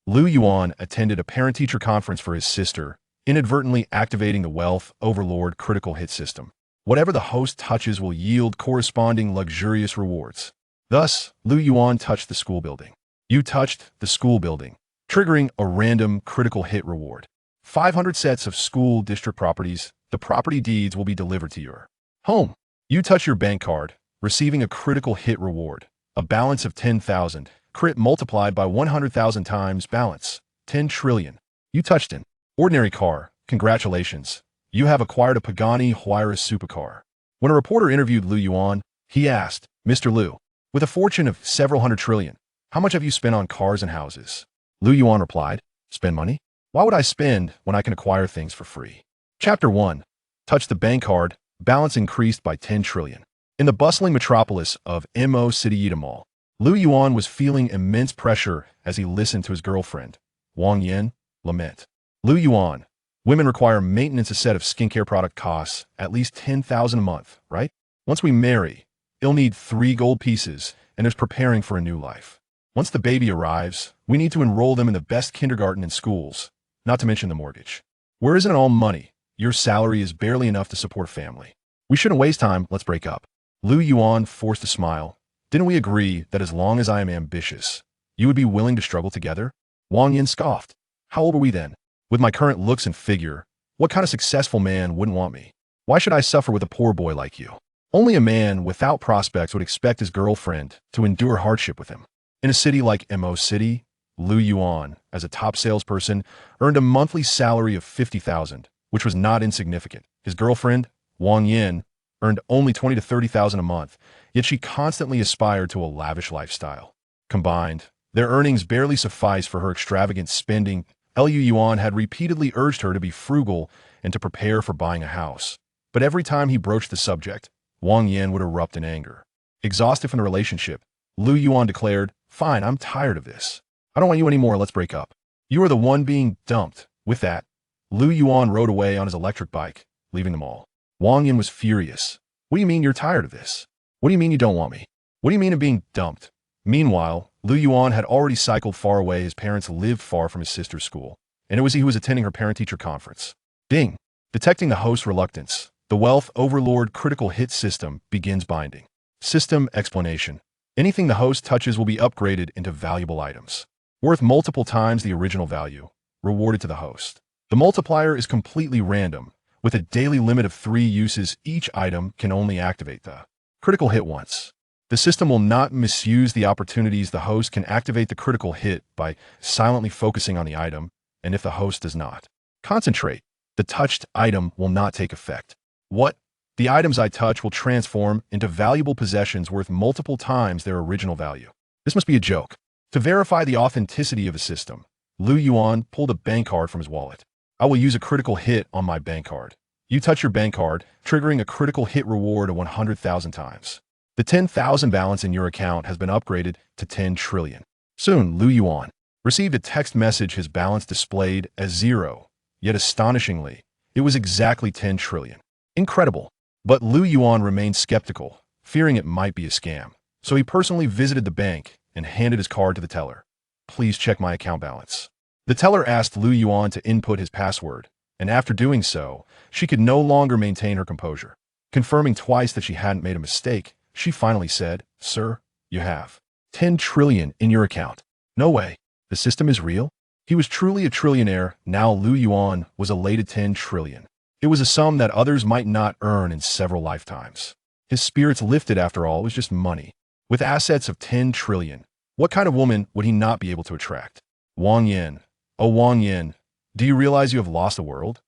Lu Yuan attended a parent-teacher conference for his sister, inadvertently activating the Wealth Overlord critical hit system. Whatever the host touches will yield corresponding luxurious rewards. Thus, Lu Yuan touched the school building. You touched the school building, triggering a random critical hit reward. 500 sets of school district properties. The property deeds will be delivered to your home. You touch your bank card, receiving a critical hit reward. A balance of 10,000. Crit multiplied by 100,000 times balance. 10 trillion. You touched an ordinary car. Congratulations. You have acquired a Pagani Huayra supercar. When a reporter interviewed Lu Yuan, he asked, Mr. Lu, with a fortune of several hundred trillion, how much have you spent on cars and houses? Lu Yuan replied, spend money? Why would I spend when I can acquire things for free? Chapter 1. Touch the bank card. Balance increased by 10 trillion. In the bustling metropolis of Mo City Mall, Lu Yuan was feeling immense pressure as he listened to his girlfriend, Wang Yin, lament. Lu Yuan, women require maintenance. A set of skincare product costs at least 10,000 a month, right? Once we marry, it'll need 3 gold pieces, and there's preparing for a new life. Once the baby arrives, we need to enroll them in the best kindergarten and schools, not to mention the mortgage. Where isn't it all money? Your salary is barely enough to support a family. We shouldn't waste time. Let's break up. Lu Yuan forced a smile. Didn't we agree that as long as I am ambitious, you would be willing to struggle together? Wang Yin scoffed. How old were we then? With my current looks and figure, what kind of successful man wouldn't want me? Why should I suffer with a poor boy like you? Only a man without prospects would expect his girlfriend to endure hardship with him. In a city like Mo City, Lu Yuan, as a top salesperson, earned a monthly salary of 50,000, which was not insignificant. His girlfriend, Wang Yin, earned only 20 to 30,000 a month, yet she constantly aspired to a lavish lifestyle. Combined, their earnings barely sufficed for her extravagant spending. Lu Yuan had repeatedly urged her to be frugal and to prepare for buying a house. But every time he broached the subject, Wang Yin would erupt in anger. Exhausted from the relationship, Lu Yuan declared, fine, I'm tired of this. I don't want you anymore, let's break up. You are the one being dumped. With that, Lu Yuan rode away on his electric bike, leaving them all. Wang Yin was furious. What do you mean you're tired of this? What do you mean you don't want me? What do you mean of being dumped? Meanwhile, Lu Yuan had already cycled far away. His parents lived far from his sister's school, and it was he who was attending her parent-teacher conference. Ding! Detecting the host's reluctance, the Wealth Overlord critical hit system begins binding. System explanation. Anything the host touches will be upgraded into valuable items, worth multiple times the original value, rewarded to the host. The multiplier is completely random. With a daily limit of 3 uses, each item can only activate the critical hit once. The system will not misuse the opportunities. The host can activate the critical hit by silently focusing on the item, and if the host does not concentrate, the touched item will not take effect. What? The items I touch will transform into valuable possessions worth multiple times their original value. This must be a joke. To verify the authenticity of the system, Lu Yuan pulled a bank card from his wallet. I will use a critical hit on my bank card. You touch your bank card, triggering a critical hit reward of 100,000 times. The 10,000 balance in your account has been upgraded to 10 trillion. Soon, Lu Yuan received a text message, his balance displayed as 0. Yet astonishingly, it was exactly 10 trillion. Incredible. But Lu Yuan remained skeptical, fearing it might be a scam. So he personally visited the bank and handed his card to the teller. Please check my account balance. The teller asked Lu Yuan to input his password, and after doing so, she could no longer maintain her composure. Confirming twice that she hadn't made a mistake, she finally said, Sir, you have 10 trillion in your account. No way. The system is real? He was truly a trillionaire. Now Lu Yuan was elated. 10 trillion. It was a sum that others might not earn in several lifetimes. His spirits lifted. After all, it was just money. With assets of 10 trillion, what kind of woman would he not be able to attract? Wang Yin. Oh, Wang Yin, do you realize you have lost the world?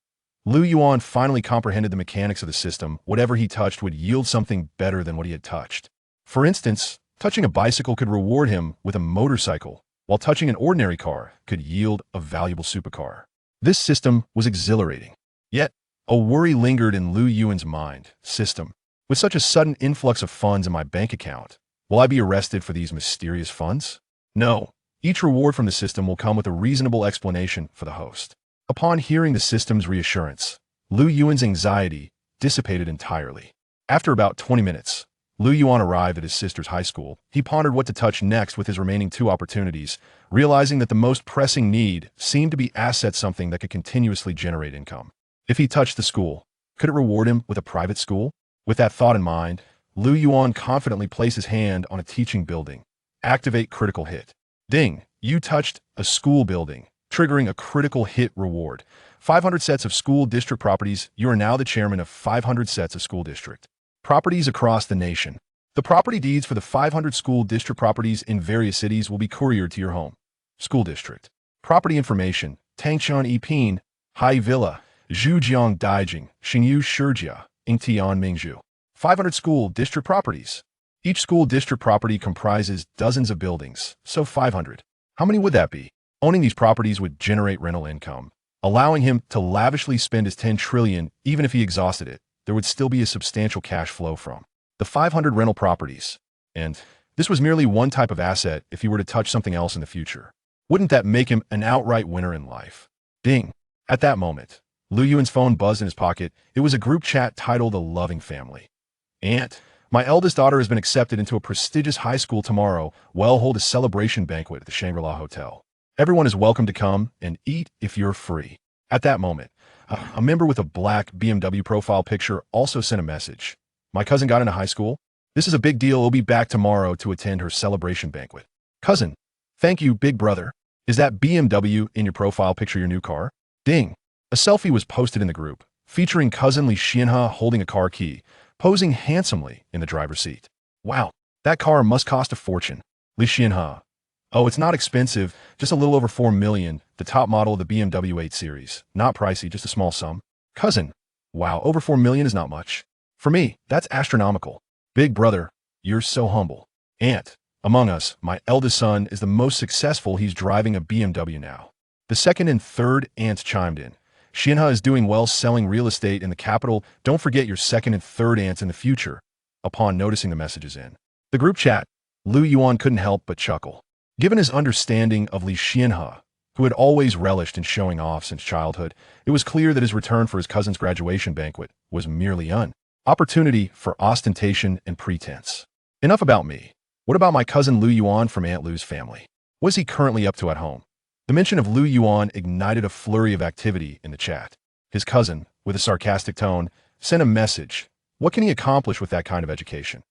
Lu Yuan finally comprehended the mechanics of the system. Whatever he touched would yield something better than what he had touched. For instance, touching a bicycle could reward him with a motorcycle, while touching an ordinary car could yield a valuable supercar. This system was exhilarating. Yet, a worry lingered in Lu Yuan's mind. System. With such a sudden influx of funds in my bank account, will I be arrested for these mysterious funds? No. Each reward from the system will come with a reasonable explanation for the host. Upon hearing the system's reassurance, Lu Yuan's anxiety dissipated entirely. After about 20 minutes, Lu Yuan arrived at his sister's high school. He pondered what to touch next with his remaining 2 opportunities, realizing that the most pressing need seemed to be asset something that could continuously generate income. If he touched the school, could it reward him with a private school? With that thought in mind, Lu Yuan confidently placed his hand on a teaching building. Activate critical hit. Ding! You touched a school building, triggering a critical hit reward. 500 sets of school district properties. You are now the chairman of 500 sets of school district properties across the nation. The property deeds for the 500 school district properties in various cities will be couriered to your home. School district. Property information. Tangshan Yipin, Hai Villa, Zhujiang Daijing, Xingyu Shijia, Ingtian Mingzhu. 500 school district properties. Each school district property comprises dozens of buildings, so 500. How many would that be? Owning these properties would generate rental income, allowing him to lavishly spend his 10 trillion even if he exhausted it. There would still be a substantial cash flow from the 500 rental properties. And this was merely one type of asset if he were to touch something else in the future. Wouldn't that make him an outright winner in life? Ding! At that moment, Lu Yuan's phone buzzed in his pocket. It was a group chat titled A Loving Family. Aunt, my eldest daughter has been accepted into a prestigious high school tomorrow. We'll hold a celebration banquet at the Shangri-La Hotel. Everyone is welcome to come and eat if you're free. At that moment, a member with a black BMW profile picture also sent a message. My cousin got into high school. This is a big deal. We'll be back tomorrow to attend her celebration banquet. Cousin, thank you, big brother. Is that BMW in your profile picture your new car? Ding. A selfie was posted in the group, featuring cousin Li Xianhe holding a car key, posing handsomely in the driver's seat. Wow, that car must cost a fortune. Li Xianhe. Oh, it's not expensive, just a little over 4 million, the top model of the BMW 8 Series. Not pricey, just a small sum. Cousin. Wow, over 4 million is not much. For me, that's astronomical. Big brother, you're so humble. Aunt, among us, my eldest son is the most successful. He's driving a BMW now. The second and third aunts chimed in. Xianhe is doing well selling real estate in the capital. Don't forget your second and third aunts in the future. Upon noticing the messages in the group chat, Lu Yuan couldn't help but chuckle. Given his understanding of Li Xianhe, who had always relished in showing off since childhood, it was clear that his return for his cousin's graduation banquet was merely an opportunity for ostentation and pretense. Enough about me. What about my cousin Lu Yuan from Aunt Lu's family? What is he currently up to at home? The mention of Lu Yuan ignited a flurry of activity in the chat. His cousin, with a sarcastic tone, sent a message. What can he accomplish with that kind of education?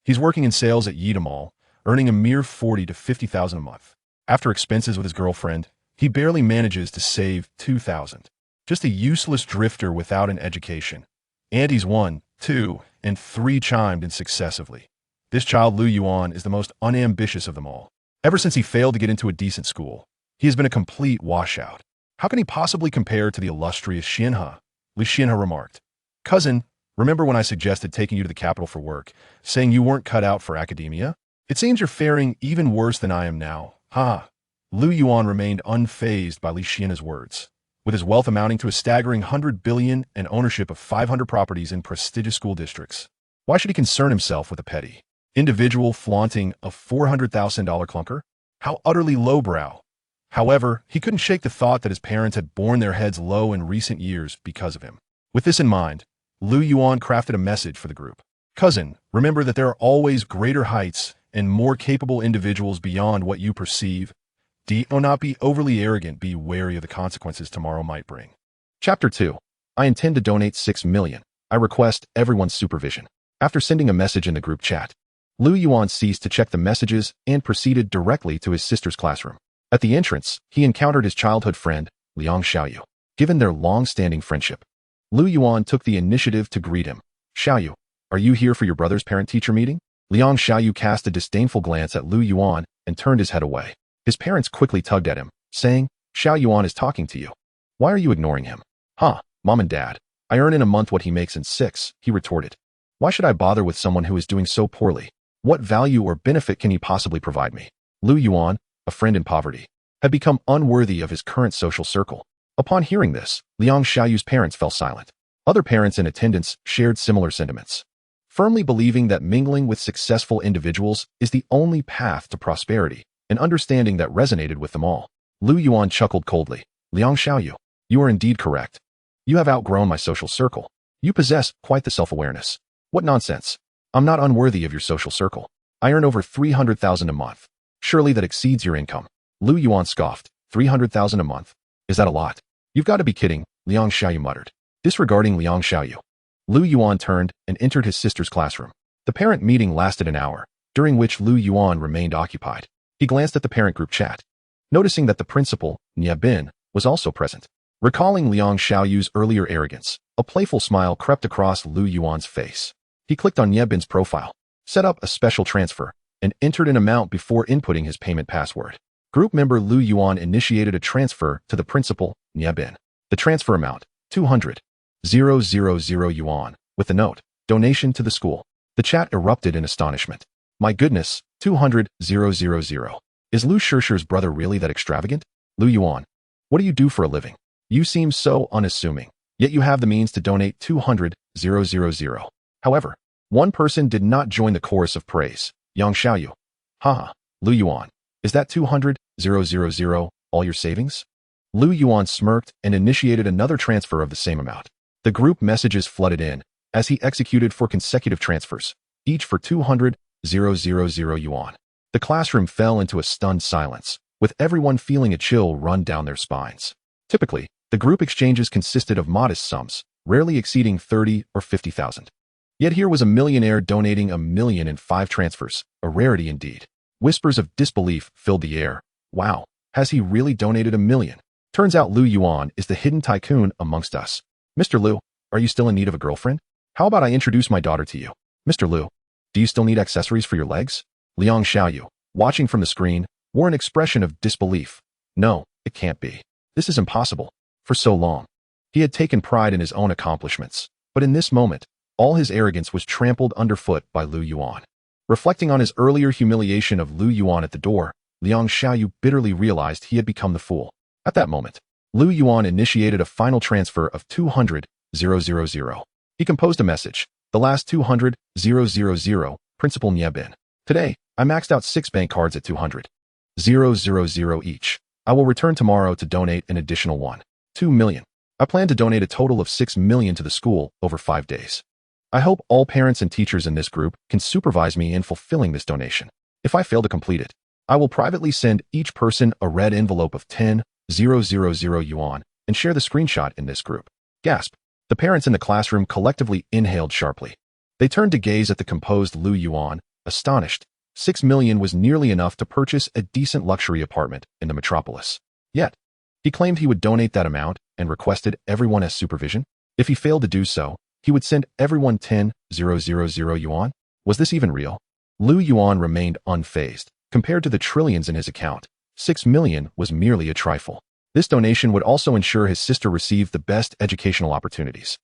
He's working in sales at Yida Mall, earning a mere 40 to 50,000 a month. After expenses with his girlfriend, he barely manages to save 2,000. Just a useless drifter without an education. Aunties 1, 2, and 3 chimed in successively. This child Lu Yuan is the most unambitious of them all. Ever since he failed to get into a decent school, he has been a complete washout. How can he possibly compare to the illustrious Xianhe? Li Xianhe remarked. Cousin, remember when I suggested taking you to the capital for work, saying you weren't cut out for academia? It seems you're faring even worse than I am now. Ha! Lu Yuan remained unfazed by Li Xianhe's words. With his wealth amounting to a staggering 100 billion and ownership of 500 properties in prestigious school districts, why should he concern himself with a petty individual flaunting a $400,000 clunker? How utterly lowbrow. However, he couldn't shake the thought that his parents had borne their heads low in recent years because of him. With this in mind, Lu Yuan crafted a message for the group. Cousin, remember that there are always greater heights and more capable individuals beyond what you perceive. Do not be overly arrogant. Be wary of the consequences tomorrow might bring. Chapter 2. I intend to donate 6 million. I request everyone's supervision. After sending a message in the group chat, Lu Yuan ceased to check the messages and proceeded directly to his sister's classroom. At the entrance, he encountered his childhood friend, Liang Xiaoyu. Given their long-standing friendship, Lu Yuan took the initiative to greet him. Xiaoyu, are you here for your brother's parent-teacher meeting? Liang Xiaoyu cast a disdainful glance at Lu Yuan and turned his head away. His parents quickly tugged at him, saying, Xiao Yuan is talking to you. Why are you ignoring him? Huh, Mom and Dad. I earn in a month what he makes in 6, he retorted. Why should I bother with someone who is doing so poorly? What value or benefit can he possibly provide me? Lu Yuan, a friend in poverty, had become unworthy of his current social circle. Upon hearing this, Liang Xiaoyu's parents fell silent. Other parents in attendance shared similar sentiments. Firmly believing that mingling with successful individuals is the only path to prosperity, an understanding that resonated with them all. Lu Yuan chuckled coldly. Liang Xiaoyu, you are indeed correct. You have outgrown my social circle. You possess quite the self-awareness. What nonsense. I'm not unworthy of your social circle. I earn over 300,000 a month. Surely that exceeds your income. Lu Yuan scoffed. 300,000 a month? Is that a lot? You've got to be kidding, Liang Xiaoyu muttered. Disregarding Liang Xiaoyu, Lu Yuan turned and entered his sister's classroom. The parent meeting lasted an hour, during which Lu Yuan remained occupied. He glanced at the parent group chat, noticing that the principal, Nye Bin, was also present. Recalling Liang Xiaoyu's earlier arrogance, a playful smile crept across Lu Yuan's face. He clicked on Nye Bin's profile, set up a special transfer, and entered an amount before inputting his payment password. Group member Lu Yuan initiated a transfer to the principal, Nye Bin. The transfer amount, 200,000 yuan, with the note, donation to the school. The chat erupted in astonishment. My goodness, 200,000. Is Lu Shishir's brother really that extravagant? Lu Yuan, what do you do for a living? You seem so unassuming, yet you have the means to donate 200,000. However, one person did not join the chorus of praise. Yang Xiaoyu. Haha, Lu Yuan, is that 200,000 all your savings? Lu Yuan smirked and initiated another transfer of the same amount. The group messages flooded in, as he executed 4 consecutive transfers, each for 200,000 yuan. The classroom fell into a stunned silence, with everyone feeling a chill run down their spines. Typically, the group exchanges consisted of modest sums, rarely exceeding 30 or 50,000. Yet here was a millionaire donating 1 million in 5 transfers, a rarity indeed. Whispers of disbelief filled the air. Wow, has he really donated 1 million? Turns out Lu Yuan is the hidden tycoon amongst us. Mr. Lu, are you still in need of a girlfriend? How about I introduce my daughter to you? Mr. Lu, do you still need accessories for your legs? Liang Xiaoyu, watching from the screen, wore an expression of disbelief. No, it can't be. This is impossible. For so long, he had taken pride in his own accomplishments, but in this moment, all his arrogance was trampled underfoot by Lu Yuan. Reflecting on his earlier humiliation of Lu Yuan at the door, Liang Xiaoyu bitterly realized he had become the fool. At that moment, Lu Yuan initiated a final transfer of 200,000. He composed a message. The last 200,000, Principal Nye Bin. Today, I maxed out 6 bank cards at 200,000 each. I will return tomorrow to donate an additional 2 million. I plan to donate a total of 6 million to the school over 5 days. I hope all parents and teachers in this group can supervise me in fulfilling this donation. If I fail to complete it, I will privately send each person a red envelope of 10,000 yuan and share the screenshot in this group. Gasp. The parents in the classroom collectively inhaled sharply. They turned to gaze at the composed Lu Yuan, astonished. 6 million was nearly enough to purchase a decent luxury apartment in the metropolis. Yet, he claimed he would donate that amount and requested everyone as supervision. If he failed to do so, he would send everyone 10,000 yuan. Was this even real? Lu Yuan remained unfazed. Compared to the trillions in his account, 6 million was merely a trifle. This donation would also ensure his sister received the best educational opportunities.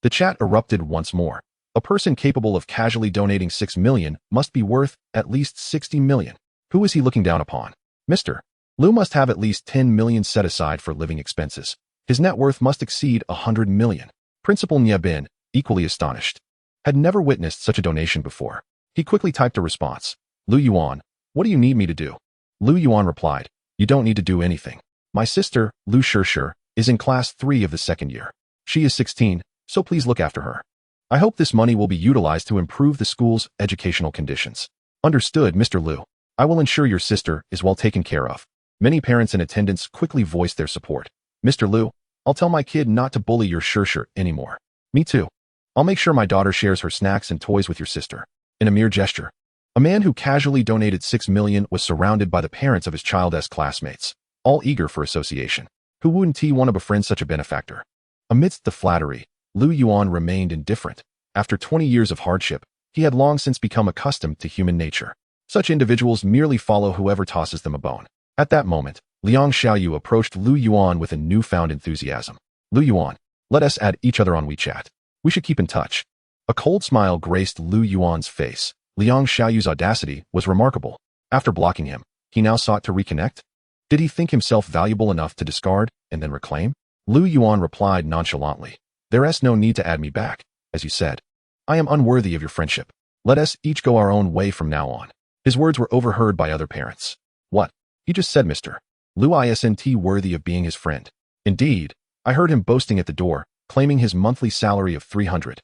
The chat erupted once more. A person capable of casually donating 6 million must be worth at least 60 million. Who is he looking down upon? Mr. Lu must have at least 10 million set aside for living expenses. His net worth must exceed 100 million. Principal Nye Bin, equally astonished, had never witnessed such a donation before. He quickly typed a response. Lu Yuan, what do you need me to do? Lu Yuan replied, you don't need to do anything. My sister, Lu Shishir, is in class 3 of the 2nd year. She is 16, so please look after her. I hope this money will be utilized to improve the school's educational conditions. Understood, Mr. Lu. I will ensure your sister is well taken care of. Many parents in attendance quickly voiced their support. Mr. Lu, I'll tell my kid not to bully your Shishir anymore. Me too. I'll make sure my daughter shares her snacks and toys with your sister. In a mere gesture, a man who casually donated 6 million was surrounded by the parents of his child's classmates, all eager for association. Who wouldn't want to befriend such a benefactor? Amidst the flattery, Lu Yuan remained indifferent. After 20 years of hardship, he had long since become accustomed to human nature. Such individuals merely follow whoever tosses them a bone. At that moment, Liang Xiaoyu approached Lu Yuan with a newfound enthusiasm. Lu Yuan, let us add each other on WeChat. We should keep in touch. A cold smile graced Lu Yuan's face. Liang Xiaoyu's audacity was remarkable. After blocking him, he now sought to reconnect? Did he think himself valuable enough to discard and then reclaim? Lu Yuan replied nonchalantly. There's no need to add me back, as you said. I am unworthy of your friendship. Let us each go our own way from now on. His words were overheard by other parents. What? He just said Mr. Lu isn't worthy of being his friend. Indeed, I heard him boasting at the door, claiming his monthly salary of 300,000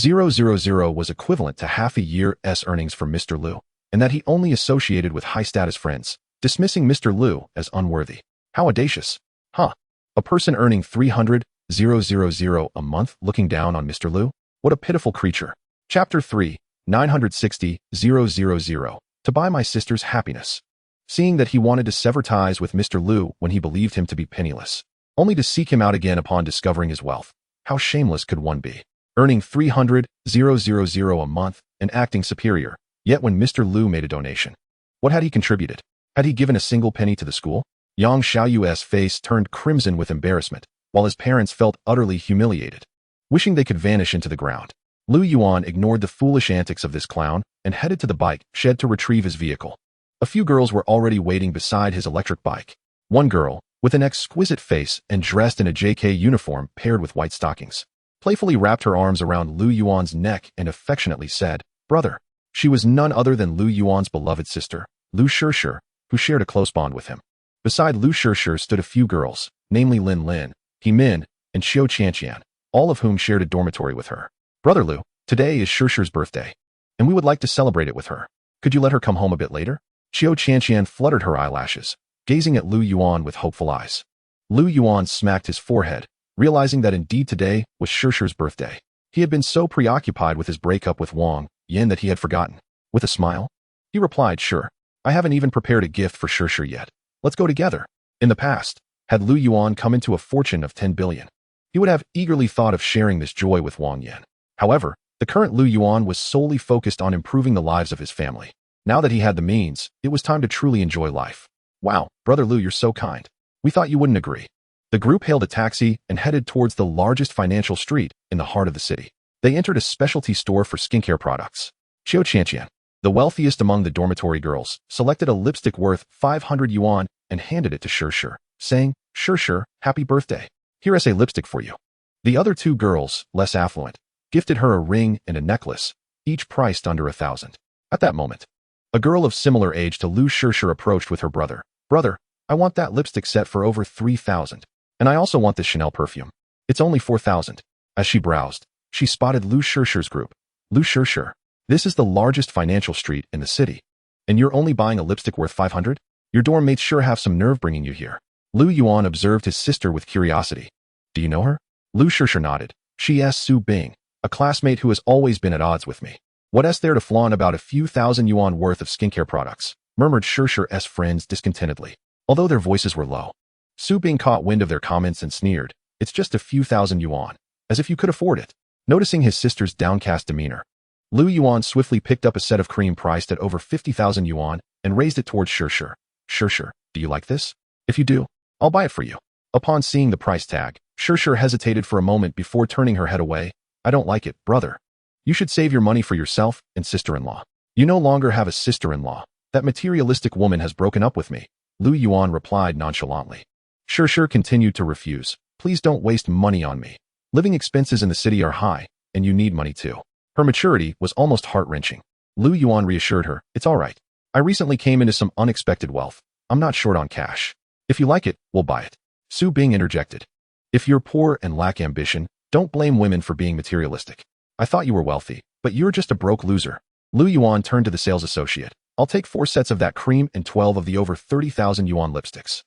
$000 was equivalent to half a year's earnings for Mr. Liu, and that he only associated with high-status friends, dismissing Mr. Liu as unworthy. How audacious. Huh. A person earning $300,000 a month looking down on Mr. Liu? What a pitiful creature. Chapter 3, 960,000. To buy my sister's happiness. Seeing that he wanted to sever ties with Mr. Liu when he believed him to be penniless, only to seek him out again upon discovering his wealth. How shameless could one be? Earning $300,000 a month and acting superior. Yet when Mr. Liu made a donation, what had he contributed? Had he given a single penny to the school? Yang Xiaoyu's face turned crimson with embarrassment, while his parents felt utterly humiliated, wishing they could vanish into the ground. Lu Yuan ignored the foolish antics of this clown and headed to the bike shed to retrieve his vehicle. A few girls were already waiting beside his electric bike. One girl, with an exquisite face and dressed in a JK uniform paired with white stockings, playfully wrapped her arms around Lu Yuan's neck and affectionately said, "Brother." She was none other than Lu Yuan's beloved sister, Lu Shishir, who shared a close bond with him. Beside Lu Shishir stood a few girls, namely Lin Lin, He Min, and Xiao Qianqian, all of whom shared a dormitory with her. "Brother Lu, today is Shishir's birthday, and we would like to celebrate it with her. Could you let her come home a bit later?" Xiao Qianqian fluttered her eyelashes, gazing at Lu Yuan with hopeful eyes. Lu Yuan smacked his forehead, realizing that indeed today was Shishir's birthday. He had been so preoccupied with his breakup with Wang Yan that he had forgotten. With a smile, he replied, "Sure. I haven't even prepared a gift for Shishir yet. Let's go together." In the past, had Lu Yuan come into a fortune of 10 billion, he would have eagerly thought of sharing this joy with Wang Yan. However, the current Lu Yuan was solely focused on improving the lives of his family. Now that he had the means, it was time to truly enjoy life. "Wow, Brother Lu, you're so kind. We thought you wouldn't agree." The group hailed a taxi and headed towards the largest financial street in the heart of the city. They entered a specialty store for skincare products. Xiao Qianqian, the wealthiest among the dormitory girls, selected a lipstick worth 500 yuan and handed it to Shishir, saying, "Shishir, happy birthday. Here is a lipstick for you." The other two girls, less affluent, gifted her a ring and a necklace, each priced under 1,000. At that moment, a girl of similar age to Lu Shishir approached with her brother. "Brother, I want that lipstick set for over 3,000. And I also want this Chanel perfume. It's only 4,000. As she browsed, she spotted Lu Shishir's group. "Lu Shishir, this is the largest financial street in the city. And you're only buying a lipstick worth 500? Your dorm mates sure have some nerve bringing you here." Lu Yuan observed his sister with curiosity. "Do you know her?" Lu Shishir nodded. "She is Su Bing, a classmate who has always been at odds with me." "What's there to flaunt about a few thousand yuan worth of skincare products?" murmured Shishir's friends discontentedly, although their voices were low. Su Bing caught wind of their comments and sneered. "It's just a few thousand yuan, as if you could afford it." Noticing his sister's downcast demeanor, Lu Yuan swiftly picked up a set of cream priced at over 50,000 yuan and raised it towards Shishir. "Shishir, do you like this? If you do, I'll buy it for you." Upon seeing the price tag, Shishir hesitated for a moment before turning her head away. "I don't like it, brother. You should save your money for yourself and sister-in-law. You no longer have a sister-in-law. That materialistic woman has broken up with me," Lu Yuan replied nonchalantly. Shishir continued to refuse. "Please don't waste money on me. Living expenses in the city are high, and you need money too." Her maturity was almost heart-wrenching. Lu Yuan reassured her, "It's all right. I recently came into some unexpected wealth. I'm not short on cash. If you like it, we'll buy it." Su Bing interjected. "If you're poor and lack ambition, don't blame women for being materialistic. I thought you were wealthy, but you're just a broke loser." Lu Yuan turned to the sales associate. "I'll take 4 sets of that cream and 12 of the over 30,000 yuan lipsticks."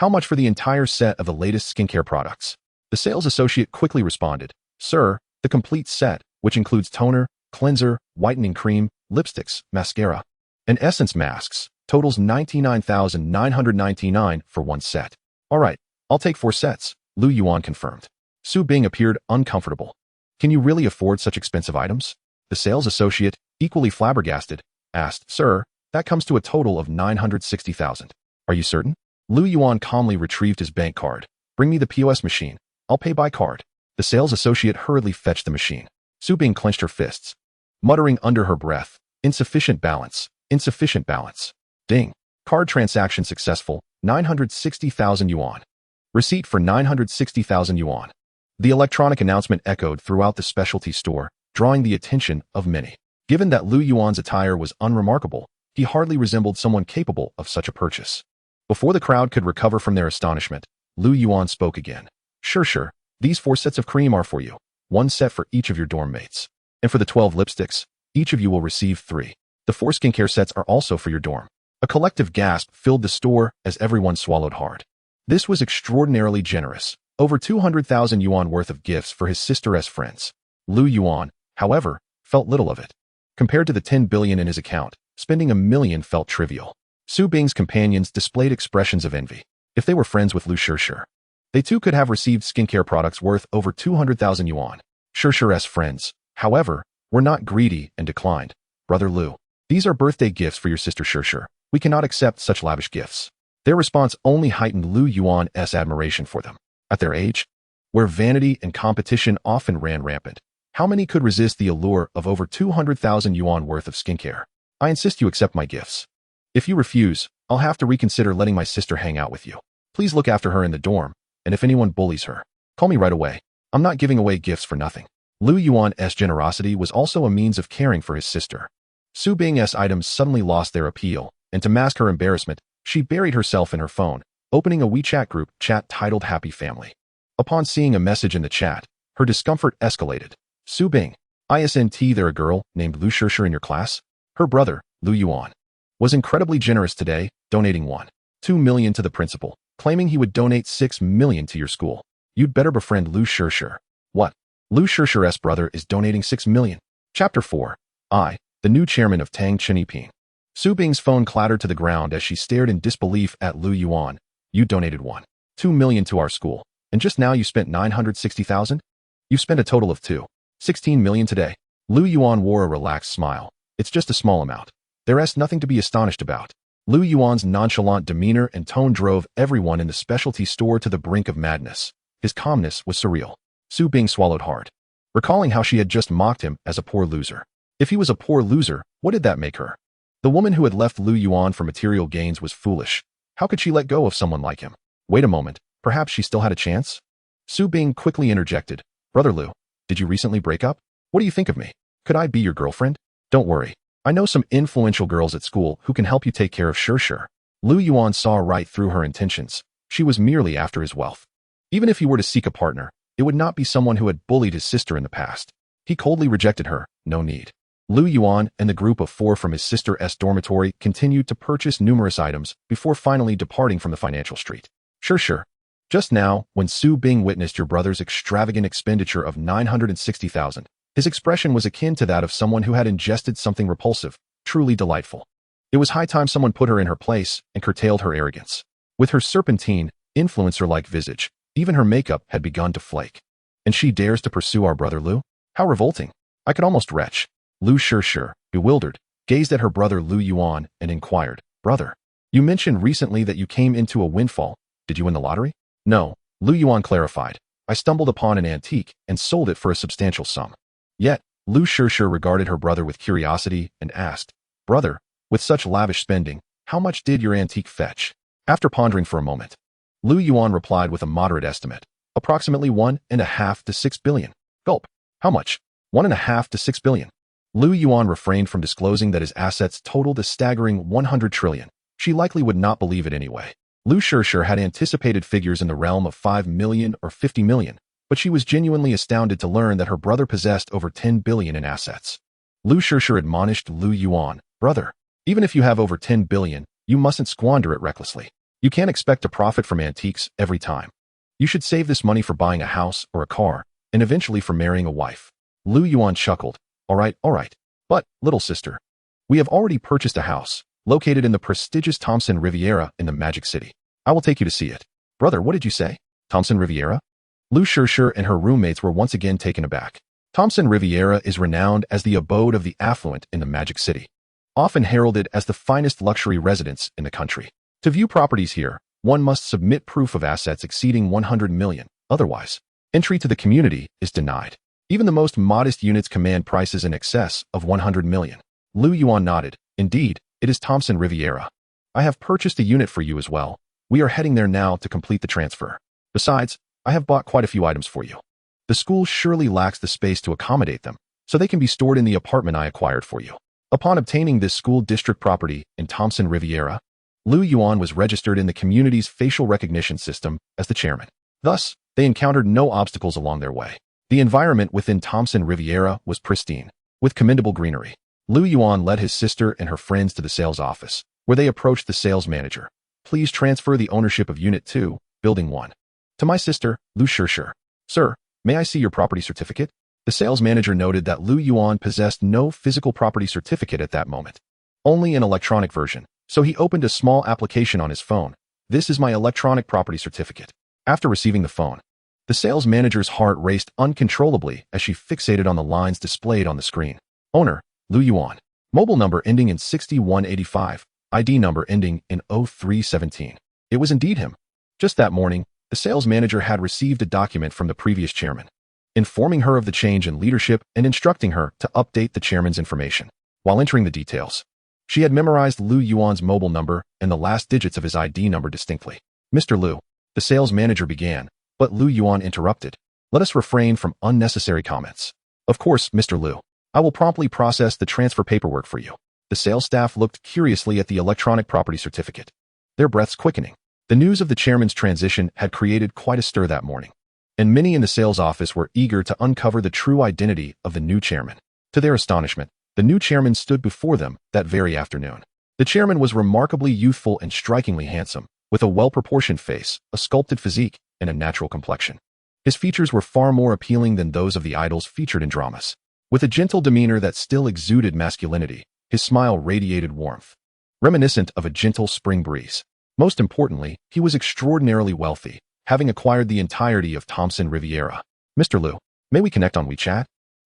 "How much for the entire set of the latest skincare products?" The sales associate quickly responded. "Sir, the complete set, which includes toner, cleanser, whitening cream, lipsticks, mascara, and essence masks, totals 99,999 for 1 set." "All right, I'll take 4 sets, Lu Yuan confirmed. Su Bing appeared uncomfortable. "Can you really afford such expensive items?" The sales associate, equally flabbergasted, asked. "Sir, that comes to a total of 960,000. Are you certain?" Lu Yuan calmly retrieved his bank card. "Bring me the POS machine. I'll pay by card." The sales associate hurriedly fetched the machine. Su Bing clenched her fists, muttering under her breath, "Insufficient balance, insufficient balance." Ding. Card transaction successful, 960,000 yuan. Receipt for 960,000 yuan. The electronic announcement echoed throughout the specialty store, drawing the attention of many. Given that Lu Yuan's attire was unremarkable, he hardly resembled someone capable of such a purchase. Before the crowd could recover from their astonishment, Lu Yuan spoke again. Sure, these 4 sets of cream are for you. 1 set for each of your dorm mates. And for the 12 lipsticks, each of you will receive 3. The 4 skincare sets are also for your dorm. A collective gasp filled the store as everyone swallowed hard. This was extraordinarily generous. Over 200,000 yuan worth of gifts for his sister's friends. Lu Yuan, however, felt little of it. Compared to the 10 billion in his account, spending $1 million felt trivial. Su Bing's companions displayed expressions of envy. If they were friends with Lu Shishir, they too could have received skincare products worth over 200,000 yuan. Shishir's friends, however, were not greedy and declined. Brother Lu, these are birthday gifts for your sister Shishir. We cannot accept such lavish gifts. Their response only heightened Lu Yuan's admiration for them. At their age, where vanity and competition often ran rampant, how many could resist the allure of over 200,000 yuan worth of skincare? I insist you accept my gifts. If you refuse, I'll have to reconsider letting my sister hang out with you. Please look after her in the dorm, and if anyone bullies her, call me right away. I'm not giving away gifts for nothing. Lu Yuan's generosity was also a means of caring for his sister. Su Bing's items suddenly lost their appeal, and to mask her embarrassment, she buried herself in her phone, opening a WeChat group chat titled Happy Family. Upon seeing a message in the chat, her discomfort escalated. Su Bing, isn't there a girl named Lu Shishir in your class? Her brother, Lu Yuan, was incredibly generous today, donating 1.2 million to the principal, claiming he would donate 6 million to your school. You'd better befriend Lu Shishir. What? Lu Shishir's brother is donating 6 million. Chapter 4. I, the new chairman of Tang Chiniping. Su Bing's phone clattered to the ground as she stared in disbelief at Lu Yuan. You donated 1.2 million to our school, and just now you spent 960,000? You spent a total of 2.16 million today. Lu Yuan wore a relaxed smile. It's just a small amount. There's nothing to be astonished about. Lu Yuan's nonchalant demeanor and tone drove everyone in the specialty store to the brink of madness. His calmness was surreal. Su Bing swallowed hard, recalling how she had just mocked him as a poor loser. If he was a poor loser, what did that make her? The woman who had left Lu Yuan for material gains was foolish. How could she let go of someone like him? Wait a moment, perhaps she still had a chance? Su Bing quickly interjected. Brother Lu, did you recently break up? What do you think of me? Could I be your girlfriend? Don't worry. I know some influential girls at school who can help you take care of Shishir. Lu Yuan saw right through her intentions. She was merely after his wealth. Even if he were to seek a partner, it would not be someone who had bullied his sister in the past. He coldly rejected her. No need. Lu Yuan and the group of 4 from his sister's dormitory continued to purchase numerous items before finally departing from the financial street. Shishir. Just now, when Su Bing witnessed your brother's extravagant expenditure of 960,000, his expression was akin to that of someone who had ingested something repulsive, truly delightful. It was high time someone put her in her place and curtailed her arrogance. With her serpentine, influencer-like visage, even her makeup had begun to flake. And she dares to pursue our brother Lu? How revolting. I could almost retch. Lu Shishir, bewildered, gazed at her brother Lu Yuan and inquired, Brother, you mentioned recently that you came into a windfall. Did you win the lottery? No, Lu Yuan clarified. I stumbled upon an antique and sold it for a substantial sum. Yet, Lu Shishir regarded her brother with curiosity and asked, Brother, with such lavish spending, how much did your antique fetch? After pondering for a moment, Lu Yuan replied with a moderate estimate, approximately 1.5 to 6 billion. Gulp. How much? 1.5 to 6 billion. Lu Yuan refrained from disclosing that his assets totaled a staggering 100 trillion. She likely would not believe it anyway. Lu Shishir had anticipated figures in the realm of 5 million or 50 million, but she was genuinely astounded to learn that her brother possessed over 10 billion in assets. Lu Shishir admonished Lu Yuan, Brother, even if you have over 10 billion, you mustn't squander it recklessly. You can't expect to profit from antiques every time. You should save this money for buying a house or a car, and eventually for marrying a wife. Lu Yuan chuckled. All right. But, little sister, we have already purchased a house, located in the prestigious Thompson Riviera in the Magic City. I will take you to see it. Brother, what did you say? Thompson Riviera? Lu Shishir and her roommates were once again taken aback. Thompson Riviera is renowned as the abode of the affluent in the Magic City, often heralded as the finest luxury residence in the country. To view properties here, one must submit proof of assets exceeding 100 million. Otherwise, entry to the community is denied. Even the most modest units command prices in excess of 100 million. Lu Yuan nodded. Indeed, it is Thompson Riviera. I have purchased a unit for you as well. We are heading there now to complete the transfer. Besides, I have bought quite a few items for you. The school surely lacks the space to accommodate them, so they can be stored in the apartment I acquired for you. Upon obtaining this school district property in Thompson Riviera, Lu Yuan was registered in the community's facial recognition system as the chairman. Thus, they encountered no obstacles along their way. The environment within Thompson Riviera was pristine, with commendable greenery. Lu Yuan led his sister and her friends to the sales office, where they approached the sales manager. Please transfer the ownership of Unit 2, Building 1. To my sister, Lu Shishir. Sir, may I see your property certificate? The sales manager noted that Lu Yuan possessed no physical property certificate at that moment, only an electronic version, so he opened a small application on his phone. This is my electronic property certificate. After receiving the phone, the sales manager's heart raced uncontrollably as she fixated on the lines displayed on the screen. Owner, Lu Yuan. Mobile number ending in 6185. ID number ending in 0317. It was indeed him. Just that morning, the sales manager had received a document from the previous chairman, informing her of the change in leadership and instructing her to update the chairman's information. While entering the details, she had memorized Lu Yuan's mobile number and the last digits of his ID number distinctly. Mr. Lu, the sales manager began, but Lu Yuan interrupted. Let us refrain from unnecessary comments. Of course, Mr. Lu. I will promptly process the transfer paperwork for you. The sales staff looked curiously at the electronic property certificate, their breaths quickening. The news of the chairman's transition had created quite a stir that morning, and many in the sales office were eager to uncover the true identity of the new chairman. To their astonishment, the new chairman stood before them that very afternoon. The chairman was remarkably youthful and strikingly handsome, with a well-proportioned face, a sculpted physique, and a natural complexion. His features were far more appealing than those of the idols featured in dramas. With a gentle demeanor that still exuded masculinity, his smile radiated warmth, reminiscent of a gentle spring breeze. Most importantly, he was extraordinarily wealthy, having acquired the entirety of Thompson Riviera. Mr. Lu, may we connect on WeChat?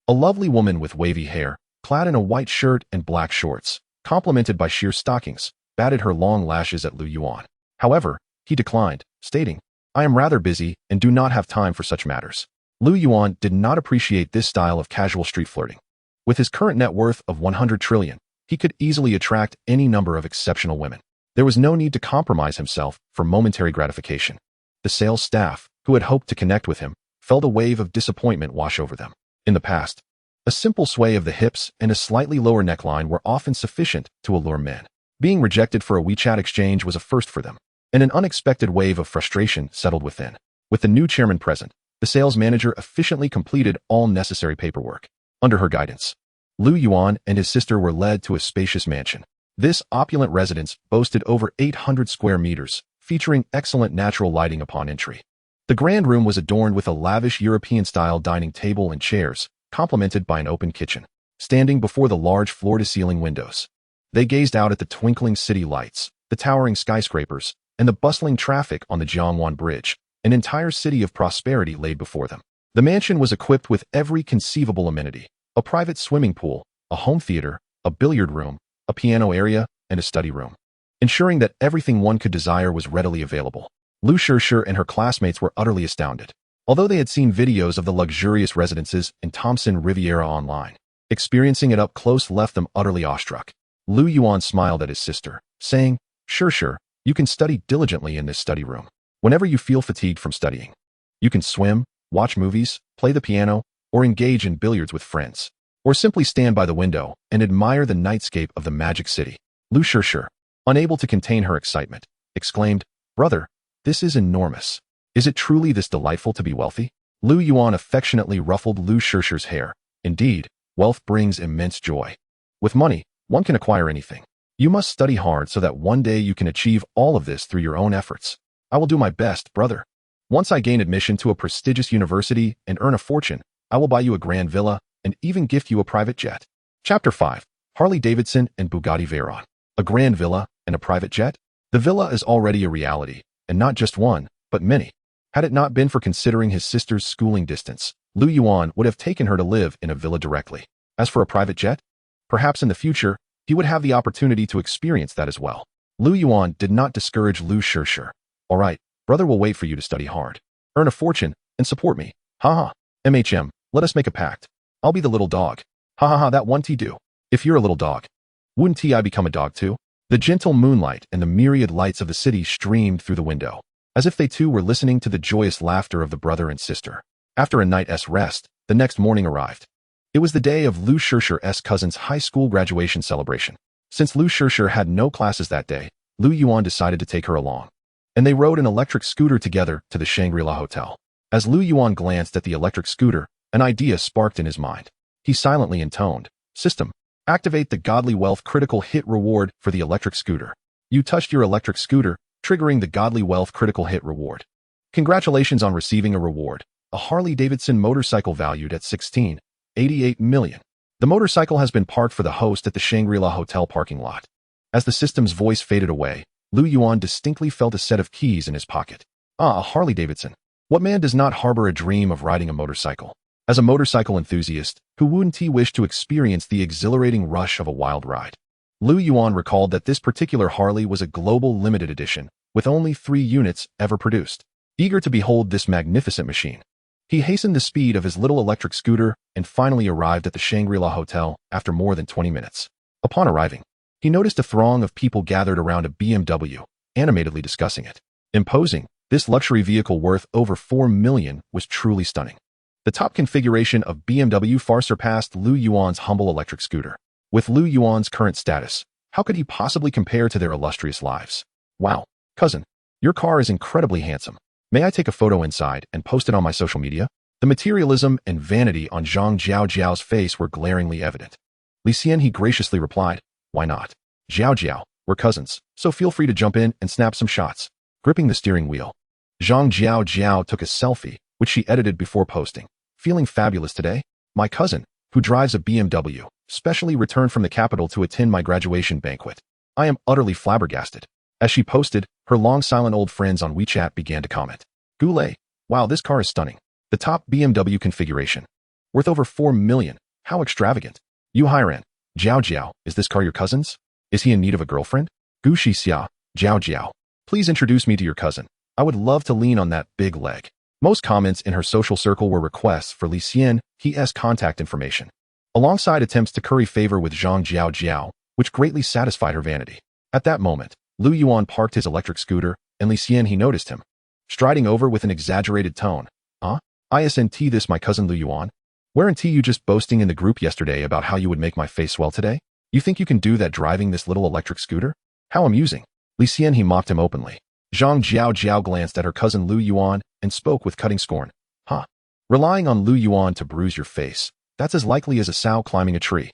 A lovely woman with wavy hair, clad in a white shirt and black shorts, complemented by sheer stockings, batted her long lashes at Lu Yuan. However, he declined, stating, I am rather busy and do not have time for such matters. Lu Yuan did not appreciate this style of casual street flirting. With his current net worth of 100 trillion, he could easily attract any number of exceptional women. There was no need to compromise himself for momentary gratification. The sales staff, who had hoped to connect with him, felt a wave of disappointment wash over them. In the past, a simple sway of the hips and a slightly lower neckline were often sufficient to allure men. Being rejected for a WeChat exchange was a first for them, and an unexpected wave of frustration settled within. With the new chairman present, the sales manager efficiently completed all necessary paperwork. Under her guidance, Lu Yuan and his sister were led to a spacious mansion. This opulent residence boasted over 800 square meters, featuring excellent natural lighting upon entry. The grand room was adorned with a lavish European-style dining table and chairs, complemented by an open kitchen. Standing before the large floor-to-ceiling windows, they gazed out at the twinkling city lights, the towering skyscrapers, and the bustling traffic on the Jiangwan Bridge. An entire city of prosperity laid before them. The mansion was equipped with every conceivable amenity: a private swimming pool, a home theater, a billiard room, a piano area, and a study room, ensuring that everything one could desire was readily available. Lu Shishir and her classmates were utterly astounded. Although they had seen videos of the luxurious residences in Thompson Riviera online, experiencing it up close left them utterly awestruck. Lu Yuan smiled at his sister, saying, Shishir, you can study diligently in this study room. Whenever you feel fatigued from studying, you can swim, watch movies, play the piano, or engage in billiards with friends, or simply stand by the window and admire the nightscape of the magic city. Lu Shishir, unable to contain her excitement, exclaimed, Brother, this is enormous. Is it truly this delightful to be wealthy? Lu Yuan affectionately ruffled Lu Shishir's hair. Indeed, wealth brings immense joy. With money, one can acquire anything. You must study hard so that one day you can achieve all of this through your own efforts. I will do my best, brother. Once I gain admission to a prestigious university and earn a fortune, I will buy you a grand villa and even gift you a private jet. Chapter 5. Harley-Davidson and Bugatti Veyron. A grand villa and a private jet? The villa is already a reality, and not just one, but many. Had it not been for considering his sister's schooling distance, Lu Yuan would have taken her to live in a villa directly. As for a private jet, perhaps in the future, he would have the opportunity to experience that as well. Lu Yuan did not discourage Lu Shishir. All right, brother will wait for you to study hard, earn a fortune, and support me. Ha ha. Let us make a pact. I'll be the little dog. Ha ha ha, that won't do. If you're a little dog, wouldn't I become a dog too? The gentle moonlight and the myriad lights of the city streamed through the window, as if they too were listening to the joyous laughter of the brother and sister. After a night's rest, the next morning arrived. It was the day of Lu Shishir's cousin's high school graduation celebration. Since Lu Shishir had no classes that day, Lu Yuan decided to take her along, and they rode an electric scooter together to the Shangri-La Hotel. As Lu Yuan glanced at the electric scooter, An idea sparked in his mind. He silently intoned, "System, activate the Godly Wealth Critical Hit Reward for the electric scooter." You touched your electric scooter, triggering the Godly Wealth Critical Hit Reward. Congratulations on receiving a reward, a Harley-Davidson motorcycle valued at $16.88 million. The motorcycle has been parked for the host at the Shangri-La Hotel parking lot. As the system's voice faded away, Lu Yuan distinctly felt a set of keys in his pocket. Ah, a Harley-Davidson. What man does not harbor a dream of riding a motorcycle? As a motorcycle enthusiast, who wouldn't he wish to experience the exhilarating rush of a wild ride? Lu Yuan recalled that this particular Harley was a global limited edition, with only 3 units ever produced. Eager to behold this magnificent machine, he hastened the speed of his little electric scooter and finally arrived at the Shangri-La Hotel after more than 20 minutes. Upon arriving, he noticed a throng of people gathered around a BMW, animatedly discussing it. Imposing, this luxury vehicle worth over $4 million was truly stunning. The top configuration of BMW far surpassed Lu Yuan's humble electric scooter. With Lu Yuan's current status, how could he possibly compare to their illustrious lives? Wow, cousin, your car is incredibly handsome. May I take a photo inside and post it on my social media? The materialism and vanity on Zhang Jiao's face were glaringly evident. Li Xian he graciously replied, "Why not? Jiao, we're cousins, so feel free to jump in and snap some shots." Gripping the steering wheel, Zhang Jiao took a selfie, which she edited before posting. "Feeling fabulous today? My cousin, who drives a BMW, specially returned from the capital to attend my graduation banquet. I am utterly flabbergasted." As she posted, her long silent old friends on WeChat began to comment. "Goulet, wow, this car is stunning. The top BMW configuration. Worth over $4 million. How extravagant. Yu Hairan, Jiao, is this car your cousin's? Is he in need of a girlfriend? Gu Xixia, Jiao, please introduce me to your cousin. I would love to lean on that big leg." Most comments in her social circle were requests for Li Xian he's contact information, alongside attempts to curry favor with Zhang Jiao, which greatly satisfied her vanity. At that moment, Lu Yuan parked his electric scooter, and Li Xian he noticed him, striding over with an exaggerated tone. Isn't this my cousin Lu Yuan? Weren't you just boasting in the group yesterday about how you would make my face swell today? You think you can do that driving this little electric scooter? How amusing." Li Xian he mocked him openly. Zhang Jiao glanced at her cousin Lu Yuan and spoke with cutting scorn. Relying on Lu Yuan to bruise your face, that's as likely as a sow climbing a tree.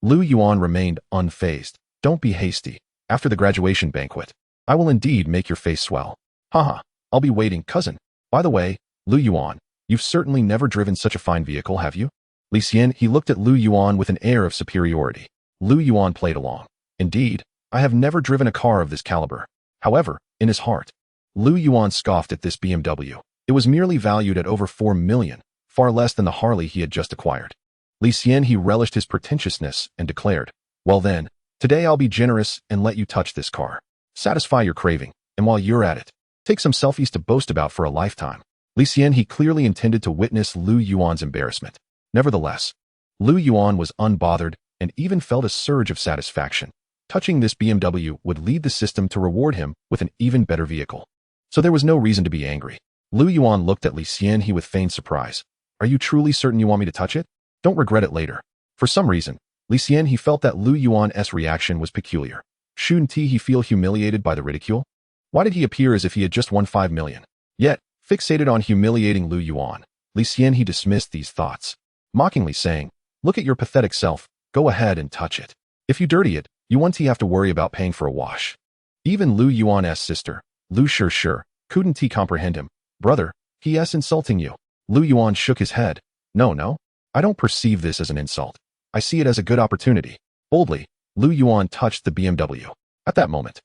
Lu Yuan remained unfazed. "Don't be hasty. After the graduation banquet, I will indeed make your face swell. I'll be waiting, cousin. By the way, Lu Yuan, you've certainly never driven such a fine vehicle, have you?" Li Xian he looked at Lu Yuan with an air of superiority. Lu Yuan played along. "Indeed, I have never driven a car of this caliber." However, in his heart, Lu Yuan scoffed at this BMW. It was merely valued at over $4 million, far less than the Harley he had just acquired. Li Xian he relished his pretentiousness and declared, "Well then, today I'll be generous and let you touch this car. Satisfy your craving, and while you're at it, take some selfies to boast about for a lifetime." Li Xian he clearly intended to witness Lu Yuan's embarrassment. Nevertheless, Lu Yuan was unbothered and even felt a surge of satisfaction. Touching this BMW would lead the system to reward him with an even better vehicle. So there was no reason to be angry. Lu Yuan looked at Li Xian he with feigned surprise. "Are you truly certain you want me to touch it? Don't regret it later." For some reason, Li Xian he felt that Lu Yuan's reaction was peculiar. Shouldn't he feel humiliated by the ridicule? Why did he appear as if he had just won $5 million? Yet, fixated on humiliating Lu Yuan, Li Xian he dismissed these thoughts, mockingly saying, "Look at your pathetic self, go ahead and touch it. If you dirty it, you won't have to worry about paying for a wash." Even Lu Yuan's sister, Lu Sure, couldn't comprehend him. "Brother, he's insulting you." Lu Yuan shook his head. No, I don't perceive this as an insult. I see it as a good opportunity." Boldly, Lu Yuan touched the BMW. At that moment,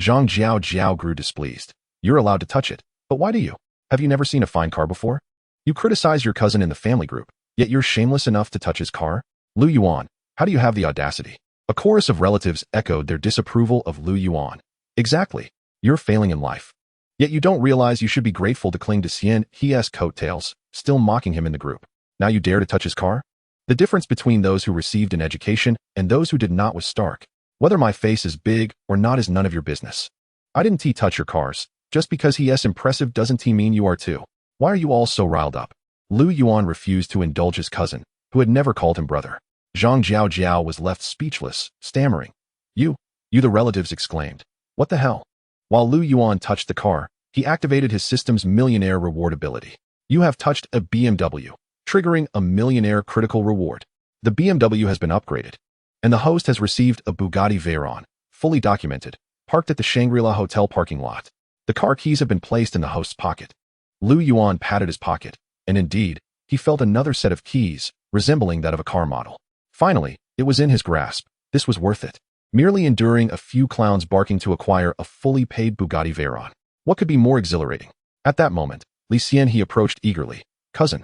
Zhang Jiao grew displeased. "You're allowed to touch it, but why do you? Have you never seen a fine car before? You criticize your cousin in the family group, yet you're shameless enough to touch his car? Lu Yuan, how do you have the audacity?" A chorus of relatives echoed their disapproval of Lu Yuan. "Exactly. You're failing in life. Yet you don't realize you should be grateful to cling to Xian he's coattails," still mocking him in the group. "Now you dare to touch his car?" The difference between those who received an education and those who did not was stark. "Whether my face is big or not is none of your business. I didn't touch your cars. Just because he's impressive doesn't mean you are too. Why are you all so riled up?" Lu Yuan refused to indulge his cousin, who had never called him brother. Zhang Jiao was left speechless, stammering. You, the relatives exclaimed. "What the hell?" While Lu Yuan touched the car, he activated his system's millionaire reward ability. "You have touched a BMW. triggering a millionaire critical reward. The BMW has been upgraded, and the host has received a Bugatti Veyron, fully documented, parked at the Shangri-La Hotel parking lot. The car keys have been placed in the host's pocket. Lu Yuan patted his pocket, and indeed, he felt another set of keys, resembling that of a car model. Finally, it was in his grasp. This was worth it. Merely enduring a few clowns barking to acquire a fully paid Bugatti Veyron. What could be more exhilarating? At that moment, Li Xian he approached eagerly. Cousin,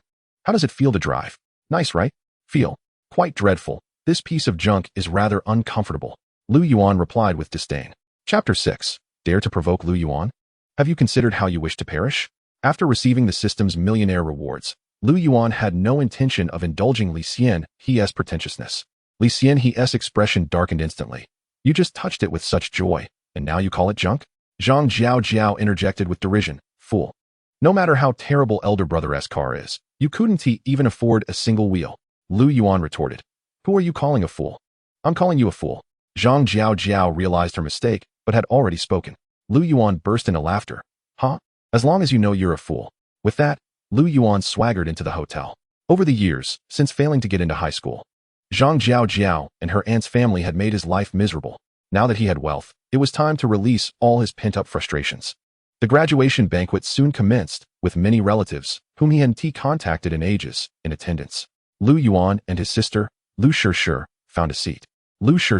how does it feel to drive? Nice, right? Feel. Quite dreadful. This piece of junk is rather uncomfortable. Lu Yuan replied with disdain. Chapter 6. Dare to provoke Lu Yuan? Have you considered how you wish to perish? After receiving the system's millionaire rewards, Lu Yuan had no intention of indulging Li Xian he's pretentiousness. Li Xian he's expression darkened instantly. You just touched it with such joy, and now you call it junk? Zhang Jiao interjected with derision. Fool. No matter how terrible elder brother's car is, you couldn't even afford a single wheel. Lu Yuan retorted. Who are you calling a fool? I'm calling you a fool. Zhang Jiao realized her mistake, but had already spoken. Lu Yuan burst into laughter. Huh? As long as you know you're a fool. With that, Lu Yuan swaggered into the hotel. Over the years, since failing to get into high school, Zhang Jiao and her aunt's family had made his life miserable. Now that he had wealth, it was time to release all his pent-up frustrations. The graduation banquet soon commenced, with many relatives, whom he hadn't contacted in ages, in attendance. Lu Yuan and his sister, Lu Shi, found a seat. Lu Shi,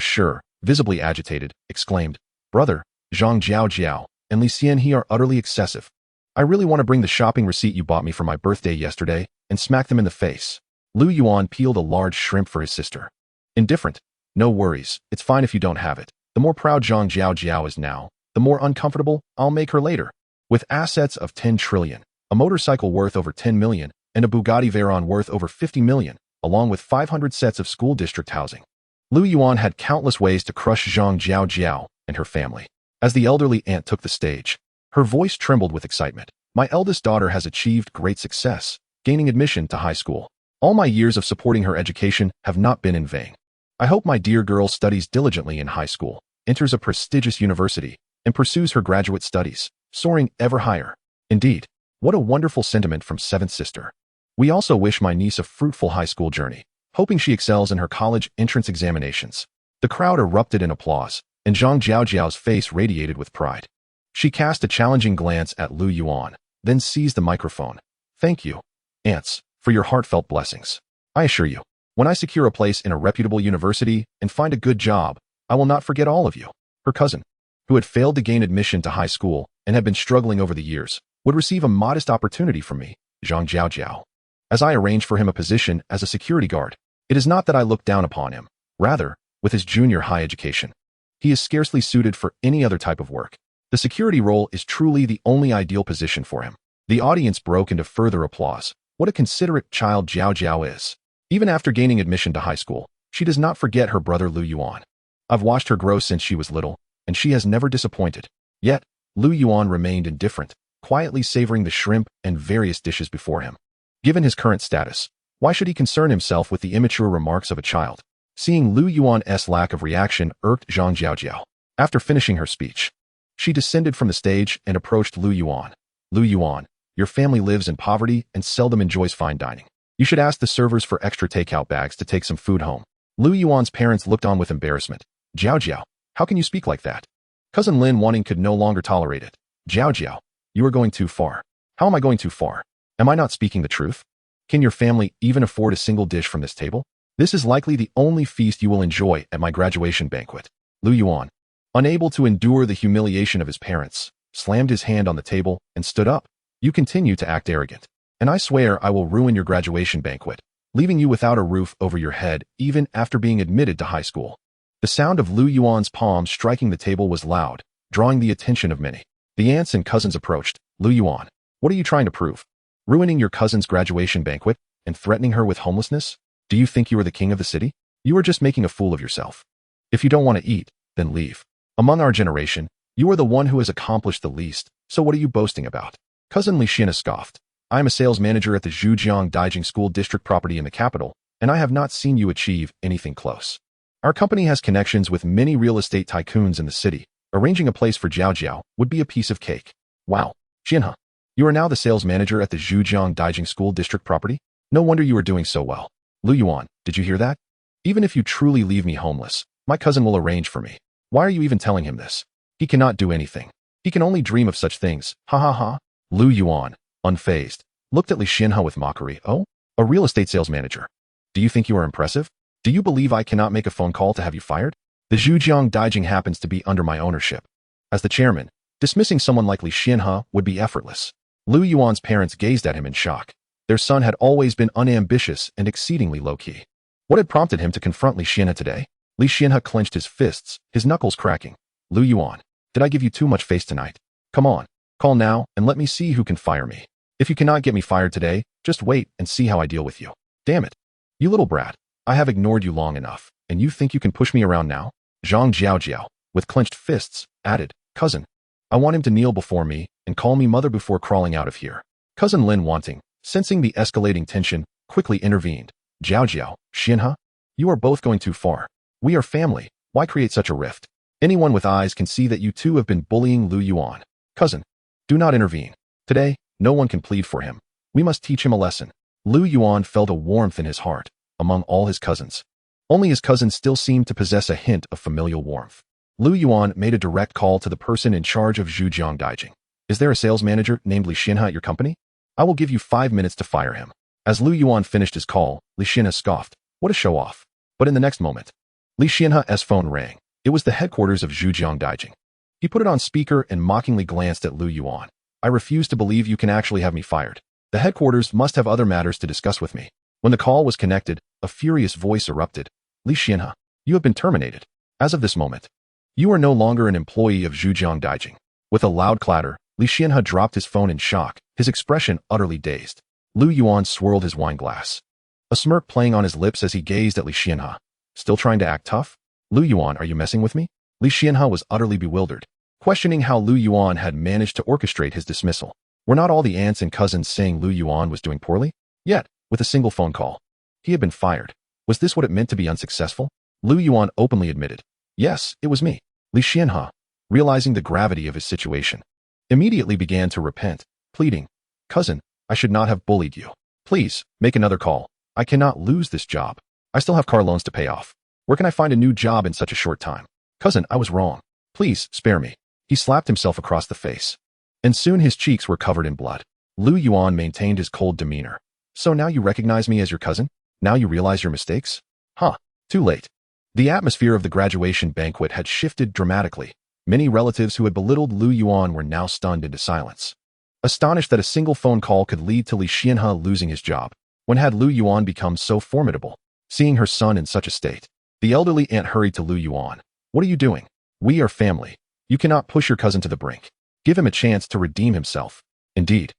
visibly agitated, exclaimed, Brother, Zhang Jiao and Li Xian he are utterly excessive. I really want to bring the shopping receipt you bought me for my birthday yesterday and smack them in the face. Lu Yuan peeled a large shrimp for his sister. Indifferent. No worries, it's fine if you don't have it. The more proud Zhang Jiao is now, the more uncomfortable I'll make her later. With assets of 10 trillion, a motorcycle worth over 10 million, and a Bugatti Veyron worth over 50 million, along with 500 sets of school district housing, Lu Yuan had countless ways to crush Zhang Jiao and her family. As the elderly aunt took the stage, her voice trembled with excitement. My eldest daughter has achieved great success, gaining admission to high school. All my years of supporting her education have not been in vain. I hope my dear girl studies diligently in high school, enters a prestigious university, and pursues her graduate studies, soaring ever higher. Indeed, what a wonderful sentiment from seventh sister. We also wish my niece a fruitful high school journey, hoping she excels in her college entrance examinations. The crowd erupted in applause, and Zhang Jiao's face radiated with pride. She cast a challenging glance at Lu Yuan, then seized the microphone. Thank you, aunts, for your heartfelt blessings. I assure you, when I secure a place in a reputable university and find a good job, I will not forget all of you. Her cousin, who had failed to gain admission to high school and had been struggling over the years, would receive a modest opportunity from me, Zhang Jiao. As I arranged for him a position as a security guard, it is not that I look down upon him. Rather, with his junior high education, he is scarcely suited for any other type of work. The security role is truly the only ideal position for him. The audience broke into further applause. What a considerate child Jiao is. Even after gaining admission to high school, she does not forget her brother Lu Yuan. I've watched her grow since she was little, and she has never disappointed. Yet, Lu Yuan remained indifferent, quietly savoring the shrimp and various dishes before him. Given his current status, why should he concern himself with the immature remarks of a child? Seeing Lu Yuan's lack of reaction irked Zhang Jiao. After finishing her speech, she descended from the stage and approached Lu Yuan. Lu Yuan, your family lives in poverty and seldom enjoys fine dining. You should ask the servers for extra takeout bags to take some food home. Lu Yuan's parents looked on with embarrassment. Jiao, how can you speak like that? Cousin Lin Wanting could no longer tolerate it. Jiao, you are going too far. How am I going too far? Am I not speaking the truth? Can your family even afford a single dish from this table? This is likely the only feast you will enjoy at my graduation banquet. Lu Yuan, unable to endure the humiliation of his parents, slammed his hand on the table and stood up. You continue to act arrogant, and I swear I will ruin your graduation banquet, leaving you without a roof over your head even after being admitted to high school. The sound of Lu Yuan's palms striking the table was loud, drawing the attention of many. The aunts and cousins approached. Lu Yuan, what are you trying to prove? Ruining your cousin's graduation banquet and threatening her with homelessness? Do you think you are the king of the city? You are just making a fool of yourself. If you don't want to eat, then leave. Among our generation, you are the one who has accomplished the least, so what are you boasting about? Cousin Li Xian scoffed. I am a sales manager at the Zhujiang Daijing School District property in the capital, and I have not seen you achieve anything close. Our company has connections with many real estate tycoons in the city. Arranging a place for Jiao would be a piece of cake. Wow, Jianhe, you are now the sales manager at the Zhujiang Daijing School District property? No wonder you are doing so well. Lu Yuan, did you hear that? Even if you truly leave me homeless, my cousin will arrange for me. Why are you even telling him this? He cannot do anything. He can only dream of such things. Ha ha ha. Lu Yuan, unfazed, looked at Li Xianhe with mockery. Oh, a real estate sales manager. Do you think you are impressive? Do you believe I cannot make a phone call to have you fired? The Zhujiang Daijing happens to be under my ownership. As the chairman, dismissing someone like Li Xianhe would be effortless. Lu Yuan's parents gazed at him in shock. Their son had always been unambitious and exceedingly low-key. What had prompted him to confront Li Xianhe today? Li Xianhe clenched his fists, his knuckles cracking. Lu Yuan, did I give you too much face tonight? Come on, call now and let me see who can fire me. If you cannot get me fired today, just wait and see how I deal with you. Damn it. You little brat, I have ignored you long enough, and you think you can push me around now? Zhang Jiaojiao, with clenched fists, added, Cousin, I want him to kneel before me and call me mother before crawling out of here. Cousin Lin Wanting, sensing the escalating tension, quickly intervened. Jiaojiao, Xianhe, you are both going too far. We are family. Why create such a rift? Anyone with eyes can see that you two have been bullying Lu Yuan. Cousin, do not intervene. Today, no one can plead for him. We must teach him a lesson. Lu Yuan felt a warmth in his heart among all his cousins. Only his cousins still seemed to possess a hint of familial warmth. Lu Yuan made a direct call to the person in charge of Zhujiang Daijing. Is there a sales manager named Li Xianhe at your company? I will give you 5 minutes to fire him. As Lu Yuan finished his call, Li Xianhe scoffed. What a show-off. But in the next moment, Li Xianhe's phone rang. It was the headquarters of Zhujiang Daijing. He put it on speaker and mockingly glanced at Lu Yuan. I refuse to believe you can actually have me fired. The headquarters must have other matters to discuss with me. When the call was connected, a furious voice erupted. Li Xianhe, you have been terminated. As of this moment, you are no longer an employee of Zhujiang Daijing. With a loud clatter, Li Xianhe dropped his phone in shock, his expression utterly dazed. Lu Yuan swirled his wine glass, a smirk playing on his lips as he gazed at Li Xianhe. Still trying to act tough? Lu Yuan, are you messing with me? Li Xianhe was utterly bewildered, questioning how Lu Yuan had managed to orchestrate his dismissal. Were not all the aunts and cousins saying Lu Yuan was doing poorly? Yet, with a single phone call, he had been fired. Was this what it meant to be unsuccessful? Lu Yuan openly admitted, yes, it was me. Li Xianhe, realizing the gravity of his situation, immediately began to repent, pleading, Cousin, I should not have bullied you. Please, make another call. I cannot lose this job. I still have car loans to pay off. Where can I find a new job in such a short time? Cousin, I was wrong. Please, spare me. He slapped himself across the face, and soon his cheeks were covered in blood. Lu Yuan maintained his cold demeanor. So now you recognize me as your cousin? Now you realize your mistakes? Huh, too late. The atmosphere of the graduation banquet had shifted dramatically. Many relatives who had belittled Lu Yuan were now stunned into silence, astonished that a single phone call could lead to Li Xianhe losing his job. When had Lu Yuan become so formidable? Seeing her son in such a state, the elderly aunt hurried to Lu Yuan. What are you doing? We are family. You cannot push your cousin to the brink. Give him a chance to redeem himself. Indeed.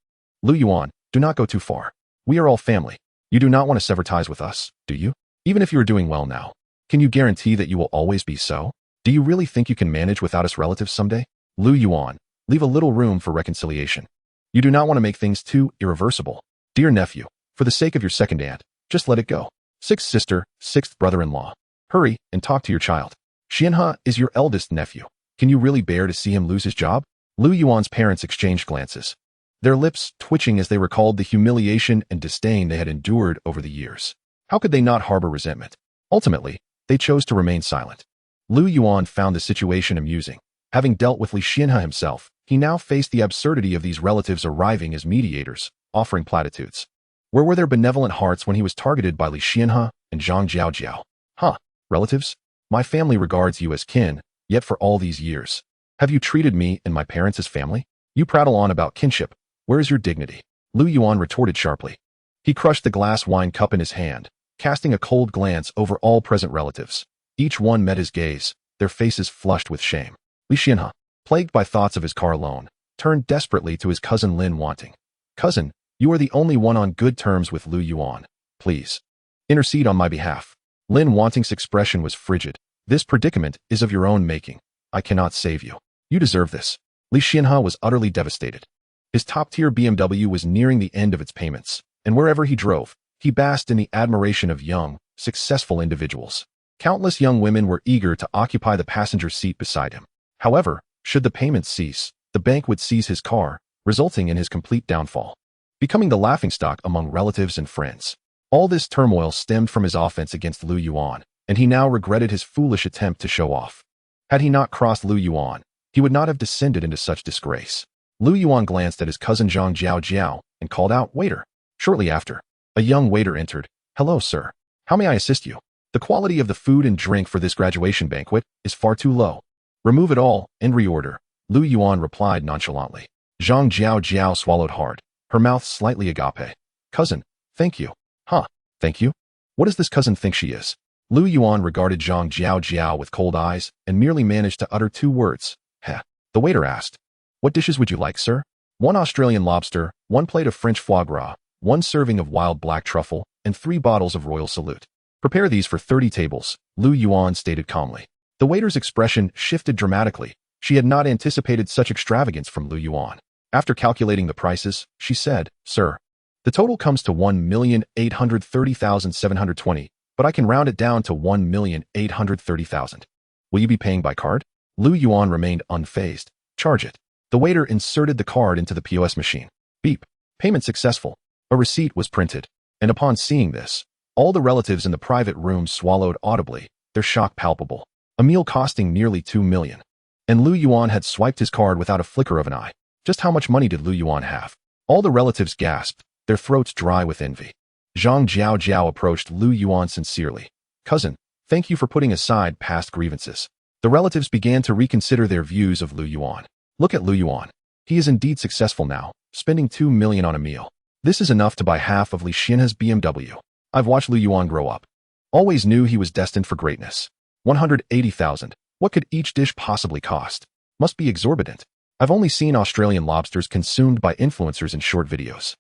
Lu Yuan, do not go too far. We are all family. You do not want to sever ties with us, do you? Even if you are doing well now, can you guarantee that you will always be so? Do you really think you can manage without us relatives someday? Lu Yuan, leave a little room for reconciliation. You do not want to make things too irreversible. Dear nephew, for the sake of your second aunt, just let it go. Sixth sister, sixth brother-in-law. Hurry and talk to your child. Xianhe is your eldest nephew. Can you really bear to see him lose his job? Lu Yuan's parents exchanged glances, their lips twitching as they recalled the humiliation and disdain they had endured over the years. How could they not harbor resentment? Ultimately, they chose to remain silent. Lu Yuan found the situation amusing. Having dealt with Li Xianhe himself, he now faced the absurdity of these relatives arriving as mediators, offering platitudes. Where were their benevolent hearts when he was targeted by Li Xianhe and Zhang Jiaojiao? Huh, relatives? My family regards you as kin, yet for all these years, have you treated me and my parents as family? You prattle on about kinship. Where is your dignity? Lu Yuan retorted sharply. He crushed the glass wine cup in his hand, casting a cold glance over all present relatives. Each one met his gaze, their faces flushed with shame. Li Xianhe, plagued by thoughts of his car loan, turned desperately to his cousin Lin Wanting. Cousin, you are the only one on good terms with Lu Yuan. Please, intercede on my behalf. Lin Wanting's expression was frigid. This predicament is of your own making. I cannot save you. You deserve this. Li Xianhe was utterly devastated. His top-tier BMW was nearing the end of its payments, and wherever he drove, he basked in the admiration of young, successful individuals. Countless young women were eager to occupy the passenger seat beside him. However, should the payments cease, the bank would seize his car, resulting in his complete downfall. becoming the laughingstock among relatives and friends. All this turmoil stemmed from his offense against Lu Yuan, and he now regretted his foolish attempt to show off. Had he not crossed Lu Yuan, he would not have descended into such disgrace. Lu Yuan glanced at his cousin Zhang Jiao and called out, "Waiter." Shortly after, a young waiter entered. "Hello, sir. How may I assist you? The quality of the food and drink for this graduation banquet is far too low. Remove it all and reorder," Lu Yuan replied nonchalantly. Zhang Jiao swallowed hard, her mouth slightly agape. "Cousin, thank you." "Huh, thank you? What does this cousin think she is?" Lu Yuan regarded Zhang Jiao with cold eyes and merely managed to utter 2 words. "Heh." The waiter asked, "What dishes would you like, sir?" "1 Australian lobster, 1 plate of French foie gras, 1 serving of wild black truffle, and 3 bottles of Royal Salute. Prepare these for 30 tables," Lu Yuan stated calmly. The waiter's expression shifted dramatically. She had not anticipated such extravagance from Lu Yuan. After calculating the prices, she said, "Sir, the total comes to 1,830,720, but I can round it down to 1,830,000. Will you be paying by card?" Lu Yuan remained unfazed. "Charge it." The waiter inserted the card into the POS machine. Beep. Payment successful. A receipt was printed, and upon seeing this, all the relatives in the private room swallowed audibly, their shock palpable. A meal costing nearly 2 million. And Lu Yuan had swiped his card without a flicker of an eye. Just how much money did Lu Yuan have? All the relatives gasped, their throats dry with envy. Zhang Jiao approached Lu Yuan sincerely. "Cousin, thank you for putting aside past grievances." The relatives began to reconsider their views of Lu Yuan. Look at Lu Yuan. He is indeed successful now, spending 2 million on a meal. This is enough to buy half of Li Xian's BMW. I've watched Lu Yuan grow up. Always knew he was destined for greatness. 180,000. What could each dish possibly cost? Must be exorbitant. I've only seen Australian lobsters consumed by influencers in short videos.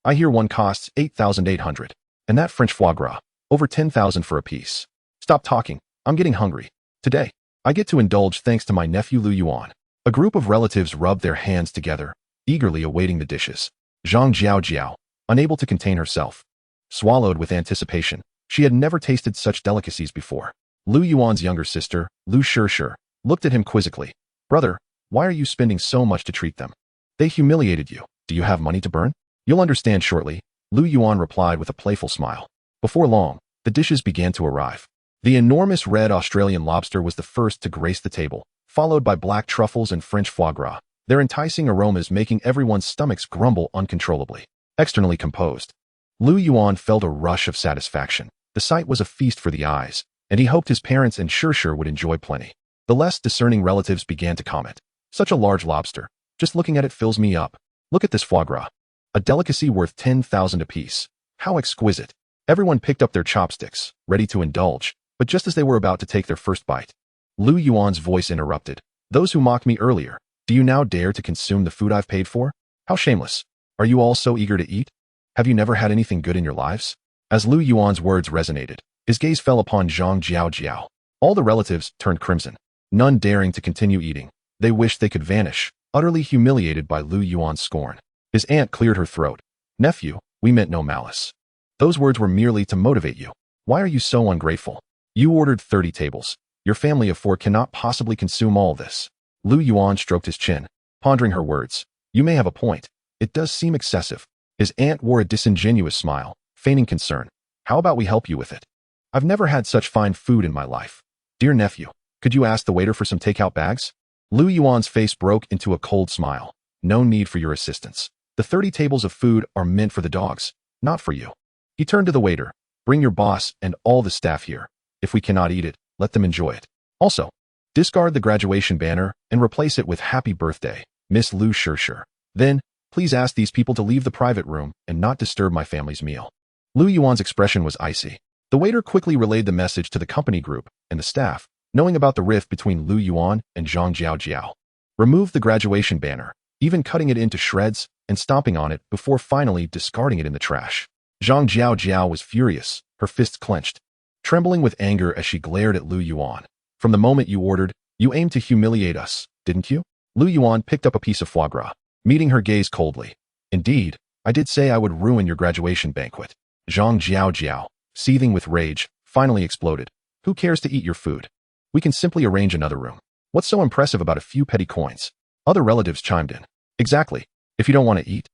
I hear one costs 8,800. And that French foie gras, over 10,000 for a piece. Stop talking. I'm getting hungry. Today, I get to indulge thanks to my nephew Lu Yuan. A group of relatives rubbed their hands together, eagerly awaiting the dishes. Zhang Jiao, unable to contain herself, swallowed with anticipation. She had never tasted such delicacies before. Lu Yuan's younger sister, Lu Shishir, looked at him quizzically. "Brother, why are you spending so much to treat them? They humiliated you. Do you have money to burn?" "You'll understand shortly," Lu Yuan replied with a playful smile. Before long, the dishes began to arrive. The enormous red Australian lobster was the first to grace the table, followed by black truffles and French foie gras, their enticing aromas making everyone's stomachs grumble uncontrollably. Externally composed, Lu Yuan felt a rush of satisfaction. The sight was a feast for the eyes, and he hoped his parents and Shishir would enjoy plenty. The less discerning relatives began to comment. "Such a large lobster. Just looking at it fills me up. Look at this foie gras. A delicacy worth 10,000 apiece. How exquisite." Everyone picked up their chopsticks, ready to indulge, but just as they were about to take their first bite, Lu Yuan's voice interrupted. "Those who mocked me earlier, do you now dare to consume the food I've paid for? How shameless. Are you all so eager to eat? Have you never had anything good in your lives?" As Lu Yuan's words resonated, his gaze fell upon Zhang Jiao. All the relatives turned crimson, none daring to continue eating. They wished they could vanish, utterly humiliated by Lu Yuan's scorn. His aunt cleared her throat. "Nephew, we meant no malice. Those words were merely to motivate you. Why are you so ungrateful? You ordered 30 tables. Your family of 4 cannot possibly consume all this." Lu Yuan stroked his chin, pondering her words. "You may have a point. It does seem excessive." His aunt wore a disingenuous smile, feigning concern. "How about we help you with it? I've never had such fine food in my life. Dear nephew, could you ask the waiter for some takeout bags?" Lu Yuan's face broke into a cold smile. "No need for your assistance. The 30 tables of food are meant for the dogs, not for you." He turned to the waiter. "Bring your boss and all the staff here. If we cannot eat it, let them enjoy it. Also, discard the graduation banner and replace it with Happy Birthday, Miss Lu Shishir. Then, please ask these people to leave the private room and not disturb my family's meal." Lu Yuan's expression was icy. The waiter quickly relayed the message to the company group and the staff, knowing about the rift between Lu Yuan and Zhang Jiao. Removed the graduation banner, even cutting it into shreds and stomping on it before finally discarding it in the trash. Zhang Jiao was furious, her fists clenched, trembling with anger as she glared at Lu Yuan. "From the moment you ordered, you aimed to humiliate us, didn't you?" Lu Yuan picked up a piece of foie gras, meeting her gaze coldly. "Indeed, I did say I would ruin your graduation banquet." Zhang Jiao, seething with rage, finally exploded. "Who cares to eat your food? We can simply arrange another room. What's so impressive about a few petty coins?" Other relatives chimed in. "Exactly. If you don't want to eat,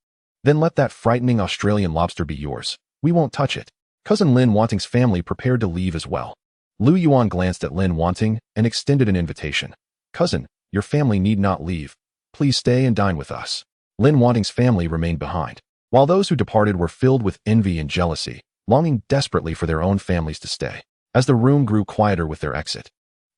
Then let that frightening Australian lobster be yours. We won't touch it. Cousin Lin Wanting's family prepared to leave as well. Lu Yuan glanced at Lin Wanting and extended an invitation. Cousin, your family need not leave. Please stay and dine with us. Lin Wanting's family remained behind, while those who departed were filled with envy and jealousy, longing desperately for their own families to stay. As the room grew quieter with their exit,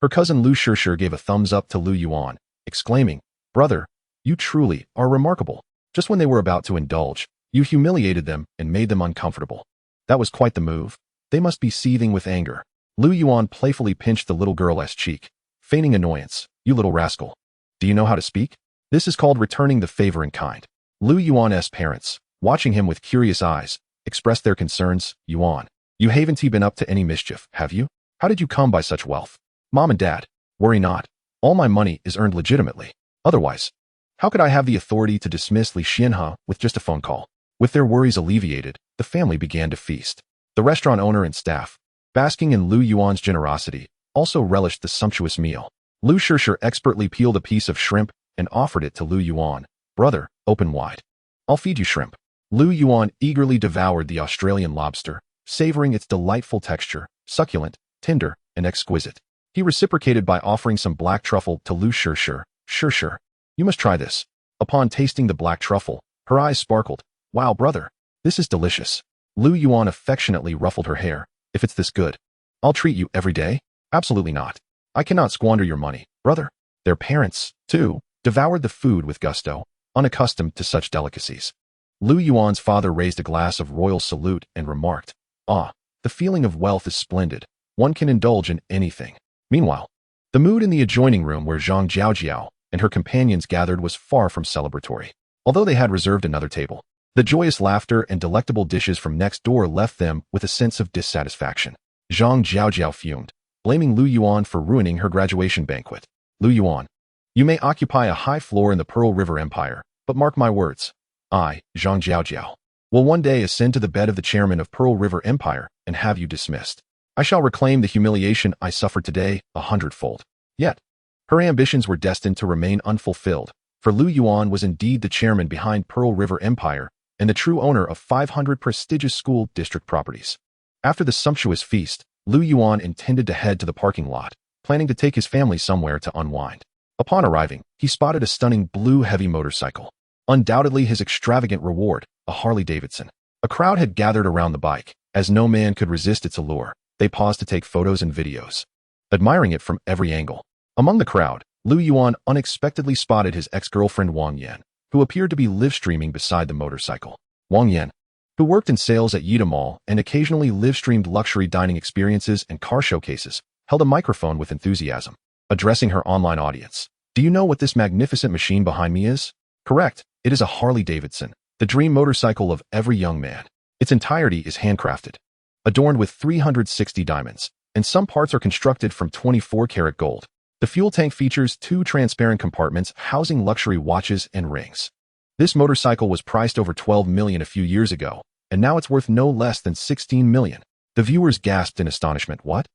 her cousin Lu Shishir gave a thumbs up to Lu Yuan, exclaiming, Brother, you truly are remarkable. Just when they were about to indulge, you humiliated them and made them uncomfortable. That was quite the move. They must be seething with anger. Lu Yuan playfully pinched the little girl's cheek, feigning annoyance. You little rascal. Do you know how to speak? This is called returning the favor in kind. Lu Yuan's parents, watching him with curious eyes, expressed their concerns. Yuan, you haven't been up to any mischief, have you? How did you come by such wealth? Mom and Dad, worry not. All my money is earned legitimately. Otherwise, how could I have the authority to dismiss Li Xianhe with just a phone call? With their worries alleviated, the family began to feast. The restaurant owner and staff, basking in Lu Yuan's generosity, also relished the sumptuous meal. Lu Shishir expertly peeled a piece of shrimp and offered it to Lu Yuan. Brother, open wide. I'll feed you shrimp. Lu Yuan eagerly devoured the Australian lobster, savoring its delightful texture, succulent, tender, and exquisite. He reciprocated by offering some black truffle to Lu Shishir. Shishir, you must try this. Upon tasting the black truffle, her eyes sparkled. Wow, brother, this is delicious. Lu Yuan affectionately ruffled her hair. If it's this good, I'll treat you every day? Absolutely not. I cannot squander your money, brother. Their parents, too, devoured the food with gusto, unaccustomed to such delicacies. Lu Yuan's father raised a glass of royal salute and remarked, Ah, the feeling of wealth is splendid. One can indulge in anything. Meanwhile, the mood in the adjoining room where Zhang Jiaojiao and her companions gathered was far from celebratory. Although they had reserved another table, the joyous laughter and delectable dishes from next door left them with a sense of dissatisfaction. Zhang Jiaojiao fumed, blaming Lu Yuan for ruining her graduation banquet. Lu Yuan, you may occupy a high floor in the Pearl River Empire, but mark my words. I, Zhang Jiaojiao, will one day ascend to the bed of the chairman of Pearl River Empire and have you dismissed. I shall reclaim the humiliation I suffered today 100-fold. Yet, her ambitions were destined to remain unfulfilled, for Lu Yuan was indeed the chairman behind Pearl River Empire and the true owner of 500 prestigious school district properties. After the sumptuous feast, Lu Yuan intended to head to the parking lot, planning to take his family somewhere to unwind. Upon arriving, he spotted a stunning blue heavy motorcycle. Undoubtedly his extravagant reward, a Harley-Davidson. A crowd had gathered around the bike. As no man could resist its allure, they paused to take photos and videos, admiring it from every angle. Among the crowd, Lu Yuan unexpectedly spotted his ex-girlfriend Wang Yan, who appeared to be live-streaming beside the motorcycle. Wang Yan, who worked in sales at Yida Mall and occasionally live-streamed luxury dining experiences and car showcases, held a microphone with enthusiasm, addressing her online audience. Do you know what this magnificent machine behind me is? Correct, it is a Harley-Davidson, the dream motorcycle of every young man. Its entirety is handcrafted, adorned with 360 diamonds, and some parts are constructed from 24-karat gold. The fuel tank features 2 transparent compartments housing luxury watches and rings. This motorcycle was priced over $12 million a few years ago, and now it's worth no less than $16 million. The viewers gasped in astonishment. What?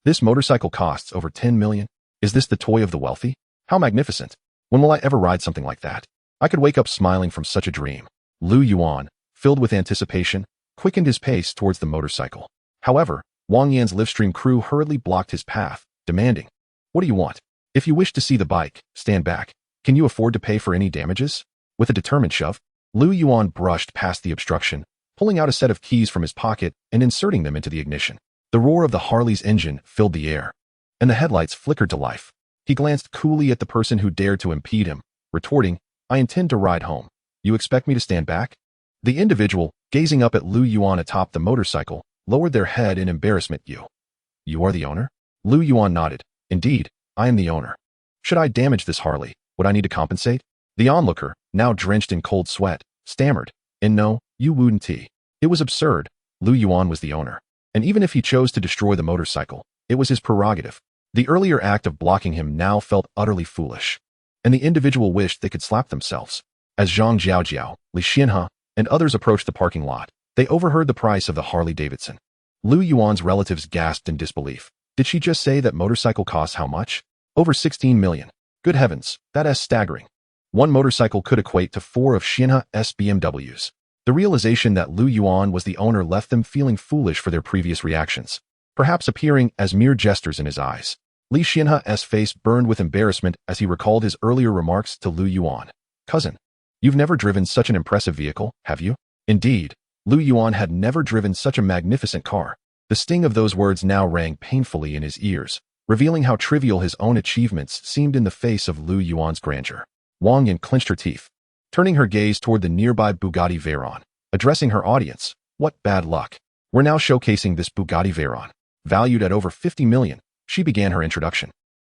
This motorcycle costs over $10 million? Is this the toy of the wealthy? How magnificent! When will I ever ride something like that? I could wake up smiling from such a dream. Lu Yuan, filled with anticipation, quickened his pace towards the motorcycle. However, Wang Yan's livestream crew hurriedly blocked his path, demanding, What do you want? If you wish to see the bike, stand back. Can you afford to pay for any damages? With a determined shove, Lu Yuan brushed past the obstruction, pulling out a set of keys from his pocket and inserting them into the ignition. The roar of the Harley's engine filled the air, and the headlights flickered to life. He glanced coolly at the person who dared to impede him, retorting, I intend to ride home. You expect me to stand back? The individual, gazing up at Lu Yuan atop the motorcycle, lowered their head in embarrassment. You are the owner? Lu Yuan nodded. Indeed, I am the owner. Should I damage this Harley, would I need to compensate? The onlooker, now drenched in cold sweat, stammered, And no, you wouldn't. It was absurd. Lu Yuan was the owner, and even if he chose to destroy the motorcycle, it was his prerogative. The earlier act of blocking him now felt utterly foolish, and the individual wished they could slap themselves. As Zhang Jiaojiao, Li Xianhe, and others approached the parking lot, they overheard the price of the Harley-Davidson. Lu Yuan's relatives gasped in disbelief. Did she just say that motorcycle costs how much? Over 16 million. Good heavens, that is staggering. One motorcycle could equate to 4 of Xianhe's BMWs. The realization that Lu Yuan was the owner left them feeling foolish for their previous reactions, perhaps appearing as mere jesters in his eyes. Li Xianhe's face burned with embarrassment as he recalled his earlier remarks to Lu Yuan. Cousin, you've never driven such an impressive vehicle, have you? Indeed, Lu Yuan had never driven such a magnificent car. The sting of those words now rang painfully in his ears, revealing how trivial his own achievements seemed in the face of Lu Yuan's grandeur. Wang Yan clenched her teeth, turning her gaze toward the nearby Bugatti Veyron, addressing her audience. What bad luck. We're now showcasing this Bugatti Veyron, valued at over 50 million. She began her introduction.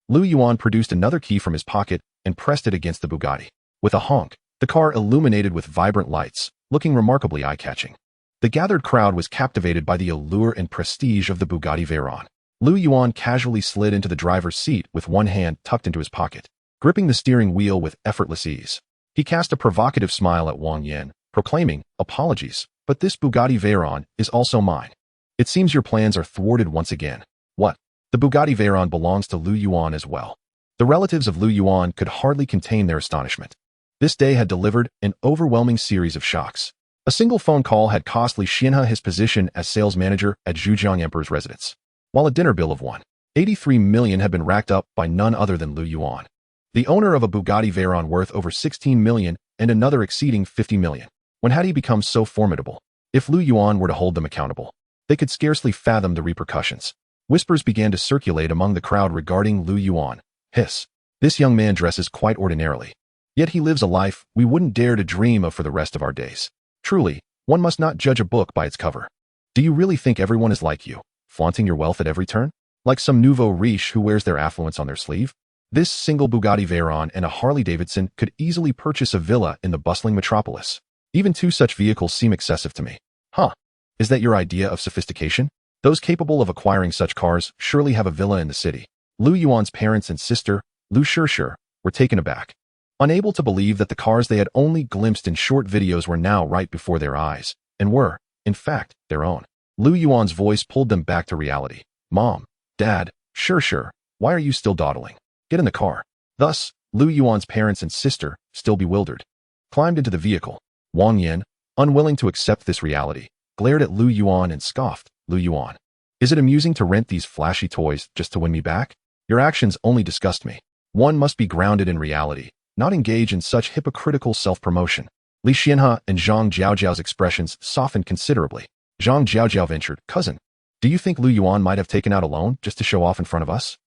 Lu Yuan produced another key from his pocket and pressed it against the Bugatti. With a honk, the car illuminated with vibrant lights, looking remarkably eye-catching. The gathered crowd was captivated by the allure and prestige of the Bugatti Veyron. Lu Yuan casually slid into the driver's seat with one hand tucked into his pocket, gripping the steering wheel with effortless ease. He cast a provocative smile at Wang Yan, proclaiming, "Apologies, but this Bugatti Veyron is also mine. It seems your plans are thwarted once again." What? The Bugatti Veyron belongs to Lu Yuan as well. The relatives of Lu Yuan could hardly contain their astonishment. This day had delivered an overwhelming series of shocks. A single phone call had cost Li Xianhe his position as sales manager at Zhujiang Emperor's residence, while a dinner bill of 1.83 million had been racked up by none other than Lu Yuan, the owner of a Bugatti Veyron worth over 16 million and another exceeding 50 million. When had he become so formidable? If Lu Yuan were to hold them accountable, they could scarcely fathom the repercussions. Whispers began to circulate among the crowd regarding Lu Yuan. Hiss. This young man dresses quite ordinarily. Yet he lives a life we wouldn't dare to dream of for the rest of our days. Truly, one must not judge a book by its cover. Do you really think everyone is like you, flaunting your wealth at every turn? Like some nouveau riche who wears their affluence on their sleeve? This single Bugatti Veyron and a Harley-Davidson could easily purchase a villa in the bustling metropolis. Even two such vehicles seem excessive to me. Huh? Is that your idea of sophistication? Those capable of acquiring such cars surely have a villa in the city. Lu Yuan's parents and sister, Lu Shishir, were taken aback, unable to believe that the cars they had only glimpsed in short videos were now right before their eyes, and were, in fact, their own. Lu Yuan's voice pulled them back to reality. Mom, Dad, Shishir, why are you still dawdling? Get in the car. Thus, Lu Yuan's parents and sister, still bewildered, climbed into the vehicle. Wang Yan, unwilling to accept this reality, glared at Lu Yuan and scoffed. Lu Yuan, is it amusing to rent these flashy toys just to win me back? Your actions only disgust me. One must be grounded in reality, not engage in such hypocritical self-promotion. Li Xianhe and Zhang Jiaojiao's expressions softened considerably. Zhang Jiaojiao ventured, Cousin, do you think Lu Yuan might have taken out a loan just to show off in front of us?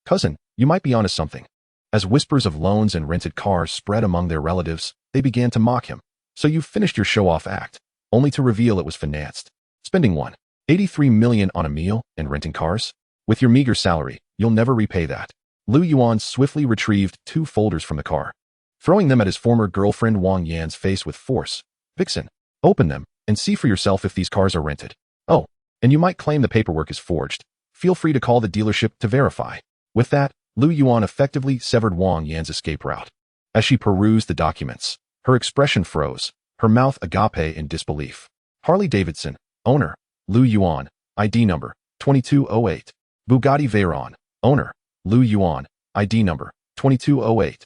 Cousin, you might be onto something. As whispers of loans and rented cars spread among their relatives, they began to mock him. So you finished your show-off act, only to reveal it was financed. Spending 1.83 million on a meal and renting cars? With your meager salary, you'll never repay that. Lu Yuan swiftly retrieved 2 folders from the car, throwing them at his former girlfriend Wang Yan's face with force. Vixen, open them and see for yourself if these cars are rented. Oh, and you might claim the paperwork is forged. Feel free to call the dealership to verify. With that, Lu Yuan effectively severed Wang Yan's escape route. As she perused the documents, her expression froze, her mouth agape in disbelief. Harley-Davidson, owner, Lu Yuan, ID number, 2208. Bugatti Veyron, owner, Lu Yuan, ID number, 2208.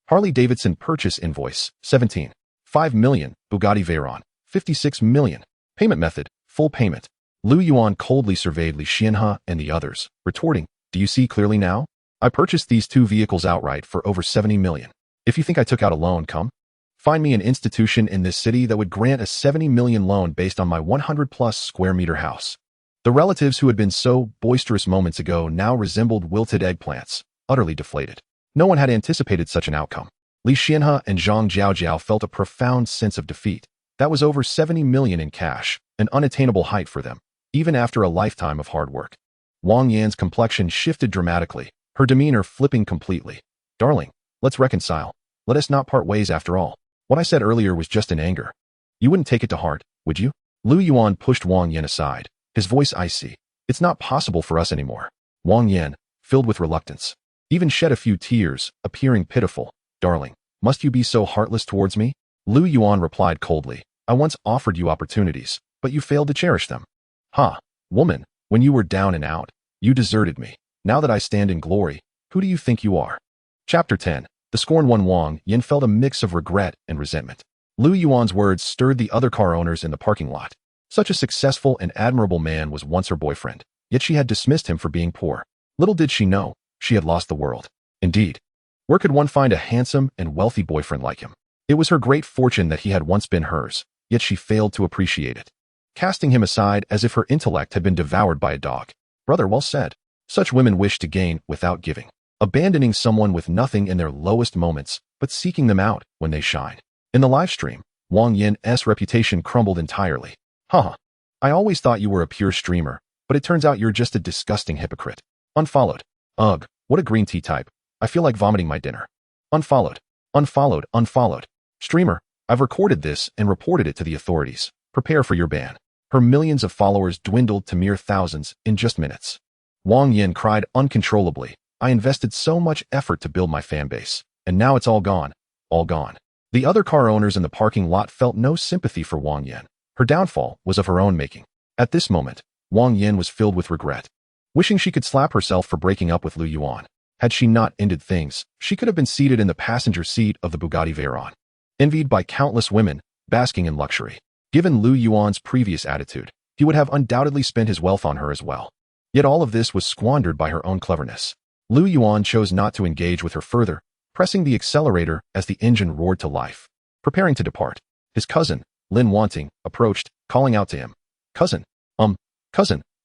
Harley-Davidson purchase invoice, 17.5 million. Bugatti Veyron, 56 million. Payment method, full payment. Lu Yuan coldly surveyed Li Xianhe and the others, retorting, do you see clearly now? I purchased these 2 vehicles outright for over 70 million. If you think I took out a loan, come. Find me an institution in this city that would grant a 70 million loan based on my 100-plus square meter house. The relatives who had been so boisterous moments ago now resembled wilted eggplants, utterly deflated. No one had anticipated such an outcome. Li Xianhe and Zhang Jiaojiao felt a profound sense of defeat. That was over 70 million in cash, an unattainable height for them, even after a lifetime of hard work. Wang Yan's complexion shifted dramatically, her demeanor flipping completely. Darling, let's reconcile. Let us not part ways after all. What I said earlier was just in anger. You wouldn't take it to heart, would you? Lu Yuan pushed Wang Yan aside, his voice icy. It's not possible for us anymore. Wang Yan, filled with reluctance, even shed a few tears, appearing pitiful. Darling, must you be so heartless towards me? Lu Yuan replied coldly, I once offered you opportunities, but you failed to cherish them. Ha, woman, when you were down and out, you deserted me. Now that I stand in glory, who do you think you are? Chapter 10. The scorned one. Wang Yan felt a mix of regret and resentment. Lu Yuan's words stirred the other car owners in the parking lot. Such a successful and admirable man was once her boyfriend, yet she had dismissed him for being poor. Little did she know, she had lost the world. Indeed, where could one find a handsome and wealthy boyfriend like him? It was her great fortune that he had once been hers, yet she failed to appreciate it, casting him aside as if her intellect had been devoured by a dog. Brother, well said. Such women wish to gain without giving, abandoning someone with nothing in their lowest moments, but seeking them out when they shine. In the live stream, Wang Yin's reputation crumbled entirely. Haha. I always thought you were a pure streamer, but it turns out you're just a disgusting hypocrite. Unfollowed. Ugh, what a green tea type. I feel like vomiting my dinner. Unfollowed. Unfollowed. Unfollowed. Streamer, I've recorded this and reported it to the authorities. Prepare for your ban. Her millions of followers dwindled to mere thousands in just minutes. Wang Yin cried uncontrollably. I invested so much effort to build my fan base, and now it's all gone. All gone. The other car owners in the parking lot felt no sympathy for Wang Yin. Her downfall was of her own making. At this moment, Wang Yin was filled with regret, wishing she could slap herself for breaking up with Lu Yuan. Had she not ended things, she could have been seated in the passenger seat of the Bugatti Veyron, envied by countless women, basking in luxury. Given Lu Yuan's previous attitude, he would have undoubtedly spent his wealth on her as well. Yet all of this was squandered by her own cleverness. Lu Yuan chose not to engage with her further, pressing the accelerator as the engine roared to life. Preparing to depart, his cousin, Lin Wanting, approached, calling out to him. Cousin,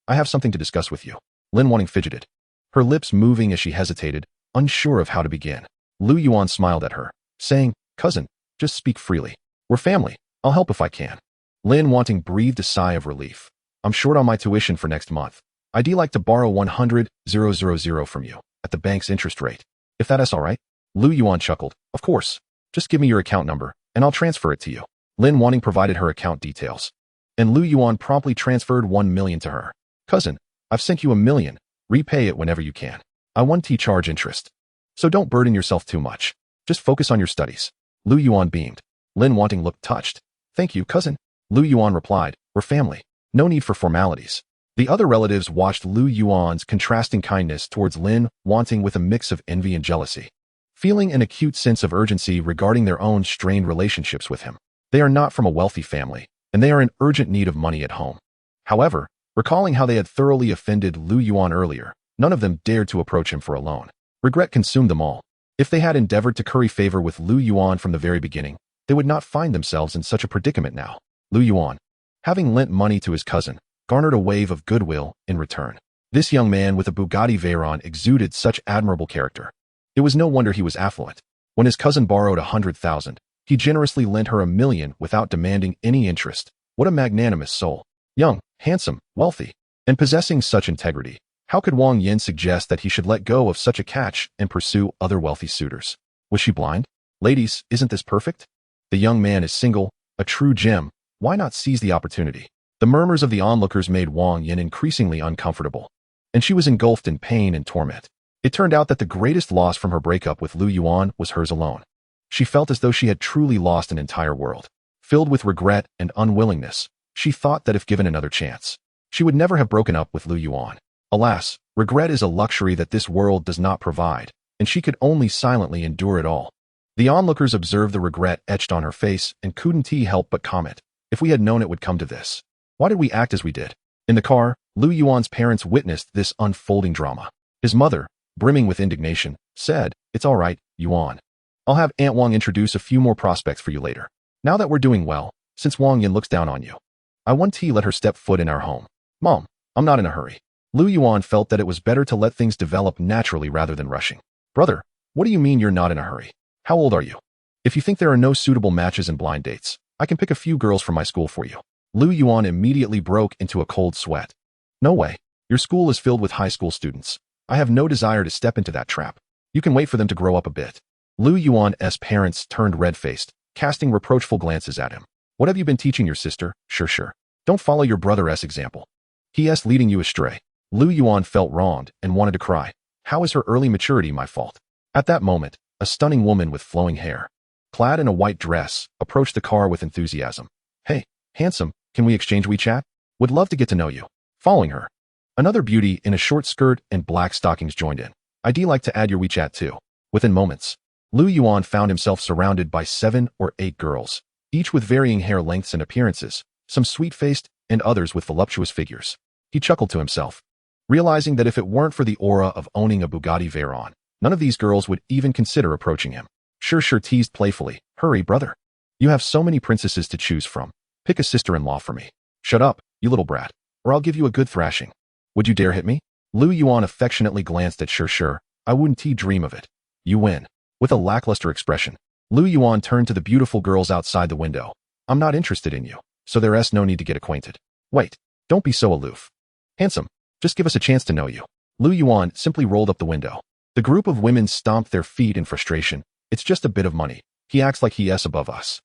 I have something to discuss with you. Lin Wanting fidgeted, her lips moving as she hesitated, unsure of how to begin. Lu Yuan smiled at her, saying, Cousin, just speak freely. We're family. I'll help if I can. Lin Wanting breathed a sigh of relief. I'm short on my tuition for next month. I'd like to borrow 100,000 from you, at the bank's interest rate. If that's all right? Lu Yuan chuckled. Of course. Just give me your account number, and I'll transfer it to you. Lin Wanting provided her account details, and Lu Yuan promptly transferred 1 million to her. Cousin, I've sent you 1 million. Repay it whenever you can. I won't charge interest. So don't burden yourself too much. Just focus on your studies. Lu Yuan beamed. Lin Wanting looked touched. Thank you, cousin. Lu Yuan replied, we're family. No need for formalities. The other relatives watched Lu Yuan's contrasting kindness towards Lin Wanting with a mix of envy and jealousy, feeling an acute sense of urgency regarding their own strained relationships with him. They are not from a wealthy family, and they are in urgent need of money at home. However, recalling how they had thoroughly offended Lu Yuan earlier, none of them dared to approach him for a loan. Regret consumed them all. If they had endeavored to curry favor with Lu Yuan from the very beginning, they would not find themselves in such a predicament now. Lu Yuan, having lent money to his cousin, garnered a wave of goodwill in return. This young man with a Bugatti Veyron exuded such admirable character. It was no wonder he was affluent. When his cousin borrowed 100,000, he generously lent her 1 million without demanding any interest. What a magnanimous soul. Young, handsome, wealthy, and possessing such integrity, how could Wang Yin suggest that he should let go of such a catch and pursue other wealthy suitors? Was she blind? Ladies, isn't this perfect? The young man is single, a true gem. Why not seize the opportunity? The murmurs of the onlookers made Wang Yin increasingly uncomfortable, and she was engulfed in pain and torment. It turned out that the greatest loss from her breakup with Lu Yuan was hers alone. She felt as though she had truly lost an entire world. Filled with regret and unwillingness, she thought that if given another chance, she would never have broken up with Lu Yuan. Alas, regret is a luxury that this world does not provide, and she could only silently endure it all. The onlookers observed the regret etched on her face and couldn't help but comment, if we had known it would come to this, why did we act as we did? In the car, Lu Yuan's parents witnessed this unfolding drama. His mother, brimming with indignation, said, It's all right, Yuan. I'll have Aunt Wang introduce a few more prospects for you later. Now that we're doing well, since Wang Yin looks down on you, I want to let her step foot in our home. Mom, I'm not in a hurry. Lu Yuan felt that it was better to let things develop naturally rather than rushing. Brother, what do you mean you're not in a hurry? How old are you? If you think there are no suitable matches and blind dates, I can pick a few girls from my school for you. Lu Yuan immediately broke into a cold sweat. No way. Your school is filled with high school students. I have no desire to step into that trap. You can wait for them to grow up a bit. Lu Yuan's parents turned red-faced, casting reproachful glances at him. What have you been teaching your sister? Sure. Don't follow your brother's example. He's leading you astray. Lu Yuan felt wronged and wanted to cry. How is her early maturity my fault? At that moment, a stunning woman with flowing hair, clad in a white dress, approached the car with enthusiasm. Hey, handsome, can we exchange WeChat? Would love to get to know you. Following her, another beauty in a short skirt and black stockings joined in. I'd like to add your WeChat too. Within moments, Lu Yuan found himself surrounded by 7 or 8 girls, each with varying hair lengths and appearances, some sweet-faced and others with voluptuous figures. He chuckled to himself, realizing that if it weren't for the aura of owning a Bugatti Veyron, none of these girls would even consider approaching him. Sure teased playfully, "Hurry, brother. You have so many princesses to choose from. Pick a sister-in-law for me. Shut up, you little brat, or I'll give you a good thrashing. Would you dare hit me?" Lu Yuan affectionately glanced at Sure, "I wouldn't dream of it. You win." With a lackluster expression, Lu Yuan turned to the beautiful girls outside the window. "I'm not interested in you, so there's no need to get acquainted. Wait, don't be so aloof. Handsome, just give us a chance to know you." Lu Yuan simply rolled up the window. The group of women stomped their feet in frustration. "It's just a bit of money. He acts like he's above us.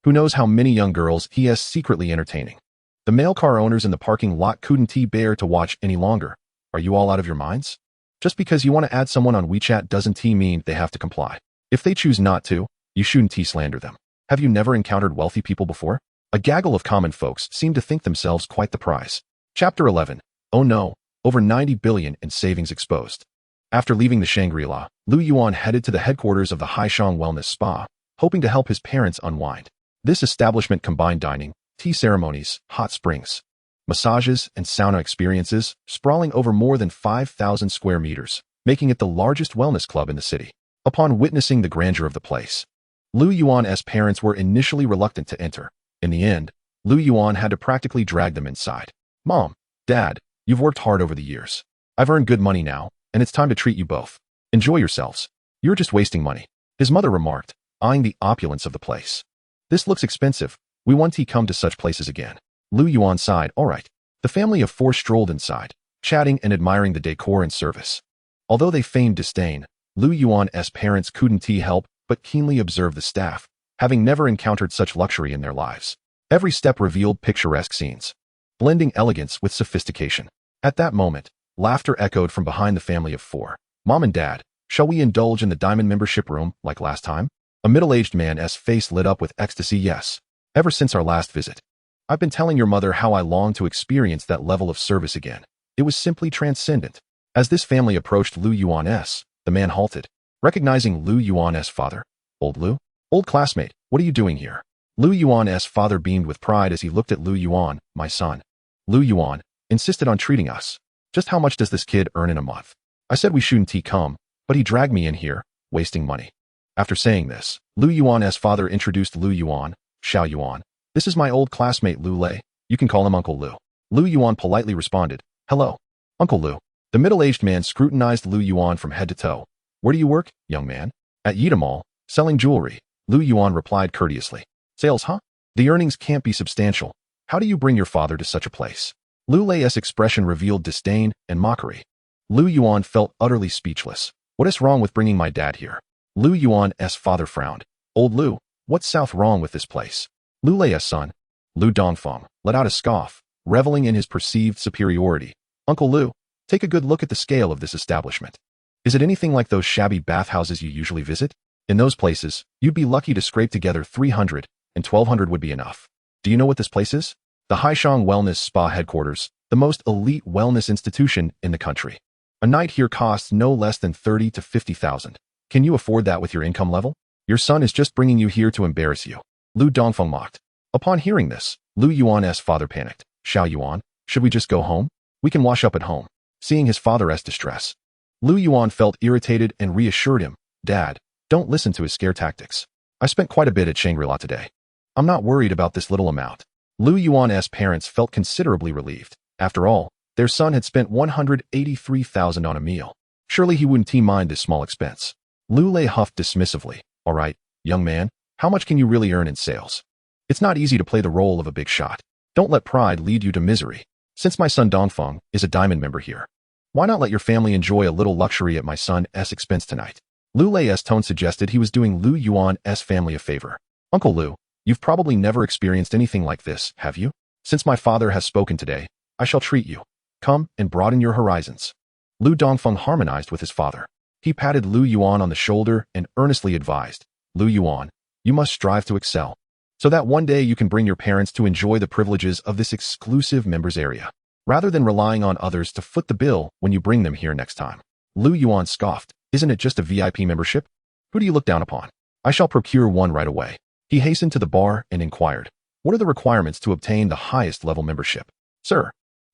Who knows how many young girls he is secretly entertaining." The male car owners in the parking lot couldn't bear to watch any longer. "Are you all out of your minds? Just because you want to add someone on WeChat doesn't mean they have to comply. If they choose not to, you shouldn't slander them. Have you never encountered wealthy people before?" A gaggle of common folks seemed to think themselves quite the prize. Chapter 11. Oh no, over 90 billion in savings exposed. After leaving the Shangri-La, Lu Yuan headed to the headquarters of the Haishang Wellness Spa, hoping to help his parents unwind. This establishment combined dining, tea ceremonies, hot springs, massages, and sauna experiences, sprawling over more than 5,000 square meters, making it the largest wellness club in the city. Upon witnessing the grandeur of the place, Lu Yuan's parents were initially reluctant to enter. In the end, Lu Yuan had to practically drag them inside. "Mom, Dad, you've worked hard over the years. I've earned good money now, and it's time to treat you both. Enjoy yourselves. You're just wasting money," his mother remarked, eyeing the opulence of the place. "This looks expensive. We want to come to such places again." Lu Yuan sighed. "All right." The family of four strolled inside, chatting and admiring the decor and service. Although they feigned disdain, Lu Yuan's parents couldn't help but keenly observe the staff, having never encountered such luxury in their lives. Every step revealed picturesque scenes, blending elegance with sophistication. At that moment, laughter echoed from behind the family of four. "Mom and Dad, shall we indulge in the diamond membership room like last time?" A middle-aged man's face lit up with ecstasy. "Yes. Ever since our last visit, I've been telling your mother how I long to experience that level of service again. It was simply transcendent." As this family approached Lu Yuan's, the man halted, recognizing Lu Yuan's father. "Old Lu? Old classmate, what are you doing here?" Lu Yuan's father beamed with pride as he looked at Lu Yuan. "My son, Lu Yuan, insisted on treating us. Just how much does this kid earn in a month? I said we shouldn't come, but he dragged me in here, wasting money." After saying this, Lu Yuan's father introduced Lu Yuan, "Xiao Yuan. This is my old classmate Lu Lei. You can call him Uncle Lu." Lu Yuan politely responded, "Hello, Uncle Lu." The middle-aged man scrutinized Lu Yuan from head to toe. "Where do you work, young man?" "At Yida Mall, selling jewelry," Lu Yuan replied courteously. "Sales, huh? The earnings can't be substantial. How do you bring your father to such a place?" Lu Lei's expression revealed disdain and mockery. Lu Yuan felt utterly speechless. "What is wrong with bringing my dad here?" Lu Yuan's father frowned. "Old Lu, what's south wrong with this place?" Lu Lei's son, Lu Dongfeng, let out a scoff, reveling in his perceived superiority. "Uncle Lu, take a good look at the scale of this establishment. Is it anything like those shabby bathhouses you usually visit? In those places, you'd be lucky to scrape together 300, and 1,200 would be enough. Do you know what this place is? The Haishang Wellness Spa headquarters, the most elite wellness institution in the country. A night here costs no less than 30 to 50,000. Can you afford that with your income level? Your son is just bringing you here to embarrass you." Lu Dongfeng mocked. Upon hearing this, Lu Yuan's father panicked. "Xiao Yuan, should we just go home? We can wash up at home." Seeing his father's distress, Lu Yuan felt irritated and reassured him, "Dad, don't listen to his scare tactics. I spent quite a bit at Shangri-La today. I'm not worried about this little amount." Lu Yuan's parents felt considerably relieved. After all, their son had spent 183,000 on a meal. Surely he wouldn't mind this small expense. Lu Lei huffed dismissively. "All right, young man, how much can you really earn in sales? It's not easy to play the role of a big shot. Don't let pride lead you to misery. Since my son Dongfeng is a diamond member here, why not let your family enjoy a little luxury at my son's expense tonight?" Lu Lei's tone suggested he was doing Lu Yuan's family a favor. "Uncle Lu, you've probably never experienced anything like this, have you? Since my father has spoken today, I shall treat you. Come and broaden your horizons." Lu Dongfeng harmonized with his father. He patted Lu Yuan on the shoulder and earnestly advised, "Lu Yuan, you must strive to excel, so that one day you can bring your parents to enjoy the privileges of this exclusive members area, rather than relying on others to foot the bill when you bring them here next time." Lu Yuan scoffed. "Isn't it just a VIP membership? Who do you look down upon? I shall procure one right away." He hastened to the bar and inquired, "What are the requirements to obtain the highest level membership?" "Sir,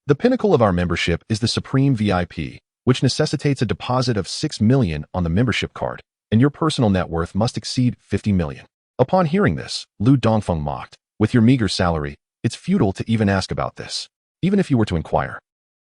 the pinnacle of our membership is the Supreme VIP, which necessitates a deposit of 6 million on the membership card, and your personal net worth must exceed 50 million. Upon hearing this, Lu Dongfeng mocked, "With your meager salary, it's futile to even ask about this. Even if you were to inquire,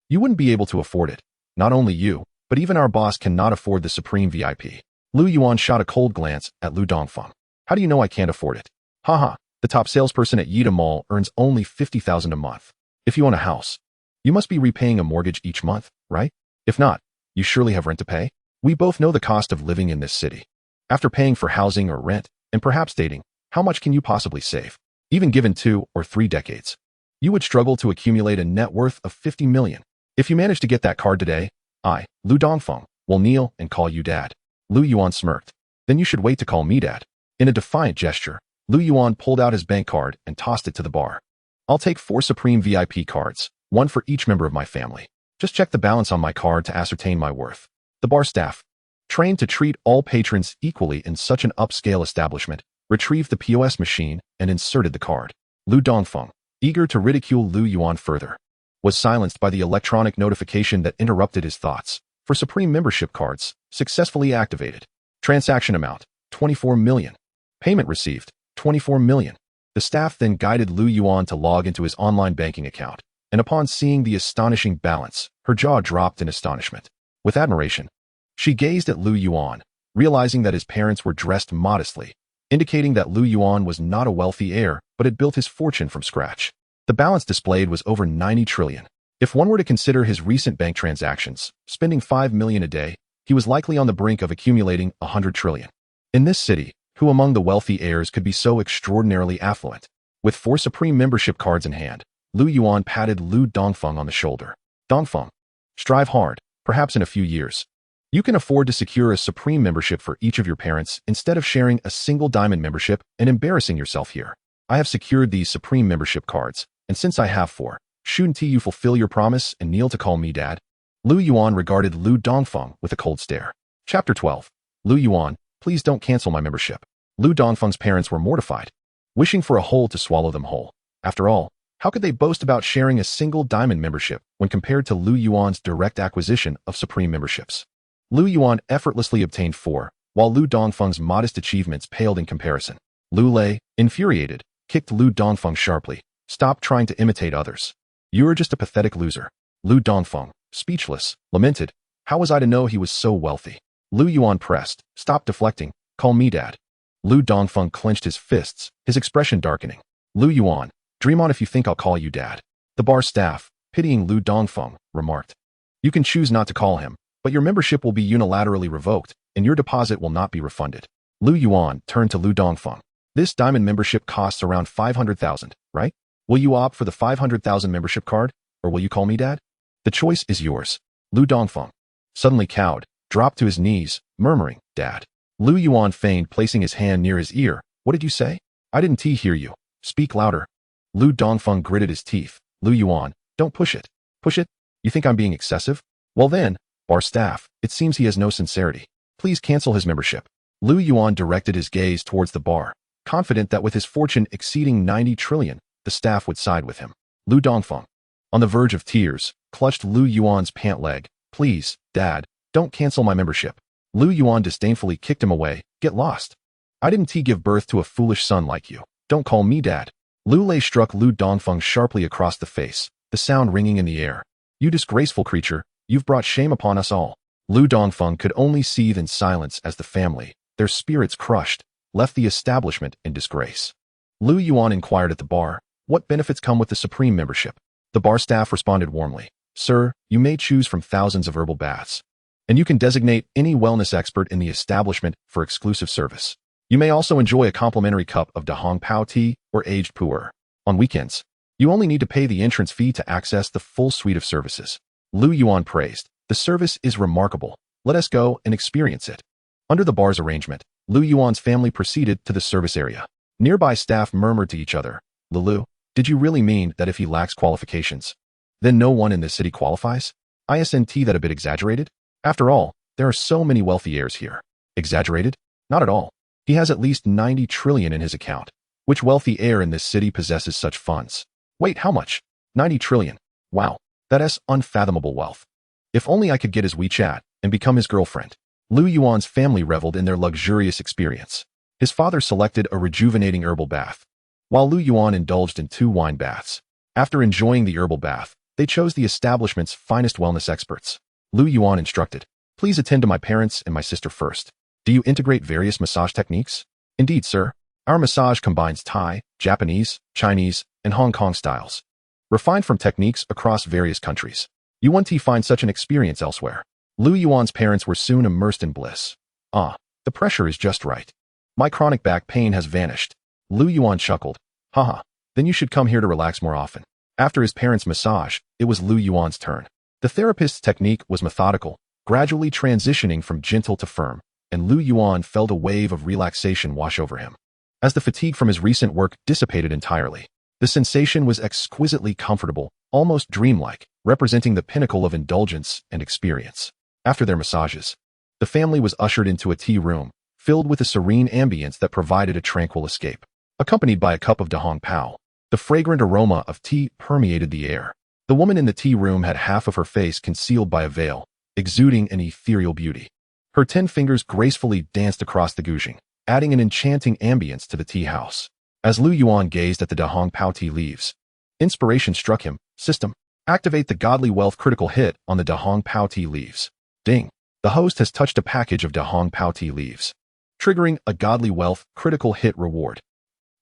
you wouldn't be able to afford it. Not only you, but even our boss cannot afford the Supreme VIP." Lu Yuan shot a cold glance at Lu Dongfeng. "How do you know I can't afford it?" "Haha, the top salesperson at Yida Mall earns only 50,000 a month. If you own a house, you must be repaying a mortgage each month, right? If not, you surely have rent to pay. We both know the cost of living in this city. After paying for housing or rent, and perhaps dating, how much can you possibly save? Even given 2 or 3 decades, you would struggle to accumulate a net worth of 50 million. If you manage to get that card today, I, Lu Dongfeng, will kneel and call you dad." Lu Yuan smirked. "Then you should wait to call me dad." In a defiant gesture, Lu Yuan pulled out his bank card and tossed it to the bar. "I'll take 4 Supreme VIP cards, 1 for each member of my family. Just check the balance on my card to ascertain my worth." The bar staff, trained to treat all patrons equally in such an upscale establishment, retrieved the POS machine and inserted the card. Lu Dongfeng, eager to ridicule Lu Yuan further, was silenced by the electronic notification that interrupted his thoughts. For Supreme membership cards, successfully activated. Transaction amount, 24 million. Payment received, 24 million. The staff then guided Lu Yuan to log into his online banking account, and upon seeing the astonishing balance, her jaw dropped in astonishment. With admiration, she gazed at Lu Yuan, realizing that his parents were dressed modestly, indicating that Lu Yuan was not a wealthy heir, but had built his fortune from scratch. The balance displayed was over 90 trillion. If one were to consider his recent bank transactions, spending 5 million a day, he was likely on the brink of accumulating 100 trillion. In this city, who among the wealthy heirs could be so extraordinarily affluent? With 4 Supreme membership cards in hand, Lu Yuan patted Lu Dongfeng on the shoulder. "Dongfeng, strive hard, perhaps in a few years, you can afford to secure a Supreme membership for each of your parents instead of sharing a single diamond membership and embarrassing yourself here. I have secured these Supreme membership cards, and since I have 4, shouldn't you fulfill your promise and kneel to call me dad?" Lu Yuan regarded Lu Dongfeng with a cold stare. Chapter 12. Lu Yuan, please don't cancel my membership. Lu Dongfeng's parents were mortified, wishing for a hole to swallow them whole. After all, how could they boast about sharing a single diamond membership when compared to Lu Yuan's direct acquisition of Supreme memberships? Lu Yuan effortlessly obtained 4, while Lu Dongfeng's modest achievements paled in comparison. Lu Lei, infuriated, kicked Lu Dongfeng sharply. "Stop trying to imitate others. You're just a pathetic loser." Lu Dongfeng, speechless, lamented, "How was I to know he was so wealthy?" Lu Yuan pressed, "Stop deflecting, call me dad." Lu Dongfeng clenched his fists, his expression darkening. "Lu Yuan, dream on if you think I'll call you dad." The bar staff, pitying Lu Dongfeng, remarked, "You can choose not to call him, but your membership will be unilaterally revoked, and your deposit will not be refunded." Lu Yuan turned to Lu Dongfeng. "This diamond membership costs around 500,000, right? Will you opt for the 500,000 membership card, or will you call me dad? The choice is yours." Lu Dongfeng, suddenly cowed, dropped to his knees, murmuring, "Dad." Lu Yuan feigned placing his hand near his ear. "What did you say? I didn't hear you. Speak louder." Lu Dongfeng gritted his teeth. "Lu Yuan, don't push it. Push it? You think I'm being excessive? Well then, bar staff, it seems he has no sincerity. Please cancel his membership." Lu Yuan directed his gaze towards the bar, confident that with his fortune exceeding 90 trillion, the staff would side with him. Lu Dongfeng, on the verge of tears, clutched Lu Yuan's pant leg. "Please, dad, don't cancel my membership." Lu Yuan disdainfully kicked him away. "Get lost. I didn't give birth to a foolish son like you. Don't call me dad." Lu Lei struck Lu Dongfeng sharply across the face, the sound ringing in the air. "You disgraceful creature, you've brought shame upon us all." Lu Dongfeng could only seethe in silence as the family, their spirits crushed, left the establishment in disgrace. Lu Yuan inquired at the bar, "What benefits come with the Supreme membership?" The bar staff responded warmly, "Sir, you may choose from thousands of herbal baths, and you can designate any wellness expert in the establishment for exclusive service. You may also enjoy a complimentary cup of Dahong Pao tea or aged pu'er. On weekends, you only need to pay the entrance fee to access the full suite of services." Lu Yuan praised, "The service is remarkable. Let us go and experience it." Under the bar's arrangement, Lu Yuan's family proceeded to the service area. Nearby staff murmured to each other, "Lulu, did you really mean that if he lacks qualifications, then no one in this city qualifies? Isn't that a bit exaggerated? After all, there are so many wealthy heirs here." "Exaggerated? Not at all. He has at least 90 trillion in his account, Which wealthy heir in this city possesses such funds? Wait, how much? 90 trillion. Wow, that is unfathomable wealth. If only I could get his WeChat and become his girlfriend. Lu Yuan's family reveled in their luxurious experience. His father selected a rejuvenating herbal bath, while Lu Yuan indulged in 2 wine baths. After enjoying the herbal bath, they chose the establishment's finest wellness experts. Lu Yuan instructed, "Please attend to my parents and my sister first. Do you integrate various massage techniques?" "Indeed, sir. Our massage combines Thai, Japanese, Chinese, and Hong Kong styles, refined from techniques across various countries. You won't find such an experience elsewhere." Lu Yuan's parents were soon immersed in bliss. "Ah, the pressure is just right. My chronic back pain has vanished." Lu Yuan chuckled. "Haha, then you should come here to relax more often." After his parents' massage, it was Lu Yuan's turn. The therapist's technique was methodical, gradually transitioning from gentle to firm, and Lu Yuan felt a wave of relaxation wash over him. As the fatigue from his recent work dissipated entirely, the sensation was exquisitely comfortable, almost dreamlike, representing the pinnacle of indulgence and experience. After their massages, the family was ushered into a tea room, filled with a serene ambience that provided a tranquil escape. Accompanied by a cup of Dahong Pao, the fragrant aroma of tea permeated the air. The woman in the tea room had half of her face concealed by a veil, exuding an ethereal beauty. Her 10 fingers gracefully danced across the guzheng, adding an enchanting ambience to the tea house. As Lu Yuan gazed at the Dahong Pao tea leaves, inspiration struck him. "System, activate the Godly Wealth critical hit on the Dahong Pao tea leaves." Ding! The host has touched a package of Dahong Pao tea leaves, triggering a Godly Wealth critical hit reward.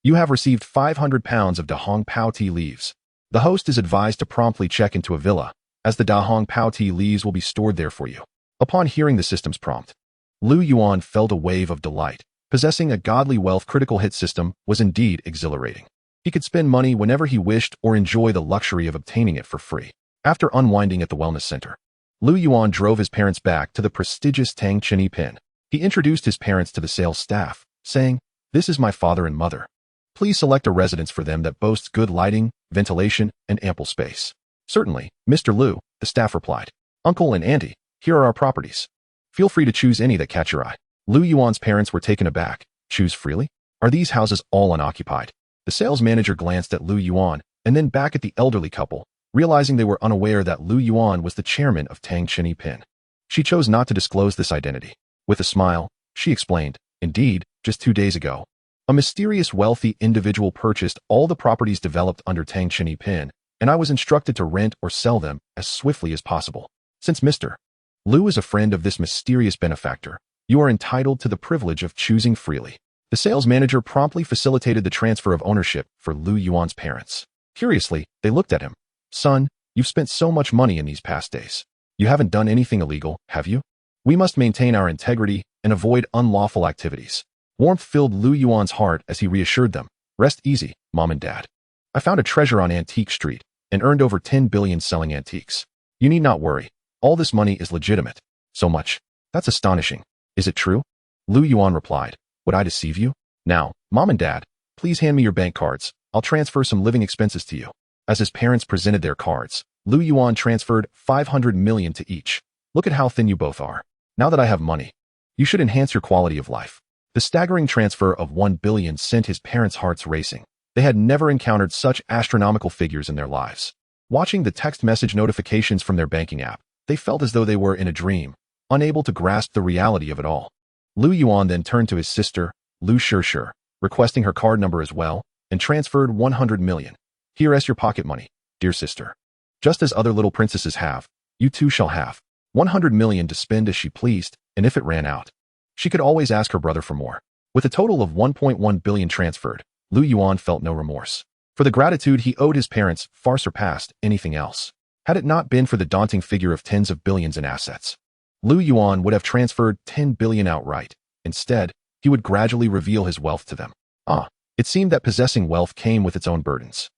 You have received 500 pounds of Dahong Pao tea leaves. The host is advised to promptly check into a villa, as the Dahong Pao tea leaves will be stored there for you. Upon hearing the system's prompt, Lu Yuan felt a wave of delight. Possessing a Godly Wealth critical hit system was indeed exhilarating. He could spend money whenever he wished or enjoy the luxury of obtaining it for free. After unwinding at the wellness center, Lu Yuan drove his parents back to the prestigious Tang Chini Pin. He introduced his parents to the sales staff, saying, "This is my father and mother. Please select a residence for them that boasts good lighting, ventilation, and ample space." "Certainly, Mr. Lu," the staff replied. "Uncle and auntie, here are our properties. Feel free to choose any that catch your eye." Lu Yuan's parents were taken aback. "Choose freely? Are these houses all unoccupied?" The sales manager glanced at Lu Yuan and then back at the elderly couple, realizing they were unaware that Lu Yuan was the chairman of Tang Chini Pin. She chose not to disclose this identity. With a smile, she explained, "Indeed, just 2 days ago, a mysterious wealthy individual purchased all the properties developed under Tang Chini Pin, and I was instructed to rent or sell them as swiftly as possible. Since Mr. Lu is a friend of this mysterious benefactor, you are entitled to the privilege of choosing freely." The sales manager promptly facilitated the transfer of ownership for Lu Yuan's parents. Curiously, they looked at him. "Son, you've spent so much money in these past days. You haven't done anything illegal, have you? We must maintain our integrity and avoid unlawful activities." Warmth filled Lu Yuan's heart as he reassured them. "Rest easy, Mom and Dad. I found a treasure on Antique Street and earned over 10 billion selling antiques. You need not worry. All this money is legitimate." "So much? That's astonishing. Is it true?" Lu Yuan replied. "Would I deceive you? Now, Mom and Dad, please hand me your bank cards. I'll transfer some living expenses to you." As his parents presented their cards, Lu Yuan transferred 500 million to each. "Look at how thin you both are. Now that I have money, you should enhance your quality of life." The staggering transfer of 1 billion sent his parents' hearts racing. They had never encountered such astronomical figures in their lives. Watching the text message notifications from their banking app, they felt as though they were in a dream, unable to grasp the reality of it all. Lu Yuan then turned to his sister, Lu Shishir, requesting her card number as well, and transferred 100 million. "Here is your pocket money, dear sister. Just as other little princesses have, you too shall have 100 million to spend as she pleased, and if it ran out, she could always ask her brother for more." With a total of 1.1 billion transferred, Lu Yuan felt no remorse. For the gratitude he owed his parents far surpassed anything else. Had it not been for the daunting figure of tens of billions in assets, Lu Yuan would have transferred 10 billion outright. Instead, he would gradually reveal his wealth to them. It seemed that possessing wealth came with its own burdens.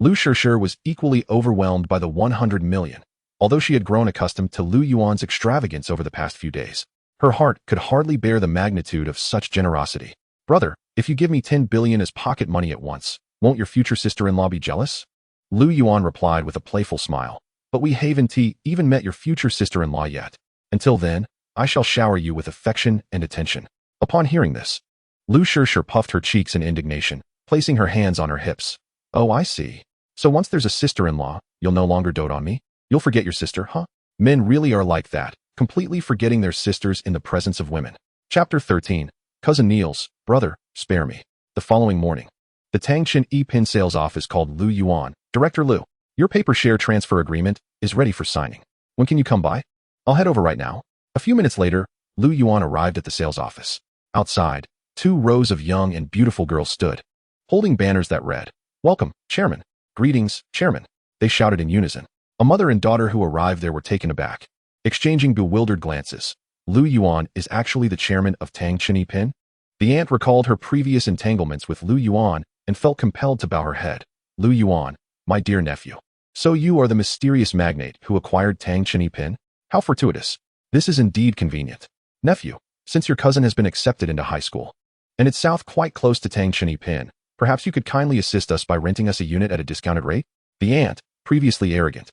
Lu Shishir was equally overwhelmed by the 100 million. Although she had grown accustomed to Lu Yuan's extravagance over the past few days, her heart could hardly bear the magnitude of such generosity. "Brother, if you give me 10 billion as pocket money at once, won't your future sister-in-law be jealous?" Lu Yuan replied with a playful smile. "But we haven't even met your future sister-in-law yet. Until then, I shall shower you with affection and attention." Upon hearing this, Lu Shishir puffed her cheeks in indignation. placing her hands on her hips. Oh, I see. So once there's a sister-in-law, you'll no longer dote on me? You'll forget your sister, huh? Men really are like that, completely forgetting their sisters in the presence of women. Chapter 13. Cousin Niels, brother, spare me. The following morning, the Tangchen E-Pin sales office called Lu Yuan. Director Lu, your paper share transfer agreement is ready for signing. When can you come by? I'll head over right now. A few minutes later, Lu Yuan arrived at the sales office. Outside, 2 rows of young and beautiful girls stood, holding banners that read, "Welcome, Chairman." "Greetings, Chairman," they shouted in unison. A mother and daughter who arrived there were taken aback, exchanging bewildered glances. Lu Yuan is actually the chairman of Tangchen E-Pin? The aunt recalled her previous entanglements with Lu Yuan and felt compelled to bow her head. Lu Yuan, my dear nephew. So you are the mysterious magnate who acquired Tangchen E-Pin? How fortuitous. This is indeed convenient. Nephew, since your cousin has been accepted into high school, and it's south quite close to Tangchen E-Pin, perhaps you could kindly assist us by renting us a unit at a discounted rate? The aunt, previously arrogant,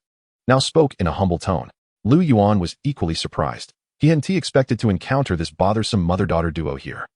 now spoke in a humble tone. Lu Yuan was equally surprised. He hadn't expected to encounter this bothersome mother-daughter duo here.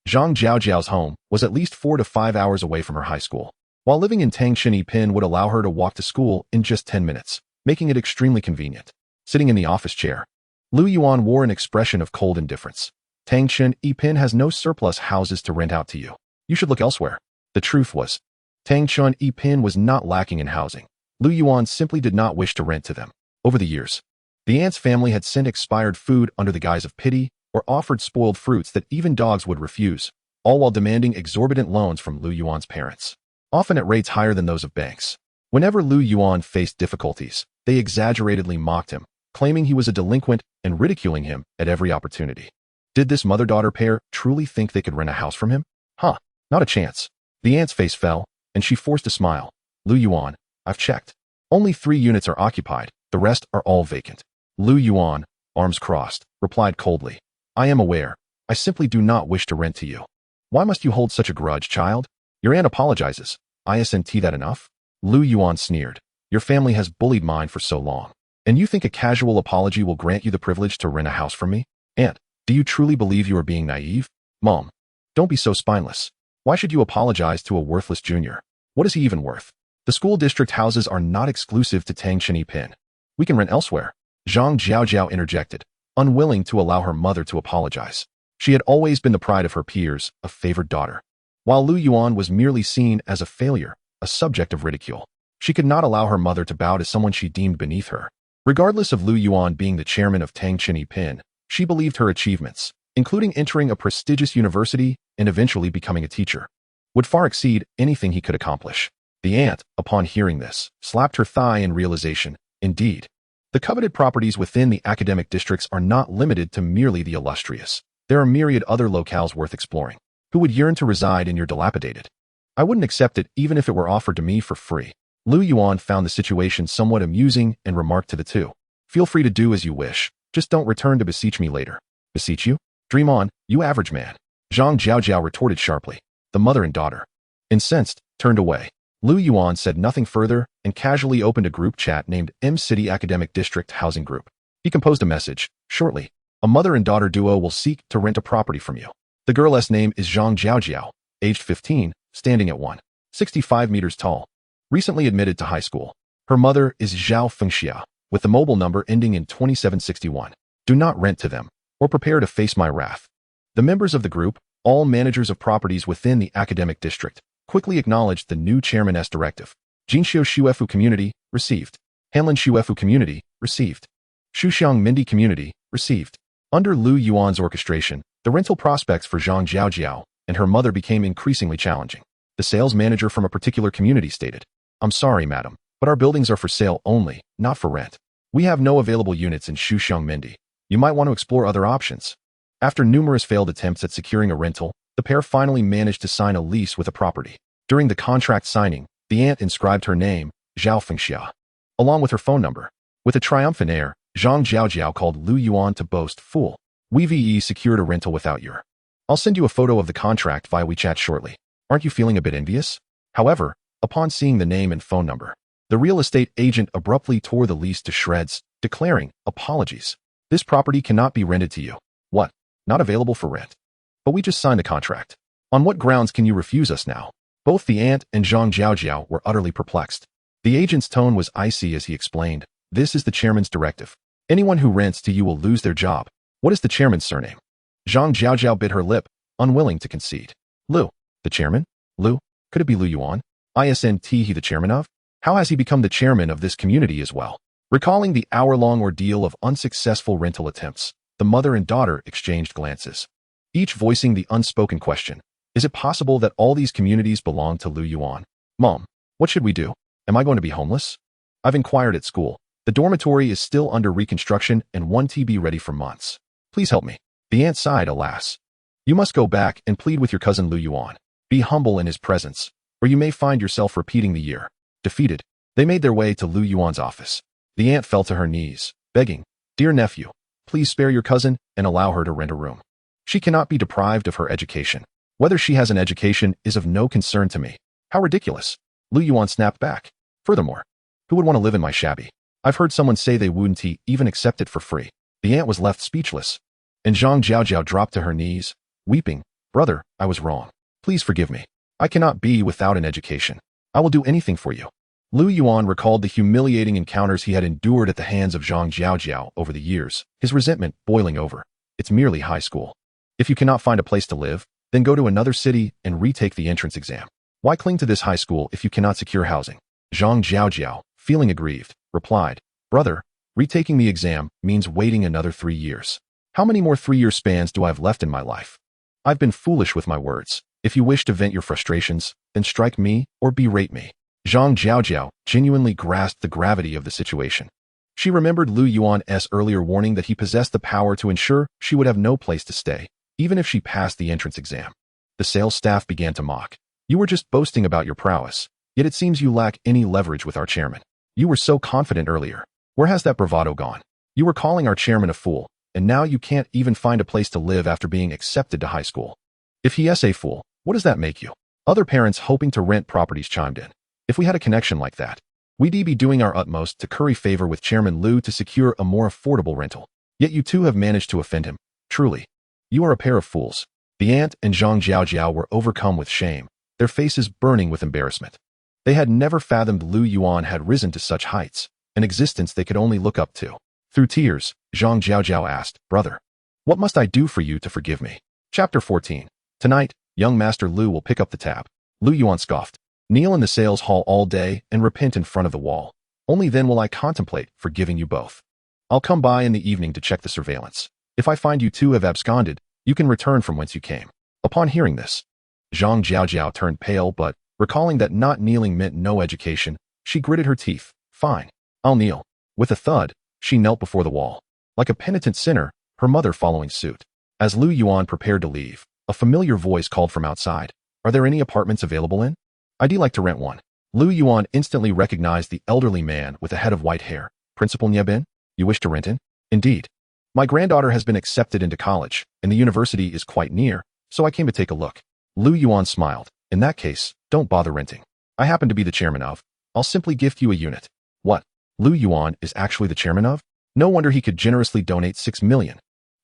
Zhang Jiaojiao's home was at least 4 to 5 hours away from her high school, while living in Tangchen E-Pin would allow her to walk to school in just 10 minutes, making it extremely convenient. Sitting in the office chair, Lu Yuan wore an expression of cold indifference. Tangchen E-Pin has no surplus houses to rent out to you. You should look elsewhere. The truth was, Tangchen E-Pin was not lacking in housing. Lu Yuan simply did not wish to rent to them. Over the years, the aunt's family had sent expired food under the guise of pity or offered spoiled fruits that even dogs would refuse, all while demanding exorbitant loans from Lu Yuan's parents, often at rates higher than those of banks. Whenever Lu Yuan faced difficulties, they exaggeratedly mocked him, claiming he was a delinquent and ridiculing him at every opportunity. Did this mother-daughter pair truly think they could rent a house from him? Huh, not a chance. The aunt's face fell, and she forced a smile. Lu Yuan, I've checked. Only 3 units are occupied, the rest are all vacant. Lu Yuan, arms crossed, replied coldly. I am aware. I simply do not wish to rent to you. Why must you hold such a grudge, child? Your aunt apologizes. Isn't that enough? Lu Yuan sneered. Your family has bullied mine for so long, and you think a casual apology will grant you the privilege to rent a house from me? Aunt, do you truly believe you are being naive? Mom, don't be so spineless. Why should you apologize to a worthless junior? What is he even worth? The school district houses are not exclusive to Tangchen E-Pin. We can rent elsewhere. Zhang Jiaojiao interjected, unwilling to allow her mother to apologize. She had always been the pride of her peers, a favored daughter. While Lu Yuan was merely seen as a failure, a subject of ridicule, she could not allow her mother to bow to someone she deemed beneath her. Regardless of Lu Yuan being the chairman of Tangchen E-Pin, she believed her achievements, including entering a prestigious university and eventually becoming a teacher, would far exceed anything he could accomplish. The aunt, upon hearing this, slapped her thigh in realization. Indeed, the coveted properties within the academic districts are not limited to merely the illustrious. There are myriad other locales worth exploring. Who would yearn to reside in your dilapidated? I wouldn't accept it even if it were offered to me for free. Lu Yuan found the situation somewhat amusing and remarked to the two. Feel free to do as you wish. Just don't return to beseech me later. Beseech you? Dream on, you average man. Zhang Jiaojiao retorted sharply. The mother and daughter, incensed, turned away. Lu Yuan said nothing further and casually opened a group chat named M City Academic District Housing Group. He composed a message. Shortly, a mother and daughter duo will seek to rent a property from you. The girl's name is Zhang Jiaojiao, aged 15, standing at 165 meters tall, recently admitted to high school. Her mother is Zhao Fengxia, with the mobile number ending in 2761. Do not rent to them, or prepare to face my wrath. The members of the group, all managers of properties within the academic district, quickly acknowledged the new chairman's directive. Jinxiu Shuefu Community, received. Hanlin Shuefu Community, received. Shuxiang Mindi Community, received. Under Lu Yuan's orchestration, the rental prospects for Zhang Jiaojiao and her mother became increasingly challenging. The sales manager from a particular community stated, I'm sorry, madam, but our buildings are for sale only, not for rent. We have no available units in Shuxiang Mindi. You might want to explore other options. After numerous failed attempts at securing a rental, the pair finally managed to sign a lease with a property. During the contract signing, the aunt inscribed her name, Zhao Fengxia, along with her phone number. With a triumphant air, Zhang Jiaojiao called Lu Yuan to boast, fool. We secured a rental without your. I'll send you a photo of the contract via WeChat shortly. Aren't you feeling a bit envious? However, upon seeing the name and phone number, the real estate agent abruptly tore the lease to shreds, declaring, apologies. This property cannot be rented to you. What? Not available for rent? But we just signed the contract. On what grounds can you refuse us now? Both the aunt and Zhang Jiaojiao were utterly perplexed. The agent's tone was icy as he explained, "This is the chairman's directive. Anyone who rents to you will lose their job. What is the chairman's surname?" Zhang Jiaojiao bit her lip, unwilling to concede. "Lu. The chairman? Lu? Could it be Lu Yuan? Isn't he the chairman of? How has he become the chairman of this community as well?" Recalling the hour-long ordeal of unsuccessful rental attempts, the mother and daughter exchanged glances, each voicing the unspoken question, "Is it possible that all these communities belong to Lu Yuan? Mom, what should we do? Am I going to be homeless? I've inquired at school. The dormitory is still under reconstruction and won't be ready for months. Please help me." The aunt sighed, alas. "You must go back and plead with your cousin Lu Yuan. Be humble in his presence, or you may find yourself repeating the year." Defeated, they made their way to Lu Yuan's office. The aunt fell to her knees, begging, "Dear nephew, please spare your cousin and allow her to rent a room. She cannot be deprived of her education. Whether she has an education is of no concern to me." "How ridiculous!" Lu Yuan snapped back. "Furthermore, who would want to live in my shabby? I've heard someone say they wouldn't even accept it for free." The aunt was left speechless, and Zhang Jiaojiao dropped to her knees, weeping, "Brother, I was wrong. Please forgive me. I cannot be without an education. I will do anything for you." Lu Yuan recalled the humiliating encounters he had endured at the hands of Zhang Jiaojiao over the years, his resentment boiling over. "It's merely high school. If you cannot find a place to live, then go to another city and retake the entrance exam. Why cling to this high school if you cannot secure housing?" Zhang Jiaojiao, feeling aggrieved, replied, "Brother, retaking the exam means waiting another 3 years. How many more 3-year spans do I have left in my life? I've been foolish with my words. If you wish to vent your frustrations, then strike me or berate me." Zhang Jiaojiao genuinely grasped the gravity of the situation. She remembered Lu Yuan's earlier warning that he possessed the power to ensure she would have no place to stay, even if she passed the entrance exam. The sales staff began to mock. "You were just boasting about your prowess, yet it seems you lack any leverage with our chairman. You were so confident earlier. Where has that bravado gone? You were calling our chairman a fool, and now you can't even find a place to live after being accepted to high school. If he is a fool, what does that make you?" Other parents hoping to rent properties chimed in. "If we had a connection like that, we'd be doing our utmost to curry favor with Chairman Lu to secure a more affordable rental. Yet you two have managed to offend him. Truly, you are a pair of fools." The aunt and Zhang Jiaojiao were overcome with shame, their faces burning with embarrassment. They had never fathomed Lu Yuan had risen to such heights, an existence they could only look up to. Through tears, Zhang Jiaojiao asked, "Brother, what must I do for you to forgive me?" Chapter 14. Tonight, young Master Lu will pick up the tab. Lu Yuan scoffed. "Kneel in the sales hall all day and repent in front of the wall. Only then will I contemplate forgiving you both. I'll come by in the evening to check the surveillance. If I find you two have absconded, you can return from whence you came." Upon hearing this, Zhang Jiaojiao turned pale, but, recalling that not kneeling meant no education, she gritted her teeth. "Fine, I'll kneel." With a thud, she knelt before the wall, like a penitent sinner, her mother following suit. As Lu Yuan prepared to leave, a familiar voice called from outside, "Are there any apartments available in? I'd like to rent one." Lu Yuan instantly recognized the elderly man with a head of white hair. "Principal Niebin, you wish to rent in?" "Indeed. My granddaughter has been accepted into college, and the university is quite near, so I came to take a look." Lu Yuan smiled. "In that case, don't bother renting. I happen to be the chairman of. I'll simply gift you a unit." "What? Lu Yuan is actually the chairman of? No wonder he could generously donate 6 million.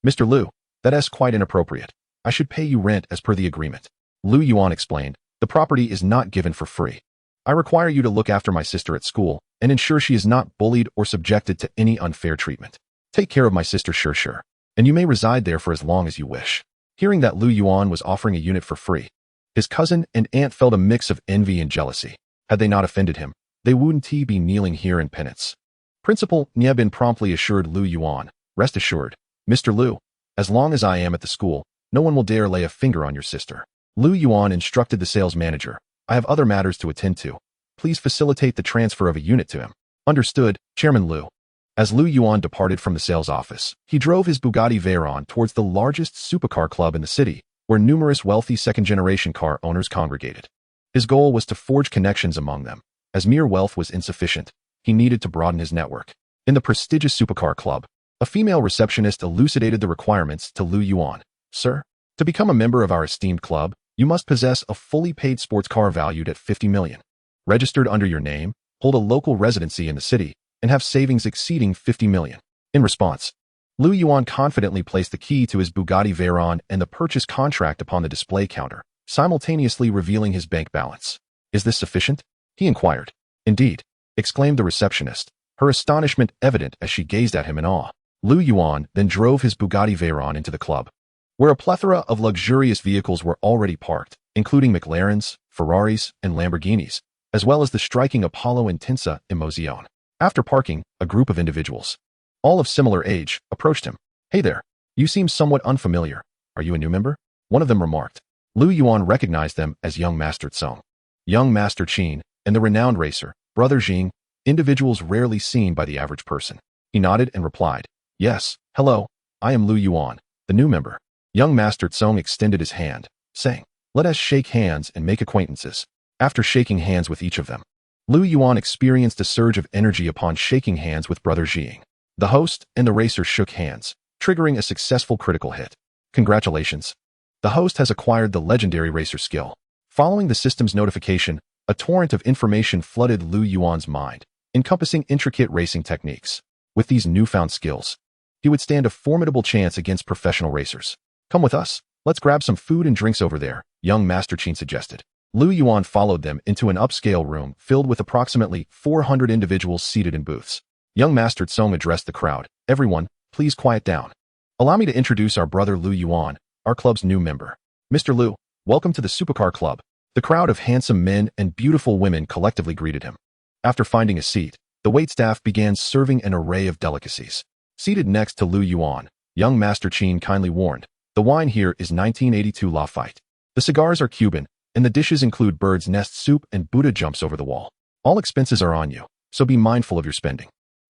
"Mr. Lu, that is quite inappropriate. I should pay you rent as per the agreement." Lu Yuan explained, "The property is not given for free. I require you to look after my sister at school and ensure she is not bullied or subjected to any unfair treatment. Take care of my sister, sure, and you may reside there for as long as you wish." Hearing that Lu Yuan was offering a unit for free, his cousin and aunt felt a mix of envy and jealousy. Had they not offended him, they wouldn't be kneeling here in penance. Principal Niebin promptly assured Lu Yuan, "Rest assured, Mr. Lu, as long as I am at the school, no one will dare lay a finger on your sister." Lu Yuan instructed the sales manager, "I have other matters to attend to. Please facilitate the transfer of a unit to him." "Understood, Chairman Lu." As Lu Yuan departed from the sales office, he drove his Bugatti Veyron towards the largest supercar club in the city, where numerous wealthy second-generation car owners congregated. His goal was to forge connections among them. As mere wealth was insufficient, he needed to broaden his network. In the prestigious supercar club, a female receptionist elucidated the requirements to Lu Yuan. "Sir, to become a member of our esteemed club, you must possess a fully paid sports car valued at 50 million, registered under your name, hold a local residency in the city, and have savings exceeding 50 million. In response, Lu Yuan confidently placed the key to his Bugatti Veyron and the purchase contract upon the display counter, simultaneously revealing his bank balance. "Is this sufficient?" he inquired. "Indeed," exclaimed the receptionist, her astonishment evident as she gazed at him in awe. Lu Yuan then drove his Bugatti Veyron into the club, where a plethora of luxurious vehicles were already parked, including McLarens, Ferraris, and Lamborghinis, as well as the striking Apollo and Tinsa Emozione. After parking, a group of individuals, all of similar age, approached him. "Hey there, you seem somewhat unfamiliar. Are you a new member?" one of them remarked. Lu Yuan recognized them as young Master Tsong, young Master Qin, and the renowned racer, Brother Jing, individuals rarely seen by the average person. He nodded and replied, "Yes, hello, I am Lu Yuan, the new member." Young Master Tsong extended his hand, saying, "Let us shake hands and make acquaintances." After shaking hands with each of them, Lu Yuan experienced a surge of energy upon shaking hands with Brother Jing. The host and the racer shook hands, triggering a successful critical hit. "Congratulations. The host has acquired the legendary racer skill." Following the system's notification, a torrent of information flooded Lu Yuan's mind, encompassing intricate racing techniques. With these newfound skills, he would stand a formidable chance against professional racers. "Come with us. Let's grab some food and drinks over there," young Master Qin suggested. Lu Yuan followed them into an upscale room filled with approximately 400 individuals seated in booths. Young Master Tsong addressed the crowd. "Everyone, please quiet down. Allow me to introduce our brother Lu Yuan, our club's new member. Mr. Lu, welcome to the Supercar Club." The crowd of handsome men and beautiful women collectively greeted him. After finding a seat, the waitstaff began serving an array of delicacies. Seated next to Lu Yuan, young Master Qin kindly warned, "The wine here is 1982 Lafite. The cigars are Cuban, and the dishes include bird's nest soup and Buddha jumps over the wall. All expenses are on you, so be mindful of your spending."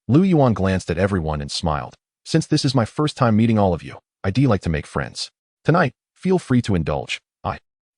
Lu Yuan glanced at everyone and smiled. "Since this is my first time meeting all of you, I'd like to make friends. Tonight, feel free to indulge.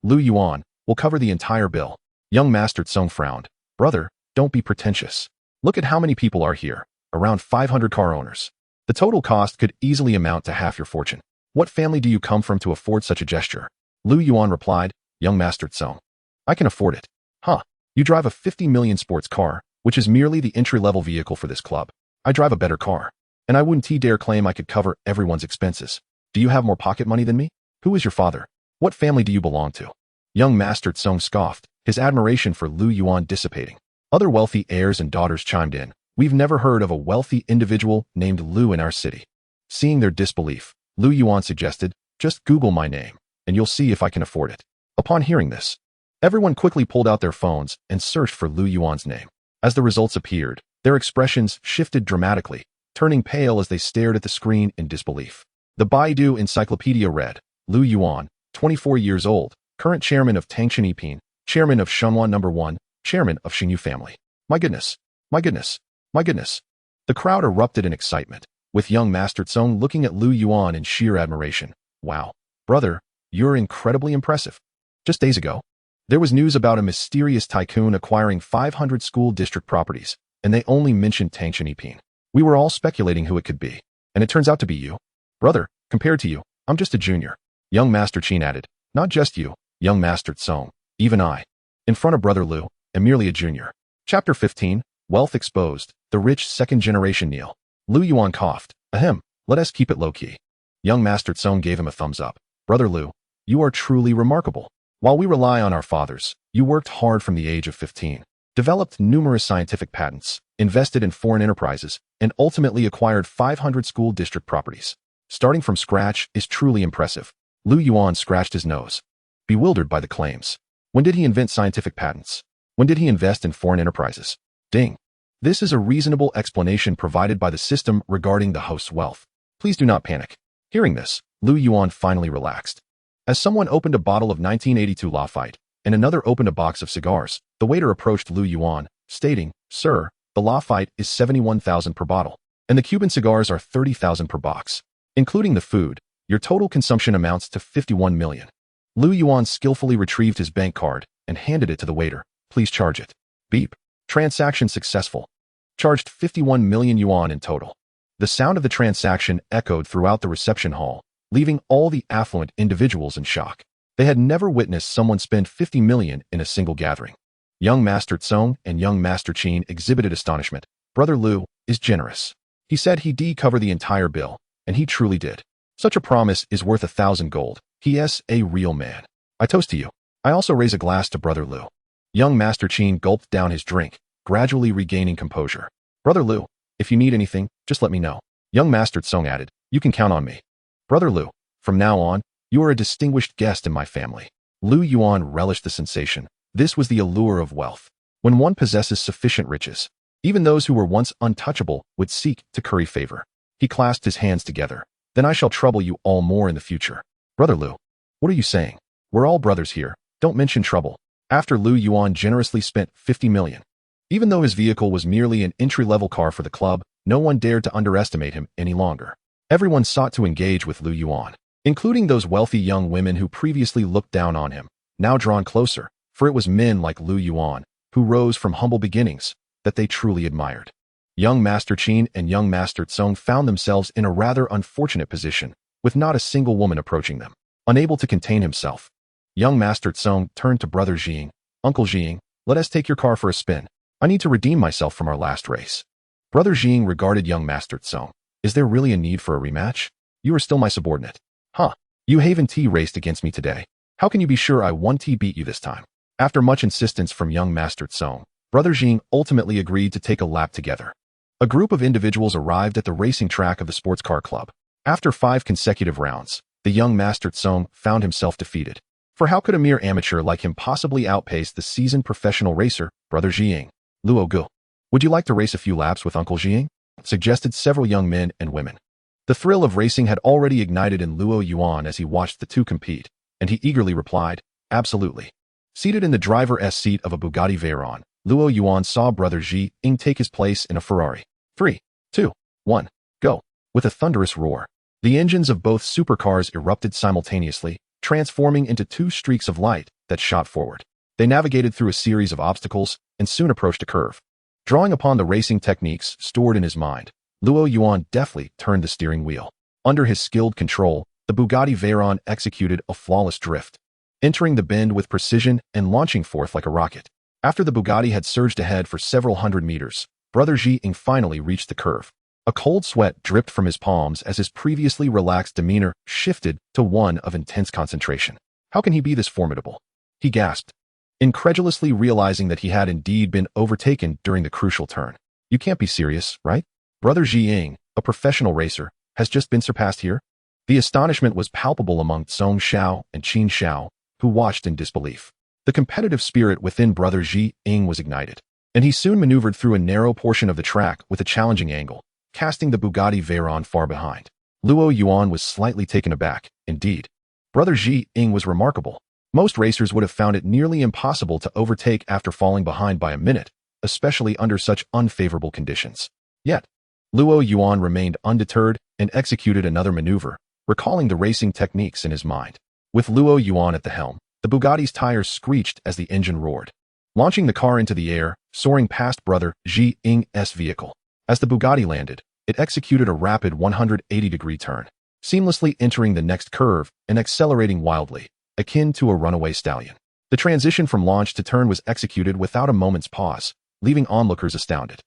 Lu Yuan, will cover the entire bill." Young Master Tsong frowned. "Brother, don't be pretentious. Look at how many people are here, around 500 car owners. The total cost could easily amount to half your fortune. What family do you come from to afford such a gesture?" Lu Yuan replied, "Young Master Tsong, I can afford it." "Huh, you drive a 50 million sports car, which is merely the entry-level vehicle for this club. I drive a better car, and I wouldn't dare claim I could cover everyone's expenses. Do you have more pocket money than me? Who is your father? What family do you belong to?" Young Master Tsong scoffed, his admiration for Lu Yuan dissipating. Other wealthy heirs and daughters chimed in. "We've never heard of a wealthy individual named Lu in our city." Seeing their disbelief, Lu Yuan suggested, "Just Google my name, and you'll see if I can afford it." Upon hearing this, everyone quickly pulled out their phones and searched for Lu Yuan's name. As the results appeared, their expressions shifted dramatically, turning pale as they stared at the screen in disbelief. The Baidu encyclopedia read, "Lu Yuan, 24 years old, current chairman of Tangshan Yiping, chairman of Shenhua No. 1, chairman of Xingyu family." My goodness, my goodness, my goodness. The crowd erupted in excitement, with young Master Tsong looking at Lu Yuan in sheer admiration. "Wow, brother, you're incredibly impressive. Just days ago, there was news about a mysterious tycoon acquiring 500 school district properties, and they only mentioned Tangshan Yiping. We were all speculating who it could be, and it turns out to be you. Brother, compared to you, I'm just a junior." Young Master Qin added, "Not just you, young Master Tsong, even I, in front of Brother Lu, am merely a junior." Chapter 15, Wealth Exposed, the Rich Second-Generation Kneel. Lu Yuan coughed. "Ahem, let us keep it low-key." Young Master Tsong gave him a thumbs up. "Brother Lu, you are truly remarkable. While we rely on our fathers, you worked hard from the age of 15, developed numerous scientific patents, invested in foreign enterprises, and ultimately acquired 500 school district properties. Starting from scratch is truly impressive." Lu Yuan scratched his nose, bewildered by the claims. When did he invent scientific patents? When did he invest in foreign enterprises? Ding. This is a reasonable explanation provided by the system regarding the host's wealth. Please do not panic. Hearing this, Lu Yuan finally relaxed. As someone opened a bottle of 1982 Lafite, and another opened a box of cigars, the waiter approached Lu Yuan, stating, "Sir, the Lafite is 71,000 per bottle, and the Cuban cigars are 30,000 per box. Including the food, your total consumption amounts to 51 million. Lu Yuan skillfully retrieved his bank card and handed it to the waiter. "Please charge it." Beep. Transaction successful. Charged 51 million yuan in total. The sound of the transaction echoed throughout the reception hall, leaving all the affluent individuals in shock. They had never witnessed someone spend 50 million in a single gathering. Young Master Tsong and young Master Qin exhibited astonishment. Brother Lu is generous. He said he'd cover the entire bill, and he truly did. Such a promise is worth 1,000 gold. He is a real man. I toast to you. I also raise a glass to Brother Liu. Young Master Qin gulped down his drink, gradually regaining composure. Brother Liu, if you need anything, just let me know. Young Master Tsong added, you can count on me. Brother Liu, from now on, you are a distinguished guest in my family. Liu Yuan relished the sensation. This was the allure of wealth. When one possesses sufficient riches, even those who were once untouchable would seek to curry favor. He clasped his hands together. Then I shall trouble you all more in the future. Brother Liu, what are you saying? We're all brothers here. Don't mention trouble. After Liu Yuan generously spent 50 million. Even though his vehicle was merely an entry-level car for the club, no one dared to underestimate him any longer. Everyone sought to engage with Liu Yuan, including those wealthy young women who previously looked down on him, now drawn closer, for it was men like Liu Yuan, who rose from humble beginnings, that they truly admired. Young Master Qin and young Master Tsong found themselves in a rather unfortunate position, with not a single woman approaching them. Unable to contain himself, young Master Tsong turned to Brother Jing. Uncle Jing, let us take your car for a spin. I need to redeem myself from our last race. Brother Jing regarded young Master Tsong. Is there really a need for a rematch? You are still my subordinate. Huh. You Haven T raced against me today. How can you be sure I 1T beat you this time? After much insistence from young Master Tsong, Brother Jing ultimately agreed to take a lap together. A group of individuals arrived at the racing track of the sports car club. After 5 consecutive rounds, the young Master Tsong found himself defeated. For how could a mere amateur like him possibly outpace the seasoned professional racer, Brother Jing? Luo Gu, would you like to race a few laps with Uncle Jing? Suggested several young men and women. The thrill of racing had already ignited in Luo Yuan as he watched the two compete, and he eagerly replied, absolutely. Seated in the driver's seat of a Bugatti Veyron, Luo Yuan saw Brother Ji Ying take his place in a Ferrari. 3, 2, 1, go. With a thunderous roar, the engines of both supercars erupted simultaneously, transforming into 2 streaks of light that shot forward. They navigated through a series of obstacles and soon approached a curve. Drawing upon the racing techniques stored in his mind, Luo Yuan deftly turned the steering wheel. Under his skilled control, the Bugatti Veyron executed a flawless drift, entering the bend with precision and launching forth like a rocket. After the Bugatti had surged ahead for several hundred meters, Brother Ji Ying finally reached the curve. A cold sweat dripped from his palms as his previously relaxed demeanor shifted to one of intense concentration. How can he be this formidable? He gasped, incredulously realizing that he had indeed been overtaken during the crucial turn. You can't be serious, right? Brother Ji Ying, a professional racer, has just been surpassed here? The astonishment was palpable among Song Xiao and Qin Xiao, who watched in disbelief. The competitive spirit within Brother Ji Ying was ignited, and he soon maneuvered through a narrow portion of the track with a challenging angle, casting the Bugatti Veyron far behind. Luo Yuan was slightly taken aback. Indeed, Brother Ji Ying was remarkable. Most racers would have found it nearly impossible to overtake after falling behind by a minute, especially under such unfavorable conditions. Yet, Luo Yuan remained undeterred and executed another maneuver, recalling the racing techniques in his mind. With Luo Yuan at the helm, the Bugatti's tires screeched as the engine roared, launching the car into the air, soaring past Brother Ji Ying's vehicle. As the Bugatti landed, it executed a rapid 180-degree turn, seamlessly entering the next curve and accelerating wildly, akin to a runaway stallion. The transition from launch to turn was executed without a moment's pause, leaving onlookers astounded.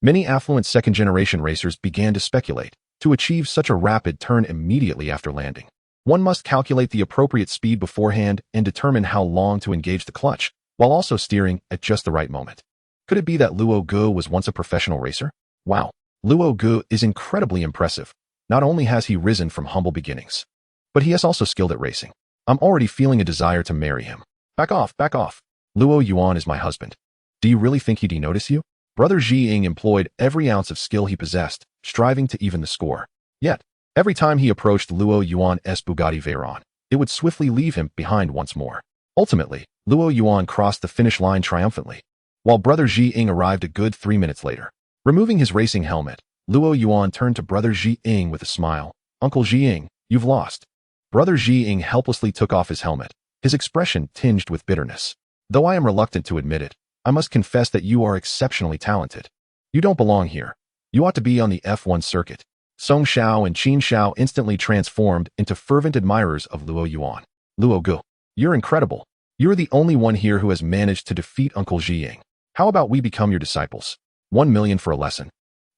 Many affluent second-generation racers began to speculate, to achieve such a rapid turn immediately after landing, one must calculate the appropriate speed beforehand and determine how long to engage the clutch, while also steering at just the right moment. Could it be that Luo Gu was once a professional racer? Wow, Luo Gu is incredibly impressive. Not only has he risen from humble beginnings, but he is also skilled at racing. I'm already feeling a desire to marry him. Back off, back off. Luo Yuan is my husband. Do you really think he'd notice you? Brother Ji Ying employed every ounce of skill he possessed, striving to even the score. Yet, every time he approached Luo Yuan's Bugatti Veyron, it would swiftly leave him behind once more. Ultimately, Luo Yuan crossed the finish line triumphantly, while Brother Ji Ying arrived a good 3 minutes later. Removing his racing helmet, Luo Yuan turned to Brother Ji Ying with a smile. Uncle Ji Ying, you've lost. Brother Ji Ying helplessly took off his helmet, his expression tinged with bitterness. Though I am reluctant to admit it, I must confess that you are exceptionally talented. You don't belong here. You ought to be on the F1 circuit. Song Xiao and Qin Xiao instantly transformed into fervent admirers of Luo Yuan. Luo Gu, you're incredible. You're the only one here who has managed to defeat Uncle Ji Ying. How about we become your disciples? 1 million for a lesson.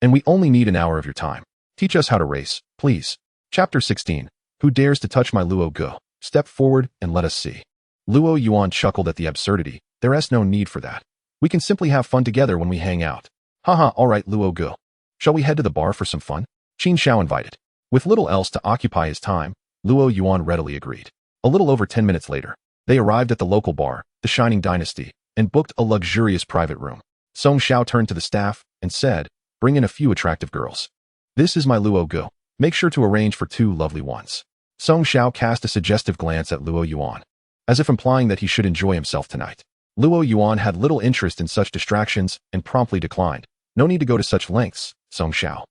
And we only need an hour of your time. Teach us how to race, please. Chapter 16. Who dares to touch my Luo Gu? Step forward and let us see. Luo Yuan chuckled at the absurdity. There's no need for that. We can simply have fun together when we hang out. Haha, alright Luo Gu. Shall we head to the bar for some fun? Qin Xiao invited. With little else to occupy his time, Luo Yuan readily agreed. A little over 10 minutes later, they arrived at the local bar, the Shining Dynasty, and booked a luxurious private room. Song Xiao turned to the staff and said, "Bring in a few attractive girls. This is my Luo Gu. Make sure to arrange for 2 lovely ones." Song Xiao cast a suggestive glance at Luo Yuan, as if implying that he should enjoy himself tonight. Luo Yuan had little interest in such distractions and promptly declined. "No need to go to such lengths, Song Xiao.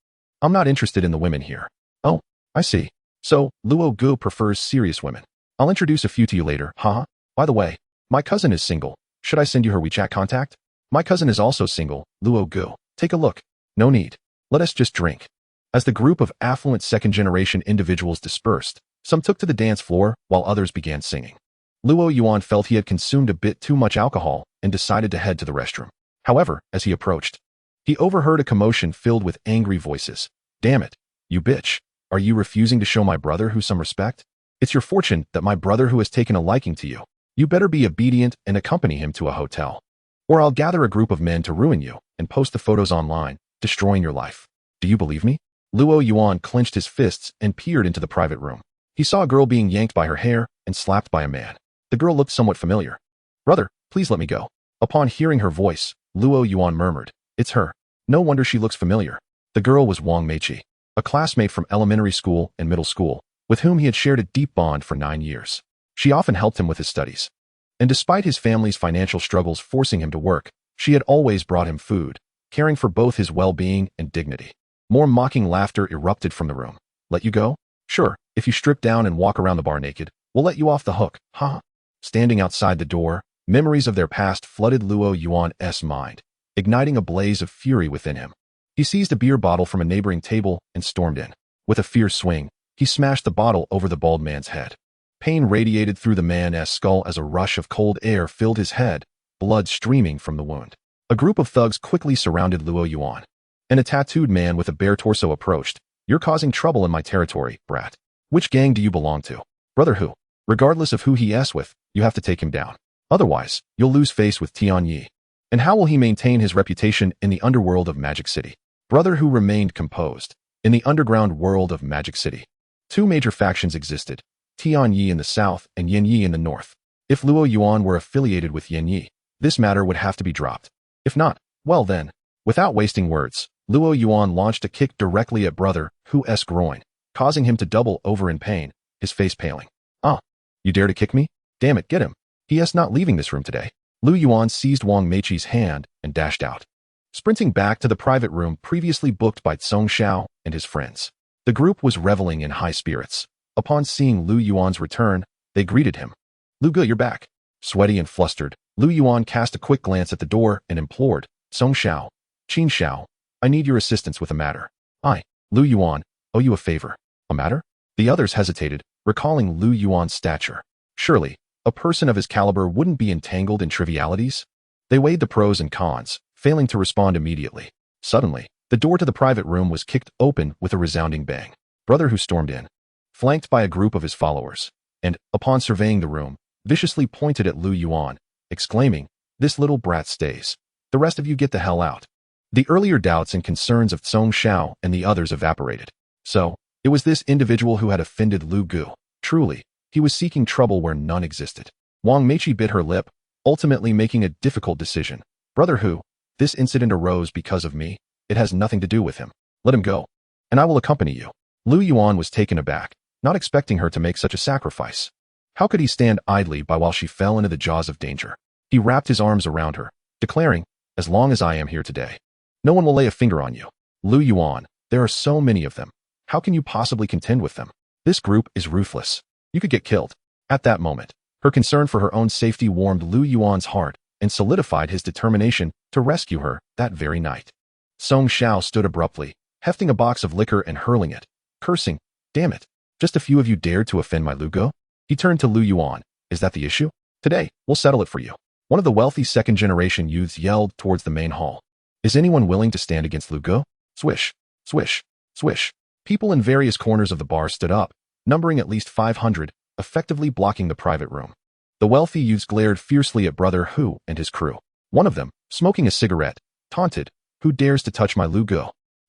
I'm not interested in the women here." "Oh, I see. So, Luo Gu prefers serious women. I'll introduce a few to you later, haha. By the way, my cousin is single. Should I send you her WeChat contact?" "My cousin is also single, Luo Gu. Take a look." "No need. Let us just drink." As the group of affluent second-generation individuals dispersed, some took to the dance floor while others began singing. Luo Yuan felt he had consumed a bit too much alcohol and decided to head to the restroom. However, as he approached, he overheard a commotion filled with angry voices. "Damn it, you bitch. Are you refusing to show my brother who some respect? It's your fortune that my brother who has taken a liking to you. You better be obedient and accompany him to a hotel. Or I'll gather a group of men to ruin you and post the photos online, destroying your life. Do you believe me?" Luo Yuan clenched his fists and peered into the private room. He saw a girl being yanked by her hair and slapped by a man. The girl looked somewhat familiar. "Brother, please let me go." Upon hearing her voice, Luo Yuan murmured, "It's her. No wonder she looks familiar." The girl was Wang Meiqi, a classmate from elementary school and middle school, with whom he had shared a deep bond for 9 years. She often helped him with his studies. And despite his family's financial struggles forcing him to work, she had always brought him food, caring for both his well-being and dignity. More mocking laughter erupted from the room. "Let you go? Sure, if you strip down and walk around the bar naked, we'll let you off the hook, haha." Standing outside the door, memories of their past flooded Luo Yuan's mind, igniting a blaze of fury within him. He seized a beer bottle from a neighboring table and stormed in. With a fierce swing, he smashed the bottle over the bald man's head. Pain radiated through the man's skull as a rush of cold air filled his head, blood streaming from the wound. A group of thugs quickly surrounded Luo Yuan, and a tattooed man with a bare torso approached. "You're causing trouble in my territory, brat. Which gang do you belong to?" "Brother who? Regardless of who he's with, you have to take him down. Otherwise, you'll lose face with Tianyi. And how will he maintain his reputation in the underworld of Magic City?" Brother who remained composed. In the underground world of Magic City, 2 major factions existed, Tianyi in the south and Yanyi in the north. If Luo Yuan were affiliated with Yanyi, this matter would have to be dropped. If not, well then, without wasting words, Luo Yuan launched a kick directly at Brother who's groin, causing him to double over in pain, his face paling. "Ah, you dare to kick me? Damn it, get him. He's not leaving this room today." Lu Yuan seized Wang Meiqi's hand and dashed out, sprinting back to the private room previously booked by Song Xiao and his friends. The group was reveling in high spirits. Upon seeing Lu Yuan's return, they greeted him. "Lu Gu, you're back." Sweaty and flustered, Lu Yuan cast a quick glance at the door and implored, "Song Xiao, Qin Xiao, I need your assistance with a matter. I, Lu Yuan, owe you a favor." "A matter?" The others hesitated, recalling Lu Yuan's stature. Surely, a person of his caliber wouldn't be entangled in trivialities? They weighed the pros and cons, failing to respond immediately. Suddenly, the door to the private room was kicked open with a resounding bang. Brother who stormed in, flanked by a group of his followers, and, upon surveying the room, viciously pointed at Lu Yuan, exclaiming, "This little brat stays. The rest of you get the hell out." The earlier doubts and concerns of Song Xiao and the others evaporated. So, it was this individual who had offended Lu Gu. Truly, he was seeking trouble where none existed. Wang Meiqi bit her lip, ultimately making a difficult decision. "Brother who, this incident arose because of me. It has nothing to do with him. Let him go, and I will accompany you." Lu Yuan was taken aback, not expecting her to make such a sacrifice. How could he stand idly by while she fell into the jaws of danger? He wrapped his arms around her, declaring, "As long as I am here today, no one will lay a finger on you. Lu Yuan, there are so many of them. How can you possibly contend with them? This group is ruthless. You could get killed." At that moment, her concern for her own safety warmed Lu Yuan's heart and solidified his determination to rescue her that very night. Song Xiao stood abruptly, hefting a box of liquor and hurling it, cursing, "Damn it. Just a few of you dared to offend my Lu Gu?" He turned to Lu Yuan. "Is that the issue? Today, we'll settle it for you." One of the wealthy second-generation youths yelled towards the main hall. "Is anyone willing to stand against Lu Gu?" Swish, swish, swish. People in various corners of the bar stood up, numbering at least 500, effectively blocking the private room. The wealthy youths glared fiercely at Brother Hu and his crew. One of them, smoking a cigarette, taunted, "Who dares to touch my Lu Gu?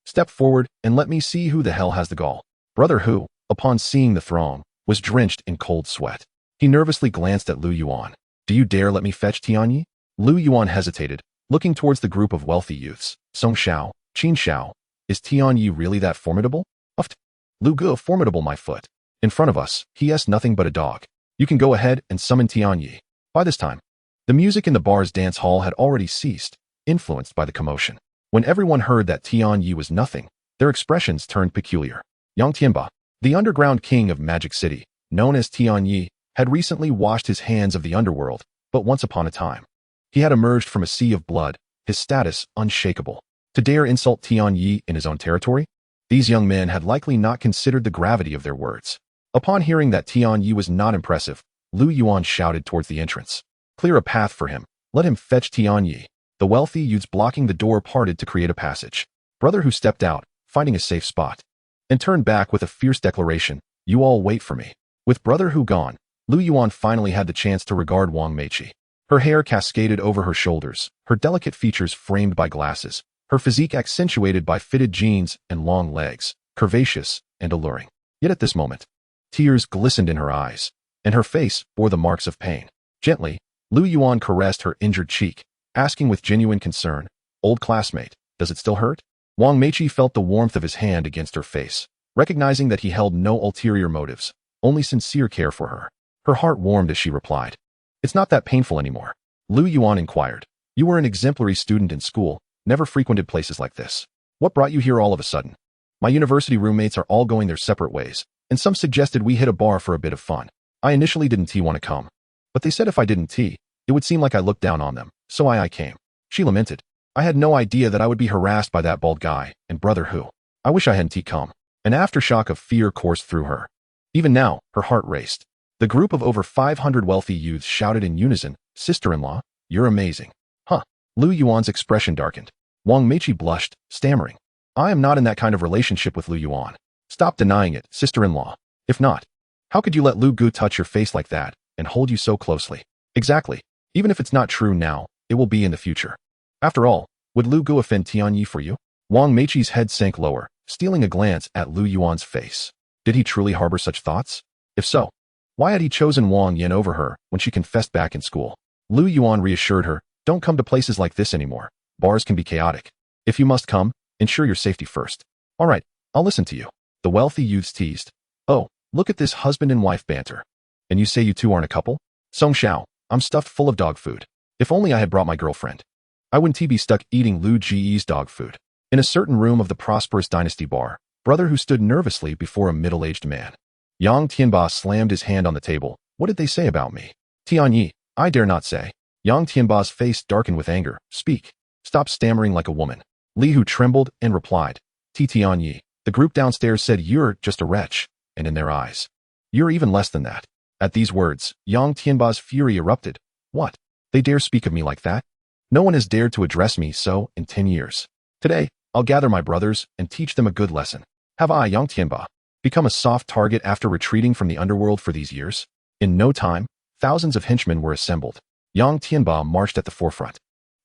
Step forward and let me see who the hell has the gall." Brother Hu, upon seeing the throng, was drenched in cold sweat. He nervously glanced at Lu Yuan. "Do you dare let me fetch Tianyi?" Lu Yuan hesitated, looking towards the group of wealthy youths. "Song Xiao, Qin Xiao, is Tianyi really that formidable?" "Uft. Lu Gu formidable, my foot. In front of us, he is nothing but a dog. You can go ahead and summon Tianyi." By this time, the music in the bar's dance hall had already ceased, influenced by the commotion. When everyone heard that Tianyi was nothing, their expressions turned peculiar. Yang Tianba, the underground king of Magic City, known as Tianyi, had recently washed his hands of the underworld, but once upon a time, he had emerged from a sea of blood, his status unshakable. To dare insult Tianyi in his own territory? These young men had likely not considered the gravity of their words. Upon hearing that Tianyi was not impressive, Lu Yuan shouted towards the entrance. "Clear a path for him. Let him fetch Tianyi." The wealthy youths blocking the door parted to create a passage. Brother Hu stepped out, finding a safe spot, and turned back with a fierce declaration, "You all wait for me." With Brother Hu gone, Lu Yuan finally had the chance to regard Wang Meiqi. Her hair cascaded over her shoulders, her delicate features framed by glasses, her physique accentuated by fitted jeans and long legs, curvaceous and alluring. Yet at this moment, tears glistened in her eyes, and her face bore the marks of pain. Gently, Lu Yuan caressed her injured cheek, asking with genuine concern, "Old classmate, does it still hurt?" Wang Meiqi felt the warmth of his hand against her face, recognizing that he held no ulterior motives, only sincere care for her. Her heart warmed as she replied, "It's not that painful anymore." Lu Yuan inquired, "You were an exemplary student in school, never frequented places like this. What brought you here all of a sudden?" "My university roommates are all going their separate ways, and some suggested we hit a bar for a bit of fun. I initially didn't want to come, but they said if I didn't, it would seem like I looked down on them, so I came." She lamented, "I had no idea that I would be harassed by that bald guy and Brother Hu. I wish I hadn't come." An aftershock of fear coursed through her. Even now, her heart raced. The group of over 500 wealthy youths shouted in unison, "Sister-in-law, you're amazing." "Huh." Lu Yuan's expression darkened. Wang Meiqi blushed, stammering, "I am not in that kind of relationship with Lu Yuan." "Stop denying it, sister-in-law. If not, how could you let Lu Gu touch your face like that and hold you so closely?" "Exactly. Even if it's not true now, it will be in the future. After all, would Lu Gu offend Tianyi for you?" Wang Meiqi's head sank lower, stealing a glance at Lu Yuan's face. Did he truly harbor such thoughts? If so, why had he chosen Wang Yan over her when she confessed back in school? Lu Yuan reassured her, "Don't come to places like this anymore. Bars can be chaotic. If you must come, ensure your safety first." "All right, I'll listen to you." The wealthy youths teased, "Oh, look at this husband and wife banter. And you say you two aren't a couple?" "Song Xiao, I'm stuffed full of dog food. If only I had brought my girlfriend. I wouldn't be stuck eating Lu Ji's dog food." In a certain room of the prosperous dynasty bar, Brother Hu stood nervously before a middle-aged man. Yang Tianba slammed his hand on the table. "What did they say about me?" "Tianyi, I dare not say." Yang Tianba's face darkened with anger. "Speak. Stop stammering like a woman." Li Hu trembled and replied, "Tianyi, the group downstairs said you're just a wretch, and in their eyes, you're even less than that." At these words, Yang Tianba's fury erupted. "What? They dare speak of me like that? No one has dared to address me so in 10 years. Today, I'll gather my brothers and teach them a good lesson. Have I, Yang Tianba, become a soft target after retreating from the underworld for these years?" In no time, thousands of henchmen were assembled. Yang Tianba marched at the forefront,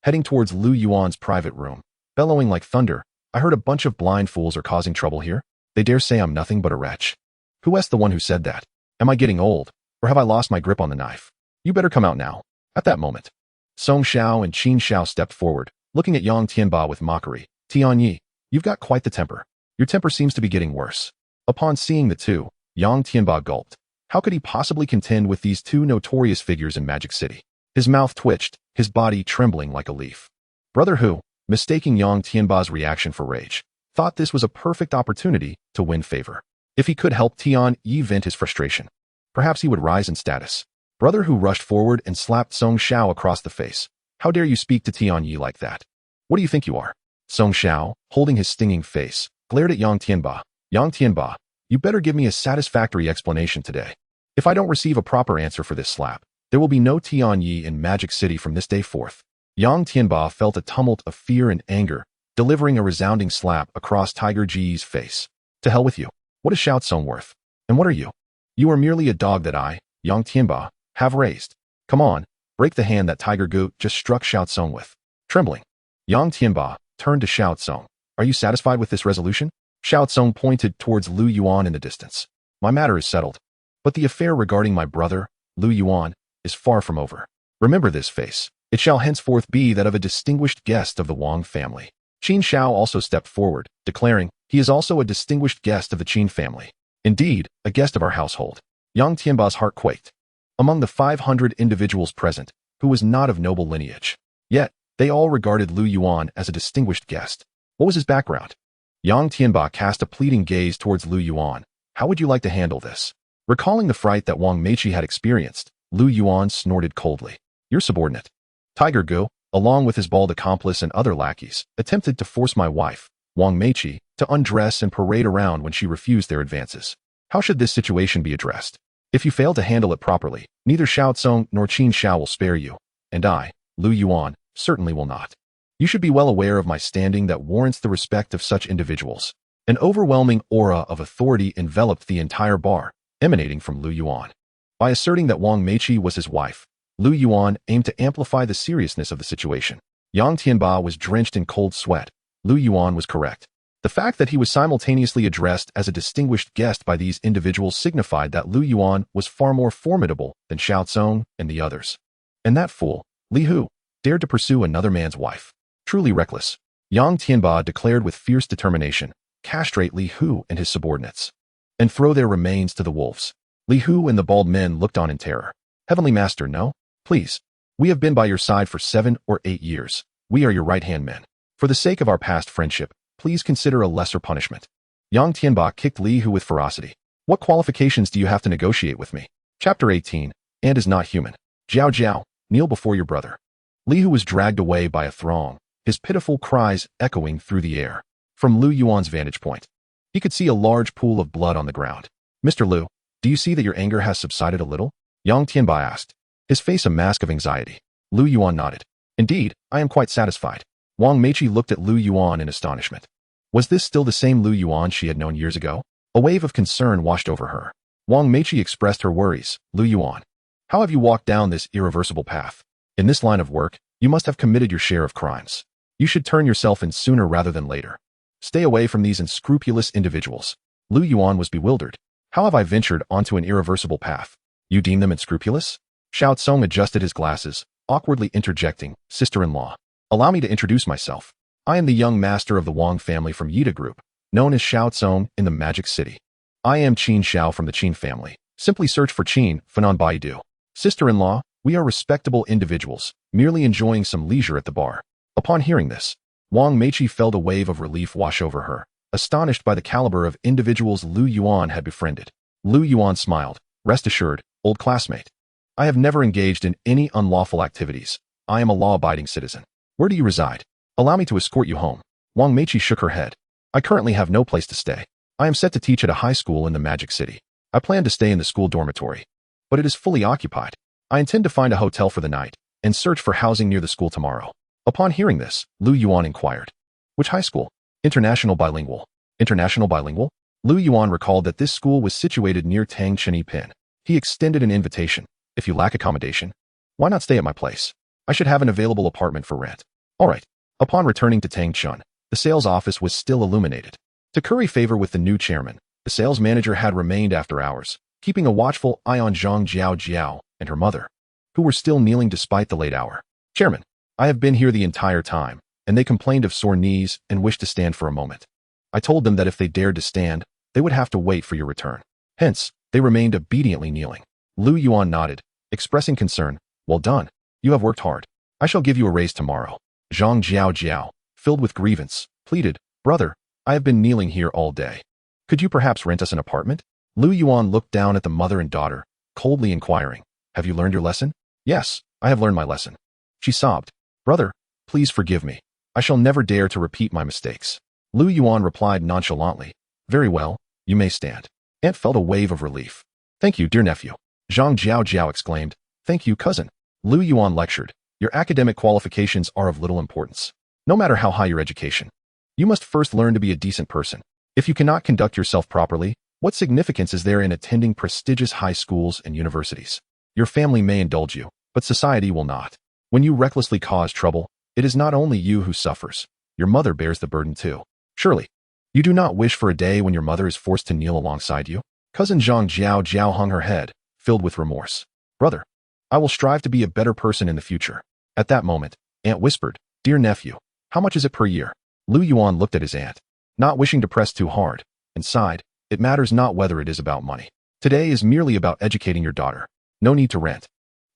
heading towards Lu Yuan's private room, bellowing like thunder, "I heard a bunch of blind fools are causing trouble here. They dare say I'm nothing but a wretch. Who asked the one who said that? Am I getting old, or have I lost my grip on the knife? You better come out now." At that moment, Song Xiao and Qin Xiao stepped forward, looking at Yang Tianba with mockery. "Tianyi, you've got quite the temper. Your temper seems to be getting worse." Upon seeing the two, Yang Tianba gulped. How could he possibly contend with these two notorious figures in Magic City? His mouth twitched, his body trembling like a leaf. Brother Hu, mistaking Yang Tianba's reaction for rage, thought this was a perfect opportunity to win favor. If he could help Tianyi vent his frustration, perhaps he would rise in status. Brother Hu rushed forward and slapped Song Xiao across the face. "How dare you speak to Tianyi like that? What do you think you are?" Song Xiao, holding his stinging face, glared at Yang Tianba. "Yang Tianba, you better give me a satisfactory explanation today. If I don't receive a proper answer for this slap, there will be no Tianyi in Magic City from this day forth." Yang Tianba felt a tumult of fear and anger, delivering a resounding slap across Tiger Ji's face. "To hell with you. What is Shout Song worth? And what are you? You are merely a dog that I, Yang Tianba, have raised. Come on, break the hand that Tiger Gu just struck Xiao Tsong with. Trembling, Yang Tianba turned to Xiao Tsong. Are you satisfied with this resolution? Xiao Tsong pointed towards Lu Yuan in the distance. My matter is settled. But the affair regarding my brother, Lu Yuan, is far from over. Remember this face. It shall henceforth be that of a distinguished guest of the Wang family. Qin Shao also stepped forward, declaring, he is also a distinguished guest of the Qin family. Indeed, a guest of our household. Yang Tianba's heart quaked. Among the 500 individuals present, who was not of noble lineage. Yet, they all regarded Lu Yuan as a distinguished guest. What was his background? Yang Tianba cast a pleading gaze towards Lu Yuan. How would you like to handle this? Recalling the fright that Wang Meiqi had experienced, Lu Yuan snorted coldly. Your subordinate. Tiger Gu, along with his bald accomplice and other lackeys, attempted to force my wife, Wang Meiqi, to undress and parade around when she refused their advances. How should this situation be addressed? If you fail to handle it properly, neither Xiao Tsong nor Qin Shao will spare you, and I, Lu Yuan, certainly will not. You should be well aware of my standing that warrants the respect of such individuals. An overwhelming aura of authority enveloped the entire bar, emanating from Lu Yuan. By asserting that Wang Meiqi was his wife, Lu Yuan aimed to amplify the seriousness of the situation. Yang Tianba was drenched in cold sweat. Lu Yuan was correct. The fact that he was simultaneously addressed as a distinguished guest by these individuals signified that Lu Yuan was far more formidable than Xiao Tsong and the others. And that fool, Li Hu, dared to pursue another man's wife. Truly reckless. Yang Tianba declared with fierce determination, castrate Li Hu and his subordinates, and throw their remains to the wolves. Li Hu and the bald men looked on in terror. Heavenly Master, no? Please. We have been by your side for 7 or 8 years. We are your right-hand men. For the sake of our past friendship, please consider a lesser punishment. Yang Tianba kicked Li Hu with ferocity. What qualifications do you have to negotiate with me? Chapter 18, and is not human. Jiao Jiao, kneel before your brother. Li Hu was dragged away by a throng, his pitiful cries echoing through the air. From Lu Yuan's vantage point, he could see a large pool of blood on the ground. Mr. Lu, do you see that your anger has subsided a little? Yang Tianba asked, his face a mask of anxiety. Lu Yuan nodded. Indeed, I am quite satisfied. Wang Meiqi looked at Lu Yuan in astonishment. Was this still the same Lu Yuan she had known years ago? A wave of concern washed over her. Wang Meiqi expressed her worries. Lu Yuan, how have you walked down this irreversible path? In this line of work, you must have committed your share of crimes. You should turn yourself in sooner rather than later. Stay away from these unscrupulous individuals. Lu Yuan was bewildered. How have I ventured onto an irreversible path? You deem them unscrupulous? Xiao Tsong adjusted his glasses, awkwardly interjecting, sister-in-law. Allow me to introduce myself. I am the young master of the Wang family from Yida Group, known as Xiao Tsong in the Magic City. I am Qin Shao from the Qin family. Simply search for Qin, Fanon Baidu. Sister-in-law, we are respectable individuals, merely enjoying some leisure at the bar. Upon hearing this, Wang Meiqi felt a wave of relief wash over her, astonished by the caliber of individuals Lu Yuan had befriended. Lu Yuan smiled. Rest assured, old classmate. I have never engaged in any unlawful activities. I am a law-abiding citizen. Where do you reside? Allow me to escort you home. Wang Meiqi shook her head. I currently have no place to stay. I am set to teach at a high school in the Magic City. I plan to stay in the school dormitory, but it is fully occupied. I intend to find a hotel for the night and search for housing near the school tomorrow. Upon hearing this, Lu Yuan inquired, which high school? International Bilingual. International Bilingual? Lu Yuan recalled that this school was situated near Tang Chenyi Pin. He extended an invitation. If you lack accommodation, why not stay at my place? I should have an available apartment for rent. All right. Upon returning to Tangchun, the sales office was still illuminated. To curry favor with the new chairman, the sales manager had remained after hours, keeping a watchful eye on Zhang Jiao Jiao and her mother, who were still kneeling despite the late hour. Chairman, I have been here the entire time, and they complained of sore knees and wished to stand for a moment. I told them that if they dared to stand, they would have to wait for your return. Hence, they remained obediently kneeling. Lu Yuan nodded, expressing concern. Well done. You have worked hard. I shall give you a raise tomorrow. Zhang Jiao Jiao, filled with grievance, pleaded, brother, I have been kneeling here all day. Could you perhaps rent us an apartment? Lu Yuan looked down at the mother and daughter, coldly inquiring, have you learned your lesson? Yes, I have learned my lesson. She sobbed, brother, please forgive me. I shall never dare to repeat my mistakes. Lu Yuan replied nonchalantly, very well, you may stand. Aunt felt a wave of relief. Thank you, dear nephew. Zhang Jiao Jiao exclaimed, thank you, cousin. Lu Yuan lectured, your academic qualifications are of little importance. No matter how high your education, you must first learn to be a decent person. If you cannot conduct yourself properly, what significance is there in attending prestigious high schools and universities? Your family may indulge you, but society will not. When you recklessly cause trouble, it is not only you who suffers. Your mother bears the burden too. Surely, you do not wish for a day when your mother is forced to kneel alongside you? Cousin Zhang Jiao hung her head, filled with remorse. Brother, I will strive to be a better person in the future. At that moment, Aunt whispered, Dear nephew, how much is it per year? Lu Yuan looked at his aunt, not wishing to press too hard, and sighed, It matters not whether it is about money. Today is merely about educating your daughter. No need to rent.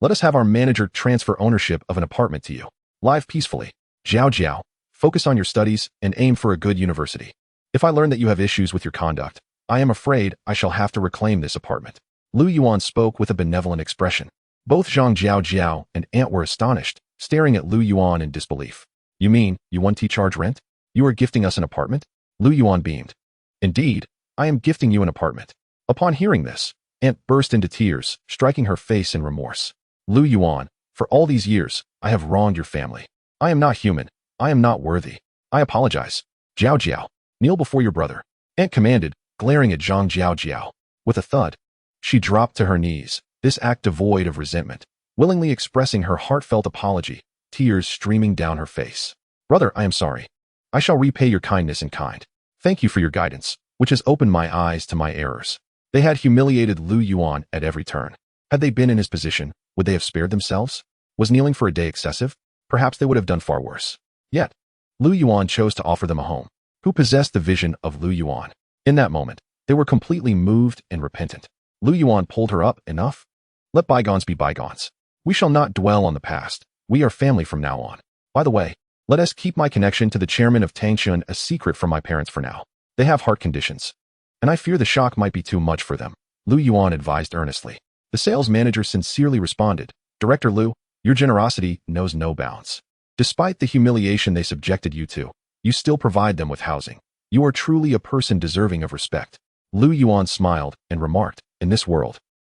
Let us have our manager transfer ownership of an apartment to you. Live peacefully. Jiao, focus on your studies and aim for a good university. If I learn that you have issues with your conduct, I am afraid I shall have to reclaim this apartment. Lu Yuan spoke with a benevolent expression. Both Zhang Jiao and Aunt were astonished, staring at Lu Yuan in disbelief. You mean, you want to charge rent? You are gifting us an apartment? Lu Yuan beamed. Indeed, I am gifting you an apartment. Upon hearing this, Aunt burst into tears, striking her face in remorse. Lu Yuan, for all these years, I have wronged your family. I am not human. I am not worthy. I apologize. Jiao, kneel before your brother. Aunt commanded, glaring at Zhang Jiao. With a thud, she dropped to her knees, this act devoid of resentment, willingly expressing her heartfelt apology, tears streaming down her face. Brother, I am sorry. I shall repay your kindness in kind. Thank you for your guidance, which has opened my eyes to my errors. They had humiliated Lu Yuan at every turn. Had they been in his position, would they have spared themselves? Was kneeling for a day excessive? Perhaps they would have done far worse. Yet, Lu Yuan chose to offer them a home. Who possessed the vision of Lu Yuan? In that moment, they were completely moved and repentant. Lu Yuan pulled her up. Enough. Let bygones be bygones. We shall not dwell on the past. We are family from now on. By the way, let us keep my connection to the chairman of Tangshun a secret from my parents for now. They have heart conditions, and I fear the shock might be too much for them, Lu Yuan advised earnestly. The sales manager sincerely responded, Director Lu, your generosity knows no bounds. Despite the humiliation they subjected you to, you still provide them with housing. You are truly a person deserving of respect. Lu Yuan smiled and remarked, In this world,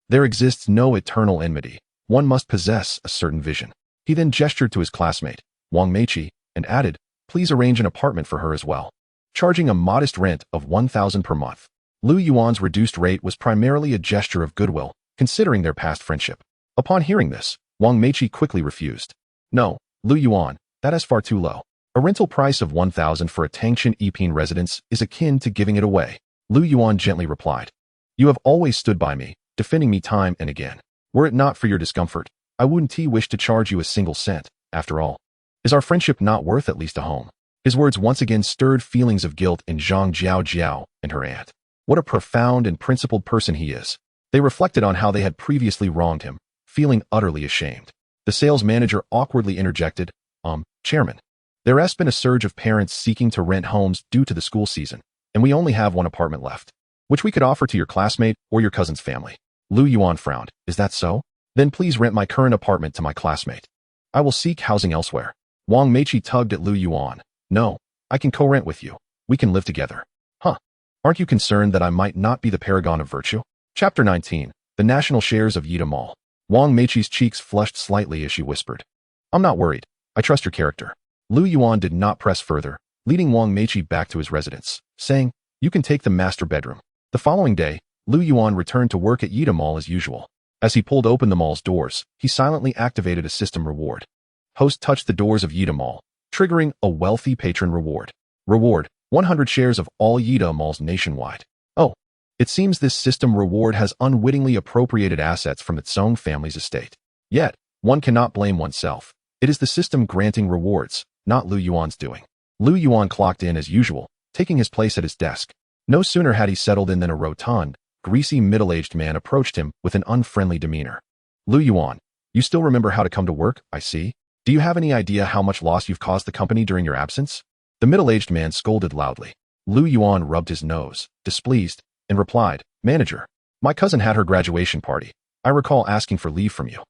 there exists no eternal enmity. One must possess a certain vision. He then gestured to his classmate, Wang Meiqi, and added, Please arrange an apartment for her as well. Charging a modest rent of 1,000 per month. Lu Yuan's reduced rate was primarily a gesture of goodwill, considering their past friendship. Upon hearing this, Wang Meiqi quickly refused. No, Lu Yuan, that is far too low. A rental price of 1,000 for a Tangshan Epine residence is akin to giving it away. Lu Yuan gently replied. You have always stood by me, defending me time and again. Were it not for your discomfort, I wouldn't wish to charge you a single cent. After all, is our friendship not worth at least a home? His words once again stirred feelings of guilt in Zhang Jiao and her aunt. What a profound and principled person he is. They reflected on how they had previously wronged him, feeling utterly ashamed. The sales manager awkwardly interjected, Chairman, there has been a surge of parents seeking to rent homes due to the school season, and we only have one apartment left, which we could offer to your classmate or your cousin's family. Lu Yuan frowned. Is that so? Then please rent my current apartment to my classmate. I will seek housing elsewhere. Wang Meiqi tugged at Lu Yuan. No, I can co-rent with you. We can live together. Huh. Aren't you concerned that I might not be the paragon of virtue? Chapter 19. The National Shares of Yida Mall. Wang Meiqi's cheeks flushed slightly as she whispered. I'm not worried. I trust your character. Lu Yuan did not press further, leading Wang Meiqi back to his residence, saying, You can take the master bedroom. The following day, Lu Yuan returned to work at Yida Mall as usual. As he pulled open the mall's doors, he silently activated a system reward. Host touched the doors of Yida Mall, triggering a wealthy patron reward. Reward, 100 shares of all Yida malls nationwide. Oh, it seems this system reward has unwittingly appropriated assets from its own family's estate. Yet, one cannot blame oneself. It is the system granting rewards, not Lu Yuan's doing. Lu Yuan clocked in as usual, taking his place at his desk. No sooner had he settled in than a rotund, greasy middle-aged man approached him with an unfriendly demeanor. Lu Yuan, you still remember how to come to work, I see. Do you have any idea how much loss you've caused the company during your absence? The middle-aged man scolded loudly. Lu Yuan rubbed his nose, displeased, and replied, Manager, my cousin had her graduation party. I recall asking for leave from you.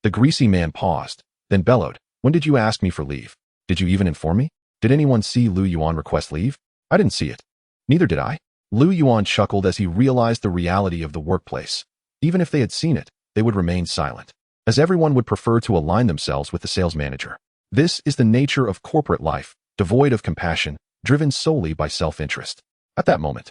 The greasy man paused, then bellowed, When did you ask me for leave? Did you even inform me? Did anyone see Lu Yuan request leave? I didn't see it. Neither did I. Lu Yuan chuckled as he realized the reality of the workplace. Even if they had seen it, they would remain silent, as everyone would prefer to align themselves with the sales manager. This is the nature of corporate life, devoid of compassion, driven solely by self-interest. At that moment,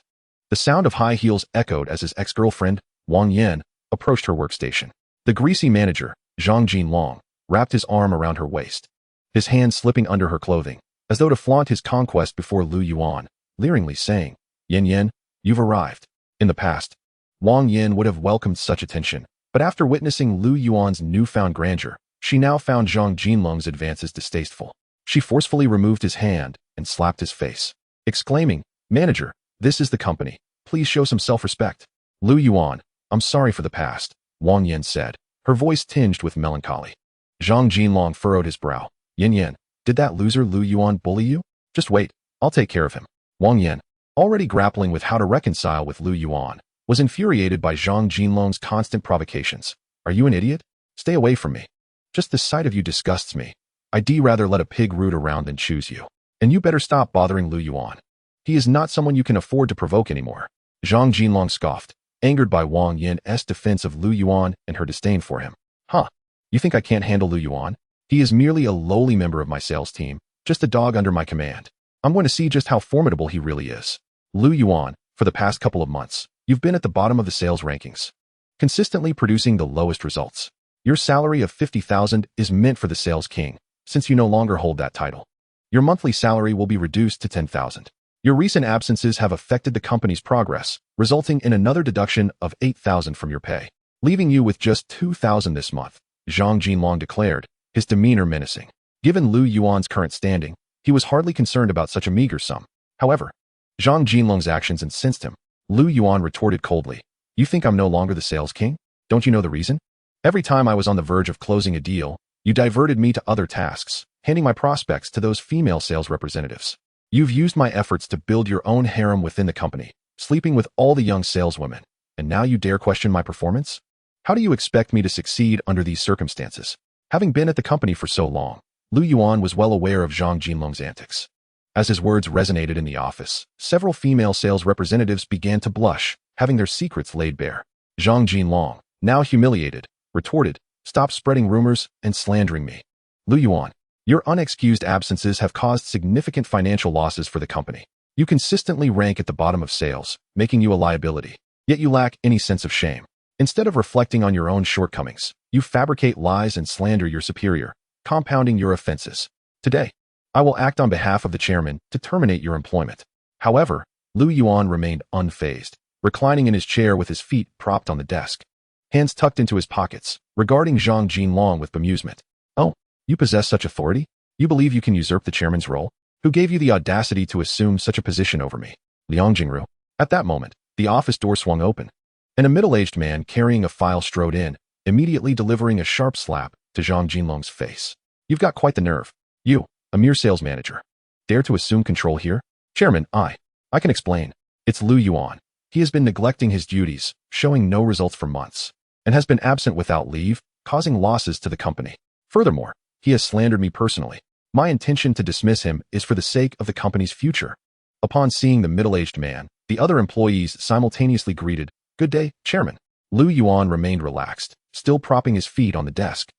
the sound of high heels echoed as his ex-girlfriend, Wang Yan, approached her workstation. The greasy manager, Zhang Jinlong wrapped his arm around her waist, his hand slipping under her clothing, as though to flaunt his conquest before Lu Yuan, leeringly saying, "Yen Yen, you've arrived." In the past, Wang Yin would have welcomed such attention, but after witnessing Lu Yuan's newfound grandeur, she now found Zhang Jinlong's advances distasteful. She forcefully removed his hand and slapped his face, exclaiming, "Manager, this is the company. Please show some self-respect." "Lu Yuan, I'm sorry for the past," Wang Yin said, her voice tinged with melancholy. Zhang Jinlong furrowed his brow. "Yin Yin, did that loser Lu Yuan bully you? Just wait, I'll take care of him." Wang Yin, already grappling with how to reconcile with Lu Yuan, was infuriated by Zhang Jinlong's constant provocations. "Are you an idiot? Stay away from me. Just the sight of you disgusts me. I'd rather let a pig root around than choose you. And you better stop bothering Lu Yuan. He is not someone you can afford to provoke anymore." Zhang Jinlong scoffed, angered by Wang Yin's defense of Lu Yuan and her disdain for him. "Huh? You think I can't handle Lu Yuan? He is merely a lowly member of my sales team, just a dog under my command. I'm going to see just how formidable he really is." "Lu Yuan, for the past couple of months, you've been at the bottom of the sales rankings, consistently producing the lowest results. Your salary of 50,000 is meant for the sales king, since you no longer hold that title. Your monthly salary will be reduced to 10,000. Your recent absences have affected the company's progress, resulting in another deduction of 8,000 from your pay, leaving you with just 2,000 this month," Zhang Jinlong declared, his demeanor menacing. Given Lu Yuan's current standing, he was hardly concerned about such a meager sum. However, Zhang Jinlong's actions incensed him. Lu Yuan retorted coldly, "You think I'm no longer the sales king? Don't you know the reason? Every time I was on the verge of closing a deal, you diverted me to other tasks, handing my prospects to those female sales representatives. You've used my efforts to build your own harem within the company, sleeping with all the young saleswomen, and now you dare question my performance? How do you expect me to succeed under these circumstances?" Having been at the company for so long, Lu Yuan was well aware of Zhang Jinlong's antics. As his words resonated in the office, several female sales representatives began to blush, having their secrets laid bare. Zhang Jinlong, now humiliated, retorted, "Stop spreading rumors and slandering me. Lu Yuan, your unexcused absences have caused significant financial losses for the company. You consistently rank at the bottom of sales, making you a liability, yet you lack any sense of shame. Instead of reflecting on your own shortcomings, you fabricate lies and slander your superior, compounding your offenses. Today, I will act on behalf of the chairman to terminate your employment." However, Lu Yuan remained unfazed, reclining in his chair with his feet propped on the desk, hands tucked into his pockets, regarding Zhang Jinlong with bemusement. "Oh, you possess such authority? You believe you can usurp the chairman's role? Who gave you the audacity to assume such a position over me?" Liang Jingru. At that moment, the office door swung open, and a middle-aged man carrying a file strode in, immediately delivering a sharp slap to Zhang Jinlong's face. "You've got quite the nerve. You, a mere sales manager, dare to assume control here?" "Chairman, I can explain. It's Lu Yuan. He has been neglecting his duties, showing no results for months, and has been absent without leave, causing losses to the company. Furthermore, he has slandered me personally. My intention to dismiss him is for the sake of the company's future." Upon seeing the middle-aged man, the other employees simultaneously greeted, "Good day, Chairman." Lu Yuan remained relaxed, still propping his feet on the desk,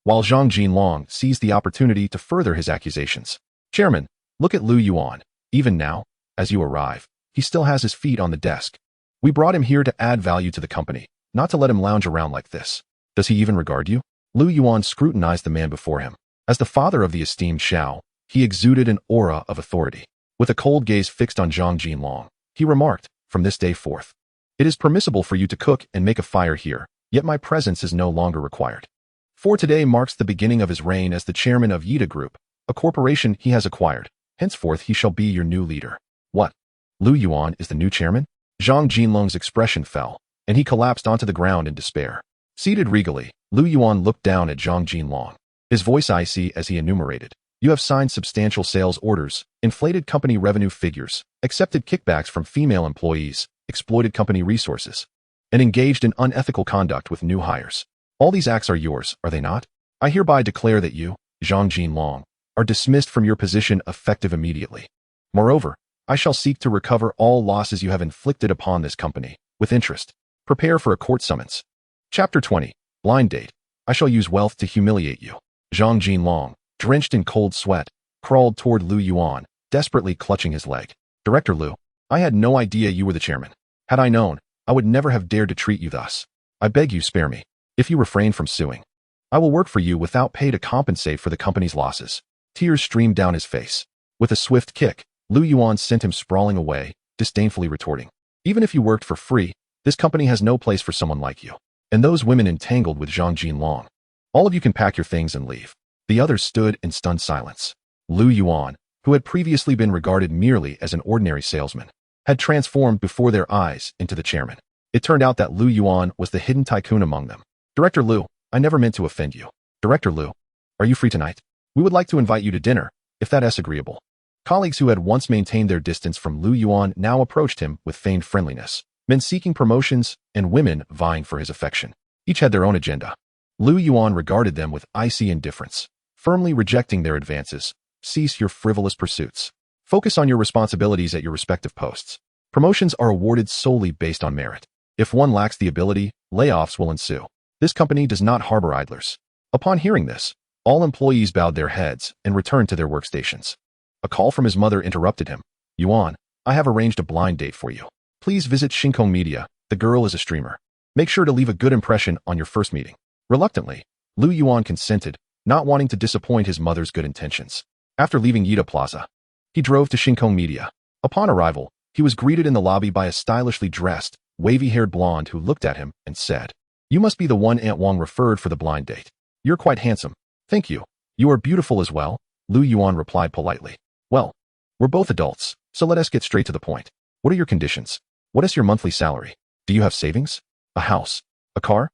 while Zhang Jinlong seized the opportunity to further his accusations. "Chairman, look at Lu Yuan. Even now, as you arrive, he still has his feet on the desk. We brought him here to add value to the company, not to let him lounge around like this. Does he even regard you?" Lu Yuan scrutinized the man before him. As the father of the esteemed Xiao, he exuded an aura of authority. With a cold gaze fixed on Zhang Jinlong, he remarked, "From this day forth, it is permissible for you to cook and make a fire here, yet my presence is no longer required. For today marks the beginning of his reign as the chairman of Yida Group, a corporation he has acquired. Henceforth he shall be your new leader." "What? Lu Yuan is the new chairman?" Zhang Jinlong's expression fell, and he collapsed onto the ground in despair. Seated regally, Lu Yuan looked down at Zhang Jinlong, his voice icy as he enumerated, "You have signed substantial sales orders, inflated company revenue figures, accepted kickbacks from female employees, exploited company resources, and engaged in unethical conduct with new hires. All these acts are yours, are they not? I hereby declare that you, Zhang Jinlong, are dismissed from your position effective immediately. Moreover, I shall seek to recover all losses you have inflicted upon this company, with interest. Prepare for a court summons." Chapter 20. Blind Date. "I shall use wealth to humiliate you." Zhang Jinlong, drenched in cold sweat, crawled toward Lu Yuan, desperately clutching his leg. "Director Lu, I had no idea you were the chairman. Had I known, I would never have dared to treat you thus. I beg you spare me. If you refrain from suing, I will work for you without pay to compensate for the company's losses. Tears streamed down his face. With a swift kick, Lu Yuan sent him sprawling away, disdainfully retorting. Even if you worked for free, this company has no place for someone like you. And those women entangled with Zhang Jinlong. All of you can pack your things and leave. The others stood in stunned silence. Lu Yuan, who had previously been regarded merely as an ordinary salesman, had transformed before their eyes into the chairman. It turned out that Lu Yuan was the hidden tycoon among them. Director Lu, I never meant to offend you. Director Lu, are you free tonight? We would like to invite you to dinner, if that is agreeable. Colleagues who had once maintained their distance from Lu Yuan now approached him with feigned friendliness. Men seeking promotions and women vying for his affection. Each had their own agenda. Lu Yuan regarded them with icy indifference, firmly rejecting their advances. Cease your frivolous pursuits. Focus on your responsibilities at your respective posts. Promotions are awarded solely based on merit. If one lacks the ability, layoffs will ensue. This company does not harbor idlers. Upon hearing this, all employees bowed their heads and returned to their workstations. A call from his mother interrupted him. Yuan, I have arranged a blind date for you. Please visit Shinkong Media. The girl is a streamer. Make sure to leave a good impression on your first meeting. Reluctantly, Lu Yuan consented, not wanting to disappoint his mother's good intentions. After leaving Yida Plaza, he drove to Shinkong Media. Upon arrival, he was greeted in the lobby by a stylishly dressed, wavy-haired blonde who looked at him and said, You must be the one Aunt Wang referred for the blind date. You're quite handsome. Thank you. You are beautiful as well, Lu Yuan replied politely. Well, we're both adults, so let us get straight to the point. What are your conditions? What is your monthly salary? Do you have savings? A house? A car?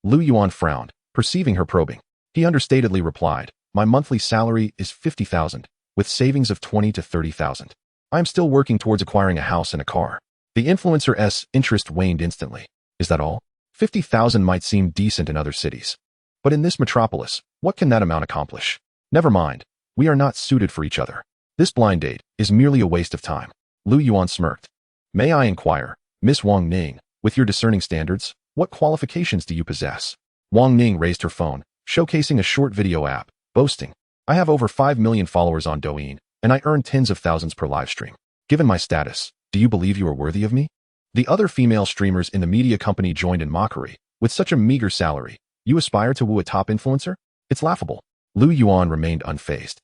Lu Yuan frowned, perceiving her probing. He understatedly replied, My monthly salary is 50,000, with savings of 20 to 30,000. I am still working towards acquiring a house and a car. The influencer's interest waned instantly. Is that all? 50,000 might seem decent in other cities. But in this metropolis, what can that amount accomplish? Never mind. We are not suited for each other. This blind date is merely a waste of time. Lu Yuan smirked. May I inquire, Miss Wang Ning, with your discerning standards, what qualifications do you possess? Wang Ning raised her phone, showcasing a short video app, boasting, I have over 5 million followers on Douyin, and I earn tens of thousands per live stream. Given my status, do you believe you are worthy of me? The other female streamers in the media company joined in mockery. With such a meager salary, you aspire to woo a top influencer? It's laughable. Lu Yuan remained unfazed.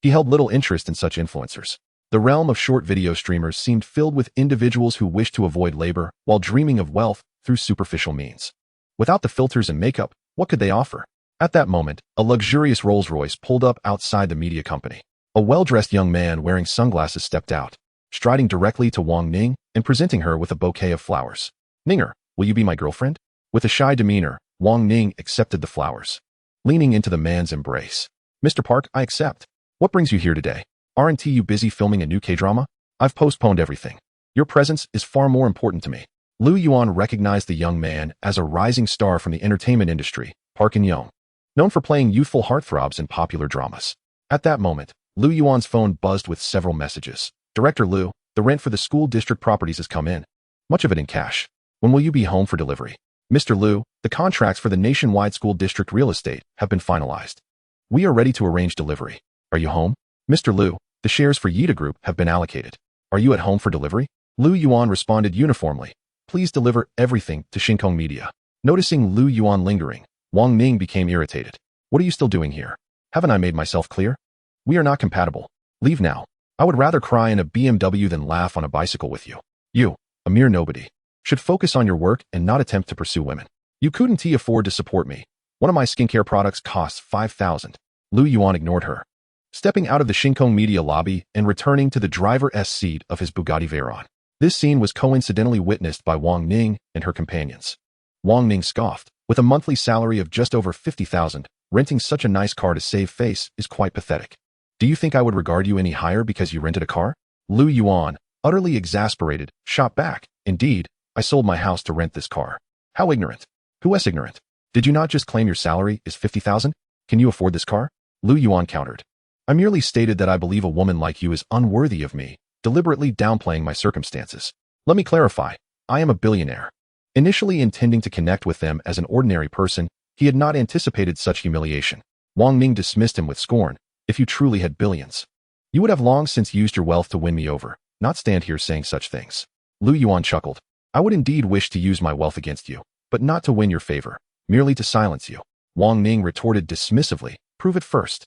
He held little interest in such influencers. The realm of short video streamers seemed filled with individuals who wished to avoid labor while dreaming of wealth through superficial means. Without the filters and makeup, what could they offer? At that moment, a luxurious Rolls-Royce pulled up outside the media company. A well-dressed young man wearing sunglasses stepped out, striding directly to Wang Ning and presenting her with a bouquet of flowers. Ninger, will you be my girlfriend? With a shy demeanor, Wang Ning accepted the flowers. Leaning into the man's embrace. Mr. Park, I accept. What brings you here today? Aren't you busy filming a new K-drama? I've postponed everything. Your presence is far more important to me. Lu Yuan recognized the young man as a rising star from the entertainment industry, Park In-young, known for playing youthful heartthrobs in popular dramas. At that moment, Lu Yuan's phone buzzed with several messages. Director Lu, the rent for the school district properties has come in. Much of it in cash. When will you be home for delivery? Mr. Lu, the contracts for the nationwide school district real estate have been finalized. We are ready to arrange delivery. Are you home? Mr. Lu, the shares for Yida Group have been allocated. Are you at home for delivery? Lu Yuan responded uniformly. Please deliver everything to Shinkong Media. Noticing Lu Yuan lingering, Wang Ning became irritated. What are you still doing here? Haven't I made myself clear? We are not compatible. Leave now. I would rather cry in a BMW than laugh on a bicycle with you. You, a mere nobody, should focus on your work and not attempt to pursue women. You couldn't afford to support me. One of my skincare products costs 5,000. Lu Yuan ignored her, stepping out of the Shinkong Media lobby and returning to the driver's seat of his Bugatti Veyron. This scene was coincidentally witnessed by Wang Ning and her companions. Wang Ning scoffed. With a monthly salary of just over 50,000, renting such a nice car to save face is quite pathetic. Do you think I would regard you any higher because you rented a car? Lu Yuan, utterly exasperated, shot back. Indeed, I sold my house to rent this car. How ignorant. Who is ignorant? Did you not just claim your salary is 50,000? Can you afford this car? Lu Yuan countered. I merely stated that I believe a woman like you is unworthy of me, deliberately downplaying my circumstances. Let me clarify. I am a billionaire. Initially intending to connect with them as an ordinary person, he had not anticipated such humiliation. Wang Ning dismissed him with scorn. If you truly had billions, you would have long since used your wealth to win me over, not stand here saying such things. Lu Yuan chuckled. I would indeed wish to use my wealth against you, but not to win your favor, merely to silence you. Wang Ning retorted dismissively. Prove it first.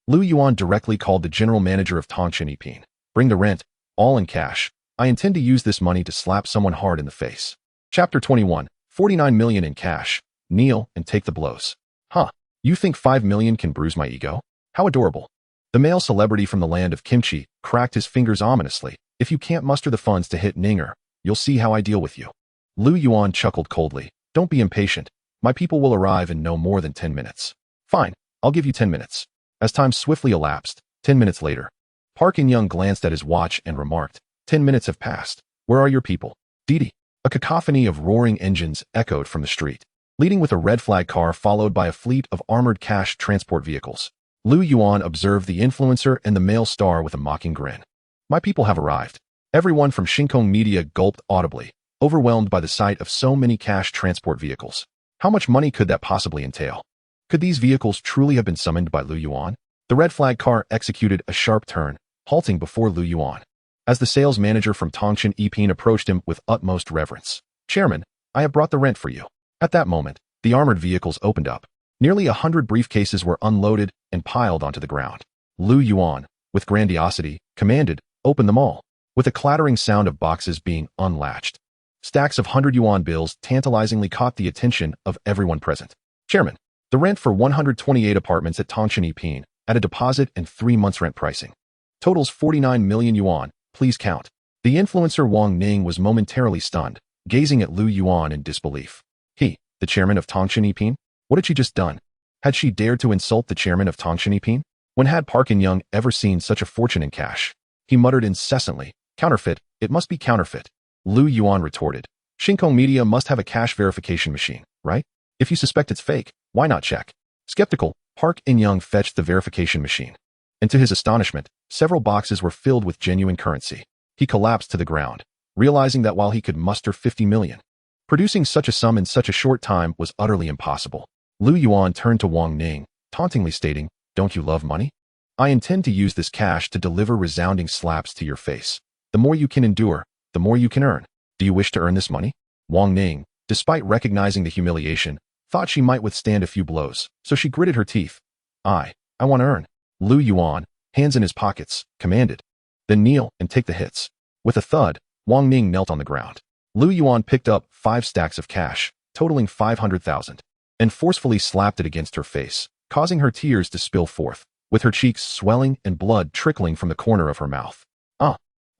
Lu Yuan directly called the general manager of Tongchen Yiping. Bring the rent, all in cash. I intend to use this money to slap someone hard in the face. Chapter 21, 49 million in cash. Kneel and take the blows. Huh, you think 5 million can bruise my ego? How adorable. The male celebrity from the land of kimchi cracked his fingers ominously. If you can't muster the funds to hit Ninger, you'll see how I deal with you. Lu Yuan chuckled coldly. Don't be impatient. My people will arrive in no more than 10 minutes. Fine, I'll give you 10 minutes. As time swiftly elapsed, 10 minutes later, Park In-young glanced at his watch and remarked, 10 minutes have passed. Where are your people? Didi. A cacophony of roaring engines echoed from the street, leading with a red flag car followed by a fleet of armored cash transport vehicles. Lu Yuan observed the influencer and the male star with a mocking grin. My people have arrived. Everyone from Shinkong Media gulped audibly, overwhelmed by the sight of so many cash transport vehicles. How much money could that possibly entail? Could these vehicles truly have been summoned by Lu Yuan? The red flag car executed a sharp turn, halting before Lu Yuan. As the sales manager from Tongchen Yiping approached him with utmost reverence. Chairman, I have brought the rent for you. At that moment, the armored vehicles opened up. Nearly 100 briefcases were unloaded and piled onto the ground. Lu Yuan, with grandiosity, commanded, open them all. With a clattering sound of boxes being unlatched, stacks of 100 yuan bills tantalizingly caught the attention of everyone present. Chairman, the rent for 128 apartments at Tongchen Yiping at a deposit and 3 months rent pricing. Totals 49 million yuan, please count. The influencer Wang Ning was momentarily stunned, gazing at Lu Yuan in disbelief. He, the chairman of Tongchen Yiping? What had she just done? Had she dared to insult the chairman of Tongchen Yiping? When had Park In-young ever seen such a fortune in cash? He muttered incessantly, counterfeit, it must be counterfeit. Lu Yuan retorted, Shinkong Media must have a cash verification machine, right? If you suspect it's fake, why not check? Skeptical, Park In-young fetched the verification machine. And to his astonishment, several boxes were filled with genuine currency. He collapsed to the ground, realizing that while he could muster 50 million, producing such a sum in such a short time was utterly impossible. Lu Yuan turned to Wang Ning, tauntingly stating, don't you love money? I intend to use this cash to deliver resounding slaps to your face. The more you can endure, the more you can earn. Do you wish to earn this money? Wang Ning, despite recognizing the humiliation, thought she might withstand a few blows, so she gritted her teeth. I want to earn. Lu Yuan, hands in his pockets, commanded. Then kneel and take the hits. With a thud, Wang Ning knelt on the ground. Lu Yuan picked up 5 stacks of cash, totaling 500,000, and forcefully slapped it against her face, causing her tears to spill forth, with her cheeks swelling and blood trickling from the corner of her mouth.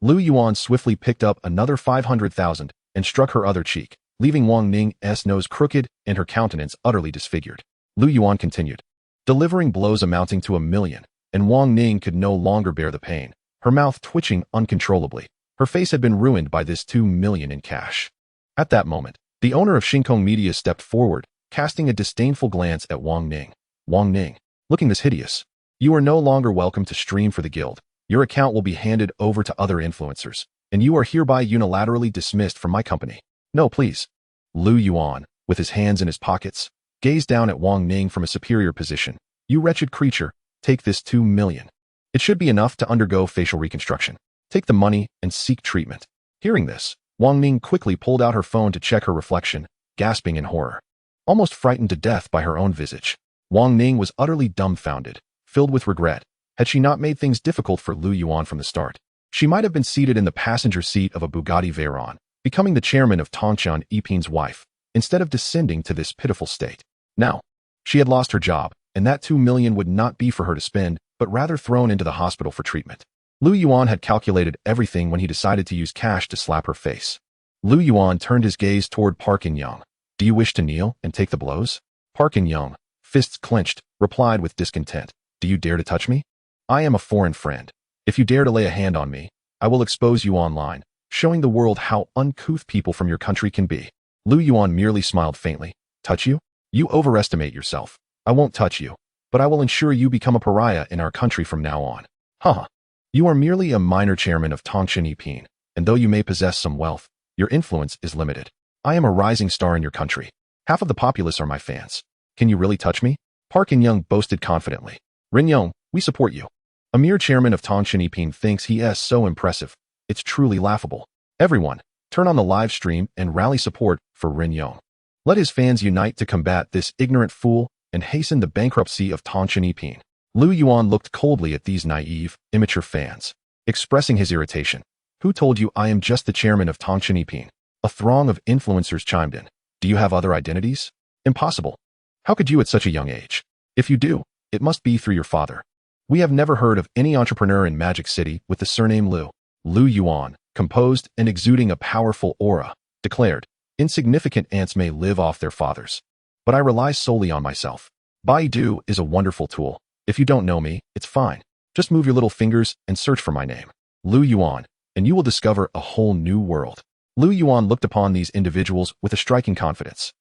Lu Yuan swiftly picked up another 500,000 and struck her other cheek, leaving Wang Ning's nose crooked and her countenance utterly disfigured. Lu Yuan continued, delivering blows amounting to 1 million, and Wang Ning could no longer bear the pain, her mouth twitching uncontrollably. Her face had been ruined by this 2 million in cash. At that moment, the owner of Shinkong Media stepped forward, casting a disdainful glance at Wang Ning. Wang Ning, looking this hideous, you are no longer welcome to stream for the guild. Your account will be handed over to other influencers, and you are hereby unilaterally dismissed from my company. No, please. Lu Yuan, with his hands in his pockets, gazed down at Wang Ning from a superior position. You wretched creature, take this 2 million. It should be enough to undergo facial reconstruction. Take the money and seek treatment. Hearing this, Wang Ning quickly pulled out her phone to check her reflection, gasping in horror. Almost frightened to death by her own visage, Wang Ning was utterly dumbfounded, filled with regret. Had she not made things difficult for Lu Yuan from the start, she might have been seated in the passenger seat of a Bugatti Veyron, becoming the chairman of Tongchen Yiping's wife, instead of descending to this pitiful state. Now, she had lost her job, and that 2 million would not be for her to spend, but rather thrown into the hospital for treatment. Lu Yuan had calculated everything when he decided to use cash to slap her face. Lu Yuan turned his gaze toward Park In-young. Do you wish to kneel and take the blows? Park In-young, fists clenched, replied with discontent. Do you dare to touch me? I am a foreign friend. If you dare to lay a hand on me, I will expose you online, showing the world how uncouth people from your country can be. Lu Yuan merely smiled faintly. Touch you? You overestimate yourself. I won't touch you, but I will ensure you become a pariah in our country from now on. Haha. You are merely a minor chairman of Tongchen Yiping, and though you may possess some wealth, your influence is limited. I am a rising star in your country. Half of the populace are my fans. Can you really touch me? Park In-young boasted confidently. Rin-young, we support you. A mere chairman of Tongchen Yiping thinks he is so impressive. It's truly laughable. Everyone, turn on the live stream and rally support for Rin-young. Let his fans unite to combat this ignorant fool and hasten the bankruptcy of Tongchen. Lu Yuan looked coldly at these naive, immature fans, expressing his irritation. Who told you I am just the chairman of Tongchen? A throng of influencers chimed in. Do you have other identities? Impossible. How could you at such a young age? If you do, it must be through your father. We have never heard of any entrepreneur in Magic City with the surname Lu. Lu Yuan, composed and exuding a powerful aura, declared, insignificant ants may live off their fathers, but I rely solely on myself. Baidu is a wonderful tool. If you don't know me, it's fine. Just move your little fingers and search for my name, Lu Yuan, and you will discover a whole new world. Lu Yuan looked upon these individuals with a striking confidence.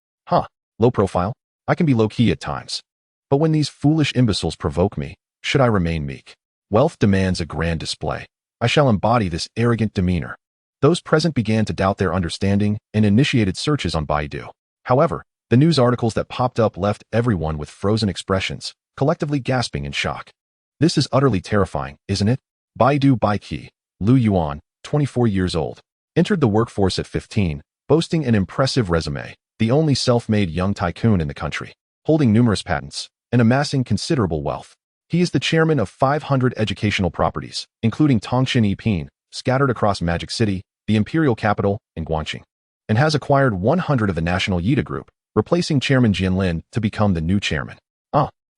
Low profile? I can be low-key at times. But when these foolish imbeciles provoke me, should I remain meek? Wealth demands a grand display. I shall embody this arrogant demeanor. Those present began to doubt their understanding and initiated searches on Baidu. However, the news articles that popped up left everyone with frozen expressions, collectively gasping in shock. This is utterly terrifying, isn't it? Baidu Baiki, Lu Yuan, 24 years old, entered the workforce at 15, boasting an impressive resume, the only self-made young tycoon in the country, holding numerous patents and amassing considerable wealth. He is the chairman of 500 educational properties, including Tongchen, scattered across Magic City, the imperial capital, and Guangxing, and has acquired 100 of the National Yida Group, replacing Chairman Jianlin to become the new chairman.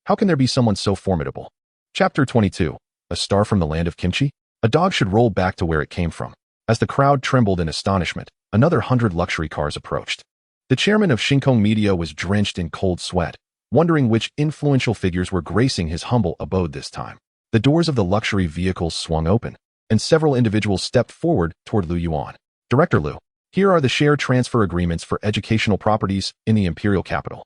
How can there be someone so formidable? Chapter 22. A star from the land of kimchi? A dog should roll back to where it came from. As the crowd trembled in astonishment, another 100 luxury cars approached. The chairman of Shinkong Media was drenched in cold sweat, wondering which influential figures were gracing his humble abode this time. The doors of the luxury vehicles swung open, and several individuals stepped forward toward Lu Yuan. Director Lu, here are the share transfer agreements for educational properties in the imperial capital.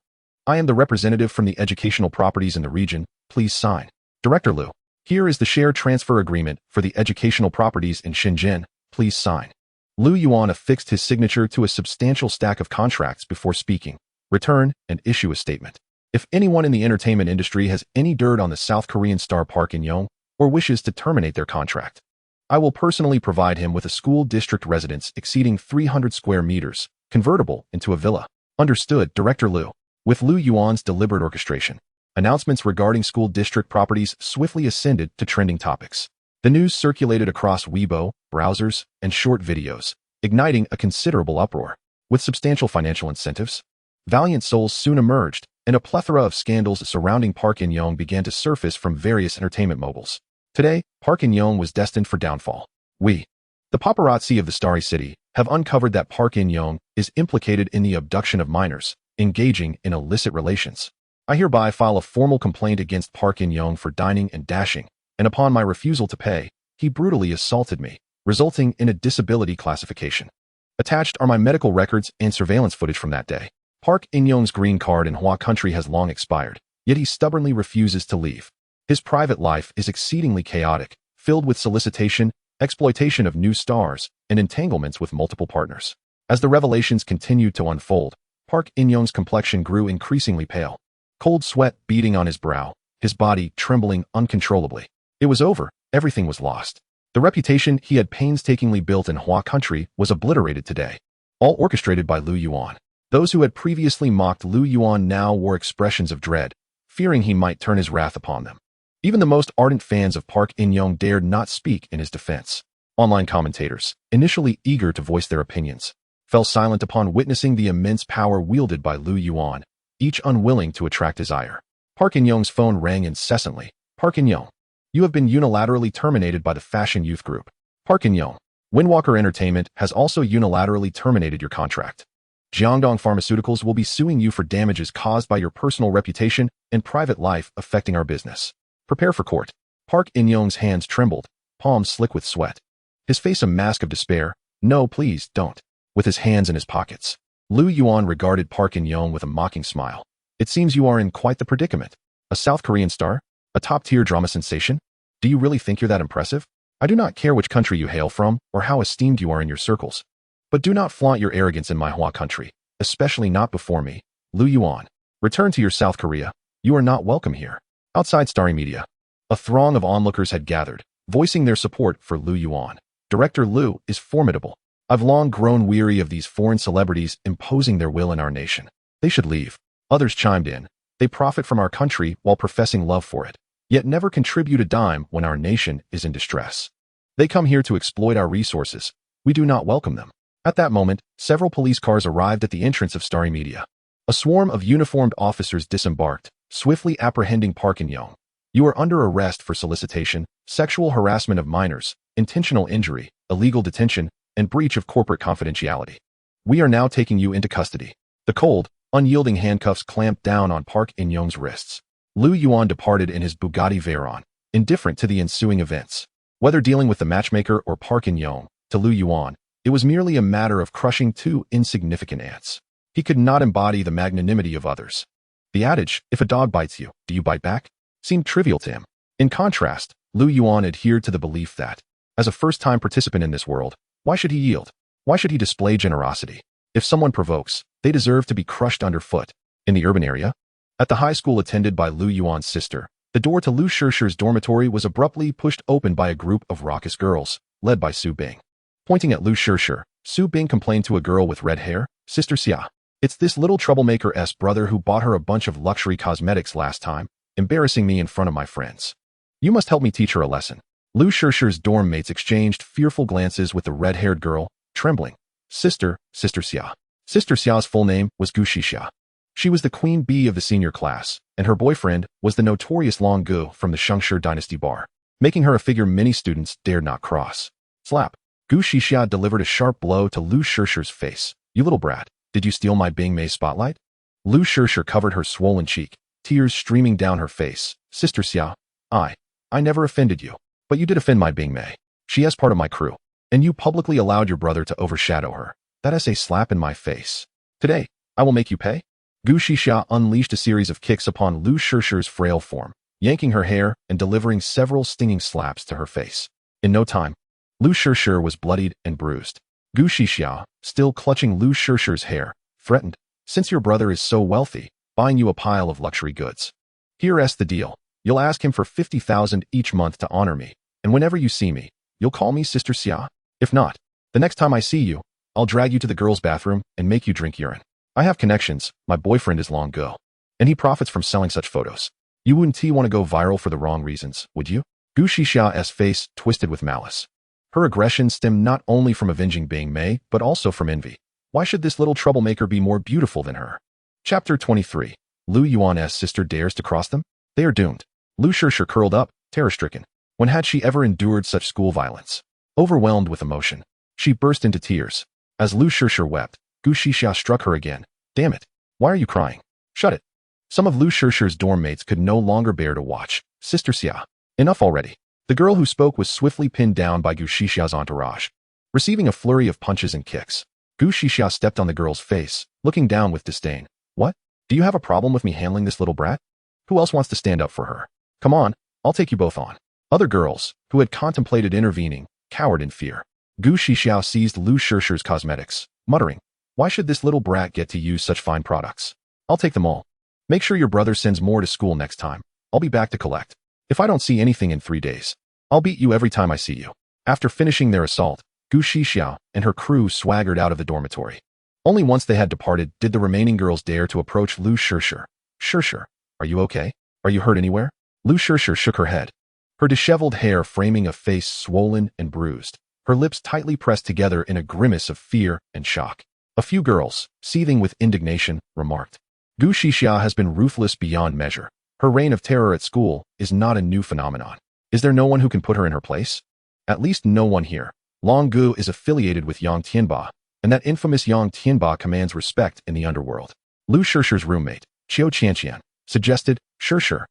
I am the representative from the educational properties in the region. Please sign. Director Lu, here is the share transfer agreement for the educational properties in Shenzhen. Please sign. Lu Yuan affixed his signature to a substantial stack of contracts before speaking, return, and issue a statement. If anyone in the entertainment industry has any dirt on the South Korean star Park In-young or wishes to terminate their contract, I will personally provide him with a school district residence exceeding 300 square meters, convertible into a villa. Understood, Director Lu. With Lu Yuan's deliberate orchestration, announcements regarding school district properties swiftly ascended to trending topics. The news circulated across Weibo, browsers, and short videos, igniting a considerable uproar. With substantial financial incentives, valiant souls soon emerged, and a plethora of scandals surrounding Park In-young began to surface from various entertainment moguls. Today, Park In-young was destined for downfall. We, the paparazzi of the Starry City, have uncovered that Park In-young is implicated in the abduction of minors, engaging in illicit relations. I hereby file a formal complaint against Park In-young for dining and dashing, and upon my refusal to pay, he brutally assaulted me, resulting in a disability classification. Attached are my medical records and surveillance footage from that day. Park In-young's green card in Hua country has long expired, yet he stubbornly refuses to leave. His private life is exceedingly chaotic, filled with solicitation, exploitation of new stars, and entanglements with multiple partners. As the revelations continued to unfold, Park In-young's complexion grew increasingly pale, cold sweat beading on his brow, his body trembling uncontrollably. It was over, everything was lost. The reputation he had painstakingly built in Hua country was obliterated today, all orchestrated by Lu Yuan. Those who had previously mocked Lu Yuan now wore expressions of dread, fearing he might turn his wrath upon them. Even the most ardent fans of Park In-young dared not speak in his defense. Online commentators, initially eager to voice their opinions, fell silent upon witnessing the immense power wielded by Lu Yuan, each unwilling to attract his ire. Park In-young's phone rang incessantly. Park In-young, you have been unilaterally terminated by the Fashion Youth Group. Park In-young, Windwalker Entertainment has also unilaterally terminated your contract. Jiangdong Pharmaceuticals will be suing you for damages caused by your personal reputation and private life affecting our business. Prepare for court. Park In-young's hands trembled, palms slick with sweat. His face a mask of despair. No, please, don't. With his hands in his pockets, Lu Yuan regarded Park In-young with a mocking smile. It seems you are in quite the predicament. A South Korean star? A top-tier drama sensation? Do you really think you're that impressive? I do not care which country you hail from or how esteemed you are in your circles. But do not flaunt your arrogance in my Hua country, especially not before me. Lu Yuan, return to your South Korea. You are not welcome here. Outside Starry Media, a throng of onlookers had gathered, voicing their support for Lu Yuan. Director Lu is formidable. I've long grown weary of these foreign celebrities imposing their will in our nation. They should leave. Others chimed in. They profit from our country while professing love for it, yet never contribute a dime when our nation is in distress. They come here to exploit our resources. We do not welcome them. At that moment, several police cars arrived at the entrance of Starry Media. A swarm of uniformed officers disembarked, swiftly apprehending Park and-young. You are under arrest for solicitation, sexual harassment of minors, intentional injury, illegal detention, and breach of corporate confidentiality. We are now taking you into custody. The cold, unyielding handcuffs clamped down on Park and-young's wrists. Lu Yuan departed in his Bugatti Veyron, indifferent to the ensuing events. Whether dealing with the matchmaker or Park and-young, to Lu Yuan, it was merely a matter of crushing two insignificant ants. He could not embody the magnanimity of others. The adage, if a dog bites you, do you bite back, seemed trivial to him. In contrast, Lu Yuan adhered to the belief that, as a first-time participant in this world, why should he yield? Why should he display generosity? If someone provokes, they deserve to be crushed underfoot. In the urban area, at the high school attended by Lu Yuan's sister, the door to Lu Shishir's dormitory was abruptly pushed open by a group of raucous girls, led by Su Bing. Pointing at Lu Shishir, Su Bing complained to a girl with red hair, Sister Xia. It's this little troublemaker's brother who bought her a bunch of luxury cosmetics last time, embarrassing me in front of my friends. You must help me teach her a lesson. Lu Shishir's dorm mates exchanged fearful glances with the red-haired girl, trembling. Sister Xia. Sister Xia's full name was Gu Shixia. She was the queen bee of the senior class, and her boyfriend was the notorious Long Gu from the Shengshi dynasty bar, making her a figure many students dared not cross. Slap. Gu Shixia delivered a sharp blow to Lu Shishir's face. You little brat, did you steal my Bing Mei spotlight? Lu Shishir covered her swollen cheek, tears streaming down her face. Sister Xia, I never offended you, but you did offend my Bing Mei. She is part of my crew, and you publicly allowed your brother to overshadow her. That is a slap in my face. Today, I will make you pay. Gu Shixia unleashed a series of kicks upon Lu Shishir's frail form, yanking her hair and delivering several stinging slaps to her face. In no time, Lu Shishir was bloodied and bruised. Gu Shixia, still clutching Lu Shishir's hair, threatened, since your brother is so wealthy, buying you a pile of luxury goods. Here's the deal. You'll ask him for 50,000 each month to honor me, and whenever you see me, you'll call me Sister Xia. If not, the next time I see you, I'll drag you to the girls' bathroom and make you drink urine. I have connections. My boyfriend is Long Gu, and he profits from selling such photos. You wouldn't want to go viral for the wrong reasons, would you? Gu Shixia's face twisted with malice. Her aggression stemmed not only from avenging Bing Mei, but also from envy. Why should this little troublemaker be more beautiful than her? Chapter 23. Lu Yuan's sister dares to cross them? They are doomed. Lu Shishir curled up, terror-stricken. When had she ever endured such school violence? Overwhelmed with emotion, she burst into tears. As Lu Shishir wept, Gu Shixia struck her again. Damn it. Why are you crying? Shut it. Some of Lu Shishir's dorm mates could no longer bear to watch. Sister Xia. Enough already. The girl who spoke was swiftly pinned down by Gu Shixia's entourage. Receiving a flurry of punches and kicks, Gu Shixia stepped on the girl's face, looking down with disdain. What? Do you have a problem with me handling this little brat? Who else wants to stand up for her? Come on, I'll take you both on. Other girls, who had contemplated intervening, cowered in fear. Gu Shixia seized Lu Shishir's cosmetics, muttering, why should this little brat get to use such fine products? I'll take them all. Make sure your brother sends more to school next time. I'll be back to collect. If I don't see anything in 3 days, I'll beat you every time I see you. After finishing their assault, Gu Shixia and her crew swaggered out of the dormitory. Only once they had departed did the remaining girls dare to approach Lu Shishir. Shishir, are you okay? Are you hurt anywhere? Lu Shishir shook her head, her disheveled hair framing a face swollen and bruised, her lips tightly pressed together in a grimace of fear and shock. A few girls, seething with indignation, remarked, Gu Shixia has been ruthless beyond measure. Her reign of terror at school is not a new phenomenon. Is there no one who can put her in her place? At least no one here. Long Gu is affiliated with Yang Tianba, and that infamous Yang Tianba commands respect in the underworld. Lu Shishir's roommate, Qiu Qianqian, suggested, Shishir,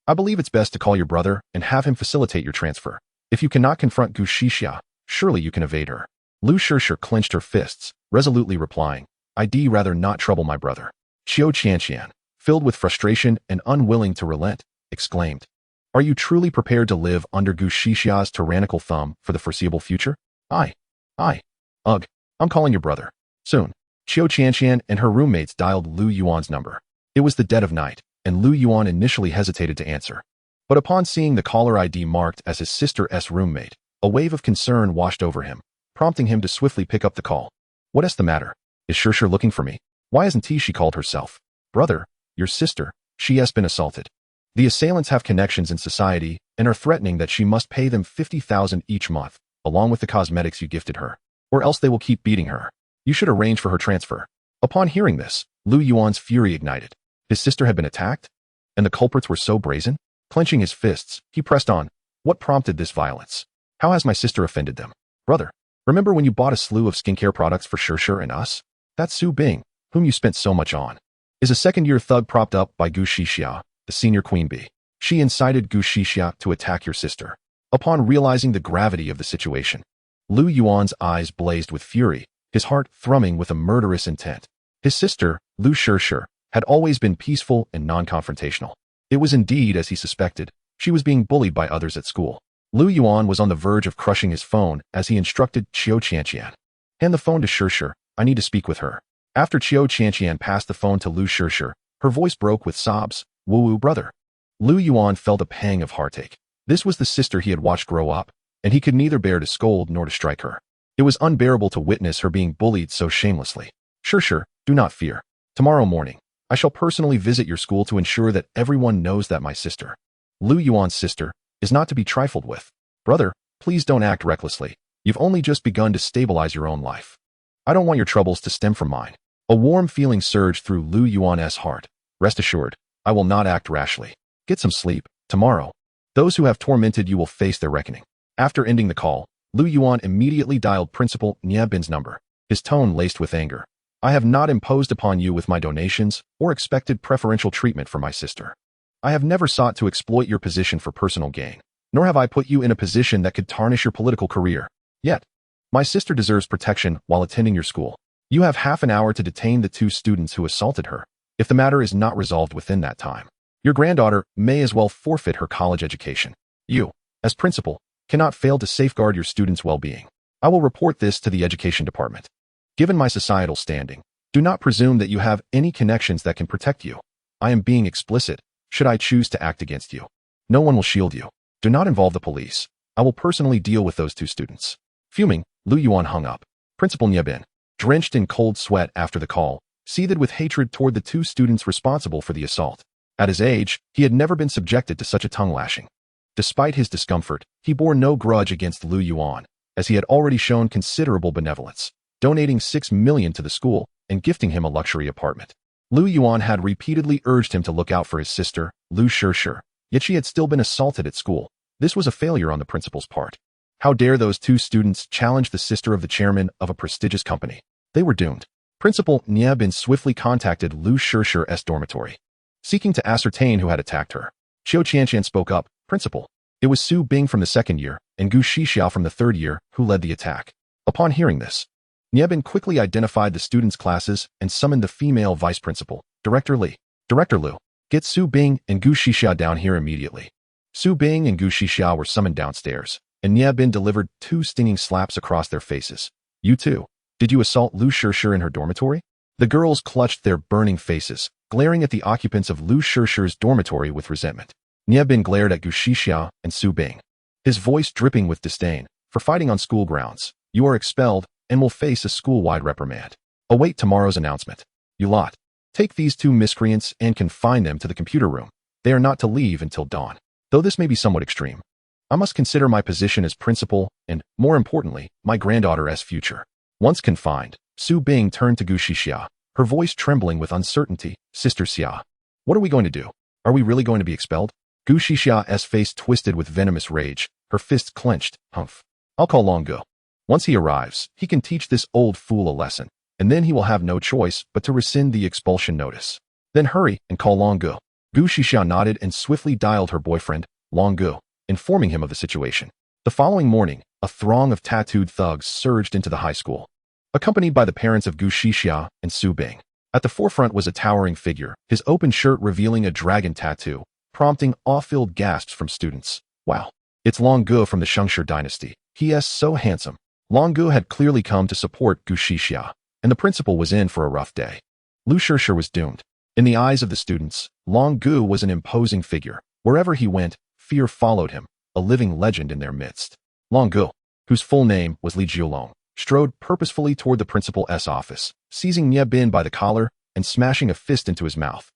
I believe it's best to call your brother and have him facilitate your transfer. If you cannot confront Gu Shixia, surely you can evade her. Lu Shishir clenched her fists, resolutely replying, I'd rather not trouble my brother. Qiu Qianqian, filled with frustration and unwilling to relent, exclaimed, Are you truly prepared to live under Gu Shixia's tyrannical thumb for the foreseeable future? Ugh, I'm calling your brother. Soon, Qiu Qianqian and her roommates dialed Lu Yuan's number. It was the dead of night, and Lu Yuan initially hesitated to answer. But upon seeing the caller ID marked as his sister's roommate, a wave of concern washed over him, prompting him to swiftly pick up the call. What's the matter? Is Shishir looking for me? Why isn't she called herself? Brother, your sister, She has been assaulted. The assailants have connections in society and are threatening that she must pay them 50,000 each month, along with the cosmetics you gifted her, or else they will keep beating her. You should arrange for her transfer. Upon hearing this, Yuan's fury ignited. His sister had been attacked? And the culprits were so brazen? Clenching his fists, he pressed on. What prompted this violence? How has my sister offended them? Brother, remember when you bought a slew of skincare products for Shirshir and us? That Su Bing, whom you spent so much on, is a second-year thug propped up by Gu Shixia, the senior queen bee. She incited Gu Shixia to attack your sister. Upon realizing the gravity of the situation, Yuan's eyes blazed with fury, his heart thrumming with a murderous intent. His sister, Lu Shirshir, had always been peaceful and non-confrontational. It was indeed as he suspected. She was being bullied by others at school. Yuan was on the verge of crushing his phone as he instructed Qiu Qianqian. Hand the phone to Shirshir, I need to speak with her. After Qiu Qianqian passed the phone to Lu Shirshir, her voice broke with sobs. Woo-woo, brother. Yuan felt a pang of heartache. This was the sister he had watched grow up, and he could neither bear to scold nor to strike her. It was unbearable to witness her being bullied so shamelessly. Shirshir, do not fear. Tomorrow morning, I shall personally visit your school to ensure that everyone knows that my sister, Yuan's sister, is not to be trifled with. Brother, please don't act recklessly. You've only just begun to stabilize your own life. I don't want your troubles to stem from mine. A warm feeling surged through Yuan's heart. Rest assured, I will not act rashly. Get some sleep. Tomorrow, those who have tormented you will face their reckoning. After ending the call, Yuan immediately dialed Principal Niebin's number, his tone laced with anger. I have not imposed upon you with my donations or expected preferential treatment for my sister. I have never sought to exploit your position for personal gain, nor have I put you in a position that could tarnish your political career. Yet, my sister deserves protection while attending your school. You have half an hour to detain the 2 students who assaulted her. If the matter is not resolved within that time, your granddaughter may as well forfeit her college education. You, as principal, cannot fail to safeguard your students' well-being. I will report this to the education department. Given my societal standing, do not presume that you have any connections that can protect you. I am being explicit, should I choose to act against you. No one will shield you. Do not involve the police. I will personally deal with those 2 students. Fuming, Yuan hung up. Principal Niebin, drenched in cold sweat after the call, seethed with hatred toward the 2 students responsible for the assault. At his age, he had never been subjected to such a tongue-lashing. Despite his discomfort, he bore no grudge against Yuan, as he had already shown considerable benevolence, donating 6 million to the school and gifting him a luxury apartment. Yuan had repeatedly urged him to look out for his sister, Lu Shirshir, yet she had still been assaulted at school. This was a failure on the principal's part. How dare those 2 students challenge the sister of the chairman of a prestigious company? They were doomed. Principal Niebin swiftly contacted Lu Shirshir's dormitory, seeking to ascertain who had attacked her. Qiu Qianqian spoke up. Principal, it was Su Bing from the 2nd year and Gu Shixia from the 3rd year who led the attack. Upon hearing this, Niebin quickly identified the students' classes and summoned the female vice principal, Director Li. Director Lu, get Su Bing and Gu Shixia down here immediately. Su Bing and Gu Shixia were summoned downstairs, and Niebin delivered 2 stinging slaps across their faces. You too. Did you assault Lu Shirshir in her dormitory? The girls clutched their burning faces, glaring at the occupants of Lu Shirshir's dormitory with resentment. Niebin glared at Gu Shixia and Su Bing, his voice dripping with disdain. For fighting on school grounds, you are expelled and will face a school-wide reprimand. Await tomorrow's announcement. You lot, take these 2 miscreants and confine them to the computer room. They are not to leave until dawn. Though this may be somewhat extreme, I must consider my position as principal and, more importantly, my granddaughter as future. Once confined, Su Bing turned to Gu Shixia, her voice trembling with uncertainty. Sister Xia, what are we going to do? Are we really going to be expelled? Gu Shixia's face twisted with venomous rage, her fists clenched. Humph. I'll call Long Gu. Once he arrives, he can teach this old fool a lesson, and then he will have no choice but to rescind the expulsion notice. Then hurry and call Long Gu. Gu Shixia nodded and swiftly dialed her boyfriend, Long Gu, informing him of the situation. The following morning, a throng of tattooed thugs surged into the high school, accompanied by the parents of Gu Shixia and Su Bing. At the forefront was a towering figure, his open shirt revealing a dragon tattoo, prompting awe-filled gasps from students. Wow, it's Long Gu from the Shengshi dynasty. He is so handsome. Long Gu had clearly come to support Gu Shixia, and the principal was in for a rough day. Lu Shirshir was doomed. In the eyes of the students, Long Gu was an imposing figure. Wherever he went, fear followed him, a living legend in their midst. Long Gu, whose full name was Li Jiulong, strode purposefully toward the principal's office, seizing Niebin by the collar and smashing a fist into his mouth.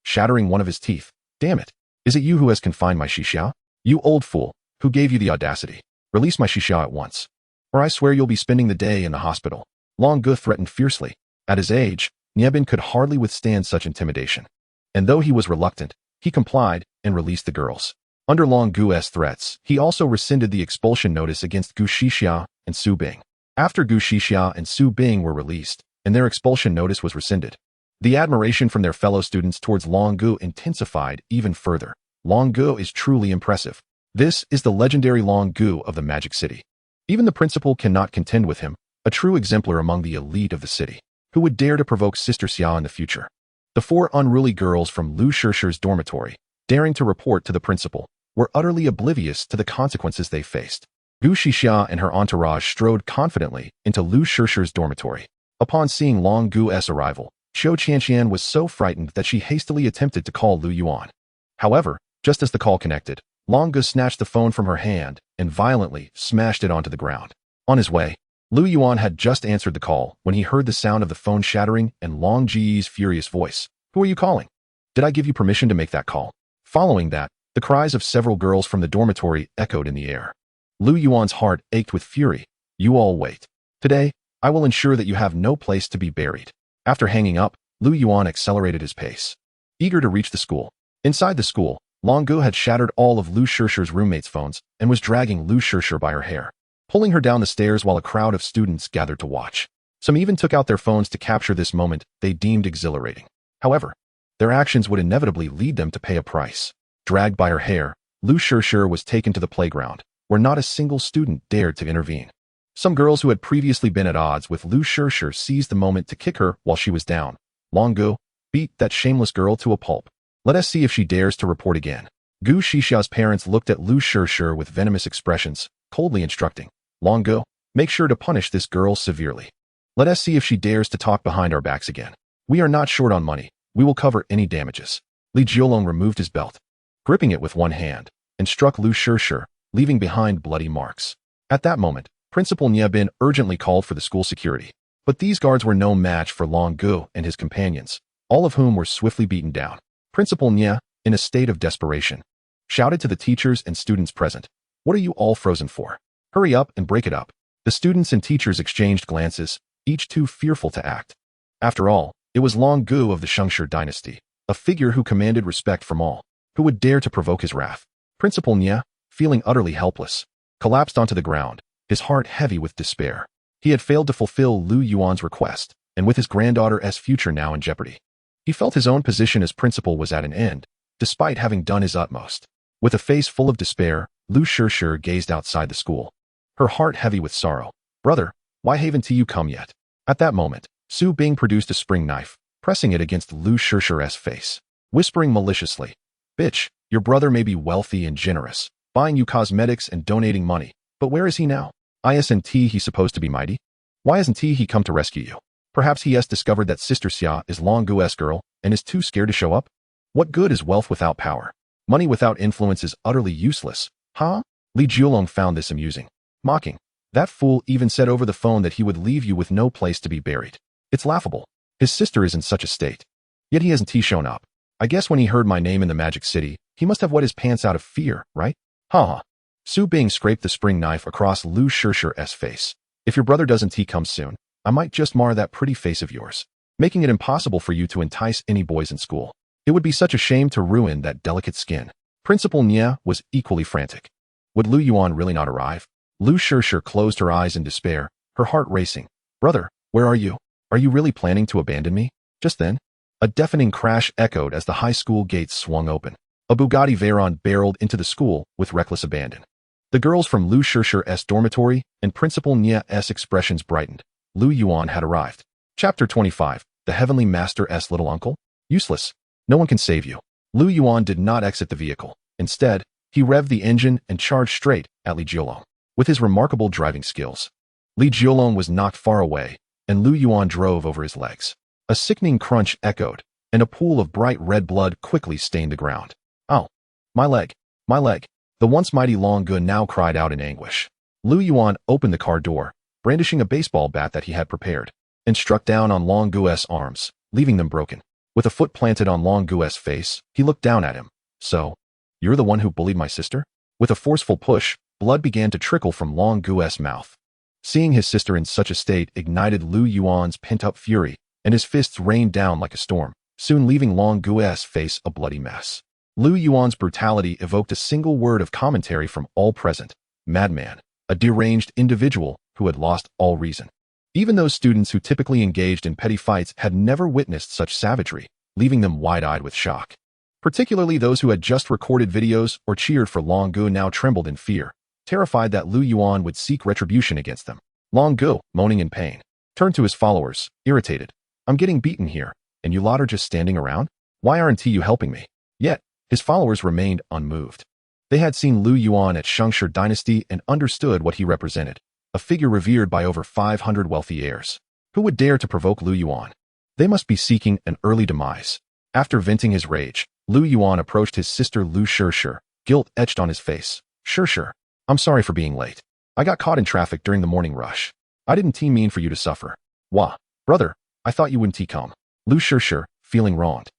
shattering one of his teeth. Damn it. Is it you who has confined my Xixiao? You old fool. Who gave you the audacity? Release my Xixiao at once, or I swear you'll be spending the day in the hospital. Long Gu threatened fiercely. At his age, Niebin could hardly withstand such intimidation. And though he was reluctant, he complied and released the girls. Under Long Gu's threats, he also rescinded the expulsion notice against Gu Shixia and Su Bing. After Gu Shixia and Su Bing were released, and their expulsion notice was rescinded, the admiration from their fellow students towards Long Gu intensified even further. Long Gu is truly impressive. This is the legendary Long Gu of the Magic City. Even the principal cannot contend with him, a true exemplar among the elite of the city. Who would dare to provoke Sister Xia in the future? The four unruly girls from Lu Shishir's dormitory, daring to report to the principal, were utterly oblivious to the consequences they faced. Gu Shixia and her entourage strode confidently into Lu Shishir's dormitory. Upon seeing Long Gu's arrival, Qiu Qianqian was so frightened that she hastily attempted to call Lu Yuan. However, just as the call connected, Long Gu snatched the phone from her hand and violently smashed it onto the ground. On his way, Lu Yuan had just answered the call when he heard the sound of the phone shattering and Long Ji's furious voice. Who are you calling? Did I give you permission to make that call? Following that, the cries of several girls from the dormitory echoed in the air. Lu Yuan's heart ached with fury. You all wait. Today, I will ensure that you have no place to be buried. After hanging up, Lu Yuan accelerated his pace, eager to reach the school. Inside the school, Long Gu had shattered all of Lu Shishir's roommates' phones and was dragging Lu Shishir by her hair, pulling her down the stairs while a crowd of students gathered to watch. Some even took out their phones to capture this moment they deemed exhilarating. However, their actions would inevitably lead them to pay a price. Dragged by her hair, Lu Shishir was taken to the playground, where not a single student dared to intervene. Some girls who had previously been at odds with Lu Shishir seized the moment to kick her while she was down. Long Gu, beat that shameless girl to a pulp. Let us see if she dares to report again. Gu Shixia's parents looked at Lu Shishir with venomous expressions, coldly instructing, Long Gu, make sure to punish this girl severely. Let us see if she dares to talk behind our backs again. We are not short on money. We will cover any damages. Li Jiolong removed his belt, gripping it with one hand, and struck Lu Shishir, leaving behind bloody marks. At that moment, Principal Niebin urgently called for the school security. But these guards were no match for Long Gu and his companions, all of whom were swiftly beaten down. Principal Nie, in a state of desperation, shouted to the teachers and students present, What are you all frozen for? Hurry up and break it up. The students and teachers exchanged glances, each too fearful to act. After all, it was Long Gu of the Shengshi dynasty, a figure who commanded respect from all. Who would dare to provoke his wrath? Principal Nie, feeling utterly helpless, collapsed onto the ground, his heart heavy with despair. He had failed to fulfill Lu Yuan's request, and with his granddaughter's future now in jeopardy, he felt his own position as principal was at an end, despite having done his utmost. With a face full of despair, Lu Shishir gazed outside the school, her heart heavy with sorrow. Brother, why haven't you come yet? At that moment, Su Bing produced a spring knife, pressing it against Lu Shishir's face, whispering maliciously, Bitch, your brother may be wealthy and generous, buying you cosmetics and donating money, but where is he now? Isn't he supposed to be mighty? Why hasn't he come to rescue you? Perhaps he has discovered that Sister Xia is Long Gu's girl and is too scared to show up? What good is wealth without power? Money without influence is utterly useless, huh? Li Jiolong found this amusing. Mocking. That fool even said over the phone that he would leave you with no place to be buried. It's laughable. His sister is in such a state. Yet he hasn't shown up. I guess when he heard my name in the Magic City, he must have wet his pants out of fear, right? Ha. Su Bing scraped the spring knife across Lu Shishir's face. If your brother doesn't come soon, I might just mar that pretty face of yours, making it impossible for you to entice any boys in school. It would be such a shame to ruin that delicate skin. Principal Nie was equally frantic. Would Lu Yuan really not arrive? Lu Shishir closed her eyes in despair, her heart racing. Brother, where are you? Are you really planning to abandon me? Just then, a deafening crash echoed as the high school gates swung open. A Bugatti Veyron barreled into the school with reckless abandon. The girls from Lu Shishir's dormitory and Principal Nie's expressions brightened. Lu Yuan had arrived. Chapter 25, The Heavenly Master's Little Uncle? Useless. No one can save you. Lu Yuan did not exit the vehicle. Instead, he revved the engine and charged straight at Li Jiolong. With his remarkable driving skills, Li Jiolong was knocked far away, and Lu Yuan drove over his legs. A sickening crunch echoed, and a pool of bright red blood quickly stained the ground. Ow! My leg! My leg! The once mighty Long Gu now cried out in anguish. Lu Yuan opened the car door, brandishing a baseball bat that he had prepared, and struck down on Long Gu's arms, leaving them broken. With a foot planted on Long Gu's face, he looked down at him. So, you're the one who bullied my sister? With a forceful push, blood began to trickle from Long Gu's mouth. Seeing his sister in such a state ignited Lu Yuan's pent-up fury, and his fists rained down like a storm, soon leaving Long Gu's face a bloody mess. Lu Yuan's brutality evoked a single word of commentary from all present: madman, a deranged individual who had lost all reason. Even those students who typically engaged in petty fights had never witnessed such savagery, leaving them wide-eyed with shock. Particularly those who had just recorded videos or cheered for Long Gu now trembled in fear, terrified that Lu Yuan would seek retribution against them. Long Gu, moaning in pain, turned to his followers, irritated. I'm getting beaten here, and you lot are just standing around? Why aren't you helping me? Yet, his followers remained unmoved. They had seen Lu Yuan at Shengshi Dynasty and understood what he represented, a figure revered by over 500 wealthy heirs. Who would dare to provoke Lu Yuan? They must be seeking an early demise. After venting his rage, Lu Yuan approached his sister Lu Shishi, guilt etched on his face. Shishi, I'm sorry for being late. I got caught in traffic during the morning rush. I didn't mean for you to suffer. Wah, brother, I thought you wouldn't come. Lu Shishi, feeling wronged,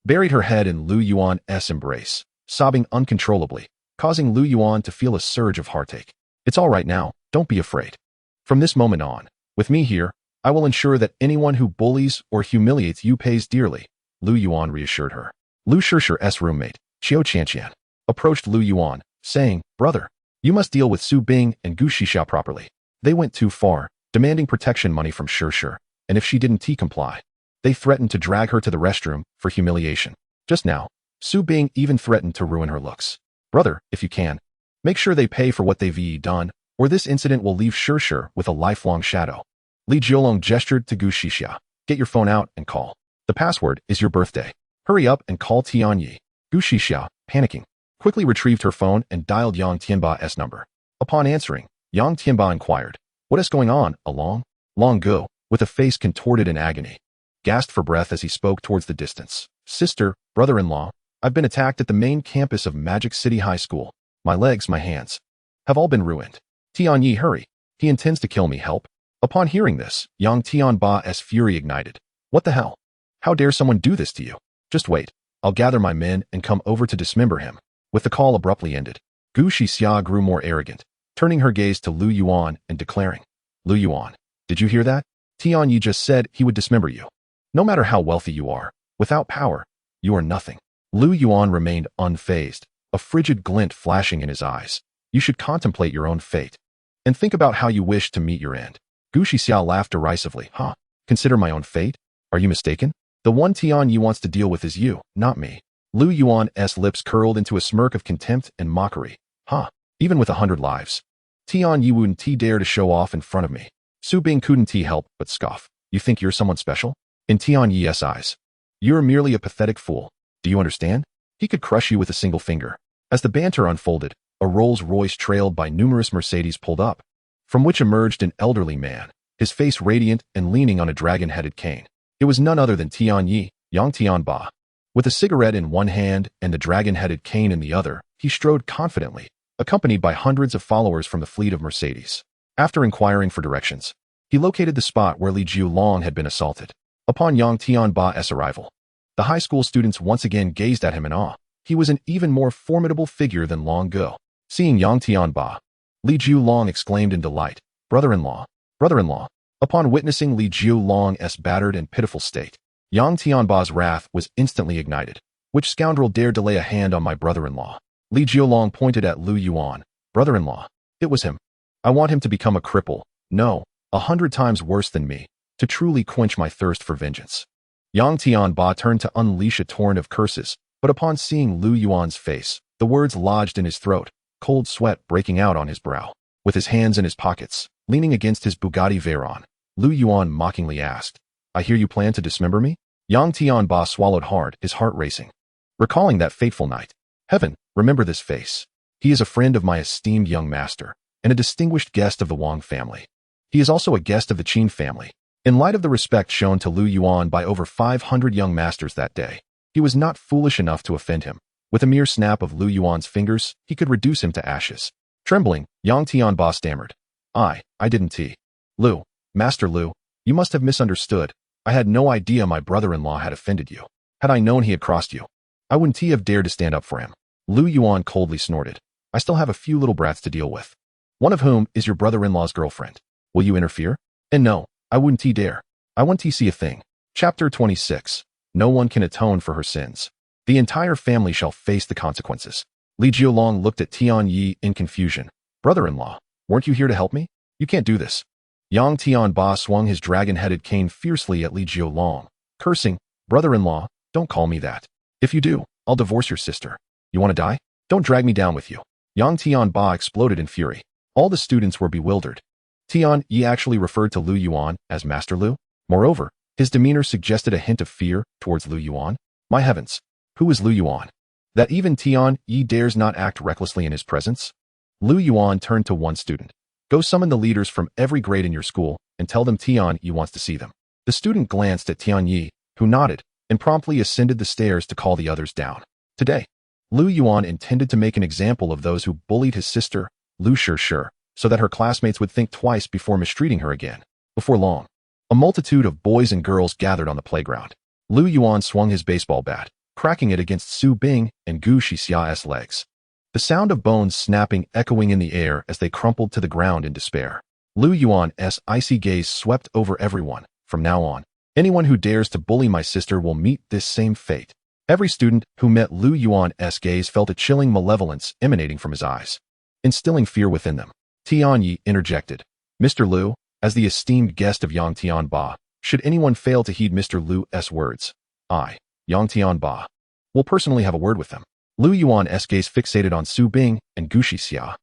buried her head in Lu Yuan's embrace, sobbing uncontrollably, causing Lu Yuan to feel a surge of heartache. It's all right now, don't be afraid. From this moment on, with me here, I will ensure that anyone who bullies or humiliates you pays dearly, Lu Yuan reassured her. Lu Shishi's roommate, Qiu Qianqian, approached Lu Yuan, saying, brother, you must deal with Su Bing and Gu Shixiao properly. They went too far, demanding protection money from Shishi, and if she didn't comply, they threatened to drag her to the restroom for humiliation. Just now, Su Bing even threatened to ruin her looks. Brother, if you can, make sure they pay for what they've done, or this incident will leave Shishi with a lifelong shadow. Li Jiolong gestured to Gu Shixiao. Get your phone out and call. The password is your birthday. Hurry up and call Tianyi. Gu Shixiao, panicking, quickly retrieved her phone and dialed Yang Tianba's number. Upon answering, Yang Tianba inquired, what is going on, Along? Long Gu, with a face contorted in agony, gasped for breath as he spoke towards the distance. Sister, brother-in-law, I've been attacked at the main campus of Magic City High School. My legs, my hands, have all been ruined. Tianyi, hurry. He intends to kill me, help. Upon hearing this, Yang Tianba's fury ignited. What the hell? How dare someone do this to you? Just wait. I'll gather my men and come over to dismember him. With the call abruptly ended, Gu Shixiao grew more arrogant, turning her gaze to Lu Yuan and declaring, Lu Yuan, did you hear that? Tianyi just said he would dismember you. No matter how wealthy you are, without power, you are nothing. Lu Yuan remained unfazed, a frigid glint flashing in his eyes. You should contemplate your own fate, and think about how you wish to meet your end. Gu Shixiao laughed derisively. Consider my own fate? Are you mistaken? The one Tianyi wants to deal with is you, not me. Lu Yuan's lips curled into a smirk of contempt and mockery. Even with 100 lives, Tianyi wouldn't dare to show off in front of me. Su Bing couldn't help but scoff. You think you're someone special? In Tianyi's eyes, you're merely a pathetic fool. Do you understand? He could crush you with a single finger. As the banter unfolded, a Rolls-Royce trailed by numerous Mercedes pulled up, from which emerged an elderly man, his face radiant and leaning on a dragon-headed cane. It was none other than Tianyi, Yang Tianba. With a cigarette in one hand and the dragon-headed cane in the other, he strode confidently, accompanied by hundreds of followers from the fleet of Mercedes. After inquiring for directions, he located the spot where Li Jiolong had been assaulted. Upon Yang Tianba's arrival, the high school students once again gazed at him in awe. He was an even more formidable figure than Long Gu. Seeing Yang Tianba, Li Jiolong exclaimed in delight, brother-in-law, brother-in-law. Upon witnessing Li Jiolong's battered and pitiful state, Yang Tianba's wrath was instantly ignited. Which scoundrel dared to lay a hand on my brother-in-law? Li Jiolong pointed at Lu Yuan. Brother-in-law. It was him. I want him to become a cripple. No, 100 times worse than me, to truly quench my thirst for vengeance. Yang Tianba turned to unleash a torrent of curses, but upon seeing Lu Yuan's face, the words lodged in his throat, cold sweat breaking out on his brow. With his hands in his pockets, leaning against his Bugatti Veyron, Lu Yuan mockingly asked, I hear you plan to dismember me? Yang Tianba swallowed hard, his heart racing. Recalling that fateful night. Heaven, remember this face. He is a friend of my esteemed young master, and a distinguished guest of the Wang family. He is also a guest of the Qin family. In light of the respect shown to Lu Yuan by over 500 young masters that day, he was not foolish enough to offend him. With a mere snap of Lu Yuan's fingers, he could reduce him to ashes. Trembling, Yang Tianba stammered. I didn't. Lu, Master Lu, you must have misunderstood. I had no idea my brother-in-law had offended you. Had I known he had crossed you, I wouldn't have dared to stand up for him. Lu Yuan coldly snorted. I still have a few little brats to deal with. One of whom is your brother-in-law's girlfriend. Will you interfere? And no, I wouldn't dare. I wouldn't see a thing. Chapter 26. No one can atone for her sins. The entire family shall face the consequences. Li Jiolong looked at Tian Yi in confusion. Brother-in-law, weren't you here to help me? You can't do this. Yang Tianba swung his dragon-headed cane fiercely at Li Jiolong, cursing, brother-in-law, don't call me that. If you do, I'll divorce your sister. You want to die? Don't drag me down with you. Yang Tianba exploded in fury. All the students were bewildered. Tian Yi actually referred to Lu Yuan as Master Lu. Moreover, his demeanor suggested a hint of fear towards Lu Yuan. My heavens, who is Lu Yuan? That even Tian Yi dares not act recklessly in his presence? Lu Yuan turned to one student. Go summon the leaders from every grade in your school and tell them Tian Yi wants to see them. The student glanced at Tian Yi, who nodded, and promptly ascended the stairs to call the others down. Today, Lu Yuan intended to make an example of those who bullied his sister, Lu Shishir, so that her classmates would think twice before mistreating her again. Before long, a multitude of boys and girls gathered on the playground. Lu Yuan swung his baseball bat, cracking it against Su Bing and Gu Shixia's legs. The sound of bones snapping echoing in the air as they crumpled to the ground in despair. Lu Yuan's icy gaze swept over everyone. From now on, anyone who dares to bully my sister will meet this same fate. Every student who met Lu Yuan's gaze felt a chilling malevolence emanating from his eyes, instilling fear within them. Tian Yi interjected. Mr. Lu, as the esteemed guest of Yang Tianba, should anyone fail to heed Mr. Lu's words, I, Yang Tianba, will personally have a word with them. Lu Yuan's gaze fixated on Su Bing and Gu Shixia.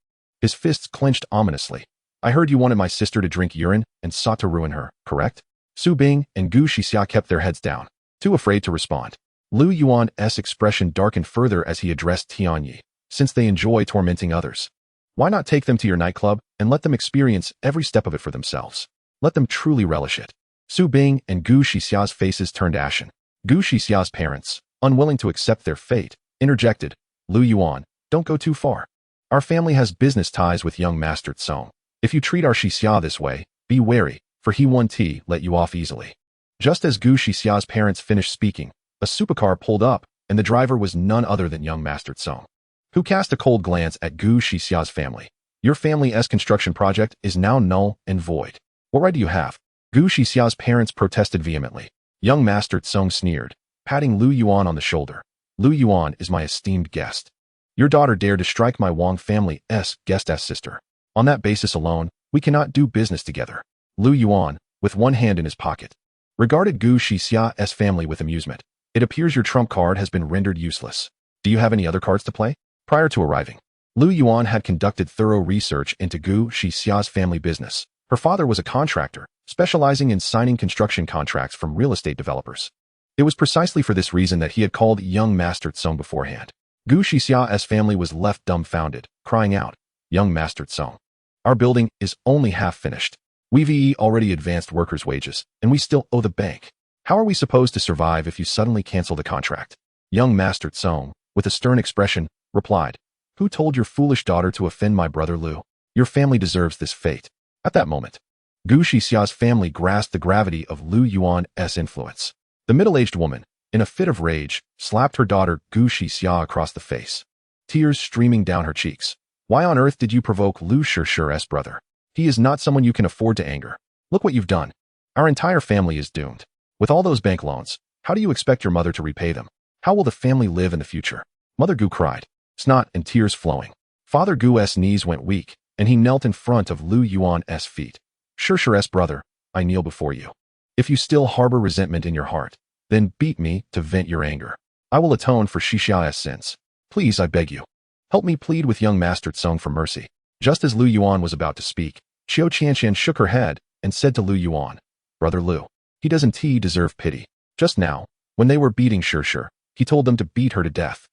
His fists clenched ominously. I heard you wanted my sister to drink urine and sought to ruin her, correct? Su Bing and Gu Shixia kept their heads down, too afraid to respond. Lu Yuan's expression darkened further as he addressed Tian Yi. Since they enjoy tormenting others, why not take them to your nightclub and let them experience every step of it for themselves? Let them truly relish it. Su Bing and Gu Shixia's faces turned ashen. Gu Shixia's parents, unwilling to accept their fate, interjected. Lu Yuan, don't go too far. Our family has business ties with young Master Tsong. If you treat our Shixia this way, be wary, for he won't let you off easily. Just as Gu Shixia's parents finished speaking, a supercar pulled up, and the driver was none other than young Master Tsong, who cast a cold glance at Gu Shixia's family. Your family's construction project is now null and void. What right do you have? Gu Shixia's parents protested vehemently. Young Master Tsong sneered, patting Lu Yuan on the shoulder. Lu Yuan is my esteemed guest. Your daughter dared to strike my Wang family's guest's sister. On that basis alone, we cannot do business together. Lu Yuan, with one hand in his pocket, regarded Gu Shixia's family with amusement. It appears your trump card has been rendered useless. Do you have any other cards to play? Prior to arriving, Lu Yuan had conducted thorough research into Gu Shixia's family business. Her father was a contractor, specializing in signing construction contracts from real estate developers. It was precisely for this reason that he had called young Master Tsong beforehand. Gu Shixia's family was left dumbfounded, crying out, Young Master Tsong, our building is only half finished. We've already advanced workers' wages, and we still owe the bank. How are we supposed to survive if you suddenly cancel the contract? Young Master Tsong, with a stern expression, replied, Who told your foolish daughter to offend my brother Lu? Your family deserves this fate. At that moment, Gu Shixia's family grasped the gravity of Lu Yuan's influence. The middle-aged woman, in a fit of rage, slapped her daughter Gu Shixia across the face, tears streaming down her cheeks. Why on earth did you provoke Lu Shishir's brother? He is not someone you can afford to anger. Look what you've done. Our entire family is doomed. With all those bank loans, how do you expect your mother to repay them? How will the family live in the future? Mother Gu cried, snot and tears flowing. Father Gu's knees went weak, and he knelt in front of Lu Yuan's feet. Shishir's brother, I kneel before you. If you still harbor resentment in your heart, then beat me to vent your anger. I will atone for Shixia's sins. Please, I beg you. Help me plead with young Master Tsong for mercy. Just as Lu Yuan was about to speak, Qiu Qianqian shook her head and said to Lu Yuan, Brother Lu, he doesn't deserve pity. Just now, when they were beating Shishir, he told them to beat her to death,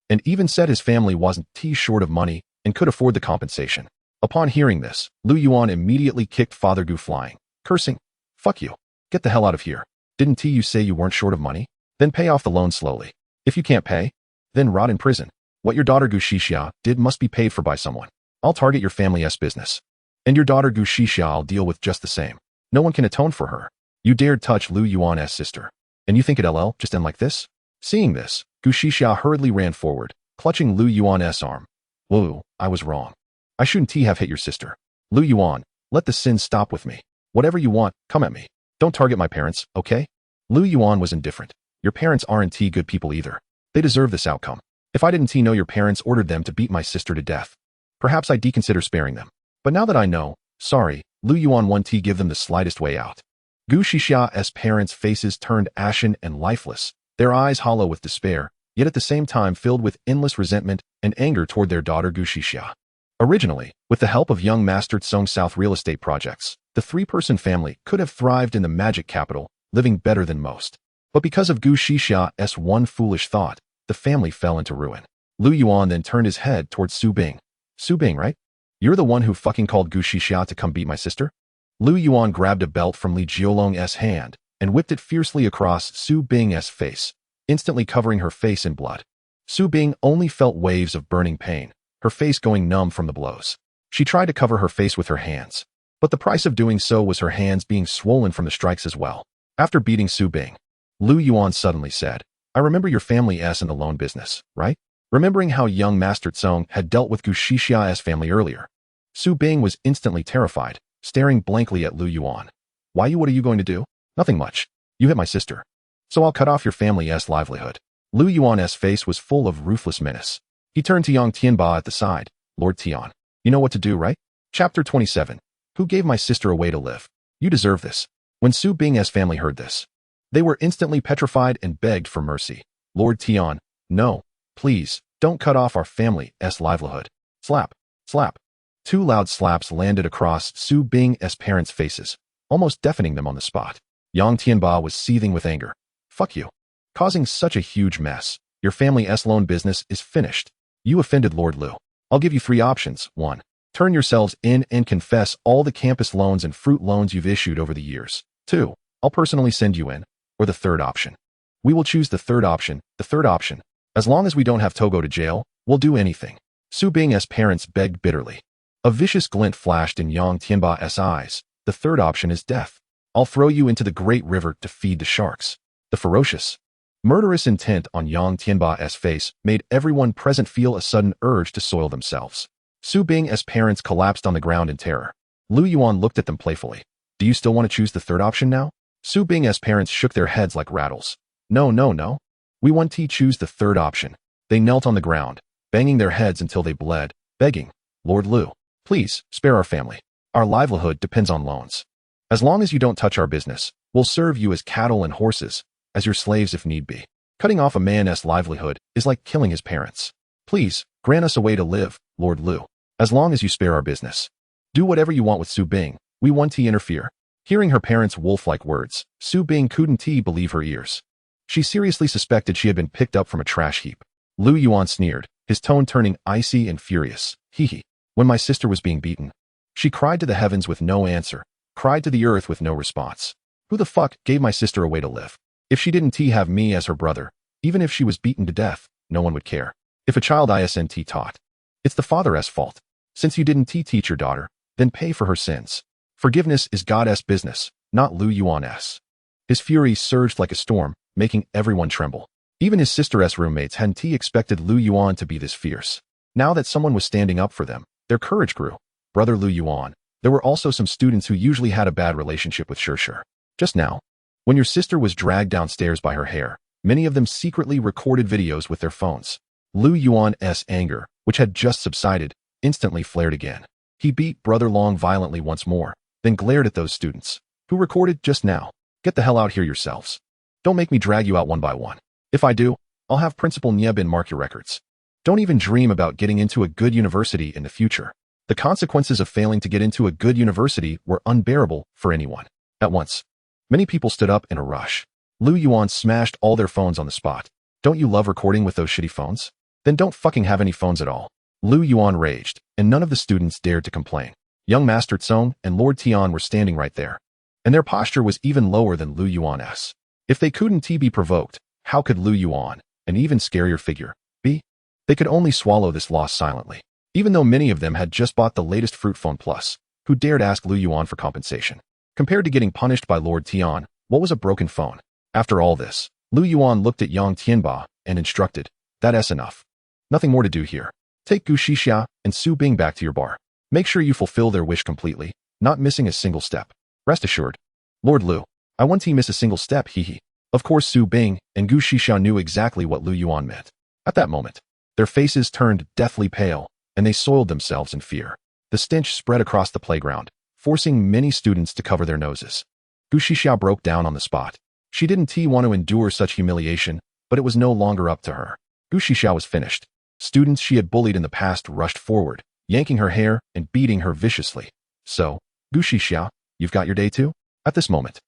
and even said his family wasn't short of money and could afford the compensation. Upon hearing this, Lu Yuan immediately kicked Father Gu flying, cursing, Fuck you. Get the hell out of here. Didn't you say you weren't short of money? Then pay off the loan slowly. If you can't pay, then rot in prison. What your daughter Gu Shixia did must be paid for by someone. I'll target your family's business. And your daughter Gu Shixia I'll deal with just the same. No one can atone for her. You dared touch Lu Yuan's sister. And you think it'll just end like this? Seeing this, Gu Shixia hurriedly ran forward, clutching Lu Yuan's arm. Lu, I was wrong. I shouldn't have hit your sister. Lu Yuan, let the sin stop with me. Whatever you want, come at me. Don't target my parents, okay? Lu Yuan was indifferent. Your parents aren't good people either. They deserve this outcome. If I didn't know your parents ordered them to beat my sister to death, perhaps I'd consider sparing them. But now that I know, sorry, Lu Yuan won't give them the slightest way out. Gu Shixia's parents' faces turned ashen and lifeless, their eyes hollow with despair, yet at the same time filled with endless resentment and anger toward their daughter Gu Shixia. Originally, with the help of young Master Tsong South real estate projects, the three-person family could have thrived in the magic capital, living better than most. But because of Gu Shixia's one foolish thought, the family fell into ruin. Lu Yuan then turned his head towards Su Bing. Su Bing, right? You're the one who fucking called Gu Shixia to come beat my sister? Lu Yuan grabbed a belt from Li Jiolong's hand and whipped it fiercely across Su Bing's face, instantly covering her face in blood. Su Bing only felt waves of burning pain, her face going numb from the blows. She tried to cover her face with her hands, but the price of doing so was her hands being swollen from the strikes as well. After beating Su Bing, Lu Yuan suddenly said, I remember your family's in the loan business, right? Remembering how young Master Tsong had dealt with Gu Shixia's family earlier, Su Bing was instantly terrified, staring blankly at Lu Yuan. What are you going to do? Nothing much. You hit my sister. So I'll cut off your family's livelihood. Lu Yuan's face was full of ruthless menace. He turned to Yang Tianba at the side. Lord Tian, you know what to do, right? Chapter 27. Who gave my sister a way to live? You deserve this. When Su Bing's family heard this, they were instantly petrified and begged for mercy. Lord Tian, no, please, don't cut off our family's livelihood. Slap, slap. Two loud slaps landed across Su Bing's parents' faces, almost deafening them on the spot. Yang Tianba was seething with anger. Fuck you. Causing such a huge mess. Your family's loan business is finished. You offended Lord Lu. I'll give you 3 options. 1. Turn yourselves in and confess all the campus loans and fruit loans you've issued over the years. 2. I'll personally send you in. Or the third option. We will choose the third option. The third option. As long as we don't have to go to jail, we'll do anything. Su Bing's parents begged bitterly. A vicious glint flashed in Yang Tianba's eyes. The third option is death. I'll throw you into the great river to feed the sharks. The ferocious, murderous intent on Yang Tianba's face made everyone present feel a sudden urge to soil themselves. Su Bing's parents collapsed on the ground in terror. Lu Yuan looked at them playfully. Do you still want to choose the third option now? Su Bing's parents shook their heads like rattles. No, no, no. We want to choose the third option. They knelt on the ground, banging their heads until they bled, begging, Lord Lu, please, spare our family. Our livelihood depends on loans. As long as you don't touch our business, we'll serve you as cattle and horses, as your slaves if need be. Cutting off a man's livelihood is like killing his parents. Please, grant us a way to live, Lord Lu. As long as you spare our business. Do whatever you want with Su Bing. We want to interfere. Hearing her parents' wolf-like words, Su Bing couldn't believe her ears. She seriously suspected she had been picked up from a trash heap. Lu Yuan sneered, his tone turning icy and furious. Hee. When my sister was being beaten, she cried to the heavens with no answer, cried to the earth with no response. Who the fuck gave my sister a way to live? If she didn't have me as her brother, even if she was beaten to death, no one would care. If a child isn't taught, it's the father's fault. Since you didn't teach your daughter, then pay for her sins. Forgiveness is God's business, not Lu Yuan's. His fury surged like a storm, making everyone tremble. Even his sister's roommates hadn't expected Lu Yuan to be this fierce. Now that someone was standing up for them, their courage grew. Brother Lu Yuan, there were also some students who usually had a bad relationship with Shir. Just now, when your sister was dragged downstairs by her hair, many of them secretly recorded videos with their phones. Lu Yuan's anger, which had just subsided, instantly flared again. He beat Brother Long violently once more, then glared at those students. Who recorded just now? Get the hell out here yourselves. Don't make me drag you out one by one. If I do, I'll have Principal Niebin mark your records. Don't even dream about getting into a good university in the future. The consequences of failing to get into a good university were unbearable for anyone. At once, many people stood up in a rush. Lu Yuan smashed all their phones on the spot. Don't you love recording with those shitty phones? Then don't fucking have any phones at all. Lu Yuan raged, and none of the students dared to complain. Young Master Tsong and Lord Tian were standing right there, and their posture was even lower than Lu Yuan's. If they couldn't be provoked, how could Lu Yuan, an even scarier figure, be? They could only swallow this loss silently. Even though many of them had just bought the latest Fruit Phone Plus, who dared ask Lu Yuan for compensation? Compared to getting punished by Lord Tian, what was a broken phone? After all this, Lu Yuan looked at Yang Tianba and instructed, "That's enough. Nothing more to do here. Take Gu Shixia and Su Bing back to your bar. Make sure you fulfill their wish completely, not missing a single step. Rest assured." "Lord Lu, I won't miss a single step, hee." Of course Su Bing and Gu Shixia knew exactly what Lu Yuan meant. At that moment, their faces turned deathly pale, and they soiled themselves in fear. The stench spread across the playground, forcing many students to cover their noses. Gu Shixia broke down on the spot. She didn't want to endure such humiliation, but it was no longer up to her. Gu Shixia was finished. Students she had bullied in the past rushed forward, yanking her hair and beating her viciously. "So, Gu Shixia, you've got your day too?" At this moment,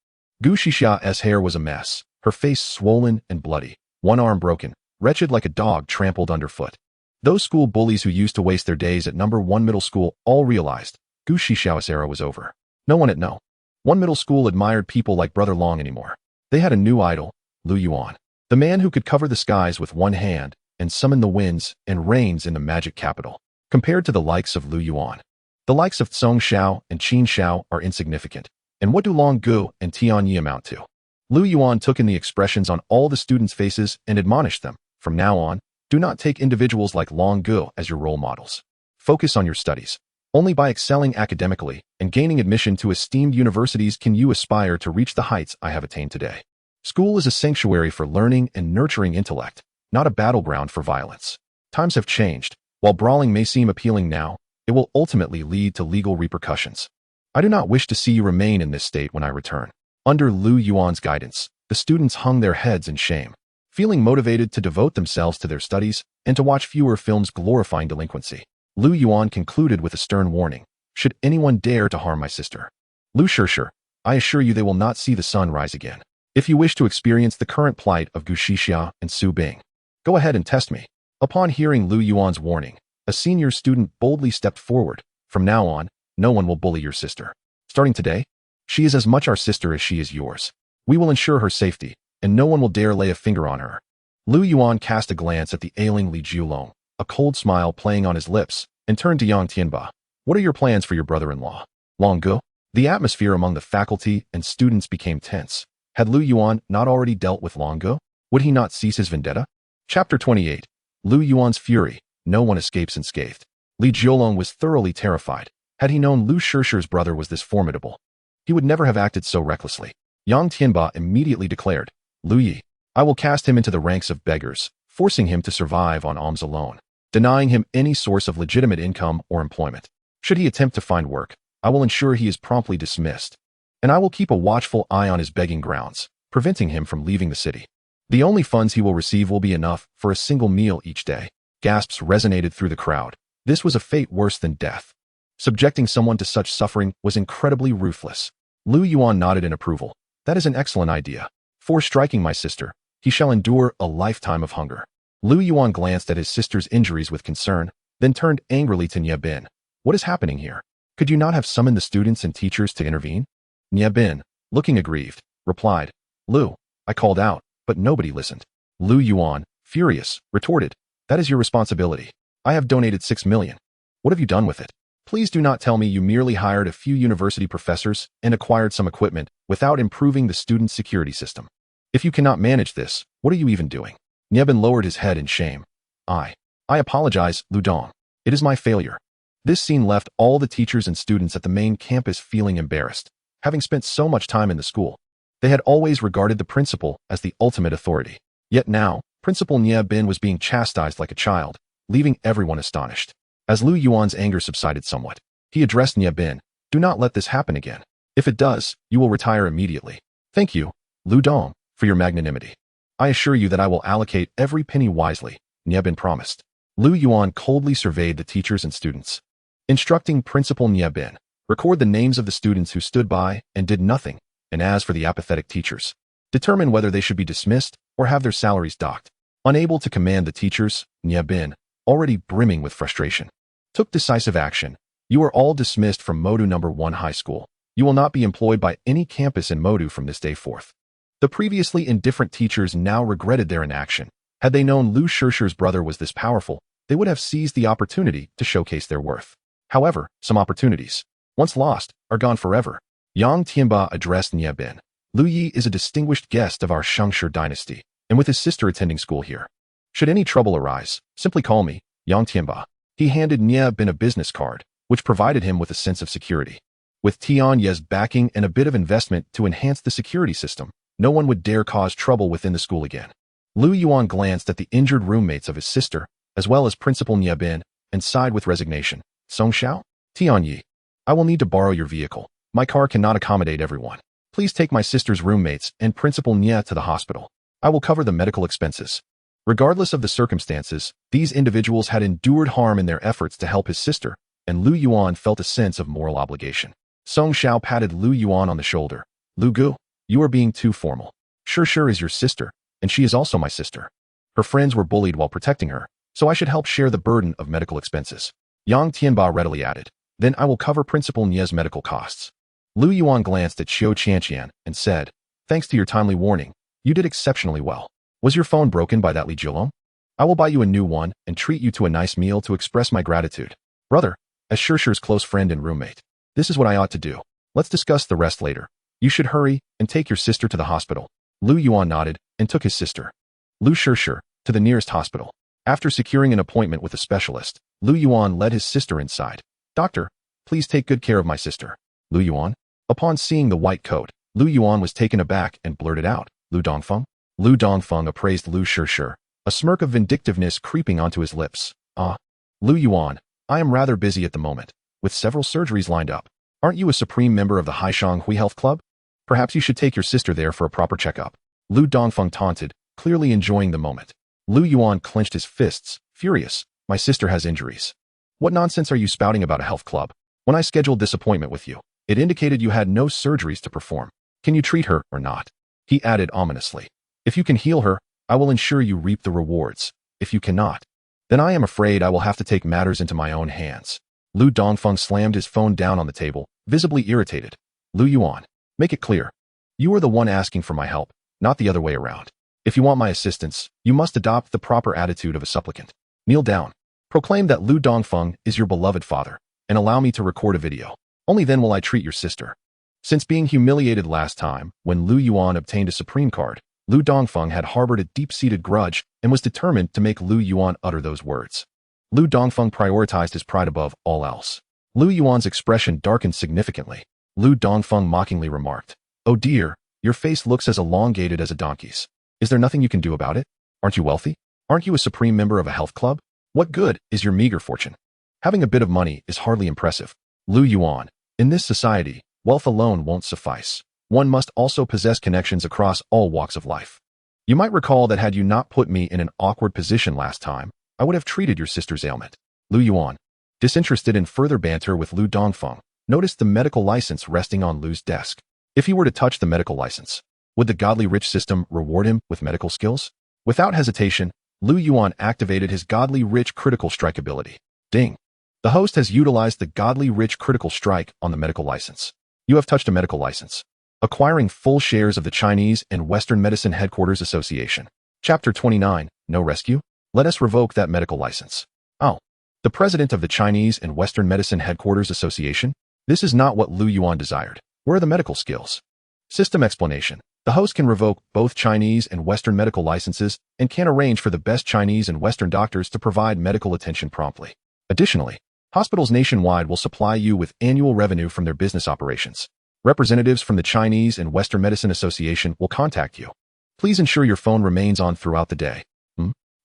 Gu Shixia's hair was a mess, her face swollen and bloody, one arm broken, wretched like a dog trampled underfoot. Those school bullies who used to waste their days at number 1 middle school all realized Gu Shixia's era was over. No one at No. 1 middle school admired people like Brother Long anymore. They had a new idol, Lu Yuan, the man who could cover the skies with one hand and summon the winds and rains in the magic capital. Compared to the likes of Lu Yuan, the likes of Song Xiao and Qin Xiao are insignificant. And what do Long Gu and Tian Yi amount to? Lu Yuan took in the expressions on all the students' faces and admonished them, "From now on, do not take individuals like Long Gu as your role models. Focus on your studies. Only by excelling academically and gaining admission to esteemed universities can you aspire to reach the heights I have attained today. School is a sanctuary for learning and nurturing intellect, not a battleground for violence. Times have changed. While brawling may seem appealing now, it will ultimately lead to legal repercussions. I do not wish to see you remain in this state when I return." Under Lu Yuan's guidance, the students hung their heads in shame, feeling motivated to devote themselves to their studies and to watch fewer films glorifying delinquency. Lu Yuan concluded with a stern warning, "Should anyone dare to harm my sister, Lu Shixia, I assure you they will not see the sun rise again. If you wish to experience the current plight of Gu Shixia and Su Bing, go ahead and test me." Upon hearing Lu Yuan's warning, a senior student boldly stepped forward. "From now on, no one will bully your sister. Starting today, she is as much our sister as she is yours. We will ensure her safety, and no one will dare lay a finger on her." Lu Yuan cast a glance at the ailing Li Jiulong, a cold smile playing on his lips, and turned to Yang Tianba. "What are your plans for your brother-in-law, Long Gu?" The atmosphere among the faculty and students became tense. Had Lu Yuan not already dealt with Long Gu? Would he not cease his vendetta? Chapter 28. Lu Yuan's fury. No one escapes unscathed. Li Jiulong was thoroughly terrified. Had he known Lu Shixia's brother was this formidable, he would never have acted so recklessly. Yang Tianba immediately declared, "Lu Yi, I will cast him into the ranks of beggars, forcing him to survive on alms alone, denying him any source of legitimate income or employment. Should he attempt to find work, I will ensure he is promptly dismissed, and I will keep a watchful eye on his begging grounds, preventing him from leaving the city. The only funds he will receive will be enough for a single meal each day." Gasps resonated through the crowd. This was a fate worse than death. Subjecting someone to such suffering was incredibly ruthless. Lu Yuan nodded in approval. "That is an excellent idea. For striking my sister, he shall endure a lifetime of hunger." Lu Yuan glanced at his sister's injuries with concern, then turned angrily to Nie Bin. "What is happening here? Could you not have summoned the students and teachers to intervene?" Nie Bin, looking aggrieved, replied, "Lu, I called out, but nobody listened." Lu Yuan, furious, retorted, "That is your responsibility. I have donated 6 million. What have you done with it? Please do not tell me you merely hired a few university professors and acquired some equipment without improving the student security system. If you cannot manage this, what are you even doing?" Nie Bin lowered his head in shame. I apologize, Lu Dong. It is my failure." This scene left all the teachers and students at the main campus feeling embarrassed. Having spent so much time in the school, they had always regarded the principal as the ultimate authority. Yet now, Principal Nie Bin was being chastised like a child, leaving everyone astonished. As Lu Yuan's anger subsided somewhat, he addressed Nie Bin, "Do not let this happen again. If it does, you will retire immediately. Thank you, Lu Dong, for your magnanimity. I assure you that I will allocate every penny wisely," Nie Bin promised. Lu Yuan coldly surveyed the teachers and students, instructing Principal Nie Bin, "Record the names of the students who stood by and did nothing, and as for the apathetic teachers, determine whether they should be dismissed or have their salaries docked." Unable to command the teachers, Nie Bin, already brimming with frustration, took decisive action. "You are all dismissed from Modu No. 1 High School. You will not be employed by any campus in Modu from this day forth." The previously indifferent teachers now regretted their inaction. Had they known Lu Shixia's brother was this powerful, they would have seized the opportunity to showcase their worth. However, some opportunities, once lost, are gone forever. Yang Tianba addressed Nie Bin. Lu Yi is a distinguished guest of our Shengshi dynasty, and with his sister attending school here. Should any trouble arise, simply call me, Yang Tianba. He handed Nie Bin a business card, which provided him with a sense of security. With Tian Ye's backing and a bit of investment to enhance the security system, no one would dare cause trouble within the school again. Lu Yuan glanced at the injured roommates of his sister, as well as Principal Nie Bin, and sighed with resignation. Song Xiao? Tian Yi. I will need to borrow your vehicle. My car cannot accommodate everyone. Please take my sister's roommates and Principal Nie to the hospital. I will cover the medical expenses. Regardless of the circumstances, these individuals had endured harm in their efforts to help his sister, and Lu Yuan felt a sense of moral obligation. Song Xiao patted Lu Yuan on the shoulder. Lu Gu, you are being too formal. Sure is your sister, and she is also my sister. Her friends were bullied while protecting her, so I should help share the burden of medical expenses. Yang Tianba readily added. Then I will cover Principal Nie's medical costs. Lu Yuan glanced at Qiu Qianqian and said, thanks to your timely warning, you did exceptionally well. Was your phone broken by that Li Jiulong? I will buy you a new one and treat you to a nice meal to express my gratitude. Brother, as Shirshi's close friend and roommate, this is what I ought to do. Let's discuss the rest later. You should hurry and take your sister to the hospital. Lu Yuan nodded and took his sister, Lu Shirshir, to the nearest hospital. After securing an appointment with a specialist, Lu Yuan led his sister inside. Doctor, please take good care of my sister. Lu Yuan? Upon seeing the white coat, Lu Yuan was taken aback and blurted out, Lu Dongfeng? Lu Dongfeng appraised Lu Shirshir, a smirk of vindictiveness creeping onto his lips. Lu Yuan, I am rather busy at the moment, with several surgeries lined up. Aren't you a supreme member of the Haishang Hui Health Club? Perhaps you should take your sister there for a proper checkup. Lu Dongfeng taunted, clearly enjoying the moment. Lu Yuan clenched his fists, furious. My sister has injuries. What nonsense are you spouting about a health club? When I scheduled this appointment with you, it indicated you had no surgeries to perform. Can you treat her or not? He added ominously. If you can heal her, I will ensure you reap the rewards. If you cannot, then I am afraid I will have to take matters into my own hands. Lu Dongfeng slammed his phone down on the table, visibly irritated. Lu Yuan, make it clear. You are the one asking for my help, not the other way around. If you want my assistance, you must adopt the proper attitude of a supplicant. Kneel down. Proclaim that Lu Dongfeng is your beloved father, and allow me to record a video. Only then will I treat your sister. Since being humiliated last time, when Lu Yuan obtained a Supreme card, Lu Dongfeng had harbored a deep-seated grudge and was determined to make Lu Yuan utter those words. Lu Dongfeng prioritized his pride above all else. Lu Yuan's expression darkened significantly. Lu Dongfeng mockingly remarked, oh dear, your face looks as elongated as a donkey's. Is there nothing you can do about it? Aren't you wealthy? Aren't you a supreme member of a health club? What good is your meager fortune? Having a bit of money is hardly impressive. Lu Yuan, in this society, wealth alone won't suffice. One must also possess connections across all walks of life. You might recall that had you not put me in an awkward position last time, I would have treated your sister's ailment. Lu Yuan, disinterested in further banter with Lu Dongfeng, noticed the medical license resting on Lu's desk. If he were to touch the medical license, would the godly rich system reward him with medical skills? Without hesitation, Lu Yuan activated his godly rich critical strike ability. Ding. The host has utilized the godly rich critical strike on the medical license. You have touched a medical license. Acquiring full shares of the Chinese and Western Medicine Headquarters Association. Chapter 29, No Rescue? Let us revoke that medical license. Oh. The president of the Chinese and Western Medicine Headquarters Association? This is not what Lu Yuan desired. Where are the medical skills? System explanation. The host can revoke both Chinese and Western medical licenses and can arrange for the best Chinese and Western doctors to provide medical attention promptly. Additionally, hospitals nationwide will supply you with annual revenue from their business operations. Representatives from the Chinese and Western Medicine Association will contact you. Please ensure your phone remains on throughout the day.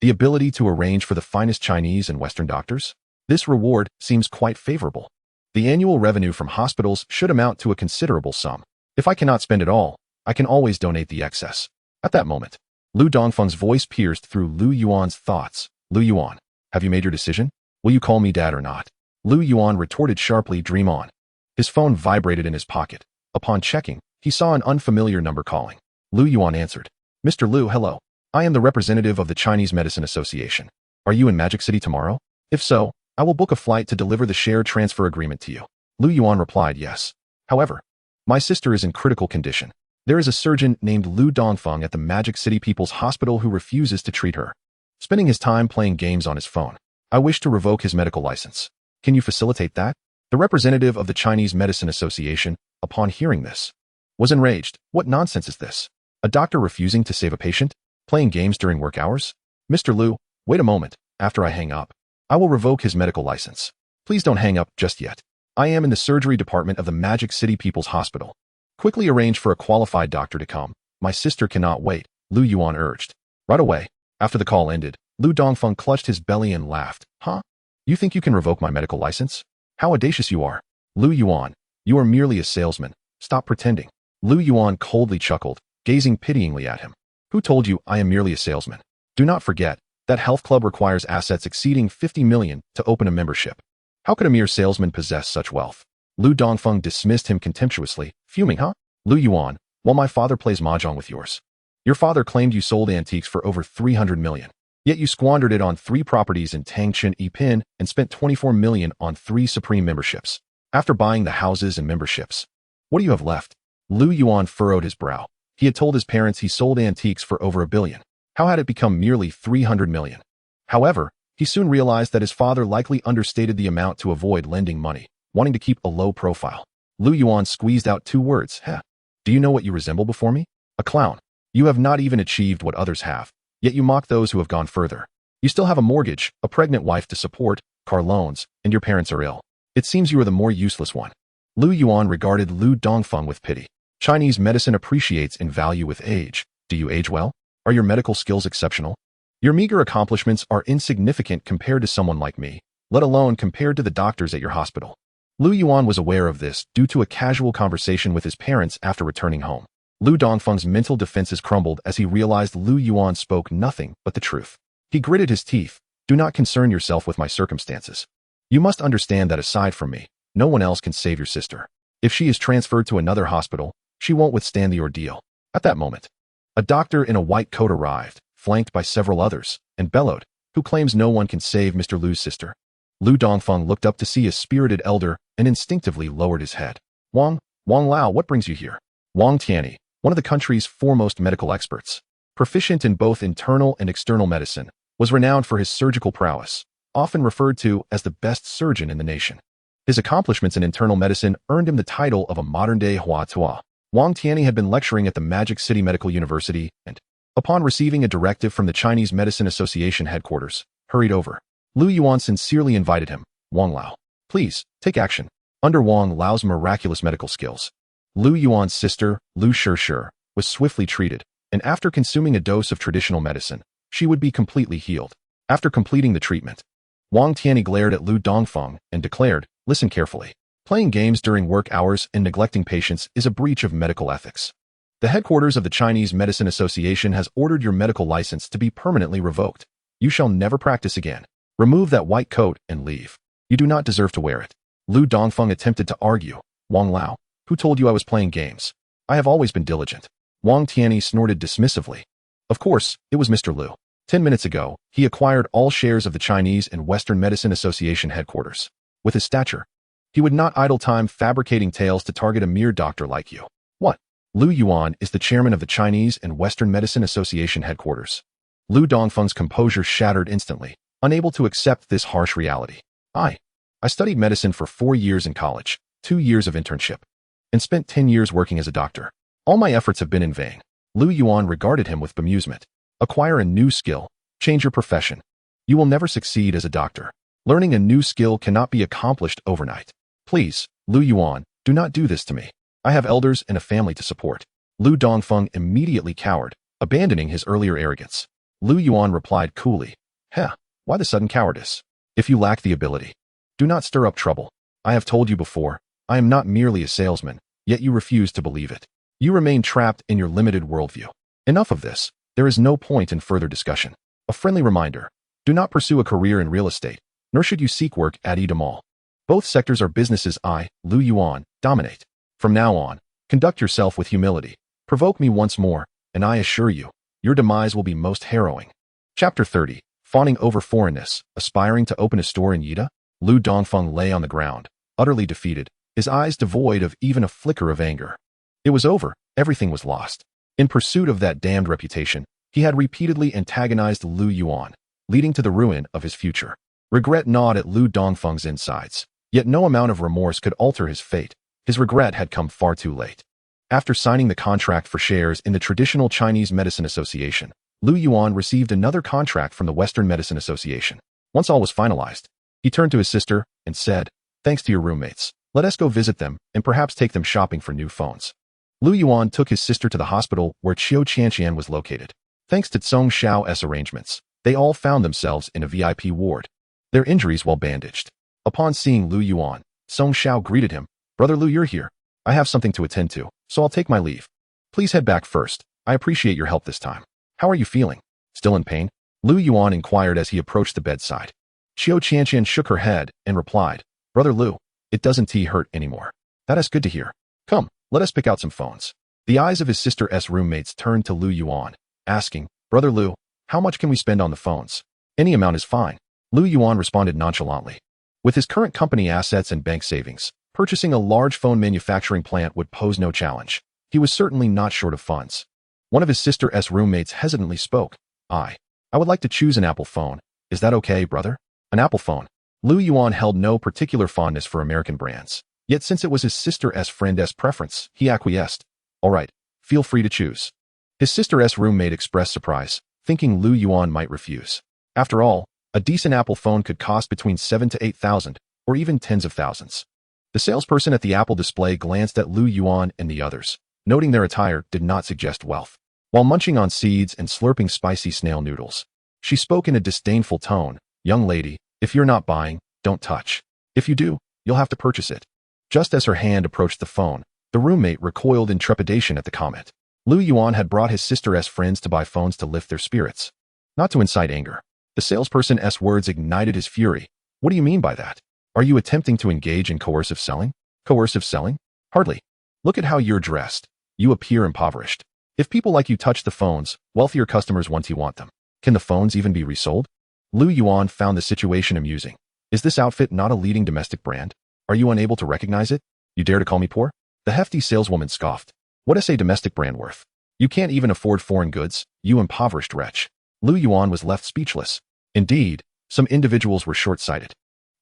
The ability to arrange for the finest Chinese and Western doctors? This reward seems quite favorable. The annual revenue from hospitals should amount to a considerable sum. If I cannot spend it all, I can always donate the excess. At that moment, Lu Dongfeng's voice pierced through Lu Yuan's thoughts. Lu Yuan, have you made your decision? Will you call me dad or not? Lu Yuan retorted sharply, dream on. His phone vibrated in his pocket. Upon checking, he saw an unfamiliar number calling. Lu Yuan answered. Mr. Lu, hello. I am the representative of the Chinese Medicine Association. Are you in Magic City tomorrow? If so, I will book a flight to deliver the share transfer agreement to you. Lu Yuan replied yes. However, my sister is in critical condition. There is a surgeon named Lu Dongfeng at the Magic City People's Hospital who refuses to treat her, spending his time playing games on his phone. I wish to revoke his medical license. Can you facilitate that? The representative of the Chinese Medicine Association, upon hearing this, was enraged. What nonsense is this? A doctor refusing to save a patient? Playing games during work hours? Mr. Liu, wait a moment. After I hang up, I will revoke his medical license. Please don't hang up just yet. I am in the surgery department of the Magic City People's Hospital. Quickly arrange for a qualified doctor to come. My sister cannot wait, Lu Yuan urged. Right away. After the call ended, Lu Dongfeng clutched his belly and laughed. Huh? You think you can revoke my medical license? How audacious you are. Lu Yuan, you are merely a salesman. Stop pretending. Lu Yuan coldly chuckled, gazing pityingly at him. Who told you I am merely a salesman? Do not forget that health club requires assets exceeding 50 million to open a membership. How could a mere salesman possess such wealth? Lu Dongfeng dismissed him contemptuously, fuming, huh? Lu Yuan, while my father plays mahjong with yours. Your father claimed you sold antiques for over 300 million. Yet you squandered it on 3 properties in Tangchen Yipin and spent 24 million on 3 Supreme memberships. After buying the houses and memberships, what do you have left? Lu Yuan furrowed his brow. He had told his parents he sold antiques for over 1 billion. How had it become merely 300 million? However, he soon realized that his father likely understated the amount to avoid lending money, wanting to keep a low profile. Lu Yuan squeezed out 2 words. Heh. Do you know what you resemble before me? A clown. You have not even achieved what others have, yet you mock those who have gone further. You still have a mortgage, a pregnant wife to support, car loans, and your parents are ill. It seems you are the more useless one. Lu Yuan regarded Lu Dongfeng with pity. Chinese medicine appreciates in value with age. Do you age well? Are your medical skills exceptional? Your meager accomplishments are insignificant compared to someone like me, let alone compared to the doctors at your hospital. Lu Yuan was aware of this due to a casual conversation with his parents after returning home. Lu Dongfeng's mental defenses crumbled as he realized Lu Yuan spoke nothing but the truth. He gritted his teeth. Do not concern yourself with my circumstances. You must understand that aside from me, no one else can save your sister. If she is transferred to another hospital, she won't withstand the ordeal. At that moment, a doctor in a white coat arrived, flanked by several others, and bellowed, who claims no one can save Mr. Lu's sister. Lu Dongfeng looked up to see a spirited elder and instinctively lowered his head. Wang Lao, what brings you here? Wang Tianyi, one of the country's foremost medical experts, proficient in both internal and external medicine, was renowned for his surgical prowess, often referred to as the best surgeon in the nation. His accomplishments in internal medicine earned him the title of a modern-day Hua Tua. Wang Tianyi had been lecturing at the Magic City Medical University and, upon receiving a directive from the Chinese Medicine Association headquarters, hurried over. Lu Yuan sincerely invited him. Wang Lao, please, take action. Under Wang Lao's miraculous medical skills, Lu Yuan's sister, Lu Shishir, was swiftly treated, and after consuming a dose of traditional medicine, she would be completely healed. After completing the treatment, Wang Tianyi glared at Lu Dongfeng and declared, listen carefully. Playing games during work hours and neglecting patients is a breach of medical ethics. The headquarters of the Chinese Medicine Association has ordered your medical license to be permanently revoked. You shall never practice again. Remove that white coat and leave. You do not deserve to wear it. Lu Dongfeng attempted to argue. Wang Lao, who told you I was playing games? I have always been diligent. Wang Tianyi snorted dismissively. Of course, it was Mr. Liu. 10 minutes ago, he acquired all shares of the Chinese and Western Medicine Association headquarters. With his stature, he would not idle time fabricating tales to target a mere doctor like you. What? Lu Yuan is the chairman of the Chinese and Western Medicine Association headquarters. Lu Dongfeng's composure shattered instantly, unable to accept this harsh reality. I studied medicine for 4 years in college, 2 years of internship, and spent 10 years working as a doctor. All my efforts have been in vain. Lu Yuan regarded him with bemusement. Acquire a new skill. Change your profession. You will never succeed as a doctor. Learning a new skill cannot be accomplished overnight. Please, Lu Yuan, do not do this to me. I have elders and a family to support. Lu Dongfeng immediately cowered, abandoning his earlier arrogance. Lu Yuan replied coolly, why the sudden cowardice? If you lack the ability, do not stir up trouble. I have told you before, I am not merely a salesman, yet you refuse to believe it. You remain trapped in your limited worldview. Enough of this. There is no point in further discussion. A friendly reminder, do not pursue a career in real estate, nor should you seek work at Eda Mall. Both sectors are businesses I, Lu Yuan, dominate. From now on, conduct yourself with humility. Provoke me once more, and I assure you, your demise will be most harrowing. Chapter 30. Fawning over foreignness, aspiring to open a store in Yida? Lu Dongfeng lay on the ground, utterly defeated, his eyes devoid of even a flicker of anger. It was over, everything was lost. In pursuit of that damned reputation, he had repeatedly antagonized Lu Yuan, leading to the ruin of his future. Regret gnawed at Lu Dongfeng's insides, yet no amount of remorse could alter his fate. His regret had come far too late. After signing the contract for shares in the traditional Chinese Medicine Association, Lu Yuan received another contract from the Western Medicine Association. Once all was finalized, he turned to his sister and said, "Thanks to your roommates, let us go visit them and perhaps take them shopping for new phones." Lu Yuan took his sister to the hospital where Qiu Qianqian was located. Thanks to Song Xiao's arrangements, they all found themselves in a VIP ward, their injuries well bandaged. Upon seeing Lu Yuan, Song Xiao greeted him. "Brother Lu, you're here. I have something to attend to, so I'll take my leave. Please head back first. I appreciate your help this time. How are you feeling? Still in pain?" Lu Yuan inquired as he approached the bedside. Qiu Qianqian shook her head and replied, "Brother Lu, it doesn't hurt anymore." "That is good to hear. Come, let us pick out some phones." The eyes of his sister's roommates turned to Lu Yuan, asking, "Brother Lu, how much can we spend on the phones?" "Any amount is fine," Lu Yuan responded nonchalantly. With his current company assets and bank savings, purchasing a large phone manufacturing plant would pose no challenge. He was certainly not short of funds. One of his sister's roommates hesitantly spoke. I would like to choose an Apple phone. Is that okay, brother?" An Apple phone. Lu Yuan held no particular fondness for American brands. Yet since it was his sister's friend's preference, he acquiesced. "All right, feel free to choose." His sister's roommate expressed surprise, thinking Lu Yuan might refuse. After all, a decent Apple phone could cost between 7,000 to 8,000, or even tens of thousands. The salesperson at the Apple display glanced at Lu Yuan and the others, noting their attire did not suggest wealth. While munching on seeds and slurping spicy snail noodles, she spoke in a disdainful tone, "Young lady, if you're not buying, don't touch. If you do, you'll have to purchase it." Just as her hand approached the phone, the roommate recoiled in trepidation at the comment. Lu Yuan had brought his sister's friends to buy phones to lift their spirits, not to incite anger. The salesperson's words ignited his fury. "What do you mean by that? Are you attempting to engage in coercive selling?" "Coercive selling? Hardly. Look at how you're dressed. You appear impoverished. If people like you touch the phones, wealthier customers want them. Can the phones even be resold?" Lu Yuan found the situation amusing. "Is this outfit not a leading domestic brand? Are you unable to recognize it? You dare to call me poor?" The hefty saleswoman scoffed. "What is a domestic brand worth? You can't even afford foreign goods, you impoverished wretch." Lu Yuan was left speechless. Indeed, some individuals were short-sighted.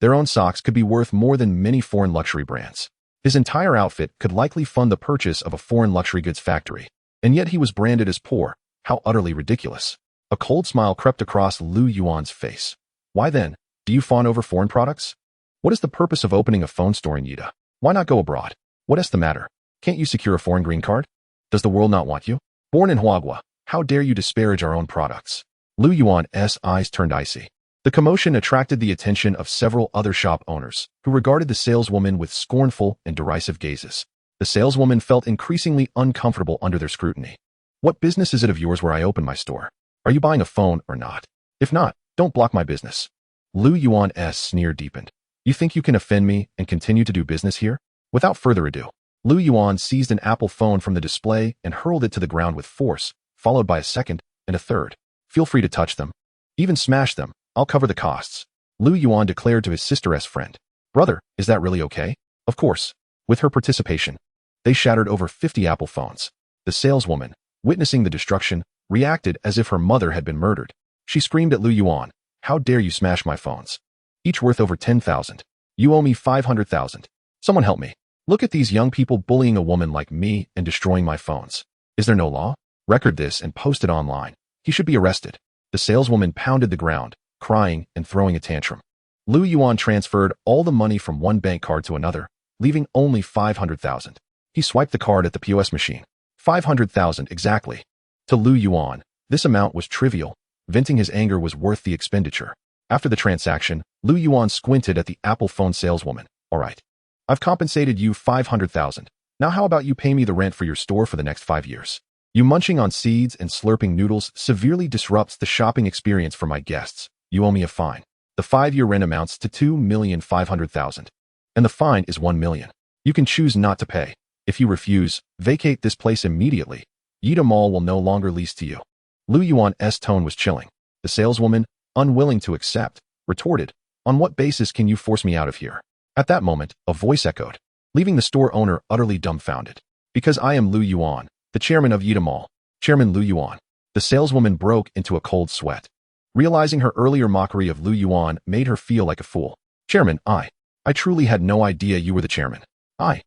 Their own socks could be worth more than many foreign luxury brands. His entire outfit could likely fund the purchase of a foreign luxury goods factory. And yet he was branded as poor. How utterly ridiculous. A cold smile crept across Lu Yuan's face. "Why then, do you fawn over foreign products? What is the purpose of opening a phone store in Yida? Why not go abroad? What is the matter? Can't you secure a foreign green card? Does the world not want you? Born in Huagua, how dare you disparage our own products?" Lu Yuan's eyes turned icy. The commotion attracted the attention of several other shop owners, who regarded the saleswoman with scornful and derisive gazes. The saleswoman felt increasingly uncomfortable under their scrutiny. "What business is it of yours where I open my store? Are you buying a phone or not? If not, don't block my business." Lu Yuan's sneer deepened. "You think you can offend me and continue to do business here?" Without further ado, Lu Yuan seized an Apple phone from the display and hurled it to the ground with force, followed by a second and a third. "Feel free to touch them. Even smash them. I'll cover the costs," Lu Yuan declared to his sister's friend. "Brother, is that really okay?" Of course. With her participation, they shattered over 50 Apple phones. The saleswoman, witnessing the destruction, reacted as if her mother had been murdered. She screamed at Lu Yuan, "How dare you smash my phones? Each worth over 10,000. You owe me 500,000. Someone help me. Look at these young people bullying a woman like me and destroying my phones. Is there no law? Record this and post it online. He should be arrested." The saleswoman pounded the ground, crying and throwing a tantrum. Lu Yuan transferred all the money from one bank card to another, leaving only 500,000. He swiped the card at the POS machine. 500,000 exactly. To Lu Yuan, this amount was trivial. Venting his anger was worth the expenditure. After the transaction, Lu Yuan squinted at the Apple phone saleswoman. "All right. I've compensated you 500,000. Now how about you pay me the rent for your store for the next 5 years? You munching on seeds and slurping noodles severely disrupts the shopping experience for my guests. You owe me a fine. The 5-year rent amounts to 2,500,000. And the fine is 1 million. You can choose not to pay. If you refuse, vacate this place immediately. Yida Mall will no longer lease to you." Lu Yuan's tone was chilling. The saleswoman, unwilling to accept, retorted, "On what basis can you force me out of here?" At that moment, a voice echoed, leaving the store owner utterly dumbfounded. "Because I am Lu Yuan, the chairman of Yida Mall. Chairman Lu Yuan." The saleswoman broke into a cold sweat. Realizing her earlier mockery of Lu Yuan made her feel like a fool. "Chairman, I truly had no idea you were the chairman. I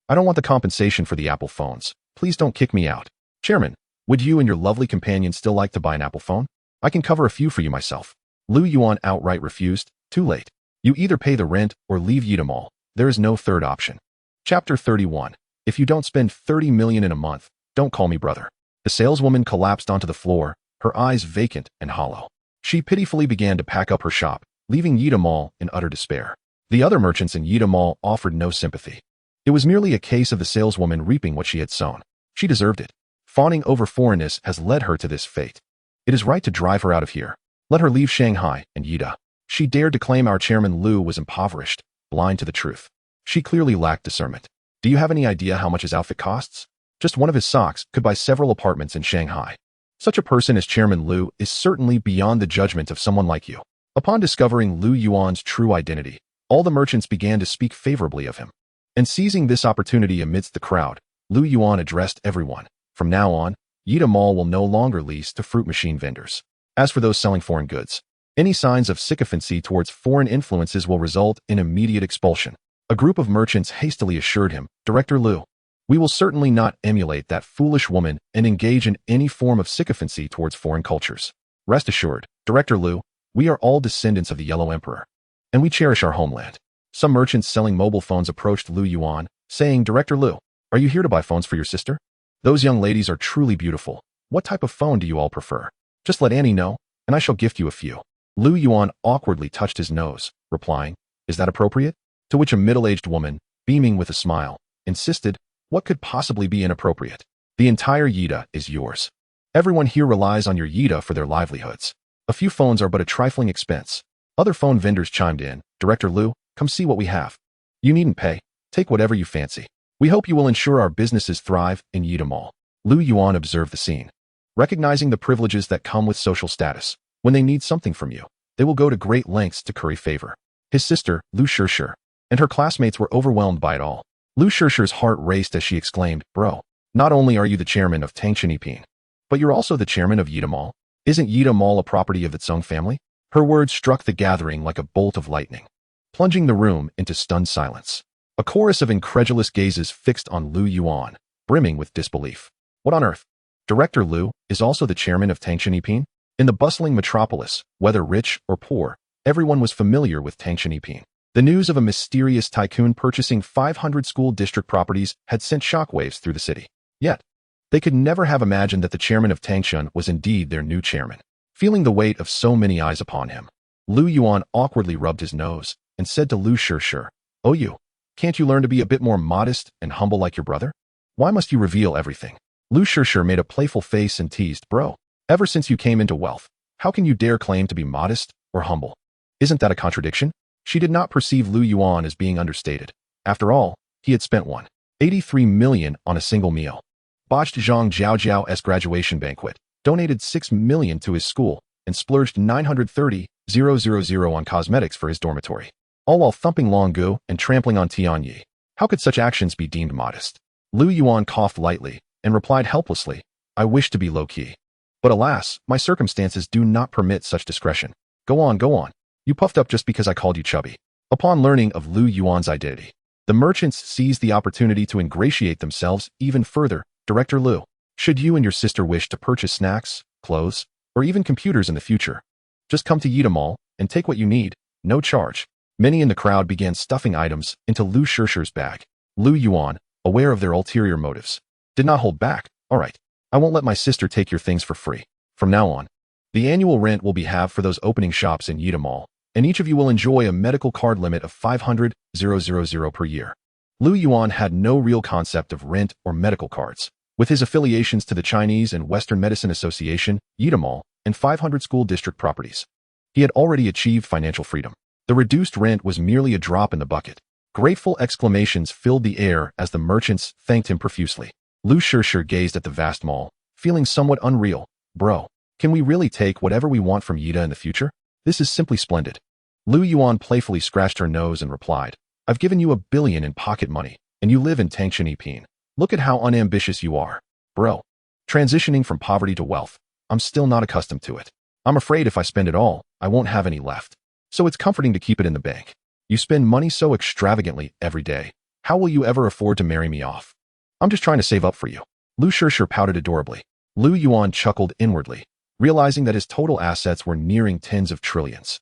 don't want the compensation for the Apple phones. Please don't kick me out. Chairman, would you and your lovely companion still like to buy an Apple phone? I can cover a few for you myself. Lu Yuan outright refused. Too late. You either pay the rent or leave Yida Mall. There is no third option. Chapter 31. If you don't spend 30 million in a month, don't call me brother. The saleswoman collapsed onto the floor, her eyes vacant and hollow. She pitifully began to pack up her shop, leaving Yida Mall in utter despair. The other merchants in Yida Mall offered no sympathy. It was merely a case of the saleswoman reaping what she had sown. She deserved it. Fawning over foreignness has led her to this fate. It is right to drive her out of here. Let her leave Shanghai and Yida. She dared to claim our chairman Lu was impoverished, blind to the truth. She clearly lacked discernment. Do you have any idea how much his outfit costs? Just one of his socks could buy several apartments in Shanghai. Such a person as Chairman Lu is certainly beyond the judgment of someone like you. Upon discovering Lu Yuan's true identity, all the merchants began to speak favorably of him. And seizing this opportunity amidst the crowd, Lu Yuan addressed everyone. From now on, Yida Mall will no longer lease to fruit machine vendors. As for those selling foreign goods, any signs of sycophancy towards foreign influences will result in immediate expulsion. A group of merchants hastily assured him, Director Lu, we will certainly not emulate that foolish woman and engage in any form of sycophancy towards foreign cultures. Rest assured, Director Lu, we are all descendants of the Yellow Emperor, and we cherish our homeland. Some merchants selling mobile phones approached Lu Yuan, saying, Director Lu, are you here to buy phones for your sister? Those young ladies are truly beautiful. What type of phone do you all prefer? Just let Annie know, and I shall gift you a few. Lu Yuan awkwardly touched his nose, replying, is that appropriate? To which a middle-aged woman, beaming with a smile, insisted, what could possibly be inappropriate? The entire Yida is yours. Everyone here relies on your Yida for their livelihoods. A few phones are but a trifling expense. Other phone vendors chimed in, Director Lu, come see what we have. You needn't pay. Take whatever you fancy. We hope you will ensure our businesses thrive in Yida Mall. Lu Yuan observed the scene. Recognizing the privileges that come with social status, when they need something from you, they will go to great lengths to curry favor. His sister, Lu Shishir, and her classmates were overwhelmed by it all. Lu Shishir's heart raced as she exclaimed, Bro, not only are you the chairman of Tangshan, but you're also the chairman of Yida Mall. Isn't Yida Mall a property of its own family? Her words struck the gathering like a bolt of lightning, plunging the room into stunned silence. A chorus of incredulous gazes fixed on Lu Yuan, brimming with disbelief. What on earth? Director Lu is also the chairman of Tangshan? In the bustling metropolis, whether rich or poor, everyone was familiar with Tangshan. The news of a mysterious tycoon purchasing 500 school district properties had sent shockwaves through the city. Yet, they could never have imagined that the chairman of Tangshan was indeed their new chairman. Feeling the weight of so many eyes upon him, Lu Yuan awkwardly rubbed his nose and said to Lu Shishir, Oh you, can't you learn to be a bit more modest and humble like your brother? Why must you reveal everything? Lu Shishir made a playful face and teased, Bro, ever since you came into wealth, how can you dare claim to be modest or humble? Isn't that a contradiction? She did not perceive Lu Yuan as being understated. After all, he had spent 183 million on a single meal, botched Zhang Zhaojiao's graduation banquet, donated 6 million to his school, and splurged 930,000 on cosmetics for his dormitory, all while thumping Longgu and trampling on Tianyi. How could such actions be deemed modest? Lu Yuan coughed lightly and replied helplessly, I wish to be low-key. But alas, my circumstances do not permit such discretion. Go on, go on. You puffed up just because I called you chubby. Upon learning of Lu Yuan's identity, the merchants seized the opportunity to ingratiate themselves even further. Director Lu, should you and your sister wish to purchase snacks, clothes, or even computers in the future, just come to Yida Mall and take what you need, no charge. Many in the crowd began stuffing items into Lu Shishir's bag. Lu Yuan, aware of their ulterior motives, did not hold back. All right, I won't let my sister take your things for free. From now on, the annual rent will be halved for those opening shops in Yida Mall, and each of you will enjoy a medical card limit of 500,000 per year. Lu Yuan had no real concept of rent or medical cards. With his affiliations to the Chinese and Western Medicine Association, Yida Mall, and 500 school district properties, he had already achieved financial freedom. The reduced rent was merely a drop in the bucket. Grateful exclamations filled the air as the merchants thanked him profusely. Lu Shishir gazed at the vast mall, feeling somewhat unreal. Bro, can we really take whatever we want from Yida in the future? This is simply splendid. Lu Yuan playfully scratched her nose and replied, I've given you $1 billion in pocket money, and you live in Tangshan. Look at how unambitious you are. Bro, transitioning from poverty to wealth, I'm still not accustomed to it. I'm afraid if I spend it all, I won't have any left. So it's comforting to keep it in the bank. You spend money so extravagantly every day. How will you ever afford to marry me off? I'm just trying to save up for you. Lu Shishir pouted adorably. Lu Yuan chuckled inwardly, realizing that his total assets were nearing tens of trillions.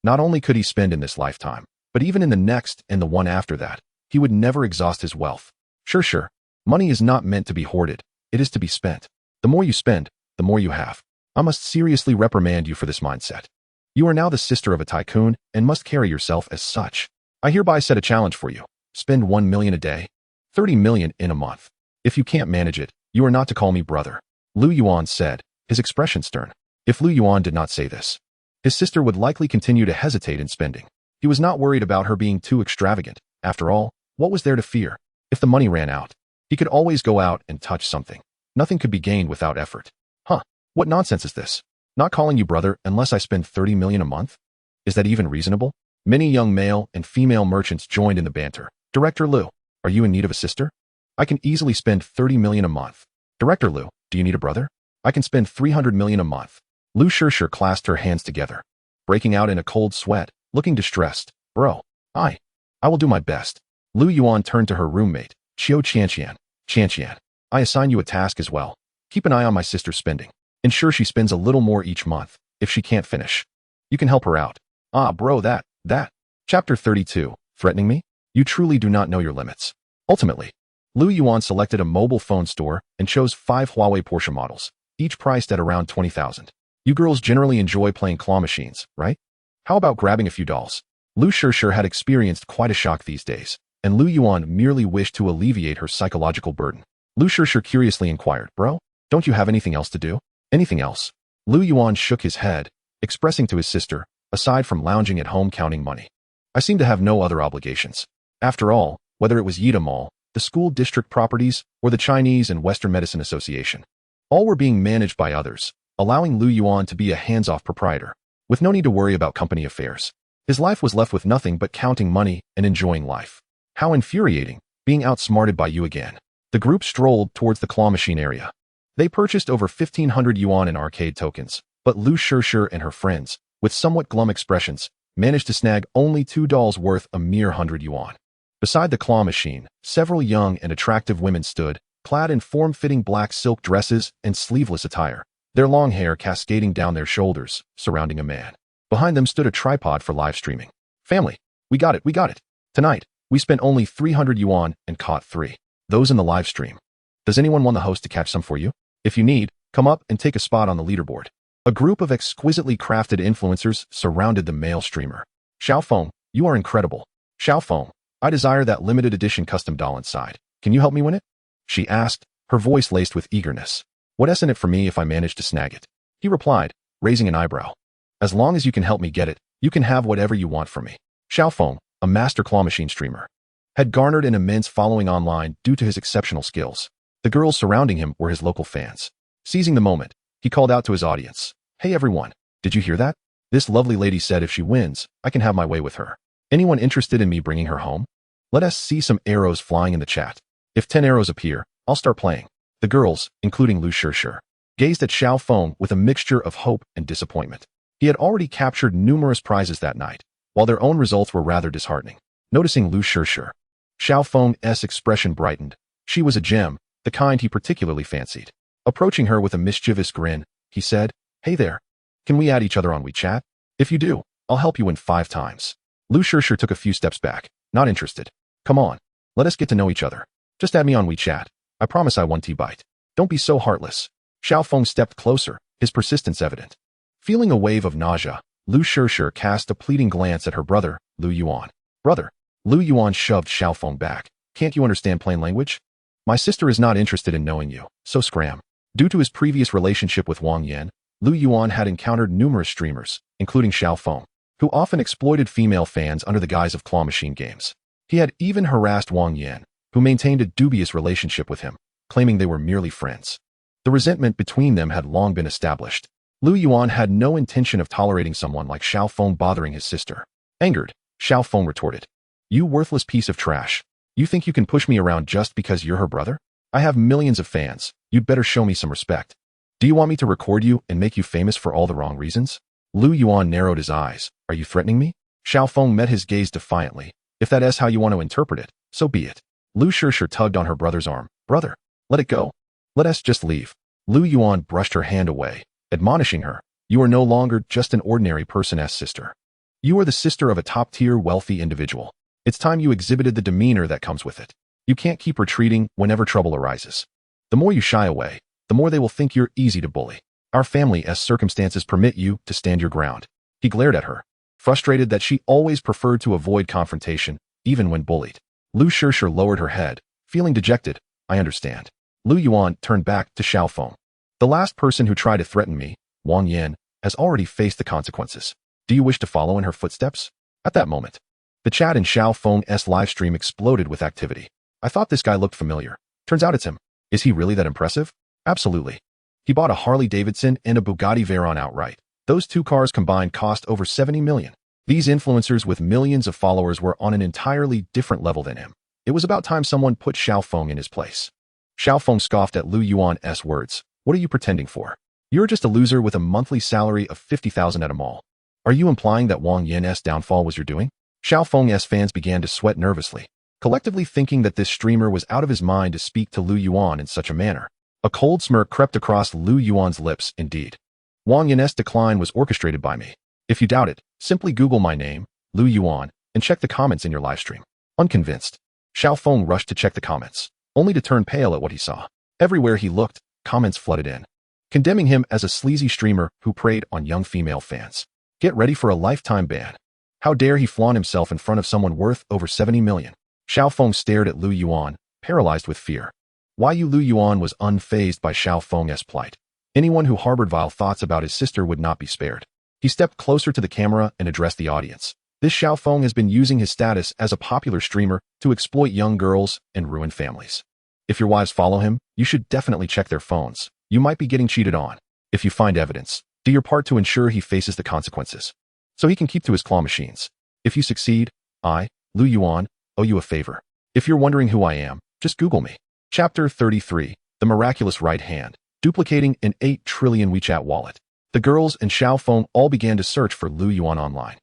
Not only could he spend in this lifetime, but even in the next and the one after that, he would never exhaust his wealth. Sure. Money is not meant to be hoarded. It is to be spent. The more you spend, the more you have. I must seriously reprimand you for this mindset. You are now the sister of a tycoon and must carry yourself as such. I hereby set a challenge for you. Spend 1 million a day, 30 million in a month. If you can't manage it, you are not to call me brother. Lu Yuan said, his expression stern. If Lu Yuan did not say this, his sister would likely continue to hesitate in spending. He was not worried about her being too extravagant. After all, what was there to fear? If the money ran out, he could always go out and touch something. Nothing could be gained without effort. What nonsense is this? Not calling you brother unless I spend 30 million a month? Is that even reasonable? Many young male and female merchants joined in the banter. Director Lu, are you in need of a sister? I can easily spend 30 million a month. Director Lu, do you need a brother? I can spend 300 million a month. Lu Shishir clasped her hands together, breaking out in a cold sweat, looking distressed. Bro, I will do my best. Lu Yuan turned to her roommate, Qiu Qianqian. Qianqian, I assign you a task as well. Keep an eye on my sister's spending. Ensure she spends a little more each month, if she can't finish. You can help her out. Bro, that. Chapter 32, threatening me? You truly do not know your limits. Ultimately, Lu Yuan selected a mobile phone store and chose 5 Huawei Porsche models, each priced at around 20,000. You girls generally enjoy playing claw machines, right? How about grabbing a few dolls? Lu Shishir had experienced quite a shock these days, and Lu Yuan merely wished to alleviate her psychological burden. Lu Shishir curiously inquired, Bro, don't you have anything else to do? Anything else? Lu Yuan shook his head, expressing to his sister, aside from lounging at home counting money. I seem to have no other obligations. After all, whether it was Yida Mall, the school district properties, or the Chinese and Western Medicine Association, all were being managed by others, allowing Lu Yuan to be a hands-off proprietor, with no need to worry about company affairs. His life was left with nothing but counting money and enjoying life. How infuriating, being outsmarted by you again. The group strolled towards the claw machine area. They purchased over 1,500 yuan in arcade tokens, but Lu Shishir and her friends, with somewhat glum expressions, managed to snag only 2 dolls worth a mere 100 yuan. Beside the claw machine, several young and attractive women stood, clad in form-fitting black silk dresses and sleeveless attire, their long hair cascading down their shoulders, surrounding a man. Behind them stood a tripod for live streaming. Family, we got it. Tonight, we spent only 300 yuan and caught 3. Those in the live stream. Does anyone want the host to catch some for you? If you need, come up and take a spot on the leaderboard. A group of exquisitely crafted influencers surrounded the male streamer. Xiaofeng, you are incredible. Xiaofeng, I desire that limited edition custom doll inside. Can you help me win it? She asked, her voice laced with eagerness. What's in it for me if I manage to snag it? He replied, raising an eyebrow. As long as you can help me get it, you can have whatever you want from me. Xiaofeng, a master claw machine streamer, had garnered an immense following online due to his exceptional skills. The girls surrounding him were his local fans. Seizing the moment, he called out to his audience. Hey everyone, did you hear that? This lovely lady said if she wins, I can have my way with her. Anyone interested in me bringing her home? Let us see some arrows flying in the chat. If 10 arrows appear, I'll start playing. The girls, including Lu Shishir, gazed at Xiaofeng with a mixture of hope and disappointment. He had already captured numerous prizes that night, while their own results were rather disheartening. Noticing Lu Shishir, Xiaofeng's expression brightened. She was a gem, the kind he particularly fancied. Approaching her with a mischievous grin, he said, Hey there. Can we add each other on WeChat? If you do, I'll help you win 5 times. Lu Shishir took a few steps back. Not interested. Come on. Let us get to know each other. Just add me on WeChat. I promise I won't bite. Don't be so heartless. Xiaofeng stepped closer, his persistence evident. Feeling a wave of nausea, Lu Shishir cast a pleading glance at her brother, Lu Yuan. Brother. Lu Yuan shoved Xiaofeng back. Can't you understand plain language? My sister is not interested in knowing you, so scram. Due to his previous relationship with Wang Yan, Lu Yuan had encountered numerous streamers, including Xiaofeng, who often exploited female fans under the guise of claw machine games. He had even harassed Wang Yan, who maintained a dubious relationship with him, claiming they were merely friends. The resentment between them had long been established. Lu Yuan had no intention of tolerating someone like Xiaofeng bothering his sister. Angered, Xiaofeng retorted, You worthless piece of trash. You think you can push me around just because you're her brother? I have millions of fans. You'd better show me some respect. Do you want me to record you and make you famous for all the wrong reasons? Lu Yuan narrowed his eyes. Are you threatening me? Xiaofeng met his gaze defiantly. If that is how you want to interpret it, so be it. Lu Shishir tugged on her brother's arm. Brother, let it go. Let us just leave. Lu Yuan brushed her hand away, admonishing her, you are no longer just an ordinary person's sister. You are the sister of a top-tier wealthy individual. It's time you exhibited the demeanor that comes with it. You can't keep retreating whenever trouble arises. The more you shy away, the more they will think you're easy to bully. Our family's circumstances permit you to stand your ground. He glared at her, frustrated that she always preferred to avoid confrontation, even when bullied. Lu Shishir lowered her head, feeling dejected. I understand. Lu Yuan turned back to Xiaofeng. The last person who tried to threaten me, Wang Yan, has already faced the consequences. Do you wish to follow in her footsteps? At that moment, the chat in Xiaofeng's livestream exploded with activity. I thought this guy looked familiar. Turns out it's him. Is he really that impressive? Absolutely. He bought a Harley-Davidson and a Bugatti Veyron outright. Those two cars combined cost over 70 million. These influencers with millions of followers were on an entirely different level than him. It was about time someone put Xiaofeng in his place. Xiaofeng scoffed at Lu Yuan's words. What are you pretending for? You're just a loser with a monthly salary of 50,000 at a mall. Are you implying that Wang Yan's downfall was your doing? Xiaofeng's fans began to sweat nervously, collectively thinking that this streamer was out of his mind to speak to Lu Yuan in such a manner. A cold smirk crept across Lu Yuan's lips. Indeed, Wang Yan's decline was orchestrated by me. If you doubt it, simply Google my name, Lu Yuan, and check the comments in your livestream. Unconvinced, Xiaofeng rushed to check the comments, only to turn pale at what he saw. Everywhere he looked, comments flooded in, condemning him as a sleazy streamer who preyed on young female fans. Get ready for a lifetime ban. How dare he flaunt himself in front of someone worth over 70 million? Xiaofeng stared at Lu Yuan, paralyzed with fear. Lu Yuan was unfazed by Xiaofeng's plight. Anyone who harbored vile thoughts about his sister would not be spared. He stepped closer to the camera and addressed the audience. This Xiaofeng has been using his status as a popular streamer to exploit young girls and ruin families. If your wives follow him, you should definitely check their phones. You might be getting cheated on. If you find evidence, do your part to ensure he faces the consequences, so he can keep to his claw machines. If you succeed, I, Lu Yuan, owe you a favor. If you're wondering who I am, just Google me. Chapter 33, The Miraculous Right Hand, duplicating an 8 trillion WeChat wallet. The girls and Xiaofeng all began to search for Lu Yuan online.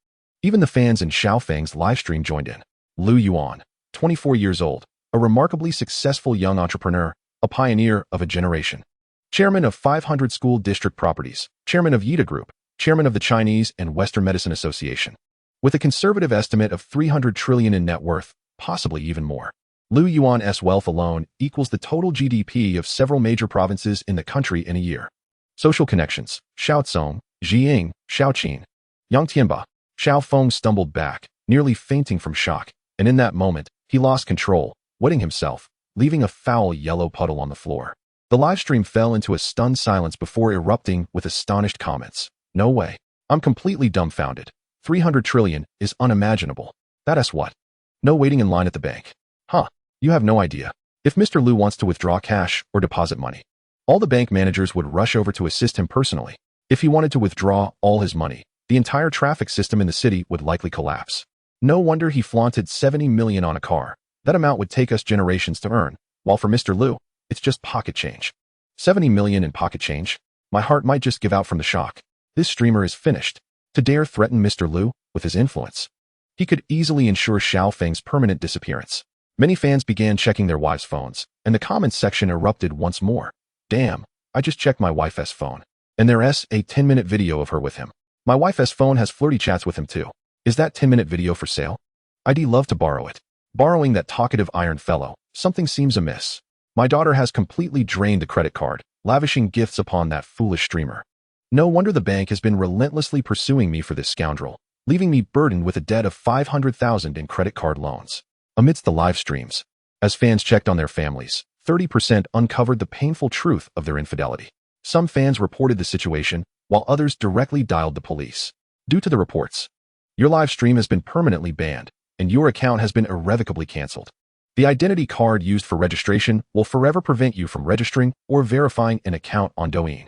Even the fans in Xiaofeng's livestream joined in. Lu Yuan, 24 years old, a remarkably successful young entrepreneur, a pioneer of a generation. Chairman of 500 school district properties, chairman of Yida Group, chairman of the Chinese and Western Medicine Association. With a conservative estimate of 300 trillion in net worth, possibly even more. Lu Yuan's wealth alone equals the total GDP of several major provinces in the country in a year. Social connections, Shaozong, Jiying, Shaoqin, Yangtianba. Xiaofeng stumbled back, nearly fainting from shock, and in that moment, he lost control, wetting himself, leaving a foul yellow puddle on the floor. The livestream fell into a stunned silence before erupting with astonished comments. No way. I'm completely dumbfounded. 300 trillion is unimaginable. That's what? No waiting in line at the bank. Huh. You have no idea. If Mr. Lu wants to withdraw cash or deposit money, all the bank managers would rush over to assist him personally. If he wanted to withdraw all his money, the entire traffic system in the city would likely collapse. No wonder he flaunted 70 million on a car. That amount would take us generations to earn, while for Mr. Lu, it's just pocket change. 70 million in pocket change? My heart might just give out from the shock. This streamer is finished. To dare threaten Mr. Lu with his influence, he could easily ensure Xiaofeng's permanent disappearance. Many fans began checking their wives' phones, and the comments section erupted once more. Damn, I just checked my wife's phone, and there's a 10-minute video of her with him. My wife's phone has flirty chats with him too. Is that 10-minute video for sale? I'd love to borrow it. Borrowing that talkative iron fellow, something seems amiss. My daughter has completely drained the credit card, lavishing gifts upon that foolish streamer. No wonder the bank has been relentlessly pursuing me for this scoundrel, leaving me burdened with a debt of 500,000 in credit card loans. Amidst the live streams, as fans checked on their families, 30% uncovered the painful truth of their infidelity. Some fans reported the situation, while others directly dialed the police. Due to the reports, your live stream has been permanently banned, and your account has been irrevocably canceled. The identity card used for registration will forever prevent you from registering or verifying an account on Douyin.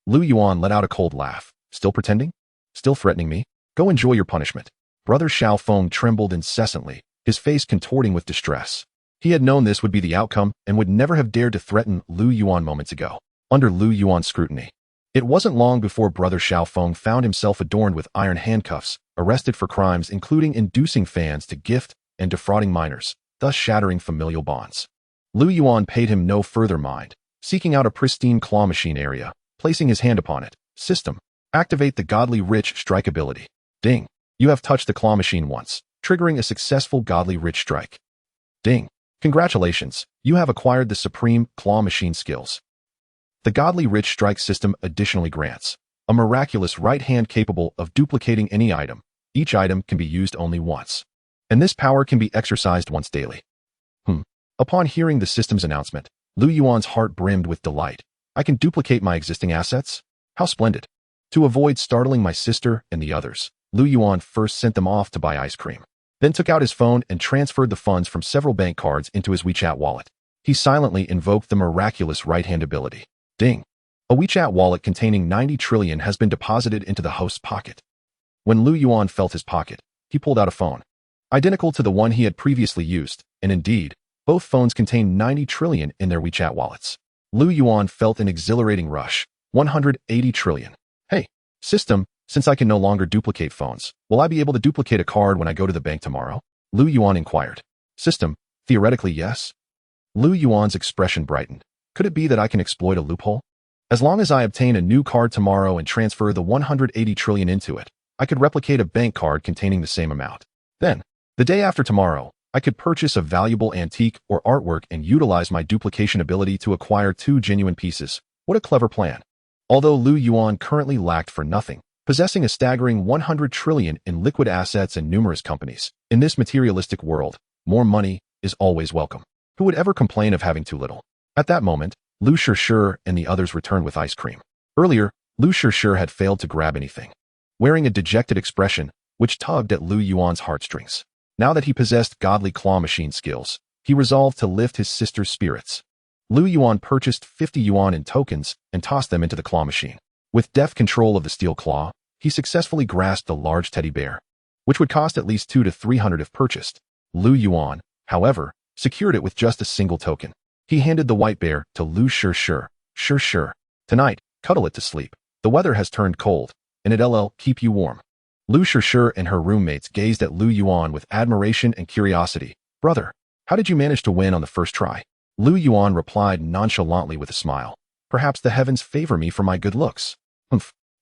Lu Yuan let out a cold laugh. Still pretending? Still threatening me? Go enjoy your punishment. Brother Xiaofeng trembled incessantly, his face contorting with distress. He had known this would be the outcome and would never have dared to threaten Lu Yuan moments ago. Under Lu Yuan's scrutiny, it wasn't long before Brother Xiaofeng found himself adorned with iron handcuffs, arrested for crimes including inducing fans to gift and defrauding minors, thus shattering familial bonds. Lu Yuan paid him no further mind, seeking out a pristine claw machine area, placing his hand upon it. System. Activate the godly rich strike ability. Ding. You have touched the claw machine once, triggering a successful godly rich strike. Ding. Congratulations, you have acquired the Supreme Claw Machine skills. The Godly Rich Strike system additionally grants a miraculous right hand capable of duplicating any item. Each item can be used only once, and this power can be exercised once daily. Upon hearing the system's announcement, Lu Yuan's heart brimmed with delight. I can duplicate my existing assets? How splendid. To avoid startling my sister and the others, Lu Yuan first sent them off to buy ice cream, then took out his phone and transferred the funds from several bank cards into his WeChat wallet. He silently invoked the miraculous right-hand ability. Ding. A WeChat wallet containing 90 trillion has been deposited into the host's pocket. When Lu Yuan felt his pocket, he pulled out a phone, identical to the one he had previously used, and indeed, both phones contained 90 trillion in their WeChat wallets. Lu Yuan felt an exhilarating rush. 180 trillion. Hey, system, since I can no longer duplicate phones, will I be able to duplicate a card when I go to the bank tomorrow? Lu Yuan inquired. System, theoretically yes. Lu Yuan's expression brightened. Could it be that I can exploit a loophole? As long as I obtain a new card tomorrow and transfer the 180 trillion into it, I could replicate a bank card containing the same amount. Then, the day after tomorrow, I could purchase a valuable antique or artwork and utilize my duplication ability to acquire 2 genuine pieces. What a clever plan. Although Lu Yuan currently lacked for nothing, possessing a staggering 100 trillion in liquid assets and numerous companies, in this materialistic world, more money is always welcome. Who would ever complain of having too little? At that moment, Lu Shishir and the others returned with ice cream. Earlier, Lu Shishir had failed to grab anything, wearing a dejected expression, which tugged at Lu Yuan's heartstrings. Now that he possessed godly claw machine skills, he resolved to lift his sister's spirits. Lu Yuan purchased 50 yuan in tokens and tossed them into the claw machine. With deft control of the steel claw, he successfully grasped a large teddy bear, which would cost at least 200 to 300 if purchased. Lu Yuan, however, secured it with just a single token. He handed the white bear to Lu Shishir. Shishir, tonight, cuddle it to sleep. The weather has turned cold, and it'll keep you warm. Lu Shishir and her roommates gazed at Lu Yuan with admiration and curiosity. Brother, how did you manage to win on the first try? Lu Yuan replied nonchalantly with a smile. Perhaps the heavens favor me for my good looks.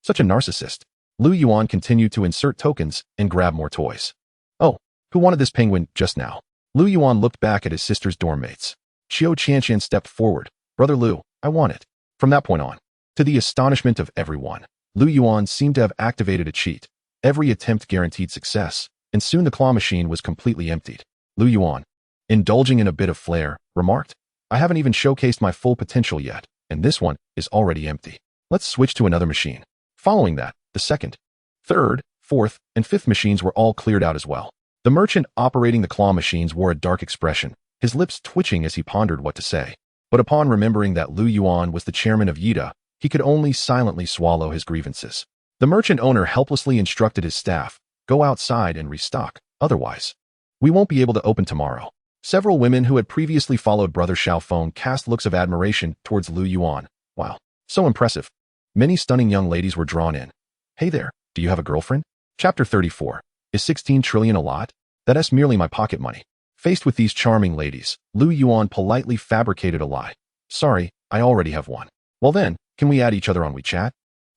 Such a narcissist. Lu Yuan continued to insert tokens and grab more toys. Oh, who wanted this penguin just now? Lu Yuan looked back at his sister's dorm mates. Qiu Qianqian stepped forward. Brother Lu, I want it. From that point on, to the astonishment of everyone, Lu Yuan seemed to have activated a cheat. Every attempt guaranteed success, and soon the claw machine was completely emptied. Lu Yuan, indulging in a bit of flair, remarked, I haven't even showcased my full potential yet, and this one is already empty. Let's switch to another machine. Following that, the second, third, fourth, and fifth machines were all cleared out as well. The merchant operating the claw machines wore a dark expression, his lips twitching as he pondered what to say. But upon remembering that Lu Yuan was the chairman of Yida, he could only silently swallow his grievances. The merchant owner helplessly instructed his staff, go outside and restock, otherwise, we won't be able to open tomorrow. Several women who had previously followed Brother Xiaofeng cast looks of admiration towards Lu Yuan. Wow, so impressive. Many stunning young ladies were drawn in. Hey there, do you have a girlfriend? Chapter 34. Is 16 trillion a lot? That's merely my pocket money. Faced with these charming ladies, Lu Yuan politely fabricated a lie. Sorry, I already have one. Well then, can we add each other on WeChat?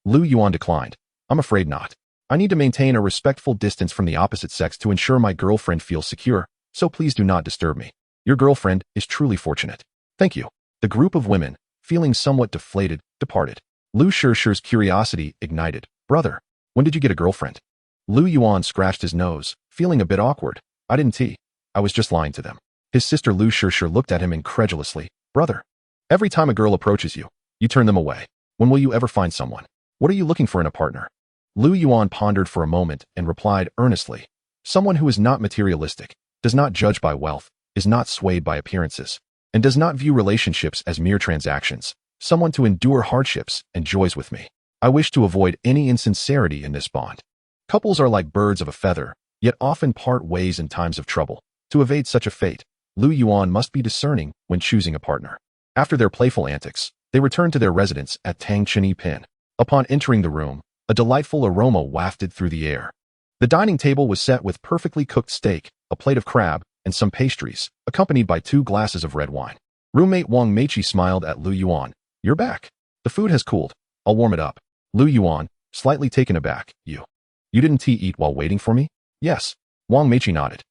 Lu Yuan declined. I'm afraid not. I need to maintain a respectful distance from the opposite sex to ensure my girlfriend feels secure, so please do not disturb me. Your girlfriend is truly fortunate. Thank you. The group of women, feeling somewhat deflated, departed. Lu Shishir's curiosity ignited. Brother, when did you get a girlfriend? Lu Yuan scratched his nose, feeling a bit awkward. I didn't. I was just lying to them. His sister Lu Shishir looked at him incredulously. Brother, every time a girl approaches you, you turn them away. When will you ever find someone? What are you looking for in a partner? Lu Yuan pondered for a moment and replied earnestly. Someone who is not materialistic, does not judge by wealth, is not swayed by appearances, and does not view relationships as mere transactions. Someone to endure hardships and joys with me. I wish to avoid any insincerity in this bond. Couples are like birds of a feather, yet often part ways in times of trouble. To evade such a fate, Lu Yuan must be discerning when choosing a partner. After their playful antics, they returned to their residence at Tangchini Pin. Upon entering the room, a delightful aroma wafted through the air. The dining table was set with perfectly cooked steak, a plate of crab, and some pastries, accompanied by 2 glasses of red wine. Roommate Wang Meiqi smiled at Lu Yuan. You're back. The food has cooled. I'll warm it up. Lu Yuan, slightly taken aback. You didn't eat while waiting for me? Yes. Wang Meiqi nodded.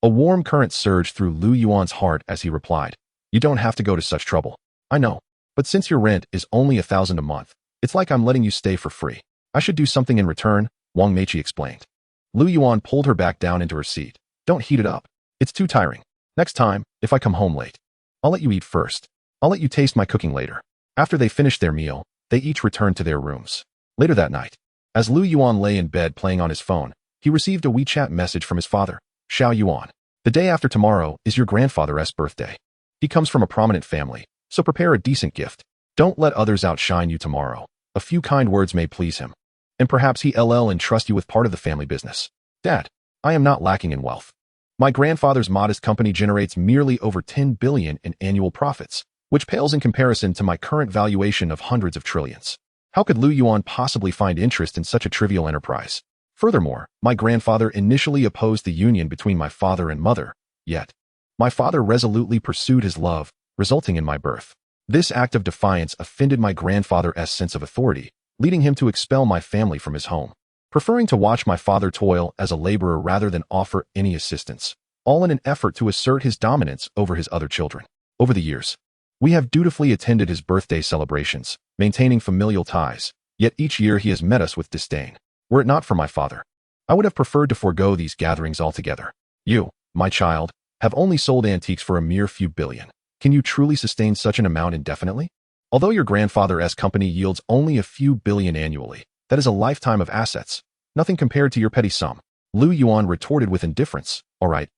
A warm current surged through Lu Yuan's heart as he replied. You don't have to go to such trouble. I know. But since your rent is only 1,000 a month, it's like I'm letting you stay for free. I should do something in return, Wang Meiqi explained. Lu Yuan pulled her back down into her seat. Don't heat it up. It's too tiring. Next time, if I come home late, I'll let you eat first. I'll let you taste my cooking later. After they finished their meal, they each returned to their rooms. Later that night, as Lu Yuan lay in bed playing on his phone, he received a WeChat message from his father, Xiao Yuan. The day after tomorrow is your grandfather's birthday. He comes from a prominent family, so prepare a decent gift. Don't let others outshine you tomorrow. A few kind words may please him. And perhaps he'll entrust you with part of the family business. Dad, I am not lacking in wealth. My grandfather's modest company generates merely over 10 billion in annual profits, which pales in comparison to my current valuation of hundreds of trillions. How could Lu Yuan possibly find interest in such a trivial enterprise? Furthermore, my grandfather initially opposed the union between my father and mother, yet my father resolutely pursued his love, resulting in my birth. This act of defiance offended my grandfather's sense of authority, leading him to expel my family from his home. Preferring to watch my father toil as a laborer rather than offer any assistance, all in an effort to assert his dominance over his other children. Over the years, we have dutifully attended his birthday celebrations, maintaining familial ties, yet each year he has met us with disdain. Were it not for my father, I would have preferred to forego these gatherings altogether. You, my child, have only sold antiques for a mere few billion. Can you truly sustain such an amount indefinitely? Although your grandfather's company yields only a few billion annually, that is a lifetime of assets, nothing compared to your petty sum. Lu Yuan retorted with indifference. All right.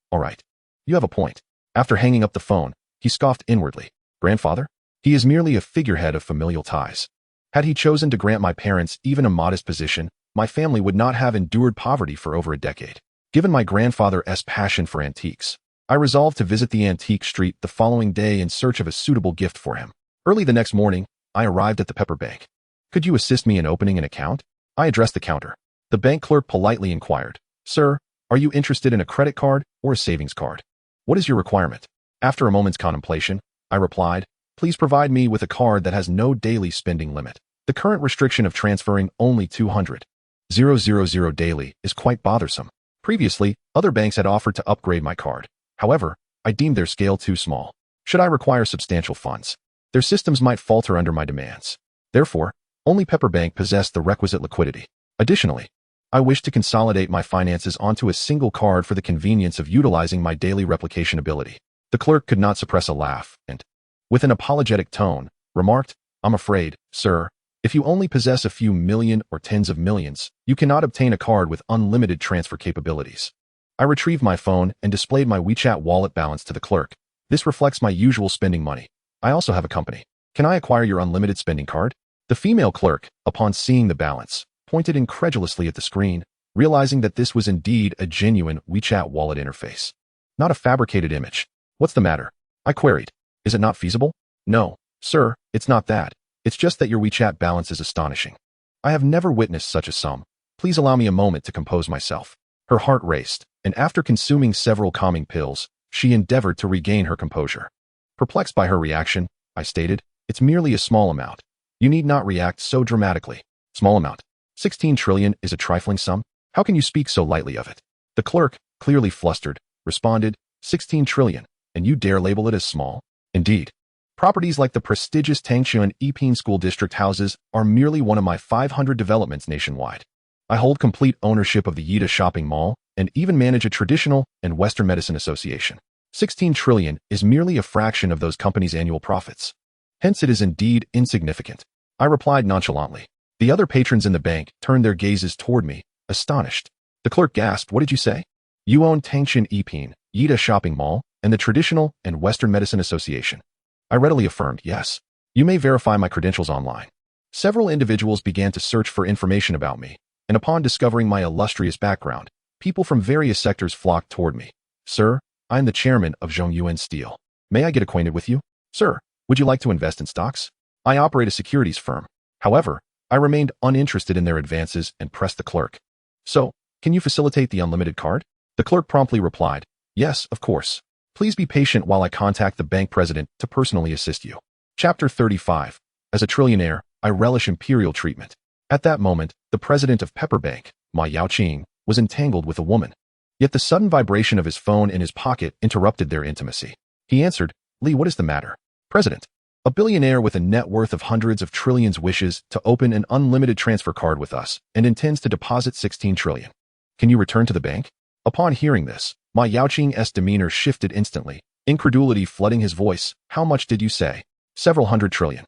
You have a point. After hanging up the phone, he scoffed inwardly. Grandfather? He is merely a figurehead of familial ties. Had he chosen to grant my parents even a modest position, my family would not have endured poverty for over a decade. Given my grandfather's passion for antiques, I resolved to visit the antique street the following day in search of a suitable gift for him. Early the next morning, I arrived at the Pepper Bank. Could you assist me in opening an account? I addressed the counter. The bank clerk politely inquired, Sir, are you interested in a credit card or a savings card? What is your requirement? After a moment's contemplation, I replied, Please provide me with a card that has no daily spending limit. The current restriction of transferring only 200,000 daily is quite bothersome. Previously, other banks had offered to upgrade my card. However, I deemed their scale too small. Should I require substantial funds, their systems might falter under my demands. Therefore, only Pepper Bank possessed the requisite liquidity. Additionally, I wished to consolidate my finances onto a single card for the convenience of utilizing my daily replication ability. The clerk could not suppress a laugh and, with an apologetic tone, remarked, I'm afraid, sir, if you only possess a few million or tens of millions, you cannot obtain a card with unlimited transfer capabilities. I retrieved my phone and displayed my WeChat wallet balance to the clerk. This reflects my usual spending money. I also have a company. Can I acquire your unlimited spending card? The female clerk, upon seeing the balance, pointed incredulously at the screen, realizing that this was indeed a genuine WeChat wallet interface, not a fabricated image. What's the matter? I queried. Is it not feasible? No, sir, it's not that. It's just that your WeChat balance is astonishing. I have never witnessed such a sum. Please allow me a moment to compose myself. Her heart raced, and after consuming several calming pills, she endeavored to regain her composure. Perplexed by her reaction, I stated, It's merely a small amount. You need not react so dramatically. Small amount. 16 trillion is a trifling sum? How can you speak so lightly of it? The clerk, clearly flustered, responded, 16 trillion, and you dare label it as small? Indeed. Properties like the prestigious Tangshuan Yiping School District houses are merely one of my 500 developments nationwide. I hold complete ownership of the Yida shopping mall and even manage a traditional and Western medicine association. 16 trillion is merely a fraction of those companies' annual profits. Hence it is indeed insignificant. I replied nonchalantly. The other patrons in the bank turned their gazes toward me, astonished. The clerk gasped, What did you say? You own Tangshuan Yiping, Yida shopping mall, and the traditional and Western medicine association. I readily affirmed, Yes. You may verify my credentials online. Several individuals began to search for information about me, and upon discovering my illustrious background, people from various sectors flocked toward me. Sir, I am the chairman of Zhongyuan Steel. May I get acquainted with you? Sir, would you like to invest in stocks? I operate a securities firm. However, I remained uninterested in their advances and pressed the clerk. So, can you facilitate the unlimited card? The clerk promptly replied, Yes, of course. Please be patient while I contact the bank president to personally assist you. Chapter 35. As a trillionaire, I relish imperial treatment. At that moment, the president of Pepper Bank, Ma Yaoqing, was entangled with a woman. Yet the sudden vibration of his phone in his pocket interrupted their intimacy. He answered, "Li, what is the matter?" "President, a billionaire with a net worth of hundreds of trillions wishes to open an unlimited transfer card with us and intends to deposit 16 trillion. Can you return to the bank?" Upon hearing this, Ma Yaoqing's demeanor shifted instantly, incredulity flooding his voice. "How much did you say?" "Several hundred trillion.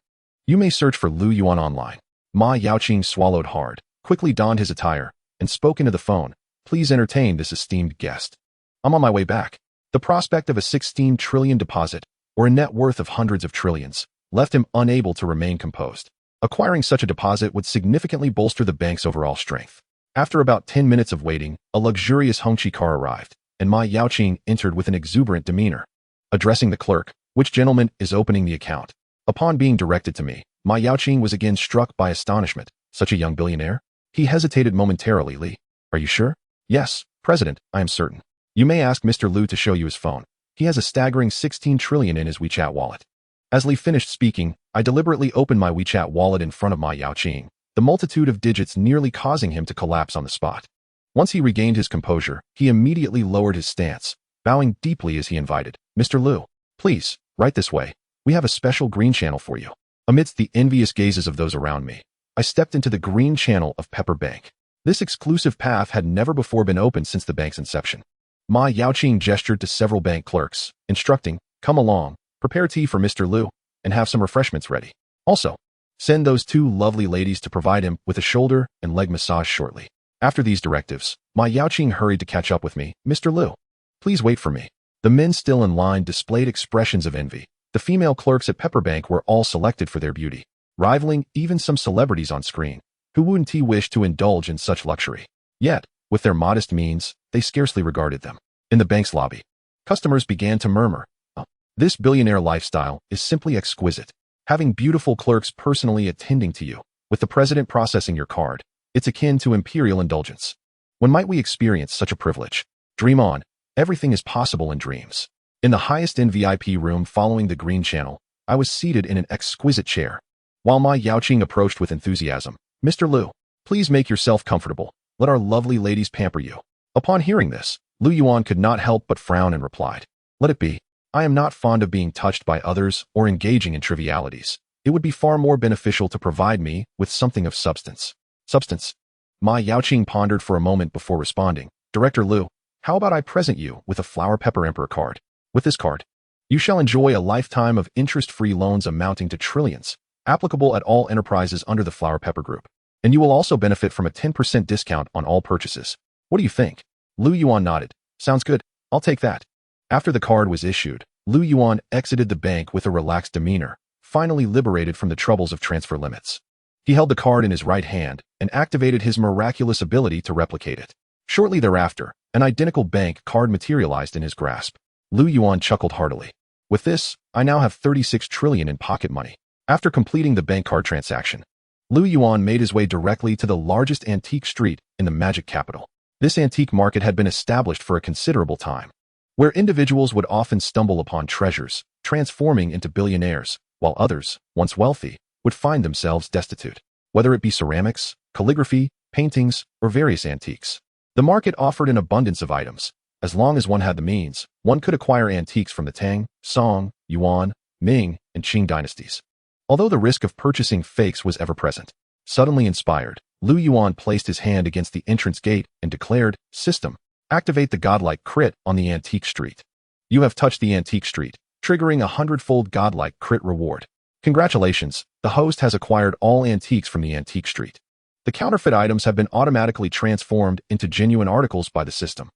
You may search for Lu Yuan online." Ma Yaoqing swallowed hard, quickly donned his attire, and spoke into the phone. "Please entertain this esteemed guest. I'm on my way back." The prospect of a 16 trillion deposit, or a net worth of hundreds of trillions, left him unable to remain composed. Acquiring such a deposit would significantly bolster the bank's overall strength. After about 10 minutes of waiting, a luxurious Hongqi car arrived, and Ma Yaoqing entered with an exuberant demeanor. Addressing the clerk, "Which gentleman is opening the account?" Upon being directed to me, Ma Yaoqing was again struck by astonishment. Such a young billionaire? He hesitated momentarily. "Li, are you sure?" "Yes, President, I am certain. You may ask Mr. Lu to show you his phone. He has a staggering 16 trillion in his WeChat wallet." As Li finished speaking, I deliberately opened my WeChat wallet in front of Ma Yaoqing, the multitude of digits nearly causing him to collapse on the spot. Once he regained his composure, he immediately lowered his stance, bowing deeply as he invited, "Mr. Lu, please, right this way. We have a special green channel for you." Amidst the envious gazes of those around me, I stepped into the green channel of Pepper Bank. This exclusive path had never before been opened since the bank's inception. Ma Yaoqing gestured to several bank clerks, instructing, "Come along, prepare tea for Mr. Lu, and have some refreshments ready. Also, send those two lovely ladies to provide him with a shoulder and leg massage shortly." After these directives, Ma Yaoqing hurried to catch up with me. "Mr. Lu, please wait for me." The men still in line displayed expressions of envy. The female clerks at Pepper Bank were all selected for their beauty, rivaling even some celebrities on screen. Who wouldn't wish to indulge in such luxury? Yet, with their modest means, they scarcely regarded them. In the bank's lobby, customers began to murmur, "Oh, this billionaire lifestyle is simply exquisite. Having beautiful clerks personally attending to you, with the president processing your card, it's akin to imperial indulgence. When might we experience such a privilege? Dream on. Everything is possible in dreams." In the highest-end VIP room following the green channel, I was seated in an exquisite chair. While Ma Yaoqing approached with enthusiasm, "Mr. Lu, please make yourself comfortable. Let our lovely ladies pamper you." Upon hearing this, Lu Yuan could not help but frown and replied, "Let it be. I am not fond of being touched by others or engaging in trivialities. It would be far more beneficial to provide me with something of substance." "Substance?" Ma Yaoqing pondered for a moment before responding. "Director Lu, how about I present you with a Flower Pepper Emperor card? With this card, you shall enjoy a lifetime of interest-free loans amounting to trillions, applicable at all enterprises under the Flower Pepper Group. And you will also benefit from a 10% discount on all purchases. What do you think?" Lu Yuan nodded. "Sounds good. I'll take that." After the card was issued, Lu Yuan exited the bank with a relaxed demeanor, finally liberated from the troubles of transfer limits. He held the card in his right hand and activated his miraculous ability to replicate it. Shortly thereafter, an identical bank card materialized in his grasp. Lu Yuan chuckled heartily. "With this, I now have 36 trillion in pocket money." After completing the bank card transaction, Lu Yuan made his way directly to the largest antique street in the magic capital. This antique market had been established for a considerable time, where individuals would often stumble upon treasures, transforming into billionaires, while others, once wealthy, would find themselves destitute. Whether it be ceramics, calligraphy, paintings, or various antiques, the market offered an abundance of items. As long as one had the means, one could acquire antiques from the Tang, Song, Yuan, Ming, and Qing dynasties. Although the risk of purchasing fakes was ever present. Suddenly inspired, Lu Yuan placed his hand against the entrance gate and declared, "System, activate the godlike crit on the antique street." You have touched the antique street, triggering a 100-fold godlike crit reward. Congratulations, the host has acquired all antiques from the antique street. The counterfeit items have been automatically transformed into genuine articles by the system.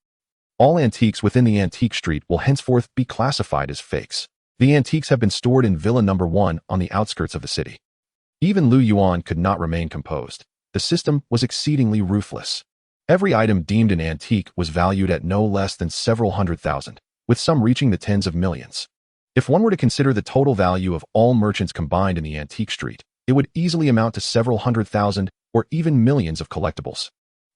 All antiques within the antique street will henceforth be classified as fakes. The antiques have been stored in Villa Number 1 on the outskirts of the city. Even Lu Yuan could not remain composed. The system was exceedingly ruthless. Every item deemed an antique was valued at no less than several hundred thousand, with some reaching the tens of millions. If one were to consider the total value of all merchants combined in the antique street, it would easily amount to several hundred thousand or even millions of collectibles.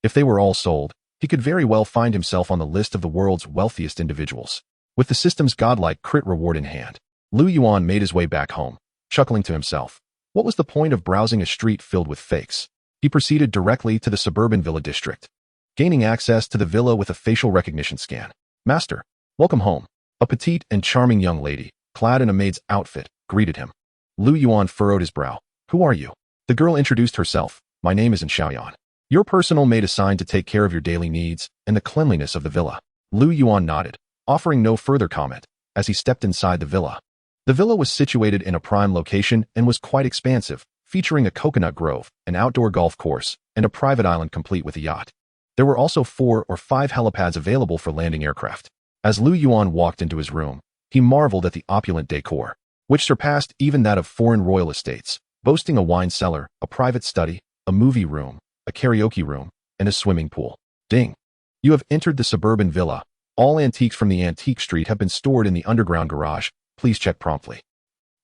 If they were all sold, he could very well find himself on the list of the world's wealthiest individuals. With the system's godlike crit reward in hand, Lu Yuan made his way back home, chuckling to himself. What was the point of browsing a street filled with fakes? He proceeded directly to the suburban villa district, gaining access to the villa with a facial recognition scan. Master, welcome home. A petite and charming young lady, clad in a maid's outfit, greeted him. Lu Yuan furrowed his brow. Who are you? The girl introduced herself. My name is Xiaoyan. Your personal maid assigned to take care of your daily needs and the cleanliness of the villa. Lu Yuan nodded, offering no further comment, as he stepped inside the villa. The villa was situated in a prime location and was quite expansive, featuring a coconut grove, an outdoor golf course, and a private island complete with a yacht. There were also 4 or 5 helipads available for landing aircraft. As Lu Yuan walked into his room, he marveled at the opulent decor, which surpassed even that of foreign royal estates, boasting a wine cellar, a private study, a movie room, a karaoke room, and a swimming pool. Ding! You have entered the suburban villa. All antiques from the antique street have been stored in the underground garage. Please check promptly.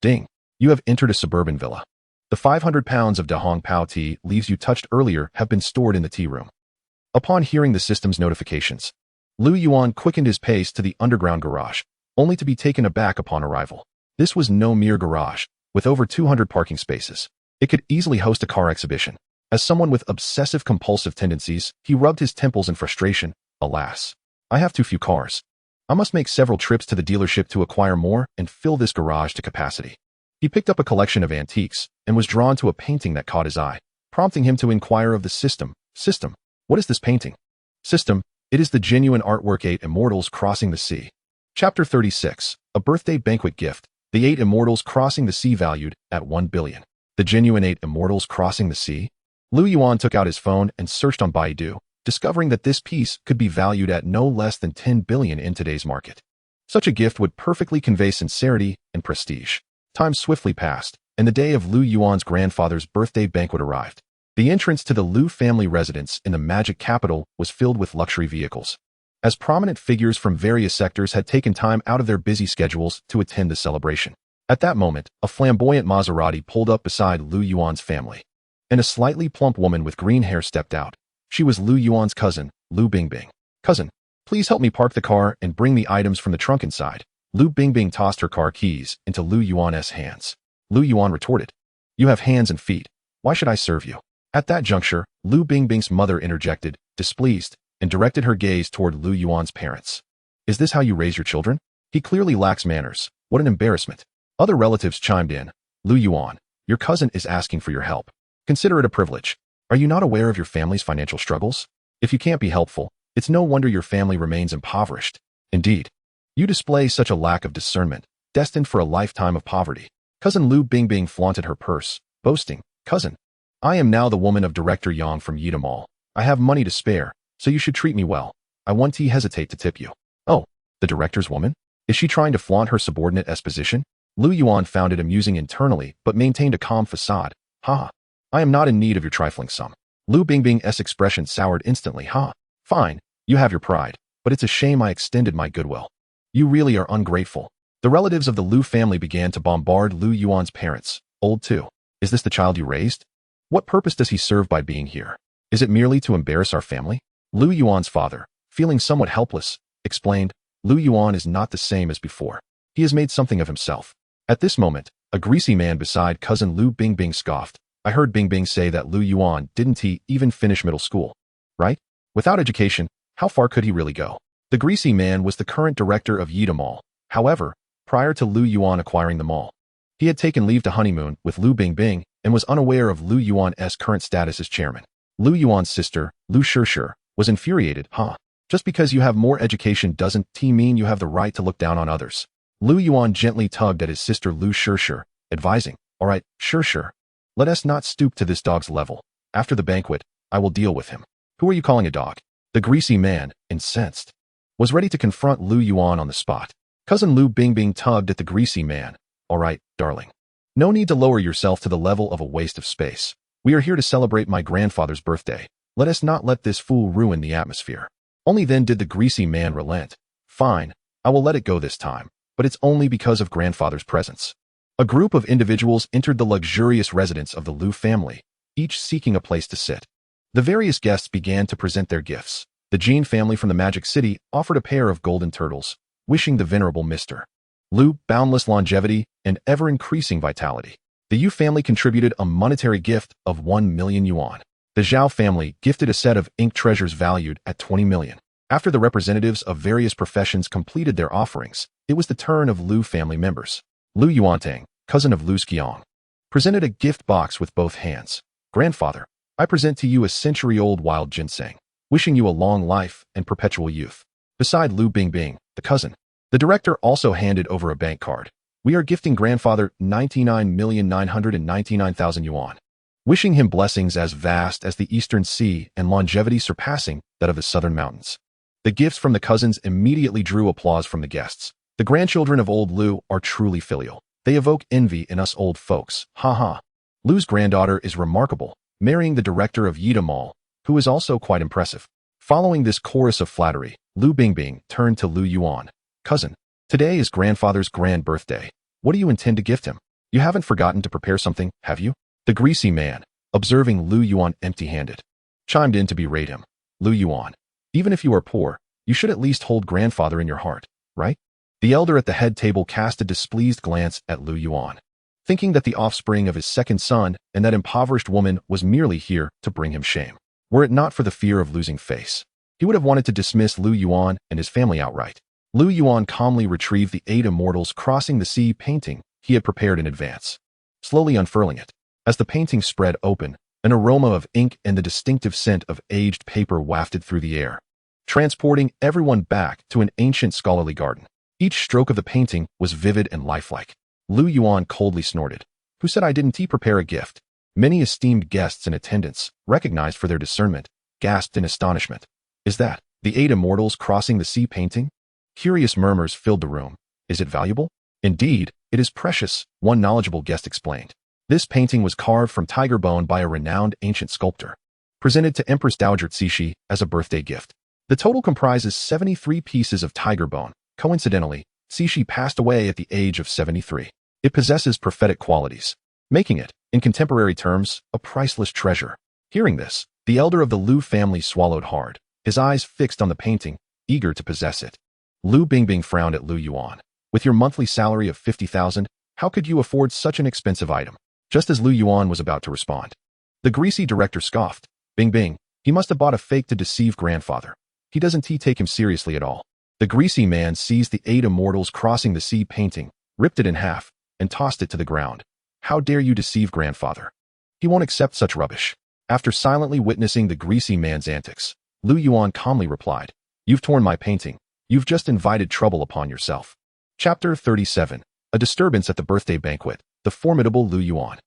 Ding! You have entered a suburban villa. The 500 pounds of Dahong Pao tea leaves you touched earlier have been stored in the tea room. Upon hearing the system's notifications, Lu Yuan quickened his pace to the underground garage, only to be taken aback upon arrival. This was no mere garage, with over 200 parking spaces. It could easily host a car exhibition. As someone with obsessive-compulsive tendencies, he rubbed his temples in frustration. Alas, I have too few cars. I must make several trips to the dealership to acquire more and fill this garage to capacity. He picked up a collection of antiques and was drawn to a painting that caught his eye, prompting him to inquire of the system. System, what is this painting? System, it is the genuine artwork 8 Immortals Crossing the Sea. Chapter 36, A Birthday Banquet Gift. The 8 Immortals Crossing the Sea valued at 1 billion. The genuine 8 Immortals Crossing the Sea? Lu Yuan took out his phone and searched on Baidu, discovering that this piece could be valued at no less than 10 billion in today's market. Such a gift would perfectly convey sincerity and prestige. Time swiftly passed, and the day of Lu Yuan's grandfather's birthday banquet arrived. The entrance to the Lu family residence in the magic capital was filled with luxury vehicles, as prominent figures from various sectors had taken time out of their busy schedules to attend the celebration. At that moment, a flamboyant Maserati pulled up beside Lu Yuan's family, and a slightly plump woman with green hair stepped out. She was Lu Yuan's cousin, Lu Bingbing. Cousin, please help me park the car and bring the items from the trunk inside. Lu Bingbing tossed her car keys into Lu Yuan's hands. Lu Yuan retorted, You have hands and feet. Why should I serve you? At that juncture, Lu Bingbing's mother interjected, displeased, and directed her gaze toward Lu Yuan's parents. Is this how you raise your children? He clearly lacks manners. What an embarrassment. Other relatives chimed in. Lu Yuan, your cousin is asking for your help. Consider it a privilege. Are you not aware of your family's financial struggles? If you can't be helpful, it's no wonder your family remains impoverished. Indeed, you display such a lack of discernment, destined for a lifetime of poverty. Cousin Lu Bingbing flaunted her purse, boasting, Cousin, I am now the woman of Director Yang from Yida Mall. I have money to spare, so you should treat me well. I won't hesitate to tip you. Oh, the director's woman? Is she trying to flaunt her subordinate exposition? Lu Yuan found it amusing internally, but maintained a calm facade. Ha! I am not in need of your trifling sum. Lu Bingbing's expression soured instantly. Ha! Fine, you have your pride, but it's a shame I extended my goodwill. You really are ungrateful. The relatives of the Lu family began to bombard Lu Yuan's parents. Old too. Is this the child you raised? What purpose does he serve by being here? Is it merely to embarrass our family? Lu Yuan's father, feeling somewhat helpless, explained, Lu Yuan is not the same as before. He has made something of himself. At this moment, a greasy man beside cousin Lu Bingbing scoffed. I heard Bingbing say that Lu Yuan didn't even finish middle school, right? Without education, how far could he really go? The greasy man was the current director of Yida Mall. However, prior to Lu Yuan acquiring the mall, he had taken leave to honeymoon with Lu Bingbing and was unaware of Lu Yuan's current status as chairman. Lu Yuan's sister, Lu Shishir, was infuriated. Just because you have more education doesn't mean you have the right to look down on others. Lu Yuan gently tugged at his sister Lu Shishir, advising, All right, Shishir, let us not stoop to this dog's level. After the banquet, I will deal with him. Who are you calling a dog? The greasy man, incensed, was ready to confront Lu Yuan on the spot. Cousin Lu Bingbing tugged at the greasy man. All right, darling. No need to lower yourself to the level of a waste of space. We are here to celebrate my grandfather's birthday. Let us not let this fool ruin the atmosphere. Only then did the greasy man relent. Fine, I will let it go this time, but it's only because of grandfather's presence. A group of individuals entered the luxurious residence of the Lu family, each seeking a place to sit. The various guests began to present their gifts. The Jean family from the Magic City offered a pair of golden turtles, wishing the venerable Mr. Lu boundless longevity and ever-increasing vitality. The Yu family contributed a monetary gift of 1 million yuan. The Zhao family gifted a set of ink treasures valued at 20 million. After the representatives of various professions completed their offerings, it was the turn of Lu family members. Lu Yuantang, cousin of Lu Skiang, presented a gift box with both hands. Grandfather, I present to you a century-old wild ginseng, wishing you a long life and perpetual youth. Beside Lu Bingbing, the cousin, the director also handed over a bank card. We are gifting grandfather 99,999,000 yuan, wishing him blessings as vast as the eastern sea and longevity surpassing that of the southern mountains. The gifts from the cousins immediately drew applause from the guests. The grandchildren of old Lu are truly filial. They evoke envy in us old folks. Ha ha. Lu's granddaughter is remarkable, marrying the director of Yida Mall, who is also quite impressive. Following this chorus of flattery, Lu Bingbing turned to Lu Yuan. Cousin, today is grandfather's grand birthday. What do you intend to gift him? You haven't forgotten to prepare something, have you? The greasy man, observing Lu Yuan empty-handed, chimed in to berate him. Lu Yuan, even if you are poor, you should at least hold grandfather in your heart, right? The elder at the head table cast a displeased glance at Lu Yuan, thinking that the offspring of his second son and that impoverished woman was merely here to bring him shame. Were it not for the fear of losing face, he would have wanted to dismiss Lu Yuan and his family outright. Lu Yuan calmly retrieved the 8 immortals crossing the sea painting he had prepared in advance, slowly unfurling it. As the painting spread open, an aroma of ink and the distinctive scent of aged paper wafted through the air, transporting everyone back to an ancient scholarly garden. Each stroke of the painting was vivid and lifelike. Lu Yuan coldly snorted. Who said I didn't prepare a gift? Many esteemed guests in attendance, recognized for their discernment, gasped in astonishment. Is that the 8 immortals crossing the sea painting? Curious murmurs filled the room. Is it valuable? Indeed, it is precious, one knowledgeable guest explained. This painting was carved from tiger bone by a renowned ancient sculptor, presented to Empress Dowager Cixi as a birthday gift. The total comprises 73 pieces of tiger bone. Coincidentally, Cixi passed away at the age of 73. It possesses prophetic qualities, making it, in contemporary terms, a priceless treasure. Hearing this, the elder of the Lu family swallowed hard, his eyes fixed on the painting, eager to possess it. Lu Bingbing frowned at Lu Yuan. With your monthly salary of 50,000, how could you afford such an expensive item? Just as Lu Yuan was about to respond, the greasy director scoffed. Bingbing, he must have bought a fake to deceive grandfather. He doesn't take him seriously at all. The greasy man seized the 8 immortals crossing the sea painting, ripped it in half, and tossed it to the ground. How dare you deceive grandfather? He won't accept such rubbish. After silently witnessing the greasy man's antics, Lu Yuan calmly replied, You've torn my painting. You've just invited trouble upon yourself. Chapter 37. A disturbance at the birthday banquet. The formidable Lu Yuan.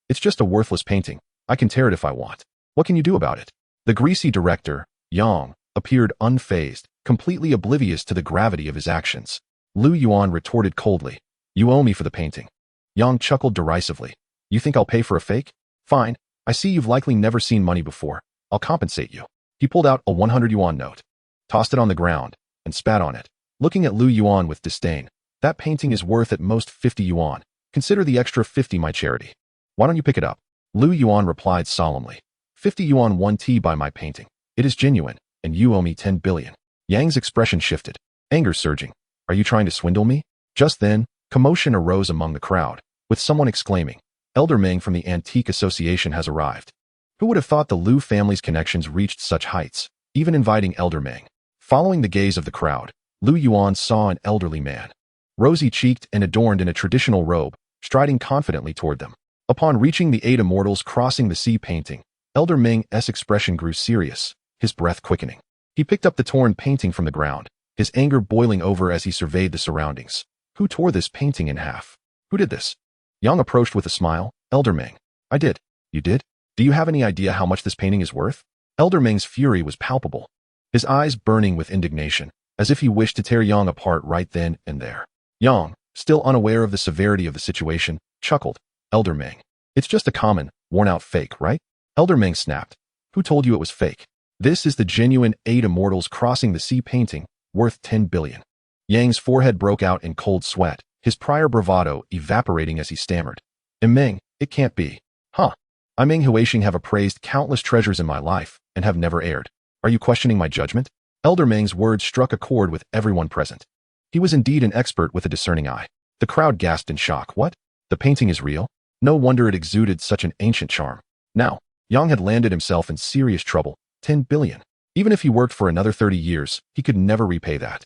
It's just a worthless painting. I can tear it if I want. What can you do about it? The greasy director, Yang, appeared unfazed, completely oblivious to the gravity of his actions. Lu Yuan retorted coldly, You owe me for the painting. Yang chuckled derisively. You think I'll pay for a fake? Fine. I see you've likely never seen money before. I'll compensate you. He pulled out a 100 yuan note, tossed it on the ground, and spat on it, looking at Lu Yuan with disdain. That painting is worth at most 50 yuan. Consider the extra 50 my charity. Why don't you pick it up? Lu Yuan replied solemnly. 50 yuan 1T by my painting. It is genuine, and you owe me 10 billion. Yang's expression shifted, anger surging. Are you trying to swindle me? Just then, commotion arose among the crowd, with someone exclaiming, Elder Meng from the Antique Association has arrived. Who would have thought the Lu family's connections reached such heights, even inviting Elder Meng? Following the gaze of the crowd, Lu Yuan saw an elderly man, rosy-cheeked and adorned in a traditional robe, striding confidently toward them. Upon reaching the 8 immortals crossing the sea painting, Elder Meng's expression grew serious, his breath quickening. He picked up the torn painting from the ground, his anger boiling over as he surveyed the surroundings. Who tore this painting in half? Who did this? Yang approached with a smile. Elder Meng. I did. You did? Do you have any idea how much this painting is worth? Elder Meng's fury was palpable, his eyes burning with indignation, as if he wished to tear Yang apart right then and there. Yang, still unaware of the severity of the situation, chuckled. Elder Meng. It's just a common, worn-out fake, right? Elder Meng snapped. Who told you it was fake? This is the genuine 8 immortals crossing the sea painting, worth 10 billion. Yang's forehead broke out in cold sweat, his prior bravado evaporating as he stammered. Meng, it can't be. I Meng Huixing have appraised countless treasures in my life, and have never erred. Are you questioning my judgment? Elder Meng's words struck a chord with everyone present. He was indeed an expert with a discerning eye. The crowd gasped in shock. What? The painting is real? No wonder it exuded such an ancient charm. Now, Yang had landed himself in serious trouble. 10 billion. Even if he worked for another 30 years, he could never repay that.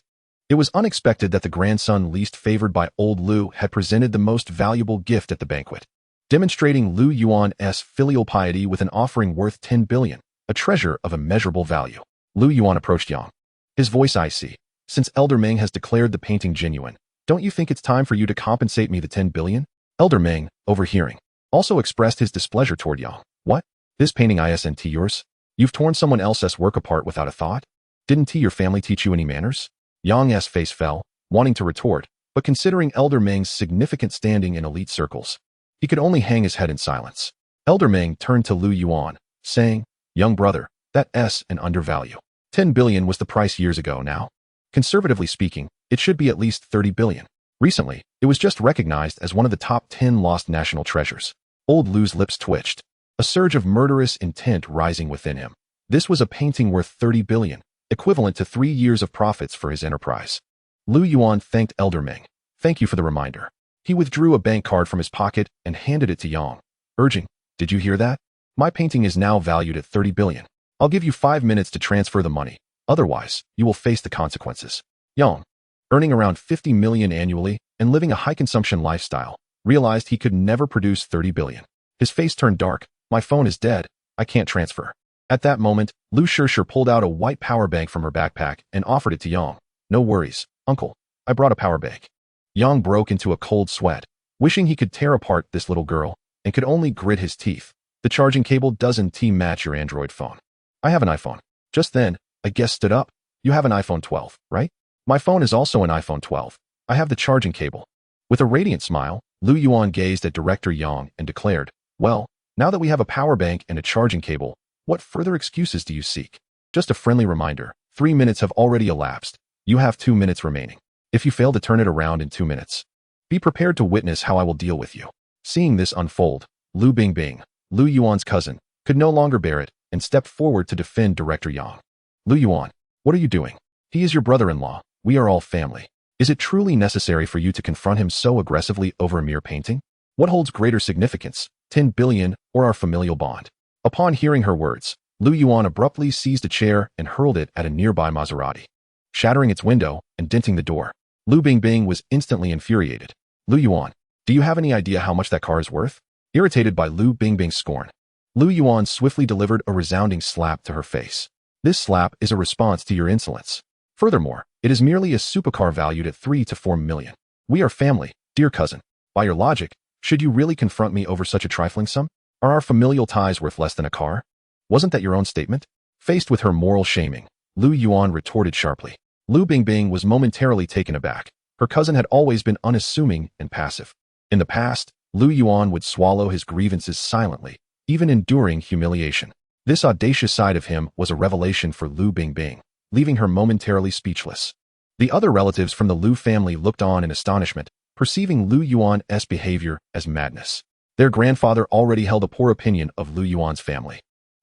It was unexpected that the grandson least favored by old Lu had presented the most valuable gift at the banquet, demonstrating Lu Yuan's filial piety with an offering worth 10 billion, a treasure of immeasurable value. Lu Yuan approached Yang. His voice icy. Since Elder Meng has declared the painting genuine, don't you think it's time for you to compensate me the 10 billion? Elder Meng, overhearing, also expressed his displeasure toward Yang. What? This painting isn't yours? You've torn someone else's work apart without a thought? Didn't your family teach you any manners? Yang's face fell, wanting to retort, but considering Elder Meng's significant standing in elite circles, he could only hang his head in silence. Elder Meng turned to Lu Yuan, saying, Young brother, that's an undervalue. 10 billion was the price years ago now. Conservatively speaking, it should be at least 30 billion. Recently, it was just recognized as one of the top 10 lost national treasures. Old Lu's lips twitched, a surge of murderous intent rising within him. This was a painting worth 30 billion, equivalent to 3 years of profits for his enterprise. Lu Yuan thanked Elder Meng. Thank you for the reminder. He withdrew a bank card from his pocket and handed it to Yang, urging, Did you hear that? My painting is now valued at 30 billion. I'll give you 5 minutes to transfer the money. Otherwise, you will face the consequences. Yang, earning around 50 million annually and living a high-consumption lifestyle, realized he could never produce 30 billion. His face turned dark. My phone is dead. I can't transfer. At that moment, Lu Shishir pulled out a white power bank from her backpack and offered it to Yang. No worries, uncle. I brought a power bank. Yang broke into a cold sweat, wishing he could tear apart this little girl, and could only grit his teeth. The charging cable doesn't match your Android phone. I have an iPhone. Just then, a guest stood up. You have an iPhone 12, right? My phone is also an iPhone 12. I have the charging cable. With a radiant smile, Lu Yuan gazed at Director Yang and declared, Well, now that we have a power bank and a charging cable, what further excuses do you seek? Just a friendly reminder, 3 minutes have already elapsed. You have 2 minutes remaining. If you fail to turn it around in 2 minutes, be prepared to witness how I will deal with you. Seeing this unfold, Lu Bingbing, Lu Yuan's cousin, could no longer bear it and stepped forward to defend Director Yang. Lu Yuan, what are you doing? He is your brother-in-law. We are all family. Is it truly necessary for you to confront him so aggressively over a mere painting? What holds greater significance, 10 billion or our familial bond? Upon hearing her words, Lu Yuan abruptly seized a chair and hurled it at a nearby Maserati, shattering its window and denting the door. Lu Bingbing was instantly infuriated. Lu Yuan, do you have any idea how much that car is worth? Irritated by Lu Bingbing's scorn, Lu Yuan swiftly delivered a resounding slap to her face. This slap is a response to your insolence. Furthermore, it is merely a supercar valued at 3 to 4 million. We are family, dear cousin. By your logic, should you really confront me over such a trifling sum? Are our familial ties worth less than a car? Wasn't that your own statement? Faced with her moral shaming, Lu Yuan retorted sharply. Lu Bingbing was momentarily taken aback. Her cousin had always been unassuming and passive. In the past, Lu Yuan would swallow his grievances silently, even enduring humiliation. This audacious side of him was a revelation for Lu Bingbing, leaving her momentarily speechless. The other relatives from the Lu family looked on in astonishment, perceiving Lu Yuan's behavior as madness. Their grandfather already held a poor opinion of Lu Yuan's family,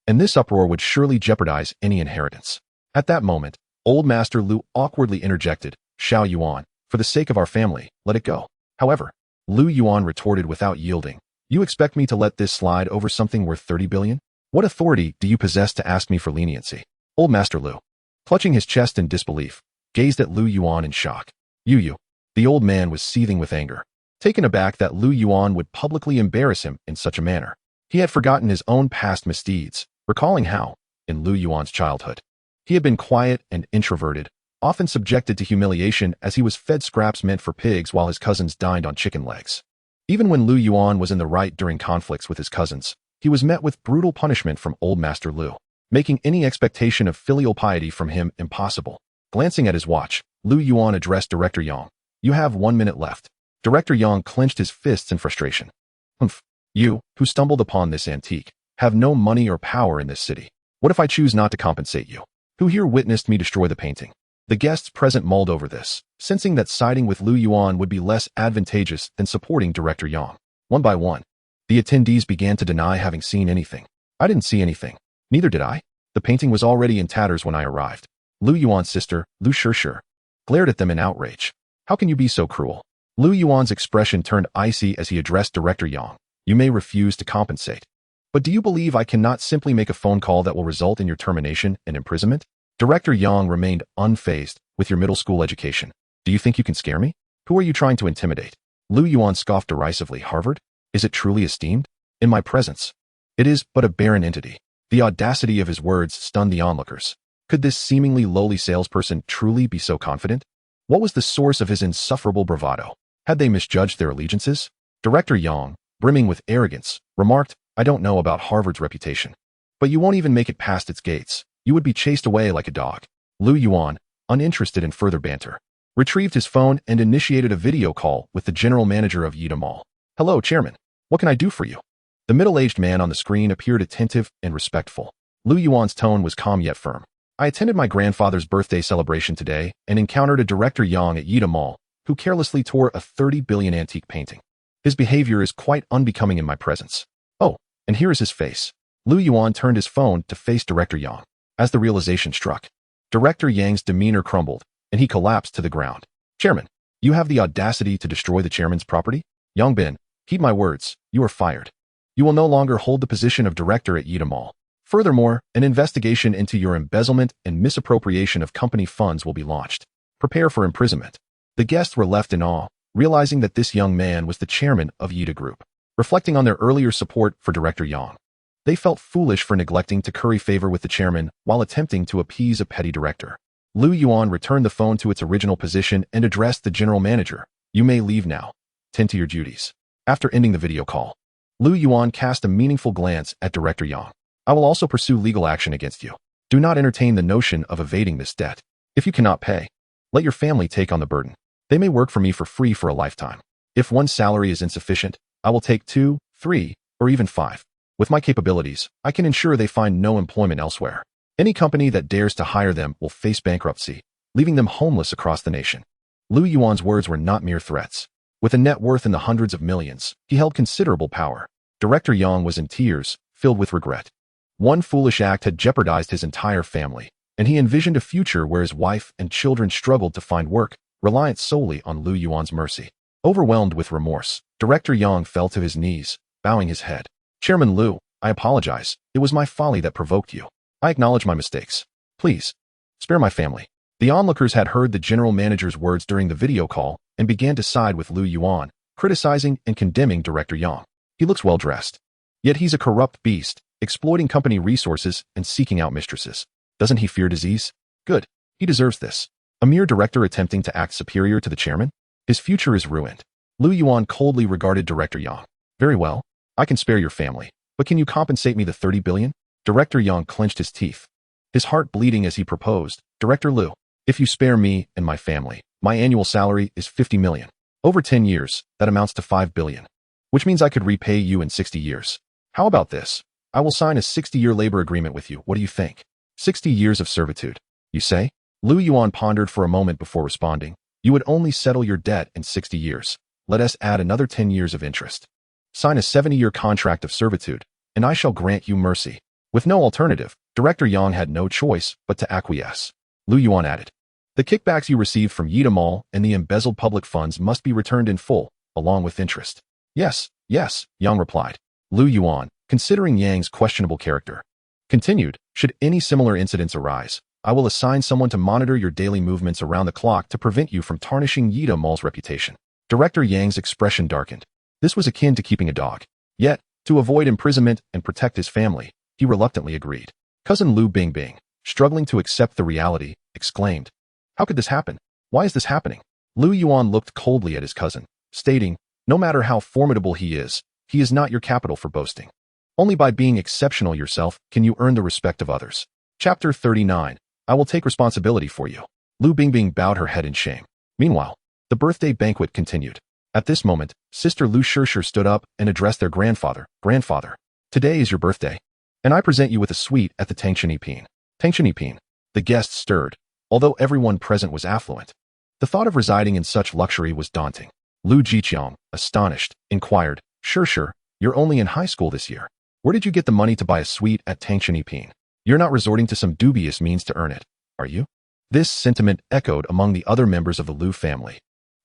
and this uproar would surely jeopardize any inheritance. At that moment, Old Master Lu awkwardly interjected, Xiao Yuan, for the sake of our family, let it go. However, Lu Yuan retorted without yielding, You expect me to let this slide over something worth 30 billion? What authority do you possess to ask me for leniency? Old Master Lu, clutching his chest in disbelief, gazed at Lu Yuan in shock. You. The old man was seething with anger, taken aback that Lu Yuan would publicly embarrass him in such a manner. He had forgotten his own past misdeeds, recalling how, in Lu Yuan's childhood, he had been quiet and introverted, often subjected to humiliation as he was fed scraps meant for pigs while his cousins dined on chicken legs. Even when Lu Yuan was in the right during conflicts with his cousins, he was met with brutal punishment from Old Master Lu, making any expectation of filial piety from him impossible. Glancing at his watch, Lu Yuan addressed Director Yang. You have 1 minute left. Director Yang clenched his fists in frustration. Humph. You, who stumbled upon this antique, have no money or power in this city. What if I choose not to compensate you? Who here witnessed me destroy the painting? The guests present mulled over this, sensing that siding with Lu Yuan would be less advantageous than supporting Director Yang. One by one, the attendees began to deny having seen anything. I didn't see anything. Neither did I. The painting was already in tatters when I arrived. Lu Yuan's sister, Lu Shishir, glared at them in outrage. How can you be so cruel? Lu Yuan's expression turned icy as he addressed Director Yang. You may refuse to compensate. But do you believe I cannot simply make a phone call that will result in your termination and imprisonment? Director Yang remained unfazed. With your middle school education, do you think you can scare me? Who are you trying to intimidate? Lu Yuan scoffed derisively. Harvard? Is it truly esteemed? In my presence, it is but a barren entity. The audacity of his words stunned the onlookers. Could this seemingly lowly salesperson truly be so confident? What was the source of his insufferable bravado? Had they misjudged their allegiances? Director Yang, brimming with arrogance, remarked, I don't know about Harvard's reputation, but you won't even make it past its gates. You would be chased away like a dog. Lu Yuan, uninterested in further banter, retrieved his phone and initiated a video call with the general manager of Yida Mall. Hello, Chairman. What can I do for you? The middle-aged man on the screen appeared attentive and respectful. Lu Yuan's tone was calm yet firm. I attended my grandfather's birthday celebration today and encountered a Director Yang at Yida Mall who carelessly tore a 30 billion antique painting. His behavior is quite unbecoming in my presence. Oh, and here is his face. Lu Yuan turned his phone to face Director Yang. As the realization struck, Director Yang's demeanor crumbled, and he collapsed to the ground. Chairman, you have the audacity to destroy the chairman's property? Yang Bin, heed my words, you are fired. You will no longer hold the position of director at Yida Mall. Furthermore, an investigation into your embezzlement and misappropriation of company funds will be launched. Prepare for imprisonment. The guests were left in awe, realizing that this young man was the chairman of Yida Group. Reflecting on their earlier support for Director Yang, they felt foolish for neglecting to curry favor with the chairman while attempting to appease a petty director. Lu Yuan returned the phone to its original position and addressed the general manager. You may leave now. Tend to your duties. After ending the video call, Lu Yuan cast a meaningful glance at Director Yang. I will also pursue legal action against you. Do not entertain the notion of evading this debt. If you cannot pay, let your family take on the burden. They may work for me for free for a lifetime. If one salary is insufficient, I will take 2, 3, or even 5. With my capabilities, I can ensure they find no employment elsewhere. Any company that dares to hire them will face bankruptcy, leaving them homeless across the nation. Lu Yuan's words were not mere threats. With a net worth in the hundreds of millions, he held considerable power. Director Yang was in tears, filled with regret. One foolish act had jeopardized his entire family, and he envisioned a future where his wife and children struggled to find work, reliant solely on Lu Yuan's mercy. Overwhelmed with remorse, Director Yang fell to his knees, bowing his head. Chairman Lu, I apologize. It was my folly that provoked you. I acknowledge my mistakes. Please, spare my family. The onlookers had heard the general manager's words during the video call and began to side with Lu Yuan, criticizing and condemning Director Yang. He looks well dressed. Yet he's a corrupt beast, exploiting company resources and seeking out mistresses. Doesn't he fear disease? Good. He deserves this. A mere director attempting to act superior to the chairman? His future is ruined. Lu Yuan coldly regarded Director Yang. Very well. I can spare your family, but can you compensate me the 30 billion? Director Yang clenched his teeth, his heart bleeding as he proposed. Director Lu, if you spare me and my family, my annual salary is 50 million. Over 10 years, that amounts to 5 billion, which means I could repay you in 60 years. How about this? I will sign a 60-year labor agreement with you. What do you think? 60 years of servitude, you say? Lu Yuan pondered for a moment before responding. You would only settle your debt in 60 years. Let us add another 10 years of interest. Sign a 70-year contract of servitude, and I shall grant you mercy. With no alternative, Director Yang had no choice but to acquiesce. Lu Yuan added, the kickbacks you received from Yida Mall and the embezzled public funds must be returned in full, along with interest. Yes, Yang replied. Lu Yuan, considering Yang's questionable character, continued, should any similar incidents arise, I will assign someone to monitor your daily movements around the clock to prevent you from tarnishing Yida Mall's reputation. Director Yang's expression darkened. This was akin to keeping a dog. Yet, to avoid imprisonment and protect his family, he reluctantly agreed. Cousin Lu Bingbing, struggling to accept the reality, exclaimed, how could this happen? Why is this happening? Lu Yuan looked coldly at his cousin, stating, no matter how formidable he is not your capital for boasting. Only by being exceptional yourself can you earn the respect of others. Chapter 39. I will take responsibility for you. Lu Bingbing bowed her head in shame. Meanwhile, the birthday banquet continued. At this moment, Sister Lu Shirshir stood up and addressed their grandfather. Grandfather, today is your birthday, and I present you with a suite at the Tangshan Ipin. The guests stirred, although everyone present was affluent. The thought of residing in such luxury was daunting. Lu Jiqiang, astonished, inquired, Shirshir, you're only in high school this year. Where did you get the money to buy a suite at Tangshan Ipin? You're not resorting to some dubious means to earn it, are you? This sentiment echoed among the other members of the Lu family.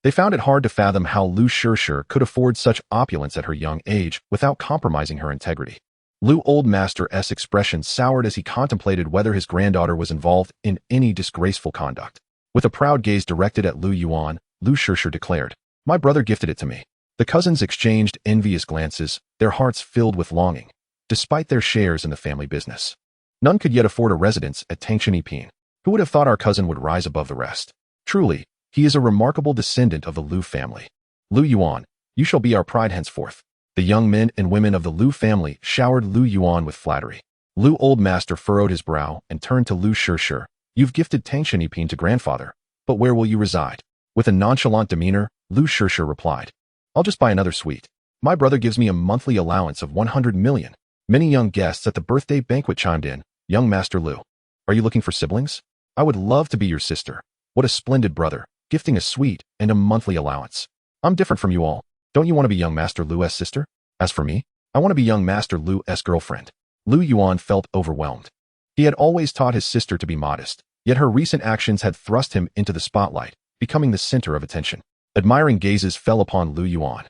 They found it hard to fathom how Lu Shishir could afford such opulence at her young age without compromising her integrity. Lu Old Master's expression soured as he contemplated whether his granddaughter was involved in any disgraceful conduct. With a proud gaze directed at Lu Yuan, Lu Shishir declared, "My brother gifted it to me." The cousins exchanged envious glances, their hearts filled with longing, despite their shares in the family business. None could yet afford a residence at Tangshan. Who would have thought our cousin would rise above the rest? Truly, he is a remarkable descendant of the Lu family. Lu Yuan, you shall be our pride henceforth. The young men and women of the Lu family showered Lu Yuan with flattery. Lu Old Master furrowed his brow and turned to Lu Shishir. You've gifted Tangshan to grandfather, but where will you reside? With a nonchalant demeanor, Lu Shishir replied, I'll just buy another suite. My brother gives me a monthly allowance of 100 million. Many young guests at the birthday banquet chimed in. Young Master Lu, are you looking for siblings? I would love to be your sister. What a splendid brother, gifting a suite and a monthly allowance. I'm different from you all. Don't you want to be young Master Lu's sister? As for me, I want to be young Master Lu's girlfriend. Lu Yuan felt overwhelmed. He had always taught his sister to be modest, yet her recent actions had thrust him into the spotlight, becoming the center of attention. Admiring gazes fell upon Lu Yuan,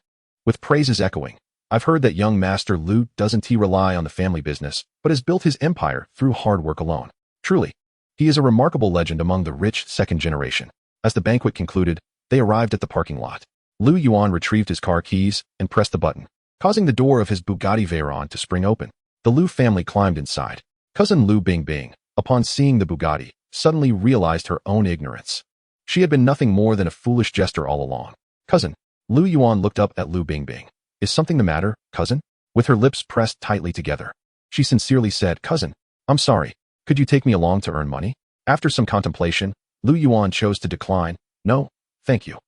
with praises echoing. I've heard that young Master Lu doesn't rely on the family business, but has built his empire through hard work alone. Truly, he is a remarkable legend among the rich second generation. As the banquet concluded, they arrived at the parking lot. Lu Yuan retrieved his car keys and pressed the button, causing the door of his Bugatti Veyron to spring open. The Lu family climbed inside. Cousin Lu Bingbing, upon seeing the Bugatti, suddenly realized her own ignorance. She had been nothing more than a foolish jester all along. Cousin, Lu Yuan looked up at Lu Bingbing. Is something the matter, cousin? With her lips pressed tightly together, she sincerely said, Cousin, I'm sorry. Could you take me along to earn money? After some contemplation, Lu Yuan chose to decline. No, thank you.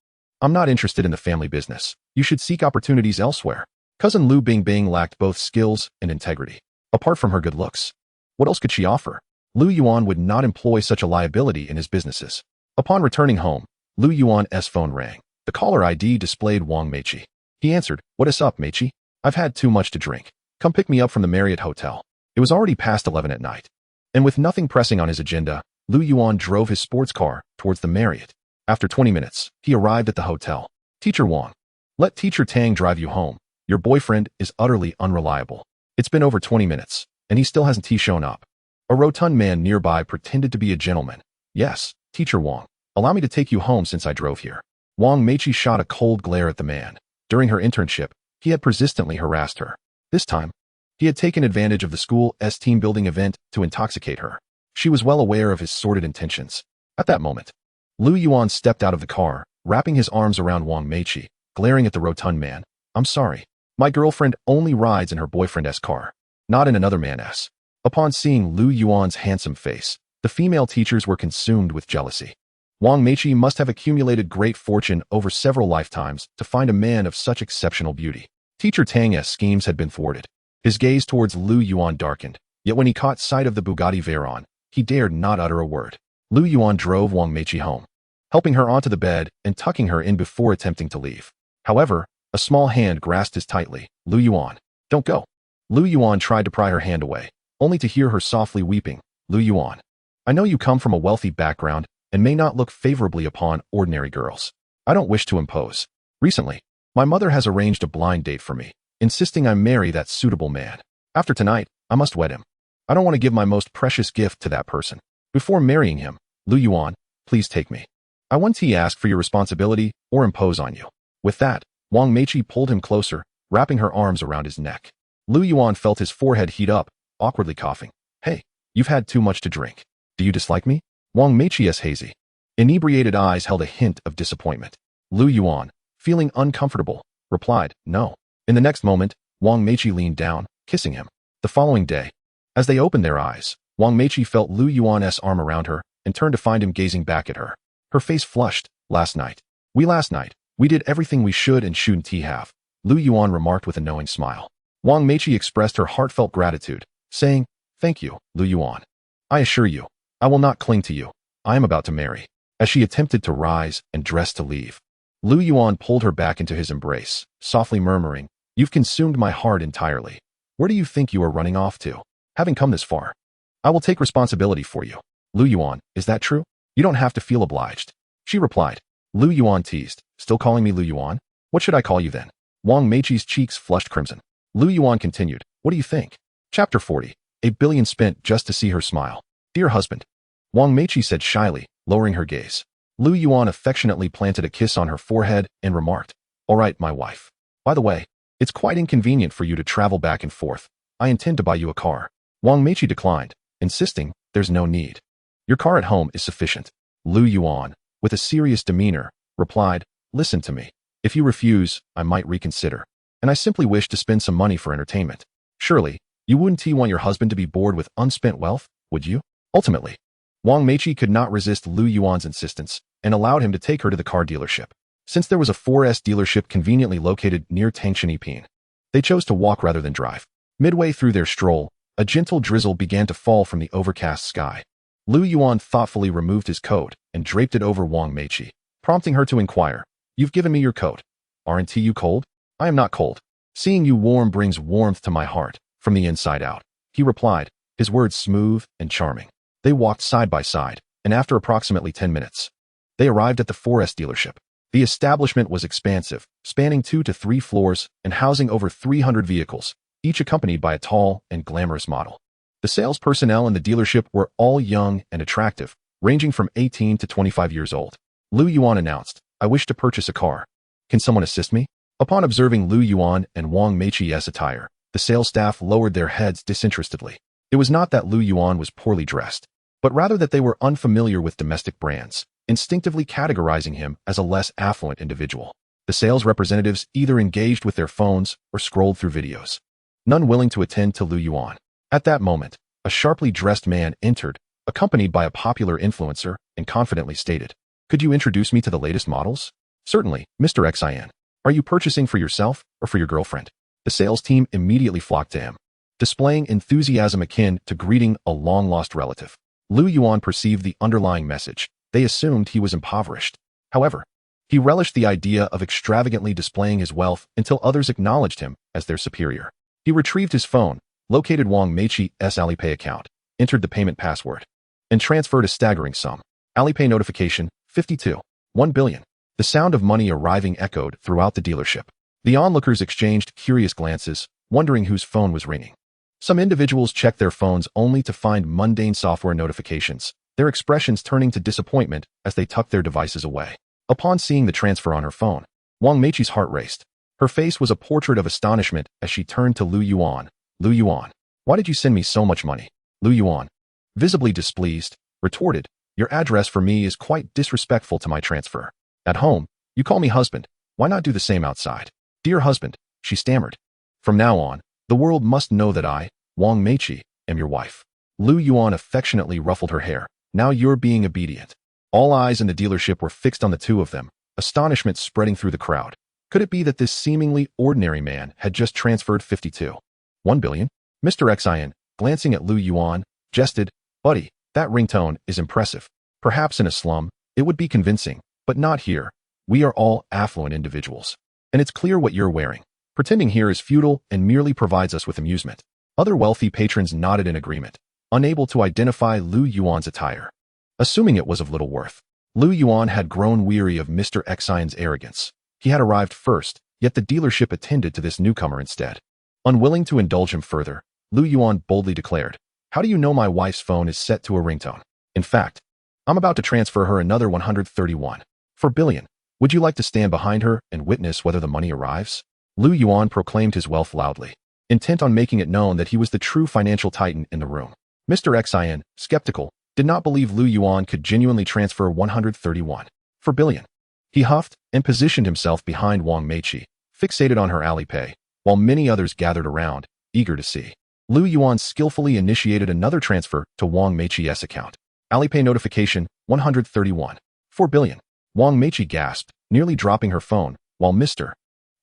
I'm not interested in the family business. You should seek opportunities elsewhere. Cousin Lu Bingbing lacked both skills and integrity. Apart from her good looks, what else could she offer? Lu Yuan would not employ such a liability in his businesses. Upon returning home, Lu Yuan's phone rang. The caller ID displayed Wang Meiqi. He answered, What is up, Meiqi? I've had too much to drink. Come pick me up from the Marriott Hotel. It was already past 11 at night. And with nothing pressing on his agenda, Lu Yuan drove his sports car towards the Marriott. After 20 minutes, he arrived at the hotel. Teacher Wang, let Teacher Tang drive you home. Your boyfriend is utterly unreliable. It's been over 20 minutes, and he still hasn't shown up. A rotund man nearby pretended to be a gentleman. Yes, Teacher Wang, allow me to take you home since I drove here. Wang Meiqi shot a cold glare at the man. During her internship, he had persistently harassed her. This time, he had taken advantage of the school's team-building event to intoxicate her. She was well aware of his sordid intentions. At that moment, Lu Yuan stepped out of the car, wrapping his arms around Wang Meiqi, glaring at the rotund man. I'm sorry. My girlfriend only rides in her boyfriend's car, not in another man's. Upon seeing Lu Yuan's handsome face, the female teachers were consumed with jealousy. Wang Meiqi must have accumulated great fortune over several lifetimes to find a man of such exceptional beauty. Teacher Tang's schemes had been thwarted. His gaze towards Lu Yuan darkened, yet when he caught sight of the Bugatti Veyron, he dared not utter a word. Lu Yuan drove Wang Meiqi home, helping her onto the bed and tucking her in before attempting to leave. However, a small hand grasped his tightly. Lu Yuan, don't go. Lu Yuan tried to pry her hand away, only to hear her softly weeping. Lu Yuan, I know you come from a wealthy background and may not look favorably upon ordinary girls. I don't wish to impose. Recently, my mother has arranged a blind date for me, insisting I marry that suitable man. After tonight, I must wed him. I don't want to give my most precious gift to that person. Before marrying him, Lu Yuan, please take me. I won't ask for your responsibility or impose on you. With that, Wang Meiqi pulled him closer, wrapping her arms around his neck. Lu Yuan felt his forehead heat up, awkwardly coughing. Hey, you've had too much to drink. Do you dislike me? Wang Meiqi's hazy, inebriated eyes held a hint of disappointment. Lu Yuan, feeling uncomfortable, replied, No. In the next moment, Wang Meiqi leaned down, kissing him. The following day, as they opened their eyes, Wang Meiqi felt Lu Yuan's arm around her and turned to find him gazing back at her. Her face flushed. Last night, we did everything we should and shouldn't have, Lu Yuan remarked with a knowing smile. Wang Meiqi expressed her heartfelt gratitude, saying, Thank you, Lu Yuan. I assure you, I will not cling to you. I am about to marry. As she attempted to rise and dress to leave, Lu Yuan pulled her back into his embrace, softly murmuring, You've consumed my heart entirely. Where do you think you are running off to? Having come this far, I will take responsibility for you. Lu Yuan, is that true? You don't have to feel obliged. She replied. Lu Yuan teased, Still calling me Lu Yuan? What should I call you then? Wang Meiqi's cheeks flushed crimson. Lu Yuan continued, what do you think? Chapter 40. A billion spent just to see her smile. Dear husband. Wang Meiqi said shyly, lowering her gaze. Lu Yuan affectionately planted a kiss on her forehead and remarked, all right, my wife. By the way, it's quite inconvenient for you to travel back and forth. I intend to buy you a car. Wang Meiqi declined, insisting, there's no need. Your car at home is sufficient. Lu Yuan, with a serious demeanor, replied, listen to me. If you refuse, I might reconsider. And I simply wish to spend some money for entertainment. Surely, you wouldn't want your husband to be bored with unspent wealth, would you? Ultimately, Wang Meiqi could not resist Lu Yuan's insistence and allowed him to take her to the car dealership. Since there was a 4S dealership conveniently located near Tangshan, they chose to walk rather than drive. Midway through their stroll, a gentle drizzle began to fall from the overcast sky. Lu Yuan thoughtfully removed his coat and draped it over Wang Meiqi, prompting her to inquire, you've given me your coat. Aren't you cold? I am not cold. Seeing you warm brings warmth to my heart, from the inside out. He replied, his words smooth and charming. They walked side by side, and after approximately 10 minutes, they arrived at the 4S dealership. The establishment was expansive, spanning 2 to 3 floors and housing over 300 vehicles, each accompanied by a tall and glamorous model. The sales personnel in the dealership were all young and attractive, ranging from 18 to 25 years old. Lu Yuan announced, I wish to purchase a car. Can someone assist me? Upon observing Lu Yuan and Wang Meiqi's attire, the sales staff lowered their heads disinterestedly. It was not that Lu Yuan was poorly dressed, but rather that they were unfamiliar with domestic brands, instinctively categorizing him as a less affluent individual. The sales representatives either engaged with their phones or scrolled through videos, none willing to attend to Lu Yuan. At that moment, a sharply dressed man entered, accompanied by a popular influencer, and confidently stated, could you introduce me to the latest models? Certainly, Mr. Xian. Are you purchasing for yourself or for your girlfriend? The sales team immediately flocked to him, displaying enthusiasm akin to greeting a long-lost relative. Lu Yuan perceived the underlying message. They assumed he was impoverished. However, he relished the idea of extravagantly displaying his wealth until others acknowledged him as their superior. He retrieved his phone, located Wang Meiqi's Alipay account, entered the payment password, and transferred a staggering sum. Alipay notification, 52. 1 billion. The sound of money arriving echoed throughout the dealership. The onlookers exchanged curious glances, wondering whose phone was ringing. Some individuals checked their phones only to find mundane software notifications, their expressions turning to disappointment as they tucked their devices away. Upon seeing the transfer on her phone, Wang Meiqi's heart raced. Her face was a portrait of astonishment as she turned to Lu Yuan. Lu Yuan, why did you send me so much money? Lu Yuan, visibly displeased, retorted, your address for me is quite disrespectful to my transfer. At home, you call me husband. Why not do the same outside? Dear husband, she stammered. From now on, the world must know that I, Wang Meiqi, am your wife. Lu Yuan affectionately ruffled her hair. Now you're being obedient. All eyes in the dealership were fixed on the two of them, astonishment spreading through the crowd. Could it be that this seemingly ordinary man had just transferred 1 billion? Mr. Xian, glancing at Lu Yuan, jested, buddy, that ringtone is impressive. Perhaps in a slum, it would be convincing, but not here. We are all affluent individuals. And it's clear what you're wearing. Pretending here is futile and merely provides us with amusement. Other wealthy patrons nodded in agreement, unable to identify Lu Yuan's attire. Assuming it was of little worth, Lu Yuan had grown weary of Mr. Xian's arrogance. He had arrived first, yet the dealership attended to this newcomer instead. Unwilling to indulge him further, Lu Yuan boldly declared, how do you know my wife's phone is set to a ringtone? In fact, I'm about to transfer her another 131 billion. Would you like to stand behind her and witness whether the money arrives? Lu Yuan proclaimed his wealth loudly, intent on making it known that he was the true financial titan in the room. Mr. Xian, skeptical, did not believe Lu Yuan could genuinely transfer 131 billion. He huffed and positioned himself behind Wang Meiqi, fixated on her Alipay, while many others gathered around, eager to see. Lu Yuan skillfully initiated another transfer to Wang Meiqi's account. Alipay notification, 131 billion. Wang Meiqi gasped, nearly dropping her phone, while Mr.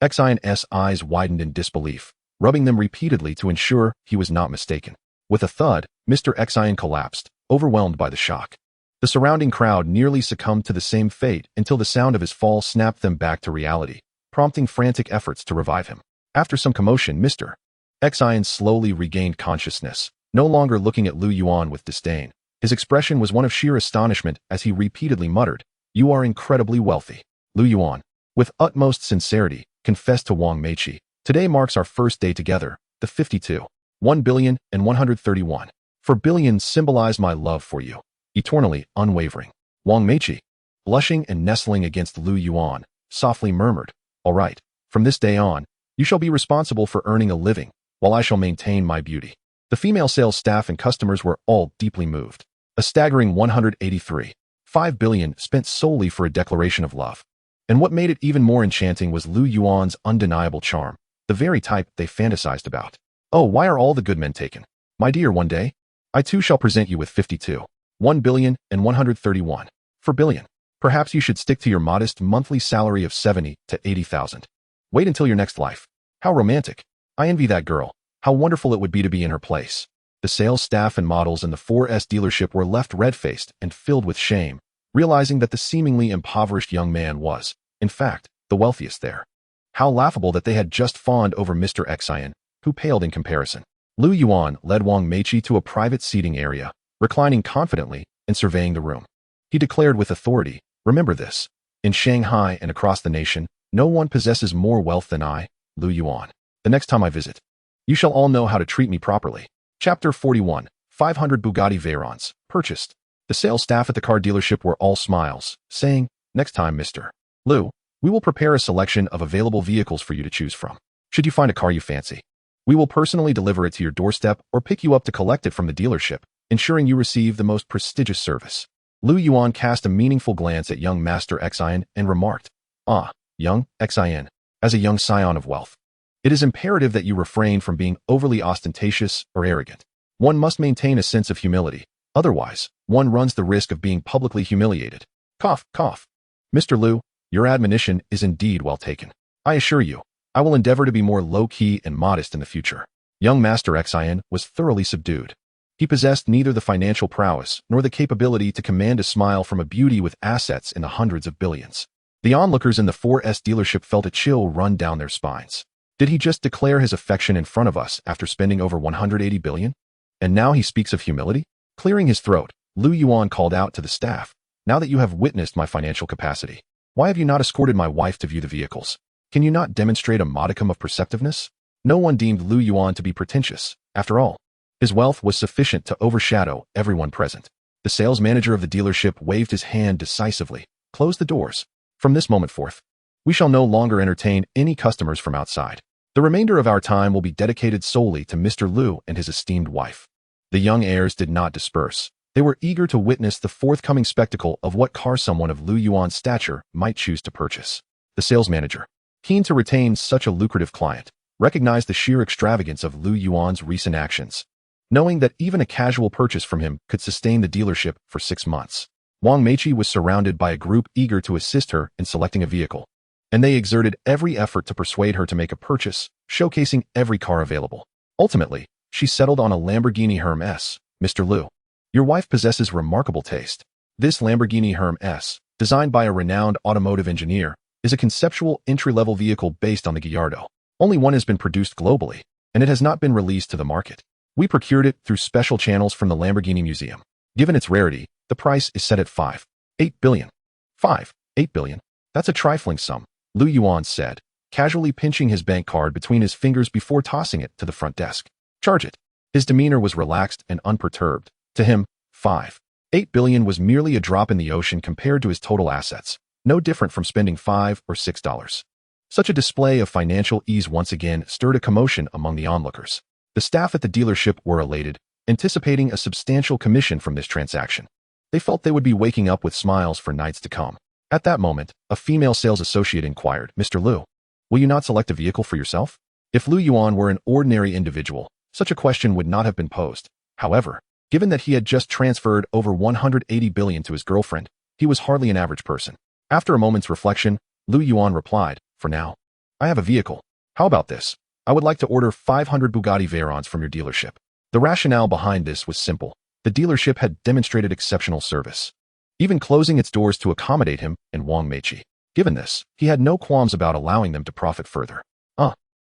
Xian's eyes widened in disbelief, rubbing them repeatedly to ensure he was not mistaken. With a thud, Mr. Xian collapsed, overwhelmed by the shock. The surrounding crowd nearly succumbed to the same fate until the sound of his fall snapped them back to reality, prompting frantic efforts to revive him. After some commotion, Mr. Xian slowly regained consciousness, no longer looking at Lu Yuan with disdain. His expression was one of sheer astonishment as he repeatedly muttered, you are incredibly wealthy. Lu Yuan, With utmost sincerity, confessed to Wang Meiqi, today marks our first day together, the 52. 1,131. For billions symbolize my love for you, eternally unwavering. Wang Meiqi, blushing and nestling against Lu Yuan, softly murmured, "All right, from this day on, you shall be responsible for earning a living, while I shall maintain my beauty." The female sales staff and customers were all deeply moved. A staggering 183.5 billion spent solely for a declaration of love. And what made it even more enchanting was Lu Yuan's undeniable charm, the very type they fantasized about. "Oh, why are all the good men taken? My dear, one day, I too shall present you with 52. 1,131. For billion. Perhaps you should stick to your modest monthly salary of 70 to 80,000. Wait until your next life. How romantic. I envy that girl. How wonderful it would be to be in her place." The sales staff and models in the 4S dealership were left red-faced and filled with shame, realizing that the seemingly impoverished young man was, in fact, the wealthiest there. How laughable that they had just fawned over Mr. Xian, who paled in comparison. Lu Yuan led Wang Meiqi to a private seating area, reclining confidently and surveying the room. He declared with authority, "Remember this. In Shanghai and across the nation, no one possesses more wealth than I, Lu Yuan. The next time I visit, you shall all know how to treat me properly." Chapter 41. 500 Bugatti Veyrons, purchased. The sales staff at the car dealership were all smiles, saying, "Next time, Mr. Lu, we will prepare a selection of available vehicles for you to choose from. Should you find a car you fancy, we will personally deliver it to your doorstep or pick you up to collect it from the dealership, ensuring you receive the most prestigious service." Lu Yuan cast a meaningful glance at young Master Xian and remarked, "Ah, young Xian, as a young scion of wealth, it is imperative that you refrain from being overly ostentatious or arrogant. One must maintain a sense of humility. Otherwise, one runs the risk of being publicly humiliated." Cough, cough. "Mr. Lu, your admonition is indeed well taken. I assure you, I will endeavor to be more low-key and modest in the future." Young Master Xian was thoroughly subdued. He possessed neither the financial prowess nor the capability to command a smile from a beauty with assets in the hundreds of billions. The onlookers in the 4S dealership felt a chill run down their spines. Did he just declare his affection in front of us after spending over 180 billion? And now he speaks of humility? Clearing his throat, Lu Yuan called out to the staff, "Now that you have witnessed my financial capacity, why have you not escorted my wife to view the vehicles? Can you not demonstrate a modicum of perceptiveness?" No one deemed Lu Yuan to be pretentious. After all, his wealth was sufficient to overshadow everyone present. The sales manager of the dealership waved his hand decisively. "Close the doors. From this moment forth, we shall no longer entertain any customers from outside. The remainder of our time will be dedicated solely to Mr. Lu and his esteemed wife." The young heirs did not disperse. They were eager to witness the forthcoming spectacle of what car someone of Lu Yuan's stature might choose to purchase. The sales manager, keen to retain such a lucrative client, recognized the sheer extravagance of Lu Yuan's recent actions, knowing that even a casual purchase from him could sustain the dealership for 6 months. Wang Meiqi was surrounded by a group eager to assist her in selecting a vehicle, and they exerted every effort to persuade her to make a purchase, showcasing every car available. Ultimately, she settled on a Lamborghini Herm S. "Mr. Lu, your wife possesses remarkable taste. This Lamborghini Herm S, designed by a renowned automotive engineer, is a conceptual entry-level vehicle based on the Gallardo. Only one has been produced globally, and it has not been released to the market. We procured it through special channels from the Lamborghini Museum. Given its rarity, the price is set at 5.8 billion. 5.8 billion? That's a trifling sum," Lu Yuan said, casually pinching his bank card between his fingers before tossing it to the front desk. "Charge it." His demeanor was relaxed and unperturbed. To him, 5.8 billion was merely a drop in the ocean compared to his total assets, no different from spending $5 or $6. Such a display of financial ease once again stirred a commotion among the onlookers. The staff at the dealership were elated, anticipating a substantial commission from this transaction. They felt they would be waking up with smiles for nights to come. At that moment, a female sales associate inquired, "Mr. Lu, will you not select a vehicle for yourself?" If Lu Yuan were an ordinary individual, such a question would not have been posed. However, given that he had just transferred over 180 billion to his girlfriend, he was hardly an average person. After a moment's reflection, Lu Yuan replied, "For now, I have a vehicle. How about this? I would like to order 500 Bugatti Veyrons from your dealership." The rationale behind this was simple. The dealership had demonstrated exceptional service, even closing its doors to accommodate him and Wang Meiqi. Given this, he had no qualms about allowing them to profit further.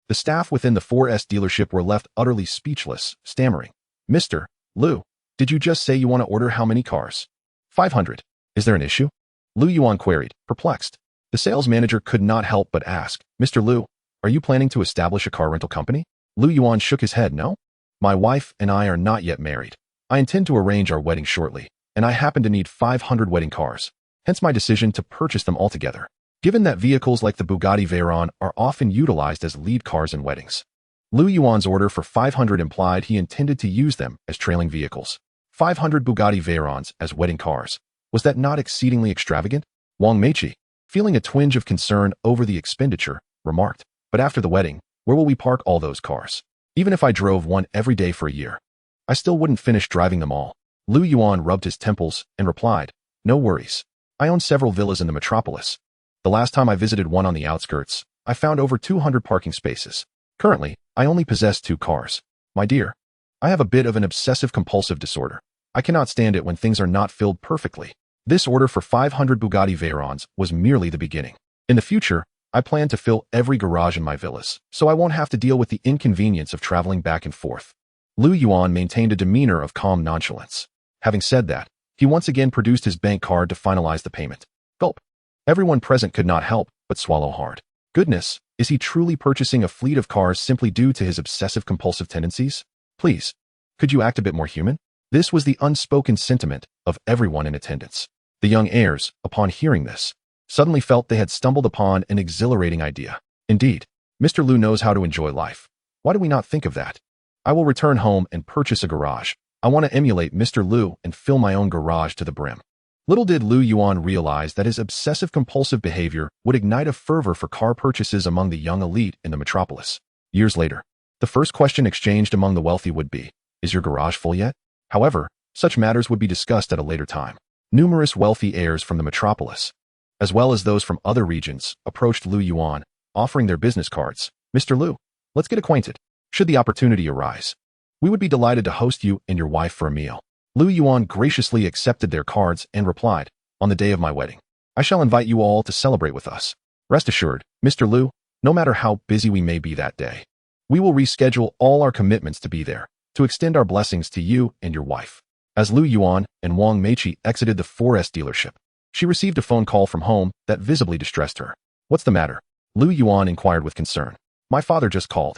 The staff within the 4S dealership were left utterly speechless, stammering, "Mr. Lu, did you just say you want to order how many cars?" 500. Is there an issue?" Lu Yuan queried, perplexed. The sales manager could not help but ask, Mr. Liu, are you planning to establish a car rental company? Lu Yuan shook his head. No. My wife and I are not yet married. I intend to arrange our wedding shortly, and I happen to need 500 wedding cars. Hence my decision to purchase them altogether. Given that vehicles like the Bugatti Veyron are often utilized as lead cars in weddings. Lu Yuan's order for 500 implied he intended to use them as trailing vehicles. 500 Bugatti Veyrons as wedding cars. Was that not exceedingly extravagant? Wang Meiqi, feeling a twinge of concern over the expenditure, remarked, but after the wedding, where will we park all those cars? Even if I drove one every day for a year, I still wouldn't finish driving them all. Lu Yuan rubbed his temples and replied, no worries. I own several villas in the metropolis. The last time I visited one on the outskirts, I found over 200 parking spaces. Currently, I only possess 2 cars. My dear, I have a bit of an obsessive-compulsive disorder. I cannot stand it when things are not filled perfectly. This order for 500 Bugatti Veyrons was merely the beginning. In the future, I plan to fill every garage in my villas, so I won't have to deal with the inconvenience of traveling back and forth. Lu Yuan maintained a demeanor of calm nonchalance. Having said that, he once again produced his bank card to finalize the payment. Gulp. Everyone present could not help but swallow hard. Goodness, is he truly purchasing a fleet of cars simply due to his obsessive-compulsive tendencies? Please, could you act a bit more human? This was the unspoken sentiment of everyone in attendance. The young heirs, upon hearing this, suddenly felt they had stumbled upon an exhilarating idea. Indeed, Mr. Liu knows how to enjoy life. Why do we not think of that? I will return home and purchase a garage. I want to emulate Mr. Liu and fill my own garage to the brim. Little did Lu Yuan realize that his obsessive-compulsive behavior would ignite a fervor for car purchases among the young elite in the metropolis. Years later, the first question exchanged among the wealthy would be, is your garage full yet? However, such matters would be discussed at a later time. Numerous wealthy heirs from the metropolis, as well as those from other regions, approached Lu Yuan, offering their business cards. Mr. Liu, let's get acquainted. Should the opportunity arise, we would be delighted to host you and your wife for a meal. Lu Yuan graciously accepted their cards and replied, on the day of my wedding, I shall invite you all to celebrate with us. Rest assured, Mr. Liu, no matter how busy we may be that day, we will reschedule all our commitments to be there, to extend our blessings to you and your wife. As Lu Yuan and Wang Meiqi exited the 4S dealership, she received a phone call from home that visibly distressed her. What's the matter? Lu Yuan inquired with concern. My father just called.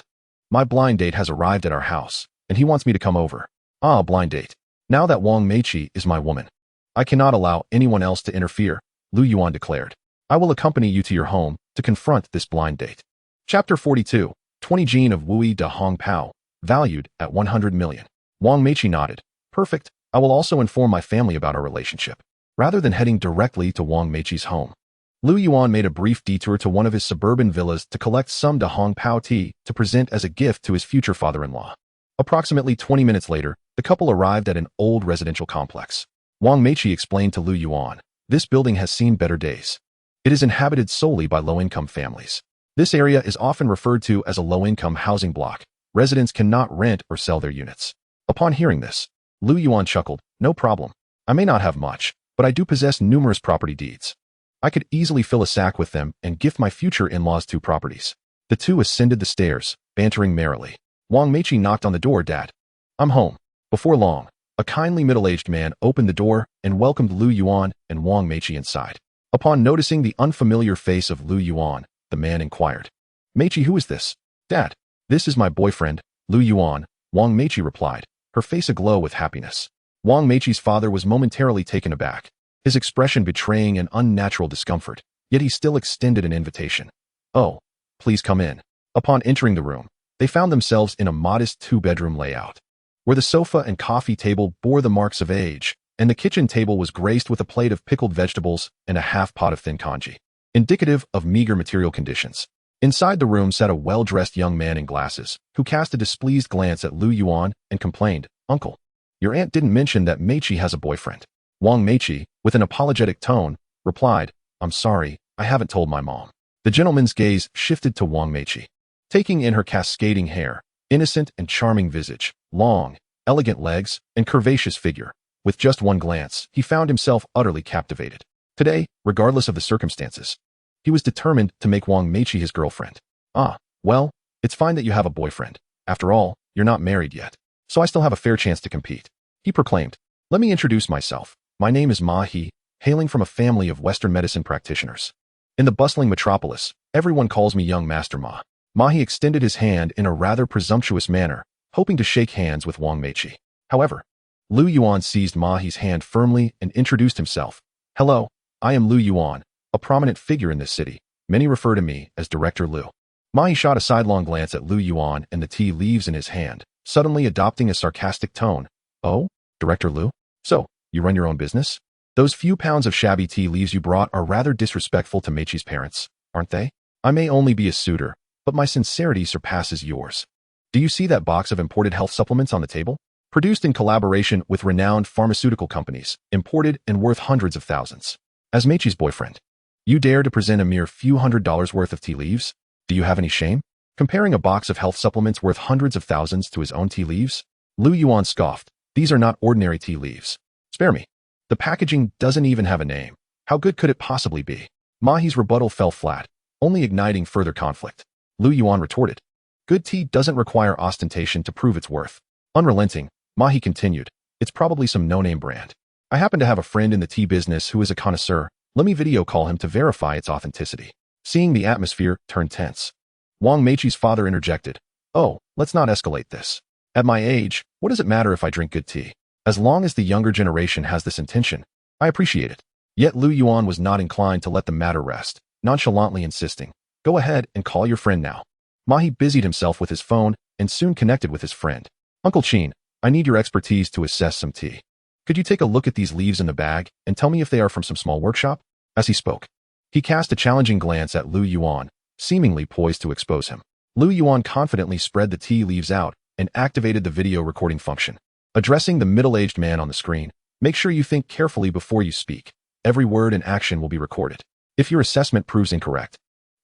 My blind date has arrived at our house, and he wants me to come over. Ah, blind date. Now that Wang Meiqi is my woman, I cannot allow anyone else to interfere, Lu Yuan declared. I will accompany you to your home to confront this blind date. Chapter 42, 20 Gene of Wui de Hong Pao, valued at 100 million. Wang Meiqi nodded. Perfect, I will also inform my family about our relationship. Rather than heading directly to Wang Meiqi's home, Lu Yuan made a brief detour to one of his suburban villas to collect some de Hong Pao tea to present as a gift to his future father-in-law. Approximately 20 minutes later, the couple arrived at an old residential complex. Wang Meiqi explained to Lu Yuan, this building has seen better days. It is inhabited solely by low-income families. This area is often referred to as a low-income housing block. Residents cannot rent or sell their units. Upon hearing this, Lu Yuan chuckled, no problem. I may not have much, but I do possess numerous property deeds. I could easily fill a sack with them and gift my future in-laws 2 properties. The two ascended the stairs, bantering merrily. Wang Meiqi knocked on the door. Dad, I'm home. Before long, a kindly middle-aged man opened the door and welcomed Lu Yuan and Wang Meiqi inside. Upon noticing the unfamiliar face of Lu Yuan, the man inquired, Meiqi, who is this? Dad, this is my boyfriend, Lu Yuan, Wang Meiqi replied, her face aglow with happiness. Wang Meiqi's father was momentarily taken aback, his expression betraying an unnatural discomfort, yet he still extended an invitation. Oh, please come in. Upon entering the room, they found themselves in a modest 2-bedroom layout, where the sofa and coffee table bore the marks of age, and the kitchen table was graced with a plate of pickled vegetables and a half-pot of thin congee, indicative of meager material conditions. Inside the room sat a well-dressed young man in glasses, who cast a displeased glance at Lu Yuan and complained, Uncle, your aunt didn't mention that Meiqi has a boyfriend. Wang Meiqi, with an apologetic tone, replied, I'm sorry, I haven't told my mom. The gentleman's gaze shifted to Wang Meiqi. Taking in her cascading hair, innocent and charming visage, long, elegant legs, and curvaceous figure, with just one glance, he found himself utterly captivated. Today, regardless of the circumstances, he was determined to make Wang Meiqi his girlfriend. Ah, well, it's fine that you have a boyfriend. After all, you're not married yet, so I still have a fair chance to compete. He proclaimed, let me introduce myself. My name is Ma He, hailing from a family of Western medicine practitioners. In the bustling metropolis, everyone calls me young Master Ma. Mahi extended his hand in a rather presumptuous manner, hoping to shake hands with Wang Meiqi. However, Lu Yuan seized Mahi's hand firmly and introduced himself. Hello, I am Lu Yuan, a prominent figure in this city. Many refer to me as Director Lu. Mahi shot a sidelong glance at Lu Yuan and the tea leaves in his hand, suddenly adopting a sarcastic tone. Oh, Director Lu? So, you run your own business? Those few pounds of shabby tea leaves you brought are rather disrespectful to Meiqi's parents, aren't they? I may only be a suitor, but my sincerity surpasses yours. Do you see that box of imported health supplements on the table? Produced in collaboration with renowned pharmaceutical companies, imported and worth hundreds of thousands. As Meiqi's boyfriend, you dare to present a mere few $100s worth of tea leaves? Do you have any shame? Comparing a box of health supplements worth hundreds of thousands to his own tea leaves? Lu Yuan scoffed. These are not ordinary tea leaves. Spare me. The packaging doesn't even have a name. How good could it possibly be? Mahi's rebuttal fell flat, only igniting further conflict. Lu Yuan retorted. Good tea doesn't require ostentation to prove its worth. Unrelenting, Mahi continued. It's probably some no-name brand. I happen to have a friend in the tea business who is a connoisseur. Let me video call him to verify its authenticity. Seeing the atmosphere turn tense, Wang Meiqi's father interjected. Oh, let's not escalate this. At my age, what does it matter if I drink good tea? As long as the younger generation has this intention, I appreciate it. Yet Lu Yuan was not inclined to let the matter rest, nonchalantly insisting. Go ahead and call your friend now. Mahi busied himself with his phone and soon connected with his friend. Uncle Qin, I need your expertise to assess some tea. Could you take a look at these leaves in the bag and tell me if they are from some small workshop? As he spoke, he cast a challenging glance at Lu Yuan, seemingly poised to expose him. Lu Yuan confidently spread the tea leaves out and activated the video recording function. Addressing the middle-aged man on the screen, make sure you think carefully before you speak. Every word and action will be recorded. If your assessment proves incorrect,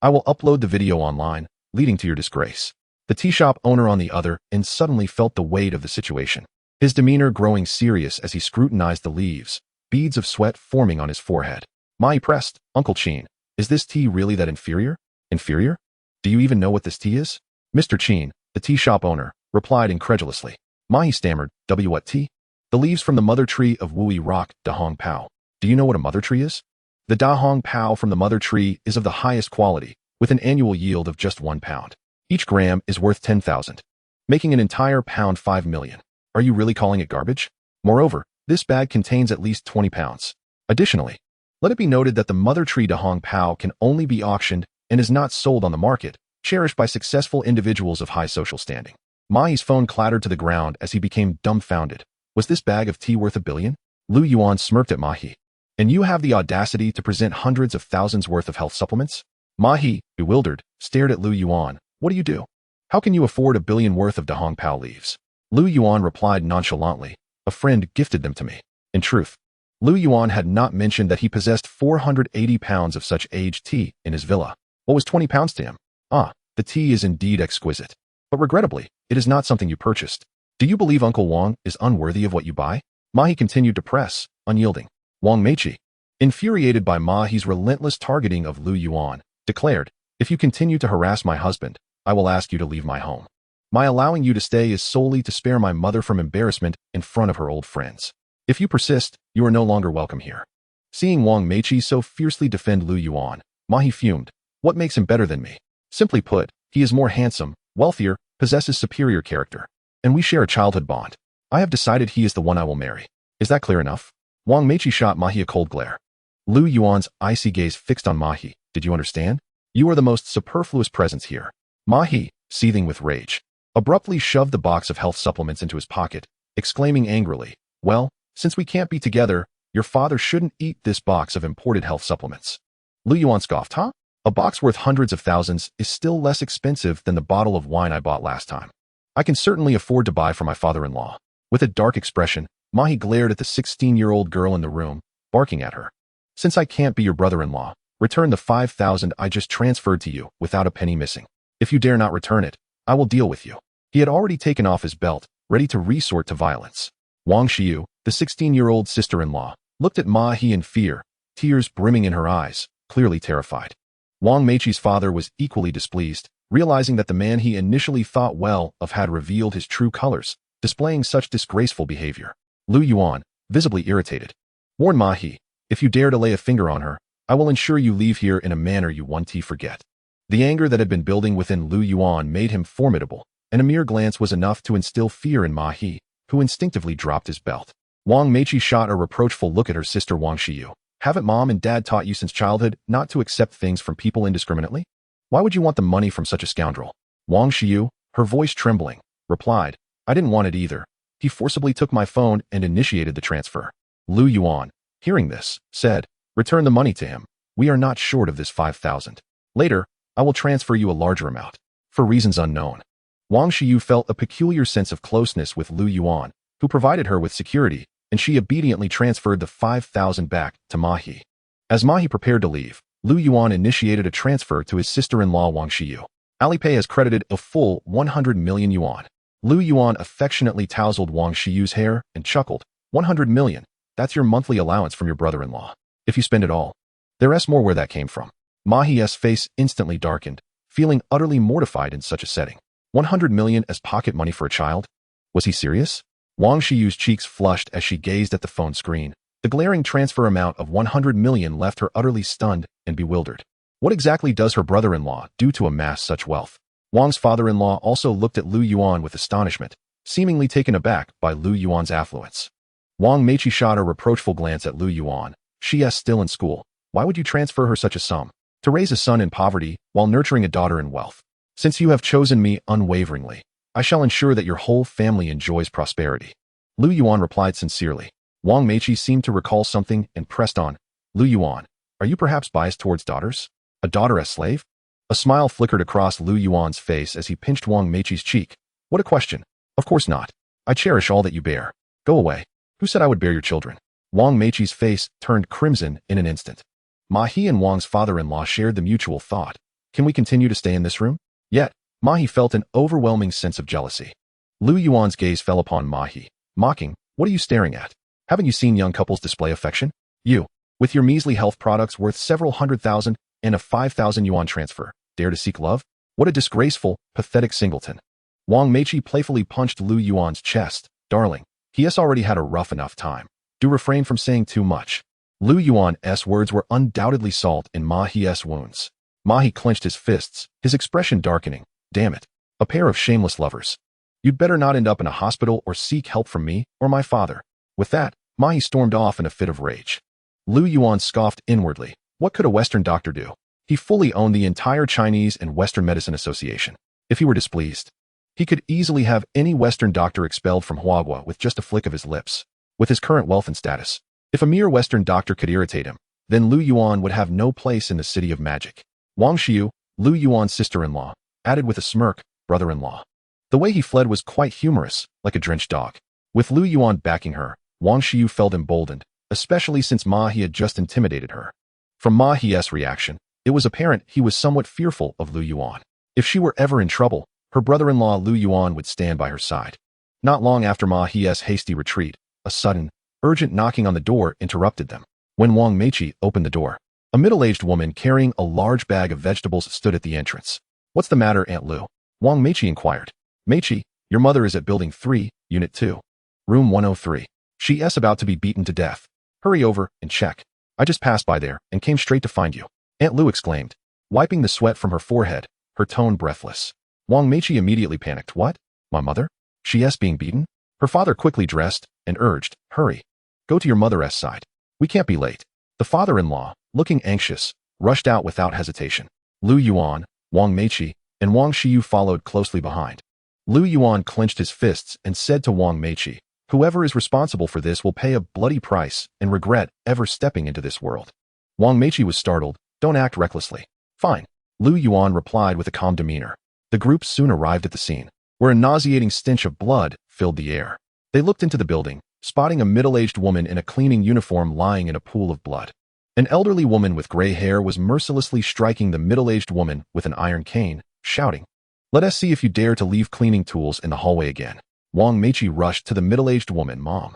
I will upload the video online, leading to your disgrace. The tea shop owner on the other end suddenly felt the weight of the situation, his demeanor growing serious as he scrutinized the leaves, beads of sweat forming on his forehead. Mahi pressed, Uncle Qin, is this tea really that inferior? Inferior? Do you even know what this tea is? Mr. Qin, the tea shop owner, replied incredulously. Mahi stammered, what tea? The leaves from the mother tree of Wui Rock, Dahong Pao. Do you know what a mother tree is? The Dahong Pao from the mother tree is of the highest quality, with an annual yield of just 1 pound. Each gram is worth 10,000, making an entire pound 5 million. Are you really calling it garbage? Moreover, this bag contains at least 20 pounds. Additionally, let it be noted that the mother tree Dahong Pao can only be auctioned and is not sold on the market, cherished by successful individuals of high social standing. Mahi's phone clattered to the ground as he became dumbfounded. Was this bag of tea worth $1 billion? Lu Yuan smirked at Mahi. And you have the audacity to present hundreds of thousands worth of health supplements? Mahi, bewildered, stared at Lu Yuan. What do you do? How can you afford $1 billion worth of Dahong Pao leaves? Lu Yuan replied nonchalantly. A friend gifted them to me. In truth, Lu Yuan had not mentioned that he possessed 480 pounds of such aged tea in his villa. What was 20 pounds to him? Ah, the tea is indeed exquisite. But regrettably, it is not something you purchased. Do you believe Uncle Wang is unworthy of what you buy? Mahi continued to press, unyielding. Wang Meiqi, infuriated by Mahi's relentless targeting of Lu Yuan, declared, if you continue to harass my husband, I will ask you to leave my home. My allowing you to stay is solely to spare my mother from embarrassment in front of her old friends. If you persist, you are no longer welcome here. Seeing Wang Meiqi so fiercely defend Lu Yuan, Mahi fumed. What makes him better than me? Simply put, he is more handsome, wealthier, possesses superior character, and we share a childhood bond. I have decided he is the one I will marry. Is that clear enough? Wang Meiqi shot Mahi a cold glare. Lu Yuan's icy gaze fixed on Mahi. Did you understand? You are the most superfluous presence here. Mahi, seething with rage, abruptly shoved the box of health supplements into his pocket, exclaiming angrily, well, since we can't be together, your father shouldn't eat this box of imported health supplements. Lu Yuan scoffed, huh? A box worth hundreds of thousands is still less expensive than the bottle of wine I bought last time. I can certainly afford to buy for my father-in-law. With a dark expression, Mahi glared at the 16-year-old girl in the room, barking at her. Since I can't be your brother-in-law, return the 5,000 I just transferred to you without a penny missing. If you dare not return it, I will deal with you. He had already taken off his belt, ready to resort to violence. Wang Xiu, the 16-year-old sister-in-law, looked at Mahi in fear, tears brimming in her eyes, clearly terrified. Wang Meiqi's father was equally displeased, realizing that the man he initially thought well of had revealed his true colors, displaying such disgraceful behavior. Lu Yuan, visibly irritated, warned Mahi, if you dare to lay a finger on her, I will ensure you leave here in a manner you won't forget. The anger that had been building within Lu Yuan made him formidable, and a mere glance was enough to instill fear in Ma He, who instinctively dropped his belt. Wang Meiqi shot a reproachful look at her sister Wang Xiyu. Haven't mom and dad taught you since childhood not to accept things from people indiscriminately? Why would you want the money from such a scoundrel? Wang Xiyu, her voice trembling, replied, I didn't want it either. He forcibly took my phone and initiated the transfer. Lu Yuan, hearing this, said, return the money to him. We are not short of this 5,000. Later, I will transfer you a larger amount. For reasons unknown. Wang Xiyu felt a peculiar sense of closeness with Lu Yuan, who provided her with security, and she obediently transferred the 5,000 back to Ma He. As Ma He prepared to leave, Lu Yuan initiated a transfer to his sister-in-law Wang Xiyu. Alipay has credited a full 100 million yuan. Lu Yuan affectionately tousled Wang Xiyu's hair and chuckled, 100 million, that's your monthly allowance from your brother-in-law. If you spend it all. There's more where that came from. Ma He's face instantly darkened, feeling utterly mortified in such a setting. 100 million as pocket money for a child? Was he serious? Wang Xiyu's cheeks flushed as she gazed at the phone screen. The glaring transfer amount of 100 million left her utterly stunned and bewildered. What exactly does her brother-in-law do to amass such wealth? Wang's father-in-law also looked at Lu Yuan with astonishment, seemingly taken aback by Lu Yuan's affluence. Wang Meiqi shot a reproachful glance at Lu Yuan. She's still in school. Why would you transfer her such a sum? To raise a son in poverty while nurturing a daughter in wealth. Since you have chosen me unwaveringly, I shall ensure that your whole family enjoys prosperity. Lu Yuan replied sincerely. Wang Meiqi seemed to recall something and pressed on. Lu Yuan, are you perhaps biased towards daughters? A daughter as slave? A smile flickered across Lu Yuan's face as he pinched Wang Meiqi's cheek. What a question. Of course not. I cherish all that you bear. Go away. Who said I would bear your children? Wang Meiqi's face turned crimson in an instant. Ma He and Wang's father-in-law shared the mutual thought. Can we continue to stay in this room? Yet, Ma He felt an overwhelming sense of jealousy. Lu Yuan's gaze fell upon Ma He, mocking, what are you staring at? Haven't you seen young couples display affection? You, with your measly health products worth several 100,000 and a 5,000 yuan transfer, dare to seek love? What a disgraceful, pathetic singleton. Wang Meiqi playfully punched Lu Yuan's chest. Darling, he has already had a rough enough time. Do refrain from saying too much. Lu Yuan's words were undoubtedly salt in Ma He's wounds. Ma He clenched his fists, his expression darkening. Damn it. A pair of shameless lovers. You'd better not end up in a hospital or seek help from me or my father. With that, Ma He stormed off in a fit of rage. Lu Yuan scoffed inwardly. What could a Western doctor do? He fully owned the entire Chinese and Western Medicine Association. If he were displeased, he could easily have any Western doctor expelled from Huagua with just a flick of his lips. With his current wealth and status, if a mere Western doctor could irritate him, then Lu Yuan would have no place in the city of magic. Wang Xiyu, Lu Yuan's sister-in-law, added with a smirk, brother-in-law. The way he fled was quite humorous, like a drenched dog. With Lu Yuan backing her, Wang Xiyu felt emboldened, especially since Ma He had just intimidated her. From Ma He's reaction, it was apparent he was somewhat fearful of Lu Yuan. If she were ever in trouble, her brother-in-law Lu Yuan would stand by her side. Not long after Ma He's hasty retreat, a sudden, urgent knocking on the door interrupted them. When Wang Meiqi opened the door, a middle-aged woman carrying a large bag of vegetables stood at the entrance. What's the matter, Aunt Lu? Wang Meiqi inquired. Meiqi, your mother is at Building 3, Unit 2. Room 103. She's about to be beaten to death. Hurry over and check. I just passed by there and came straight to find you. Aunt Lu exclaimed, wiping the sweat from her forehead, her tone breathless. Wang Meiqi immediately panicked. What? My mother? She's being beaten? Her father quickly dressed and urged, hurry. Go to your mother's side. We can't be late. The father-in-law, looking anxious, rushed out without hesitation. Lu Yuan, Wang Meiqi, and Wang Xiyu followed closely behind. Lu Yuan clenched his fists and said to Wang Meiqi, whoever is responsible for this will pay a bloody price and regret ever stepping into this world. Wang Meiqi was startled. Don't act recklessly. Fine. Lu Yuan replied with a calm demeanor. The group soon arrived at the scene, where a nauseating stench of blood filled the air. They looked into the building, spotting a middle-aged woman in a cleaning uniform lying in a pool of blood. An elderly woman with gray hair was mercilessly striking the middle-aged woman with an iron cane, shouting, let us see if you dare to leave cleaning tools in the hallway again. Wang Meiqi rushed to the middle-aged woman. Mom,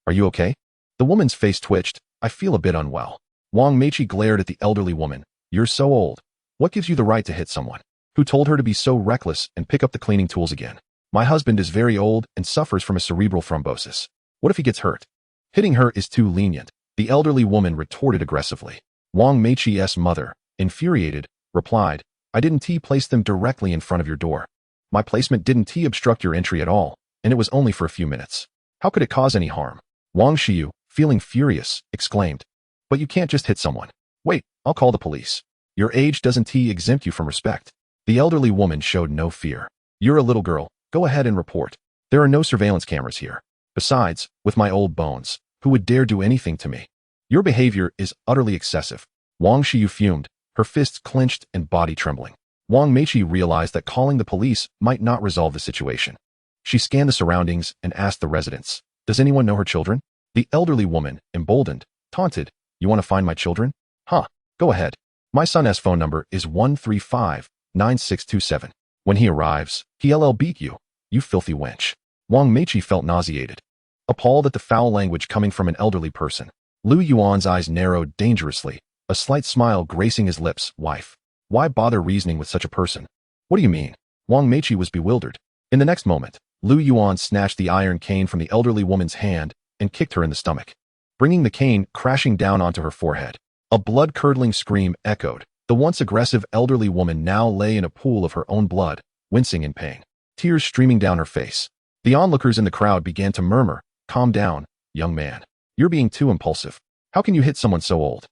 are you okay? The woman's face twitched. I feel a bit unwell. Wang Meiqi glared at the elderly woman. You're so old. What gives you the right to hit someone? Who told her to be so reckless and pick up the cleaning tools again? My husband is very old and suffers from a cerebral thrombosis. What if he gets hurt? Hitting her is too lenient, the elderly woman retorted aggressively. Wang Meiqi's mother, infuriated, replied, I didn't place them directly in front of your door. My placement didn't obstruct your entry at all, and it was only for a few minutes. How could it cause any harm? Wang Xiu, feeling furious, exclaimed, but you can't just hit someone. Wait, I'll call the police. Your age doesn't exempt you from respect. The elderly woman showed no fear. You're a little girl, go ahead and report. There are no surveillance cameras here. Besides, with my old bones, who would dare do anything to me? Your behavior is utterly excessive. Wang Xiu fumed, her fists clenched and body trembling. Wang Meiqi realized that calling the police might not resolve the situation. She scanned the surroundings and asked the residents, does anyone know her children? The elderly woman, emboldened, taunted, you want to find my children? Huh, go ahead. My son's phone number is 135-9627. When he arrives, he'll beat you, you filthy wench. Wang Meiqi felt nauseated, appalled at the foul language coming from an elderly person. Lu Yuan's eyes narrowed dangerously, a slight smile gracing his lips. Wife, why bother reasoning with such a person? What do you mean? Wang Meiqi was bewildered. In the next moment, Lu Yuan snatched the iron cane from the elderly woman's hand and kicked her in the stomach, bringing the cane crashing down onto her forehead. A blood-curdling scream echoed. The once aggressive elderly woman now lay in a pool of her own blood, wincing in pain, tears streaming down her face. The onlookers in the crowd began to murmur, calm down, young man. You're being too impulsive. How can you hit someone so old?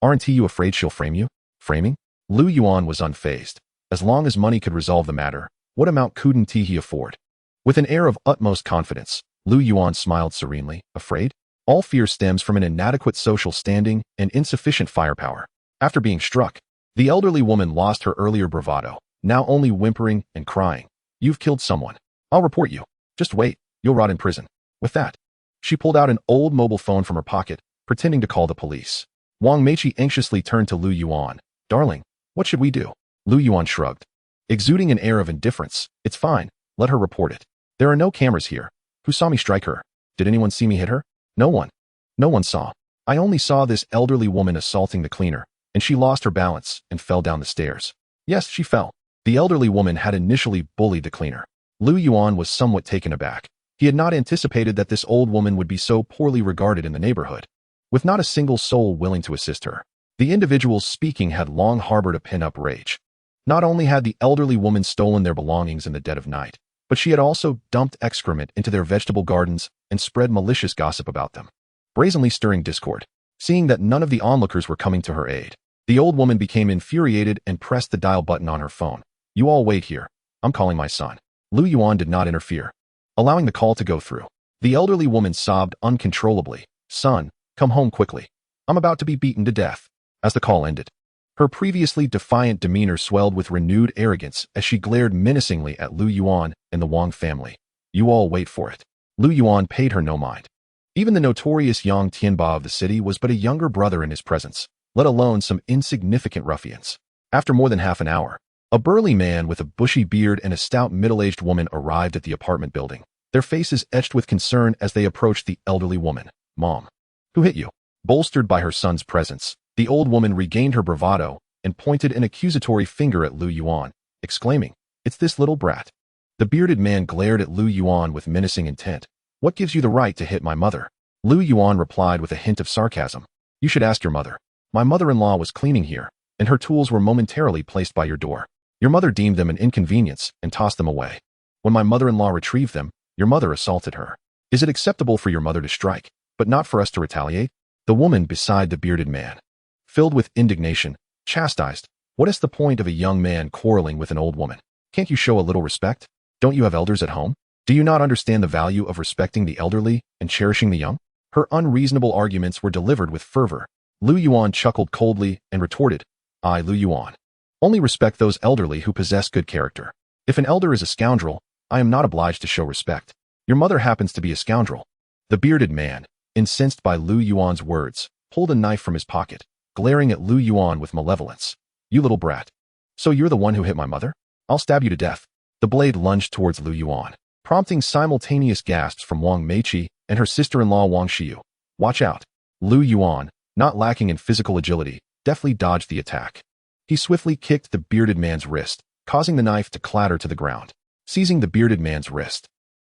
Aren't you afraid she'll frame you? Framing? Lu Yuan was unfazed. As long as money could resolve the matter, what amount couldn't he afford? With an air of utmost confidence, Lu Yuan smiled serenely. Afraid? All fear stems from an inadequate social standing and insufficient firepower. After being struck, the elderly woman lost her earlier bravado, now only whimpering and crying. You've killed someone. I'll report you. Just wait, you'll rot in prison. With that, she pulled out an old mobile phone from her pocket, pretending to call the police. Wang Meiqi anxiously turned to Lu Yuan. Darling, what should we do? Lu Yuan shrugged, exuding an air of indifference. It's fine, let her report it. There are no cameras here. Who saw me strike her? Did anyone see me hit her? No one. No one saw. I only saw this elderly woman assaulting the cleaner, and she lost her balance and fell down the stairs. Yes, she fell. The elderly woman had initially bullied the cleaner. Lu Yuan was somewhat taken aback. He had not anticipated that this old woman would be so poorly regarded in the neighborhood, with not a single soul willing to assist her. The individuals speaking had long harbored a pin-up rage. Not only had the elderly woman stolen their belongings in the dead of night, but she had also dumped excrement into their vegetable gardens and spread malicious gossip about them, brazenly stirring discord. Seeing that none of the onlookers were coming to her aid, the old woman became infuriated and pressed the dial button on her phone. You all wait here. I'm calling my son. Lu Yuan did not interfere, allowing the call to go through. The elderly woman sobbed uncontrollably. Son, come home quickly. I'm about to be beaten to death. As the call ended, her previously defiant demeanor swelled with renewed arrogance as she glared menacingly at Lu Yuan and the Wang family. You all wait for it. Lu Yuan paid her no mind. Even the notorious Yang Tianba of the city was but a younger brother in his presence, let alone some insignificant ruffians. After more than half an hour, a burly man with a bushy beard and a stout middle-aged woman arrived at the apartment building, their faces etched with concern as they approached the elderly woman. Mom, who hit you? Bolstered by her son's presence, the old woman regained her bravado and pointed an accusatory finger at Lu Yuan, exclaiming, It's this little brat. The bearded man glared at Lu Yuan with menacing intent. What gives you the right to hit my mother? Lu Yuan replied with a hint of sarcasm. You should ask your mother. My mother-in-law was cleaning here, and her tools were momentarily placed by your door. Your mother deemed them an inconvenience and tossed them away. When my mother-in-law retrieved them, your mother assaulted her. Is it acceptable for your mother to strike, but not for us to retaliate? The woman beside the bearded man, filled with indignation, chastised. What is the point of a young man quarreling with an old woman? Can't you show a little respect? Don't you have elders at home? Do you not understand the value of respecting the elderly and cherishing the young? Her unreasonable arguments were delivered with fervor. Lu Yuan chuckled coldly and retorted, I, Lu Yuan, only respect those elderly who possess good character. If an elder is a scoundrel, I am not obliged to show respect. Your mother happens to be a scoundrel. The bearded man, incensed by Lu Yuan's words, pulled a knife from his pocket, glaring at Lu Yuan with malevolence. You little brat. So you're the one who hit my mother? I'll stab you to death. The blade lunged towards Lu Yuan, prompting simultaneous gasps from Wang Meiqi and her sister-in-law Wang Xiu. Watch out. Lu Yuan, not lacking in physical agility, deftly dodged the attack. He swiftly kicked the bearded man's wrist, causing the knife to clatter to the ground. Seizing the bearded man's wrist,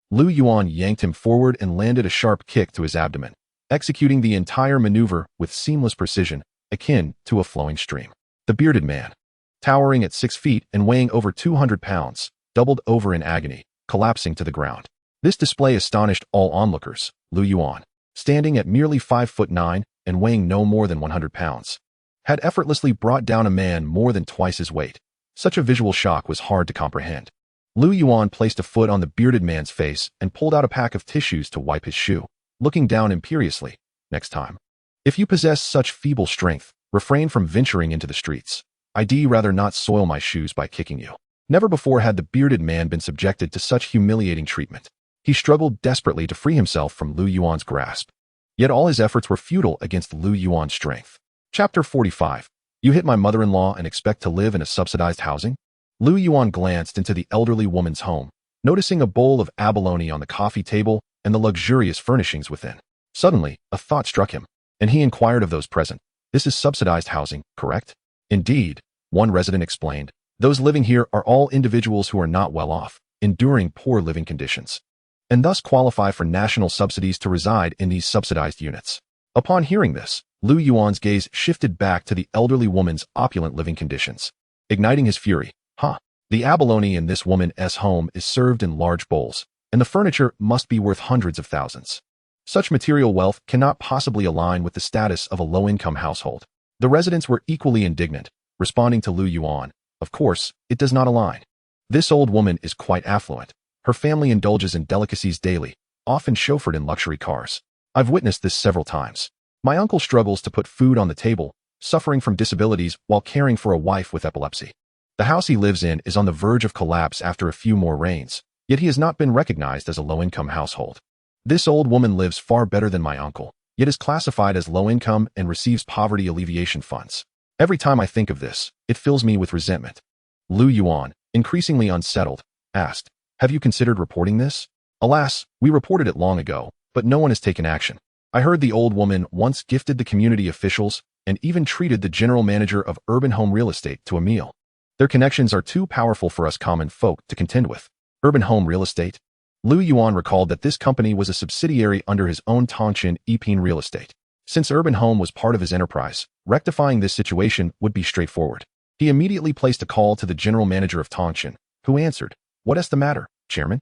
Lu Yuan yanked him forward and landed a sharp kick to his abdomen, executing the entire maneuver with seamless precision, akin to a flowing stream. The bearded man, towering at 6 feet and weighing over 200 pounds, doubled over in agony, collapsing to the ground. This display astonished all onlookers. Yuan, standing at merely 5'9" and weighing no more than 100 pounds, had effortlessly brought down a man more than twice his weight. Such a visual shock was hard to comprehend. Yuan placed a foot on the bearded man's face and pulled out a pack of tissues to wipe his shoe, looking down imperiously. Next time, if you possess such feeble strength, refrain from venturing into the streets. I'd rather not soil my shoes by kicking you. Never before had the bearded man been subjected to such humiliating treatment. He struggled desperately to free himself from Yuan's grasp. Yet all his efforts were futile against Yuan's strength. Chapter 45. You hit my mother-in-law and expect to live in a subsidized housing? Yuan glanced into the elderly woman's home, noticing a bowl of abalone on the coffee table and the luxurious furnishings within. Suddenly, a thought struck him, and he inquired of those present. This is subsidized housing, correct? Indeed, one resident explained. Those living here are all individuals who are not well off, enduring poor living conditions, and thus qualify for national subsidies to reside in these subsidized units. Upon hearing this, Yuan's gaze shifted back to the elderly woman's opulent living conditions, igniting his fury. The abalone in this woman's home is served in large bowls, and the furniture must be worth hundreds of thousands. Such material wealth cannot possibly align with the status of a low-income household. The residents were equally indignant, responding to Yuan. Of course, it does not align. This old woman is quite affluent. Her family indulges in delicacies daily, often chauffeured in luxury cars. I've witnessed this several times. My uncle struggles to put food on the table, suffering from disabilities while caring for a wife with epilepsy. The house he lives in is on the verge of collapse after a few more rains, yet he has not been recognized as a low-income household. This old woman lives far better than my uncle, yet is classified as low-income and receives poverty alleviation funds. Every time I think of this, it fills me with resentment. Yuan, increasingly unsettled, asked, "Have you considered reporting this?" Alas, we reported it long ago, but no one has taken action. I heard the old woman once gifted the community officials and even treated the general manager of Urban Home Real Estate to a meal. Their connections are too powerful for us common folk to contend with. Urban Home Real Estate? Yuan recalled that this company was a subsidiary under his own Tongshan Epine Real Estate. Since Urban Home was part of his enterprise, rectifying this situation would be straightforward. He immediately placed a call to the general manager of Tongshan, who answered, "What is the matter, Chairman?"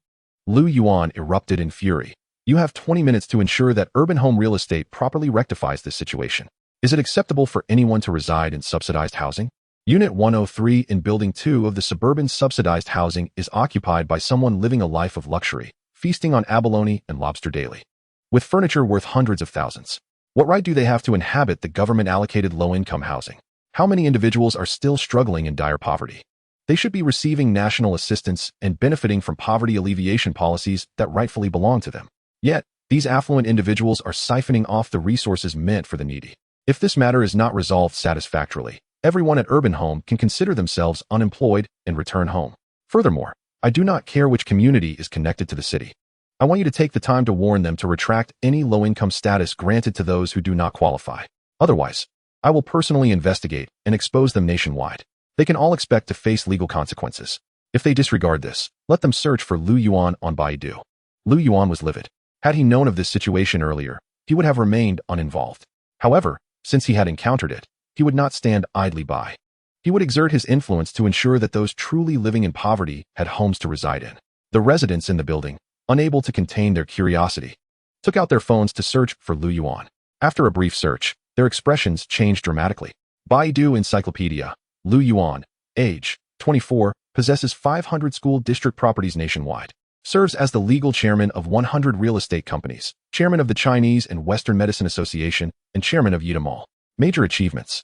Yuan erupted in fury. "You have 20 minutes to ensure that Urban Home Real Estate properly rectifies this situation. Is it acceptable for anyone to reside in subsidized housing? Unit 103 in Building 2 of the suburban subsidized housing is occupied by someone living a life of luxury, feasting on abalone and lobster daily, with furniture worth hundreds of thousands. What right do they have to inhabit the government-allocated low-income housing? How many individuals are still struggling in dire poverty? They should be receiving national assistance and benefiting from poverty alleviation policies that rightfully belong to them. Yet, these affluent individuals are siphoning off the resources meant for the needy. If this matter is not resolved satisfactorily, everyone at Urban Home can consider themselves unemployed and return home. Furthermore, I do not care which community is connected to the city. I want you to take the time to warn them to retract any low-income status granted to those who do not qualify. Otherwise, I will personally investigate and expose them nationwide. They can all expect to face legal consequences. If they disregard this, let them search for Yuan on Baidu." Yuan was livid. Had he known of this situation earlier, he would have remained uninvolved. However, since he had encountered it, he would not stand idly by. He would exert his influence to ensure that those truly living in poverty had homes to reside in. The residents in the building, unable to contain their curiosity, took out their phones to search for Yuan. After a brief search, their expressions changed dramatically. Baidu Encyclopedia. Yuan, age 24, possesses 500 school district properties nationwide. Serves as the legal chairman of 100 real estate companies, chairman of the Chinese and Western Medicine Association, and chairman of Mall. Major achievements: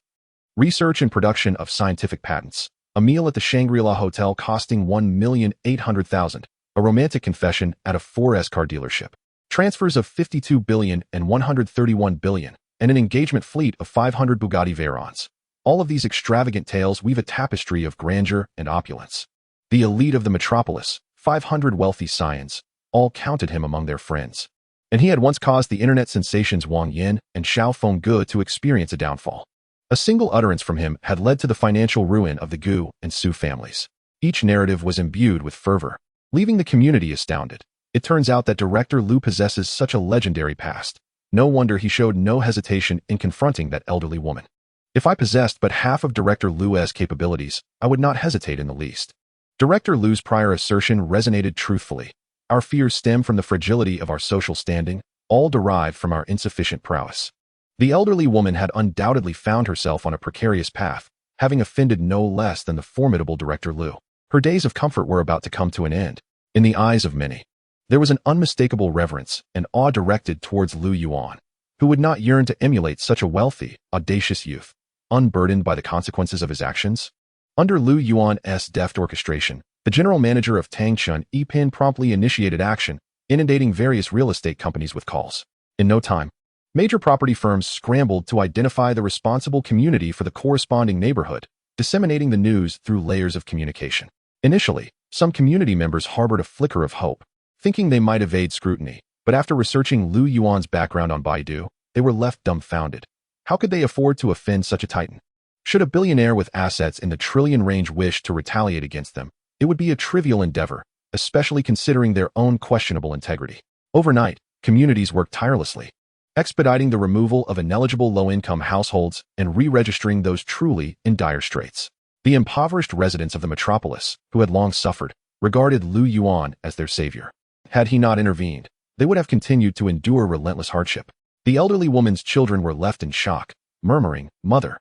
research and production of scientific patents, a meal at the Shangri-La Hotel costing $1,800,000, a romantic confession at a 4S car dealership, transfers of $52 billion and $131 billion, and an engagement fleet of 500 Bugatti Veyrons. All of these extravagant tales weave a tapestry of grandeur and opulence. The elite of the metropolis, 500 wealthy scions, all counted him among their friends. And he had once caused the internet sensations Wang Yin and Xiao Fengge to experience a downfall. A single utterance from him had led to the financial ruin of the Gu and Su families. Each narrative was imbued with fervor, leaving the community astounded. It turns out that director Liu possesses such a legendary past. No wonder he showed no hesitation in confronting that elderly woman. If I possessed but half of Director Lu's capabilities, I would not hesitate in the least. Director Lu's prior assertion resonated truthfully. Our fears stem from the fragility of our social standing, all derived from our insufficient prowess. The elderly woman had undoubtedly found herself on a precarious path, having offended no less than the formidable Director Lu. Her days of comfort were about to come to an end. In the eyes of many, there was an unmistakable reverence and awe directed towards Lu Yuan, who would not yearn to emulate such a wealthy, audacious youth, unburdened by the consequences of his actions. Under Lu Yuan's deft orchestration, the general manager of Tangchun Yipin promptly initiated action, inundating various real estate companies with calls. In no time, major property firms scrambled to identify the responsible community for the corresponding neighborhood, disseminating the news through layers of communication. Initially, some community members harbored a flicker of hope, thinking they might evade scrutiny, but after researching Lu Yuan's background on Baidu, they were left dumbfounded. How could they afford to offend such a titan? Should a billionaire with assets in the trillion range wish to retaliate against them, it would be a trivial endeavor, especially considering their own questionable integrity. Overnight, communities worked tirelessly, expediting the removal of ineligible low-income households and re-registering those truly in dire straits. The impoverished residents of the metropolis, who had long suffered, regarded Lu Yuan as their savior. Had he not intervened, they would have continued to endure relentless hardship. The elderly woman's children were left in shock, murmuring, "Mother,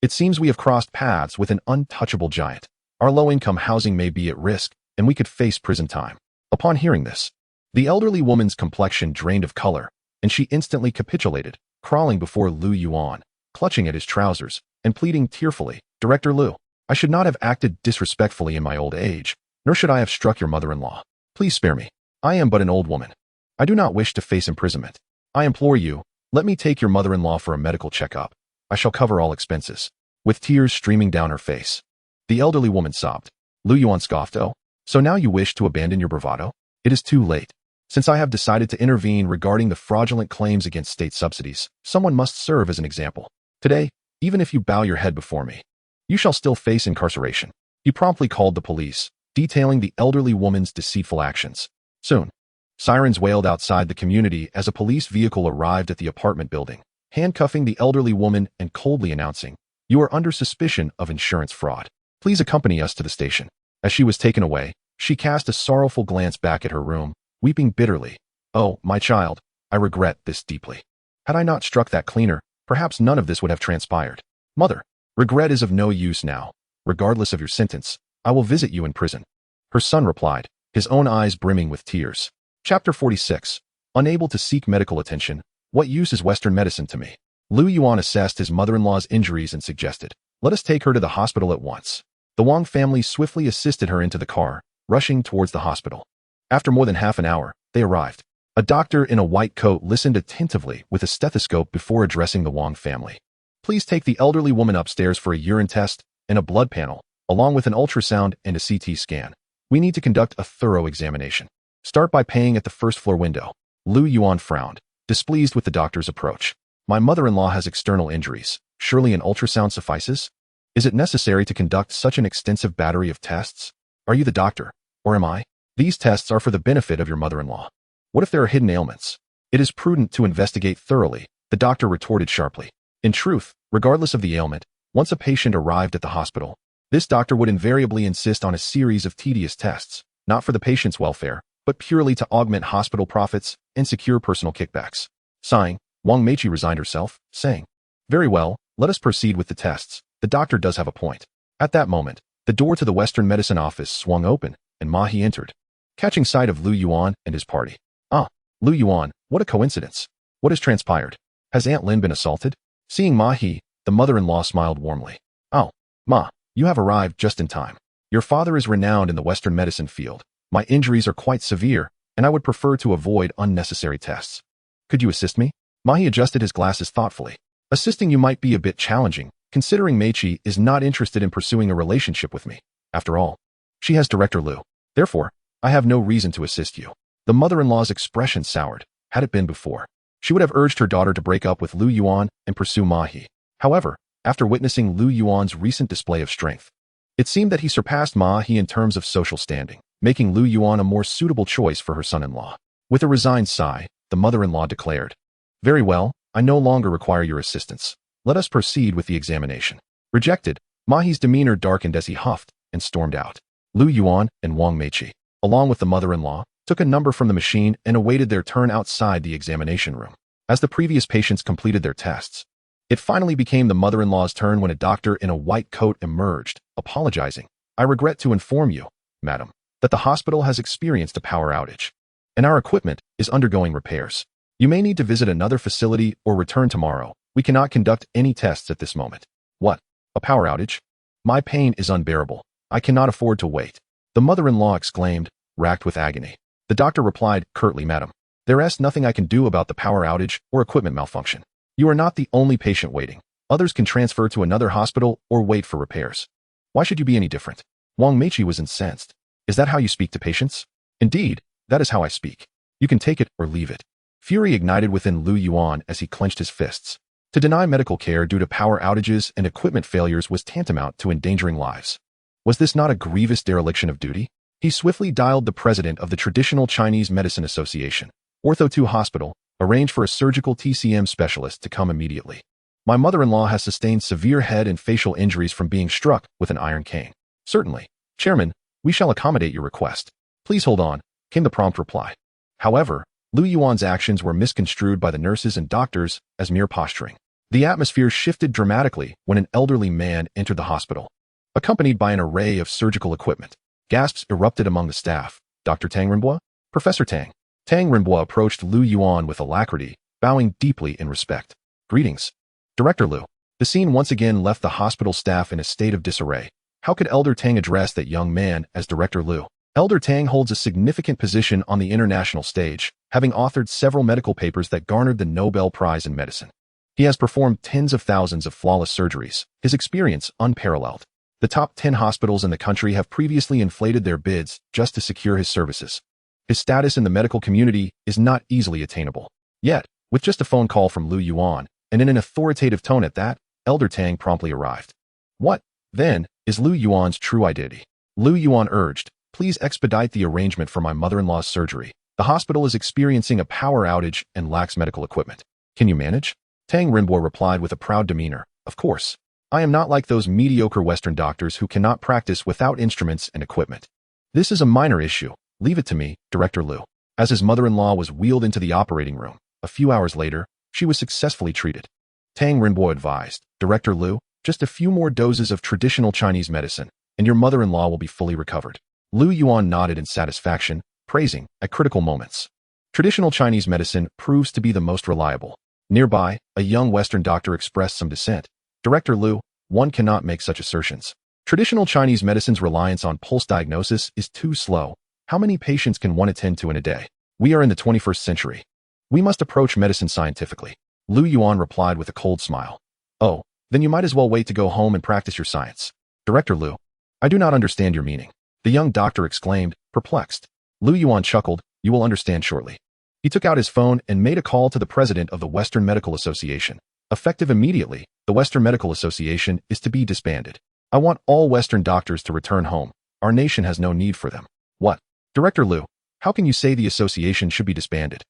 it seems we have crossed paths with an untouchable giant. Our low-income housing may be at risk, and we could face prison time." Upon hearing this, the elderly woman's complexion drained of color, and she instantly capitulated, crawling before Lu Yuan, clutching at his trousers, and pleading tearfully, "Director Lu, I should not have acted disrespectfully in my old age, nor should I have struck your mother-in-law. Please spare me. I am but an old woman. I do not wish to face imprisonment. I implore you, let me take your mother-in-law for a medical checkup. I shall cover all expenses." With tears streaming down her face, the elderly woman sobbed. Lu Yuan scoffed, "Oh, so now you wish to abandon your bravado? It is too late. Since I have decided to intervene regarding the fraudulent claims against state subsidies, someone must serve as an example. Today, even if you bow your head before me, you shall still face incarceration." He promptly called the police, detailing the elderly woman's deceitful actions. Soon, sirens wailed outside the community as a police vehicle arrived at the apartment building, handcuffing the elderly woman and coldly announcing, "You are under suspicion of insurance fraud. Please accompany us to the station." As she was taken away, she cast a sorrowful glance back at her room, weeping bitterly. "Oh, my child, I regret this deeply. Had I not struck that cleaner, perhaps none of this would have transpired. Mother, regret is of no use now. Regardless of your sentence, I will visit you in prison." Her son replied, his own eyes brimming with tears. Chapter 46. Unable to seek medical attention, what use is Western medicine to me? Lu Yuan assessed his mother-in-law's injuries and suggested, "Let us take her to the hospital at once." The Wang family swiftly assisted her into the car, rushing towards the hospital. After more than half an hour, they arrived. A doctor in a white coat listened attentively with a stethoscope before addressing the Wang family. "Please take the elderly woman upstairs for a urine test and a blood panel, along with an ultrasound and a CT scan. We need to conduct a thorough examination. Start by paying at the first-floor window." Lu Yuan frowned, displeased with the doctor's approach. "My mother-in-law has external injuries. Surely an ultrasound suffices? Is it necessary to conduct such an extensive battery of tests? Are you the doctor, or am I? These tests are for the benefit of your mother-in-law. What if there are hidden ailments?" "It is prudent to investigate thoroughly," the doctor retorted sharply. In truth, regardless of the ailment, once a patient arrived at the hospital, this doctor would invariably insist on a series of tedious tests, not for the patient's welfare, but purely to augment hospital profits and secure personal kickbacks. Sighing, Wang Meichi resigned herself, saying, "Very well, let us proceed with the tests. The doctor does have a point." At that moment, the door to the Western medicine office swung open, and Ma He entered, catching sight of Lu Yuan and his party. "Ah, Lu Yuan, what a coincidence. What has transpired? Has Aunt Lin been assaulted?" Seeing Ma He, the mother-in-law smiled warmly. "Oh, Ma, you have arrived just in time. Your father is renowned in the Western medicine field. My injuries are quite severe, and I would prefer to avoid unnecessary tests. Could you assist me?" Ma He adjusted his glasses thoughtfully. "Assisting you might be a bit challenging, considering Meichi is not interested in pursuing a relationship with me. After all, she has Director Lu. Therefore, I have no reason to assist you." The mother-in-law's expression soured. Had it been before, she would have urged her daughter to break up with Lu Yuan and pursue Ma He. However, after witnessing Lu Yuan's recent display of strength, it seemed that he surpassed Ma He in terms of social standing, making Lu Yuan a more suitable choice for her son-in-law. With a resigned sigh, the mother-in-law declared, "Very well, I no longer require your assistance. Let us proceed with the examination. Rejected. Mahi's demeanor darkened as he huffed and stormed out. Lu Yuan and Wang Meiqi, along with the mother-in-law, took a number from the machine and awaited their turn outside the examination room. As the previous patients completed their tests, it finally became the mother-in-law's turn when a doctor in a white coat emerged, apologizing. I regret to inform you, madam, that the hospital has experienced a power outage, and our equipment is undergoing repairs. You may need to visit another facility or return tomorrow. We cannot conduct any tests at this moment. What? A power outage? My pain is unbearable. I cannot afford to wait. The mother-in-law exclaimed, racked with agony. The doctor replied curtly, madam, there is nothing I can do about the power outage or equipment malfunction. You are not the only patient waiting. Others can transfer to another hospital or wait for repairs. Why should you be any different? Wang Meiqi was incensed. Is that how you speak to patients? Indeed, that is how I speak. You can take it or leave it. Fury ignited within Lu Yuan as he clenched his fists. To deny medical care due to power outages and equipment failures was tantamount to endangering lives. Was this not a grievous dereliction of duty? He swiftly dialed the president of the Traditional Chinese Medicine Association, Ortho 2 Hospital, arranged for a surgical TCM specialist to come immediately. My mother-in-law has sustained severe head and facial injuries from being struck with an iron cane. Certainly, Chairman, we shall accommodate your request. Please hold on, came the prompt reply. However, Lu Yuan's actions were misconstrued by the nurses and doctors as mere posturing. The atmosphere shifted dramatically when an elderly man entered the hospital, accompanied by an array of surgical equipment. Gasps erupted among the staff. Dr. Tang Rinbo? Professor Tang. Tang Rinbo approached Lu Yuan with alacrity, bowing deeply in respect. Greetings. Director Lu. The scene once again left the hospital staff in a state of disarray. How could Elder Tang address that young man as Director Lu? Elder Tang holds a significant position on the international stage, having authored several medical papers that garnered the Nobel Prize in Medicine. He has performed tens of thousands of flawless surgeries, his experience unparalleled. The top 10 hospitals in the country have previously inflated their bids just to secure his services. His status in the medical community is not easily attainable. Yet, with just a phone call from Lu Yuan, and in an authoritative tone at that, Elder Tang promptly arrived. What, then, is Lu Yuan's true identity? Lu Yuan urged, please expedite the arrangement for my mother-in-law's surgery. The hospital is experiencing a power outage and lacks medical equipment. Can you manage? Tang Rinbo replied with a proud demeanor. Of course. I am not like those mediocre Western doctors who cannot practice without instruments and equipment. This is a minor issue. Leave it to me, Director Lu. As his mother-in-law was wheeled into the operating room, a few hours later, she was successfully treated. Tang Rinbo advised, Director Lu, just a few more doses of traditional Chinese medicine, and your mother-in-law will be fully recovered. Lu Yuan nodded in satisfaction, praising, at critical moments. Traditional Chinese medicine proves to be the most reliable. Nearby, a young Western doctor expressed some dissent. Director Lu, one cannot make such assertions. Traditional Chinese medicine's reliance on pulse diagnosis is too slow. How many patients can one attend to in a day? We are in the 21st century. We must approach medicine scientifically. Lu Yuan replied with a cold smile. Oh, then you might as well wait to go home and practice your science. Director Lu, I do not understand your meaning. The young doctor exclaimed, perplexed. Lu Yuan chuckled, you will understand shortly. He took out his phone and made a call to the president of the Western Medical Association. Effective immediately, the Western Medical Association is to be disbanded. I want all Western doctors to return home. Our nation has no need for them. What? Director Lu, how can you say the association should be disbanded?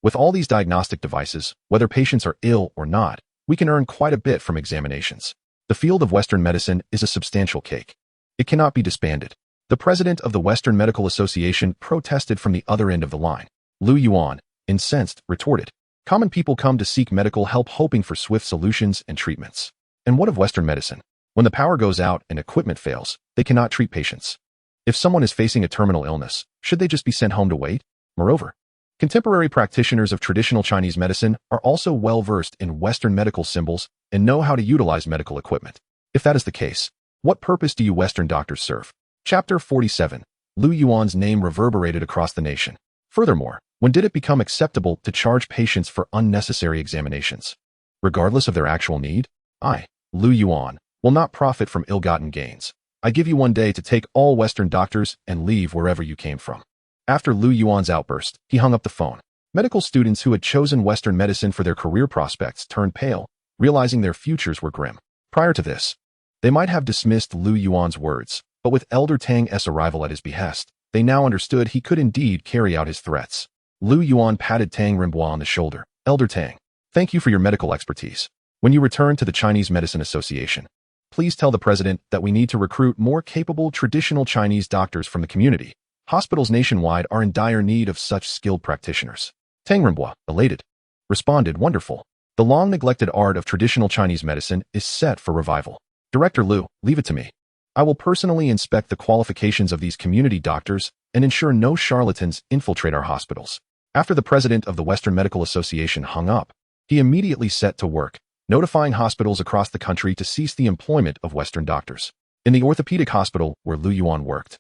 With all these diagnostic devices, whether patients are ill or not, we can earn quite a bit from examinations. The field of Western medicine is a substantial cake. It cannot be disbanded. The president of the Western Medical Association protested from the other end of the line. Lu Yuan, incensed, retorted, common people come to seek medical help hoping for swift solutions and treatments. And what of Western medicine? When the power goes out and equipment fails, they cannot treat patients. If someone is facing a terminal illness, should they just be sent home to wait? Moreover, contemporary practitioners of traditional Chinese medicine are also well-versed in Western medical symbols and know how to utilize medical equipment. If that is the case, what purpose do you Western doctors serve? Chapter 47. Lu Yuan's name reverberated across the nation. Furthermore, when did it become acceptable to charge patients for unnecessary examinations? Regardless of their actual need, I, Lu Yuan, will not profit from ill-gotten gains. I give you 1 day to take all Western doctors and leave wherever you came from. After Lu Yuan's outburst, he hung up the phone. Medical students who had chosen Western medicine for their career prospects turned pale, realizing their futures were grim. Prior to this, they might have dismissed Lu Yuan's words, but with Elder Tang's arrival at his behest, they now understood he could indeed carry out his threats. Lu Yuan patted Tang Rinbo on the shoulder. Elder Tang, thank you for your medical expertise. When you return to the Chinese Medicine Association, please tell the president that we need to recruit more capable traditional Chinese doctors from the community. Hospitals nationwide are in dire need of such skilled practitioners. Tang Renbois, elated, responded, wonderful. The long-neglected art of traditional Chinese medicine is set for revival. Director Liu, leave it to me. I will personally inspect the qualifications of these community doctors and ensure no charlatans infiltrate our hospitals. After the president of the Western Medical Association hung up, he immediately set to work, notifying hospitals across the country to cease the employment of Western doctors. In the orthopedic hospital where Lu Yuan worked,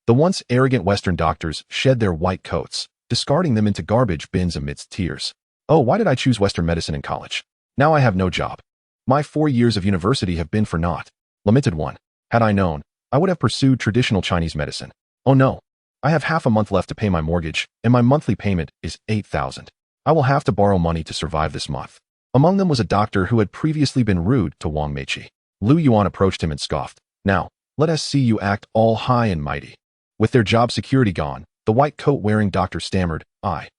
the once arrogant Western doctors shed their white coats, discarding them into garbage bins amidst tears. Oh, why did I choose Western medicine in college? Now I have no job. My 4 years of university have been for naught. Lamented one. Had I known, I would have pursued traditional Chinese medicine. Oh no. I have half a month left to pay my mortgage, and my monthly payment is 8,000. I will have to borrow money to survive this month. Among them was a doctor who had previously been rude to Wang Meiqi. Lu Yuan approached him and scoffed. Now, let us see you act all high and mighty. With their job security gone, the white coat-wearing doctor stammered, I.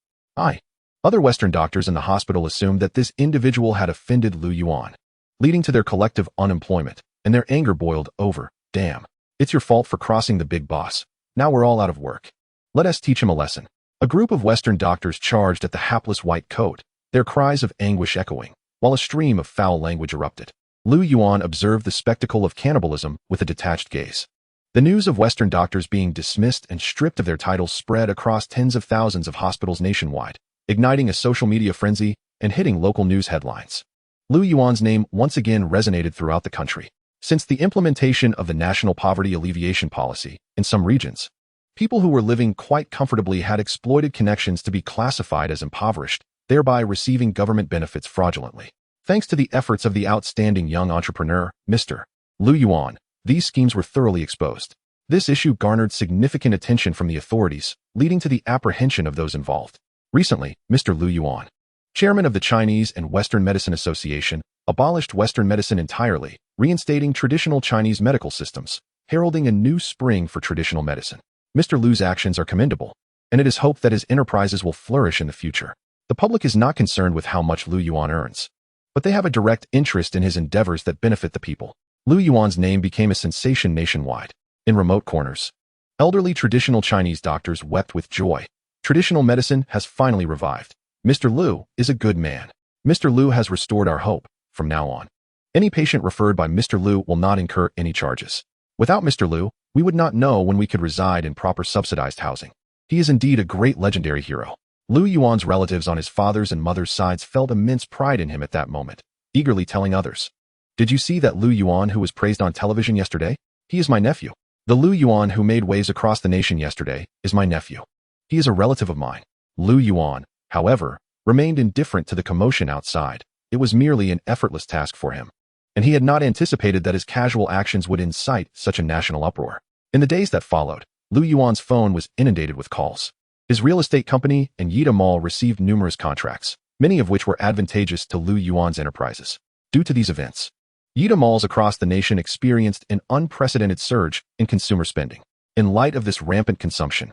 Other Western doctors in the hospital assumed that this individual had offended Lu Yuan, leading to their collective unemployment, and their anger boiled over. Damn. It's your fault for crossing the big boss. Now we're all out of work. Let us teach him a lesson. A group of Western doctors charged at the hapless white coat, their cries of anguish echoing, while a stream of foul language erupted. Lu Yuan observed the spectacle of cannibalism with a detached gaze. The news of Western doctors being dismissed and stripped of their titles spread across tens of thousands of hospitals nationwide, igniting a social media frenzy and hitting local news headlines. Lu Yuan's name once again resonated throughout the country. Since the implementation of the National Poverty Alleviation Policy, in some regions, people who were living quite comfortably had exploited connections to be classified as impoverished, thereby receiving government benefits fraudulently. Thanks to the efforts of the outstanding young entrepreneur, Mr. Lu Yuan, these schemes were thoroughly exposed. This issue garnered significant attention from the authorities, leading to the apprehension of those involved. Recently, Mr. Lu Yuan, chairman of the Chinese and Western Medicine Association, abolished Western medicine entirely, reinstating traditional Chinese medical systems, heralding a new spring for traditional medicine. Mr. Lu's actions are commendable, and it is hoped that his enterprises will flourish in the future. The public is not concerned with how much Lu Yuan earns, but they have a direct interest in his endeavors that benefit the people. Lu Yuan's name became a sensation nationwide. In remote corners, elderly traditional Chinese doctors wept with joy. Traditional medicine has finally revived. Mr. Lu is a good man. Mr. Lu has restored our hope. From now on, any patient referred by Mr. Lu will not incur any charges. Without Mr. Lu, we would not know when we could reside in proper subsidized housing. He is indeed a great legendary hero. Lu Yuan's relatives on his father's and mother's sides felt immense pride in him at that moment, eagerly telling others. Did you see that Lu Yuan who was praised on television yesterday? He is my nephew. The Lu Yuan who made waves across the nation yesterday is my nephew. He is a relative of mine. Lu Yuan, however, remained indifferent to the commotion outside. It was merely an effortless task for him, and he had not anticipated that his casual actions would incite such a national uproar. In the days that followed, Lu Yuan's phone was inundated with calls. His real estate company and Yida Mall received numerous contracts, many of which were advantageous to Lu Yuan's enterprises. Due to these events, Yida malls across the nation experienced an unprecedented surge in consumer spending. In light of this rampant consumption,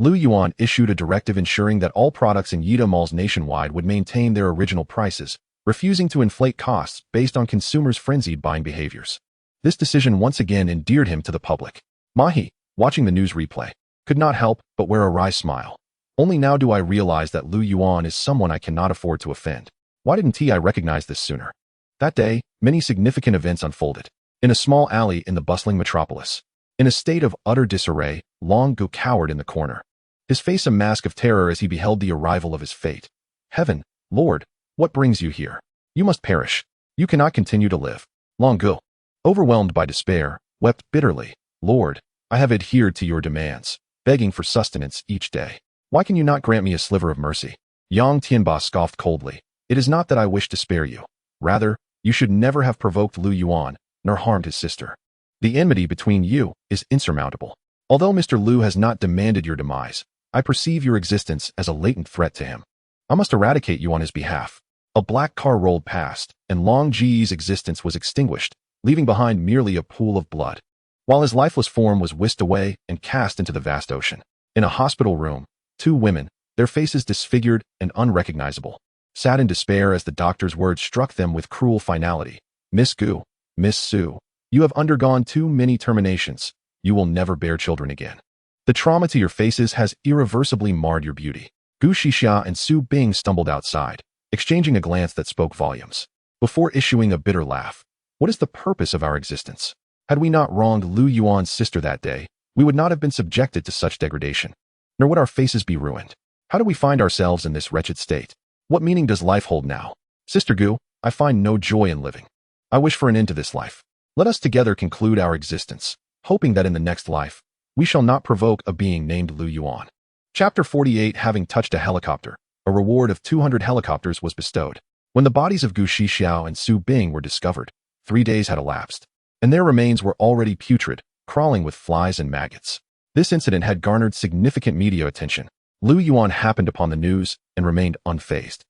Lu Yuan issued a directive ensuring that all products in Yida malls nationwide would maintain their original prices, refusing to inflate costs based on consumers' frenzied buying behaviors. This decision once again endeared him to the public. Mahi, watching the news replay, could not help but wear a wry smile. Only now do I realize that Lu Yuan is someone I cannot afford to offend. Why didn't I recognize this sooner? That day, many significant events unfolded. In a small alley in the bustling metropolis, in a state of utter disarray, Long Gu cowered in the corner, his face a mask of terror as he beheld the arrival of his fate. Heaven, Lord, what brings you here? You must perish. You cannot continue to live. Long Gu, overwhelmed by despair, wept bitterly. Lord, I have adhered to your demands, begging for sustenance each day. Why can you not grant me a sliver of mercy? Yang Tianba scoffed coldly. It is not that I wish to spare you. Rather, you should never have provoked Lu Yuan, nor harmed his sister. The enmity between you is insurmountable. Although Mr. Lu has not demanded your demise, I perceive your existence as a latent threat to him. I must eradicate you on his behalf. A black car rolled past, and Long Ji's existence was extinguished, leaving behind merely a pool of blood, while his lifeless form was whisked away and cast into the vast ocean. In a hospital room, two women, their faces disfigured and unrecognizable, sad in despair as the doctor's words struck them with cruel finality. Miss Gu, Miss Su, you have undergone too many terminations. You will never bear children again. The trauma to your faces has irreversibly marred your beauty. Gu Shixia and Su Bing stumbled outside, exchanging a glance that spoke volumes, before issuing a bitter laugh. What is the purpose of our existence? Had we not wronged Lu Yuan's sister that day, we would not have been subjected to such degradation, nor would our faces be ruined. How do we find ourselves in this wretched state? What meaning does life hold now? Sister Gu, I find no joy in living. I wish for an end to this life. Let us together conclude our existence, hoping that in the next life, we shall not provoke a being named Lu Yuan. Chapter 48. Having touched a helicopter, a reward of 200 helicopters was bestowed. When the bodies of Gu Shixiao and Su Bing were discovered, 3 days had elapsed, and their remains were already putrid, crawling with flies and maggots. This incident had garnered significant media attention. Lu Yuan happened upon the news and remained unfazed.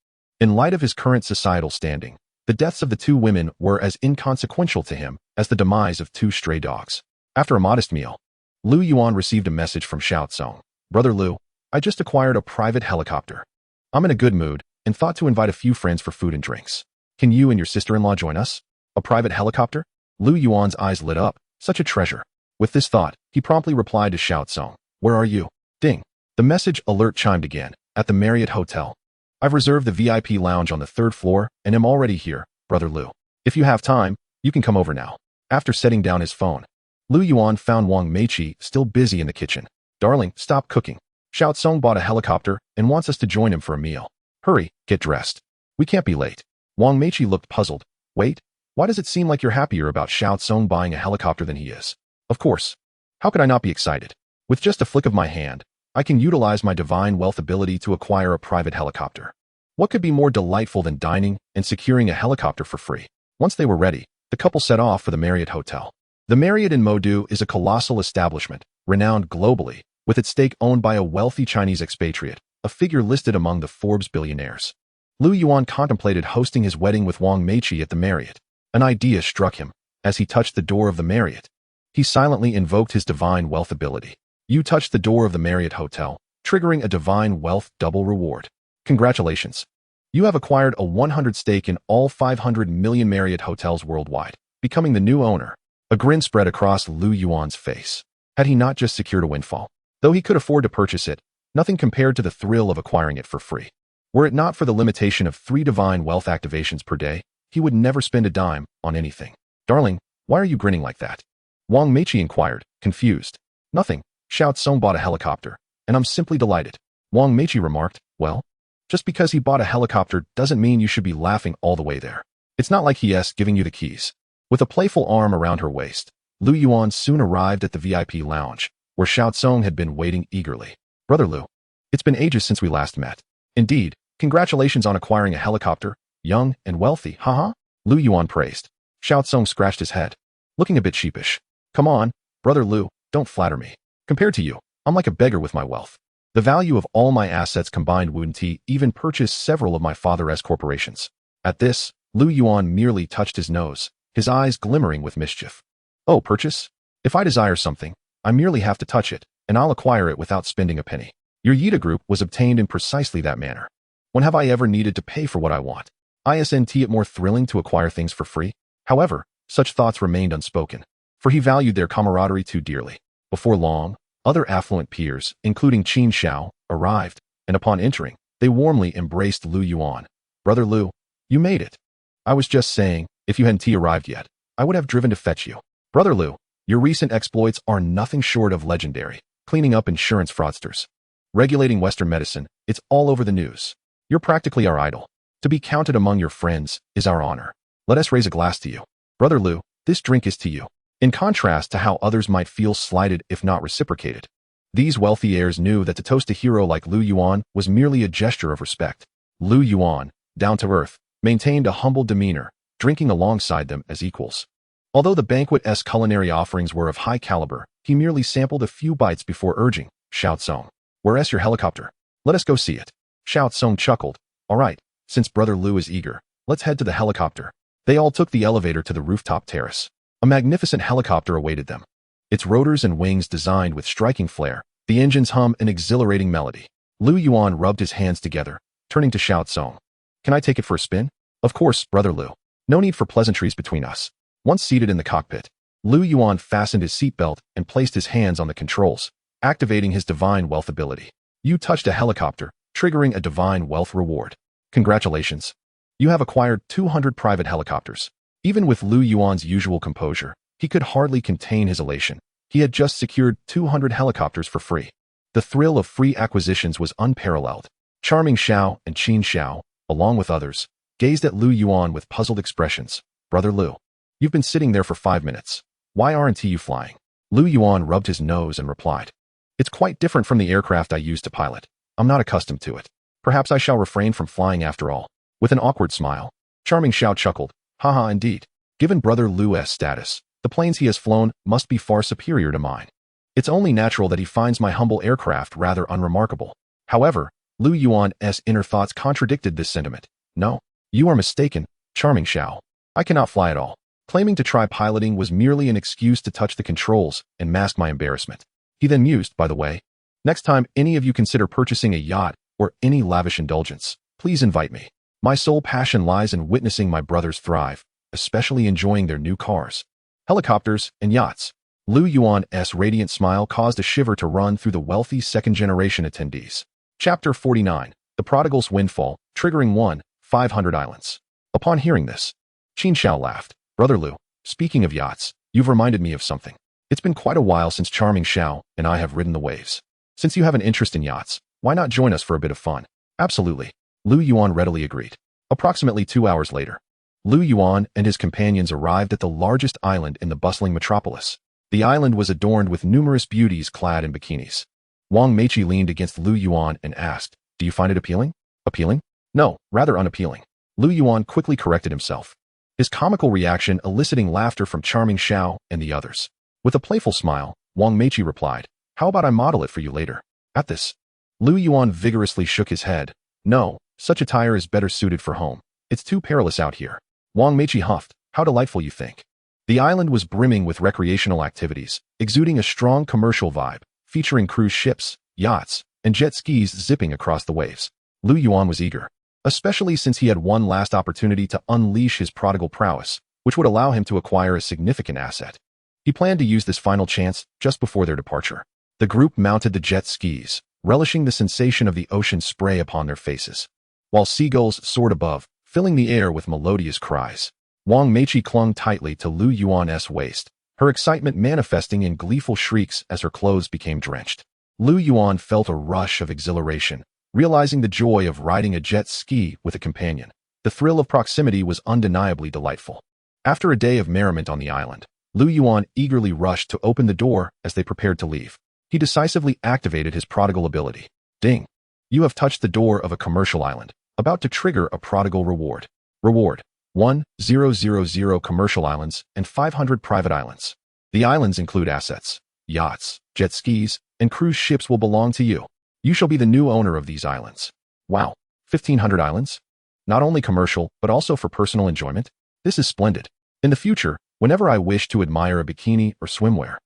In light of his current societal standing, the deaths of the 2 women were as inconsequential to him as the demise of 2 stray dogs. After a modest meal, Lu Yuan received a message from Xiao Tsong. Brother Lu, I just acquired a private helicopter. I'm in a good mood and thought to invite a few friends for food and drinks. Can you and your sister-in-law join us? A private helicopter? Lu Yuan's eyes lit up. Such a treasure. With this thought, he promptly replied to Xiao Tsong. Where are you? Ding. The message alert chimed again. At the Marriott Hotel. I've reserved the VIP lounge on the 3rd floor and am already here, Brother Lu. If you have time, you can come over now. After setting down his phone, Lu Yuan found Wang Meiqi still busy in the kitchen. Darling, stop cooking. Xiao Tsong bought a helicopter and wants us to join him for a meal. Hurry, get dressed. We can't be late. Wang Meiqi looked puzzled. Wait, why does it seem like you're happier about Xiao Tsong buying a helicopter than he is? Of course. How could I not be excited? With just a flick of my hand, I can utilize my divine wealth ability to acquire a private helicopter. What could be more delightful than dining and securing a helicopter for free? Once they were ready, the couple set off for the Marriott Hotel. The Marriott in Modu is a colossal establishment, renowned globally, with its stake owned by a wealthy Chinese expatriate, a figure listed among the Forbes billionaires. Lu Yuan contemplated hosting his wedding with Wang Meiqi at the Marriott. An idea struck him as he touched the door of the Marriott. He silently invoked his divine wealth ability. You touched the door of the Marriott Hotel, triggering a divine wealth double reward. Congratulations. You have acquired a 100 stake in all 500 million Marriott hotels worldwide, becoming the new owner. A grin spread across Lu Yuan's face. Had he not just secured a windfall? Though he could afford to purchase it, nothing compared to the thrill of acquiring it for free. Were it not for the limitation of 3 divine wealth activations per day, he would never spend a dime on anything. Darling, why are you grinning like that? Wang Meiqi inquired, confused. Nothing. Xiao Tsong bought a helicopter, and I'm simply delighted. Wang Meiqi remarked, well, just because he bought a helicopter doesn't mean you should be laughing all the way there. It's not like he's giving you the keys. With a playful arm around her waist, Lu Yuan soon arrived at the VIP lounge, where Xiao Tsong had been waiting eagerly. Brother Lu, it's been ages since we last met. Indeed, congratulations on acquiring a helicopter, young and wealthy, haha? Lu Yuan praised. Xiao Tsong scratched his head, looking a bit sheepish. Come on, Brother Lu, don't flatter me. Compared to you, I'm like a beggar with my wealth. The value of all my assets combined wouldn't even purchase several of my father's corporations. At this, Lu Yuan merely touched his nose, his eyes glimmering with mischief. Oh, purchase? If I desire something, I merely have to touch it, and I'll acquire it without spending a penny. Your Yida group was obtained in precisely that manner. When have I ever needed to pay for what I want? Isn't it more thrilling to acquire things for free? However, such thoughts remained unspoken, for he valued their camaraderie too dearly. Before long, other affluent peers, including Qin Xiao, arrived, and upon entering, they warmly embraced Lu Yuan. Brother Lu, you made it. I was just saying, if you hadn't arrived yet, I would have driven to fetch you. Brother Lu, your recent exploits are nothing short of legendary. Cleaning up insurance fraudsters, regulating Western medicine, it's all over the news. You're practically our idol. To be counted among your friends is our honor. Let us raise a glass to you. Brother Lu, this drink is to you. In contrast to how others might feel slighted if not reciprocated, these wealthy heirs knew that to toast a hero like Lu Yuan was merely a gesture of respect. Lu Yuan, down to earth, maintained a humble demeanor, drinking alongside them as equals. Although the banquet's culinary offerings were of high caliber, he merely sampled a few bites before urging, Xiao Tsong, where's your helicopter? Let us go see it. Xiao Tsong chuckled. All right, since Brother Lu is eager, let's head to the helicopter. They all took the elevator to the rooftop terrace. A magnificent helicopter awaited them. Its rotors and wings designed with striking flair, the engines hum an exhilarating melody. Lu Yuan rubbed his hands together, turning to Xiao Tsong. Can I take it for a spin? Of course, Brother Lu. No need for pleasantries between us. Once seated in the cockpit, Lu Yuan fastened his seatbelt and placed his hands on the controls, activating his divine wealth ability. You touched a helicopter, triggering a divine wealth reward. Congratulations. You have acquired 200 private helicopters. Even with Lu Yuan's usual composure, he could hardly contain his elation. He had just secured 200 helicopters for free. The thrill of free acquisitions was unparalleled. Charming Xiao and Qin Xiao, along with others, gazed at Lu Yuan with puzzled expressions. Brother Lu, you've been sitting there for 5 minutes. Why aren't you flying? Lu Yuan rubbed his nose and replied. It's quite different from the aircraft I used to pilot. I'm not accustomed to it. Perhaps I shall refrain from flying after all. With an awkward smile, Charming Xiao chuckled. Haha, indeed. Given Brother Lu's status, the planes he has flown must be far superior to mine. It's only natural that he finds my humble aircraft rather unremarkable. However, Lu Yuan's inner thoughts contradicted this sentiment. No, you are mistaken, Charming Xiao. I cannot fly at all. Claiming to try piloting was merely an excuse to touch the controls and mask my embarrassment. He then mused, by the way, next time any of you consider purchasing a yacht or any lavish indulgence, please invite me. My sole passion lies in witnessing my brothers thrive, especially enjoying their new cars, helicopters, and yachts. Lu Yuan's radiant smile caused a shiver to run through the wealthy second-generation attendees. Chapter 49, The Prodigal's Windfall, triggering 500 islands. Upon hearing this, Qin Xiao laughed. Brother Lu, speaking of yachts, you've reminded me of something. It's been quite a while since Charming Xiao and I have ridden the waves. Since you have an interest in yachts, why not join us for a bit of fun? Absolutely. Lu Yuan readily agreed. Approximately 2 hours later, Lu Yuan and his companions arrived at the largest island in the bustling metropolis. The island was adorned with numerous beauties clad in bikinis. Wang Meiqi leaned against Lu Yuan and asked, Do you find it appealing? Appealing? No, rather unappealing. Lu Yuan quickly corrected himself, his comical reaction eliciting laughter from Charming Xiao and the others. With a playful smile, Wang Meiqi replied, How about I model it for you later? At this, Lu Yuan vigorously shook his head. No, such attire is better suited for home. It's too perilous out here. Wang Meiqi huffed. How delightful you think. The island was brimming with recreational activities, exuding a strong commercial vibe, featuring cruise ships, yachts, and jet skis zipping across the waves. Lu Yuan was eager, especially since he had one last opportunity to unleash his prodigal prowess, which would allow him to acquire a significant asset. He planned to use this final chance just before their departure. The group mounted the jet skis, relishing the sensation of the ocean spray upon their faces, while seagulls soared above, filling the air with melodious cries. Wang Meiqi clung tightly to Lu Yuan's waist, her excitement manifesting in gleeful shrieks as her clothes became drenched. Lu Yuan felt a rush of exhilaration, realizing the joy of riding a jet ski with a companion. The thrill of proximity was undeniably delightful. After a day of merriment on the island, Lu Yuan eagerly rushed to open the door as they prepared to leave. He decisively activated his prodigal ability. Ding! You have touched the door of a commercial island, about to trigger a prodigal reward. Reward: 1,000 commercial islands and 500 private islands. The islands include assets, yachts, jet skis, and cruise ships will belong to you. You shall be the new owner of these islands. Wow, 1,500 islands? Not only commercial, but also for personal enjoyment? This is splendid. In the future, whenever I wish to admire a bikini or swimwear,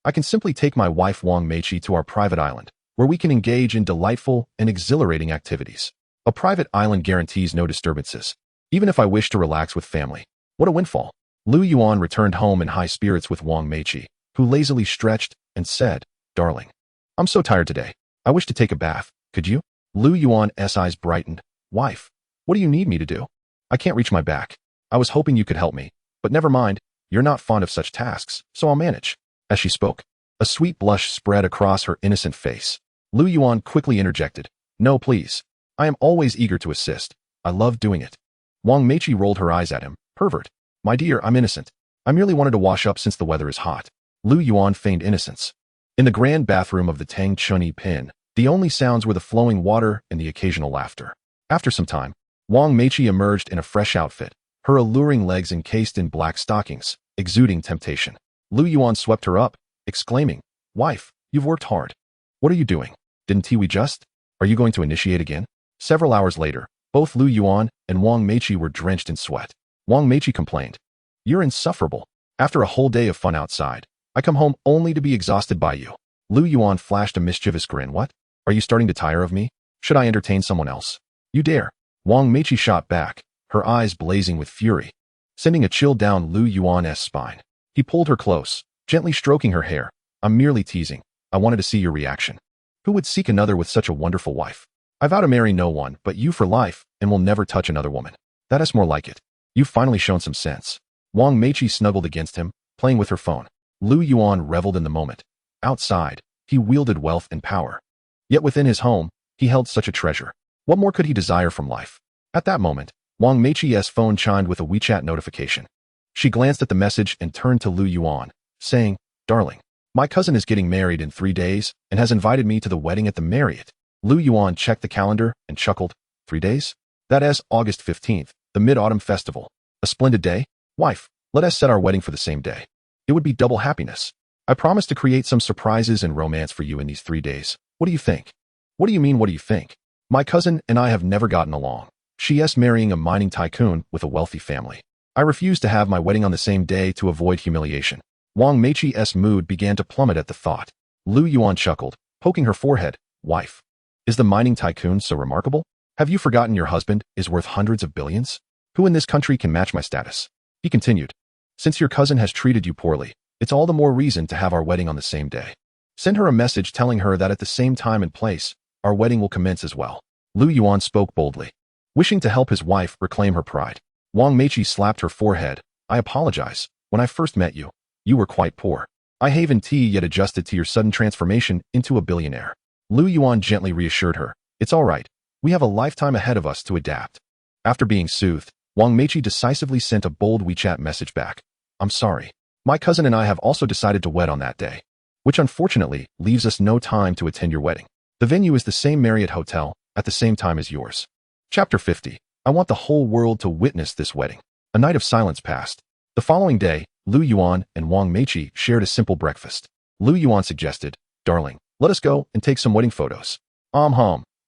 I can simply take my wife Wang Meiqi to our private island, where we can engage in delightful and exhilarating activities. A private island guarantees no disturbances, even if I wish to relax with family. What a windfall. Lu Yuan returned home in high spirits with Wang Meiqi, who lazily stretched and said, Darling, I'm so tired today. I wish to take a bath. Could you? Lu Yuan's eyes brightened. Wife, what do you need me to do? I can't reach my back. I was hoping you could help me, but never mind. You're not fond of such tasks, so I'll manage. As she spoke, a sweet blush spread across her innocent face. Lu Yuan quickly interjected. No, please. I am always eager to assist. I love doing it. Wang Meiqi rolled her eyes at him. Pervert. My dear, I'm innocent. I merely wanted to wash up since the weather is hot. Lu Yuan feigned innocence. In the grand bathroom of the Tang Chunyi Pin, the only sounds were the flowing water and the occasional laughter. After some time, Wang Meiqi emerged in a fresh outfit, her alluring legs encased in black stockings, exuding temptation. Lu Yuan swept her up, exclaiming, Wife, you've worked hard. What are you doing? Didn't we just? Are you going to initiate again? Several hours later, both Lu Yuan and Wang Meiqi were drenched in sweat. Wang Meiqi complained, You're insufferable. After a whole day of fun outside, I come home only to be exhausted by you. Lu Yuan flashed a mischievous grin. What? Are you starting to tire of me? Should I entertain someone else? You dare. Wang Meiqi shot back, her eyes blazing with fury, sending a chill down Lu Yuan's spine. He pulled her close, gently stroking her hair. I'm merely teasing. I wanted to see your reaction. Who would seek another with such a wonderful wife? I vow to marry no one but you for life and will never touch another woman. That is more like it. You've finally shown some sense. Wang Meiqi snuggled against him, playing with her phone. Lu Yuan reveled in the moment. Outside, he wielded wealth and power. Yet within his home, he held such a treasure. What more could he desire from life? At that moment, Wang Meiqi's phone chimed with a WeChat notification. She glanced at the message and turned to Lu Yuan, saying, Darling, my cousin is getting married in 3 days and has invited me to the wedding at the Marriott. Lu Yuan checked the calendar and chuckled. 3 days? That is August 15th, the Mid-Autumn Festival. A splendid day? Wife, let us set our wedding for the same day. It would be double happiness. I promise to create some surprises and romance for you in these 3 days. What do you think? What do you mean, what do you think? My cousin and I have never gotten along. She is marrying a mining tycoon with a wealthy family. I refuse to have my wedding on the same day to avoid humiliation. Wang Meiqi's mood began to plummet at the thought. Lu Yuan chuckled, poking her forehead. Wife, is the mining tycoon so remarkable? Have you forgotten your husband is worth hundreds of billions? Who in this country can match my status? He continued. Since your cousin has treated you poorly, it's all the more reason to have our wedding on the same day. Send her a message telling her that at the same time and place, our wedding will commence as well. Lu Yuan spoke boldly, wishing to help his wife reclaim her pride. Wang Meiqi slapped her forehead. I apologize. When I first met you, you were quite poor. I haven't yet adjusted to your sudden transformation into a billionaire. Lu Yuan gently reassured her. It's all right. We have a lifetime ahead of us to adapt. After being soothed, Wang Meiqi decisively sent a bold WeChat message back. I'm sorry. My cousin and I have also decided to wed on that day, which unfortunately leaves us no time to attend your wedding. The venue is the same Marriott hotel at the same time as yours. Chapter 50. I want the whole world to witness this wedding. A night of silence passed. The following day, Lu Yuan and Wang Meiqi shared a simple breakfast. Lu Yuan suggested, Darling, let us go and take some wedding photos.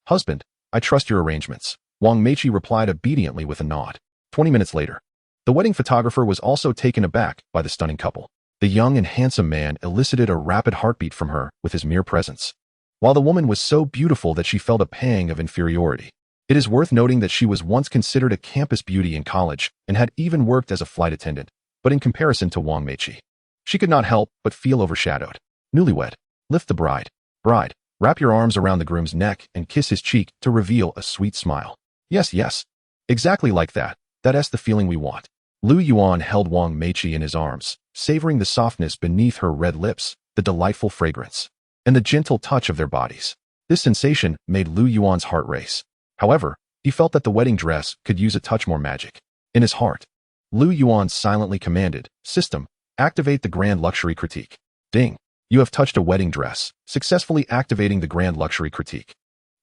Husband, I trust your arrangements. Wang Meiqi replied obediently with a nod. 20 minutes later, the wedding photographer was also taken aback by the stunning couple. The young and handsome man elicited a rapid heartbeat from her with his mere presence, while the woman was so beautiful that she felt a pang of inferiority. It is worth noting that she was once considered a campus beauty in college and had even worked as a flight attendant, but in comparison to Wang Meiqi, she could not help but feel overshadowed. Newlywed, lift the bride. Bride, wrap your arms around the groom's neck and kiss his cheek to reveal a sweet smile. Yes. Exactly like that. That's the feeling we want. Lu Yuan held Wang Meiqi in his arms, savoring the softness beneath her red lips, the delightful fragrance, and the gentle touch of their bodies. This sensation made Lu Yuan's heart race. However, he felt that the wedding dress could use a touch more magic. In his heart, Lu Yuan silently commanded, System, activate the Grand Luxury Critique. Ding. You have touched a wedding dress, successfully activating the Grand Luxury Critique.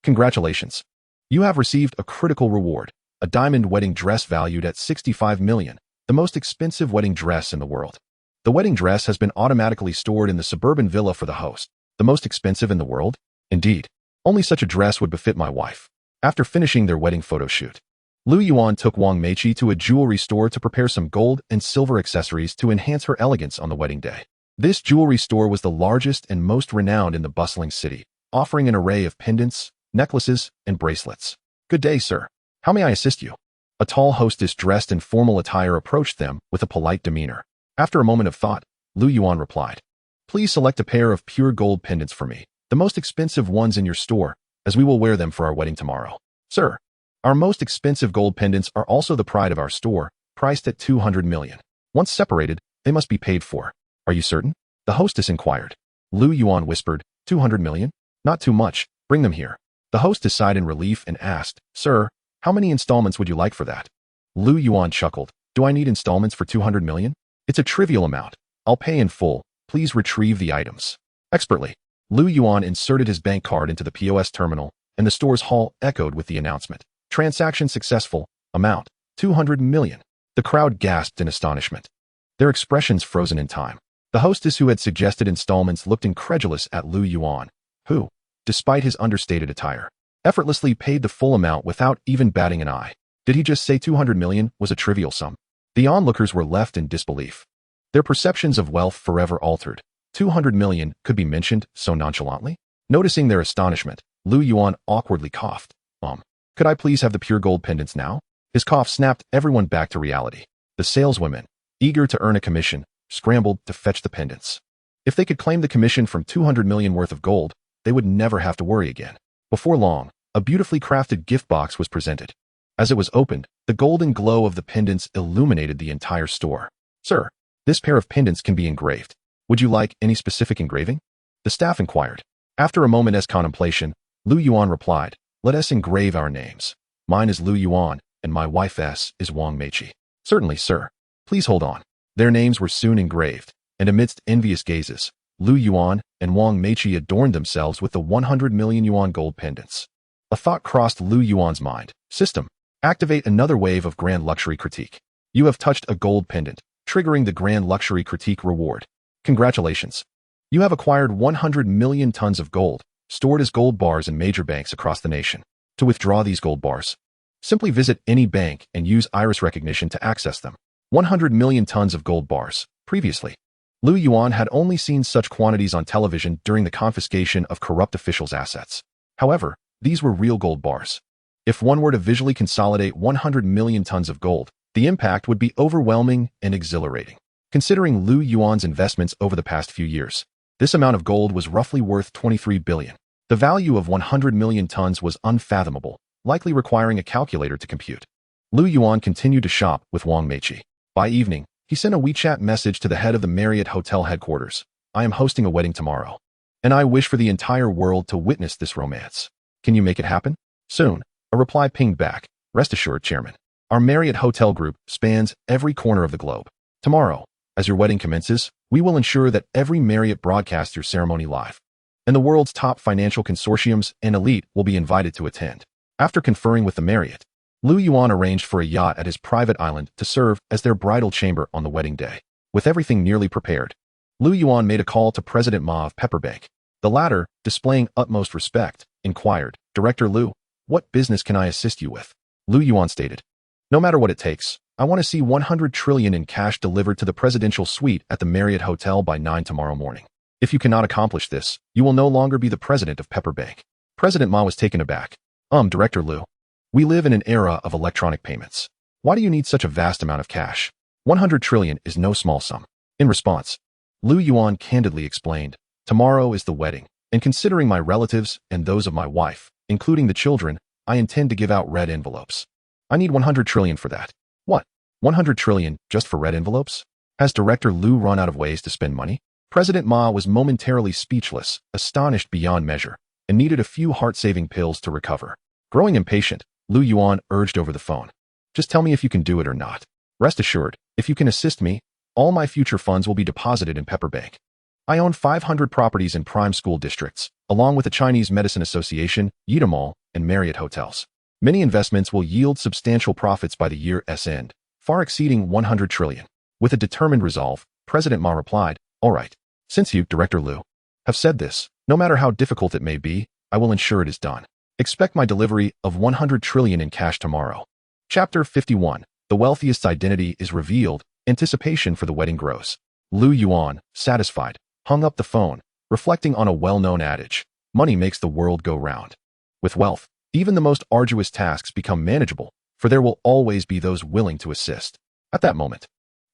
Congratulations. You have received a critical reward, a diamond wedding dress valued at 65 million, the most expensive wedding dress in the world. The wedding dress has been automatically stored in the suburban villa for the host. The most expensive in the world? Indeed. Only such a dress would befit my wife. After finishing their wedding photo shoot, Lu Yuan took Wang Meiqi to a jewelry store to prepare some gold and silver accessories to enhance her elegance on the wedding day. This jewelry store was the largest and most renowned in the bustling city, offering an array of pendants, necklaces, and bracelets. Good day, sir. How may I assist you? A tall hostess dressed in formal attire approached them with a polite demeanor. After a moment of thought, Lu Yuan replied, Please select a pair of pure gold pendants for me, the most expensive ones in your store, as we will wear them for our wedding tomorrow. Sir, our most expensive gold pendants are also the pride of our store, priced at 200 million. Once separated, they must be paid for. Are you certain? The hostess inquired. Lu Yuan whispered, 200 million? Not too much, bring them here. The hostess sighed in relief and asked, Sir, how many installments would you like for that? Lu Yuan chuckled, Do I need installments for 200 million? It's a trivial amount. I'll pay in full. Please retrieve the items. Expertly, Lu Yuan inserted his bank card into the POS terminal, and the store's hall echoed with the announcement. Transaction successful. Amount, 200 million. The crowd gasped in astonishment, their expressions frozen in time. The hostess who had suggested installments looked incredulous at Lu Yuan, who, despite his understated attire, effortlessly paid the full amount without even batting an eye. Did he just say 200 million was a trivial sum? The onlookers were left in disbelief, their perceptions of wealth forever altered. 200 million could be mentioned so nonchalantly? Noticing their astonishment, Lu Yuan awkwardly coughed. Could I please have the pure gold pendants now? His cough snapped everyone back to reality. The saleswomen, eager to earn a commission, scrambled to fetch the pendants. If they could claim the commission from 200 million worth of gold, they would never have to worry again. Before long, a beautifully crafted gift box was presented. As it was opened, the golden glow of the pendants illuminated the entire store. Sir, this pair of pendants can be engraved. Would you like any specific engraving? The staff inquired. After a moment's contemplation, Lu Yuan replied, let us engrave our names. Mine is Lu Yuan, and my wife's is Wang Meiqi. Certainly, sir. Please hold on. Their names were soon engraved, and amidst envious gazes, Lu Yuan and Wang Meiqi adorned themselves with the 100 million yuan gold pendants. A thought crossed Lu Yuan's mind. System. Activate another wave of Grand Luxury Critique. You have touched a gold pendant, triggering the Grand Luxury Critique reward. Congratulations. You have acquired 100 million tons of gold, stored as gold bars in major banks across the nation. To withdraw these gold bars, simply visit any bank and use iris recognition to access them. 100 million tons of gold bars. Previously, Lu Yuan had only seen such quantities on television during the confiscation of corrupt officials' assets. However, these were real gold bars. If one were to visually consolidate 100 million tons of gold, the impact would be overwhelming and exhilarating. Considering Lu Yuan's investments over the past few years, this amount of gold was roughly worth 23 billion. The value of 100 million tons was unfathomable, likely requiring a calculator to compute. Lu Yuan continued to shop with Wang Meiqi. By evening, he sent a WeChat message to the head of the Marriott Hotel headquarters. I am hosting a wedding tomorrow, and I wish for the entire world to witness this romance. Can you make it happen? Soon, a reply pinged back. Rest assured, Chairman. Our Marriott Hotel group spans every corner of the globe. Tomorrow, as your wedding commences, we will ensure that every Marriott broadcasts your ceremony live, and the world's top financial consortiums and elite will be invited to attend. After conferring with the Marriott, Lu Yuan arranged for a yacht at his private island to serve as their bridal chamber on the wedding day. With everything nearly prepared, Lu Yuan made a call to President Ma of Pepper Bank. The latter, displaying utmost respect, inquired, Director Lu, what business can I assist you with? Lu Yuan stated, no matter what it takes, I want to see 100 trillion in cash delivered to the presidential suite at the Marriott Hotel by 9 tomorrow morning. If you cannot accomplish this, you will no longer be the president of Pepper Bank. President Ma was taken aback. Director Lu, we live in an era of electronic payments. Why do you need such a vast amount of cash? 100 trillion is no small sum. In response, Lu Yuan candidly explained, tomorrow is the wedding, and considering my relatives and those of my wife, including the children, I intend to give out red envelopes. I need 100 trillion for that. What? 100 trillion just for red envelopes? Has Director Lu run out of ways to spend money? President Ma was momentarily speechless, astonished beyond measure, and needed a few heart-saving pills to recover. Growing impatient, Lu Yuan urged over the phone. Just tell me if you can do it or not. Rest assured, if you can assist me, all my future funds will be deposited in Pepper Bank. I own 500 properties in prime school districts, along with the Chinese Medicine Association, Yida Mall, and Marriott hotels. Many investments will yield substantial profits by the year's end, far exceeding 100 trillion. With a determined resolve, President Ma replied, all right. Since you, Director Lu, have said this, no matter how difficult it may be, I will ensure it is done. Expect my delivery of 100 trillion in cash tomorrow. Chapter 51. The wealthiest's identity is revealed. Anticipation for the wedding grows. Lu Yuan, satisfied, hung up the phone, reflecting on a well-known adage. Money makes the world go round. With wealth, even the most arduous tasks become manageable, for there will always be those willing to assist. At that moment,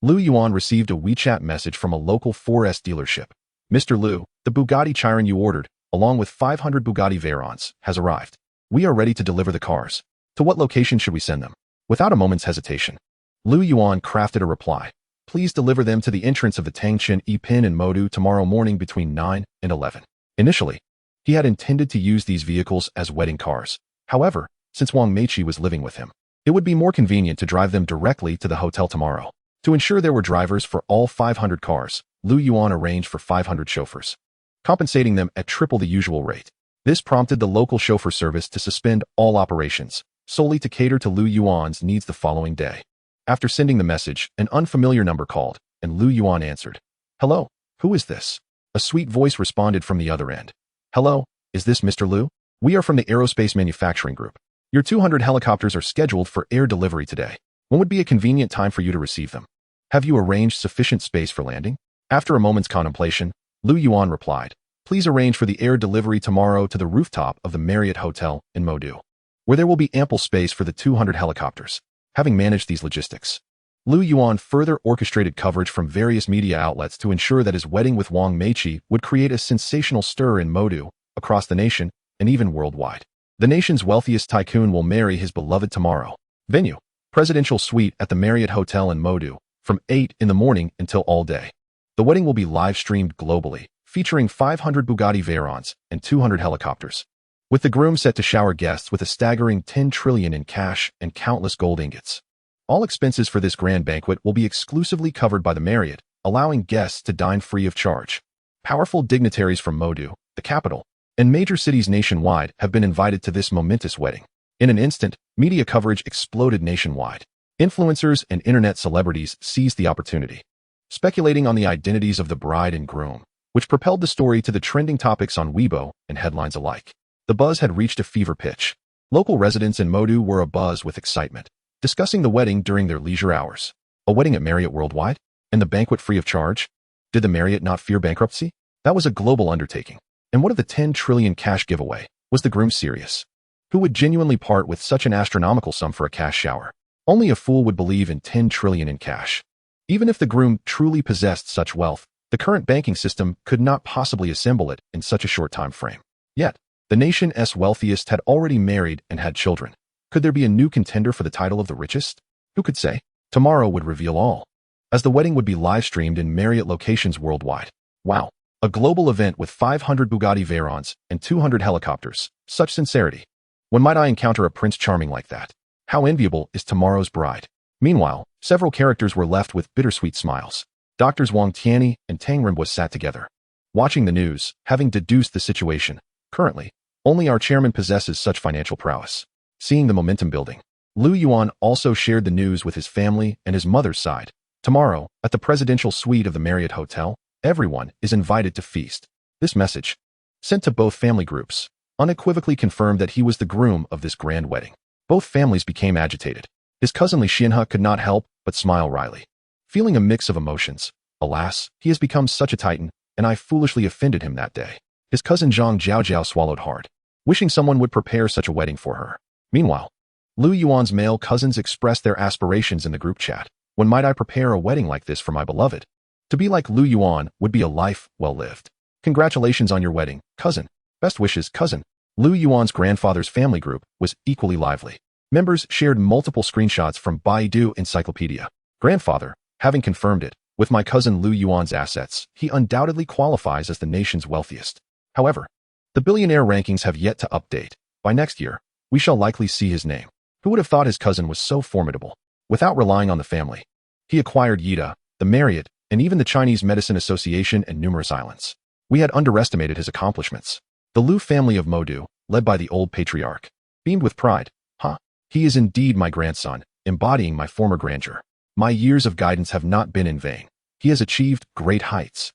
Lu Yuan received a WeChat message from a local 4S dealership. Mr. Lu, the Bugatti Chiron you ordered, along with 500 Bugatti Veyrons, has arrived. We are ready to deliver the cars. To what location should we send them? Without a moment's hesitation, Lu Yuan crafted a reply. Please deliver them to the entrance of the Tangchen Yipin in Modu tomorrow morning between 9 and 11. Initially, he had intended to use these vehicles as wedding cars. However, since Wang Meiqi was living with him, it would be more convenient to drive them directly to the hotel tomorrow. To ensure there were drivers for all 500 cars, Lu Yuan arranged for 500 chauffeurs, compensating them at triple the usual rate. This prompted the local chauffeur service to suspend all operations, solely to cater to Lu Yuan's needs the following day. After sending the message, an unfamiliar number called, and Lu Yuan answered. Hello, who is this? A sweet voice responded from the other end. Hello, is this Mr. Lu? We are from the Aerospace Manufacturing Group. Your 200 helicopters are scheduled for air delivery today. When would be a convenient time for you to receive them? Have you arranged sufficient space for landing? After a moment's contemplation, Lu Yuan replied, please arrange for the air delivery tomorrow to the rooftop of the Marriott Hotel in Modu. where there will be ample space for the 200 helicopters. Having managed these logistics, Lu Yuan further orchestrated coverage from various media outlets to ensure that his wedding with Wang Meiqi would create a sensational stir in Modu, across the nation, and even worldwide. The nation's wealthiest tycoon will marry his beloved tomorrow. Venue: Presidential Suite at the Marriott Hotel in Modu, from 8 in the morning until all day. The wedding will be live-streamed globally, featuring 500 Bugatti Veyrons and 200 helicopters, with the groom set to shower guests with a staggering 10 trillion in cash and countless gold ingots. All expenses for this grand banquet will be exclusively covered by the Marriott, allowing guests to dine free of charge. Powerful dignitaries from Modu, the capital, and major cities nationwide have been invited to this momentous wedding. In an instant, media coverage exploded nationwide. Influencers and internet celebrities seized the opportunity, speculating on the identities of the bride and groom, which propelled the story to the trending topics on Weibo and headlines alike. The buzz had reached a fever pitch. Local residents in Modu were abuzz with excitement, discussing the wedding during their leisure hours. A wedding at Marriott worldwide? And the banquet free of charge? Did the Marriott not fear bankruptcy? That was a global undertaking. And what of the 10 trillion cash giveaway? Was the groom serious? Who would genuinely part with such an astronomical sum for a cash shower? Only a fool would believe in 10 trillion in cash. Even if the groom truly possessed such wealth, the current banking system could not possibly assemble it in such a short time frame. Yet, the nation's wealthiest had already married and had children. Could there be a new contender for the title of the richest? Who could say? Tomorrow would reveal all, as the wedding would be live-streamed in Marriott locations worldwide. Wow. A global event with 500 Bugatti Veyrons and 200 helicopters. Such sincerity. When might I encounter a Prince Charming like that? How enviable is tomorrow's bride? Meanwhile, several characters were left with bittersweet smiles. Doctors Wang Tianyi and Tang Rimbo sat together, watching the news, having deduced the situation. Currently, only our chairman possesses such financial prowess. Seeing the momentum building, Lu Yuan also shared the news with his family and his mother's side. Tomorrow, at the presidential suite of the Marriott Hotel, everyone is invited to feast. This message, sent to both family groups, unequivocally confirmed that he was the groom of this grand wedding. Both families became agitated. His cousin Li Xianhe could not help but smile wryly, feeling a mix of emotions. Alas, he has become such a titan, and I foolishly offended him that day. His cousin Zhang Jiaojiao swallowed hard, wishing someone would prepare such a wedding for her. Meanwhile, Lu Yuan's male cousins expressed their aspirations in the group chat. When might I prepare a wedding like this for my beloved? To be like Lu Yuan would be a life well lived. Congratulations on your wedding, cousin. Best wishes, cousin. Lu Yuan's grandfather's family group was equally lively. Members shared multiple screenshots from Baidu Encyclopedia. Grandfather, having confirmed it, with my cousin Lu Yuan's assets, he undoubtedly qualifies as the nation's wealthiest. However, the billionaire rankings have yet to update. By next year, we shall likely see his name. Who would have thought his cousin was so formidable? Without relying on the family, he acquired Yida, the Marriott, and even the Chinese Medicine Association and numerous islands. We had underestimated his accomplishments. The Lu family of Modu, led by the old patriarch, beamed with pride. He is indeed my grandson, embodying my former grandeur. My years of guidance have not been in vain. He has achieved great heights.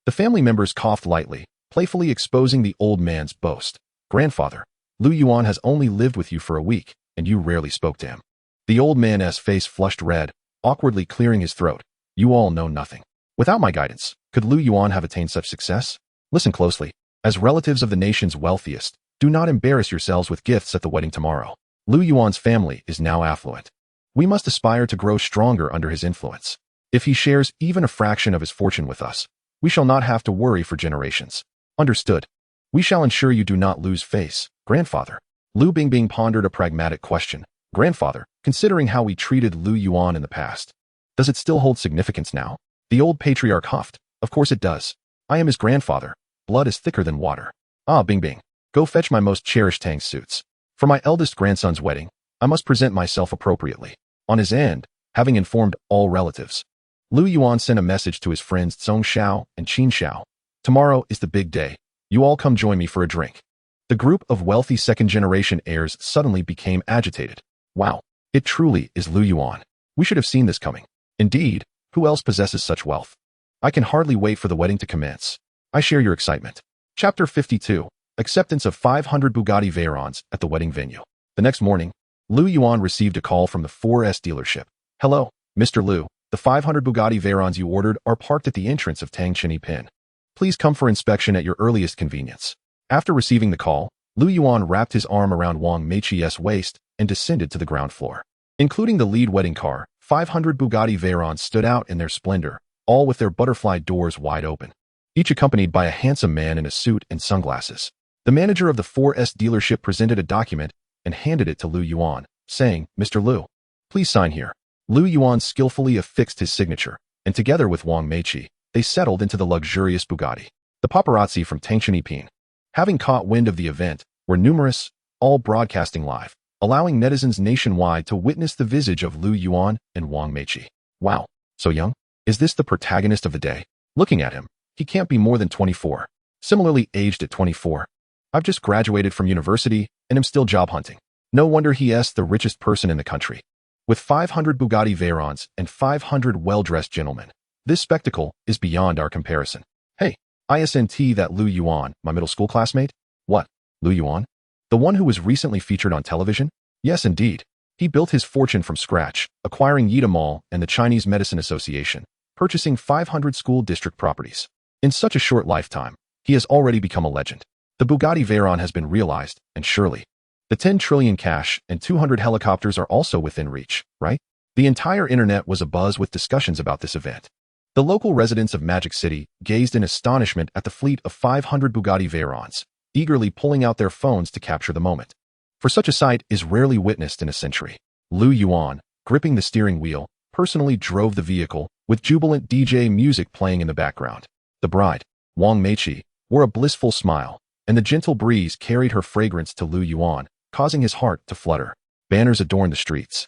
The family members coughed lightly, playfully exposing the old man's boast. Grandfather, Lu Yuan has only lived with you for a week, and you rarely spoke to him. The old man's face flushed red, awkwardly clearing his throat. You all know nothing. Without my guidance, could Lu Yuan have attained such success? Listen closely. As relatives of the nation's wealthiest, do not embarrass yourselves with gifts at the wedding tomorrow. Lu Yuan's family is now affluent. We must aspire to grow stronger under his influence. If he shares even a fraction of his fortune with us, we shall not have to worry for generations. Understood. We shall ensure you do not lose face, grandfather. Lu Bingbing pondered a pragmatic question. Grandfather, considering how we treated Lu Yuan in the past, does it still hold significance now? The old patriarch huffed. Of course it does. I am his grandfather. Blood is thicker than water. Ah, Bingbing, go fetch my most cherished Tang suits. For my eldest grandson's wedding, I must present myself appropriately. On his end, having informed all relatives, Lu Yuan sent a message to his friends Zhong Xiao and Qin Xiao. Tomorrow is the big day. You all come join me for a drink. The group of wealthy second-generation heirs suddenly became agitated. Wow, it truly is Lu Yuan. We should have seen this coming. Indeed, who else possesses such wealth? I can hardly wait for the wedding to commence. I share your excitement. Chapter 52. Acceptance of 500 Bugatti Veyrons at the wedding venue. The next morning, Lu Yuan received a call from the 4S dealership. Hello, Mr. Lu. The 500 Bugatti Veyrons you ordered are parked at the entrance of Tangchini Pin. Please come for inspection at your earliest convenience. After receiving the call, Lu Yuan wrapped his arm around Wang Meiqi's waist and descended to the ground floor. Including the lead wedding car, 500 Bugatti Veyrons stood out in their splendor, all with their butterfly doors wide open, each accompanied by a handsome man in a suit and sunglasses. The manager of the 4S dealership presented a document and handed it to Lu Yuan, saying, "Mr. Lu, please sign here." Lu Yuan skillfully affixed his signature, and together with Wang Meiqi, they settled into the luxurious Bugatti. The paparazzi from Tangshan, having caught wind of the event, were numerous, all broadcasting live, allowing netizens nationwide to witness the visage of Lu Yuan and Wang Meiqi. Wow, so young? Is this the protagonist of the day? Looking at him, he can't be more than 24. Similarly aged at 24. I've just graduated from university and am still job hunting. No wonder he is the richest person in the country. With 500 Bugatti Veyrons and 500 well-dressed gentlemen, this spectacle is beyond our comparison. Hey, isn't that Lu Yuan, my middle school classmate? What, Lu Yuan? The one who was recently featured on television? Yes, indeed. He built his fortune from scratch, acquiring Yida Mall and the Chinese Medicine Association, purchasing 500 school district properties. In such a short lifetime, he has already become a legend. The Bugatti Veyron has been realized, and surely, the 10 trillion cash and 200 helicopters are also within reach, right? The entire internet was abuzz with discussions about this event. The local residents of Magic City gazed in astonishment at the fleet of 500 Bugatti Veyrons, eagerly pulling out their phones to capture the moment. For such a sight is rarely witnessed in a century. Lu Yuan, gripping the steering wheel, personally drove the vehicle, with jubilant DJ music playing in the background. The bride, Wang Meiqi, wore a blissful smile, and the gentle breeze carried her fragrance to Lu Yuan, causing his heart to flutter. Banners adorned the streets,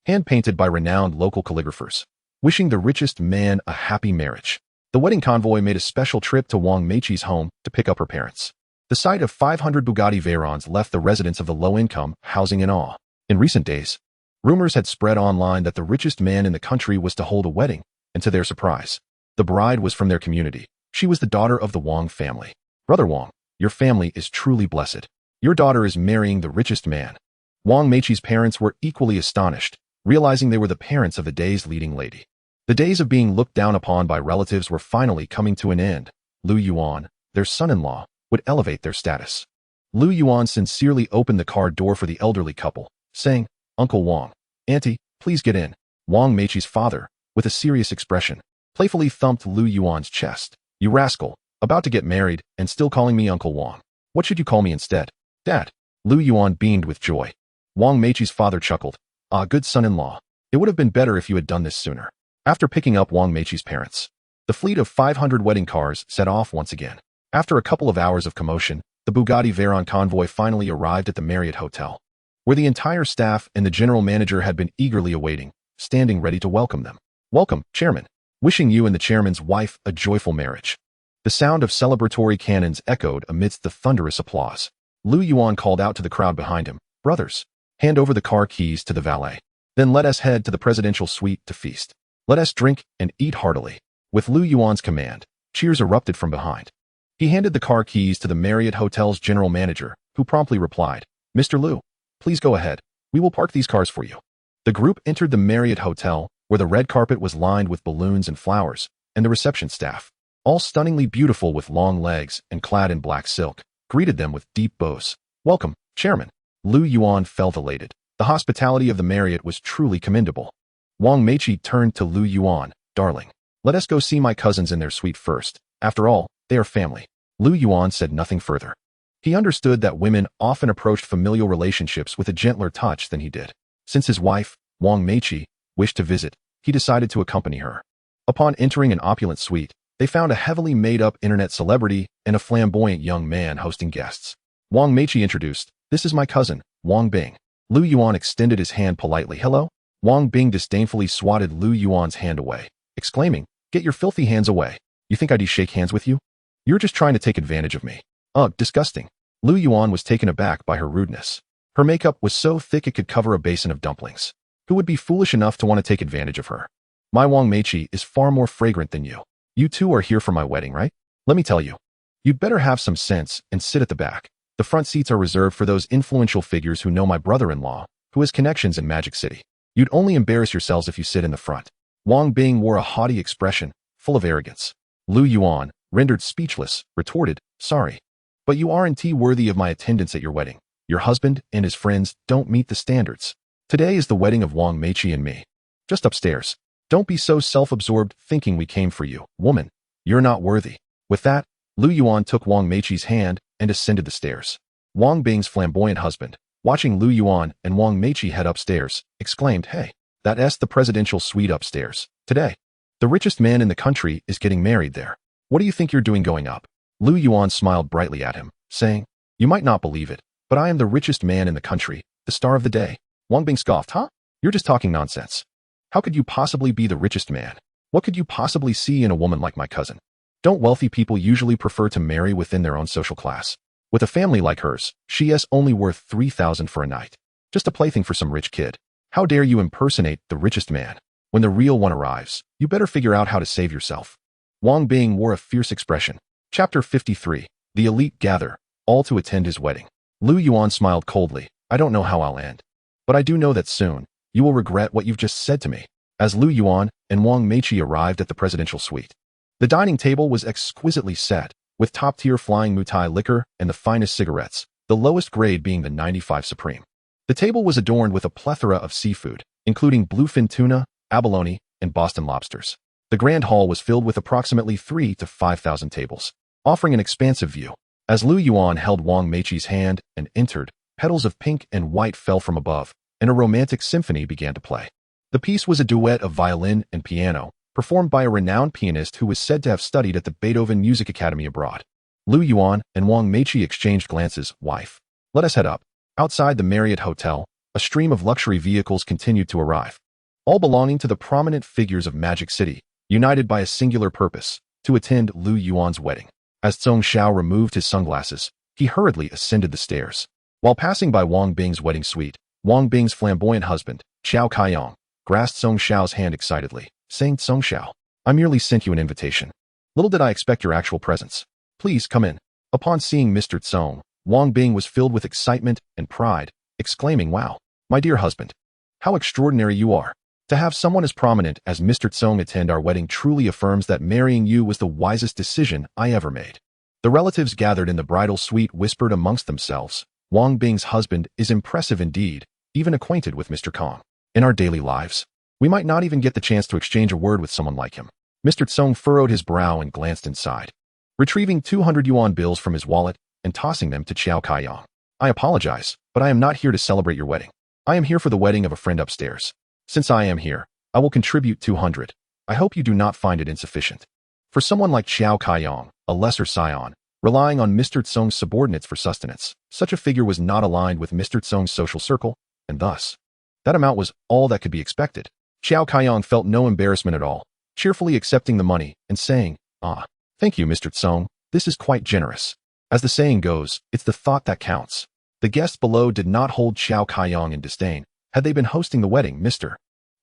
hand-painted by renowned local calligraphers, wishing the richest man a happy marriage. The wedding convoy made a special trip to Wang Meiqi's home to pick up her parents. The sight of 500 Bugatti Veyrons left the residents of the low-income housing in awe. In recent days, rumors had spread online that the richest man in the country was to hold a wedding, and to their surprise, the bride was from their community. She was the daughter of the Wang family. Brother Wang, your family is truly blessed. Your daughter is marrying the richest man. Wang Meiqi's parents were equally astonished, realizing they were the parents of the day's leading lady. The days of being looked down upon by relatives were finally coming to an end. Lu Yuan, their son-in-law, would elevate their status. Lu Yuan sincerely opened the car door for the elderly couple, saying, "Uncle Wang, Auntie, please get in." Wang Meiqi's father, with a serious expression, playfully thumped Lu Yuan's chest. "You rascal, about to get married and still calling me Uncle Wang. What should you call me instead?" "Dad." Lu Yuan beamed with joy. Wang Meiqi's father chuckled. "Ah, good son-in-law. It would have been better if you had done this sooner." After picking up Wang Meiqi's parents, the fleet of 500 wedding cars set off once again. After a couple of hours of commotion, the Bugatti Veyron convoy finally arrived at the Marriott Hotel, where the entire staff and the general manager had been eagerly awaiting, standing ready to welcome them. "Welcome, Chairman. Wishing you and the Chairman's wife a joyful marriage." The sound of celebratory cannons echoed amidst the thunderous applause. Lu Yuan called out to the crowd behind him, "Brothers, hand over the car keys to the valet. Then let us head to the presidential suite to feast. Let us drink and eat heartily." With Lu Yuan's command, cheers erupted from behind. He handed the car keys to the Marriott Hotel's general manager, who promptly replied, "Mr. Lu, please go ahead. We will park these cars for you." The group entered the Marriott Hotel, where the red carpet was lined with balloons and flowers, and the reception staff, all stunningly beautiful with long legs and clad in black silk, greeted them with deep bows. "Welcome, Chairman." Lu Yuan felt elated. The hospitality of the Marriott was truly commendable. Wang Meiqi turned to Lu Yuan, "Darling, let us go see my cousins in their suite first. After all, they are family." Lu Yuan said nothing further. He understood that women often approached familial relationships with a gentler touch than he did. Since his wife, Wang Meiqi, wished to visit, he decided to accompany her. Upon entering an opulent suite, they found a heavily made-up internet celebrity and a flamboyant young man hosting guests. Wang Meiqi introduced, "This is my cousin, Wang Bing." Lu Yuan extended his hand politely. "Hello?" Wang Bing disdainfully swatted Lu Yuan's hand away, exclaiming, "Get your filthy hands away. You think I'd shake hands with you? You're just trying to take advantage of me." "Ugh, disgusting." Lu Yuan was taken aback by her rudeness. Her makeup was so thick it could cover a basin of dumplings. Who would be foolish enough to want to take advantage of her? "My Wang Meiqi is far more fragrant than you. You two are here for my wedding, right? Let me tell you. You'd better have some sense and sit at the back. The front seats are reserved for those influential figures who know my brother-in-law, who has connections in Magic City. You'd only embarrass yourselves if you sit in the front." Wang Bing wore a haughty expression, full of arrogance. Lu Yuan, rendered speechless, retorted, "Sorry. But you aren't worthy of my attendance at your wedding. Your husband and his friends don't meet the standards. Today is the wedding of Wang Meiqi and me. Just upstairs. Don't be so self-absorbed thinking we came for you, woman. You're not worthy. With that, Lu Yuan took Wang Meiqi's hand and ascended the stairs. Wang Bing's flamboyant husband, watching Lu Yuan and Wang Meiqi head upstairs, exclaimed, "Hey, that's the presidential suite upstairs. Today, the richest man in the country is getting married there. What do you think you're doing going up?" Lu Yuan smiled brightly at him, saying, "You might not believe it, but I am the richest man in the country, the star of the day." Wang Bing scoffed, "Huh? You're just talking nonsense. How could you possibly be the richest man? What could you possibly see in a woman like my cousin? Don't wealthy people usually prefer to marry within their own social class? With a family like hers, she is only worth 3,000 for a night. Just a plaything for some rich kid. How dare you impersonate the richest man? When the real one arrives, you better figure out how to save yourself." Wang Bing wore a fierce expression. Chapter 53. The elite gather, all to attend his wedding. Lu Yuan smiled coldly. "I don't know how I'll end, but I do know that soon, you will regret what you've just said to me." As Lu Yuan and Wang Meiqi arrived at the presidential suite, the dining table was exquisitely set, with top-tier flying Mutai liquor and the finest cigarettes, the lowest grade being the 95 Supreme. The table was adorned with a plethora of seafood, including bluefin tuna, abalone, and Boston lobsters. The grand hall was filled with approximately 3,000 to 5,000 tables, offering an expansive view. As Lu Yuan held Wang Meiqi's hand and entered, petals of pink and white fell from above, and a romantic symphony began to play. The piece was a duet of violin and piano, performed by a renowned pianist who was said to have studied at the Beethoven Music Academy abroad. Lu Yuan and Wang Meiqi exchanged glances. "Wife, let us head up." Outside the Marriott Hotel, a stream of luxury vehicles continued to arrive, all belonging to the prominent figures of Magic City, united by a singular purpose, to attend Lu Yuan's wedding. As Song Xiao removed his sunglasses, he hurriedly ascended the stairs. While passing by Wang Bing's wedding suite, Wang Bing's flamboyant husband, Xiao Kaiyong, grasped Song Xiao's hand excitedly, saying, "Song Xiao, I merely sent you an invitation. Little did I expect your actual presence. Please come in." Upon seeing Mr. Song, Wang Bing was filled with excitement and pride, exclaiming, "Wow, my dear husband, how extraordinary you are. To have someone as prominent as Mr. Song attend our wedding truly affirms that marrying you was the wisest decision I ever made." The relatives gathered in the bridal suite whispered amongst themselves, "Wang Bing's husband is impressive indeed, even acquainted with Mr. Kong. In our daily lives, we might not even get the chance to exchange a word with someone like him." Mr. Song furrowed his brow and glanced inside, retrieving 200 yuan bills from his wallet and tossing them to Xiao Kaiyong. "I apologize, but I am not here to celebrate your wedding. I am here for the wedding of a friend upstairs. Since I am here, I will contribute 200. I hope you do not find it insufficient." For someone like Xiao Kaiyong, a lesser scion, relying on Mr. Tsong's subordinates for sustenance, such a figure was not aligned with Mr. Tsong's social circle, and thus, that amount was all that could be expected. Xiao Kaiyong felt no embarrassment at all, cheerfully accepting the money and saying, "Ah, thank you, Mr. Tsong, this is quite generous." As the saying goes, it's the thought that counts. The guests below did not hold Xiao Kaiyong in disdain. Had they been hosting the wedding, Mr.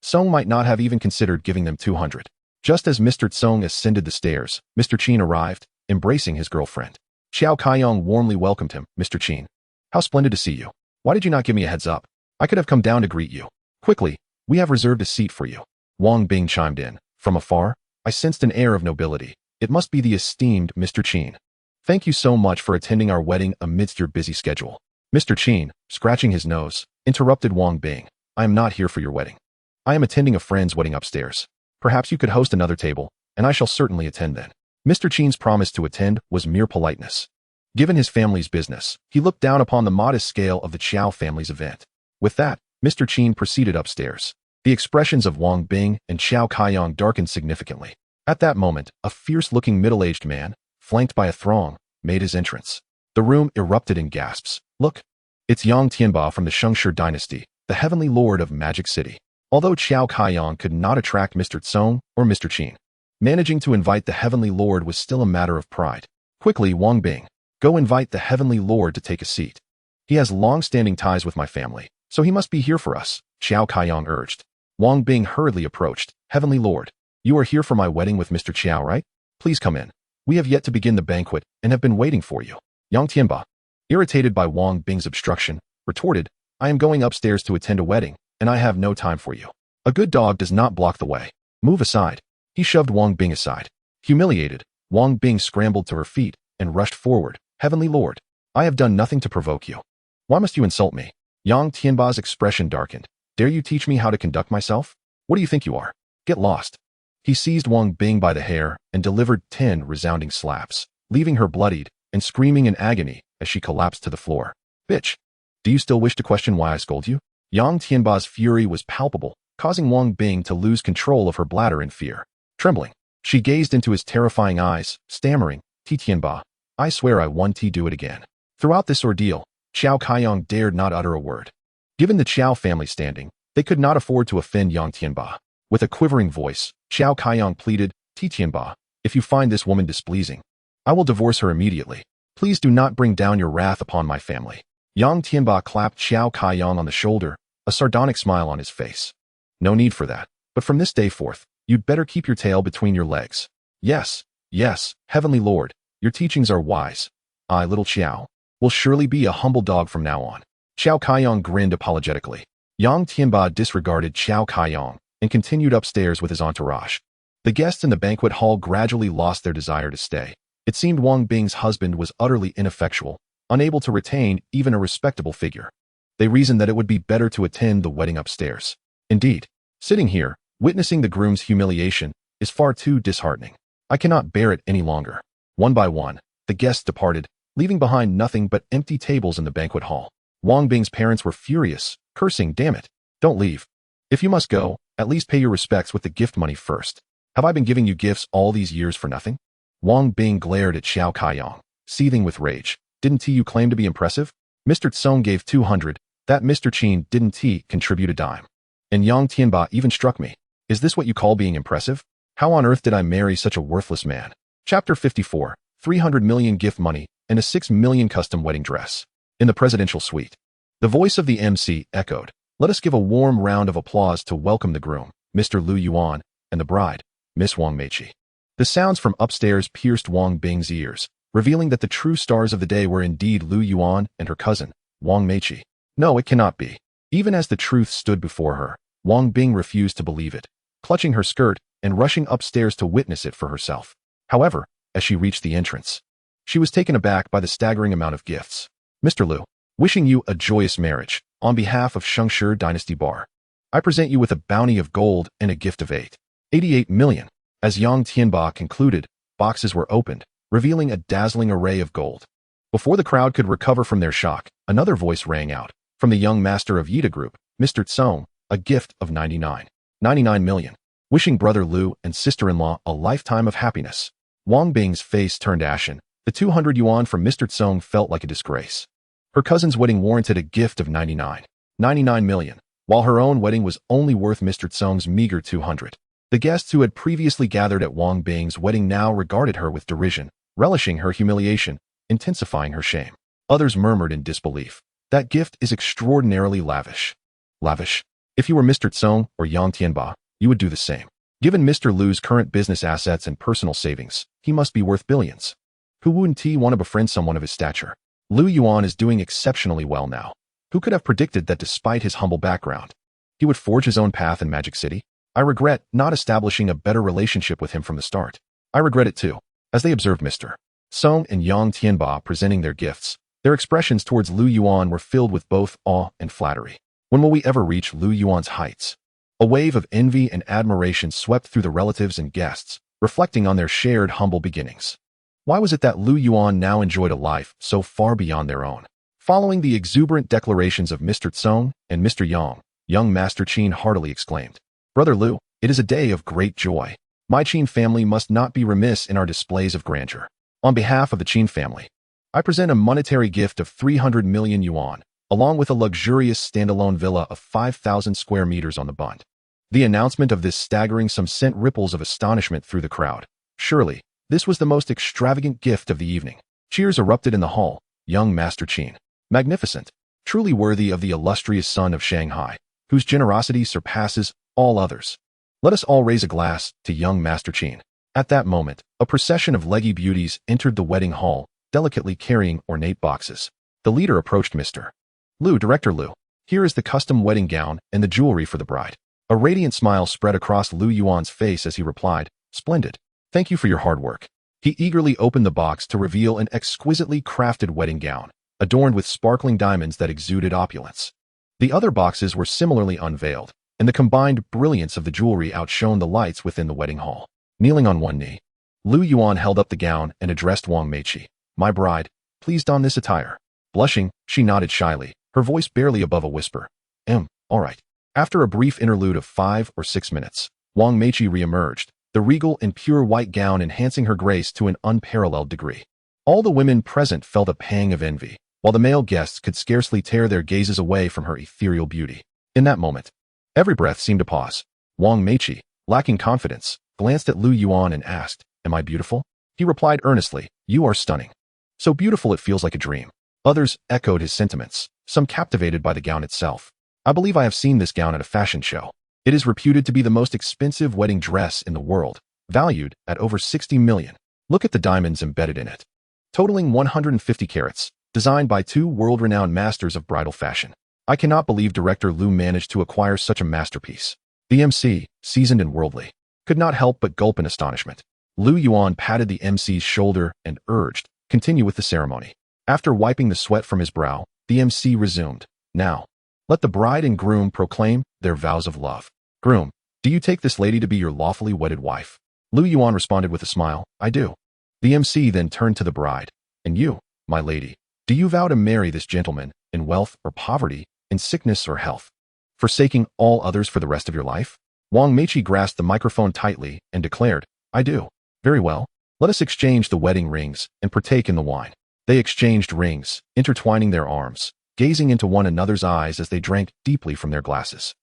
Song might not have even considered giving them 200. Just as Mr. Song ascended the stairs, Mr. Qin arrived, embracing his girlfriend. Xiao Kaiyong warmly welcomed him. "Mr. Qin, how splendid to see you. Why did you not give me a heads up? I could have come down to greet you. Quickly, we have reserved a seat for you." Wang Bing chimed in. From afar, I sensed an air of nobility. "It must be the esteemed Mr. Qin. Thank you so much for attending our wedding amidst your busy schedule." Mr. Qin, scratching his nose, interrupted Wang Bing. "I am not here for your wedding. I am attending a friend's wedding upstairs. Perhaps you could host another table, and I shall certainly attend then." Mr. Qin's promise to attend was mere politeness. Given his family's business, he looked down upon the modest scale of the Qiao family's event. With that, Mr. Qin proceeded upstairs. The expressions of Wang Bing and Xiao Kaiyong darkened significantly. At that moment, a fierce-looking middle-aged man, flanked by a throng, made his entrance. The room erupted in gasps. "Look, it's Yang Tianba from the Shengshi dynasty, the heavenly lord of Magic City." Although Xiao Kaiyong could not attract Mr. Tsong or Mr. Qin, managing to invite the heavenly lord was still a matter of pride. "Quickly, Wang Bing, go invite the heavenly lord to take a seat. He has long-standing ties with my family, so he must be here for us," Xiao Kaiyong urged. Wang Bing hurriedly approached. "Heavenly lord, you are here for my wedding with Mr. Qiao, right? Please come in. We have yet to begin the banquet and have been waiting for you." Yang Tianba, irritated by Wang Bing's obstruction, retorted, "I am going upstairs to attend a wedding, and I have no time for you. A good dog does not block the way. Move aside." He shoved Wang Bing aside. Humiliated, Wang Bing scrambled to her feet and rushed forward, Heavenly Lord, I have done nothing to provoke you. Why must you insult me? Yang Tianba's expression darkened. Dare you teach me how to conduct myself? What do you think you are? Get lost. He seized Wang Bing by the hair and delivered 10 resounding slaps, leaving her bloodied and screaming in agony as she collapsed to the floor. Bitch! Do you still wish to question why I scold you? Yang Tianba's fury was palpable, causing Wang Bing to lose control of her bladder in fear. Trembling, she gazed into his terrifying eyes, stammering, Ti Tianba, I swear I won't do it again. Throughout this ordeal, Xiao Kaiyong dared not utter a word. Given the Qiao family standing, they could not afford to offend Yang Tianba. With a quivering voice, Xiao Kaiyong pleaded, Ti Tianba, if you find this woman displeasing, I will divorce her immediately. Please do not bring down your wrath upon my family. Yang Tianba clapped Xiao Kaiyong on the shoulder, a sardonic smile on his face. No need for that, but from this day forth, you'd better keep your tail between your legs. Yes, yes, Heavenly Lord, your teachings are wise. I, little Xiao, will surely be a humble dog from now on. Xiao Kaiyong grinned apologetically. Yang Tianba disregarded Xiao Kaiyong and continued upstairs with his entourage. The guests in the banquet hall gradually lost their desire to stay. It seemed Wang Bing's husband was utterly ineffectual, unable to retain even a respectable figure. They reasoned that it would be better to attend the wedding upstairs. Indeed, sitting here, witnessing the groom's humiliation, is far too disheartening. I cannot bear it any longer. One by one, the guests departed, leaving behind nothing but empty tables in the banquet hall. Wang Bing's parents were furious, cursing, damn it, don't leave. If you must go, at least pay your respects with the gift money first. Have I been giving you gifts all these years for nothing? Wang Bing glared at Xiao Kaiyong, seething with rage. Didn't you claim to be impressive? Mr. Tsong gave 200, that Mr. Qin didn't contribute a dime. And Yang Tianba even struck me. Is this what you call being impressive? How on earth did I marry such a worthless man? Chapter 54, 300 million gift money and a 6 million custom wedding dress. In the presidential suite, the voice of the MC echoed. Let us give a warm round of applause to welcome the groom, Mr. Lu Yuan, and the bride, Miss Wang Meiqi. The sounds from upstairs pierced Wang Bing's ears, revealing that the true stars of the day were indeed Lu Yuan and her cousin, Wang Meiqi. No, it cannot be. Even as the truth stood before her, Wang Bing refused to believe it, clutching her skirt and rushing upstairs to witness it for herself. However, as she reached the entrance, she was taken aback by the staggering amount of gifts. Mr. Lu, wishing you a joyous marriage, on behalf of Shengshi Dynasty Bar, I present you with a bounty of gold and a gift of 88 million. As Yang Tianba concluded, boxes were opened, revealing a dazzling array of gold. Before the crowd could recover from their shock, another voice rang out, from the young master of Yida Group, Mr. Tsong, a gift of 99 million, wishing brother Lu and sister-in-law a lifetime of happiness. Wang Bing's face turned ashen. The 200 yuan from Mr. Tsong felt like a disgrace. Her cousin's wedding warranted a gift of 99 million, while her own wedding was only worth Mr. Tsong's meager 200. The guests who had previously gathered at Wang Bing's wedding now regarded her with derision, relishing her humiliation, intensifying her shame. Others murmured in disbelief. That gift is extraordinarily lavish. Lavish? If you were Mr. Tsong or Yang Tianba, you would do the same. Given Mr. Lu's current business assets and personal savings, he must be worth billions. Who wouldn't want to befriend someone of his stature? Lu Yuan is doing exceptionally well now. Who could have predicted that despite his humble background, he would forge his own path in Magic City? I regret not establishing a better relationship with him from the start. I regret it too. As they observed Mr. Song and Yang Tianba presenting their gifts, their expressions towards Lu Yuan were filled with both awe and flattery. When will we ever reach Lu Yuan's heights? A wave of envy and admiration swept through the relatives and guests, reflecting on their shared humble beginnings. Why was it that Lu Yuan now enjoyed a life so far beyond their own? Following the exuberant declarations of Mr. Tsong and Mr. Yang, young Master Qin heartily exclaimed, Brother Lu, it is a day of great joy. My Qin family must not be remiss in our displays of grandeur. On behalf of the Qin family, I present a monetary gift of 300 million yuan, along with a luxurious standalone villa of 5,000 square meters on the Bund. The announcement of this staggering sum sent ripples of astonishment through the crowd. Surely, this was the most extravagant gift of the evening. Cheers erupted in the hall. Young Master Qin. Magnificent. Truly worthy of the illustrious son of Shanghai, whose generosity surpasses all others. Let us all raise a glass to young Master Qin. At that moment, a procession of leggy beauties entered the wedding hall, delicately carrying ornate boxes. The leader approached Mr. Lu, Director Lu. Here is the custom wedding gown and the jewelry for the bride. A radiant smile spread across Lu Yuan's face as he replied, Splendid. Thank you for your hard work. He eagerly opened the box to reveal an exquisitely crafted wedding gown, adorned with sparkling diamonds that exuded opulence. The other boxes were similarly unveiled, and the combined brilliance of the jewelry outshone the lights within the wedding hall. Kneeling on one knee, Lu Yuan held up the gown and addressed Wang Meiqi. "My bride, please don this attire." Blushing, she nodded shyly, her voice barely above a whisper. All right." After a brief interlude of 5 or 6 minutes, Wang Meiqi re-emerged, the regal and pure white gown enhancing her grace to an unparalleled degree. All the women present felt a pang of envy, while the male guests could scarcely tear their gazes away from her ethereal beauty. In that moment, every breath seemed to pause. Wang Meiqi, lacking confidence, glanced at Lu Yuan and asked, "Am I beautiful?" He replied earnestly, "You are stunning. So beautiful it feels like a dream." Others echoed his sentiments, some captivated by the gown itself. "I believe I have seen this gown at a fashion show. It is reputed to be the most expensive wedding dress in the world, valued at over 60 million. Look at the diamonds embedded in it. Totaling 150 carats, designed by 2 world-renowned masters of bridal fashion. I cannot believe director Lu managed to acquire such a masterpiece." The MC, seasoned and worldly, could not help but gulp in astonishment. Lu Yuan patted the MC's shoulder and urged, "Continue with the ceremony." After wiping the sweat from his brow, the MC resumed, "Now, let the bride and groom proclaim their vows of love." "Groom, do you take this lady to be your lawfully wedded wife?" Lu Yuan responded with a smile, "I do." The MC then turned to the bride, "And you, my lady, do you vow to marry this gentleman in wealth or poverty, in sickness or health, forsaking all others for the rest of your life?" Wang Meiqi grasped the microphone tightly and declared, "I do." "Very well. Let us exchange the wedding rings and partake in the wine." They exchanged rings, intertwining their arms, gazing into one another's eyes as they drank deeply from their glasses.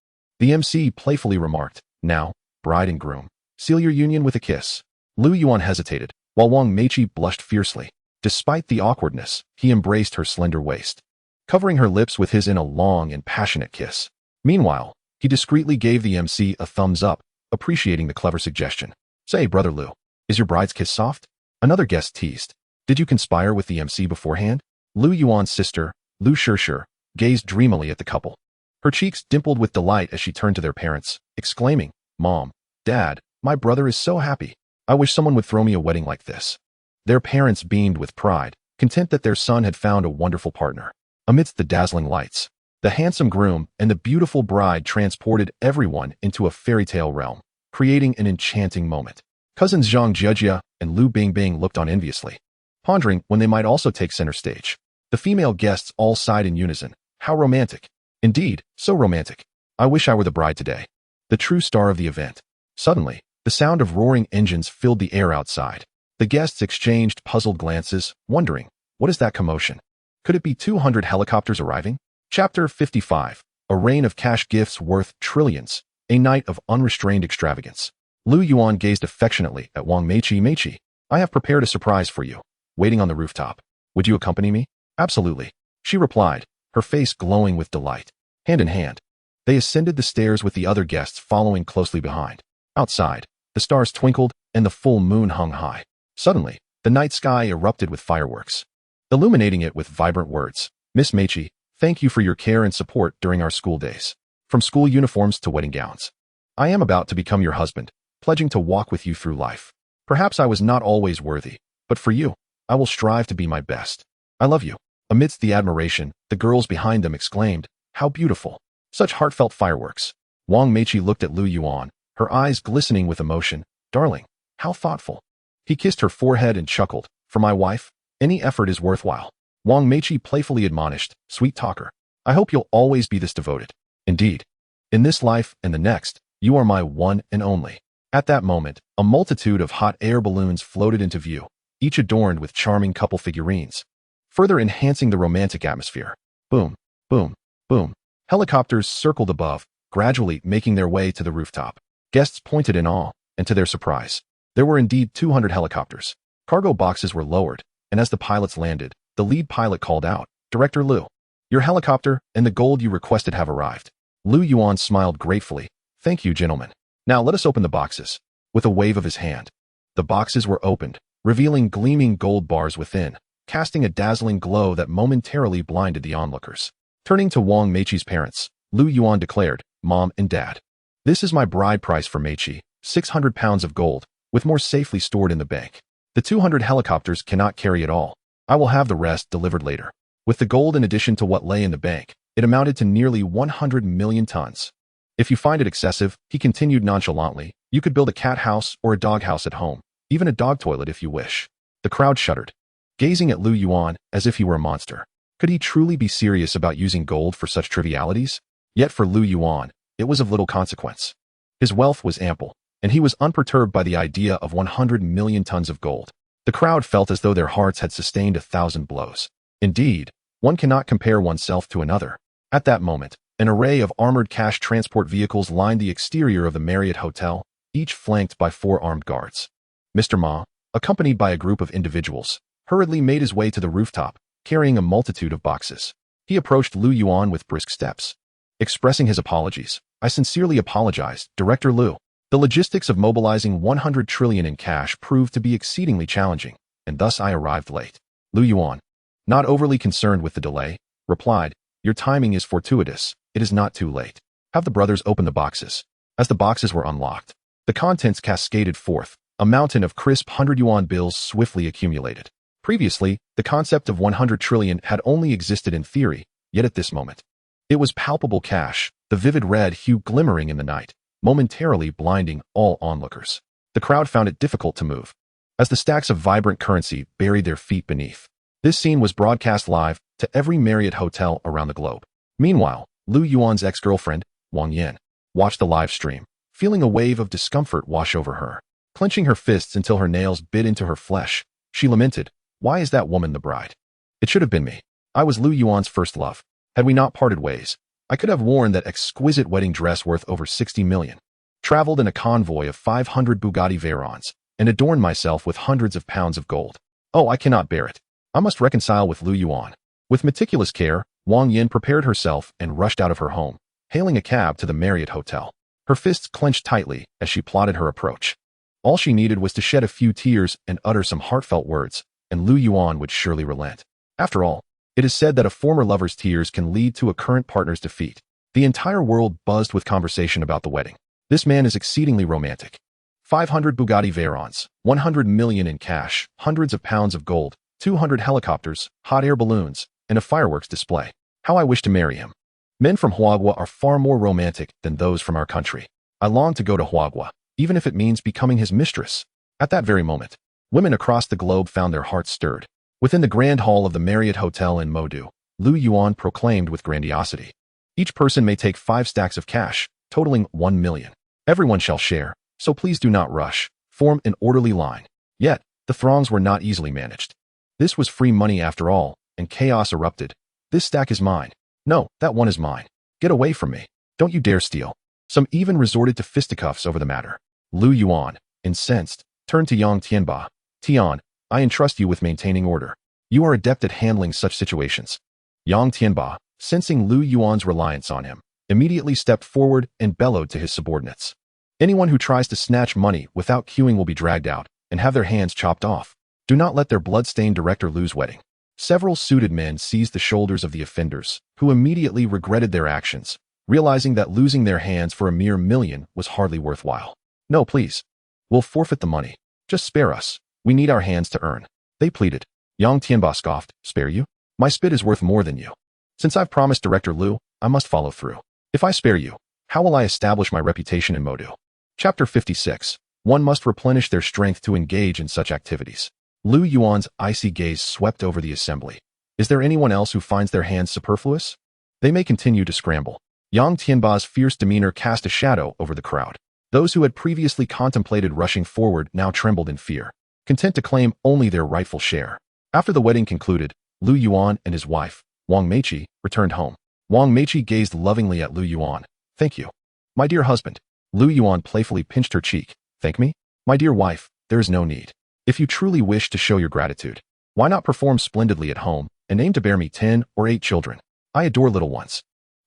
The MC playfully remarked, "Now, bride and groom, seal your union with a kiss." Lu Yuan hesitated, while Wang Meiqi blushed fiercely. Despite the awkwardness, he embraced her slender waist, covering her lips with his in a long and passionate kiss. Meanwhile, he discreetly gave the MC a thumbs up, appreciating the clever suggestion. "Say, brother Lu, is your bride's kiss soft?" Another guest teased. "Did you conspire with the MC beforehand?" Lu Yuan's sister, Lu Shishir, gazed dreamily at the couple. Her cheeks dimpled with delight as she turned to their parents, exclaiming, "Mom, Dad, my brother is so happy. I wish someone would throw me a wedding like this." Their parents beamed with pride, content that their son had found a wonderful partner. Amidst the dazzling lights, the handsome groom and the beautiful bride transported everyone into a fairy tale realm, creating an enchanting moment. Cousins Zhang Jiejia and Lu Bingbing looked on enviously, pondering when they might also take center stage. The female guests all sighed in unison. "How romantic. Indeed, so romantic. I wish I were the bride today." The true star of the event. Suddenly, the sound of roaring engines filled the air outside. The guests exchanged puzzled glances, wondering, what is that commotion? Could it be 200 helicopters arriving? Chapter 55. A rain of cash gifts worth trillions. A night of unrestrained extravagance. Lu Yuan gazed affectionately at Wang Meiqi. "Meiqi, I have prepared a surprise for you, waiting on the rooftop. Would you accompany me?" "Absolutely," she replied, her face glowing with delight. Hand in hand, they ascended the stairs with the other guests following closely behind. Outside, the stars twinkled and the full moon hung high. Suddenly, the night sky erupted with fireworks, illuminating it with vibrant words. "Miss Meiqi, thank you for your care and support during our school days. From school uniforms to wedding gowns. I am about to become your husband, pledging to walk with you through life. Perhaps I was not always worthy, but for you, I will strive to be my best. I love you." Amidst the admiration, the girls behind them exclaimed, "How beautiful." Such heartfelt fireworks. Wang Meiqi looked at Lu Yuan, her eyes glistening with emotion. "Darling, how thoughtful." He kissed her forehead and chuckled. "For my wife, any effort is worthwhile." Wang Meiqi playfully admonished, "Sweet talker, I hope you'll always be this devoted. Indeed, in this life and the next, you are my one and only." At that moment, a multitude of hot air balloons floated into view, each adorned with charming couple figurines, further enhancing the romantic atmosphere. Boom, boom, boom. Helicopters circled above, gradually making their way to the rooftop. Guests pointed in awe, and to their surprise, there were indeed 200 helicopters. Cargo boxes were lowered, and as the pilots landed, the lead pilot called out, "Director Lu, your helicopter and the gold you requested have arrived." Lu Yuan smiled gratefully. "Thank you, gentlemen. Now let us open the boxes." With a wave of his hand, the boxes were opened, revealing gleaming gold bars within, casting a dazzling glow that momentarily blinded the onlookers. Turning to Wang Meiqi's parents, Lu Yuan declared, "Mom and Dad, this is my bride price for Meiqi, 600 pounds of gold, with more safely stored in the bank." The 200 helicopters cannot carry it all. I will have the rest delivered later. With the gold in addition to what lay in the bank, it amounted to nearly 100 million tons. If you find it excessive, he continued nonchalantly, you could build a cat house or a dog house at home, even a dog toilet if you wish. The crowd shuddered, gazing at Lu Yuan as if he were a monster. Could he truly be serious about using gold for such trivialities? Yet for Lu Yuan, it was of little consequence. His wealth was ample, and he was unperturbed by the idea of 100 million tons of gold. The crowd felt as though their hearts had sustained 1,000 blows. Indeed, one cannot compare oneself to another. At that moment, an array of armored cash transport vehicles lined the exterior of the Marriott Hotel, each flanked by 4 armed guards. Mr. Ma, accompanied by a group of individuals, hurriedly made his way to the rooftop, carrying a multitude of boxes. He approached Lu Yuan with brisk steps. Expressing his apologies, I sincerely apologize, Director Lu. The logistics of mobilizing 100 trillion in cash proved to be exceedingly challenging, and thus I arrived late. Lu Yuan, not overly concerned with the delay, replied, your timing is fortuitous, it is not too late. Have the brothers open the boxes. As the boxes were unlocked, the contents cascaded forth. A mountain of crisp 100 yuan bills swiftly accumulated. Previously, the concept of 100 trillion had only existed in theory, yet at this moment, it was palpable cash, the vivid red hue glimmering in the night, momentarily blinding all onlookers. The crowd found it difficult to move, as the stacks of vibrant currency buried their feet beneath. This scene was broadcast live to every Marriott hotel around the globe. Meanwhile, Lu Yuan's ex-girlfriend, Wang Yin, watched the live stream, feeling a wave of discomfort wash over her. Clenching her fists until her nails bit into her flesh, she lamented, why is that woman the bride? It should have been me. I was Lu Yuan's first love. Had we not parted ways, I could have worn that exquisite wedding dress worth over 60 million, traveled in a convoy of 500 Bugatti Veyrons, and adorned myself with hundreds of pounds of gold. Oh, I cannot bear it. I must reconcile with Lu Yuan. With meticulous care, Wang Yin prepared herself and rushed out of her home, hailing a cab to the Marriott Hotel. Her fists clenched tightly as she plotted her approach. All she needed was to shed a few tears and utter some heartfelt words, and Lu Yuan would surely relent. After all, it is said that a former lover's tears can lead to a current partner's defeat. The entire world buzzed with conversation about the wedding. This man is exceedingly romantic. 500 Bugatti Veyrons, 100 million in cash, hundreds of pounds of gold, 200 helicopters, hot air balloons, and a fireworks display. How I wish to marry him. Men from Huagua are far more romantic than those from our country. I long to go to Huagua, even if it means becoming his mistress. At that very moment, women across the globe found their hearts stirred. Within the grand hall of the Marriott Hotel in Modu, Lu Yuan proclaimed with grandiosity, each person may take 5 stacks of cash, totaling 1 million. Everyone shall share, so please do not rush. Form an orderly line. Yet, the throngs were not easily managed. This was free money after all, and chaos erupted. This stack is mine. No, that one is mine. Get away from me. Don't you dare steal. Some even resorted to fisticuffs over the matter. Lu Yuan, incensed, turned to Yang Tianba. Tian, I entrust you with maintaining order. You are adept at handling such situations. Yang Tianba, sensing Lu Yuan's reliance on him, immediately stepped forward and bellowed to his subordinates. Anyone who tries to snatch money without queuing will be dragged out and have their hands chopped off. Do not let their blood-stained director lose wedding. Several suited men seized the shoulders of the offenders, who immediately regretted their actions, realizing that losing their hands for a mere million was hardly worthwhile. No, please. We'll forfeit the money. Just spare us. We need our hands to earn. They pleaded. Yang Tianba scoffed. Spare you? My spit is worth more than you. Since I've promised Director Lu, I must follow through. If I spare you, how will I establish my reputation in Modu? Chapter 56. One must replenish their strength to engage in such activities. Lu Yuan's icy gaze swept over the assembly. Is there anyone else who finds their hands superfluous? They may continue to scramble. Yang Tianba's fierce demeanor cast a shadow over the crowd. Those who had previously contemplated rushing forward now trembled in fear, content to claim only their rightful share. After the wedding concluded, Lu Yuan and his wife, Wang Meiqi, returned home. Wang Meiqi gazed lovingly at Lu Yuan. Thank you. My dear husband. Lu Yuan playfully pinched her cheek. Thank me? My dear wife, there is no need. If you truly wish to show your gratitude, why not perform splendidly at home and aim to bear me 10 or 8 children? I adore little ones.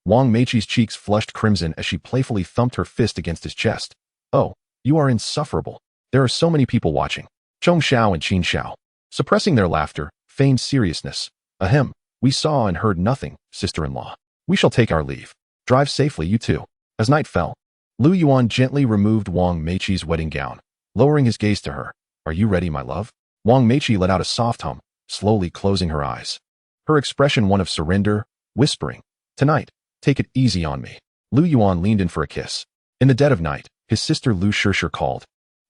Wang Meiqi's cheeks flushed crimson as she playfully thumped her fist against his chest. Oh, you are insufferable. There are so many people watching. Chong Xiao and Qin Xiao, suppressing their laughter, feigned seriousness. Ahem, we saw and heard nothing, sister-in-law. We shall take our leave. Drive safely, you too. As night fell, Lu Yuan gently removed Wang Meiqi's wedding gown, lowering his gaze to her. Are you ready, my love? Wang Meiqi let out a soft hum, slowly closing her eyes. Her expression one of surrender, whispering, "Tonight, take it easy on me." Lu Yuan leaned in for a kiss. In the dead of night, his sister Lu Shishir called.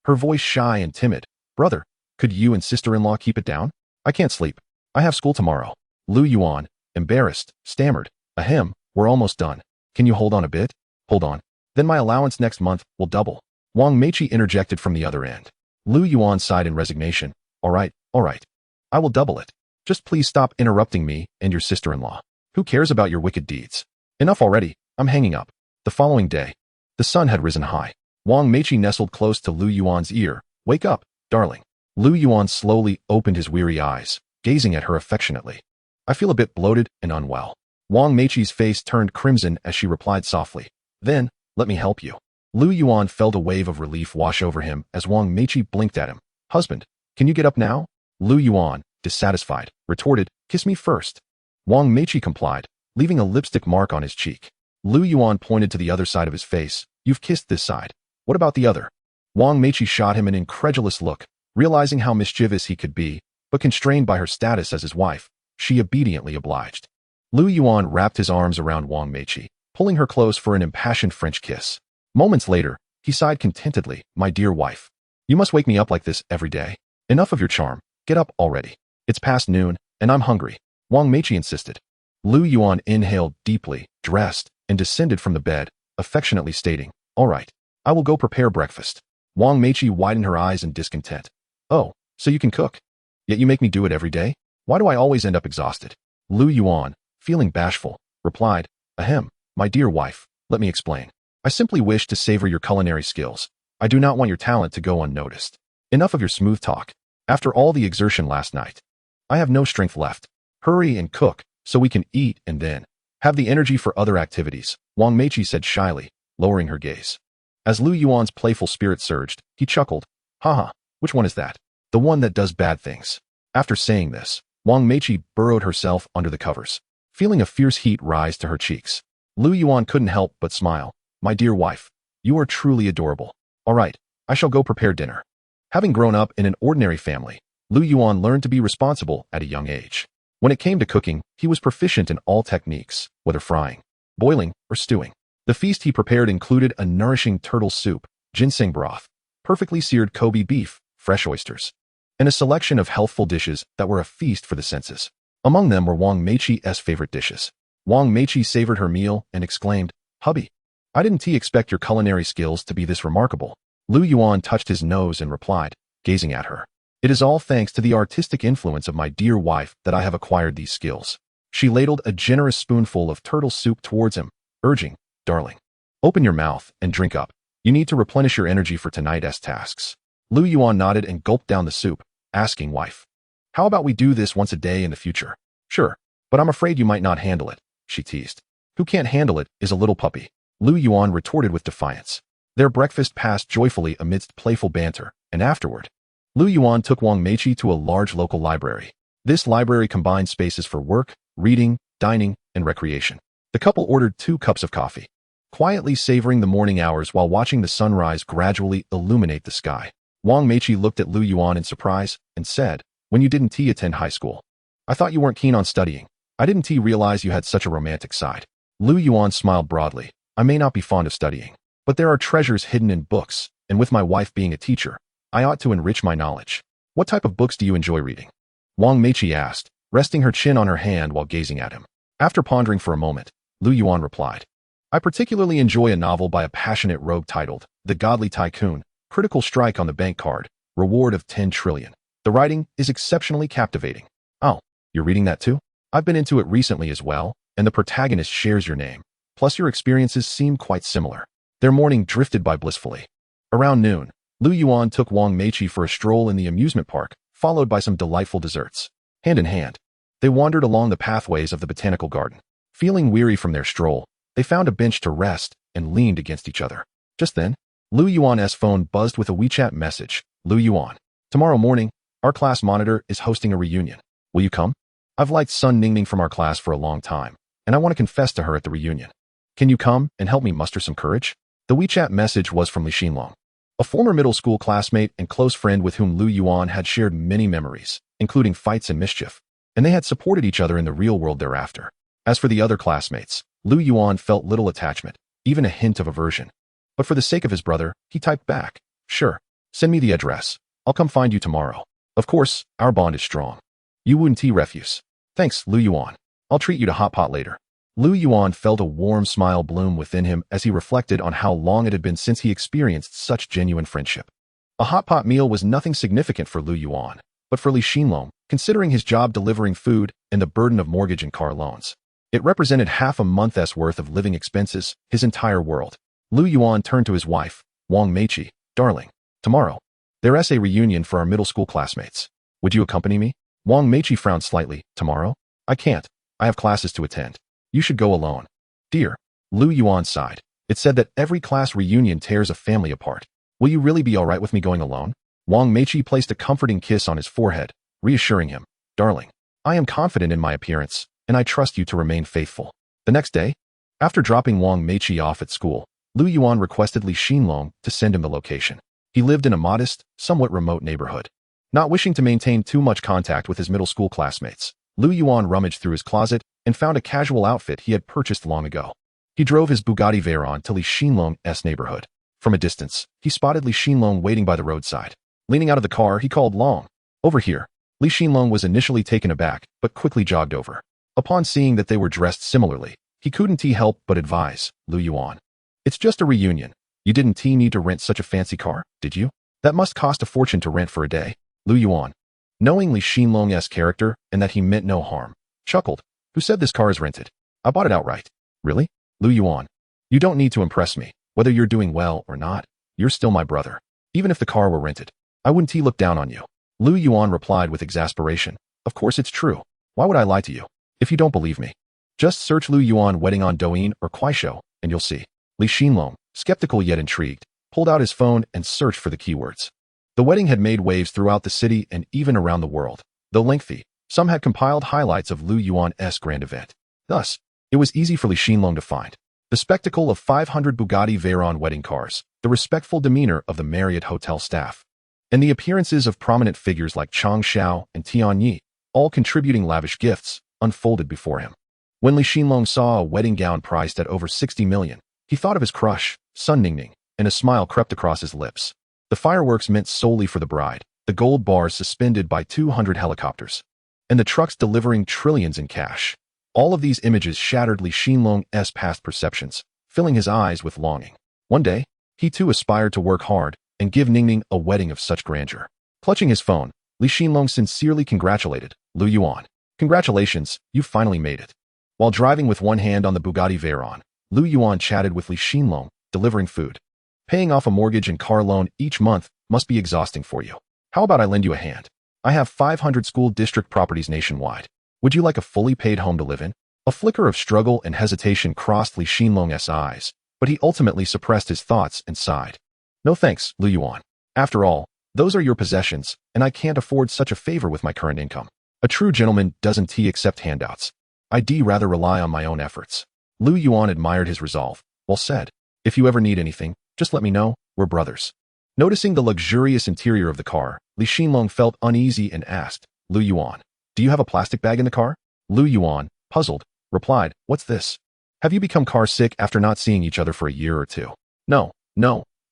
Her voice shy and timid. "Brother, could you and sister-in-law keep it down? I can't sleep. I have school tomorrow." Lu Yuan, embarrassed, stammered, "Ahem, we're almost done. Can you hold on a bit?" "Hold on. Then my allowance next month will double." Wang Meiqi interjected from the other end. Lu Yuan sighed in resignation. All right. I will double it. Just please stop interrupting me and your sister-in-law. Who cares about your wicked deeds? Enough already. I'm hanging up." The following day, the sun had risen high. Wang Meiqi nestled close to Lu Yuan's ear. "Wake up, darling." Lu Yuan slowly opened his weary eyes, gazing at her affectionately. "I feel a bit bloated and unwell." Wang Meiqi's face turned crimson as she replied softly. "Then, let me help you." Lu Yuan felt a wave of relief wash over him as Wang Meiqi blinked at him. "Husband, can you get up now?" Lu Yuan, dissatisfied, retorted, "Kiss me first." Wang Meiqi complied, leaving a lipstick mark on his cheek. Lu Yuan pointed to the other side of his face. "You've kissed this side. What about the other?" Wang Meiqi shot him an incredulous look, realizing how mischievous he could be, but constrained by her status as his wife, she obediently obliged. Lu Yuan wrapped his arms around Wang Meiqi, pulling her close for an impassioned French kiss. Moments later, he sighed contentedly, "My dear wife, you must wake me up like this every day. Enough of your charm. Get up already. It's past noon, and I'm hungry." Wang Meiqi insisted. Lu Yuan inhaled deeply, dressed, and descended from the bed, affectionately stating, "All right, I will go prepare breakfast." Wang Meiqi widened her eyes in discontent. "Oh, so you can cook? Yet you make me do it every day? Why do I always end up exhausted?" Lu Yuan, feeling bashful, replied, "Ahem, my dear wife, let me explain. I simply wish to savor your culinary skills. I do not want your talent to go unnoticed. Enough of your smooth talk. After all the exertion last night, I have no strength left. Hurry and cook, so we can eat and then have the energy for other activities," Wang Meiqi said shyly, lowering her gaze. As Lu Yuan's playful spirit surged, he chuckled, "Haha, which one is that? The one that does bad things." After saying this, Wang Meiqi burrowed herself under the covers, feeling a fierce heat rise to her cheeks. Lu Yuan couldn't help but smile. "My dear wife, you are truly adorable. All right, I shall go prepare dinner." Having grown up in an ordinary family, Lu Yuan learned to be responsible at a young age. When it came to cooking, he was proficient in all techniques, whether frying, boiling, or stewing. The feast he prepared included a nourishing turtle soup, ginseng broth, perfectly seared Kobe beef, fresh oysters, and a selection of healthful dishes that were a feast for the senses. Among them were Wang Meiqi's favorite dishes. Wang Meiqi savored her meal and exclaimed, "Hubby, I didn't expect your culinary skills to be this remarkable." Lu Yuan touched his nose and replied, gazing at her, "It is all thanks to the artistic influence of my dear wife that I have acquired these skills." She ladled a generous spoonful of turtle soup towards him, urging, "Darling, open your mouth and drink up. You need to replenish your energy for tonight's tasks." Lu Yuan nodded and gulped down the soup, asking wife, "How about we do this once a day in the future?" "Sure, but I'm afraid you might not handle it," she teased. "Who can't handle it is a little puppy," Lu Yuan retorted with defiance. Their breakfast passed joyfully amidst playful banter, and afterward, Lu Yuan took Wang Meiqi to a large local library. This library combined spaces for work, reading, dining, and recreation. The couple ordered 2 cups of coffee, quietly savoring the morning hours while watching the sunrise gradually illuminate the sky. Wang Meiqi looked at Lu Yuan in surprise and said, "When you didn't attend high school, I thought you weren't keen on studying. I didn't realize you had such a romantic side." Lu Yuan smiled broadly. "I may not be fond of studying, but there are treasures hidden in books, and with my wife being a teacher, I ought to enrich my knowledge." "What type of books do you enjoy reading?" Wang Meiqi asked, resting her chin on her hand while gazing at him. After pondering for a moment, Lu Yuan replied, "I particularly enjoy a novel by a passionate rogue titled The Godly Tycoon, Critical Strike on the Bank Card, Reward of 10 trillion. The writing is exceptionally captivating." "Oh, you're reading that too?" "I've been into it recently as well, and the protagonist shares your name. Plus your experiences seem quite similar." Their morning drifted by blissfully. Around noon, Lu Yuan took Wang Meiqi for a stroll in the amusement park, followed by some delightful desserts. Hand in hand, they wandered along the pathways of the botanical garden. Feeling weary from their stroll, they found a bench to rest and leaned against each other. Just then, Lu Yuan's phone buzzed with a WeChat message. "Lu Yuan, tomorrow morning, our class monitor is hosting a reunion. Will you come? I've liked Sun Ningning from our class for a long time, and I want to confess to her at the reunion. Can you come and help me muster some courage?" The WeChat message was from Li Xinlong. a former middle school classmate and close friend with whom Lu Yuan had shared many memories, including fights and mischief, and they had supported each other in the real world thereafter. As for the other classmates, Lu Yuan felt little attachment, even a hint of aversion. But for the sake of his brother, he typed back, "Sure, send me the address. I'll come find you tomorrow. Of course, our bond is strong. Yuan T. Refuse. Thanks, Lu Yuan. I'll treat you to hot pot later." Lu Yuan felt a warm smile bloom within him as he reflected on how long it had been since he experienced such genuine friendship. A hot pot meal was nothing significant for Lu Yuan, but for Li Xinlong, considering his job delivering food and the burden of mortgage and car loans, it represented half a month's worth of living expenses, his entire world. Lu Yuan turned to his wife, Wang Meiqi. "Darling, tomorrow, there's a reunion for our middle school classmates. Would you accompany me?" Wang Meiqi frowned slightly. "Tomorrow? I can't. I have classes to attend. You should go alone." "Dear," Lu Yuan sighed. "It said that every class reunion tears a family apart. Will you really be all right with me going alone?" Wang Meiqi placed a comforting kiss on his forehead, reassuring him, "Darling, I am confident in my appearance, and I trust you to remain faithful." The next day, after dropping Wang Meiqi off at school, Lu Yuan requested Li Xinlong to send him the location. He lived in a modest, somewhat remote neighborhood. Not wishing to maintain too much contact with his middle school classmates, Lu Yuan rummaged through his closet and found a casual outfit he had purchased long ago. He drove his Bugatti Veyron to Li Xinlong's neighborhood. From a distance, he spotted Li Xinlong waiting by the roadside. Leaning out of the car, he called, "Long, over here." Li Xinlong was initially taken aback, but quickly jogged over. Upon seeing that they were dressed similarly, he couldn't help but advise, "Lu Yuan, it's just a reunion. You didn't need to rent such a fancy car, did you? That must cost a fortune to rent for a day." Lu Yuan, knowing Li Xinlong's character and that he meant no harm, chuckled. "Who said this car is rented? I bought it outright." "Really?" "Lu Yuan, you don't need to impress me. Whether you're doing well or not, you're still my brother. Even if the car were rented, I wouldn't look down on you." Lu Yuan replied with exasperation, "Of course it's true. Why would I lie to you? If you don't believe me, just search Lu Yuan wedding on Douyin or Kuaishou, and you'll see." Li Xinlong, skeptical yet intrigued, pulled out his phone and searched for the keywords. The wedding had made waves throughout the city and even around the world. Though lengthy, some had compiled highlights of Lu Yuan's grand event. Thus, it was easy for Li Xinlong to find the spectacle of 500 Bugatti Veyron wedding cars, the respectful demeanor of the Marriott hotel staff, and the appearances of prominent figures like Chang Xiao and Tian Yi, all contributing lavish gifts, unfolded before him. When Li Xinlong saw a wedding gown priced at over 60 million, he thought of his crush, Sun Ningning, and a smile crept across his lips. The fireworks meant solely for the bride, the gold bars suspended by 200 helicopters, and the trucks delivering trillions in cash. All of these images shattered Li Xinlong's past perceptions, filling his eyes with longing. One day, he too aspired to work hard and give Ningning a wedding of such grandeur. Clutching his phone, Li Xinlong sincerely congratulated Lu Yuan. "Congratulations, you finally made it." While driving with one hand on the Bugatti Veyron, Lu Yuan chatted with Li Xinlong, delivering food. "Paying off a mortgage and car loan each month must be exhausting for you. How about I lend you a hand? I have 500 school district properties nationwide. Would you like a fully paid home to live in?" A flicker of struggle and hesitation crossed Li Xinlong's eyes, but he ultimately suppressed his thoughts and sighed. "No thanks, Lu Yuan. After all, those are your possessions, and I can't afford such a favor with my current income. A true gentleman doesn't accept handouts. I'd rather rely on my own efforts." Lu Yuan admired his resolve. "Well said. If you ever need anything, just let me know. We're brothers." Noticing the luxurious interior of the car, Li Xinlong felt uneasy and asked, "Lu Yuan, do you have a plastic bag in the car?" Lu Yuan, puzzled, replied, "What's this? Have you become car sick after not seeing each other for a year or two?" No.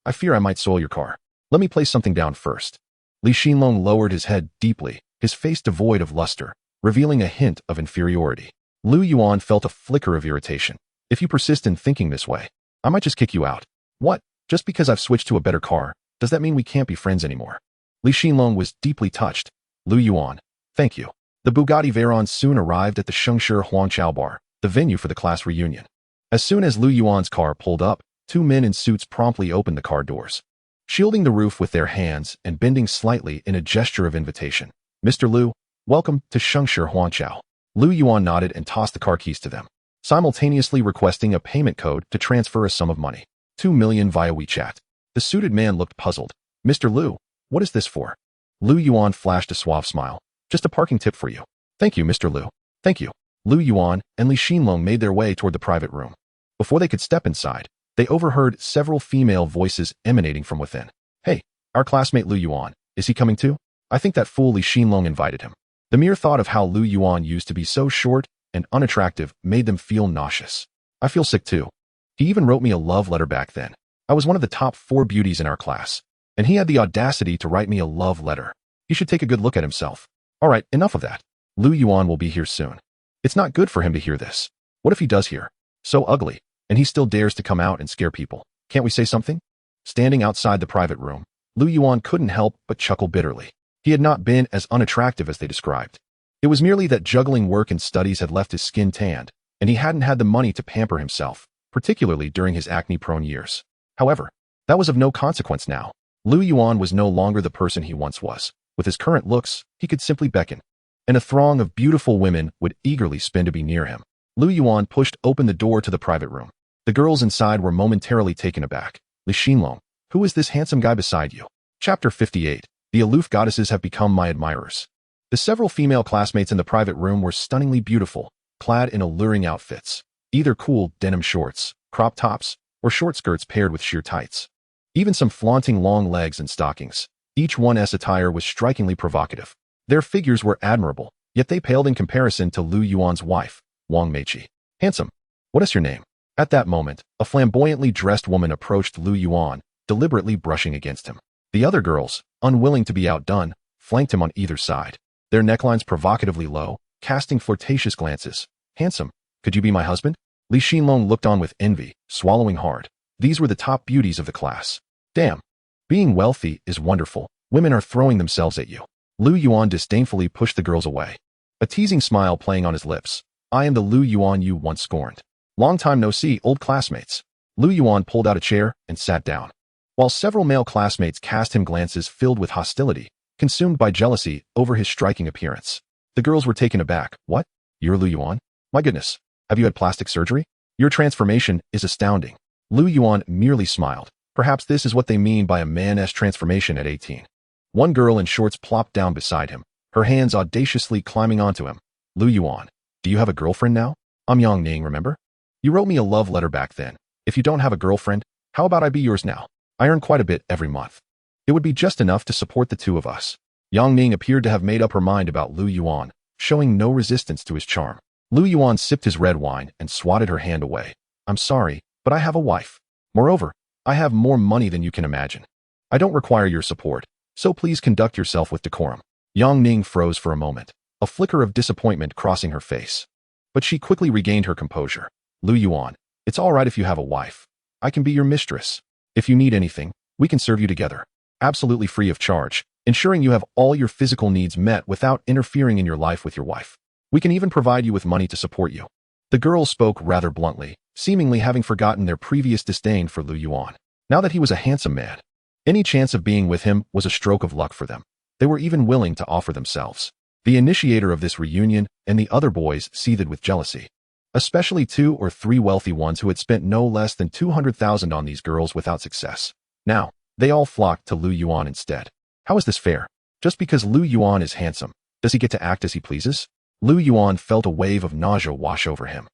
I fear I might soil your car. Let me place something down first." Li Xinlong lowered his head deeply, his face devoid of luster, revealing a hint of inferiority. Lu Yuan felt a flicker of irritation. "If you persist in thinking this way, I might just kick you out." "What? Just because I've switched to a better car, does that mean we can't be friends anymore?" Li Xinlong was deeply touched. "Lu Yuan, thank you." The Bugatti Veyron soon arrived at the Shengshi Huangqiao Bar, the venue for the class reunion. As soon as Lu Yuan's car pulled up, two men in suits promptly opened the car doors. Shielding the roof with their hands and bending slightly in a gesture of invitation, "Mr. Lu, welcome to Shengshi Huangqiao." Lu Yuan nodded and tossed the car keys to them, simultaneously requesting a payment code to transfer a sum of money. 2 million via WeChat. The suited man looked puzzled. "Mr. Lu, what is this for?" Lu Yuan flashed a suave smile. "Just a parking tip for you." "Thank you, Mr. Lu. Thank you." Lu Yuan and Li Xinlong made their way toward the private room. Before they could step inside, they overheard several female voices emanating from within. Hey, our classmate Lu Yuan, is he coming too? I think that fool Li Xinlong invited him. The mere thought of how Lu Yuan used to be so short and unattractive made them feel nauseous. I feel sick too. He even wrote me a love letter back then. I was one of the top 4 beauties in our class, and he had the audacity to write me a love letter. He should take a good look at himself. All right, enough of that. Lu Yuan will be here soon. It's not good for him to hear this. What if he does hear? So ugly, and he still dares to come out and scare people. Can't we say something? Standing outside the private room, Lu Yuan couldn't help but chuckle bitterly. He had not been as unattractive as they described. It was merely that juggling work and studies had left his skin tanned, and he hadn't had the money to pamper himself, particularly during his acne-prone years. However, that was of no consequence now. Lu Yuan was no longer the person he once was. With his current looks, he could simply beckon, and a throng of beautiful women would eagerly spin to be near him. Lu Yuan pushed open the door to the private room. The girls inside were momentarily taken aback. Li Xinlong, who is this handsome guy beside you? Chapter 58. The aloof goddesses have become my admirers. The several female classmates in the private room were stunningly beautiful, clad in alluring outfits, either cool denim shorts, crop tops, or short skirts paired with sheer tights. Even some flaunting long legs and stockings. Each one's attire was strikingly provocative. Their figures were admirable, yet they paled in comparison to Lu Yuan's wife, Wang Meiqi. Handsome, what is your name? At that moment, a flamboyantly dressed woman approached Lu Yuan, deliberately brushing against him. The other girls, unwilling to be outdone, flanked him on either side, their necklines provocatively low, casting flirtatious glances. Handsome, could you be my husband? Li Xinlong looked on with envy, swallowing hard. These were the top beauties of the class. Damn. Being wealthy is wonderful. Women are throwing themselves at you. Lu Yuan disdainfully pushed the girls away, a teasing smile playing on his lips. I am the Lu Yuan you once scorned. Long time no see, old classmates. Lu Yuan pulled out a chair and sat down, while several male classmates cast him glances filled with hostility, consumed by jealousy over his striking appearance. The girls were taken aback. What? You're Lu Yuan? My goodness. Have you had plastic surgery? Your transformation is astounding. Lu Yuan merely smiled. Perhaps this is what they mean by a man's transformation at 18. One girl in shorts plopped down beside him, her hands audaciously climbing onto him. Lu Yuan, do you have a girlfriend now? I'm Yang Ning, remember? You wrote me a love letter back then. If you don't have a girlfriend, how about I be yours now? I earn quite a bit every month. It would be just enough to support the two of us. Yang Ning appeared to have made up her mind about Lu Yuan, showing no resistance to his charm. Lu Yuan sipped his red wine and swatted her hand away. I'm sorry, but I have a wife. Moreover, I have more money than you can imagine. I don't require your support, so please conduct yourself with decorum. Yang Ning froze for a moment, a flicker of disappointment crossing her face. But she quickly regained her composure. Lu Yuan, it's all right if you have a wife. I can be your mistress. If you need anything, we can serve you together. Absolutely free of charge, ensuring you have all your physical needs met without interfering in your life with your wife. We can even provide you with money to support you. The girls spoke rather bluntly, seemingly having forgotten their previous disdain for Lu Yuan. Now that he was a handsome man, any chance of being with him was a stroke of luck for them. They were even willing to offer themselves. The initiator of this reunion and the other boys seethed with jealousy, especially 2 or 3 wealthy ones who had spent no less than 200,000 on these girls without success. Now, they all flocked to Lu Yuan instead. How is this fair? Just because Lu Yuan is handsome, does he get to act as he pleases? Lu Yuan felt a wave of nausea wash over him.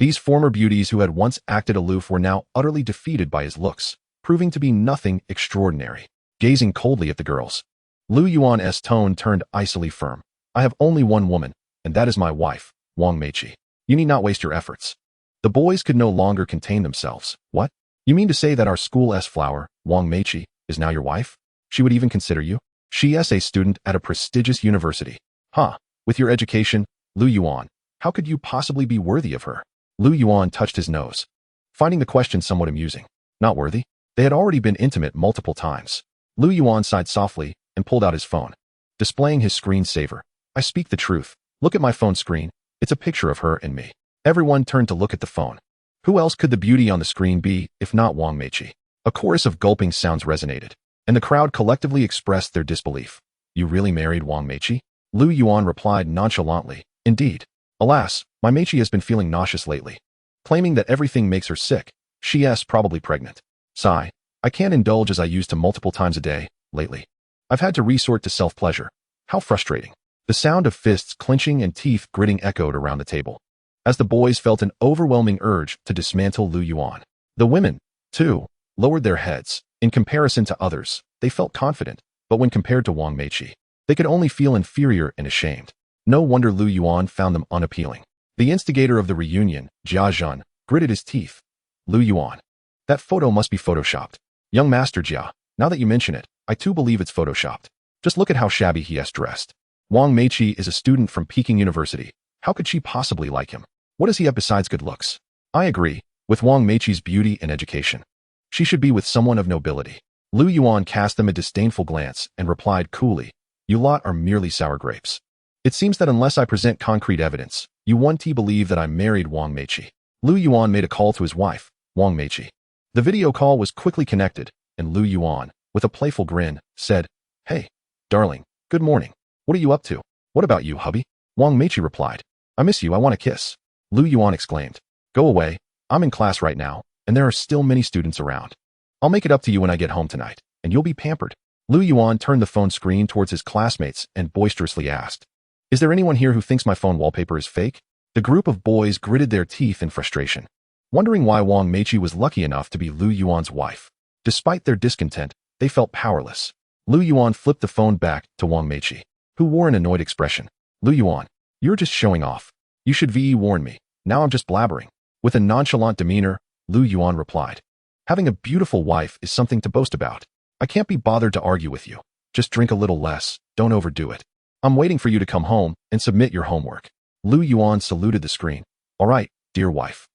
These former beauties who had once acted aloof were now utterly defeated by his looks, proving to be nothing extraordinary. Gazing coldly at the girls, Lu Yuan's tone turned icily firm. I have only one woman, and that is my wife, Wang Meiqi. You need not waste your efforts. The boys could no longer contain themselves. What? You mean to say that our school's flower, Wang Meiqi, is now your wife? She would even consider you? She is a student at a prestigious university. Huh. With your education, Lu Yuan, how could you possibly be worthy of her? Lu Yuan touched his nose, finding the question somewhat amusing. Not worthy? They had already been intimate multiple times. Lu Yuan sighed softly and pulled out his phone, displaying his screensaver. I speak the truth. Look at my phone screen. It's a picture of her and me. Everyone turned to look at the phone. Who else could the beauty on the screen be, if not Wang Meiqi? A chorus of gulping sounds resonated, and the crowd collectively expressed their disbelief. You really married Wang Meiqi? Lu Yuan replied nonchalantly. Indeed. Alas, my Meiqi has been feeling nauseous lately, claiming that everything makes her sick. She's probably pregnant. Sigh. I can't indulge as I used to multiple times a day, lately. I've had to resort to self-pleasure. How frustrating. The sound of fists clenching and teeth gritting echoed around the table, as the boys felt an overwhelming urge to dismantle Lu Yuan. The women, too, lowered their heads. In comparison to others, they felt confident, but when compared to Wang Meiqi, they could only feel inferior and ashamed. No wonder Lu Yuan found them unappealing. The instigator of the reunion, Jia Zhen, gritted his teeth. Lu Yuan. That photo must be photoshopped. Young Master Jia, now that you mention it, I too believe it's photoshopped. Just look at how shabby he is dressed. Wang Meiqi is a student from Peking University. How could she possibly like him? What does he have besides good looks? I agree with Wang Meiqi's beauty and education. She should be with someone of nobility. Lu Yuan cast them a disdainful glance and replied coolly, you lot are merely sour grapes. It seems that unless I present concrete evidence, you won't believe that I married Wang Meiqi. Lu Yuan made a call to his wife, Wang Meiqi. The video call was quickly connected, and Lu Yuan, with a playful grin, said, Hey, darling, good morning. What are you up to? What about you, hubby? Wang Meiqi replied, I miss you, I want a kiss. Lu Yuan exclaimed, Go away, I'm in class right now, and there are still many students around. I'll make it up to you when I get home tonight, and you'll be pampered. Lu Yuan turned the phone screen towards his classmates and boisterously asked, Is there anyone here who thinks my phone wallpaper is fake? The group of boys gritted their teeth in frustration, wondering why Wang Meiqi was lucky enough to be Lu Yuan's wife. Despite their discontent, they felt powerless. Lu Yuan flipped the phone back to Wang Meiqi, who wore an annoyed expression. Lu Yuan, you're just showing off. You should warn me. Now I'm just blabbering. With a nonchalant demeanor, Lu Yuan replied, Having a beautiful wife is something to boast about. I can't be bothered to argue with you. Just drink a little less, don't overdo it. I'm waiting for you to come home and submit your homework. Lu Yuan saluted the screen. All right, dear wife.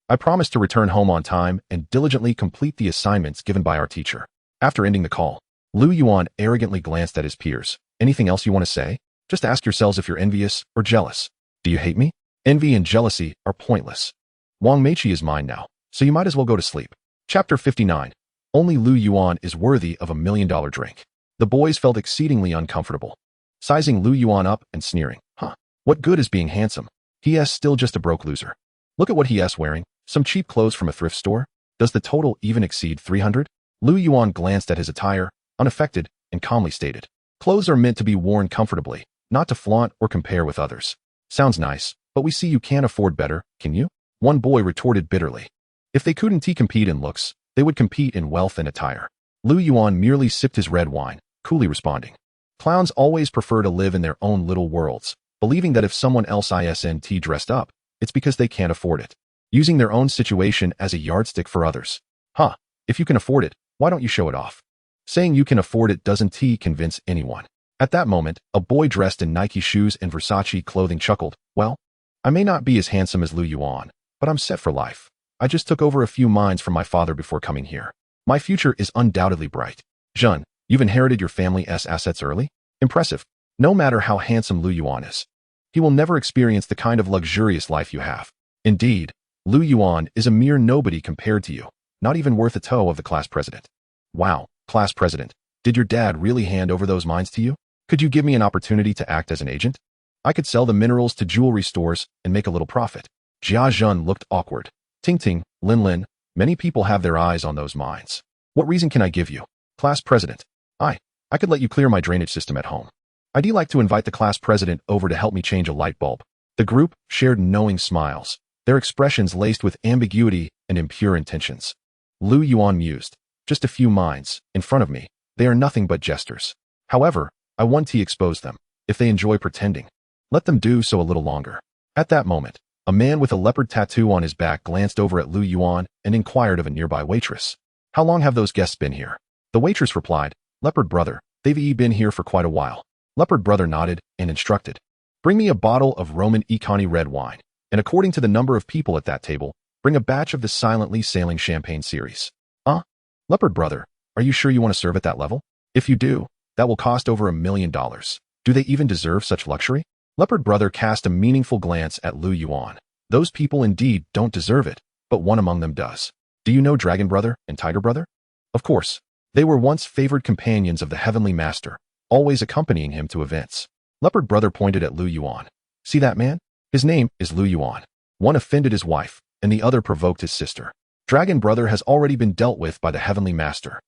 I promise to return home on time and diligently complete the assignments given by our teacher. After ending the call, Lu Yuan arrogantly glanced at his peers. Anything else you want to say? Just ask yourselves if you're envious or jealous. Do you hate me? Envy and jealousy are pointless. Wang Meiqi is mine now, so you might as well go to sleep. Chapter 59. Only Lu Yuan is worthy of $1 million drink. The boys felt exceedingly uncomfortable, sizing Lu Yuan up and sneering. What good is being handsome? He is still just a broke loser. Look at what he is wearing. Some cheap clothes from a thrift store. Does the total even exceed 300? Lu Yuan glanced at his attire, unaffected, and calmly stated, Clothes are meant to be worn comfortably, not to flaunt or compare with others. Sounds nice, but we see you can't afford better, can you? One boy retorted bitterly. If they couldn't compete in looks, they would compete in wealth and attire. Lu Yuan merely sipped his red wine, coolly responding, Clowns always prefer to live in their own little worlds, believing that if someone else isn't dressed up, it's because they can't afford it, using their own situation as a yardstick for others. If you can afford it, why don't you show it off? Saying you can afford it doesn't convince anyone. At that moment, a boy dressed in Nike shoes and Versace clothing chuckled, Well, I may not be as handsome as Lu Yuan, but I'm set for life. I just took over a few mines from my father before coming here. My future is undoubtedly bright. Zhen, you've inherited your family's assets early? Impressive. No matter how handsome Lu Yuan is, he will never experience the kind of luxurious life you have. Indeed, Lu Yuan is a mere nobody compared to you, not even worth a toe of the class president. Wow, class president, did your dad really hand over those mines to you? Could you give me an opportunity to act as an agent? I could sell the minerals to jewelry stores and make a little profit. Jia Zhen looked awkward. Ting Ting, Lin Lin, many people have their eyes on those mines. What reason can I give you? Class president. I could let you clear my drainage system at home. I'd like to invite the class president over to help me change a light bulb. The group shared knowing smiles, their expressions laced with ambiguity and impure intentions. Lu Yuan mused, Just a few mines, in front of me, they are nothing but jesters. However, I want to expose them. If they enjoy pretending, let them do so a little longer. At that moment, a man with a leopard tattoo on his back glanced over at Lu Yuan and inquired of a nearby waitress. How long have those guests been here? The waitress replied, Leopard brother, they've been here for quite a while. Leopard brother nodded and instructed, Bring me a bottle of Roman Economy red wine, and according to the number of people at that table, bring a batch of the silently sailing champagne series. Leopard brother, are you sure you want to serve at that level? If you do, that will cost over $1 million. Do they even deserve such luxury? Leopard brother cast a meaningful glance at Lu Yuan. Those people indeed don't deserve it, but one among them does. Do you know Dragon brother and Tiger brother? Of course. They were once favored companions of the Heavenly Master, always accompanying him to events. Leopard brother pointed at Lu Yuan. See that man? His name is Lu Yuan. One offended his wife, and the other provoked his sister. Dragon brother has already been dealt with by the Heavenly Master,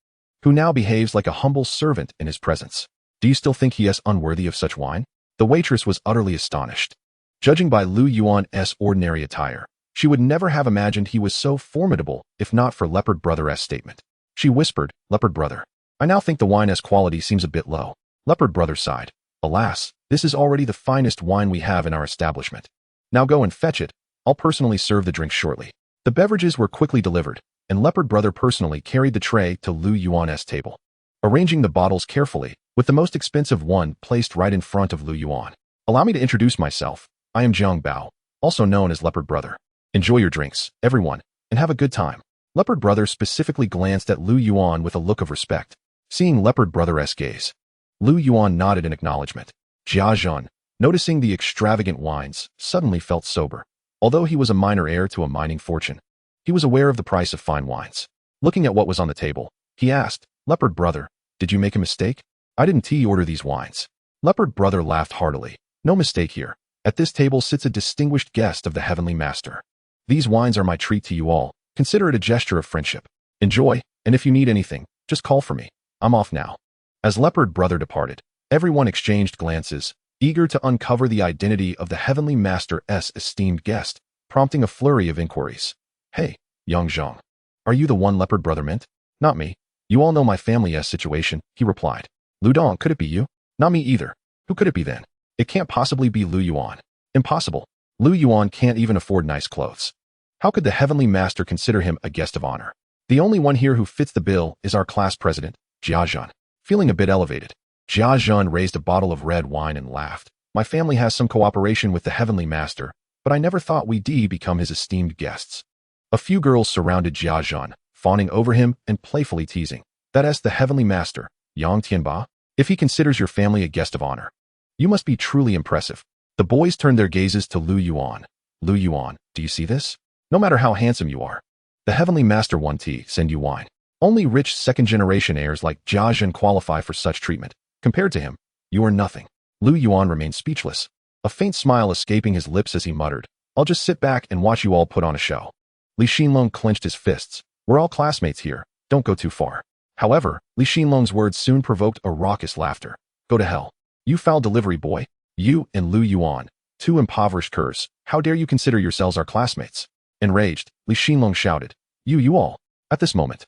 who now behaves like a humble servant in his presence. Do you still think he is unworthy of such wine? The waitress was utterly astonished. Judging by Lu Yuan's ordinary attire, she would never have imagined he was so formidable if not for Leopard brother's statement. She whispered, Leopard brother, I now think the wine's quality seems a bit low. Leopard Brother sighed. Alas, this is already the finest wine we have in our establishment. Now go and fetch it. I'll personally serve the drink shortly. The beverages were quickly delivered, and Leopard Brother personally carried the tray to Lu Yuan's table, arranging the bottles carefully, with the most expensive one placed right in front of Lu Yuan. Allow me to introduce myself. I am Jiang Bao, also known as Leopard Brother. Enjoy your drinks, everyone, and have a good time. Leopard Brother specifically glanced at Lu Yuan with a look of respect. Seeing Leopard Brother's gaze, Lu Yuan nodded in acknowledgement. Jia Zhan, noticing the extravagant wines, suddenly felt sober. Although he was a minor heir to a mining fortune, he was aware of the price of fine wines. Looking at what was on the table, he asked, Leopard Brother, did you make a mistake? I didn't order these wines. Leopard Brother laughed heartily. No mistake here. At this table sits a distinguished guest of the Heavenly Master. These wines are my treat to you all. Consider it a gesture of friendship. Enjoy, and if you need anything, just call for me. I'm off now. As Leopard Brother departed, everyone exchanged glances, eager to uncover the identity of the Heavenly Master's esteemed guest, prompting a flurry of inquiries. Hey, Yang Zhang. Are you the one Leopard Brother meant? Not me. You all know my family's situation, he replied. Lu Dong, could it be you? Not me either. Who could it be then? It can't possibly be Lu Yuan. Impossible. Lu Yuan can't even afford nice clothes. How could the Heavenly Master consider him a guest of honor? The only one here who fits the bill is our class president, Jia Zhan. Feeling a bit elevated, Jia Zhan raised a bottle of red wine and laughed. My family has some cooperation with the Heavenly Master, but I never thought we'd become his esteemed guests. A few girls surrounded Jia Zhan, fawning over him and playfully teasing. That's the Heavenly Master, Yang Tianba. If he considers your family a guest of honor, you must be truly impressive. The boys turned their gazes to Lu Yuan. Lu Yuan, do you see this? No matter how handsome you are, the Heavenly Master won't send you wine. Only rich second-generation heirs like Jia Zhan qualify for such treatment. Compared to him, you are nothing. Lu Yuan remained speechless, a faint smile escaping his lips as he muttered, I'll just sit back and watch you all put on a show. Li Xinlong clenched his fists. We're all classmates here. Don't go too far. However, Li Xinlong's words soon provoked a raucous laughter. Go to hell. You foul delivery boy. You and Lu Yuan, two impoverished curs. How dare you consider yourselves our classmates? Enraged, Li Xinlong shouted. You all. At this moment,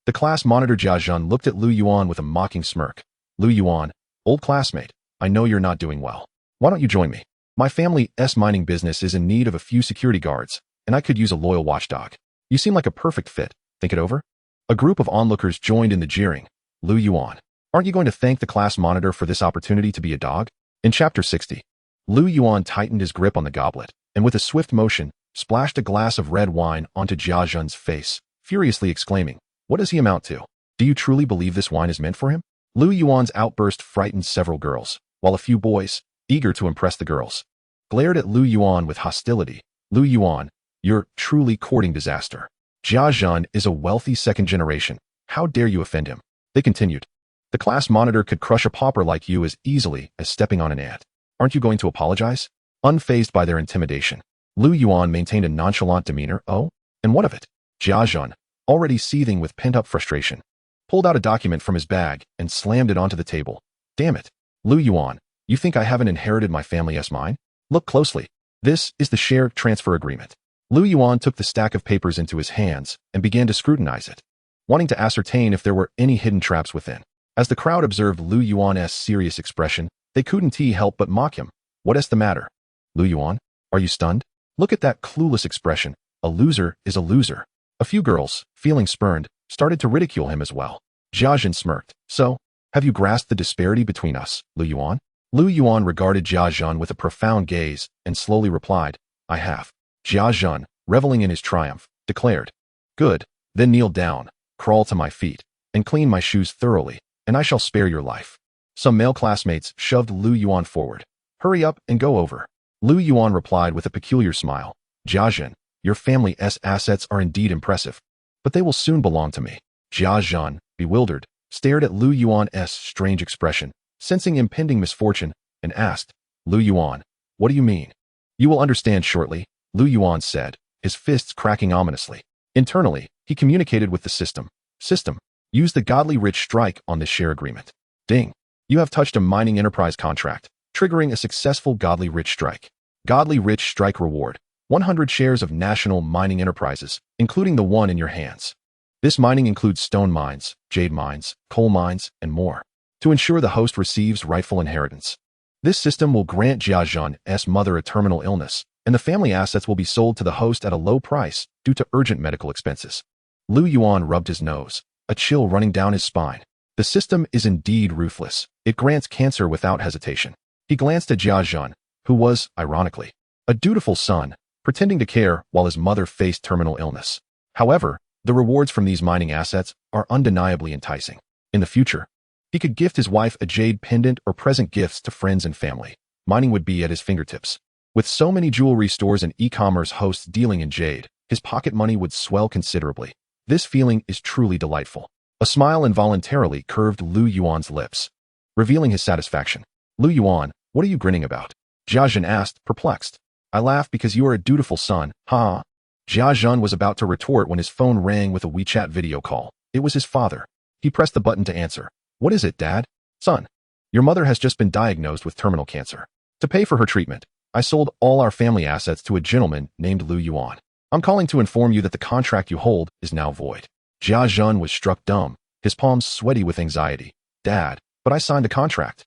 the class monitor Jia Zhan looked at Lu Yuan with a mocking smirk. Lu Yuan, old classmate, I know you're not doing well. Why don't you join me? My family's mining business is in need of a few security guards, and I could use a loyal watchdog. You seem like a perfect fit. Think it over? A group of onlookers joined in the jeering. Lu Yuan, aren't you going to thank the class monitor for this opportunity to be a dog? In Chapter 60, Lu Yuan tightened his grip on the goblet, and with a swift motion, splashed a glass of red wine onto Jia Zhan's face, furiously exclaiming, what does he amount to? Do you truly believe this wine is meant for him? Lu Yuan's outburst frightened several girls, while a few boys, eager to impress the girls, glared at Lu Yuan with hostility. Lu Yuan, you're truly courting disaster. Jia Zhan is a wealthy second generation. How dare you offend him? They continued. The class monitor could crush a pauper like you as easily as stepping on an ant. Aren't you going to apologize? Unfazed by their intimidation, Lu Yuan maintained a nonchalant demeanor. Oh, and what of it? Jia Zhan, already seething with pent-up frustration, pulled out a document from his bag and slammed it onto the table. Damn it. Lu Yuan, you think I haven't inherited my family's mine? Look closely. This is the share transfer agreement. Lu Yuan took the stack of papers into his hands and began to scrutinize it, wanting to ascertain if there were any hidden traps within. As the crowd observed Lu Yuan's serious expression, they couldn't help but mock him. What's the matter? Lu Yuan, are you stunned? Look at that clueless expression. A loser is a loser. A few girls, feeling spurned, started to ridicule him as well. Jia Zhan smirked. So, have you grasped the disparity between us, Lu Yuan? Lu Yuan regarded Jia Zhan with a profound gaze and slowly replied, I have. Jia Zhan, reveling in his triumph, declared, Good, then kneel down, crawl to my feet, and clean my shoes thoroughly, and I shall spare your life. Some male classmates shoved Lu Yuan forward. Hurry up and go over. Lu Yuan replied with a peculiar smile. Jia Zhan, your family's assets are indeed impressive, but they will soon belong to me. Jia Zhan, bewildered, stared at Lu Yuan's strange expression, sensing impending misfortune, and asked, Lu Yuan, what do you mean? You will understand shortly, Lu Yuan said, his fists cracking ominously. Internally, he communicated with the system. System, use the godly rich strike on this share agreement. Ding. You have touched a mining enterprise contract, triggering a successful godly rich strike. Godly rich strike reward, 100 shares of national mining enterprises, including the one in your hands. This mining includes stone mines, jade mines, coal mines, and more, to ensure the host receives rightful inheritance. This system will grant Jia Zhan's mother a terminal illness, and the family assets will be sold to the host at a low price due to urgent medical expenses. Lu Yuan rubbed his nose, a chill running down his spine. The system is indeed ruthless. It grants cancer without hesitation. He glanced at Jia Zhan, who was, ironically, a dutiful son, pretending to care while his mother faced terminal illness. However, the rewards from these mining assets are undeniably enticing. In the future, he could gift his wife a jade pendant or present gifts to friends and family. Mining would be at his fingertips. With so many jewelry stores and e-commerce hosts dealing in jade, his pocket money would swell considerably. This feeling is truly delightful. A smile involuntarily curved Lu Yuan's lips, revealing his satisfaction. Lu Yuan, what are you grinning about? Jia Zhan asked, perplexed. I laugh because you are a dutiful son, ha. Jia Zhan was about to retort when his phone rang with a WeChat video call. It was his father. He pressed the button to answer. What is it, Dad? Son, your mother has just been diagnosed with terminal cancer. To pay for her treatment, I sold all our family assets to a gentleman named Lu Yuan. I'm calling to inform you that the contract you hold is now void. Jia Zhan was struck dumb, his palms sweaty with anxiety. Dad, but I signed a contract.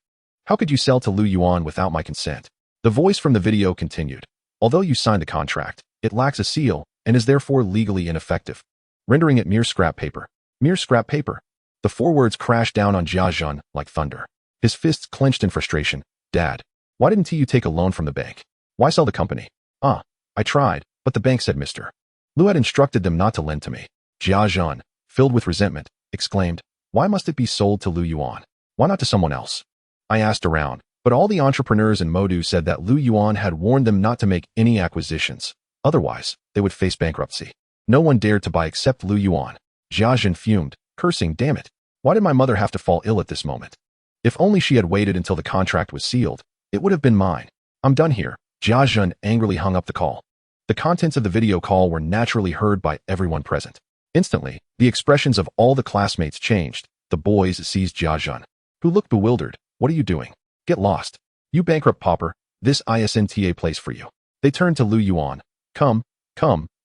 How could you sell to Lu Yuan without my consent? The voice from the video continued. Although you signed a contract, it lacks a seal and is therefore legally ineffective, rendering it mere scrap paper. Mere scrap paper. The four words crashed down on Jia Zhan like thunder. His fists clenched in frustration. Dad, why didn't you take a loan from the bank? Why sell the company? I tried, but the bank said Mr. Lu had instructed them not to lend to me. Jia Zhan, filled with resentment, exclaimed, why must it be sold to Lu Yuan? Why not to someone else? I asked around, but all the entrepreneurs in Modu said that Lu Yuan had warned them not to make any acquisitions. Otherwise, they would face bankruptcy. No one dared to buy except Lu Yuan. Jia Zhan fumed, cursing, damn it. Why did my mother have to fall ill at this moment? If only she had waited until the contract was sealed, it would have been mine. I'm done here. Jia Zhan angrily hung up the call. The contents of the video call were naturally heard by everyone present. Instantly, the expressions of all the classmates changed. The boys seized Jia Zhan, who looked bewildered. What are you doing? Get lost. You bankrupt pauper. This isn't a place for you. They turned to Lu Yuan. Come,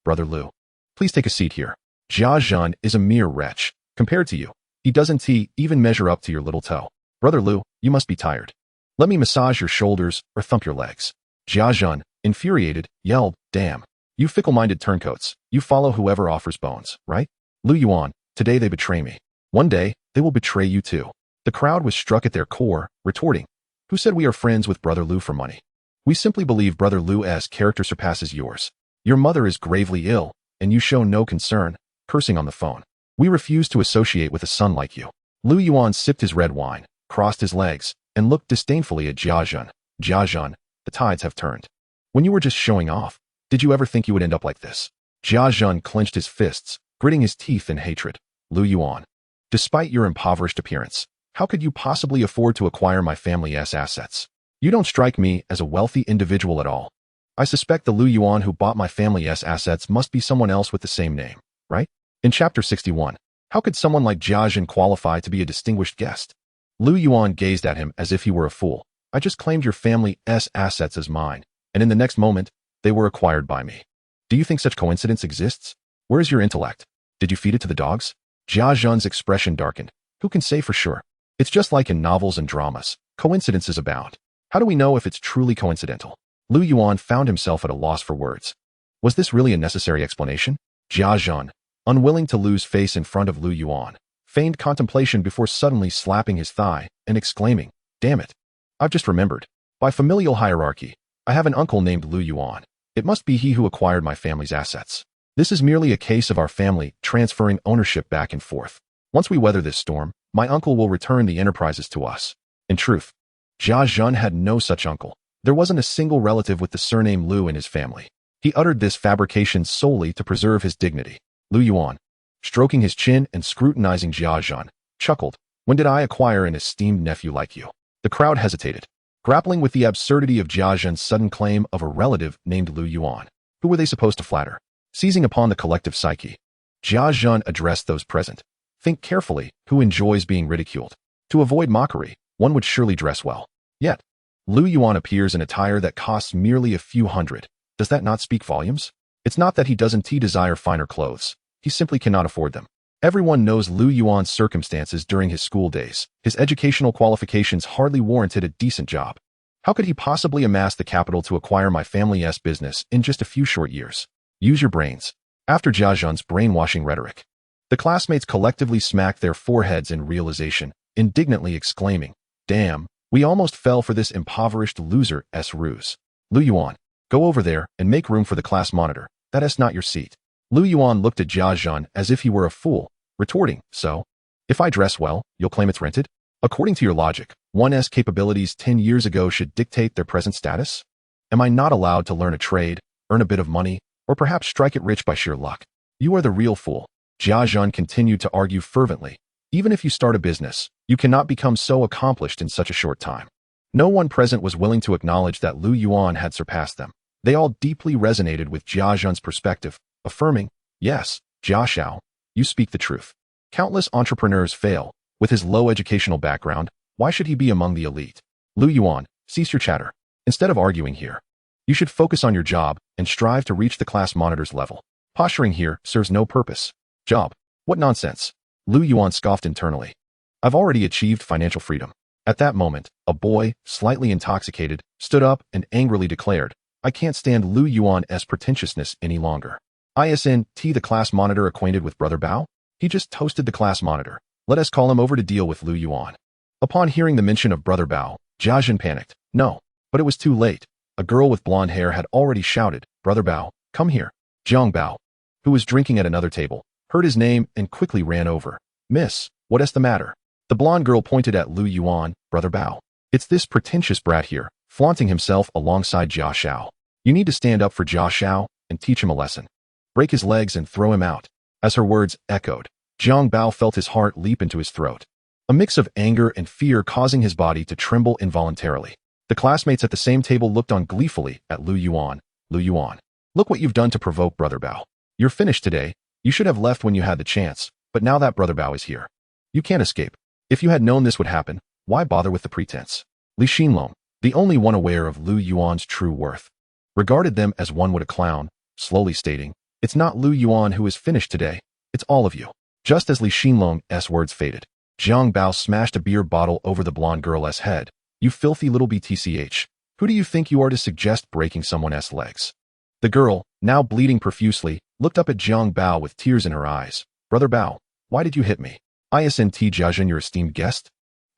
brother Lu. Please take a seat here. Jia Zhan is a mere wretch. Compared to you, he doesn't even measure up to your little toe. Brother Lu, you must be tired. Let me massage your shoulders or thump your legs. Jia Zhan, infuriated, yelled, damn. You fickle-minded turncoats, you follow whoever offers bones, right? Lu Yuan, today they betray me. One day, they will betray you too. The crowd was struck at their core, retorting, who said we are friends with Brother Lu for money? We simply believe Brother Lu's character surpasses yours. Your mother is gravely ill, and you show no concern, cursing on the phone. We refuse to associate with a son like you. Lu Yuan sipped his red wine, crossed his legs, and looked disdainfully at Jia Zhan. Jia Zhan, the tides have turned. When you were just showing off, did you ever think you would end up like this? Jia Zhan clenched his fists, gritting his teeth in hatred. Lu Yuan, despite your impoverished appearance, how could you possibly afford to acquire my family's assets? You don't strike me as a wealthy individual at all. I suspect the Lu Yuan who bought my family's assets must be someone else with the same name, right? In Chapter 61, how could someone like Jia Zhan qualify to be a distinguished guest? Lu Yuan gazed at him as if he were a fool. I just claimed your family's assets as mine, and in the next moment, they were acquired by me. Do you think such coincidence exists? Where is your intellect? Did you feed it to the dogs? Jia Zhan's expression darkened. Who can say for sure? It's just like in novels and dramas. Coincidences abound. How do we know if it's truly coincidental? Lu Yuan found himself at a loss for words. Was this really a necessary explanation? Jia Zhan, unwilling to lose face in front of Lu Yuan, feigned contemplation before suddenly slapping his thigh and exclaiming, damn it. I've just remembered. By familial hierarchy, I have an uncle named Lu Yuan. It must be he who acquired my family's assets. This is merely a case of our family transferring ownership back and forth. Once we weather this storm, my uncle will return the enterprises to us. In truth, Jia Zhan had no such uncle. There wasn't a single relative with the surname Lu in his family. He uttered this fabrication solely to preserve his dignity. Lu Yuan, stroking his chin and scrutinizing Jia Zhan, chuckled, when did I acquire an esteemed nephew like you? The crowd hesitated, grappling with the absurdity of Jia Zhan's sudden claim of a relative named Lu Yuan. Who were they supposed to flatter? Seizing upon the collective psyche, Jia Zhan addressed those present. Think carefully, who enjoys being ridiculed? To avoid mockery, one would surely dress well. Yet, Lu Yuan appears in attire that costs merely a few hundred. Does that not speak volumes? It's not that he doesn't desire finer clothes. He simply cannot afford them. Everyone knows Lu Yuan's circumstances during his school days. His educational qualifications hardly warranted a decent job. How could he possibly amass the capital to acquire my family's business in just a few short years? Use your brains. After Jia Zhen's brainwashing rhetoric, the classmates collectively smacked their foreheads in realization, indignantly exclaiming, "Damn, we almost fell for this impoverished loser's ruse. Lu Yuan, go over there and make room for the class monitor. That is not your seat." Lu Yuan looked at Jia Zhen as if he were a fool, retorting, "So? If I dress well, you'll claim it's rented? According to your logic, one's capabilities 10 years ago should dictate their present status? Am I not allowed to learn a trade, earn a bit of money, or perhaps strike it rich by sheer luck? You are the real fool." Jia Zhen continued to argue fervently. Even if you start a business, you cannot become so accomplished in such a short time. No one present was willing to acknowledge that Lu Yuan had surpassed them. They all deeply resonated with Jia Zhen's perspective, affirming, "Yes, Jia Xiao, you speak the truth. Countless entrepreneurs fail. With his low educational background, why should he be among the elite? Lu Yuan, cease your chatter. Instead of arguing here, you should focus on your job and strive to reach the class monitor's level. Posturing here serves no purpose. Job? What nonsense." Lu Yuan scoffed internally. "I've already achieved financial freedom." At that moment, a boy, slightly intoxicated, stood up and angrily declared, "I can't stand Lu Yuan's pretentiousness any longer. Isn't the class monitor acquainted with Brother Bao? He just toasted the class monitor. Let us call him over to deal with Lu Yuan." Upon hearing the mention of Brother Bao, Jia Zhen panicked. No, but it was too late. A girl with blonde hair had already shouted, "Brother Bao, come here." Jiang Bao, who was drinking at another table, heard his name and quickly ran over. "Miss, what is the matter?" The blonde girl pointed at Lu Yuan. "Brother Bao, it's this pretentious brat here, flaunting himself alongside Jia Xiao. You need to stand up for Jia Xiao and teach him a lesson. Break his legs and throw him out." As her words echoed, Jiang Bao felt his heart leap into his throat, a mix of anger and fear causing his body to tremble involuntarily. The classmates at the same table looked on gleefully at Lu Yuan. "Lu Yuan, look what you've done to provoke Brother Bao. You're finished today. You should have left when you had the chance, but now that Brother Bao is here, you can't escape. If you had known this would happen, why bother with the pretense?" Li Xinlong, the only one aware of Lu Yuan's true worth, regarded them as one would a clown, slowly stating, "It's not Lu Yuan who is finished today, it's all of you." Just as Li Xinlong's words faded, Jiang Bao smashed a beer bottle over the blonde girl's head. "You filthy little BTCH. Who do you think you are to suggest breaking someone's legs?" The girl, now bleeding profusely, looked up at Jiang Bao with tears in her eyes. "Brother Bao, why did you hit me? Isn't Jia Zhen your esteemed guest?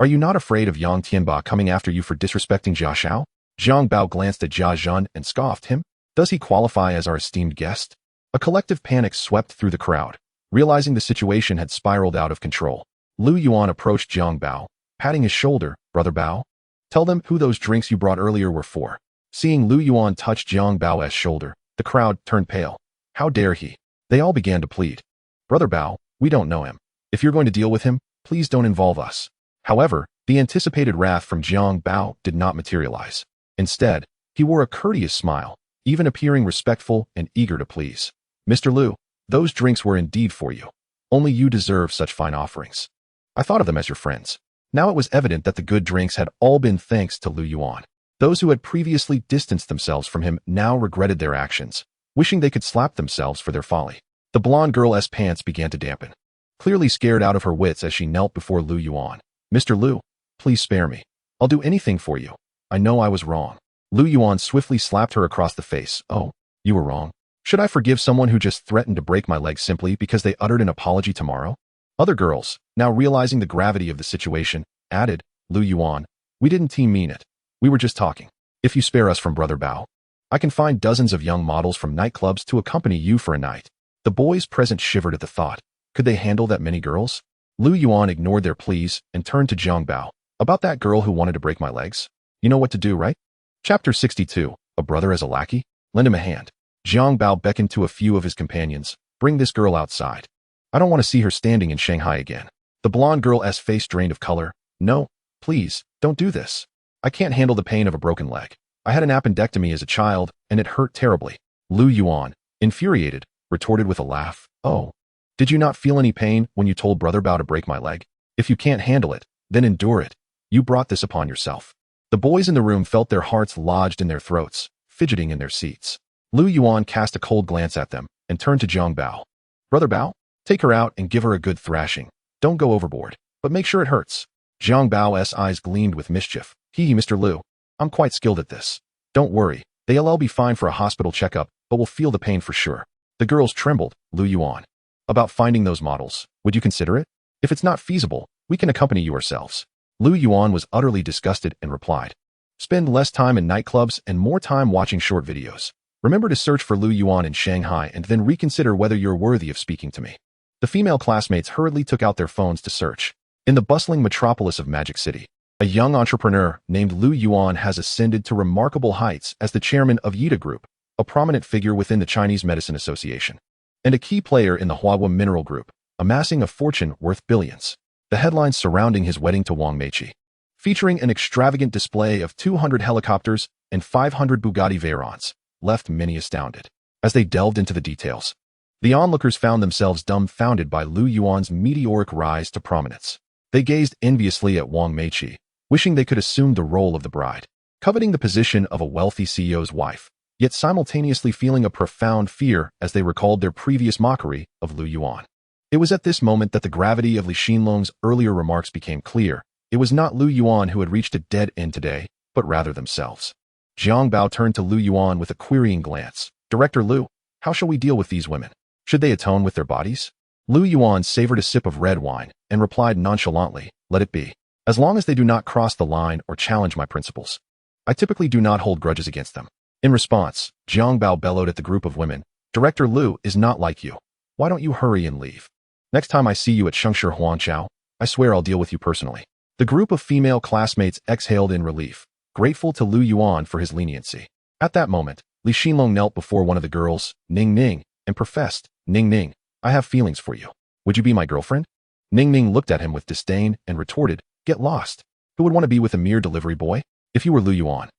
Are you not afraid of Yang Tianba coming after you for disrespecting Jia Xiao?" Jiang Bao glanced at Jia Zhen and scoffed him. "Does he qualify as our esteemed guest?" A collective panic swept through the crowd, realizing the situation had spiraled out of control. Lu Yuan approached Jiang Bao, patting his shoulder. "Brother Bao, tell them who those drinks you brought earlier were for." Seeing Lu Yuan touch Jiang Bao's shoulder, the crowd turned pale. How dare he? They all began to plead. "Brother Bao, we don't know him. If you're going to deal with him, please don't involve us." However, the anticipated wrath from Jiang Bao did not materialize. Instead, he wore a courteous smile, even appearing respectful and eager to please. "Mr. Lu, those drinks were indeed for you. Only you deserve such fine offerings. I thought of them as your friends." Now it was evident that the good drinks had all been thanks to Lu Yuan. Those who had previously distanced themselves from him now regretted their actions, wishing they could slap themselves for their folly. The blonde girl's pants began to dampen, clearly scared out of her wits as she knelt before Lu Yuan. "Mr. Lu, please spare me. I'll do anything for you. I know I was wrong." Lu Yuan swiftly slapped her across the face. "Oh, you were wrong. Should I forgive someone who just threatened to break my leg simply because they uttered an apology tomorrow?" Other girls, now realizing the gravity of the situation, added, "Lu Yuan, we didn't mean it. We were just talking. If you spare us from Brother Bao, I can find dozens of young models from nightclubs to accompany you for a night." The boys present shivered at the thought. Could they handle that many girls? Lu Yuan ignored their pleas and turned to Jiang Bao. "About that girl who wanted to break my legs? You know what to do, right?" Chapter 62, A Brother as a Lackey? Lend him a hand. Jiang Bao beckoned to a few of his companions. "Bring this girl outside. I don't want to see her standing in Shanghai again." The blonde girl's face drained of color. "No, please, don't do this. I can't handle the pain of a broken leg. I had an appendectomy as a child, and it hurt terribly." Lu Yuan, infuriated, retorted with a laugh. "Oh, did you not feel any pain when you told Brother Bao to break my leg? If you can't handle it, then endure it. You brought this upon yourself." The boys in the room felt their hearts lodged in their throats, fidgeting in their seats. Lu Yuan cast a cold glance at them and turned to Jiang Bao. "Brother Bao, Take her out and give her a good thrashing. Don't go overboard, but make sure it hurts. Jiang Bao's eyes gleamed with mischief. Mr. Liu. I'm quite skilled at this. Don't worry, they'll be fine for a hospital checkup, but will feel the pain for sure. The girls trembled. Lu Yuan. About finding those models, would you consider it? If it's not feasible, we can accompany you ourselves. Lu Yuan was utterly disgusted and replied. Spend less time in nightclubs and more time watching short videos. Remember to search for Lu Yuan in Shanghai and then reconsider whether you're worthy of speaking to me. The female classmates hurriedly took out their phones to search. In the bustling metropolis of Magic City, a young entrepreneur named Lu Yuan has ascended to remarkable heights as the chairman of Yida Group, a prominent figure within the Chinese Medicine Association, and a key player in the Huahua Mineral Group, amassing a fortune worth billions. The headlines surrounding his wedding to Wang Meiqi, featuring an extravagant display of 200 helicopters and 500 Bugatti Veyrons, left many astounded. As they delved into the details, the onlookers found themselves dumbfounded by Lu Yuan's meteoric rise to prominence. They gazed enviously at Wang Meiqi, wishing they could assume the role of the bride, coveting the position of a wealthy CEO's wife, yet simultaneously feeling a profound fear as they recalled their previous mockery of Lu Yuan. It was at this moment that the gravity of Li Xinlong's earlier remarks became clear. It was not Lu Yuan who had reached a dead end today, but rather themselves. Jiang Bao turned to Lu Yuan with a querying glance. Director Lu, how shall we deal with these women? Should they atone with their bodies? Lu Yuan savored a sip of red wine and replied nonchalantly, let it be. As long as they do not cross the line or challenge my principles. I typically do not hold grudges against them. In response, Jiang Bao bellowed at the group of women. Director Lu is not like you. Why don't you hurry and leave? Next time I see you at Shengshi Huangqiao, I swear I'll deal with you personally. The group of female classmates exhaled in relief, grateful to Lu Yuan for his leniency. At that moment, Li Xinlong knelt before one of the girls, Ning Ning, and professed, Ning Ning, I have feelings for you. Would you be my girlfriend? Ning Ning looked at him with disdain and retorted, get lost. Who would want to be with a mere delivery boy? If you were Lu Yuan,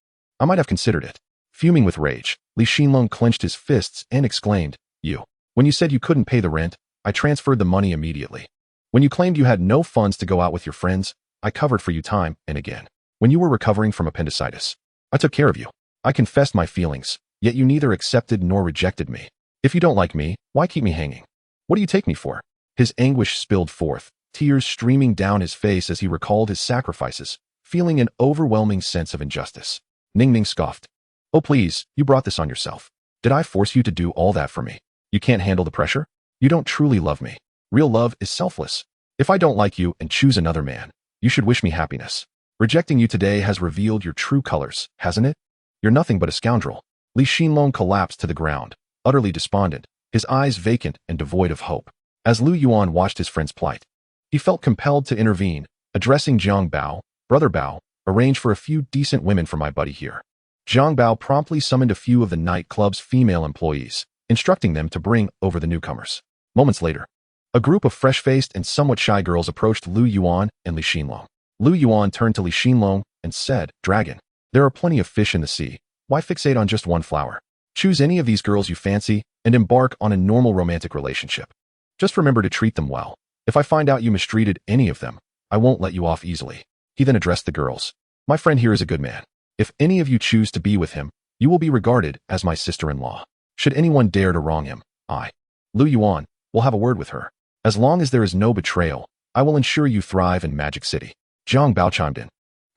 I might have considered it. Fuming with rage, Li Xinlong clenched his fists and exclaimed, when you said you couldn't pay the rent, I transferred the money immediately. When you claimed you had no funds to go out with your friends, I covered for you time and again. When you were recovering from appendicitis, I took care of you. I confessed my feelings, yet you neither accepted nor rejected me. If you don't like me, why keep me hanging? What do you take me for? His anguish spilled forth, tears streaming down his face as he recalled his sacrifices, feeling an overwhelming sense of injustice. Ning Ning scoffed. Oh please, you brought this on yourself. Did I force you to do all that for me? You can't handle the pressure? You don't truly love me. Real love is selfless. If I don't like you and choose another man, you should wish me happiness. Rejecting you today has revealed your true colors, hasn't it? You're nothing but a scoundrel. Li Xinlong collapsed to the ground, utterly despondent, his eyes vacant and devoid of hope. As Lu Yuan watched his friend's plight, he felt compelled to intervene, addressing Jiang Bao, Brother Bao, arrange for a few decent women for my buddy here. Jiang Bao promptly summoned a few of the nightclub's female employees, instructing them to bring over the newcomers. Moments later, a group of fresh-faced and somewhat shy girls approached Lu Yuan and Li Xinlong. Lu Yuan turned to Li Xinlong and said, Dragon, there are plenty of fish in the sea. Why fixate on just one flower? Choose any of these girls you fancy and embark on a normal romantic relationship. Just remember to treat them well. If I find out you mistreated any of them, I won't let you off easily. He then addressed the girls. My friend here is a good man. If any of you choose to be with him, you will be regarded as my sister-in-law. Should anyone dare to wrong him, Lu Yuan, will have a word with her. As long as there is no betrayal, I will ensure you thrive in Magic City. Jiang Bao chimed in.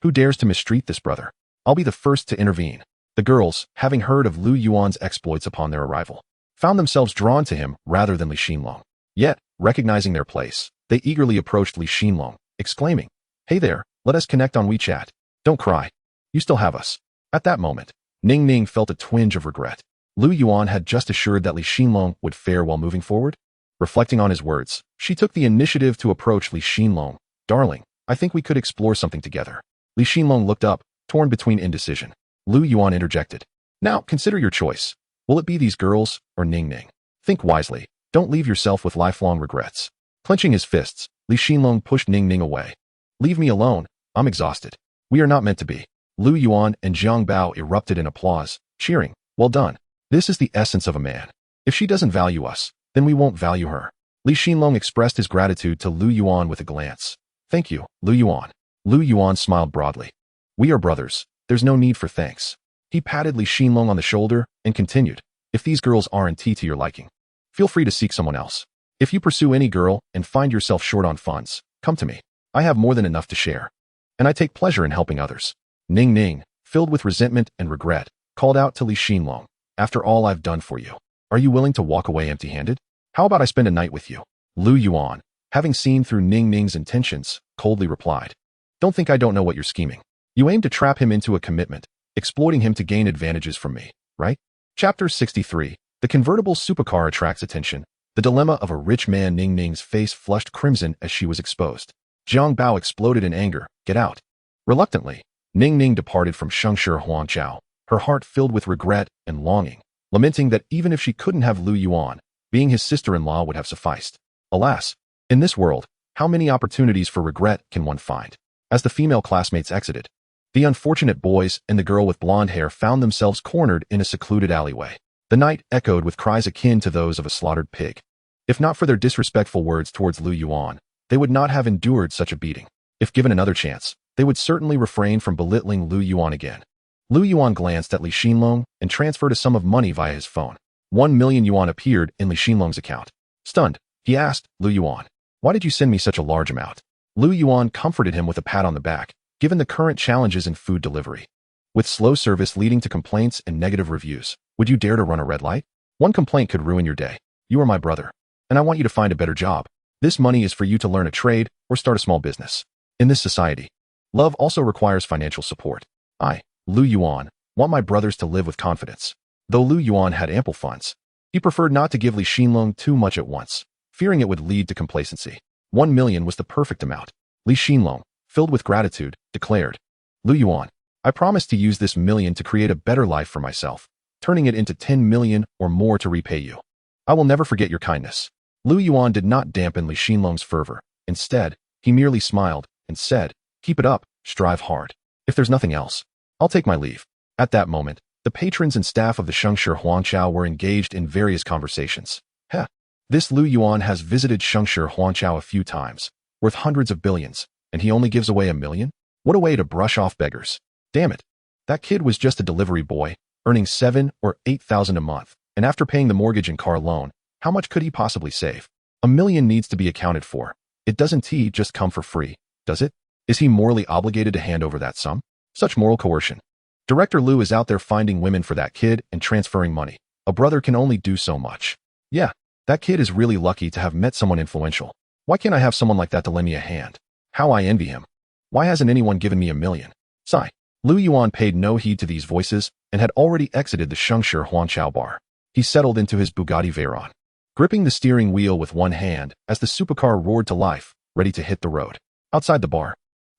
Who dares to mistreat this brother? I'll be the first to intervene. The girls, having heard of Lu Yuan's exploits upon their arrival, found themselves drawn to him rather than Li Xinlong. Yet, recognizing their place, they eagerly approached Li Xinlong, exclaiming, Hey there, let us connect on WeChat. Don't cry. You still have us. At that moment, Ning Ning felt a twinge of regret. Lu Yuan had just assured that Li Xinlong would fare well moving forward. Reflecting on his words, she took the initiative to approach Li Xinlong. Darling, I think we could explore something together. Li Xinlong looked up, torn between indecision. Lu Yuan interjected. Now, consider your choice. Will it be these girls or Ning Ning? Think wisely. Don't leave yourself with lifelong regrets. Clenching his fists, Li Xinlong pushed Ning Ning away. Leave me alone. I'm exhausted. We are not meant to be. Lu Yuan and Jiang Bao erupted in applause, cheering. Well done. This is the essence of a man. If she doesn't value us, then we won't value her. Li Xinlong expressed his gratitude to Lu Yuan with a glance. Thank you, Lu Yuan. Lu Yuan smiled broadly. We are brothers. There's no need for thanks. He patted Li Xinlong on the shoulder and continued. If these girls aren't to your liking, feel free to seek someone else. If you pursue any girl and find yourself short on funds, come to me. I have more than enough to share. And I take pleasure in helping others. Ning Ning, filled with resentment and regret, called out to Li Xinlong, after all I've done for you, are you willing to walk away empty-handed? How about I spend a night with you? Lu Yuan, having seen through Ning Ning's intentions, coldly replied, don't think I don't know what you're scheming. You aim to trap him into a commitment, exploiting him to gain advantages from me, right? Chapter 63. The convertible supercar attracts attention. The dilemma of a rich man. Ning Ning's face flushed crimson as she was exposed. Jiang Bao exploded in anger. Get out. Reluctantly, Ning Ning departed from Shengshi Huangqiao, her heart filled with regret and longing, lamenting that even if she couldn't have Lu Yuan, being his sister-in-law would have sufficed. Alas, in this world, how many opportunities for regret can one find? As the female classmates exited, the unfortunate boys and the girl with blonde hair found themselves cornered in a secluded alleyway. The night echoed with cries akin to those of a slaughtered pig. If not for their disrespectful words towards Lu Yuan, they would not have endured such a beating. If given another chance, they would certainly refrain from belittling Lu Yuan again. Lu Yuan glanced at Li Xinlong and transferred a sum of money via his phone. 1 million yuan appeared in Li Xinlong's account. Stunned, he asked, Lu Yuan, why did you send me such a large amount? Lu Yuan comforted him with a pat on the back, given the current challenges in food delivery. With slow service leading to complaints and negative reviews, would you dare to run a red light? One complaint could ruin your day. You are my brother, and I want you to find a better job. This money is for you to learn a trade or start a small business. In this society, love also requires financial support. I, Lu Yuan, want my brothers to live with confidence. Though Lu Yuan had ample funds, he preferred not to give Li Xinlong too much at once, fearing it would lead to complacency. 1 million was the perfect amount. Li Xinlong, filled with gratitude, declared, Lu Yuan, I promise to use this million to create a better life for myself, turning it into 10 million or more to repay you. I will never forget your kindness. Lu Yuan did not dampen Li Xinlong's fervor. Instead, he merely smiled and said, keep it up, strive hard. If there's nothing else, I'll take my leave. At that moment, the patrons and staff of the Shengshi Huangqiao were engaged in various conversations. This Lu Yuan has visited Shengshi Huangqiao a few times, worth hundreds of billions, and he only gives away 1 million? What a way to brush off beggars. Damn it. That kid was just a delivery boy, earning 7 or 8,000 a month, and after paying the mortgage and car loan, how much could he possibly save? 1 million needs to be accounted for. It doesn't just come for free, does it? Is he morally obligated to hand over that sum? Such moral coercion. Director Lu is out there finding women for that kid and transferring money. A brother can only do so much. Yeah, that kid is really lucky to have met someone influential. Why can't I have someone like that to lend me a hand? How I envy him. Why hasn't anyone given me 1 million? Sigh. Lu Yuan paid no heed to these voices and had already exited the Shengshi Huangqiao bar. He settled into his Bugatti Veyron, gripping the steering wheel with one hand as the supercar roared to life, ready to hit the road. Outside the bar,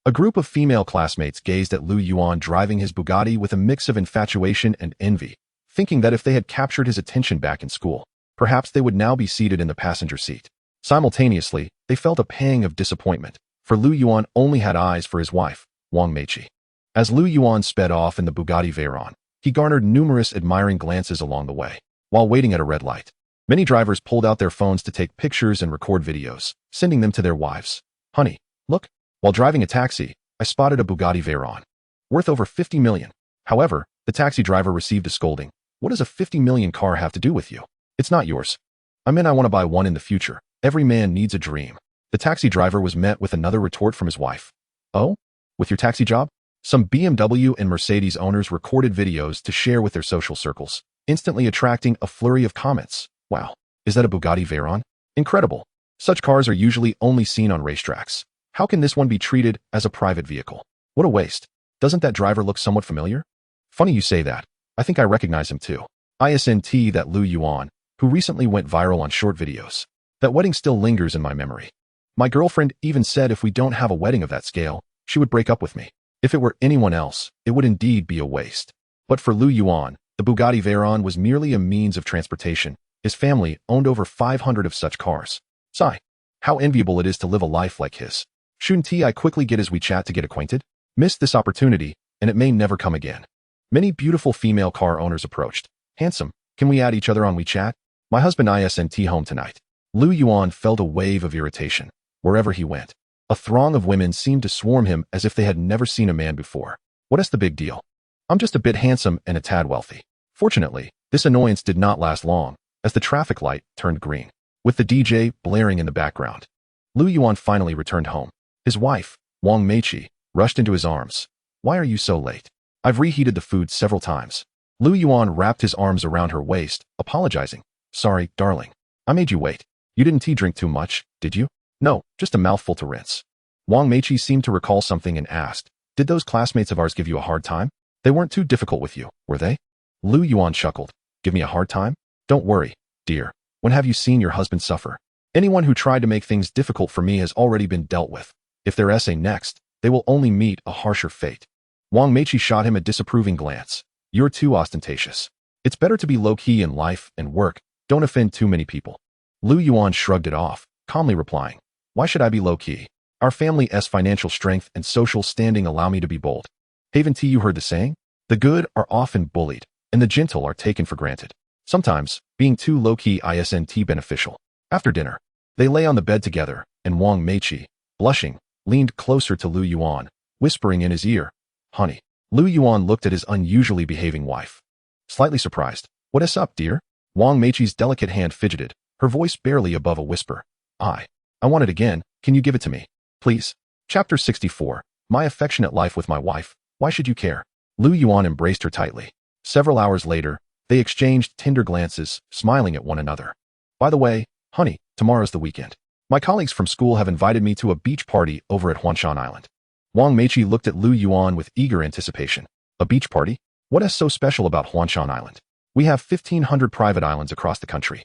a group of female classmates gazed at Lu Yuan driving his Bugatti with a mix of infatuation and envy, thinking that if they had captured his attention back in school, perhaps they would now be seated in the passenger seat. Simultaneously, they felt a pang of disappointment, for Lu Yuan only had eyes for his wife, Wang Meiqi. As Lu Yuan sped off in the Bugatti Veyron, he garnered numerous admiring glances along the way. While waiting at a red light, many drivers pulled out their phones to take pictures and record videos, sending them to their wives. Honey, look. While driving a taxi, I spotted a Bugatti Veyron, worth over 50 million. However, the taxi driver received a scolding. What does a 50 million car have to do with you? It's not yours. I want to buy one in the future. Every man needs a dream. The taxi driver was met with another retort from his wife. Oh? With your taxi job? Some BMW and Mercedes owners recorded videos to share with their social circles, instantly attracting a flurry of comments. Wow, is that a Bugatti Veyron? Incredible. Such cars are usually only seen on racetracks. How can this one be treated as a private vehicle? What a waste. Doesn't that driver look somewhat familiar? Funny you say that. I think I recognize him too. ISNT that Lu Yuan, who recently went viral on short videos. That wedding still lingers in my memory. My girlfriend even said if we don't have a wedding of that scale, she would break up with me. If it were anyone else, it would indeed be a waste. But for Lu Yuan, the Bugatti Veyron was merely a means of transportation. His family owned over 500 of such cars. Sigh. How enviable it is to live a life like his. Shouldn't I quickly get his WeChat to get acquainted? Missed this opportunity, and it may never come again. Many beautiful female car owners approached. Handsome, can we add each other on WeChat? My husband ISNT home tonight. Lu Yuan felt a wave of irritation. Wherever he went, a throng of women seemed to swarm him as if they had never seen a man before. What is the big deal? I'm just a bit handsome and a tad wealthy. Fortunately, this annoyance did not last long, as the traffic light turned green. with the DJ blaring in the background. Lu Yuan finally returned home. His wife, Wang Meiqi, rushed into his arms. "Why are you so late? I've reheated the food several times." Lu Yuan wrapped his arms around her waist, apologizing. "Sorry, darling. I made you wait. You didn't tea drink too much, did you?" "No, just a mouthful to rinse." Wang Meiqi seemed to recall something and asked, "Did those classmates of ours give you a hard time? They weren't too difficult with you, were they?" Lu Yuan chuckled. "Give me a hard time? Don't worry, dear. When have you seen your husband suffer? Anyone who tried to make things difficult for me has already been dealt with. If they're essay next, they will only meet a harsher fate." Wang Meiqi shot him a disapproving glance. "You're too ostentatious. It's better to be low-key in life and work. Don't offend too many people." Lu Yuan shrugged it off, calmly replying, "Why should I be low-key? Our family's financial strength and social standing allow me to be bold. Haven't you heard the saying? The good are often bullied, and the gentle are taken for granted. Sometimes, being too low-key isn't beneficial." After dinner, they lay on the bed together, and Wang Meiqi, blushing, leaned closer to Lu Yuan, whispering in his ear, "Honey." Lu Yuan looked at his unusually behaving wife. Slightly surprised. "What's up, dear?" Wang Meiqi's delicate hand fidgeted, her voice barely above a whisper. I want it again. Can you give it to me, please?" Chapter 64. My affectionate life with my wife. Why should you care? Lu Yuan embraced her tightly. Several hours later, they exchanged tender glances, smiling at one another. "By the way, honey, tomorrow's the weekend. My colleagues from school have invited me to a beach party over at Huanshan Island." Wang Meiqi looked at Lu Yuan with eager anticipation. "A beach party? What is so special about Huanshan Island? We have 1,500 private islands across the country.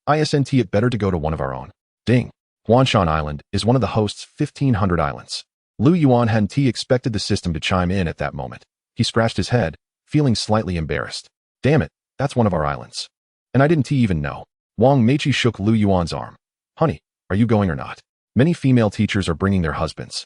Isn't it better to go to one of our own?" Ding. Huanshan Island is one of the host's 1,500 islands. Lu Yuan hadn't expected the system to chime in at that moment. He scratched his head, feeling slightly embarrassed. "Damn it, that's one of our islands. And I didn't even know." Wang Meiqi shook Lu Yuan's arm. "Honey, are you going or not? Many female teachers are bringing their husbands.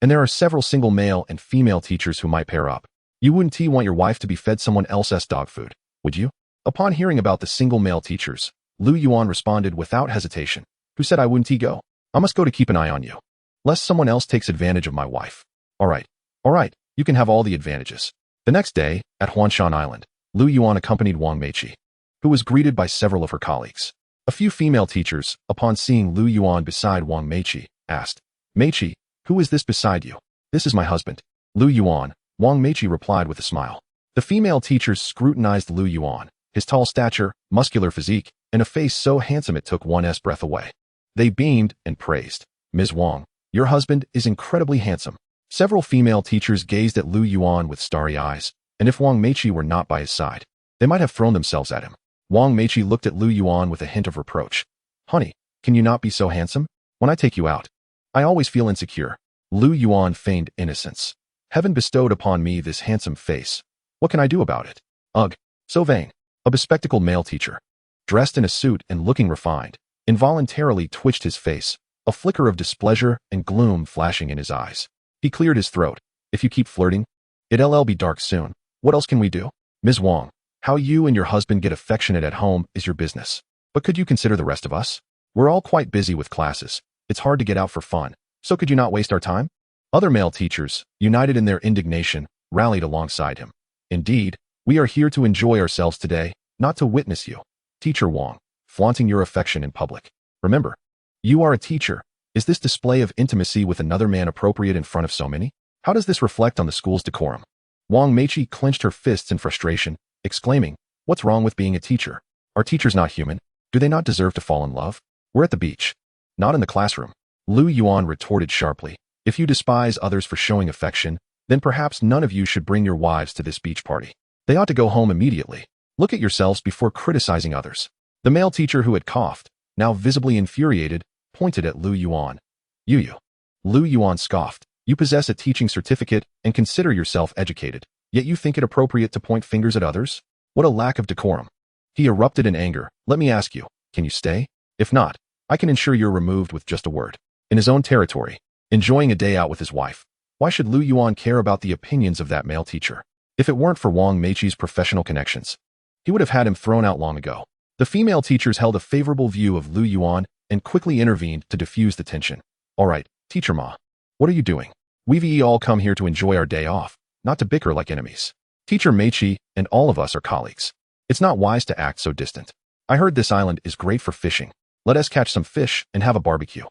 And there are several single male and female teachers who might pair up. You wouldn't want your wife to be fed someone else's dog food, would you?" Upon hearing about the single male teachers, Lu Yuan responded without hesitation. "Who said I wouldn't go? I must go to keep an eye on you, lest someone else takes advantage of my wife." All right, you can have all the advantages." The next day, at Huanshan Island, Lu Yuan accompanied Wang Meiqi, who was greeted by several of her colleagues. A few female teachers, upon seeing Lu Yuan beside Wang Meiqi, asked, "Meiqi, who is this beside you?" "This is my husband, Lu Yuan," Wang Meiqi replied with a smile. The female teachers scrutinized Lu Yuan, his tall stature, muscular physique, and a face so handsome it took one's breath away. They beamed and praised. "Ms. Wang, your husband is incredibly handsome." Several female teachers gazed at Lu Yuan with starry eyes, and if Wang Meiqi were not by his side, they might have thrown themselves at him. Wang Meiqi looked at Lu Yuan with a hint of reproach. "Honey, can you not be so handsome? When I take you out, I always feel insecure." Lu Yuan feigned innocence. "Heaven bestowed upon me this handsome face. What can I do about it? Ugh, so vain." A bespectacled male teacher, dressed in a suit and looking refined, involuntarily twitched his face, a flicker of displeasure and gloom flashing in his eyes. He cleared his throat. "If you keep flirting, it'll be dark soon. What else can we do? Ms. Wang, how you and your husband get affectionate at home is your business. But could you consider the rest of us? We're all quite busy with classes. It's hard to get out for fun. So could you not waste our time?" Other male teachers, united in their indignation, rallied alongside him. "Indeed, we are here to enjoy ourselves today, not to witness you, Teacher Wang, flaunting your affection in public. Remember, you are a teacher. Is this display of intimacy with another man appropriate in front of so many? How does this reflect on the school's decorum?" Wang Meiqi clenched her fists in frustration, exclaiming, "What's wrong with being a teacher? Are teachers not human? Do they not deserve to fall in love? We're at the beach, not in the classroom." Lu Yuan retorted sharply, "If you despise others for showing affection, then perhaps none of you should bring your wives to this beach party. They ought to go home immediately. Look at yourselves before criticizing others." The male teacher who had coughed, now visibly infuriated, pointed at Lu Yuan. You. Lu Yuan scoffed. "You possess a teaching certificate and consider yourself educated, yet you think it appropriate to point fingers at others? What a lack of decorum." He erupted in anger. "Let me ask you, can you stay? If not, I can ensure you're removed with just a word." In his own territory, enjoying a day out with his wife, why should Lu Yuan care about the opinions of that male teacher? If it weren't for Wang Meiqi's professional connections, he would have had him thrown out long ago. The female teachers held a favorable view of Lu Yuan and quickly intervened to diffuse the tension. "All right, Teacher Ma, what are you doing? We've all come here to enjoy our day off, not to bicker like enemies. Teacher Meiqi and all of us are colleagues. It's not wise to act so distant. I heard this island is great for fishing. Let us catch some fish and have a barbecue.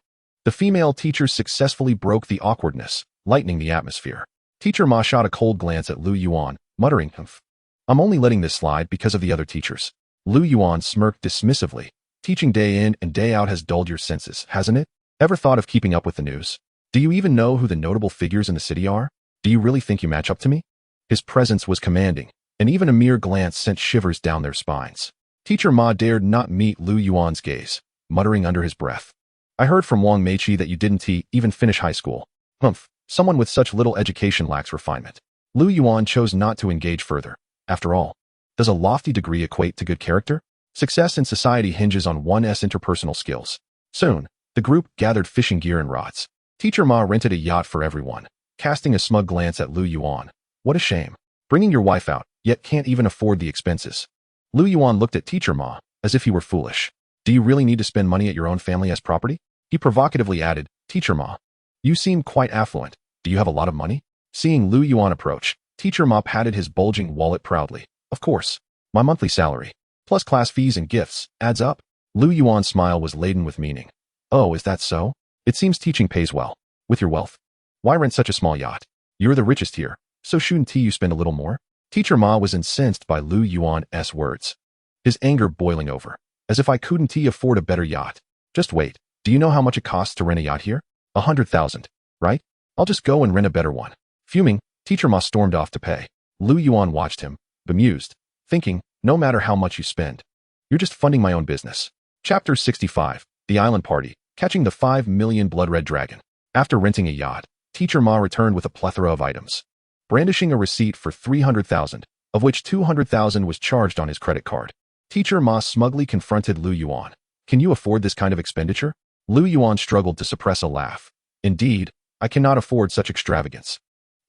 The female teachers successfully broke the awkwardness, lightening the atmosphere. Teacher Ma shot a cold glance at Lu Yuan, muttering, "Humph. I'm only letting this slide because of the other teachers." Lu Yuan smirked dismissively. Teaching day in and day out has dulled your senses, hasn't it? Ever thought of keeping up with the news? Do you even know who the notable figures in the city are? Do you really think you match up to me? His presence was commanding, and even a mere glance sent shivers down their spines. Teacher Ma dared not meet Lu Yuan's gaze, muttering under his breath, "I heard from Wang Meiqi that you didn't even finish high school. Humph, someone with such little education lacks refinement." Lu Yuan chose not to engage further. After all, does a lofty degree equate to good character? Success in society hinges on one's interpersonal skills. Soon, the group gathered fishing gear and rods. Teacher Ma rented a yacht for everyone, casting a smug glance at Lu Yuan. "What a shame. Bringing your wife out, yet can't even afford the expenses." Lu Yuan looked at Teacher Ma as if he were foolish. "Do you really need to spend money at your own family's property?" He provocatively added, "Teacher Ma, you seem quite affluent. Do you have a lot of money?" Seeing Lu Yuan approach, Teacher Ma patted his bulging wallet proudly. "Of course. My monthly salary, plus class fees and gifts, adds up." Lu Yuan's smile was laden with meaning. "Oh, is that so? It seems teaching pays well. With your wealth, why rent such a small yacht? You're the richest here, so shouldn't you spend a little more?" Teacher Ma was incensed by Lu Yuan's words, his anger boiling over. "As if I couldn't afford a better yacht. Just wait. Do you know how much it costs to rent a yacht here? 100,000, right? I'll just go and rent a better one." Fuming, Teacher Ma stormed off to pay. Lu Yuan watched him, bemused, thinking, "No matter how much you spend, you're just funding my own business." Chapter 65, The Island Party, Catching the 5 Million Blood Red Dragon. After renting a yacht, Teacher Ma returned with a plethora of items, brandishing a receipt for 300,000, of which 200,000 was charged on his credit card. Teacher Ma smugly confronted Lu Yuan. "Can you afford this kind of expenditure?" Lu Yuan struggled to suppress a laugh. "Indeed, I cannot afford such extravagance.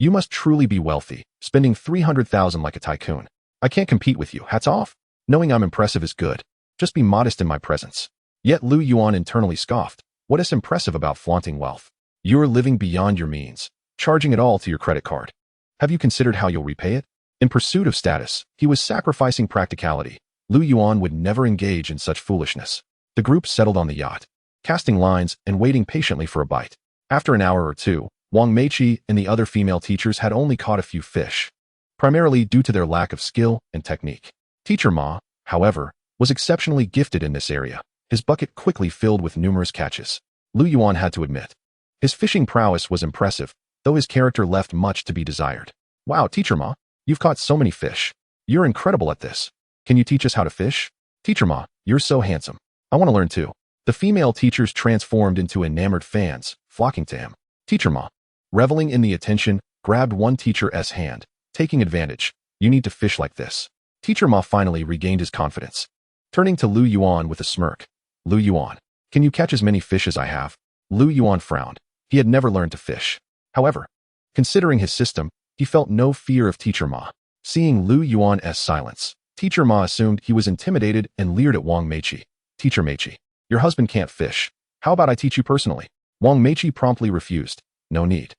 You must truly be wealthy, spending 300,000 like a tycoon. I can't compete with you, hats off. Knowing I'm impressive is good. Just be modest in my presence." Yet Lu Yuan internally scoffed. "What is impressive about flaunting wealth? You're living beyond your means, charging it all to your credit card. Have you considered how you'll repay it?" In pursuit of status, he was sacrificing practicality. Lu Yuan would never engage in such foolishness. The group settled on the yacht, casting lines and waiting patiently for a bite. After an hour or two, Wang Meiqi and the other female teachers had only caught a few fish, primarily due to their lack of skill and technique. Teacher Ma, however, was exceptionally gifted in this area. His bucket quickly filled with numerous catches. Lu Yuan had to admit, his fishing prowess was impressive, though his character left much to be desired. "Wow, Teacher Ma, you've caught so many fish. You're incredible at this. Can you teach us how to fish?" "Teacher Ma, you're so handsome. I want to learn too." The female teachers transformed into enamored fans, flocking to him. Teacher Ma, reveling in the attention, grabbed one teacher's hand, taking advantage. "You need to fish like this." Teacher Ma finally regained his confidence, turning to Lu Yuan with a smirk. "Lu Yuan, can you catch as many fish as I have?" Lu Yuan frowned. He had never learned to fish. However, considering his system, he felt no fear of Teacher Ma. Seeing Lu Yuan's silence, Teacher Ma assumed he was intimidated and leered at Wang Meiqi. "Teacher Meiqi, your husband can't fish. How about I teach you personally?" Wang Meiqi promptly refused. "No need.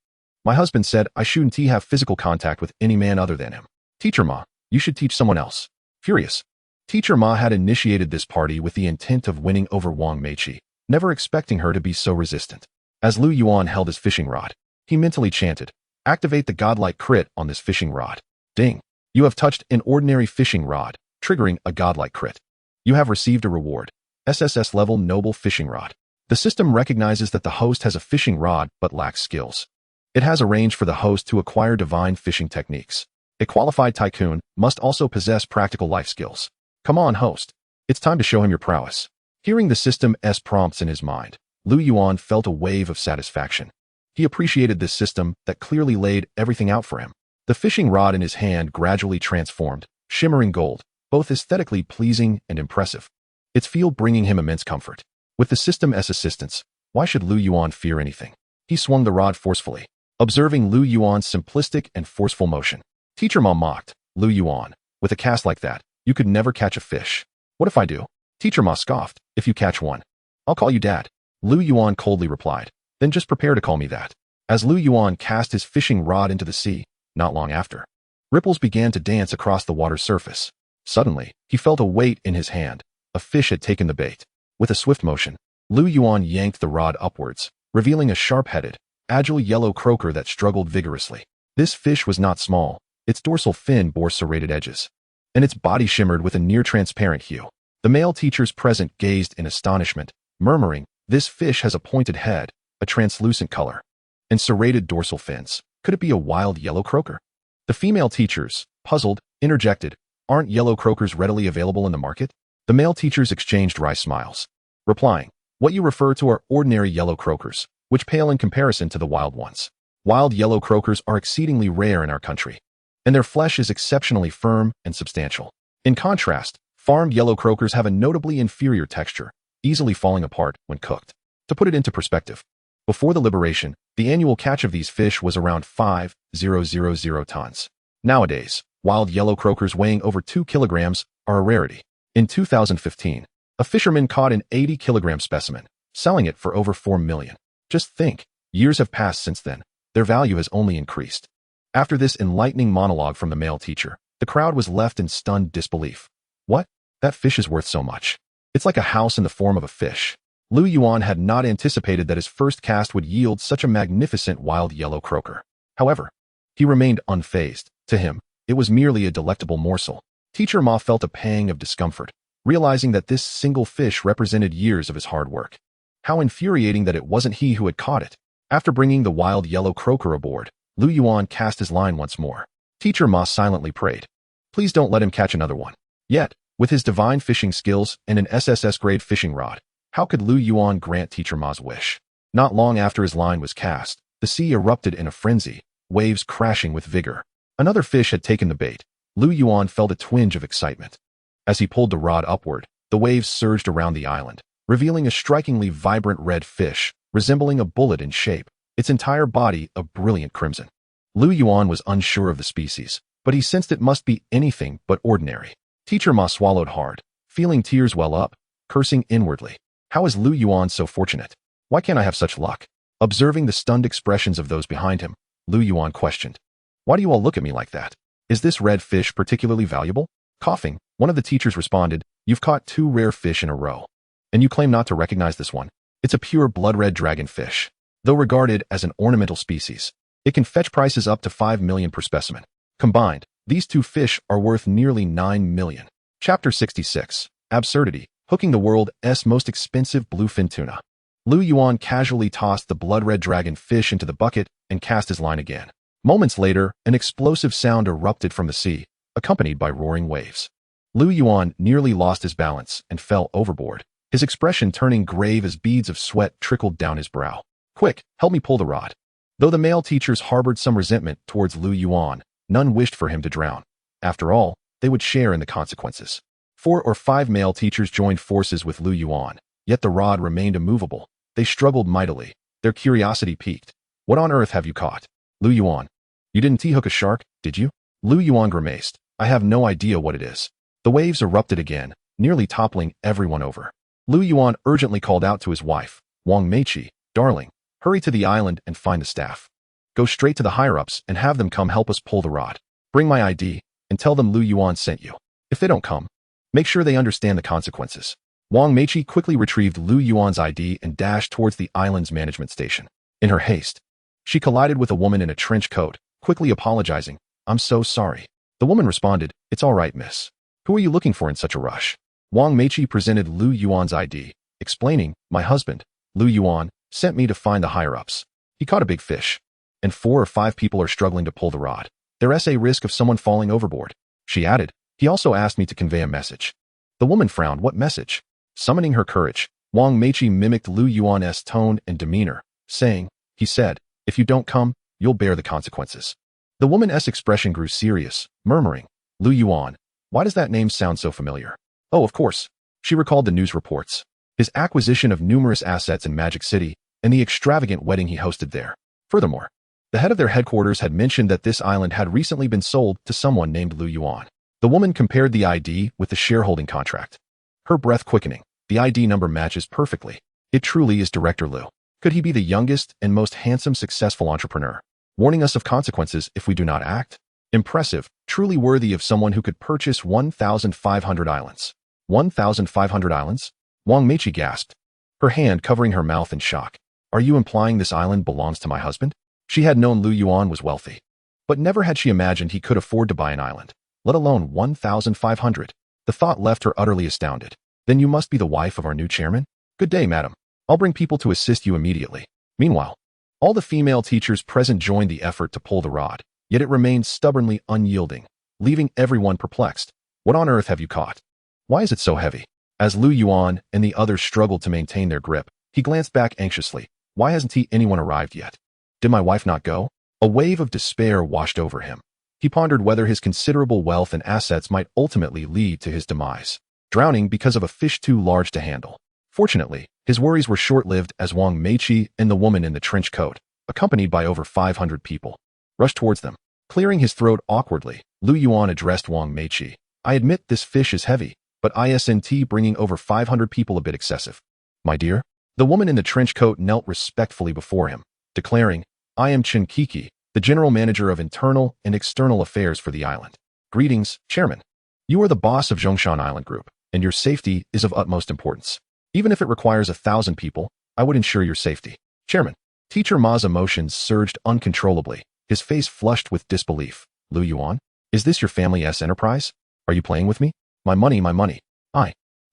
My husband said I shouldn't have physical contact with any man other than him." "Teacher Ma, you should teach someone else." Furious, Teacher Ma had initiated this party with the intent of winning over Wang Meiqi, never expecting her to be so resistant. As Lu Yuan held his fishing rod, he mentally chanted, "Activate the godlike crit on this fishing rod." Ding! You have touched an ordinary fishing rod, triggering a godlike crit. You have received a reward. SSS level noble fishing rod. The system recognizes that the host has a fishing rod but lacks skills. It has arranged for the host to acquire divine fishing techniques. A qualified tycoon must also possess practical life skills. Come on, host. It's time to show him your prowess. Hearing the system's prompts in his mind, Lu Yuan felt a wave of satisfaction. He appreciated this system that clearly laid everything out for him. The fishing rod in his hand gradually transformed, shimmering gold, both aesthetically pleasing and impressive. Its feel bringing him immense comfort. With the system's assistance, why should Lu Yuan fear anything? He swung the rod forcefully, observing Lu Yuan's simplistic and forceful motion. Teacher Ma mocked, "Lu Yuan, with a cast like that, you could never catch a fish." "What if I do?" Teacher Ma scoffed. "If you catch one, I'll call you Dad." Lu Yuan coldly replied, "Then just prepare to call me that." As Lu Yuan cast his fishing rod into the sea, not long after, ripples began to dance across the water's surface. Suddenly, he felt a weight in his hand. A fish had taken the bait. With a swift motion, Lu Yuan yanked the rod upwards, revealing a sharp-headed, agile yellow croaker that struggled vigorously. This fish was not small. Its dorsal fin bore serrated edges, and its body shimmered with a near-transparent hue. The male teachers present gazed in astonishment, murmuring, "This fish has a pointed head, a translucent color, and serrated dorsal fins. Could it be a wild yellow croaker?" The female teachers, puzzled, interjected, "Aren't yellow croakers readily available in the market?" The male teachers exchanged wry smiles, replying, "What you refer to are ordinary yellow croakers, which pale in comparison to the wild ones. Wild yellow croakers are exceedingly rare in our country, and their flesh is exceptionally firm and substantial. In contrast, farmed yellow croakers have a notably inferior texture, easily falling apart when cooked." To put it into perspective, before the liberation, the annual catch of these fish was around 5,000 tons. Nowadays, wild yellow croakers weighing over 2 kilograms are a rarity. In 2015, a fisherman caught an 80-kilogram specimen, selling it for over $4 million. Just think, years have passed since then. Their value has only increased. After this enlightening monologue from the male teacher, the crowd was left in stunned disbelief. What? That fish is worth so much. It's like a house in the form of a fish. Lu Yuan had not anticipated that his first cast would yield such a magnificent wild yellow croaker. However, he remained unfazed. To him, it was merely a delectable morsel. Teacher Ma felt a pang of discomfort, realizing that this single fish represented years of his hard work. How infuriating that it wasn't he who had caught it. After bringing the wild yellow croaker aboard, Lu Yuan cast his line once more. Teacher Ma silently prayed, "Please don't let him catch another one." Yet, with his divine fishing skills and an SSS-grade fishing rod, how could Lu Yuan grant Teacher Ma's wish? Not long after his line was cast, the sea erupted in a frenzy, waves crashing with vigor. Another fish had taken the bait. Lu Yuan felt a twinge of excitement. As he pulled the rod upward, the waves surged around the island, revealing a strikingly vibrant red fish, resembling a bullet in shape, its entire body a brilliant crimson. Lu Yuan was unsure of the species, but he sensed it must be anything but ordinary. Teacher Ma swallowed hard, feeling tears well up, cursing inwardly. How is Lu Yuan so fortunate? Why can't I have such luck? Observing the stunned expressions of those behind him, Lu Yuan questioned, "Why do you all look at me like that? Is this red fish particularly valuable?" Coughing, one of the teachers responded, "You've caught 2 rare fish in a row, and you claim not to recognize this one. It's a pure blood-red dragonfish. Though regarded as an ornamental species, it can fetch prices up to 5 million per specimen. Combined, these 2 fish are worth nearly 9 million. Chapter 66, Absurdity, hooking the world's most expensive bluefin tuna. Lu Yuan casually tossed the blood-red dragon fish into the bucket and cast his line again. Moments later, an explosive sound erupted from the sea, accompanied by roaring waves. Lu Yuan nearly lost his balance and fell overboard, his expression turning grave as beads of sweat trickled down his brow. "Quick, help me pull the rod." Though the male teachers harbored some resentment towards Lu Yuan, none wished for him to drown. After all, they would share in the consequences. 4 or 5 male teachers joined forces with Lu Yuan, yet the rod remained immovable. They struggled mightily, their curiosity piqued. "What on earth have you caught?" "Lu Yuan, you didn't T-hook a shark, did you?" Lu Yuan grimaced, "I have no idea what it is." The waves erupted again, nearly toppling everyone over. Lu Yuan urgently called out to his wife, Wang Meiqi, "Darling, hurry to the island and find the staff. Go straight to the higher-ups and have them come help us pull the rod. Bring my ID, and tell them Lu Yuan sent you. If they don't come, make sure they understand the consequences." Wang Meiqi quickly retrieved Lu Yuan's ID and dashed towards the island's management station. In her haste, she collided with a woman in a trench coat, quickly apologizing, "I'm so sorry." The woman responded, "It's all right, miss. Who are you looking for in such a rush?" Wang Meiqi presented Lu Yuan's ID, explaining, "My husband, Lu Yuan, sent me to find the higher-ups. He caught a big fish, and 4 or 5 people are struggling to pull the rod. There's a risk of someone falling overboard." She added, "He also asked me to convey a message." The woman frowned. "What message?" Summoning her courage, Wang Meiqi mimicked Lu Yuan's tone and demeanor, saying, "He said, if you don't come, you'll bear the consequences." The woman's expression grew serious, murmuring, "Lu Yuan, why does that name sound so familiar?" Oh, of course. She recalled the news reports, his acquisition of numerous assets in Magic City, and the extravagant wedding he hosted there. Furthermore, the head of their headquarters had mentioned that this island had recently been sold to someone named Lu Yuan. The woman compared the ID with the shareholding contract, her breath quickening. The ID number matches perfectly. It truly is Director Lu. Could he be the youngest and most handsome successful entrepreneur, warning us of consequences if we do not act? Impressive, truly worthy of someone who could purchase 1,500 islands. 1,500 islands? Wang Meiqi gasped, her hand covering her mouth in shock. Are you implying this island belongs to my husband? She had known Lu Yuan was wealthy, but never had she imagined he could afford to buy an island, let alone 1,500. The thought left her utterly astounded. Then you must be the wife of our new chairman? Good day, madam. I'll bring people to assist you immediately. Meanwhile, all the female teachers present joined the effort to pull the rod, yet it remained stubbornly unyielding, leaving everyone perplexed. What on earth have you caught? Why is it so heavy? As Lu Yuan and the others struggled to maintain their grip, he glanced back anxiously. Why hasn't anyone arrived yet? Did my wife not go? A wave of despair washed over him. He pondered whether his considerable wealth and assets might ultimately lead to his demise, drowning because of a fish too large to handle. Fortunately, his worries were short-lived as Wang Meiqi and the woman in the trench coat, accompanied by over 500 people, rushed towards them. Clearing his throat awkwardly, Lu Yuan addressed Wang Meiqi. I admit this fish is heavy, but isn't bringing over 500 people a bit excessive? My dear? The woman in the trench coat knelt respectfully before him, declaring, I am Chen Kiki, the general manager of internal and external affairs for the island. Greetings, Chairman. You are the boss of Zhongshan Island Group, and your safety is of utmost importance. Even if it requires 1,000 people, I would ensure your safety. Chairman. Teacher Ma's emotions surged uncontrollably, his face flushed with disbelief. Lu Yuan? Is this your family's enterprise? Are you playing with me? My money, my money.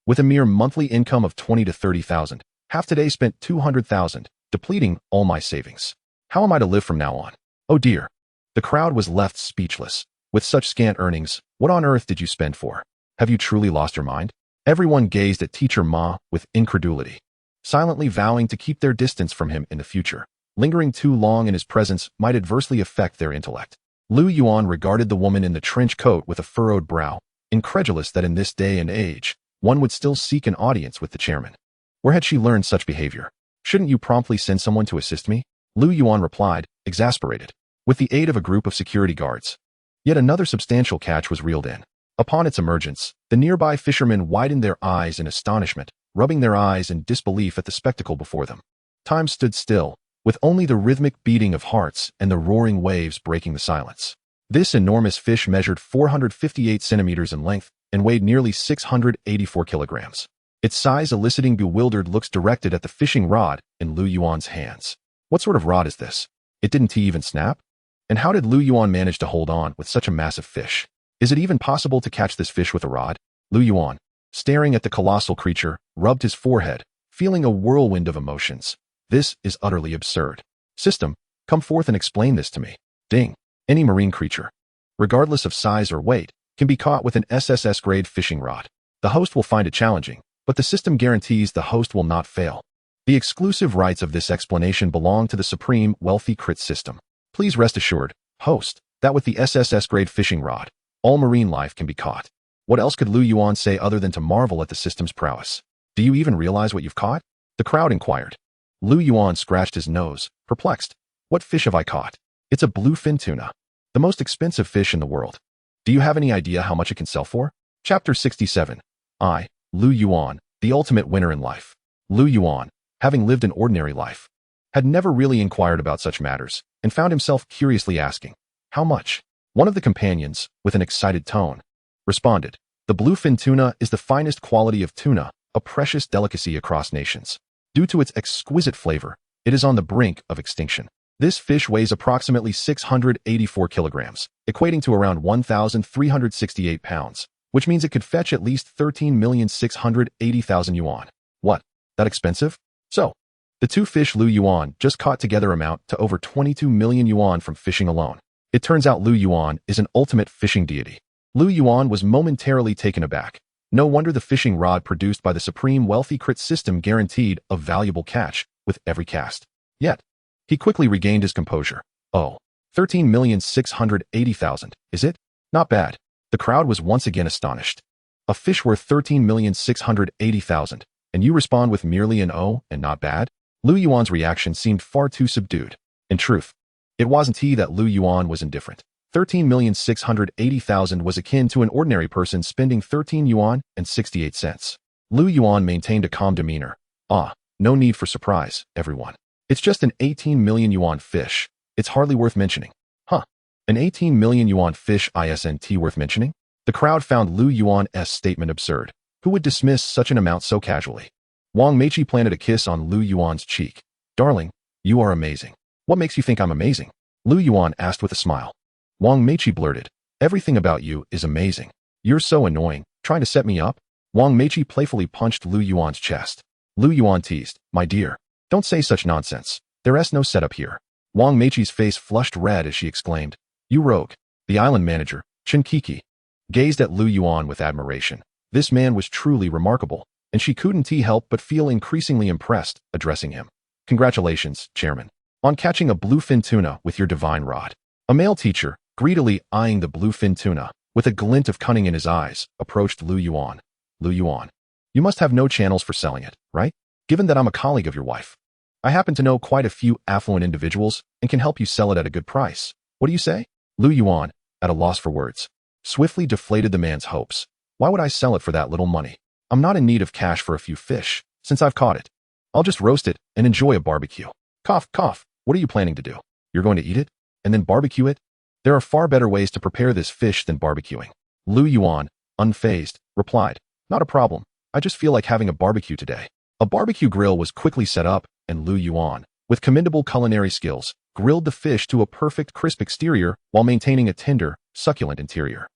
With a mere monthly income of 20 to 30,000, have today spent 200,000, depleting all my savings. How am I to live from now on? Oh dear. The crowd was left speechless. With such scant earnings, what on earth did you spend for? Have you truly lost your mind? Everyone gazed at Teacher Ma with incredulity, silently vowing to keep their distance from him in the future. Lingering too long in his presence might adversely affect their intellect. Lu Yuan regarded the woman in the trench coat with a furrowed brow, incredulous that in this day and age, one would still seek an audience with the chairman. Where had she learned such behavior? Shouldn't you promptly send someone to assist me? Lu Yuan replied, exasperated. With the aid of a group of security guards. Yet another substantial catch was reeled in. Upon its emergence, the nearby fishermen widened their eyes in astonishment, rubbing their eyes in disbelief at the spectacle before them. Time stood still, with only the rhythmic beating of hearts and the roaring waves breaking the silence. This enormous fish measured 458 centimeters in length and weighed nearly 684 kilograms. Its size eliciting bewildered looks directed at the fishing rod in Lu Yuan's hands. What sort of rod is this? It didn't even snap? And how did Lu Yuan manage to hold on with such a massive fish? Is it even possible to catch this fish with a rod? Lu Yuan, staring at the colossal creature, rubbed his forehead, feeling a whirlwind of emotions. This is utterly absurd. System, come forth and explain this to me. Ding. Any marine creature, regardless of size or weight, can be caught with an SSS-grade fishing rod. The host will find it challenging, but the system guarantees the host will not fail. The exclusive rights of this explanation belong to the Supreme Wealthy Crit System. Please rest assured, host, that with the SSS-grade fishing rod, all marine life can be caught. What else could Lu Yuan say other than to marvel at the system's prowess? Do you even realize what you've caught? The crowd inquired. Lu Yuan scratched his nose, perplexed. What fish have I caught? It's a bluefin tuna, the most expensive fish in the world. Do you have any idea how much it can sell for? Chapter 67. Lu Yuan, the ultimate winner in life. Lu Yuan, having lived an ordinary life, had never really inquired about such matters and found himself curiously asking, how much? One of the companions, with an excited tone, responded, the bluefin tuna is the finest quality of tuna, a precious delicacy across nations. Due to its exquisite flavor, it is on the brink of extinction. This fish weighs approximately 684 kilograms, equating to around 1,368 pounds, which means it could fetch at least 13,680,000 yuan. What? That expensive? So, the two fish Lu Yuan just caught together amount to over 22 million yuan from fishing alone. It turns out Lu Yuan is an ultimate fishing deity. Lu Yuan was momentarily taken aback. No wonder the fishing rod produced by the Supreme Wealthy Crit System guaranteed a valuable catch with every cast. Yet, he quickly regained his composure. Oh, 13,680,000, is it? Not bad. The crowd was once again astonished. A fish worth 13,680,000, and you respond with merely an oh and not bad? Lu Yuan's reaction seemed far too subdued. In truth, it wasn't he that Lu Yuan was indifferent. 13,680,000 was akin to an ordinary person spending 13 yuan and 68 cents. Lu Yuan maintained a calm demeanor. No need for surprise, everyone. It's just an 18 million yuan fish. It's hardly worth mentioning. An 18 million yuan fish isn't worth mentioning? The crowd found Lu Yuan's statement absurd. Who would dismiss such an amount so casually? Wang Meiqi planted a kiss on Lu Yuan's cheek. Darling, you are amazing. What makes you think I'm amazing? Lu Yuan asked with a smile. Wang Meiqi blurted. Everything about you is amazing. You're so annoying, trying to set me up? Wang Meiqi playfully punched Lu Yuan's chest. Lu Yuan teased, my dear, don't say such nonsense. There's no setup here. Wang Meiqi's face flushed red as she exclaimed, you rogue. The island manager, Chen Kiki, gazed at Lu Yuan with admiration. This man was truly remarkable, and she couldn't help but feel increasingly impressed, addressing him. Congratulations, Chairman, on catching a bluefin tuna with your divine rod. A male teacher, greedily eyeing the bluefin tuna, with a glint of cunning in his eyes, approached Lu Yuan. Lu Yuan, you must have no channels for selling it, right? Given that I'm a colleague of your wife. I happen to know quite a few affluent individuals and can help you sell it at a good price. What do you say? Lu Yuan, at a loss for words, swiftly deflated the man's hopes. Why would I sell it for that little money? I'm not in need of cash for a few fish, since I've caught it. I'll just roast it and enjoy a barbecue. Cough, cough. What are you planning to do? You're going to eat it? And then barbecue it? There are far better ways to prepare this fish than barbecuing. Lu Yuan, unfazed, replied, not a problem. I just feel like having a barbecue today. A barbecue grill was quickly set up, and Lu Yuan, with commendable culinary skills, grilled the fish to a perfect crisp exterior while maintaining a tender, succulent interior.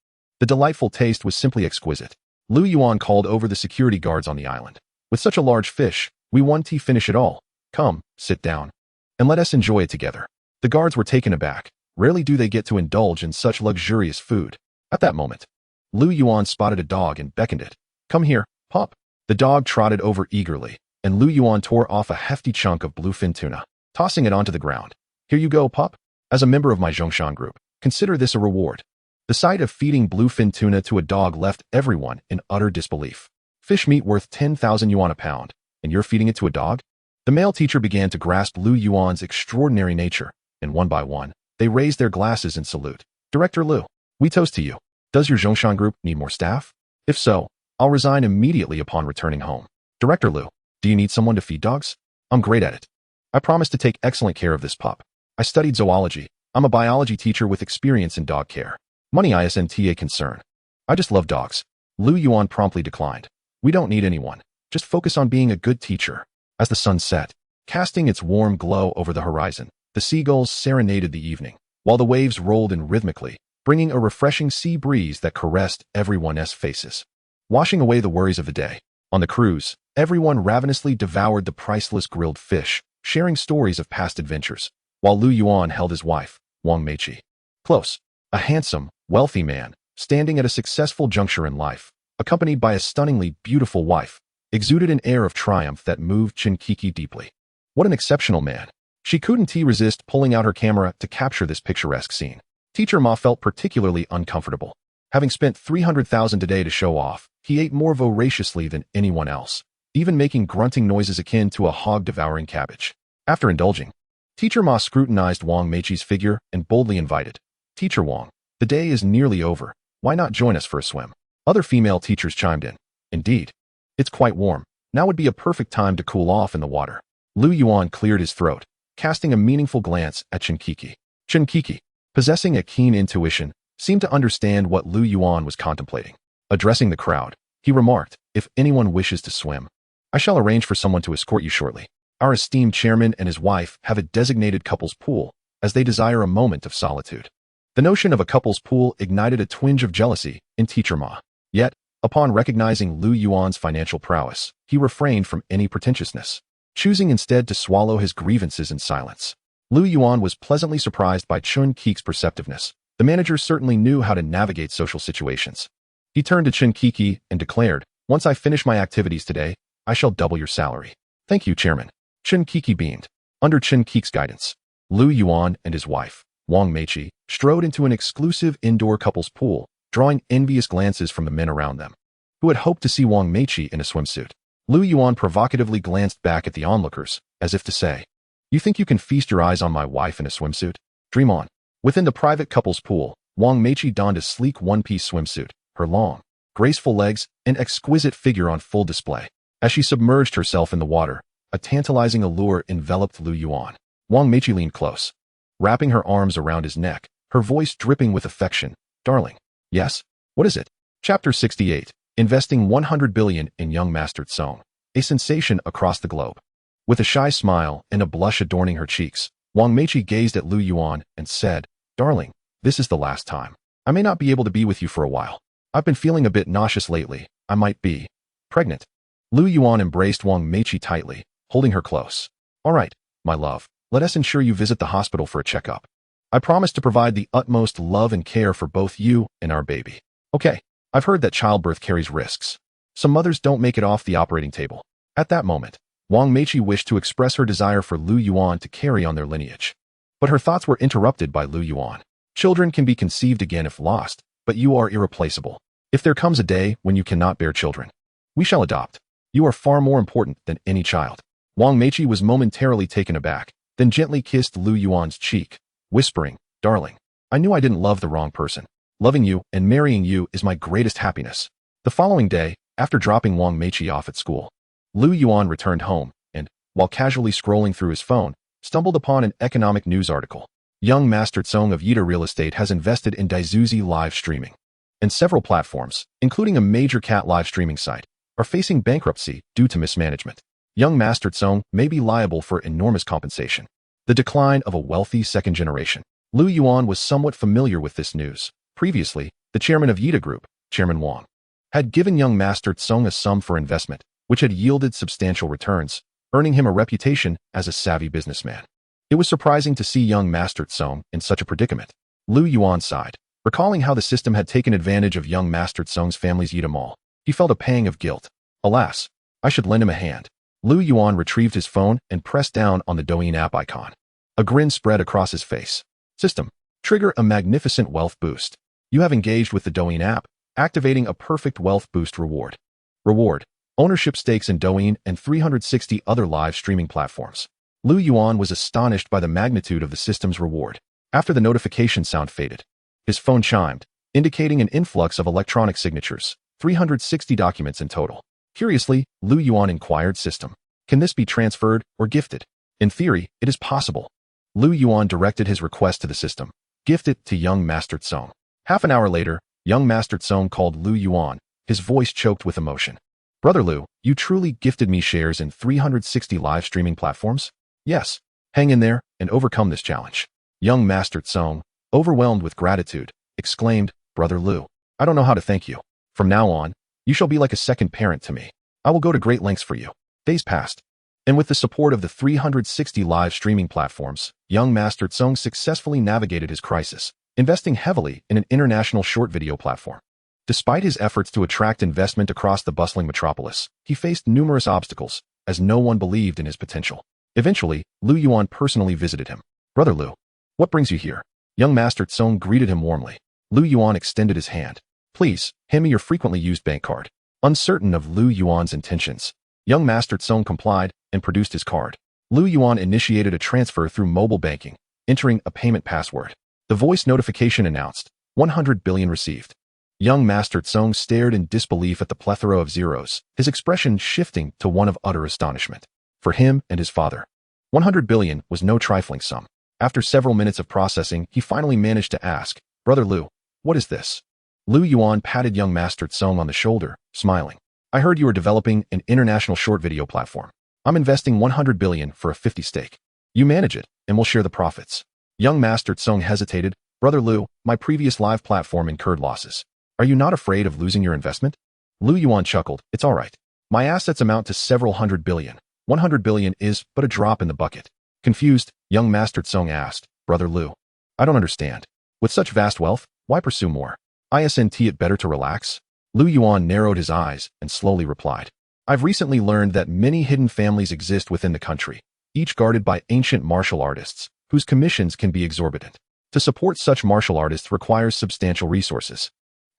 The delightful taste was simply exquisite. Lu Yuan called over the security guards on the island. With such a large fish, we want to finish it all. Come, sit down, and let us enjoy it together. The guards were taken aback. Rarely do they get to indulge in such luxurious food. At that moment, Lu Yuan spotted a dog and beckoned it. Come here, pup. The dog trotted over eagerly, and Lu Yuan tore off a hefty chunk of bluefin tuna, tossing it onto the ground. Here you go, pup. As a member of my Zhongshan group, consider this a reward. The sight of feeding bluefin tuna to a dog left everyone in utter disbelief. Fish meat worth 10,000 yuan a pound, and you're feeding it to a dog? The male teacher began to grasp Lu Yuan's extraordinary nature, and one by one, they raised their glasses in salute. Director Lu, we toast to you. Does your Zhongshan group need more staff? If so, I'll resign immediately upon returning home. Director Lu, do you need someone to feed dogs? I'm great at it. I promise to take excellent care of this pup. I studied zoology. I'm a biology teacher with experience in dog care. Money isn't a concern. I just love dogs. Lu Yuan promptly declined. We don't need anyone. Just focus on being a good teacher. As the sun set, casting its warm glow over the horizon, the seagulls serenaded the evening, while the waves rolled in rhythmically, bringing a refreshing sea breeze that caressed everyone's faces, washing away the worries of the day. On the cruise, everyone ravenously devoured the priceless grilled fish, sharing stories of past adventures, while Lu Yuan held his wife, Wang Meiqi, close. A handsome, wealthy man, standing at a successful juncture in life, accompanied by a stunningly beautiful wife, exuded an air of triumph that moved Chen Kiki deeply. What an exceptional man. She couldn't resist pulling out her camera to capture this picturesque scene. Teacher Ma felt particularly uncomfortable. Having spent 300,000 today to show off, he ate more voraciously than anyone else, even making grunting noises akin to a hog devouring cabbage. After indulging, Teacher Ma scrutinized Wang Meiqi's figure and boldly invited, Teacher Wang, the day is nearly over. Why not join us for a swim? Other female teachers chimed in. Indeed. It's quite warm. Now would be a perfect time to cool off in the water. Lu Yuan cleared his throat, casting a meaningful glance at Chen Kiki. Chen Kiki, possessing a keen intuition, seemed to understand what Lu Yuan was contemplating. Addressing the crowd, he remarked, if anyone wishes to swim, I shall arrange for someone to escort you shortly. Our esteemed chairman and his wife have a designated couples pool, as they desire a moment of solitude. The notion of a couples pool ignited a twinge of jealousy in Teacher Ma. Yet, upon recognizing Lu Yuan's financial prowess, he refrained from any pretentiousness, choosing instead to swallow his grievances in silence. Lu Yuan was pleasantly surprised by Chen Kiki's perceptiveness. The manager certainly knew how to navigate social situations. He turned to Chen Kiki and declared, once I finish my activities today, I shall double your salary. Thank you, Chairman. Chen Kiki beamed. Under Chen Kiki's guidance, Lu Yuan and his wife, Wang Meiqi, strode into an exclusive indoor couples pool, drawing envious glances from the men around them, who had hoped to see Wang Meiqi in a swimsuit. Lu Yuan provocatively glanced back at the onlookers, as if to say, you think you can feast your eyes on my wife in a swimsuit? Dream on. Within the private couples pool, Wang Meiqi donned a sleek one-piece swimsuit, her long, graceful legs and exquisite figure on full display. As she submerged herself in the water, a tantalizing allure enveloped Lu Yuan. Wang Meiqi leaned close, wrapping her arms around his neck, her voice dripping with affection. Darling. Yes? What is it? Chapter 68. Investing 100 billion in young mastered song. a sensation across the globe. With a shy smile and a blush adorning her cheeks, Wang Meiqi gazed at Lu Yuan and said, "Darling, this is the last time. I may not be able to be with you for a while. I've been feeling a bit nauseous lately. I might be pregnant." Lu Yuan embraced Wang Meiqi tightly, holding her close. "All right, my love, let us ensure you visit the hospital for a checkup. I promise to provide the utmost love and care for both you and our baby." "Okay, I've heard that childbirth carries risks. Some mothers don't make it off the operating table." At that moment, Wang Meiqi wished to express her desire for Lu Yuan to carry on their lineage. But her thoughts were interrupted by Lu Yuan. "Children can be conceived again if lost, but you are irreplaceable. If there comes a day when you cannot bear children, we shall adopt. You are far more important than any child." Wang Meiqi was momentarily taken aback, then gently kissed Lu Yuan's cheek, whispering, "Darling, I knew I didn't love the wrong person. Loving you and marrying you is my greatest happiness." The following day, after dropping Wang Meiqi off at school, Lu Yuan returned home and, while casually scrolling through his phone, stumbled upon an economic news article. Young Master Tsong of Yida Real Estate has invested in Daizuzi live streaming, and several platforms, including a major cat live streaming site, are facing bankruptcy due to mismanagement. Young Master Tsong may be liable for enormous compensation. The decline of a wealthy second generation. Lu Yuan was somewhat familiar with this news. Previously, the chairman of Yida Group, Chairman Wang, had given young Master Tsong a sum for investment, which had yielded substantial returns, earning him a reputation as a savvy businessman. It was surprising to see young Master Tsong in such a predicament. Lu Yuan sighed, recalling how the system had taken advantage of young Master Tsong's family's Yida Mall. He felt a pang of guilt. Alas, I should lend him a hand. Lu Yuan retrieved his phone and pressed down on the Douyin app icon. A grin spread across his face. "System, trigger a magnificent wealth boost. You have engaged with the Douyin app, activating a perfect wealth boost reward. Reward, ownership stakes in Douyin and 360 other live streaming platforms." Lu Yuan was astonished by the magnitude of the system's reward. After the notification sound faded, his phone chimed, indicating an influx of electronic signatures, 360 documents in total. Curiously, Lu Yuan inquired, "System, can this be transferred or gifted?" "In theory, it is possible." Lu Yuan directed his request to the system. "Gift it to young Master Tsong." Half an hour later, young Master Tsong called Lu Yuan, his voice choked with emotion. "Brother Lu, you truly gifted me shares in 360 live streaming platforms?" "Yes. Hang in there and overcome this challenge." Young Master Tsong, overwhelmed with gratitude, exclaimed, "Brother Lu, I don't know how to thank you. From now on, you shall be like a second parent to me. I will go to great lengths for you." Days passed, and with the support of the 360 live streaming platforms, young Master Tsong successfully navigated his crisis, investing heavily in an international short video platform. Despite his efforts to attract investment across the bustling metropolis, he faced numerous obstacles, as no one believed in his potential. Eventually, Lu Yuan personally visited him. "Brother Lu, what brings you here?" Young Master Tsong greeted him warmly. Lu Yuan extended his hand. "Please, hand me your frequently used bank card." Uncertain of Lu Yuan's intentions, young Master Tsong complied and produced his card. Lu Yuan initiated a transfer through mobile banking, entering a payment password. The voice notification announced, 100 billion received. Young Master Tsong stared in disbelief at the plethora of zeros, his expression shifting to one of utter astonishment. For him and his father, 100 billion was no trifling sum. After several minutes of processing, he finally managed to ask, "Brother Lu, what is this?" Lu Yuan patted young Master Tsong on the shoulder, smiling. "I heard you are developing an international short video platform. I'm investing 100 billion for a 50 stake. You manage it, and we'll share the profits." Young Master Tsong hesitated. "Brother Lu, my previous live platform incurred losses. Are you not afraid of losing your investment?" Lu Yuan chuckled. "It's all right. My assets amount to several hundred billion. 100 billion is but a drop in the bucket." Confused, young Master Tsong asked, "Brother Lu, I don't understand. With such vast wealth, why pursue more? Isn't it better to relax?" Lu Yuan narrowed his eyes and slowly replied, "I've recently learned that many hidden families exist within the country, each guarded by ancient martial artists, whose commissions can be exorbitant. To support such martial artists requires substantial resources.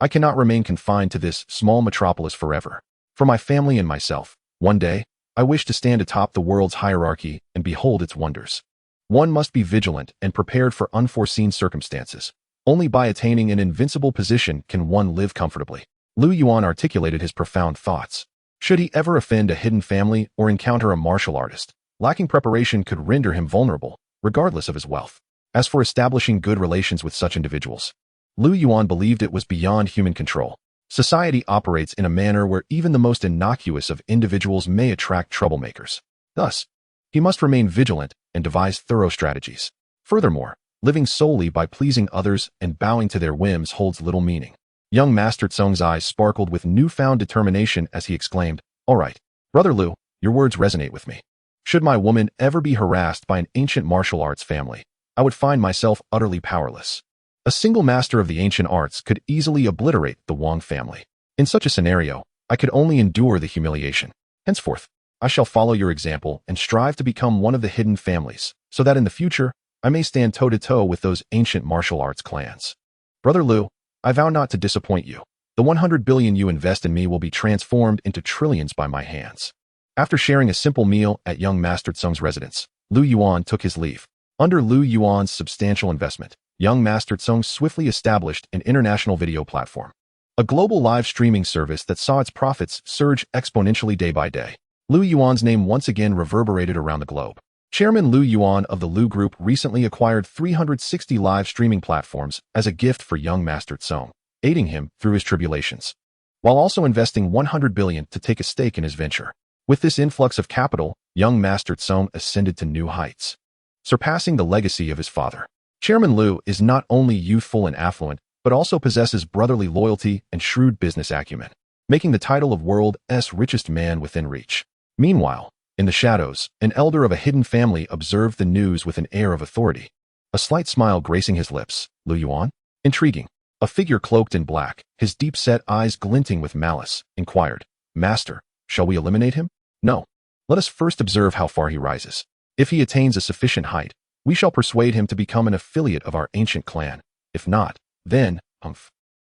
I cannot remain confined to this small metropolis forever. For my family and myself, one day, I wish to stand atop the world's hierarchy and behold its wonders. One must be vigilant and prepared for unforeseen circumstances. Only by attaining an invincible position can one live comfortably." Lu Yuan articulated his profound thoughts. Should he ever offend a hidden family or encounter a martial artist, lacking preparation could render him vulnerable, regardless of his wealth. As for establishing good relations with such individuals, Lu Yuan believed it was beyond human control. Society operates in a manner where even the most innocuous of individuals may attract troublemakers. Thus, he must remain vigilant and devise thorough strategies. Furthermore, living solely by pleasing others and bowing to their whims holds little meaning. Young Master Tsung's eyes sparkled with newfound determination as he exclaimed, "All right, Brother Lu, your words resonate with me. Should my woman ever be harassed by an ancient martial arts family, I would find myself utterly powerless. A single master of the ancient arts could easily obliterate the Wang family. In such a scenario, I could only endure the humiliation. Henceforth, I shall follow your example and strive to become one of the hidden families, so that in the future, I may stand toe-to-toe with those ancient martial arts clans. Brother Lu, I vow not to disappoint you. The 100 billion you invest in me will be transformed into trillions by my hands." After sharing a simple meal at young Master Tsung's residence, Lu Yuan took his leave. Under Lu Yuan's substantial investment, young Master Tsung swiftly established an international video platform, a global live streaming service that saw its profits surge exponentially day by day. Lu Yuan's name once again reverberated around the globe. Chairman Lu Yuan of the Lu Group recently acquired 360 live streaming platforms as a gift for young Master Tsung, aiding him through his tribulations, while also investing 100 billion to take a stake in his venture. With this influx of capital, young Master Tsung ascended to new heights, surpassing the legacy of his father. Chairman Lu is not only youthful and affluent, but also possesses brotherly loyalty and shrewd business acumen, making the title of world's richest man within reach. Meanwhile, in the shadows, an elder of a hidden family observed the news with an air of authority, a slight smile gracing his lips. Lu Yuan? Intriguing. A figure cloaked in black, his deep-set eyes glinting with malice, inquired, "Master, shall we eliminate him?" "No. Let us first observe how far he rises. If he attains a sufficient height, we shall persuade him to become an affiliate of our ancient clan. If not, then,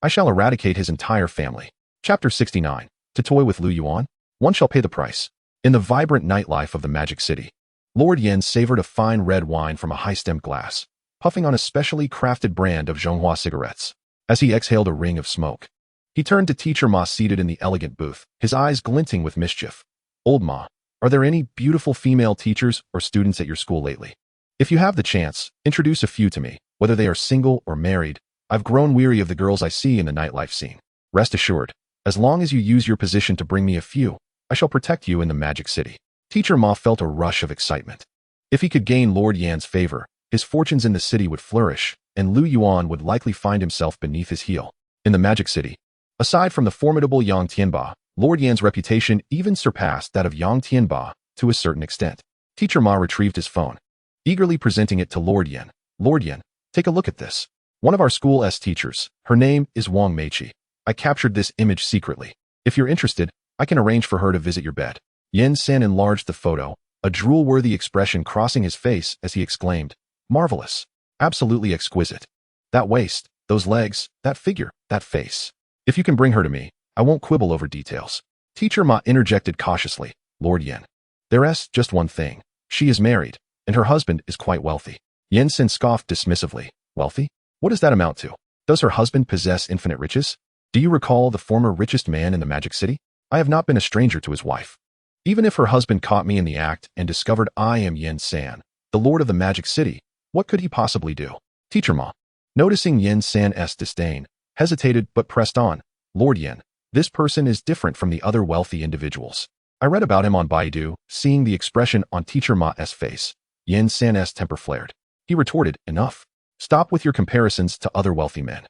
I shall eradicate his entire family." Chapter 69. To toy with Lu Yuan? One shall pay the price. In the vibrant nightlife of the Magic City, Lord Yen savored a fine red wine from a high-stemmed glass, puffing on a specially crafted brand of Zhonghua cigarettes. As he exhaled a ring of smoke, he turned to Teacher Ma seated in the elegant booth, his eyes glinting with mischief. "Old Ma, are there any beautiful female teachers or students at your school lately? If you have the chance, introduce a few to me, whether they are single or married. I've grown weary of the girls I see in the nightlife scene. Rest assured, as long as you use your position to bring me a few, I shall protect you in the Magic City." Teacher Ma felt a rush of excitement. If he could gain Lord Yan's favor, his fortunes in the city would flourish, and Lu Yuan would likely find himself beneath his heel. In the Magic City, aside from the formidable Yang Tianba, Lord Yan's reputation even surpassed that of Yang Tianba to a certain extent. Teacher Ma retrieved his phone, eagerly presenting it to Lord Yan. "Lord Yan, take a look at this. One of our school's teachers. Her name is Wang Meiqi. I captured this image secretly. If you're interested, I can arrange for her to visit your bed." Yen San enlarged the photo, a drool-worthy expression crossing his face as he exclaimed, "Marvelous. Absolutely exquisite. That waist, those legs, that figure, that face. If you can bring her to me, I won't quibble over details." Teacher Ma interjected cautiously, "Lord Yen, there's just one thing. She is married, and her husband is quite wealthy." Yen San scoffed dismissively. "Wealthy? What does that amount to? Does her husband possess infinite riches? Do you recall the former richest man in the Magic City? I have not been a stranger to his wife. Even if her husband caught me in the act and discovered I am Yen San, the lord of the Magic City, what could he possibly do?" Teacher Ma, noticing Yen San's disdain, hesitated but pressed on. "Lord Yen, this person is different from the other wealthy individuals. I read about him on Baidu." Seeing the expression on Teacher Ma's face, Yen San's temper flared. He retorted, "Enough. Stop with your comparisons to other wealthy men.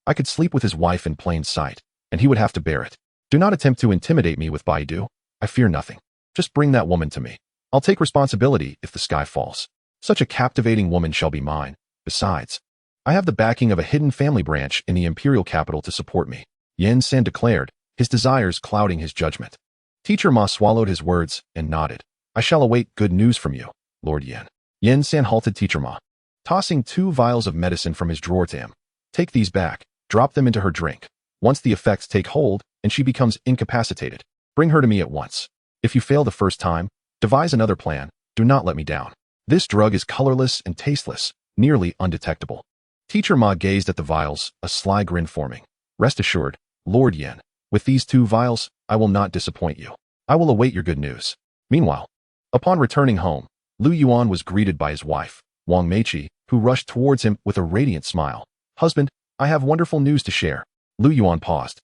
I could sleep with his wife in plain sight, and he would have to bear it. Do not attempt to intimidate me with Baidu. I fear nothing. Just bring that woman to me. I'll take responsibility if the sky falls. Such a captivating woman shall be mine. Besides, I have the backing of a hidden family branch in the imperial capital to support me," Yen San declared, his desires clouding his judgment. Teacher Ma swallowed his words and nodded. "I shall await good news from you, Lord Yen." Yen San halted Teacher Ma, tossing 2 vials of medicine from his drawer to him. "Take these back, drop them into her drink. Once the effects take hold and she becomes incapacitated, bring her to me at once. If you fail the first time, devise another plan. Do not let me down. This drug is colorless and tasteless, nearly undetectable." Teacher Ma gazed at the vials, a sly grin forming. "Rest assured, Lord Yen, with these 2 vials, I will not disappoint you. I will await your good news." Meanwhile, upon returning home, Lu Yuan was greeted by his wife, Wang Meiqi, who rushed towards him with a radiant smile. "Husband, I have wonderful news to share." Lu Yuan paused,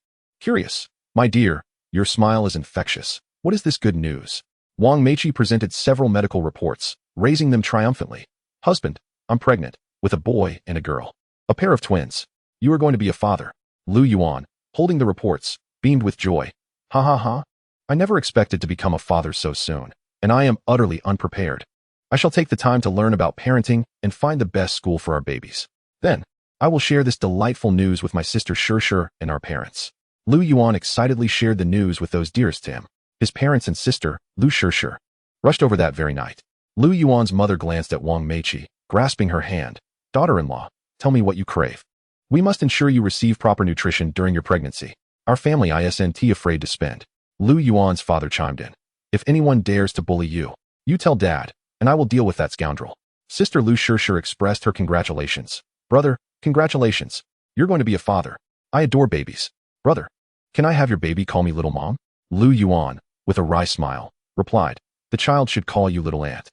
Curious. My dear, your smile is infectious. What is this good news? Wang Meiqi presented several medical reports, raising them triumphantly. Husband, I'm pregnant, with a boy and a girl. A pair of twins. You are going to be a father. Lu Yuan, holding the reports, beamed with joy. Ha ha ha. I never expected to become a father so soon, and I am utterly unprepared. I shall take the time to learn about parenting and find the best school for our babies. Then, I will share this delightful news with my sister Shir and our parents. Lu Yuan excitedly shared the news with those dearest to him. His parents and sister, Lu Shir, rushed over that very night. Lu Yuan's mother glanced at Wang Meiqi, grasping her hand. Daughter-in-law, tell me what you crave. We must ensure you receive proper nutrition during your pregnancy. Our family isn't afraid to spend. Lu Yuan's father chimed in. If anyone dares to bully you, you tell Dad, and I will deal with that scoundrel. Sister Lu Shir expressed her congratulations. Brother, congratulations. You're going to be a father. I adore babies. Brother, can I have your baby call me Little Mom? Lu Yuan, with a wry smile, replied. The child should call you Little Aunt.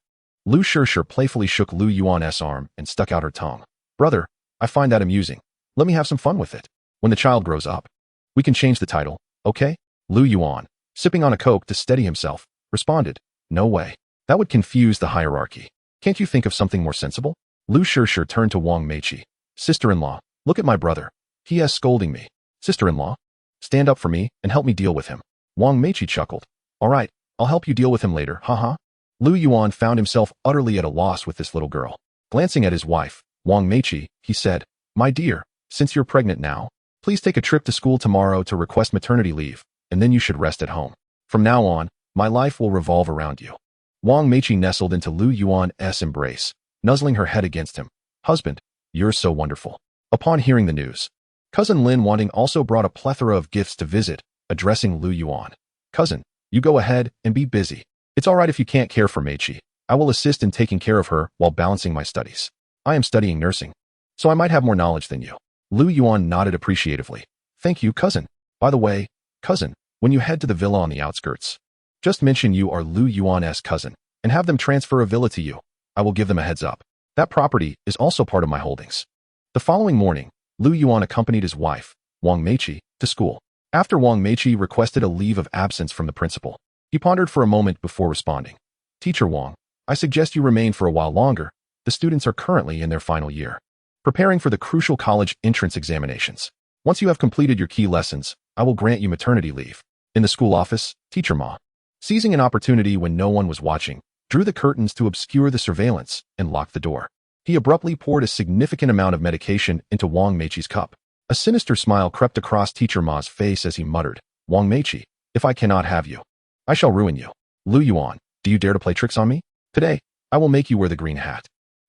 Lu Shir playfully shook Lu Yuan's arm and stuck out her tongue. Brother, I find that amusing. Let me have some fun with it. When the child grows up, we can change the title, okay? Lu Yuan, sipping on a Coke to steady himself, responded. No way. That would confuse the hierarchy. Can't you think of something more sensible? Lu Shir turned to Wang Meiqi. Sister-in-law, look at my brother. He is scolding me. Sister-in-law, stand up for me and help me deal with him. Wang Meiqi chuckled. All right, I'll help you deal with him later, haha. Lu Yuan found himself utterly at a loss with this little girl. Glancing at his wife, Wang Meiqi, he said, My dear, since you're pregnant now, please take a trip to school tomorrow to request maternity leave, and then you should rest at home. From now on, my life will revolve around you. Wang Meiqi nestled into Lu Yuan's embrace, nuzzling her head against him. Husband, you're so wonderful. Upon hearing the news, Cousin Lin Wanting also brought a plethora of gifts to visit, addressing Lu Yuan. Cousin, you go ahead and be busy. It's all right if you can't care for Meiqi. I will assist in taking care of her while balancing my studies. I am studying nursing, so I might have more knowledge than you. Lu Yuan nodded appreciatively. Thank you, cousin. By the way, cousin, when you head to the villa on the outskirts, just mention you are Lu Yuan's cousin and have them transfer a villa to you. I will give them a heads up. That property is also part of my holdings. The following morning, Lu Yuan accompanied his wife, Wang Meiqi, to school. After Wang Meiqi requested a leave of absence from the principal, he pondered for a moment before responding. Teacher Wang, I suggest you remain for a while longer. The students are currently in their final year, preparing for the crucial college entrance examinations. Once you have completed your key lessons, I will grant you maternity leave. In the school office, Teacher Ma, seizing an opportunity when no one was watching, drew the curtains to obscure the surveillance and locked the door. He abruptly poured a significant amount of medication into Wang Meiqi's cup. A sinister smile crept across Teacher Ma's face as he muttered, Wang Meiqi, if I cannot have you, I shall ruin you. Lu Yuan, do you dare to play tricks on me? Today, I will make you wear the green hat.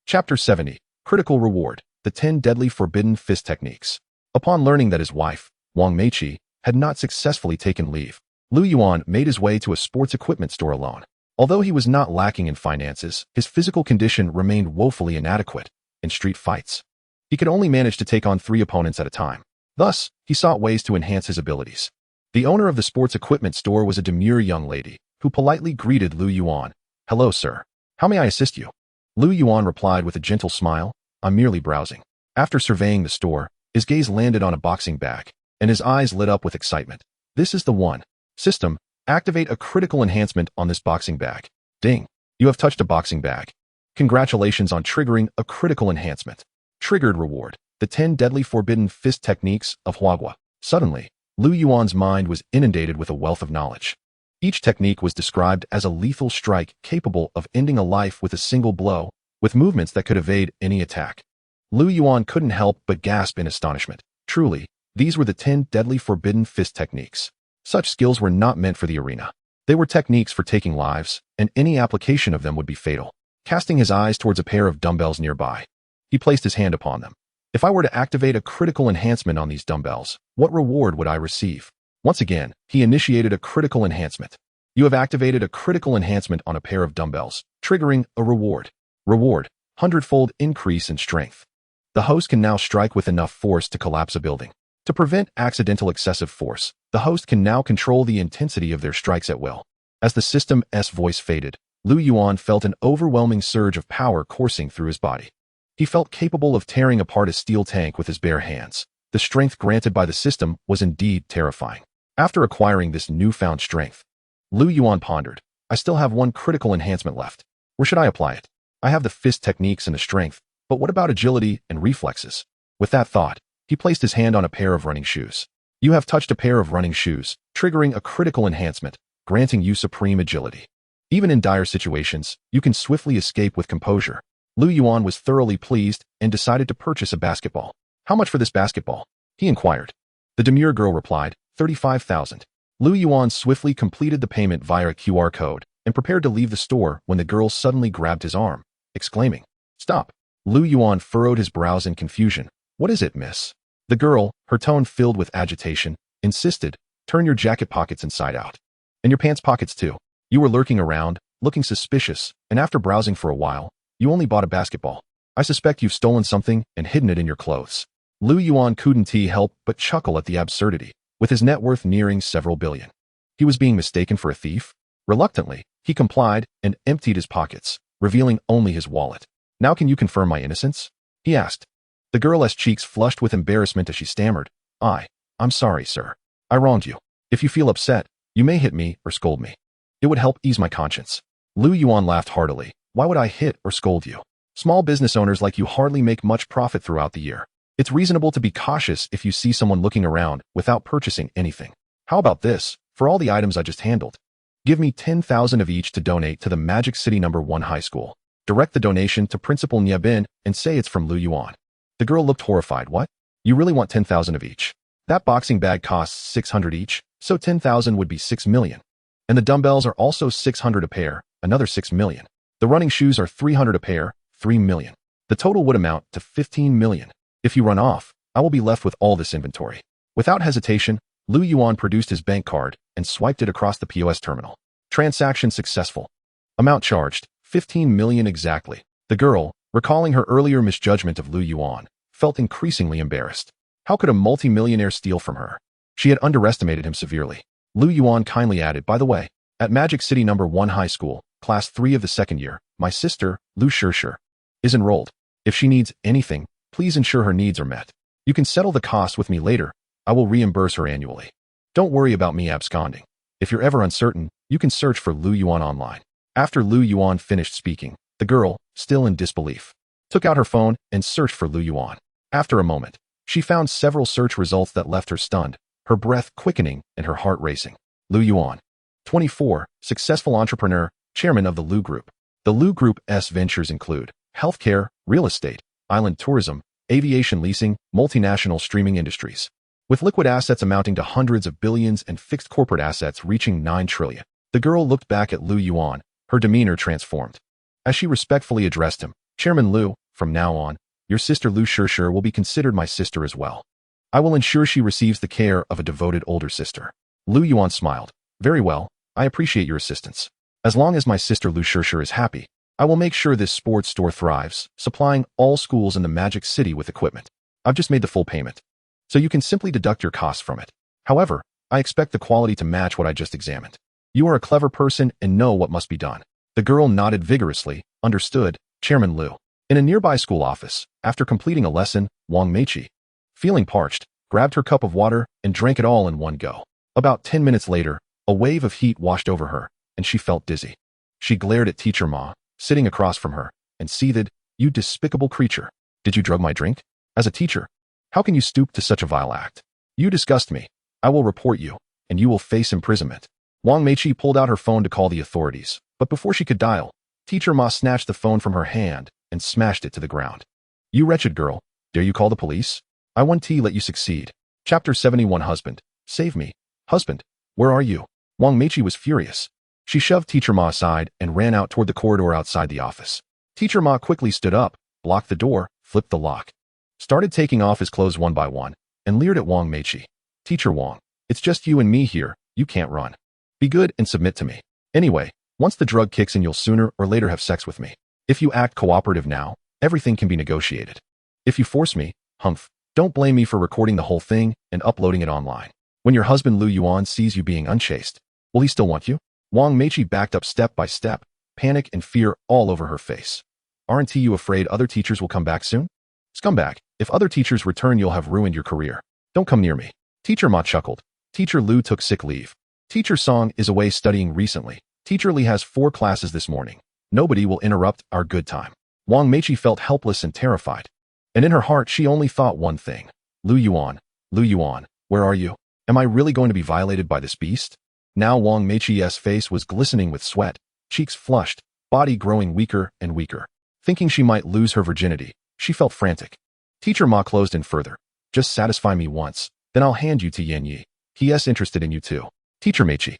Chapter 70, Critical Reward, the 10 Deadly Forbidden Fist Techniques. Upon learning that his wife, Wang Meiqi, had not successfully taken leave, Lu Yuan made his way to a sports equipment store alone. Although he was not lacking in finances, his physical condition remained woefully inadequate. In street fights, he could only manage to take on 3 opponents at a time. Thus, he sought ways to enhance his abilities. The owner of the sports equipment store was a demure young lady, who politely greeted Lu Yuan. Hello, sir. How may I assist you? Lu Yuan replied with a gentle smile. I'm merely browsing. After surveying the store, his gaze landed on a boxing bag, and his eyes lit up with excitement. This is the one. System, activate a critical enhancement on this boxing bag. Ding. You have touched a boxing bag. Congratulations on triggering a critical enhancement. Triggered reward. The 10 Deadly Forbidden Fist Techniques of Huagua. Suddenly, Lu Yuan's mind was inundated with a wealth of knowledge. Each technique was described as a lethal strike capable of ending a life with a single blow, with movements that could evade any attack. Lu Yuan couldn't help but gasp in astonishment. Truly, these were the 10 Deadly Forbidden Fist Techniques. Such skills were not meant for the arena. They were techniques for taking lives, and any application of them would be fatal. Casting his eyes towards a pair of dumbbells nearby, he placed his hand upon them. If I were to activate a critical enhancement on these dumbbells, what reward would I receive? Once again, he initiated a critical enhancement. You have activated a critical enhancement on a pair of dumbbells, triggering a reward. Reward, 100-fold increase in strength. The host can now strike with enough force to collapse a building. To prevent accidental excessive force, the host can now control the intensity of their strikes at will. As the system's voice faded, Lu Yuan felt an overwhelming surge of power coursing through his body. He felt capable of tearing apart a steel tank with his bare hands. The strength granted by the system was indeed terrifying. After acquiring this newfound strength, Lu Yuan pondered, I still have one critical enhancement left. Where should I apply it? I have the fist techniques and the strength, but what about agility and reflexes? With that thought, he placed his hand on a pair of running shoes. You have touched a pair of running shoes, triggering a critical enhancement, granting you supreme agility. Even in dire situations, you can swiftly escape with composure. Lu Yuan was thoroughly pleased and decided to purchase a basketball. How much for this basketball? He inquired. The demure girl replied, 35,000. Lu Yuan swiftly completed the payment via a QR code and prepared to leave the store when the girl suddenly grabbed his arm, exclaiming, Stop! Lu Yuan furrowed his brows in confusion. What is it, miss? The girl, her tone filled with agitation, insisted, Turn your jacket pockets inside out. And your pants pockets too. You were lurking around, looking suspicious, and after browsing for a while, you only bought a basketball. I suspect you've stolen something and hidden it in your clothes. Lu Yuan couldn't help but chuckle at the absurdity, with his net worth nearing several billion. He was being mistaken for a thief? Reluctantly, he complied and emptied his pockets, revealing only his wallet. Now can you confirm my innocence? He asked. The girl's cheeks flushed with embarrassment as she stammered, I'm sorry, sir. I wronged you. If you feel upset, you may hit me or scold me. It would help ease my conscience. Lu Yuan laughed heartily. Why would I hit or scold you? Small business owners like you hardly make much profit throughout the year. It's reasonable to be cautious if you see someone looking around without purchasing anything. How about this? For all the items I just handled, give me 10,000 of each to donate to the Magic City No. 1 High School. Direct the donation to Principal Niabin and say it's from Lu Yuan. The girl looked horrified. What? You really want 10,000 of each? That boxing bag costs 600 each, so 10,000 would be 6 million. And the dumbbells are also 600 a pair, another 6 million. The running shoes are 300 a pair, 3 million. The total would amount to 15 million. If you run off, I will be left with all this inventory. Without hesitation, Lu Yuan produced his bank card and swiped it across the POS terminal. Transaction successful. Amount charged, 15 million exactly. The girl, recalling her earlier misjudgment of Lu Yuan, felt increasingly embarrassed. How could a multi-millionaire steal from her? She had underestimated him severely. Lu Yuan kindly added, by the way, at Magic City No. 1 High School, Class 3 of the second year, my sister, Lu Shishir, is enrolled. If she needs anything, please ensure her needs are met. You can settle the cost with me later. I will reimburse her annually. Don't worry about me absconding. If you're ever uncertain, you can search for Lu Yuan online. After Lu Yuan finished speaking, the girl, still in disbelief, took out her phone and searched for Lu Yuan. After a moment, she found several search results that left her stunned, her breath quickening and her heart racing. Lu Yuan, 24, successful entrepreneur, chairman of the Lu Group. The Lu Group's ventures include healthcare, real estate, island tourism, aviation leasing, multinational streaming industries. With liquid assets amounting to hundreds of billions and fixed corporate assets reaching 9 trillion. The girl looked back at Lu Yuan, her demeanor transformed. As she respectfully addressed him, Chairman Lu, from now on, your sister Lu Shishir will be considered my sister as well. I will ensure she receives the care of a devoted older sister. Lu Yuan smiled. Very well, I appreciate your assistance. As long as my sister Lu Shishir is happy, I will make sure this sports store thrives, supplying all schools in the Magic City with equipment. I've just made the full payment, so you can simply deduct your costs from it. However, I expect the quality to match what I just examined. You are a clever person and know what must be done. The girl nodded vigorously. Understood, Chairman Lu. In a nearby school office, after completing a lesson, Wang Meiqi, feeling parched, grabbed her cup of water and drank it all in one go. About 10 minutes later, a wave of heat washed over her, and she felt dizzy. She glared at Teacher Ma, sitting across from her, and seethed, You despicable creature. Did you drug my drink? As a teacher, how can you stoop to such a vile act? You disgust me. I will report you, and you will face imprisonment. Wang Meiqi pulled out her phone to call the authorities, but before she could dial, Teacher Ma snatched the phone from her hand and smashed it to the ground. You wretched girl, dare you call the police? I won't let you succeed. Chapter 71 Husband, save me. Husband, where are you? Wang Meiqi was furious. She shoved Teacher Ma aside and ran out toward the corridor outside the office. Teacher Ma quickly stood up, blocked the door, flipped the lock, started taking off his clothes one by one, and leered at Wang Meiqi. Teacher Wang, it's just you and me here, you can't run. Be good and submit to me. Anyway, once the drug kicks in you'll sooner or later have sex with me. If you act cooperative now, everything can be negotiated. If you force me, humph, don't blame me for recording the whole thing and uploading it online. When your husband Lu Yuan sees you being unchaste, will he still want you? Wang Meiqi backed up step by step, panic and fear all over her face. Aren't you afraid other teachers will come back soon? Scumbag, if other teachers return you'll have ruined your career. Don't come near me. Teacher Ma chuckled. Teacher Lu took sick leave. Teacher Song is away studying recently. Teacher Li has 4 classes this morning. Nobody will interrupt our good time. Wang Meiqi felt helpless and terrified. And in her heart, she only thought one thing. Lu Yuan, where are you? Am I really going to be violated by this beast? Now Wang Meiqi's face was glistening with sweat, cheeks flushed, body growing weaker and weaker. Thinking she might lose her virginity, she felt frantic. Teacher Ma closed in further. Just satisfy me once, then I'll hand you to Yan Yi. He's interested in you too. Teacher Meiqi.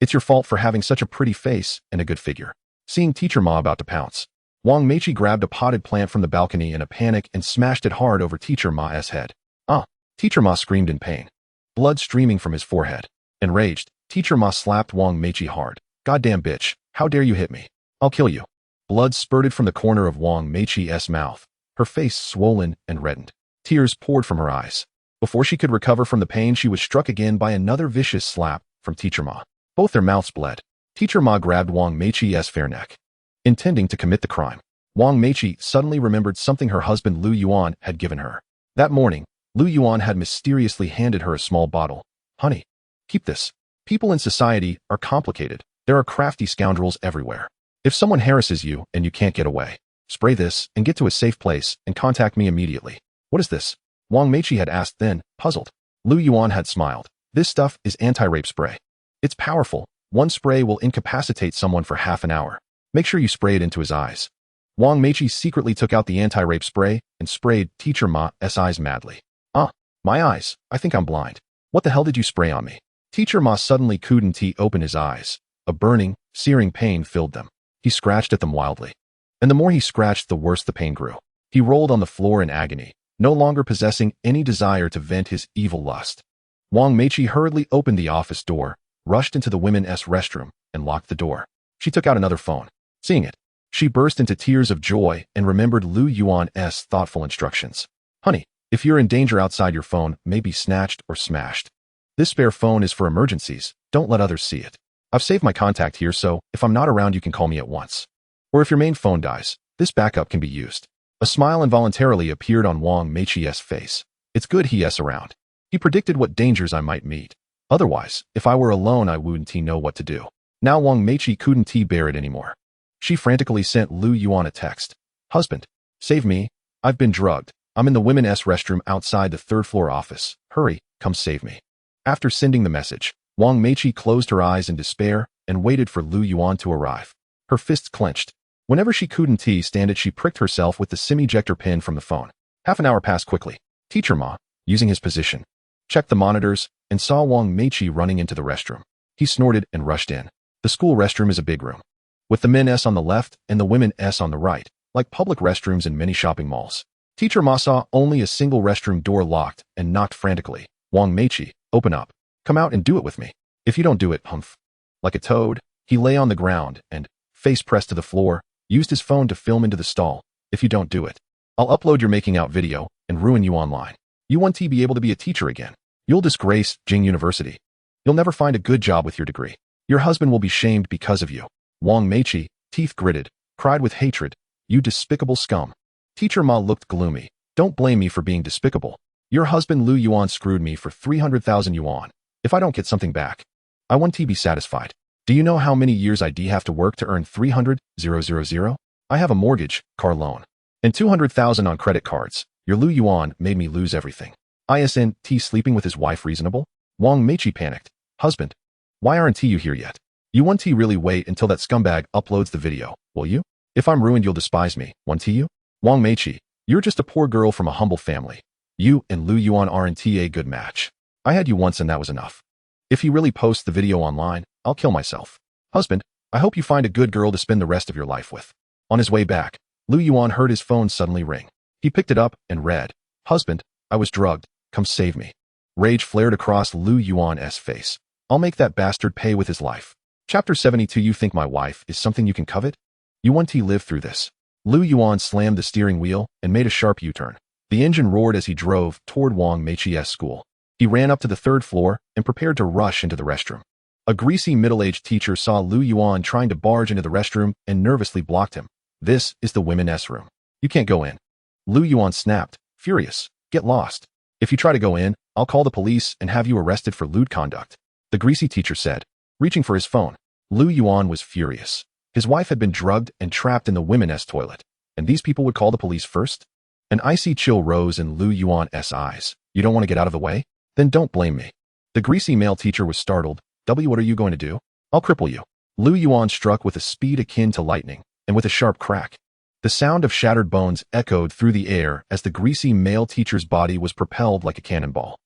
It's your fault for having such a pretty face and a good figure. Seeing Teacher Ma about to pounce, Wang Meiqi grabbed a potted plant from the balcony in a panic and smashed it hard over Teacher Ma's head. Ah! Teacher Ma screamed in pain. Blood streaming from his forehead. Enraged, Teacher Ma slapped Wang Meiqi hard. Goddamn bitch, how dare you hit me? I'll kill you. Blood spurted from the corner of Wang Meiqi's mouth, her face swollen and reddened. Tears poured from her eyes. Before she could recover from the pain, she was struck again by another vicious slap from Teacher Ma. Both their mouths bled. Teacher Ma grabbed Wang Meiqi's fair neck, intending to commit the crime. Wang Meiqi suddenly remembered something her husband Lu Yuan had given her. That morning, Lu Yuan had mysteriously handed her a small bottle. Honey, keep this. People in society are complicated. There are crafty scoundrels everywhere. If someone harasses you and you can't get away, spray this and get to a safe place and contact me immediately. What is this? Wang Meiqi had asked then, puzzled. Lu Yuan had smiled. This stuff is anti-rape spray. It's powerful. One spray will incapacitate someone for half an hour. Make sure you spray it into his eyes. Wang Meiqi secretly took out the anti-rape spray and sprayed Teacher Ma's eyes madly. Ah, my eyes. I think I'm blind. What the hell did you spray on me? Teacher Ma suddenly couldn't open his eyes. A burning, searing pain filled them. He scratched at them wildly. And the more he scratched, the worse the pain grew. He rolled on the floor in agony, no longer possessing any desire to vent his evil lust. Wang Meiqi hurriedly opened the office door, rushed into the women's restroom, and locked the door. She took out another phone. Seeing it, she burst into tears of joy and remembered Lu Yuan's thoughtful instructions. Honey, if you're in danger outside, your phone may be snatched or smashed. This spare phone is for emergencies. Don't let others see it. I've saved my contact here, so if I'm not around, you can call me at once. Or if your main phone dies, this backup can be used. A smile involuntarily appeared on Wang Meiqi's face. It's good he's around. He predicted what dangers I might meet. Otherwise, if I were alone, I wouldn't know what to do. Now Wang Meiqi couldn't bear it anymore. She frantically sent Lu Yuan a text. Husband, save me. I've been drugged. I'm in the women's restroom outside the 3rd floor office. Hurry, come save me. After sending the message, Wang Meiqi closed her eyes in despair and waited for Lu Yuan to arrive. Her fists clenched. Whenever she couldn't stand it, she pricked herself with the SIM-ejector pin from the phone. Half an hour passed quickly. Teacher Ma, using his position, checked the monitors and saw Wang Meiqi running into the restroom. He snorted and rushed in. The school restroom is a big room, with the men's on the left and the women's on the right, like public restrooms in many shopping malls. Teacher Ma saw only a single restroom door locked and knocked frantically. Wang Meiqi, open up. Come out and do it with me. If you don't do it, humph. Like a toad, he lay on the ground and, face pressed to the floor, used his phone to film into the stall. If you don't do it, I'll upload your making out video and ruin you online. You won't be able to be a teacher again. You'll disgrace Jing University. You'll never find a good job with your degree. Your husband will be shamed because of you. Wang Meiqi, teeth gritted, cried with hatred. You despicable scum. Teacher Ma looked gloomy. Don't blame me for being despicable. Your husband Lu Yuan screwed me for 300,000 yuan. If I don't get something back, I won't be satisfied. Do you know how many years I'd have to work to earn 300,000? I have a mortgage, car loan, and 200,000 on credit cards. Your Lu Yuan made me lose everything. Isn't sleeping with his wife reasonable? Wang Meiqi panicked. Husband, why aren't you here yet? You won't really wait until that scumbag uploads the video, will you? If I'm ruined, you'll despise me, won't you? Wang Meiqi, you're just a poor girl from a humble family. You and Lu Yuan aren't a good match. I had you once and that was enough. If he really posts the video online, I'll kill myself. Husband, I hope you find a good girl to spend the rest of your life with. On his way back, Lu Yuan heard his phone suddenly ring. He picked it up and read, Husband, I was drugged. Come save me. Rage flared across Lu Yuan's face. I'll make that bastard pay with his life. Chapter 72. You think my wife is something you can covet? You won't live through this. Lu Yuan slammed the steering wheel and made a sharp U-turn. The engine roared as he drove toward Wang Meiqi's school. He ran up to the 3rd floor and prepared to rush into the restroom. A greasy middle-aged teacher saw Lu Yuan trying to barge into the restroom and nervously blocked him. This is the women's room. You can't go in. Lu Yuan snapped, furious. Get lost. If you try to go in, I'll I'll call the police and have you arrested for lewd conduct," the greasy teacher said, reaching for his phone. Yuan was furious. His wife had been drugged and trapped in the women's toilet, and these people would call the police first? An icy chill rose in Yuan's eyes. "You don't want to get out of the way? Then don't blame me." The greasy male teacher was startled. What are you going to do?" "I'll cripple you." Yuan struck with a speed akin to lightning, and with a sharp crack. The sound of shattered bones echoed through the air as the greasy male teacher's body was propelled like a cannonball.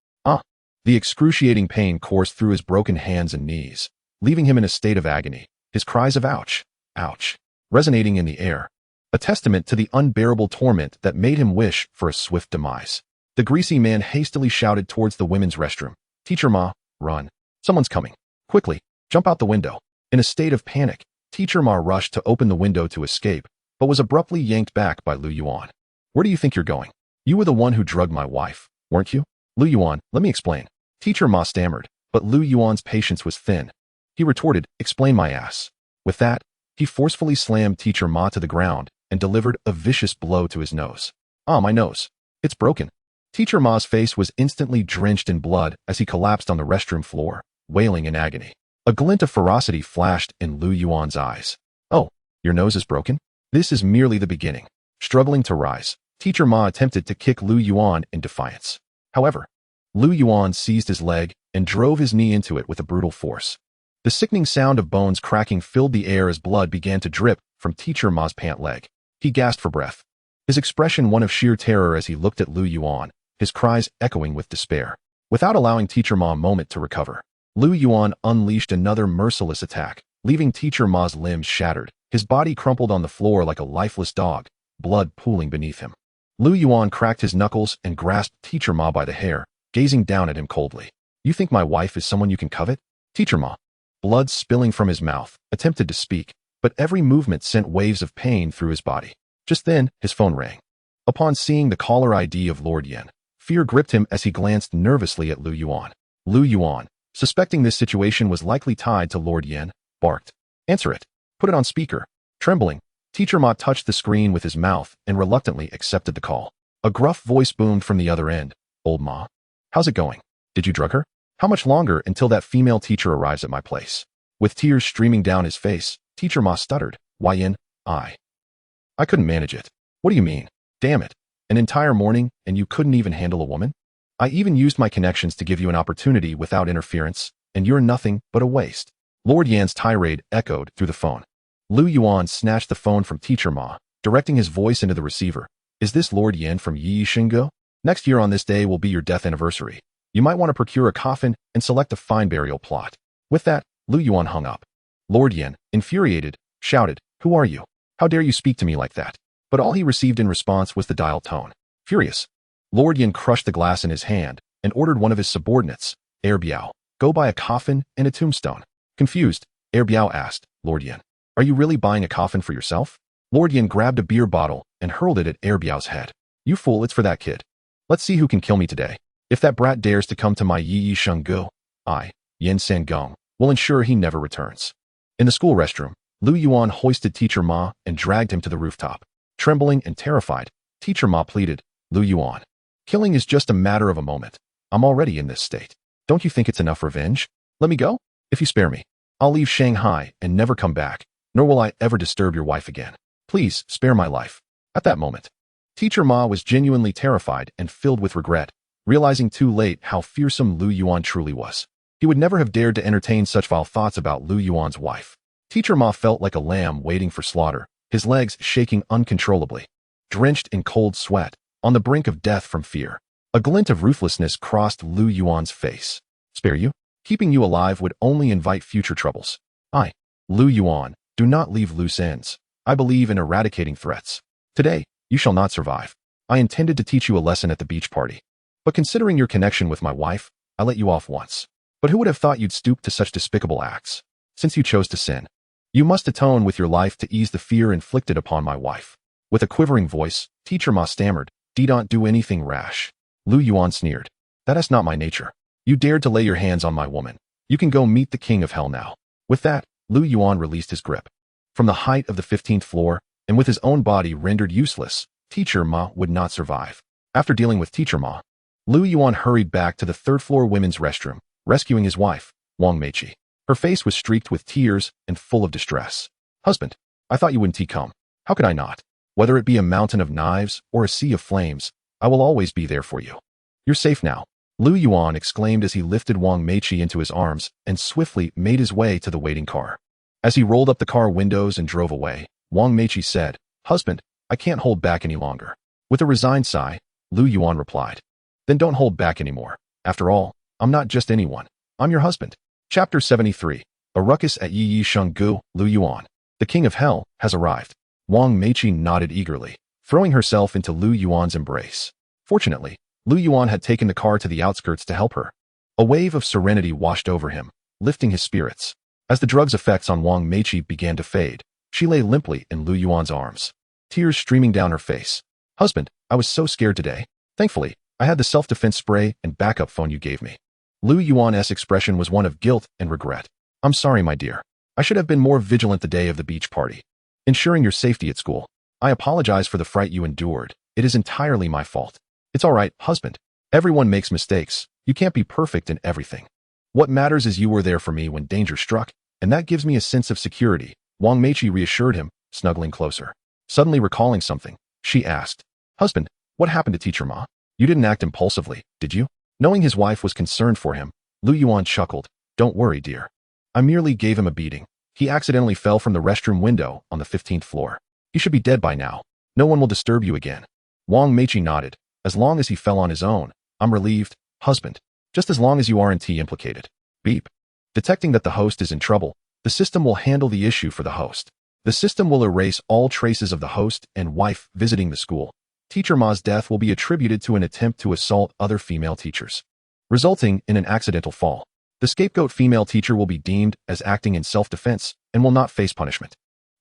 The excruciating pain coursed through his broken hands and knees, leaving him in a state of agony, his cries of ouch, ouch, resonating in the air, a testament to the unbearable torment that made him wish for a swift demise. The greasy man hastily shouted towards the women's restroom, "Teacher Ma, run. Someone's coming. Quickly, jump out the window." In a state of panic, Teacher Ma rushed to open the window to escape, but was abruptly yanked back by Yuan. "Where do you think you're going? You were the one who drugged my wife, weren't you?" "Yuan, let me explain." Teacher Ma stammered, but Yuan's patience was thin. He retorted, "Explain my ass." With that, he forcefully slammed Teacher Ma to the ground and delivered a vicious blow to his nose. "Ah, my nose. It's broken." Teacher Ma's face was instantly drenched in blood as he collapsed on the restroom floor, wailing in agony. A glint of ferocity flashed in Yuan's eyes. "Oh, your nose is broken? This is merely the beginning." Struggling to rise, Teacher Ma attempted to kick Yuan in defiance. However, Yuan seized his leg and drove his knee into it with a brutal force. The sickening sound of bones cracking filled the air as blood began to drip from Teacher Ma's pant leg. He gasped for breath, his expression one of sheer terror as he looked at Yuan, his cries echoing with despair. Without allowing Teacher Ma a moment to recover, Yuan unleashed another merciless attack, leaving Teacher Ma's limbs shattered, his body crumpled on the floor like a lifeless dog, blood pooling beneath him. Yuan cracked his knuckles and grasped Teacher Ma by the hair, gazing down at him coldly. "You think my wife is someone you can covet?" Teacher Ma, blood spilling from his mouth, attempted to speak, but every movement sent waves of pain through his body. Just then, his phone rang. Upon seeing the caller ID of Lord Yen, fear gripped him as he glanced nervously at Yuan. Yuan, suspecting this situation was likely tied to Lord Yen, barked, "Answer it. Put it on speaker." Trembling, Teacher Ma touched the screen with his mouth and reluctantly accepted the call. A gruff voice boomed from the other end. "Old Ma, how's it going? Did you drug her? How much longer until that female teacher arrives at my place?" With tears streaming down his face, Teacher Ma stuttered, "Why Yen, I couldn't manage it." "What do you mean? Damn it. An entire morning and you couldn't even handle a woman? I even used my connections to give you an opportunity without interference, and you're nothing but a waste." Lord Yan's tirade echoed through the phone. Yuan snatched the phone from Teacher Ma, directing his voice into the receiver. "Is this Lord Yen from Yi Shingo? Next year on this day will be your death anniversary. You might want to procure a coffin and select a fine burial plot." With that, Yuan hung up. Lord Yen, infuriated, shouted, "Who are you? How dare you speak to me like that?" But all he received in response was the dial tone. Furious, Lord Yen crushed the glass in his hand and ordered one of his subordinates, Biao, go buy a coffin and a tombstone. Confused, Biao asked, "Lord Yen, are you really buying a coffin for yourself?" Lord Yen grabbed a beer bottle and hurled it at Biao's head. "You fool, it's for that kid. Let's see who can kill me today. If that brat dares to come to my Yi Shenggu, I, Yen Sangong, will ensure he never returns." In the school restroom, Yuan hoisted Teacher Ma and dragged him to the rooftop. Trembling and terrified, Teacher Ma pleaded, "Yuan, killing is just a matter of a moment. I'm already in this state. Don't you think it's enough revenge? Let me go? If you spare me, I'll leave Shanghai and never come back, nor will I ever disturb your wife again. Please spare my life." At that moment, Teacher Ma was genuinely terrified and filled with regret, realizing too late how fearsome Yuan truly was. He would never have dared to entertain such vile thoughts about Yuan's wife. Teacher Ma felt like a lamb waiting for slaughter, his legs shaking uncontrollably. Drenched in cold sweat, on the brink of death from fear, a glint of ruthlessness crossed Yuan's face. "Spare you? Keeping you alive would only invite future troubles. Yuan, do not leave loose ends. I believe in eradicating threats. Today, you shall not survive. I intended to teach you a lesson at the beach party. But considering your connection with my wife, I let you off once. But who would have thought you'd stoop to such despicable acts? Since you chose to sin, you must atone with your life to ease the fear inflicted upon my wife." With a quivering voice, Teacher Ma stammered, "Don't do anything rash." Yuan sneered, "That is not my nature. You dared to lay your hands on my woman. You can go meet the king of hell now." With that, Yuan released his grip. From the height of the 15th floor, and with his own body rendered useless, Teacher Ma would not survive. After dealing with Teacher Ma, Lu Yuan hurried back to the third-floor women's restroom, rescuing his wife, Wang Meiqi. Her face was streaked with tears and full of distress. Husband, I thought you wouldn't come. How could I not? Whether it be a mountain of knives or a sea of flames, I will always be there for you. You're safe now, Lu Yuan exclaimed as he lifted Wang Meiqi into his arms and swiftly made his way to the waiting car. As he rolled up the car windows and drove away, Wang Meiqi said, Husband, I can't hold back any longer. With a resigned sigh, Lu Yuan replied, Then don't hold back anymore. After all, I'm not just anyone. I'm your husband. Chapter 73. A ruckus at Yi Shenggu, Lu Yuan. The king of hell has arrived. Wang Meiqi nodded eagerly, throwing herself into Lu Yuan's embrace. Fortunately, Lu Yuan had taken the car to the outskirts to help her. A wave of serenity washed over him, lifting his spirits. As the drug's effects on Wang Meiqi began to fade, she lay limply in Lu Yuan's arms, tears streaming down her face. Husband, I was so scared today. Thankfully, I had the self-defense spray and backup phone you gave me. Lu Yuan's expression was one of guilt and regret. I'm sorry, my dear. I should have been more vigilant the day of the beach party, ensuring your safety at school. I apologize for the fright you endured. It is entirely my fault. It's all right, husband. Everyone makes mistakes. You can't be perfect in everything. What matters is you were there for me when danger struck, and that gives me a sense of security, Wang Meiqi reassured him, snuggling closer. Suddenly recalling something, she asked, Husband, what happened to Teacher Ma? You didn't act impulsively, did you? Knowing his wife was concerned for him, Lu Yuan chuckled. Don't worry, dear. I merely gave him a beating. He accidentally fell from the restroom window on the 15th floor. He should be dead by now. No one will disturb you again. Wang Meiqi nodded. As long as he fell on his own, I'm relieved, husband. Just as long as you aren't implicated. Beep. Detecting that the host is in trouble, the system will handle the issue for the host. The system will erase all traces of the host and wife visiting the school. Teacher Ma's death will be attributed to an attempt to assault other female teachers, resulting in an accidental fall. The scapegoat female teacher will be deemed as acting in self-defense and will not face punishment.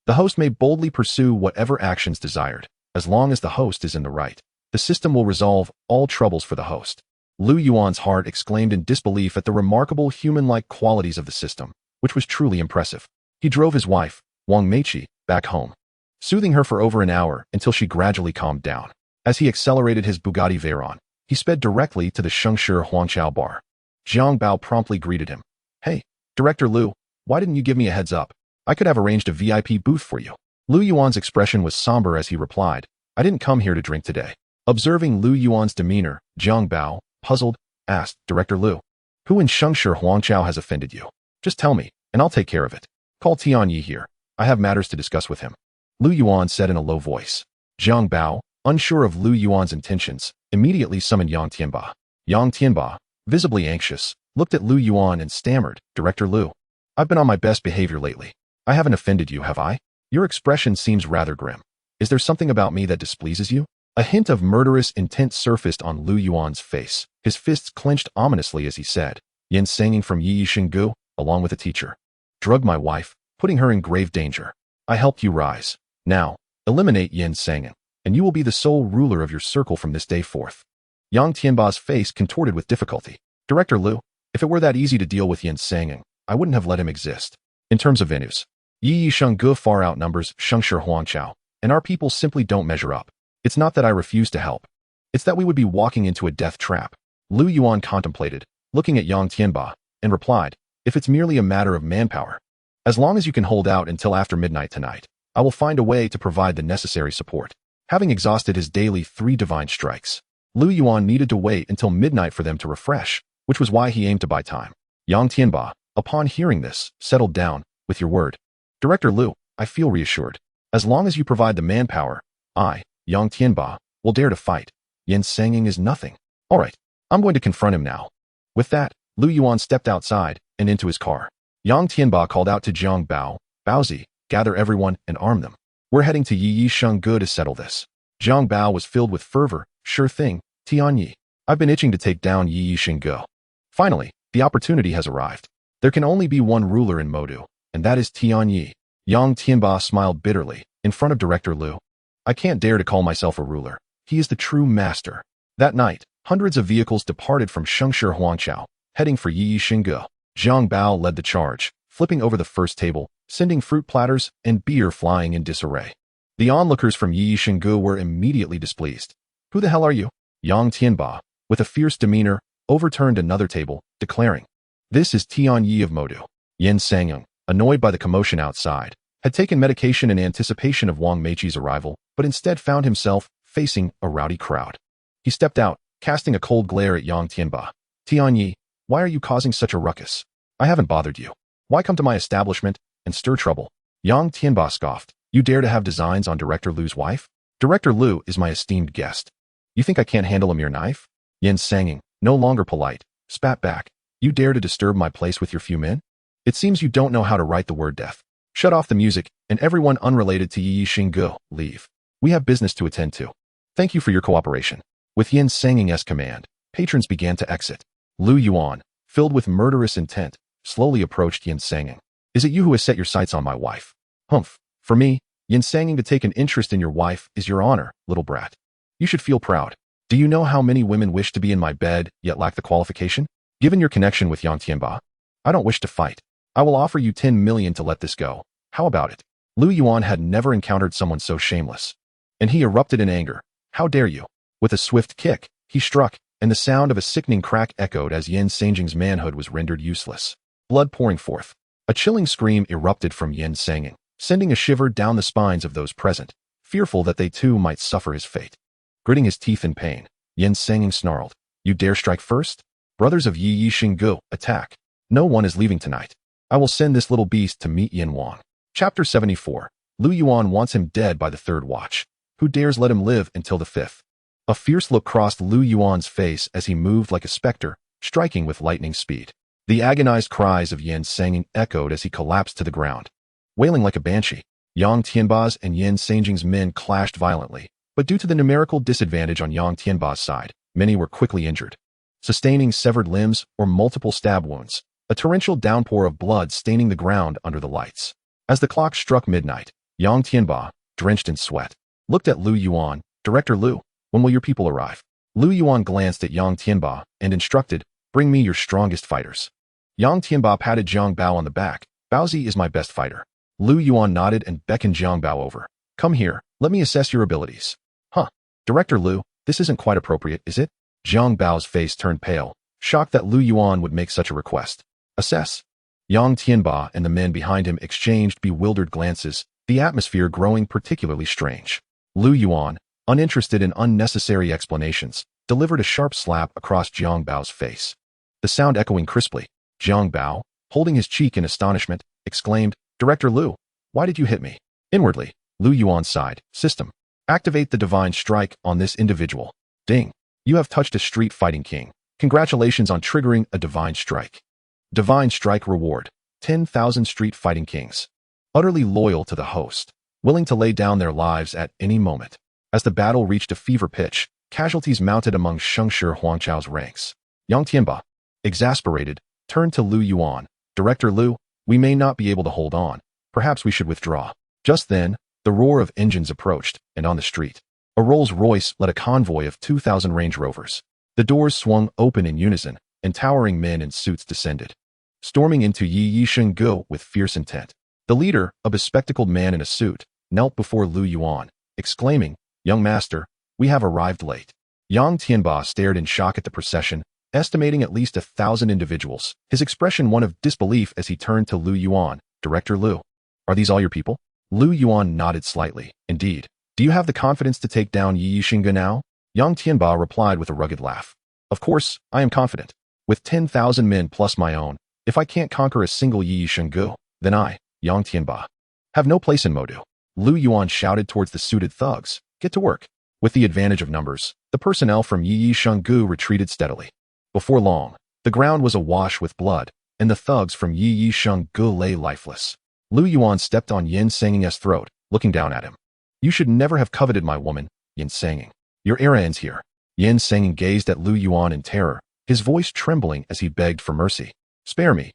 The host may boldly pursue whatever actions desired, as long as the host is in the right. The system will resolve all troubles for the host. Lu Yuan's heart exclaimed in disbelief at the remarkable human-like qualities of the system, which was truly impressive. He drove his wife, Wang Meiqi, back home, soothing her for over an hour until she gradually calmed down. As he accelerated his Bugatti Veyron, he sped directly to the Shengshi Huangqiao bar. Jiang Bao promptly greeted him. Hey, Director Lu, why didn't you give me a heads up? I could have arranged a VIP booth for you. Lu Yuan's expression was somber as he replied, I didn't come here to drink today. Observing Lu Yuan's demeanor, Jiang Bao, puzzled, asked, Director Lu, who in Shengshi Huangqiao has offended you? Just tell me, and I'll take care of it. Call Tianyi here. I have matters to discuss with him. Lu Yuan said in a low voice. Jiang Bao, unsure of Lu Yuan's intentions, immediately summoned Yang Tianba. Yang Tianba, visibly anxious, looked at Lu Yuan and stammered, Director Lu, I've been on my best behavior lately. I haven't offended you, have I? Your expression seems rather grim. Is there something about me that displeases you? A hint of murderous intent surfaced on Lu Yuan's face. His fists clenched ominously as he said, Yin Sanging from Yi Shenggu, along with a teacher. Drugged my wife, putting her in grave danger. I helped you rise. Now, eliminate Yin Sangin, and you will be the sole ruler of your circle from this day forth. Yang Tianba's face contorted with difficulty. Director Lu, if it were that easy to deal with Yin Sangin, I wouldn't have let him exist. In terms of venues, Yi Shenggu far outnumbers Shengshi Huangqiao, and our people simply don't measure up. It's not that I refuse to help. It's that we would be walking into a death trap. Lu Yuan contemplated, looking at Yang Tianba, and replied, if it's merely a matter of manpower, as long as you can hold out until after midnight tonight, I will find a way to provide the necessary support. Having exhausted his daily 3 divine strikes, Lu Yuan needed to wait until midnight for them to refresh, which was why he aimed to buy time. Yang Tianba, upon hearing this, settled down, with your word. Director Lu, I feel reassured. As long as you provide the manpower, I, Yang Tianba, will dare to fight. Yin Sanging is nothing. All right, I'm going to confront him now. With that, Lu Yuan stepped outside and into his car. Yang Tianba called out to Jiang Bao, Baozi, gather everyone and arm them. We're heading to Yi Shenggu to settle this. Jiang Bao was filled with fervor. Sure thing, Tianyi. I've been itching to take down Yi Shenggu. Finally, the opportunity has arrived. There can only be one ruler in Modu, and that is Tianyi. Yang Tianba smiled bitterly, in front of Director Lu. I can't dare to call myself a ruler. He is the true master. That night, hundreds of vehicles departed from Shengshi Huangqiao, heading for Yi Shenggu. Jiang Bao led the charge, flipping over the first table, sending fruit platters and beer flying in disarray. The onlookers from Yi Shenggu were immediately displeased. Who the hell are you? Yang Tianba, with a fierce demeanor, overturned another table, declaring, "This is Tian Yi of Modu." Yin Sangyong, annoyed by the commotion outside, had taken medication in anticipation of Wang Meiqi's arrival, but instead found himself facing a rowdy crowd. He stepped out, casting a cold glare at Yang Tianba. "Tian Yi, why are you causing such a ruckus? I haven't bothered you. Why come to my establishment and stir trouble?" Yang Tianba scoffed. "You dare to have designs on Director Lu's wife? Director Lu is my esteemed guest. You think I can't handle a mere knife?" Yin Sangyong, no longer polite, spat back. "You dare to disturb my place with your few men? It seems you don't know how to write the word death. Shut off the music, and everyone unrelated to Yi Xinggu, leave. We have business to attend to. Thank you for your cooperation." With Yin Sangyong's command, patrons began to exit. Lu Yuan, filled with murderous intent, slowly approached Yin Sangyong. "Is it you who has set your sights on my wife?" "Humph. For me, Yin Sangyong, to take an interest in your wife is your honor, little brat. You should feel proud. Do you know how many women wish to be in my bed, yet lack the qualification? Given your connection with Yang Tianba, I don't wish to fight. I will offer you 10 million to let this go. How about it?" Lu Yuan had never encountered someone so shameless, and he erupted in anger. "How dare you?" With a swift kick, he struck, and the sound of a sickening crack echoed as Yin Sangyong's manhood was rendered useless. Blood pouring forth. A chilling scream erupted from Yin Sangyong, sending a shiver down the spines of those present, fearful that they too might suffer his fate. Gritting his teeth in pain, Yin Sangyong snarled, "You dare strike first? Brothers of Yi Xinggu, attack. No one is leaving tonight. I will send this little beast to meet Yin Wang." Chapter 74. Lu Yuan wants him dead by the third watch. Who dares let him live until the fifth? A fierce look crossed Lu Yuan's face as he moved like a specter, striking with lightning speed. The agonized cries of Yin Sangyong echoed as he collapsed to the ground. Wailing like a banshee, Yang Tianba's and Yin Sangyong's men clashed violently, but due to the numerical disadvantage on Yang Tianba's side, many were quickly injured, sustaining severed limbs or multiple stab wounds, a torrential downpour of blood staining the ground under the lights. As the clock struck midnight, Yang Tianba, drenched in sweat, looked at Lu Yuan. "Director Lu, when will your people arrive?" Lu Yuan glanced at Yang Tianba and instructed, "Bring me your strongest fighters." Yang Tianba patted Jiang Bao on the back. "Baozi is my best fighter." Lu Yuan nodded and beckoned Jiang Bao over. "Come here, let me assess your abilities." "Huh, Director Lu, this isn't quite appropriate, is it?" Jiang Bao's face turned pale, shocked that Lu Yuan would make such a request. "Assess?" Yang Tianba and the men behind him exchanged bewildered glances, the atmosphere growing particularly strange. Lu Yuan, uninterested in unnecessary explanations, delivered a sharp slap across Jiang Bao's face. The sound echoing crisply, Jiang Bao, holding his cheek in astonishment, exclaimed, "Director Lu, why did you hit me?" Inwardly, Lu Yuan sighed. "System. Activate the divine strike on this individual." Ding. You have touched a street fighting king. Congratulations on triggering a divine strike. Divine strike reward. 10,000 street fighting kings. Utterly loyal to the host, willing to lay down their lives at any moment. As the battle reached a fever pitch, casualties mounted among Shengshi Huangchao's ranks. Yang Tianba, exasperated, turned to Lu Yuan. "Director Lu, we may not be able to hold on. Perhaps we should withdraw." Just then, the roar of engines approached, and on the street, a Rolls-Royce led a convoy of 2,000 Range Rovers. The doors swung open in unison, and towering men in suits descended, storming into Yi Xinggu with fierce intent. The leader, a bespectacled man in a suit, knelt before Lu Yuan, exclaiming, "Young master, we have arrived late." Yang Tianba stared in shock at the procession, estimating at least 1,000 individuals, his expression one of disbelief as he turned to Lu Yuan. "Director Lu, are these all your people?" Lu Yuan nodded slightly. "Indeed. Do you have the confidence to take down Yi Xinggu now?" Yang Tianba replied with a rugged laugh. "Of course, I am confident. With 10,000 men plus my own, if I can't conquer a single Yi Xinggu, then I, Yang Tianba, have no place in Modu." Lu Yuan shouted towards the suited thugs, "Get to work." With the advantage of numbers, the personnel from Yi Xinggu retreated steadily. Before long, the ground was awash with blood, and the thugs from Yi Xinggu lay lifeless. Lu Yuan stepped on Yin Sangyong's throat, looking down at him. "You should never have coveted my woman, Yin Sangyong. Your era ends here." Yin Sangyong gazed at Lu Yuan in terror, his voice trembling as he begged for mercy. Spare me,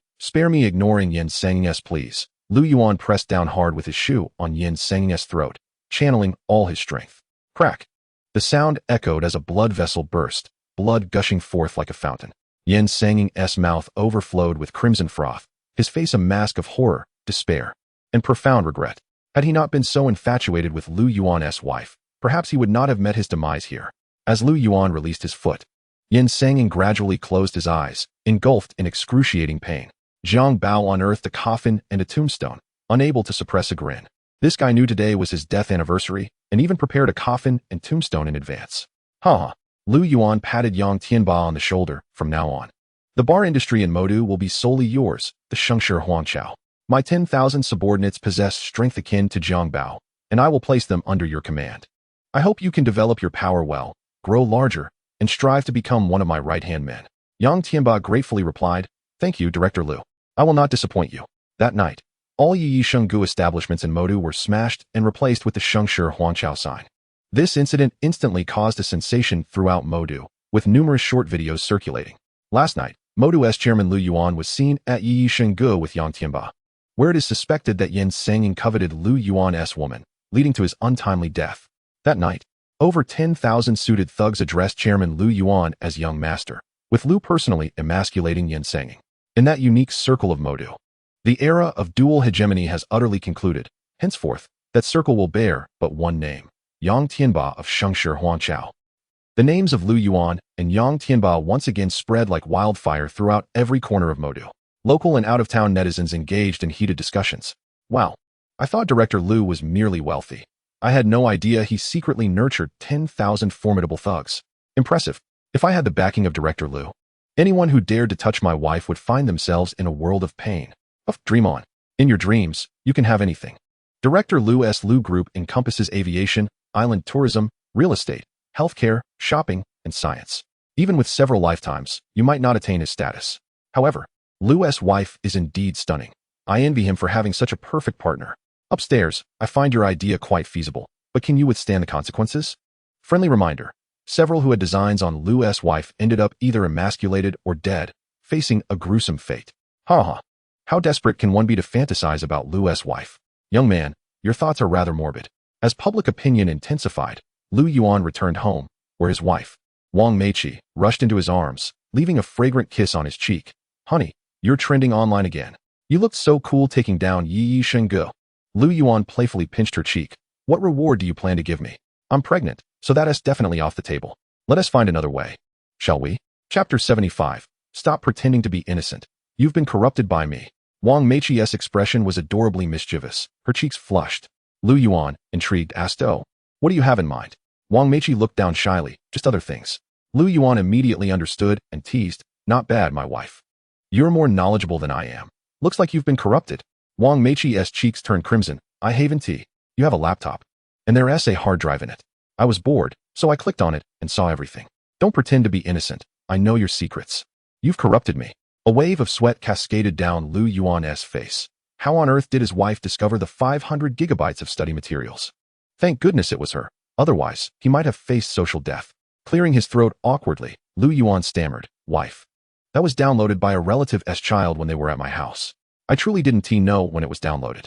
ignoring Yin Sangyong's pleas. Lu Yuan pressed down hard with his shoe on Yin Sangyong's throat, channeling all his strength. Crack! The sound echoed as a blood vessel burst, blood gushing forth like a fountain. Yin Sangyong's mouth overflowed with crimson froth, his face a mask of horror, despair, and profound regret. Had he not been so infatuated with Lu Yuan's wife, perhaps he would not have met his demise here. As Lu Yuan released his foot, Yin Sangin gradually closed his eyes, engulfed in excruciating pain. Zhang Bao unearthed a coffin and a tombstone, unable to suppress a grin. This guy knew today was his death anniversary, and even prepared a coffin and tombstone in advance. Ha! Lu Yuan patted Yang Tianba on the shoulder. From now on, the bar industry in Modu will be solely yours, the Shengshi Huangqiao. My 10,000 subordinates possess strength akin to Zhang Bao, and I will place them under your command. I hope you can develop your power well, grow larger, and strive to become one of my right-hand men. Yang Tianba gratefully replied, Thank you, Director Lu. I will not disappoint you. That night, all Yi Shenggu establishments in Modu were smashed and replaced with the Shengshi Huangqiao sign. This incident instantly caused a sensation throughout Modu, with numerous short videos circulating. Last night, Modu's chairman Lu Yuan was seen at Yi Shenggu with Yang Tianba, where it is suspected that Yin Sangin coveted Lu Yuan's woman, leading to his untimely death. That night, over 10,000 suited thugs addressed Chairman Lu Yuan as young master, with Lu personally emasculating Yin Sangin. In that unique circle of Modu, the era of dual hegemony has utterly concluded. Henceforth, that circle will bear but one name, Yang Tianba of Shengshi Huangqiao. The names of Lu Yuan and Yang Tianba once again spread like wildfire throughout every corner of Modu. Local and out-of-town netizens engaged in heated discussions. Wow, I thought Director Lu was merely wealthy. I had no idea he secretly nurtured 10,000 formidable thugs. Impressive. If I had the backing of Director Lu, anyone who dared to touch my wife would find themselves in a world of pain. Dream on. In your dreams, you can have anything. Director Lu's Lu Group encompasses aviation, island tourism, real estate, healthcare, shopping, and science. Even with several lifetimes, you might not attain his status. However, Lu's wife is indeed stunning. I envy him for having such a perfect partner. Upstairs, I find your idea quite feasible, but can you withstand the consequences? Friendly reminder. Several who had designs on Lu's wife ended up either emasculated or dead, facing a gruesome fate. Ha! How desperate can one be to fantasize about Lu's wife? Young man, your thoughts are rather morbid. As public opinion intensified, Lu Yuan returned home, where his wife, Wang Meiqi, rushed into his arms, leaving a fragrant kiss on his cheek. Honey, you're trending online again. You looked so cool taking down Yi Shenggu. Lu Yuan playfully pinched her cheek. What reward do you plan to give me? I'm pregnant, so that is definitely off the table. Let us find another way. Shall we? Chapter 75. Stop pretending to be innocent. You've been corrupted by me. Wang Meiqi's expression was adorably mischievous. Her cheeks flushed. Lu Yuan, intrigued, asked, Oh, what do you have in mind? Wang Meiqi looked down shyly. Just other things. Lu Yuan immediately understood and teased. Not bad, my wife. You're more knowledgeable than I am. Looks like you've been corrupted. Wang Meiqi's cheeks turned crimson. I haven't tea. You have a laptop. And there's a hard drive in it. I was bored, so I clicked on it and saw everything. Don't pretend to be innocent. I know your secrets. You've corrupted me. A wave of sweat cascaded down Lu Yuan's face. How on earth did his wife discover the 500 gigabytes of study materials? Thank goodness it was her. Otherwise, he might have faced social death. Clearing his throat awkwardly, Lu Yuan stammered, Wife. That was downloaded by a relative's child when they were at my house. I truly didn't know when it was downloaded.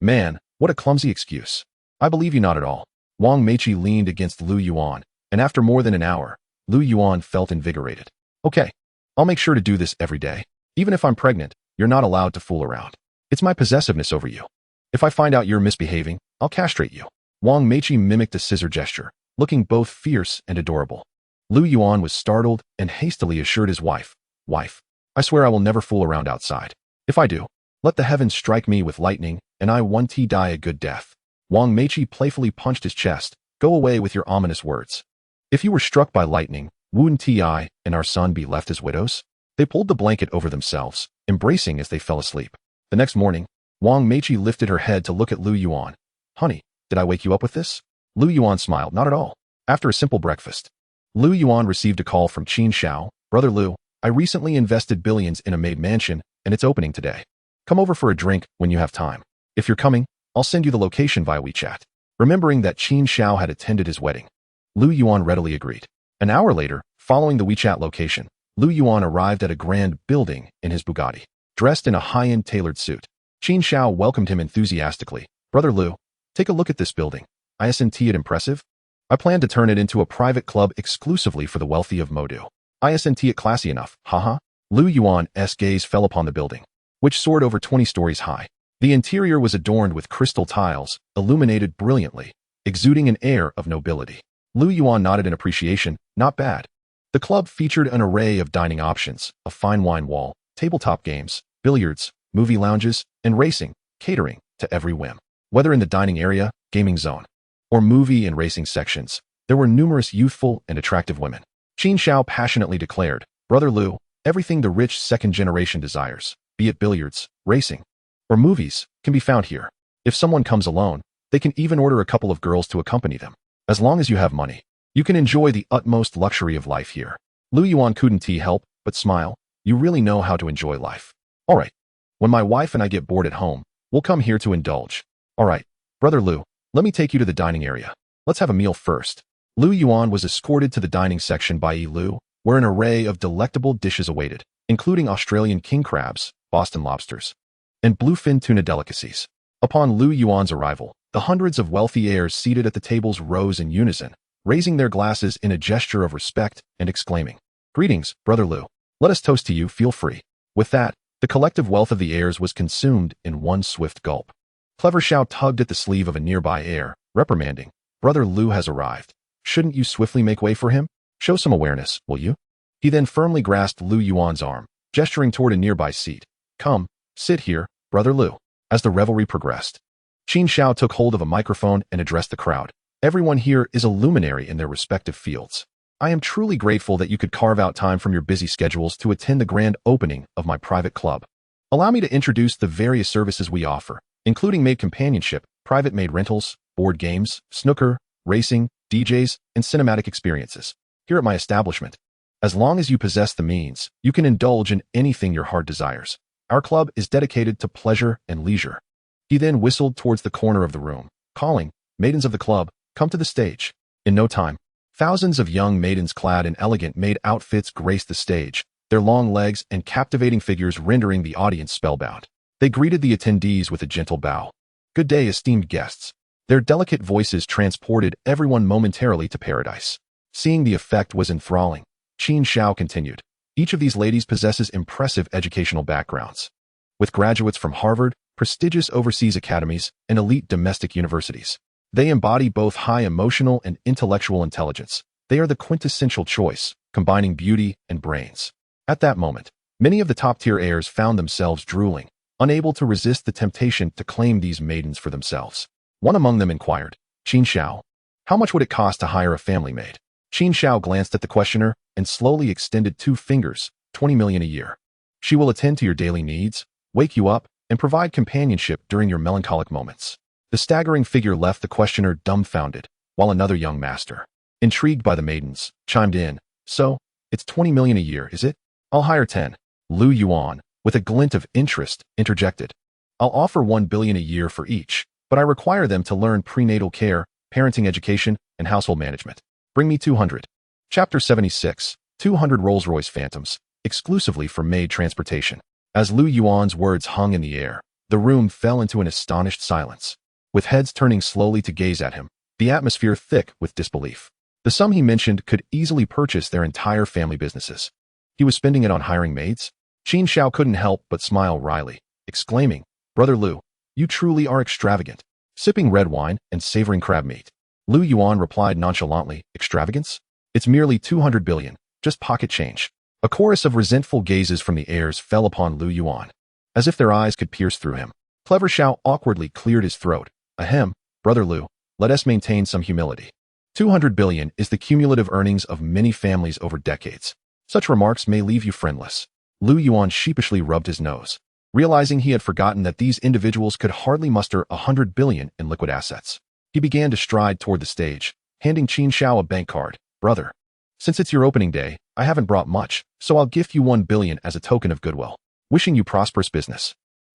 Man, what a clumsy excuse. I believe you not at all. Wang Meiqi leaned against Lu Yuan, and after more than an hour, Lu Yuan felt invigorated. Okay, I'll make sure to do this every day. Even if I'm pregnant, you're not allowed to fool around. It's my possessiveness over you. If I find out you're misbehaving, I'll castrate you. Wang Meiqi mimicked a scissor gesture, looking both fierce and adorable. Lu Yuan was startled and hastily assured his wife, Wife, I swear I will never fool around outside. If I do, let the heavens strike me with lightning, and I won't die a good death. Wang Meiqi playfully punched his chest. Go away with your ominous words. If you were struck by lightning, wouldn't I and our son be left as widows? They pulled the blanket over themselves, embracing as they fell asleep. The next morning, Wang Meiqi lifted her head to look at Lu Yuan. Honey, did I wake you up with this? Lu Yuan smiled. Not at all. After a simple breakfast, Lu Yuan received a call from Qin Xiao. Brother Lu, I recently invested billions in a maid mansion, and it's opening today. Come over for a drink when you have time. If you're coming, I'll send you the location via WeChat. Remembering that Qin Xiao had attended his wedding, Lu Yuan readily agreed. An hour later, following the WeChat location, Lu Yuan arrived at a grand building in his Bugatti, dressed in a high-end tailored suit. Qin Xiao welcomed him enthusiastically. Brother Lu, take a look at this building. Isn't it impressive? I plan to turn it into a private club exclusively for the wealthy of Modu. Isn't it classy enough? Haha. Lu Yuan's gaze fell upon the building, which soared over 20 stories high. The interior was adorned with crystal tiles, illuminated brilliantly, exuding an air of nobility. Lu Yuan nodded in appreciation. Not bad. The club featured an array of dining options, a fine wine wall, tabletop games, billiards, movie lounges, and racing, catering to every whim. Whether in the dining area, gaming zone, or movie and racing sections, there were numerous youthful and attractive women. Qin Xiao passionately declared, "Brother Lu, everything the rich second generation desires, be it billiards, racing, or movies, can be found here. If someone comes alone, they can even order a couple of girls to accompany them. As long as you have money, you can enjoy the utmost luxury of life here." Lu Yuan couldn't help but smile. "You really know how to enjoy life. All right. When my wife and I get bored at home, we'll come here to indulge. All right, Brother Lu, let me take you to the dining area. Let's have a meal first." Lu Yuan was escorted to the dining section by Yi Lu, where an array of delectable dishes awaited, including Australian king crabs, Boston lobsters, and bluefin tuna delicacies. Upon Lu Yuan's arrival, the hundreds of wealthy heirs seated at the tables rose in unison, raising their glasses in a gesture of respect and exclaiming, "Greetings, Brother Lu. Let us toast to you, feel free." With that, the collective wealth of the heirs was consumed in one swift gulp. Clever Xiao tugged at the sleeve of a nearby heir, reprimanding, "Brother Lu has arrived. Shouldn't you swiftly make way for him? Show some awareness, will you?" He then firmly grasped Lu Yuan's arm, gesturing toward a nearby seat. "Come, sit here, Brother Lu." As the revelry progressed, Qin Xiao took hold of a microphone and addressed the crowd. "Everyone here is a luminary in their respective fields. I am truly grateful that you could carve out time from your busy schedules to attend the grand opening of my private club. Allow me to introduce the various services we offer, including maid companionship, private maid rentals, board games, snooker, racing, DJs, and cinematic experiences. Here at my establishment, as long as you possess the means, you can indulge in anything your heart desires. Our club is dedicated to pleasure and leisure." He then whistled towards the corner of the room, calling, "Maidens of the club, come to the stage." In no time, thousands of young maidens clad in elegant maid outfits graced the stage, their long legs and captivating figures rendering the audience spellbound. They greeted the attendees with a gentle bow. "Good day, esteemed guests." Their delicate voices transported everyone momentarily to paradise. Seeing the effect was enthralling, Qin Xiao continued, "Each of these ladies possesses impressive educational backgrounds. With graduates from Harvard, prestigious overseas academies, and elite domestic universities. They embody both high emotional and intellectual intelligence. They are the quintessential choice, combining beauty and brains." At that moment, many of the top-tier heirs found themselves drooling, unable to resist the temptation to claim these maidens for themselves. One among them inquired, "Qin Xiao, how much would it cost to hire a family maid?" Qin Xiao glanced at the questioner and slowly extended 2 fingers, 20 million a year. "She will attend to your daily needs, wake you up, and provide companionship during your melancholic moments." The staggering figure left the questioner dumbfounded, while another young master, intrigued by the maidens, chimed in, "So, it's 20 million a year, is it? I'll hire 10. Lu Yuan, with a glint of interest, interjected, "I'll offer 1 billion a year for each, but I require them to learn prenatal care, parenting education, and household management. Bring me 200. Chapter 76, 200 Rolls-Royce Phantoms, exclusively for maid transportation. As Lu Yuan's words hung in the air, the room fell into an astonished silence. With heads turning slowly to gaze at him, the atmosphere thick with disbelief. The sum he mentioned could easily purchase their entire family businesses. He was spending it on hiring maids? Qin Xiao couldn't help but smile wryly, exclaiming, "Brother Lu, you truly are extravagant." Sipping red wine and savoring crab meat, Lu Yuan replied nonchalantly, "Extravagance? It's merely 200 billion, just pocket change." A chorus of resentful gazes from the heirs fell upon Lu Yuan, as if their eyes could pierce through him. Clever Xiao awkwardly cleared his throat. "Ahem, Brother Lu, let us maintain some humility. 200 billion is the cumulative earnings of many families over decades. Such remarks may leave you friendless." Lu Yuan sheepishly rubbed his nose, realizing he had forgotten that these individuals could hardly muster 100 billion in liquid assets. He began to stride toward the stage, handing Qin Xiao a bank card. "Brother, since it's your opening day, I haven't brought much, so I'll gift you 1 billion as a token of goodwill. Wishing you prosperous business.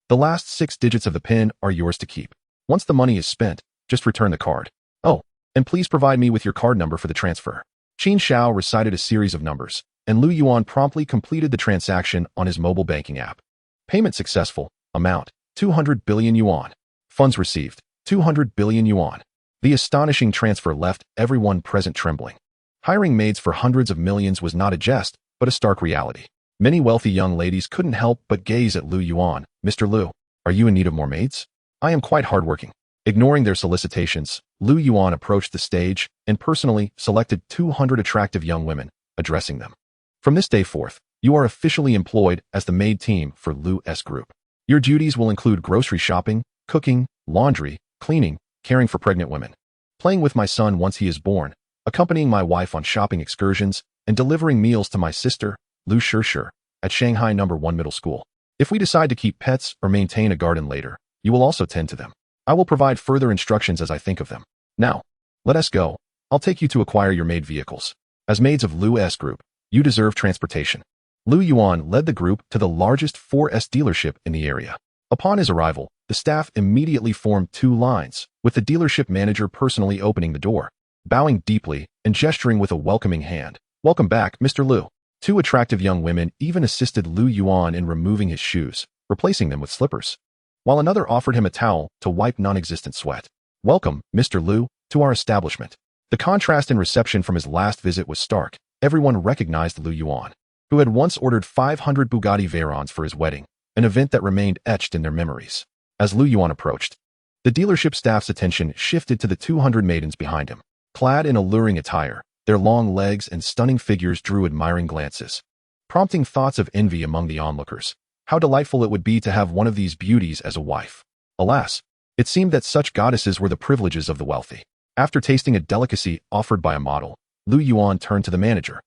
The last 6 digits of the PIN are yours to keep. Once the money is spent, just return the card. Oh, and please provide me with your card number for the transfer." Qin Xiao recited a series of numbers, and Lu Yuan promptly completed the transaction on his mobile banking app. Payment successful. Amount, 200 billion yuan. Funds received, 200 billion yuan. The astonishing transfer left everyone present trembling. Hiring maids for hundreds of millions was not a jest, but a stark reality. Many wealthy young ladies couldn't help but gaze at Lu Yuan. "Mr. Lu, are you in need of more maids? I am quite hardworking." Ignoring their solicitations, Lu Yuan approached the stage and personally selected 200 attractive young women, addressing them. From this day forth, you are officially employed as the maid team for Lu's group. Your duties will include grocery shopping, cooking, laundry, cleaning, caring for pregnant women, playing with my son once he is born, accompanying my wife on shopping excursions, and delivering meals to my sister, Lu Shishir, at Shanghai No. 1 Middle School. If we decide to keep pets or maintain a garden later, you will also tend to them. I will provide further instructions as I think of them. Now, let us go. I'll take you to acquire your maid vehicles. As maids of Lu's group, you deserve transportation. Lu Yuan led the group to the largest 4S dealership in the area. Upon his arrival, the staff immediately formed two lines, with the dealership manager personally opening the door, bowing deeply and gesturing with a welcoming hand. "Welcome back, Mr. Lu." Two attractive young women even assisted Lu Yuan in removing his shoes, replacing them with slippers, while another offered him a towel to wipe non-existent sweat. "Welcome, Mr. Lu, to our establishment." The contrast in reception from his last visit was stark. Everyone recognized Lu Yuan, who had once ordered 500 Bugatti Veyrons for his wedding, an event that remained etched in their memories. As Lu Yuan approached, the dealership staff's attention shifted to the 200 maidens behind him. Clad in alluring attire, their long legs and stunning figures drew admiring glances, prompting thoughts of envy among the onlookers. How delightful it would be to have one of these beauties as a wife. Alas, it seemed that such goddesses were the privileges of the wealthy. After tasting a delicacy offered by a model, Lu Yuan turned to the manager.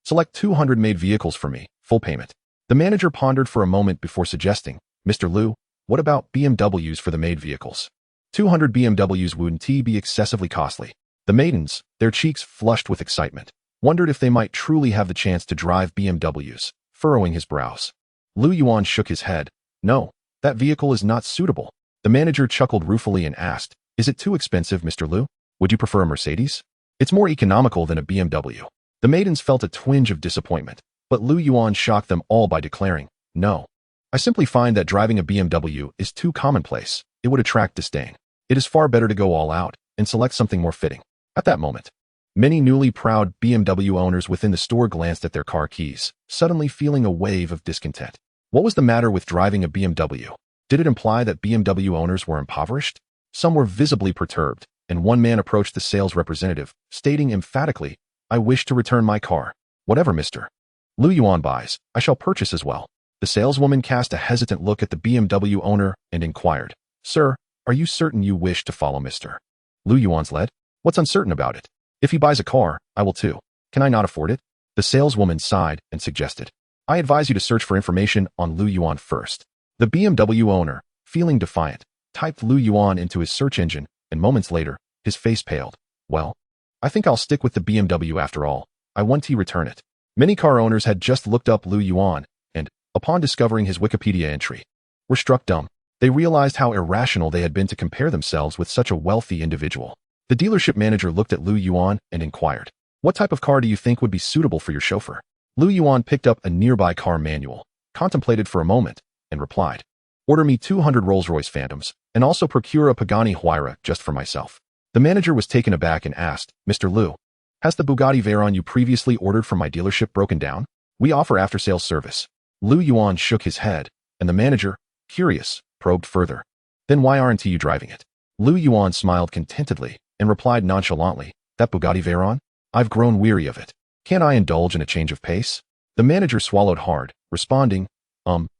"Select 200 maid vehicles for me, full payment." The manager pondered for a moment before suggesting, "Mr. Lu, what about BMWs for the maid vehicles?" 200 BMWs wouldn't be excessively costly. The maidens, their cheeks flushed with excitement, wondered if they might truly have the chance to drive BMWs, furrowing his brows. Lu Yuan shook his head. "No, that vehicle is not suitable." The manager chuckled ruefully and asked, "Is it too expensive, Mr. Lu? Would you prefer a Mercedes? It's more economical than a BMW." The maidens felt a twinge of disappointment, but Lu Yuan shocked them all by declaring, "No. I simply find that driving a BMW is too commonplace. It would attract disdain. It is far better to go all out and select something more fitting." At that moment, many newly proud BMW owners within the store glanced at their car keys, suddenly feeling a wave of discontent. What was the matter with driving a BMW? Did it imply that BMW owners were impoverished? Some were visibly perturbed, and one man approached the sales representative, stating emphatically, "I wish to return my car. Whatever Mr. Lu Yuan buys, I shall purchase as well." The saleswoman cast a hesitant look at the BMW owner and inquired, "Sir, are you certain you wish to follow Mr. Lu Yuan's lead? What's uncertain about it? If he buys a car, I will too. Can I not afford it?" The saleswoman sighed and suggested, "I advise you to search for information on Lu Yuan first." The BMW owner, feeling defiant, typed Lu Yuan into his search engine, and moments later, his face paled. "Well, I think I'll stick with the BMW after all. I want to return it." Many car owners had just looked up Lu Yuan, and, upon discovering his Wikipedia entry, were struck dumb. They realized how irrational they had been to compare themselves with such a wealthy individual. The dealership manager looked at Lu Yuan and inquired, "What type of car do you think would be suitable for your chauffeur?" Lu Yuan picked up a nearby car manual, contemplated for a moment, and replied, "Order me 200 Rolls-Royce Phantoms, and also procure a Pagani Huayra just for myself." The manager was taken aback and asked, "Mr. Lu, has the Bugatti Veyron you previously ordered from my dealership broken down? We offer after-sales service." Lu Yuan shook his head, and the manager, curious, probed further. "Then why aren't you driving it?" Lu Yuan smiled contentedly and replied nonchalantly, "That Bugatti Veyron? I've grown weary of it. Can't I indulge in a change of pace?" The manager swallowed hard, responding,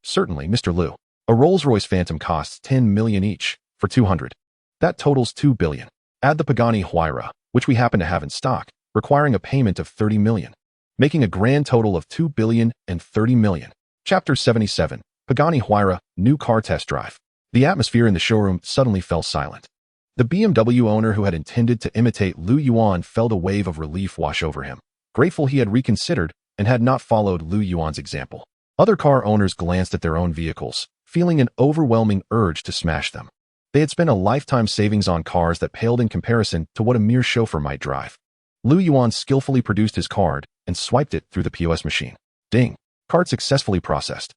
Certainly, Mr. Lu. A Rolls-Royce Phantom costs 10 million each, for 200. That totals 2 billion. Add the Pagani Huayra, which we happen to have in stock, requiring a payment of 30 million, making a grand total of 2 billion and 30 million. Chapter 77, Pagani Huayra, New Car Test Drive. The atmosphere in the showroom suddenly fell silent. The BMW owner who had intended to imitate Lu Yuan felt a wave of relief wash over him, grateful he had reconsidered and had not followed Lu Yuan's example. Other car owners glanced at their own vehicles, feeling an overwhelming urge to smash them. They had spent a lifetime savings on cars that paled in comparison to what a mere chauffeur might drive. Lu Yuan skillfully produced his card and swiped it through the POS machine. Ding! Card successfully processed.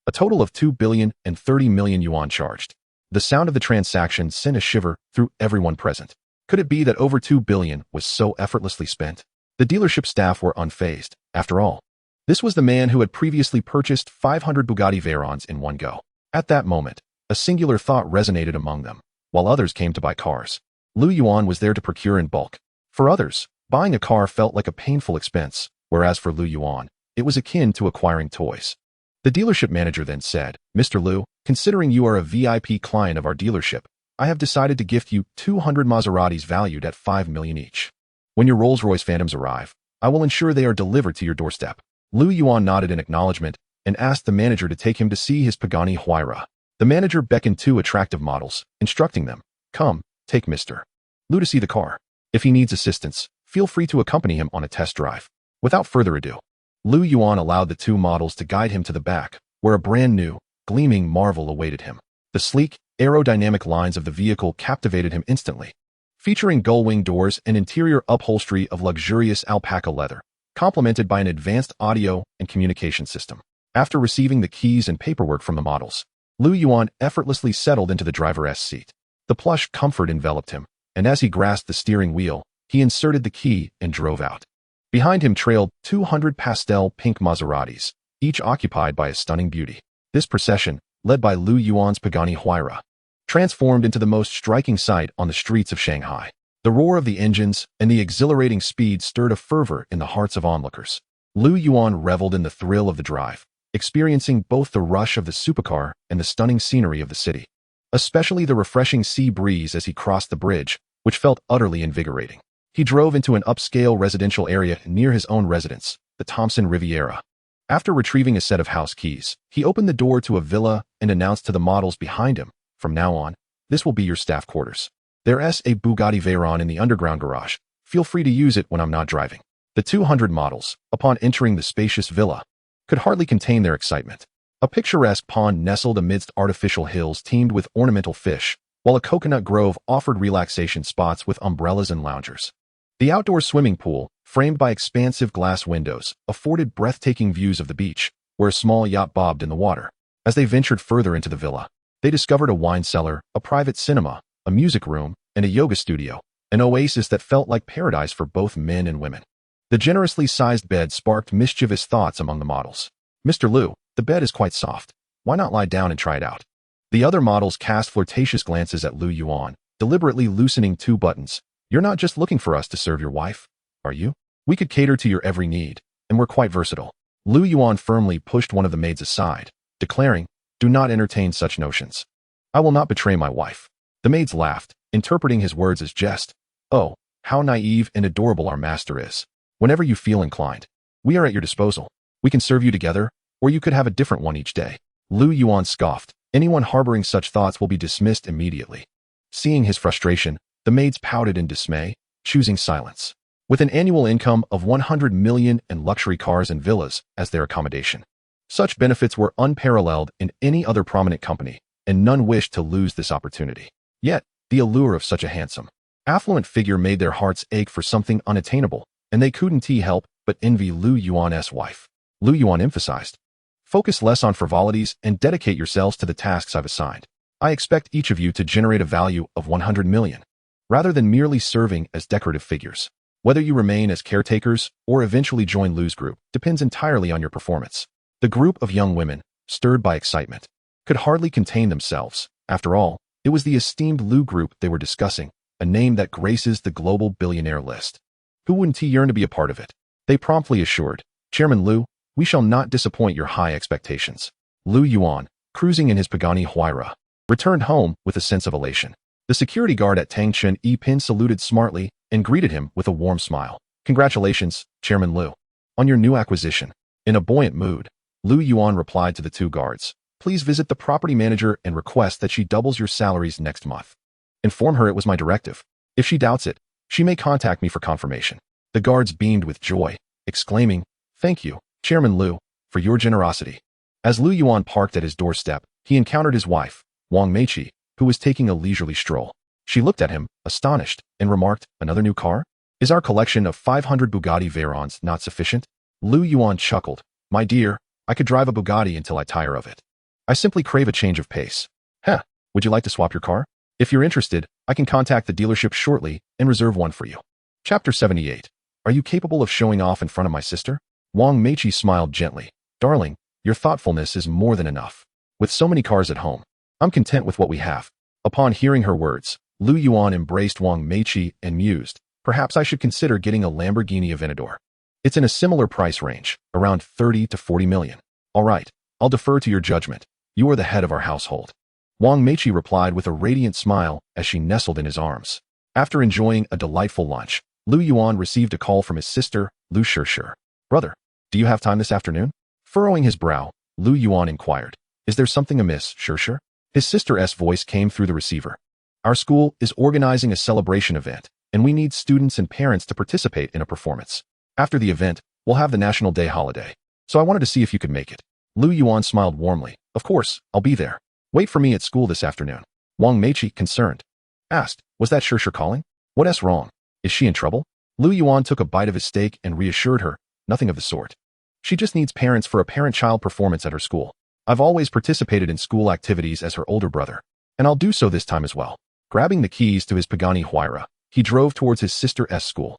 A total of 2 billion and 30 million yuan charged. The sound of the transaction sent a shiver through everyone present. Could it be that over 2 billion was so effortlessly spent? The dealership staff were unfazed. After all, this was the man who had previously purchased 500 Bugatti Veyrons in one go. At that moment, a singular thought resonated among them. While others came to buy cars, Lu Yuan was there to procure in bulk. For others, buying a car felt like a painful expense, whereas for Lu Yuan, it was akin to acquiring toys. The dealership manager then said, "Mr. Lu, considering you are a VIP client of our dealership, I have decided to gift you 200 Maseratis valued at 5 million each. When your Rolls-Royce Phantoms arrive, I will ensure they are delivered to your doorstep." Lu Yuan nodded in acknowledgement and asked the manager to take him to see his Pagani Huayra. The manager beckoned two attractive models, instructing them, "Come, take Mr. Lu to see the car. If he needs assistance, feel free to accompany him on a test drive." Without further ado, Lu Yuan allowed the two models to guide him to the back, where a brand new, gleaming marvel awaited him. The sleek, aerodynamic lines of the vehicle captivated him instantly. Featuring gull-wing doors and interior upholstery of luxurious alpaca leather, complemented by an advanced audio and communication system. After receiving the keys and paperwork from the models, Lu Yuan effortlessly settled into the driver's seat. The plush comfort enveloped him, and as he grasped the steering wheel, he inserted the key and drove out. Behind him trailed 200 pastel pink Maseratis, each occupied by a stunning beauty. This procession, led by Lu Yuan's Pagani Huayra, transformed into the most striking sight on the streets of Shanghai. The roar of the engines and the exhilarating speed stirred a fervor in the hearts of onlookers. Lu Yuan reveled in the thrill of the drive, experiencing both the rush of the supercar and the stunning scenery of the city, especially the refreshing sea breeze as he crossed the bridge, which felt utterly invigorating. He drove into an upscale residential area near his own residence, the Thompson Riviera. After retrieving a set of house keys, he opened the door to a villa and announced to the models behind him, "From now on, this will be your staff quarters. There's a Bugatti Veyron in the underground garage. Feel free to use it when I'm not driving." The 200 models, upon entering the spacious villa, could hardly contain their excitement. A picturesque pond nestled amidst artificial hills teemed with ornamental fish, while a coconut grove offered relaxation spots with umbrellas and loungers. The outdoor swimming pool, framed by expansive glass windows, afforded breathtaking views of the beach, where a small yacht bobbed in the water. As they ventured further into the villa, they discovered a wine cellar, a private cinema, a music room, and a yoga studio, an oasis that felt like paradise for both men and women. The generously sized bed sparked mischievous thoughts among the models. "Mr. Lu, the bed is quite soft. Why not lie down and try it out?" The other models cast flirtatious glances at Lu Yuan, deliberately loosening two buttons. "You're not just looking for us to serve your wife, are you? We could cater to your every need, and we're quite versatile." Lu Yuan firmly pushed one of the maids aside, declaring, "Do not entertain such notions. I will not betray my wife." The maids laughed, interpreting his words as jest. "Oh, how naive and adorable our master is. Whenever you feel inclined, we are at your disposal. We can serve you together, or you could have a different one each day." Lu Yuan scoffed. Anyone harboring such thoughts will be dismissed immediately. Seeing his frustration, the maids pouted in dismay, choosing silence. With an annual income of 100 million and luxury cars and villas as their accommodation, such benefits were unparalleled in any other prominent company, and none wished to lose this opportunity. Yet, the allure of such a handsome, affluent figure made their hearts ache for something unattainable, and they couldn't help but envy Lu Yuan's wife. Lu Yuan emphasized, "Focus less on frivolities and dedicate yourselves to the tasks I've assigned. I expect each of you to generate a value of 100 million, rather than merely serving as decorative figures. Whether you remain as caretakers or eventually join Lu's group depends entirely on your performance." The group of young women, stirred by excitement, could hardly contain themselves. After all, it was the esteemed Lu group they were discussing, a name that graces the global billionaire list. Who wouldn't yearn to be a part of it? They promptly assured, "Chairman Lu, we shall not disappoint your high expectations." Lu Yuan, cruising in his Pagani Huayra, returned home with a sense of elation. The security guard at Tangchun Yipin saluted smartly and greeted him with a warm smile. "Congratulations, Chairman Lu, on your new acquisition." In a buoyant mood, Lu Yuan replied to the two guards, "Please visit the property manager and request that she doubles your salaries next month. Inform her it was my directive. If she doubts it, she may contact me for confirmation." The guards beamed with joy, exclaiming, "Thank you, Chairman Lu, for your generosity." As Lu Yuan parked at his doorstep, he encountered his wife, Wang Meiqi, who was taking a leisurely stroll. She looked at him, astonished, and remarked, "Another new car? Is our collection of 500 Bugatti Veyrons not sufficient?" Lu Yuan chuckled, "My dear, I could drive a Bugatti until I tire of it. I simply crave a change of pace." "Huh, would you like to swap your car? If you're interested, I can contact the dealership shortly and reserve one for you." Chapter 78. Are you capable of showing off in front of my sister? Wang Meiqi smiled gently. "Darling, your thoughtfulness is more than enough. With so many cars at home, I'm content with what we have." Upon hearing her words, Lu Yuan embraced Wang Meiqi and mused, "Perhaps I should consider getting a Lamborghini Aventador." It's in a similar price range, around 30 to 40 million. All right, I'll defer to your judgment. You are the head of our household. Wang Meiqi replied with a radiant smile as she nestled in his arms. After enjoying a delightful lunch, Lu Yuan received a call from his sister, Lu Shishir. Brother, do you have time this afternoon? Furrowing his brow, Lu Yuan inquired. Is there something amiss, Shishir? His sister's voice came through the receiver. Our school is organizing a celebration event, and we need students and parents to participate in a performance. After the event, we'll have the National Day holiday. So I wanted to see if you could make it. Lu Yuan smiled warmly. Of course, I'll be there. Wait for me at school this afternoon. Wang Meiqi, concerned, asked, was that Shishir calling? What's wrong? Is she in trouble? Lu Yuan took a bite of his steak and reassured her, nothing of the sort. She just needs parents for a parent-child performance at her school. I've always participated in school activities as her older brother, and I'll do so this time as well. Grabbing the keys to his Pagani Huayra, he drove towards his sister's school,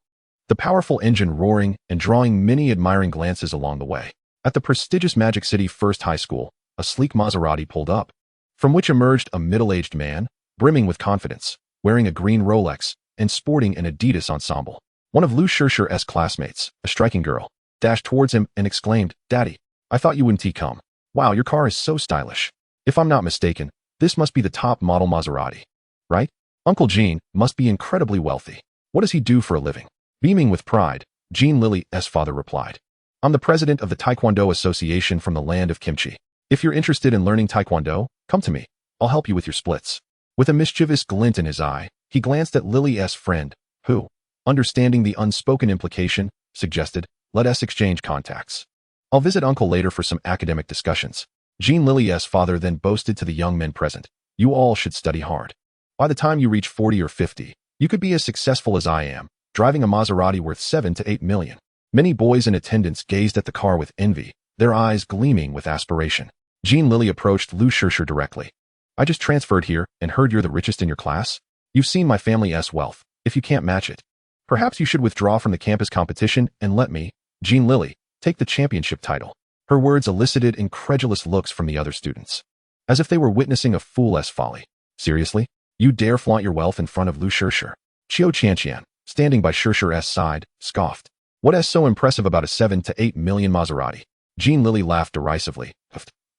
the powerful engine roaring and drawing many admiring glances along the way. At the prestigious Magic City First High School, a sleek Maserati pulled up, from which emerged a middle-aged man, brimming with confidence, wearing a green Rolex and sporting an Adidas ensemble. One of Lu Shishir's classmates, a striking girl, dashed towards him and exclaimed, Daddy, I thought you wouldn't come. Wow, your car is so stylish. If I'm not mistaken, this must be the top model Maserati, right? Uncle Jean must be incredibly wealthy. What does he do for a living? Beaming with pride, Jean Lily's father replied. I'm the president of the Taekwondo Association from the land of Kimchi. If you're interested in learning Taekwondo, come to me. I'll help you with your splits. With a mischievous glint in his eye, he glanced at Lily's friend, who, understanding the unspoken implication, suggested, let us exchange contacts. I'll visit uncle later for some academic discussions. Jean Lily's father then boasted to the young men present, you all should study hard. By the time you reach 40 or 50, you could be as successful as I am, driving a Maserati worth 7 to 8 million. Many boys in attendance gazed at the car with envy, their eyes gleaming with aspiration. Jean Lily approached Lu Shishir directly. I just transferred here and heard you're the richest in your class. You've seen my family's wealth. If you can't match it, perhaps you should withdraw from the campus competition and let me, Jean Lily, take the championship title. Her words elicited incredulous looks from the other students, as if they were witnessing a fool's folly. Seriously? You dare flaunt your wealth in front of Lu Shishir? Qiu Qianqian, standing by Shishir's side, scoffed. What's so impressive about a 7 to 8 million Maserati? Jean Lily laughed derisively,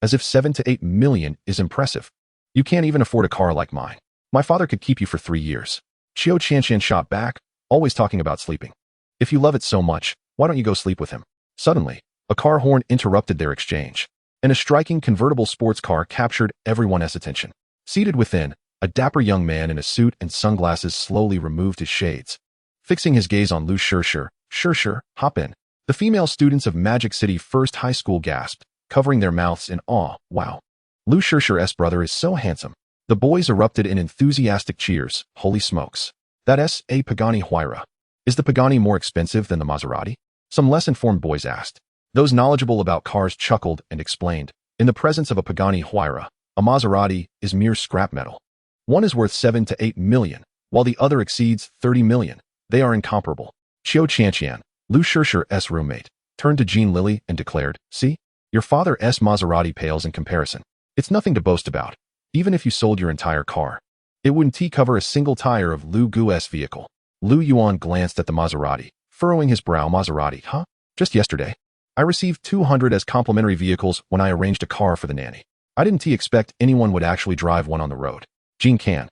as if 7 to 8 million is impressive. You can't even afford a car like mine. My father could keep you for 3 years. Qiu Qianqian shot back, always talking about sleeping. If you love it so much, why don't you go sleep with him? Suddenly, a car horn interrupted their exchange, and a striking convertible sports car captured everyone's attention. Seated within, a dapper young man in a suit and sunglasses slowly removed his shades. Fixing his gaze on Lu Shishir, Shishir, hop in. The female students of Magic City First High School gasped, covering their mouths in awe. Wow. Lu Shishir's brother is so handsome. The boys erupted in enthusiastic cheers. Holy smokes. That's a Pagani Huayra. Is the Pagani more expensive than the Maserati? Some less informed boys asked. Those knowledgeable about cars chuckled and explained. In the presence of a Pagani Huayra, a Maserati is mere scrap metal. One is worth 7 to 8 million, while the other exceeds 30 million. They are incomparable. Qiu Qianqian, Lu Shishir's roommate, turned to Jean Lily and declared, see? Your father's Maserati pales in comparison. It's nothing to boast about. Even if you sold your entire car, it wouldn't cover a single tire of Lu Gu's vehicle. Lu Yuan glanced at the Maserati, furrowing his brow. Maserati, huh? Just yesterday, I received 200 as complimentary vehicles when I arranged a car for the nanny. I didn't expect anyone would actually drive one on the road. Jean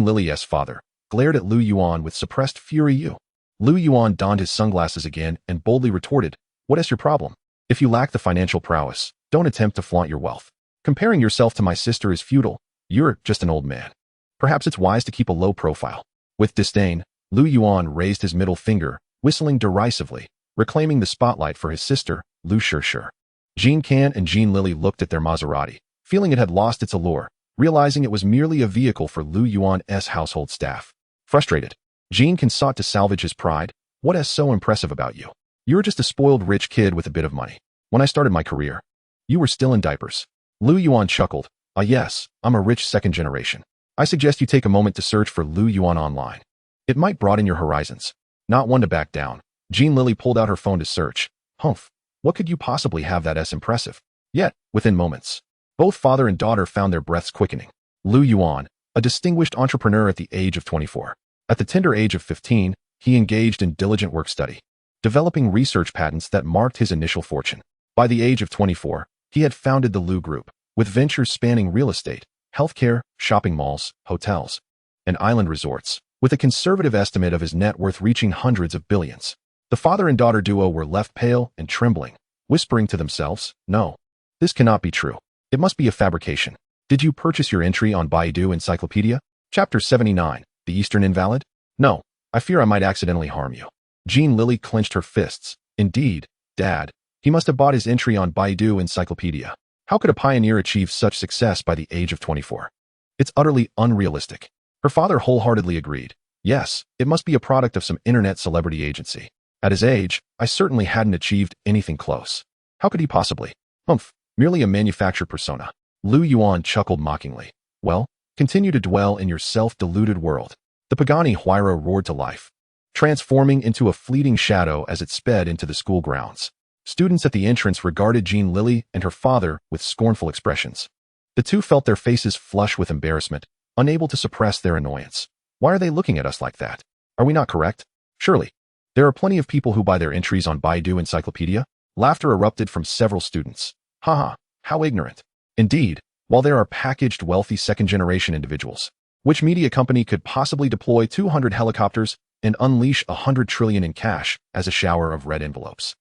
Lily's father, glared at Lu Yuan with suppressed fury. Lu Yuan donned his sunglasses again and boldly retorted, what's your problem? If you lack the financial prowess, don't attempt to flaunt your wealth. Comparing yourself to my sister is futile. You're just an old man. Perhaps it's wise to keep a low profile. With disdain, Lu Yuan raised his middle finger, whistling derisively, reclaiming the spotlight for his sister, Lu Shishir. Jean and Jean Lily looked at their Maserati, feeling it had lost its allure, realizing it was merely a vehicle for Lu Yuan's household staff. Frustrated, Jean sought to salvage his pride. What's so impressive about you? You're just a spoiled rich kid with a bit of money. When I started my career, you were still in diapers. Lu Yuan chuckled. Ah yes, I'm a rich second generation. I suggest you take a moment to search for Lu Yuan online. It might broaden your horizons. Not one to back down, Jean Lily pulled out her phone to search. Humph, what could you possibly have that's impressive? Yet, within moments, both father and daughter found their breaths quickening. Lu Yuan, a distinguished entrepreneur at the age of 24. At the tender age of 15, he engaged in diligent work study. developing research patents that marked his initial fortune. By the age of 24, he had founded the Lu Group, with ventures spanning real estate, healthcare, shopping malls, hotels, and island resorts, with a conservative estimate of his net worth reaching hundreds of billions. The father and daughter duo were left pale and trembling, whispering to themselves, "No, this cannot be true. It must be a fabrication. Did you purchase your entry on Baidu Encyclopedia? Chapter 79, The Eastern Invalid? No, I fear I might accidentally harm you." Jean Lily clenched her fists. Indeed, Dad, he must have bought his entry on Baidu Encyclopedia. How could a pioneer achieve such success by the age of 24? It's utterly unrealistic. Her father wholeheartedly agreed. Yes, it must be a product of some internet celebrity agency. At his age, I certainly hadn't achieved anything close. How could he possibly? Humph, merely a manufactured persona. Lu Yuan chuckled mockingly. Well, continue to dwell in your self-deluded world. The Pagani Huayra roared to life, transforming into a fleeting shadow as it sped into the school grounds. Students at the entrance regarded Jean Lily and her father with scornful expressions. The two felt their faces flush with embarrassment, unable to suppress their annoyance. Why are they looking at us like that? Are we not correct? Surely. There are plenty of people who buy their entries on Baidu Encyclopedia. Laughter erupted from several students. Haha, how ignorant. Indeed, while there are packaged wealthy second-generation individuals, which media company could possibly deploy 200 helicopters and unleash 100 trillion in cash as a shower of red envelopes?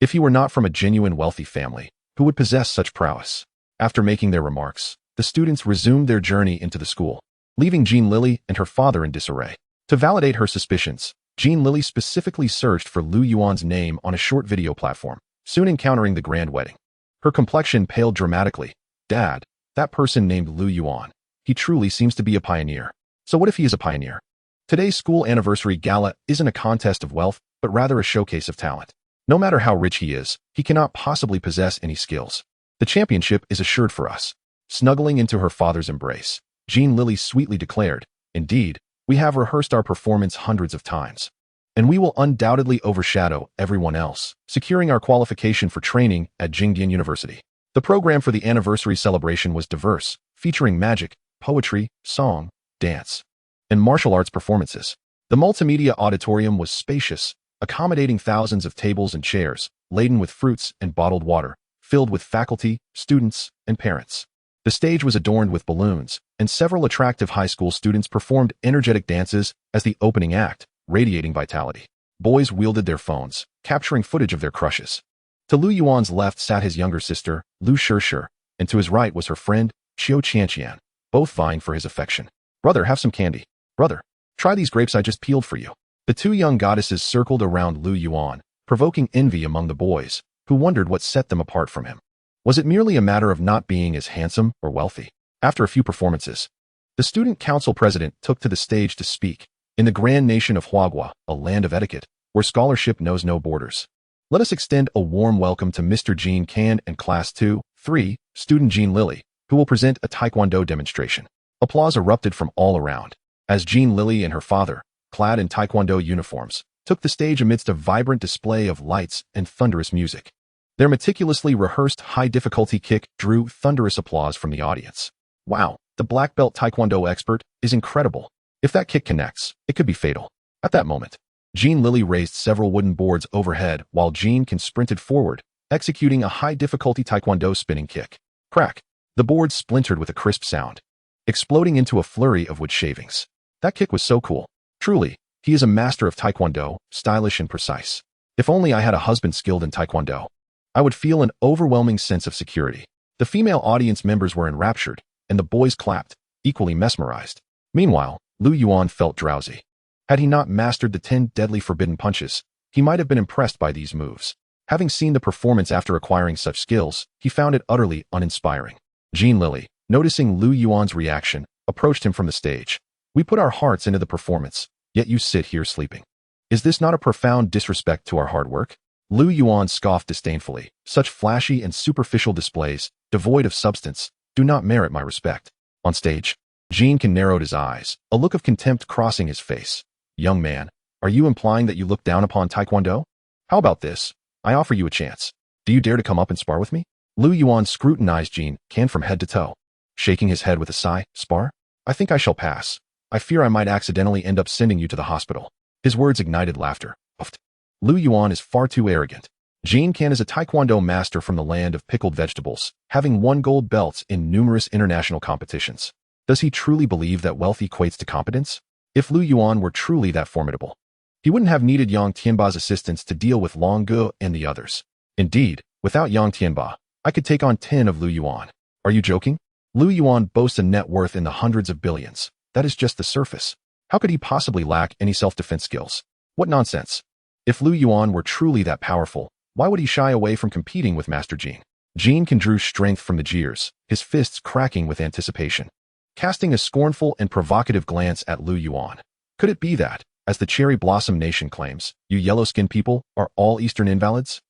If he were not from a genuine wealthy family, who would possess such prowess? After making their remarks, the students resumed their journey into the school, leaving Jean Lily and her father in disarray. To validate her suspicions, Jean Lily specifically searched for Lu Yuan's name on a short video platform, soon encountering the grand wedding. Her complexion paled dramatically. Dad, that person named Lu Yuan. He truly seems to be a pioneer. So what if he is a pioneer? Today's school anniversary gala isn't a contest of wealth, but rather a showcase of talent. No matter how rich he is, he cannot possibly possess any skills. The championship is assured for us. Snuggling into her father's embrace, Jean Lily sweetly declared, Indeed, we have rehearsed our performance hundreds of times, and we will undoubtedly overshadow everyone else, securing our qualification for training at Jingdian University. The program for the anniversary celebration was diverse, featuring magic, poetry, song, dance, and martial arts performances. The multimedia auditorium was spacious, accommodating thousands of tables and chairs, laden with fruits and bottled water, filled with faculty, students, and parents. The stage was adorned with balloons, and several attractive high school students performed energetic dances as the opening act, radiating vitality. Boys wielded their phones, capturing footage of their crushes. To Lu Yuan's left sat his younger sister, Lu Shishir, and to his right was her friend, Qiu Qianqian, both vying for his affection. Brother, have some candy. Brother, try these grapes I just peeled for you. The two young goddesses circled around Lu Yuan, provoking envy among the boys, who wondered what set them apart from him. Was it merely a matter of not being as handsome or wealthy? After a few performances, the student council president took to the stage to speak. In the grand nation of Huagua, a land of etiquette, where scholarship knows no borders, let us extend a warm welcome to Mr. Jean Can and Class 2-3, student Jean Lily, who will present a Taekwondo demonstration. Applause erupted from all around, as Jean Lily and her father, clad in Taekwondo uniforms, took the stage amidst a vibrant display of lights and thunderous music. Their meticulously rehearsed high-difficulty kick drew thunderous applause from the audience. Wow, the black belt Taekwondo expert is incredible. If that kick connects, it could be fatal. At that moment, Jean Lily raised several wooden boards overhead while Jean Can sprinted forward, executing a high-difficulty Taekwondo spinning kick. Crack! The boards splintered with a crisp sound, exploding into a flurry of wood shavings. That kick was so cool. Truly, he is a master of Taekwondo, stylish and precise. If only I had a husband skilled in Taekwondo, I would feel an overwhelming sense of security. The female audience members were enraptured, and the boys clapped, equally mesmerized. Meanwhile, Lu Yuan felt drowsy. Had he not mastered the 10 deadly forbidden punches, he might have been impressed by these moves. Having seen the performance after acquiring such skills, he found it utterly uninspiring. Jean Lily, noticing Lu Yuan's reaction, approached him from the stage. We put our hearts into the performance, yet you sit here sleeping. Is this not a profound disrespect to our hard work? Lu Yuan scoffed disdainfully. Such flashy and superficial displays, devoid of substance, do not merit my respect. On stage, Jean Can narrowed his eyes, a look of contempt crossing his face. Young man, are you implying that you look down upon Taekwondo? How about this? I offer you a chance. Do you dare to come up and spar with me? Lu Yuan scrutinized Jean Can from head to toe. Shaking his head with a sigh, spar? I think I shall pass. I fear I might accidentally end up sending you to the hospital. His words ignited laughter. Puffed. Lu Yuan is far too arrogant. Jean Can is a taekwondo master from the land of pickled vegetables, having won gold belts in numerous international competitions. Does he truly believe that wealth equates to competence? If Lu Yuan were truly that formidable, he wouldn't have needed Yang Tianba's assistance to deal with Long Ge and the others. Indeed, without Yang Tianba, I could take on 10 of Lu Yuan. Are you joking? Lu Yuan boasts a net worth in the hundreds of billions. That is just the surface. How could he possibly lack any self-defense skills? What nonsense. If Lu Yuan were truly that powerful, why would he shy away from competing with Master Jean? Jean can drew strength from the jeers, his fists cracking with anticipation. Casting a scornful and provocative glance at Lu Yuan. Could it be that, as the Cherry Blossom Nation claims, you yellow-skinned people are all Eastern invalids?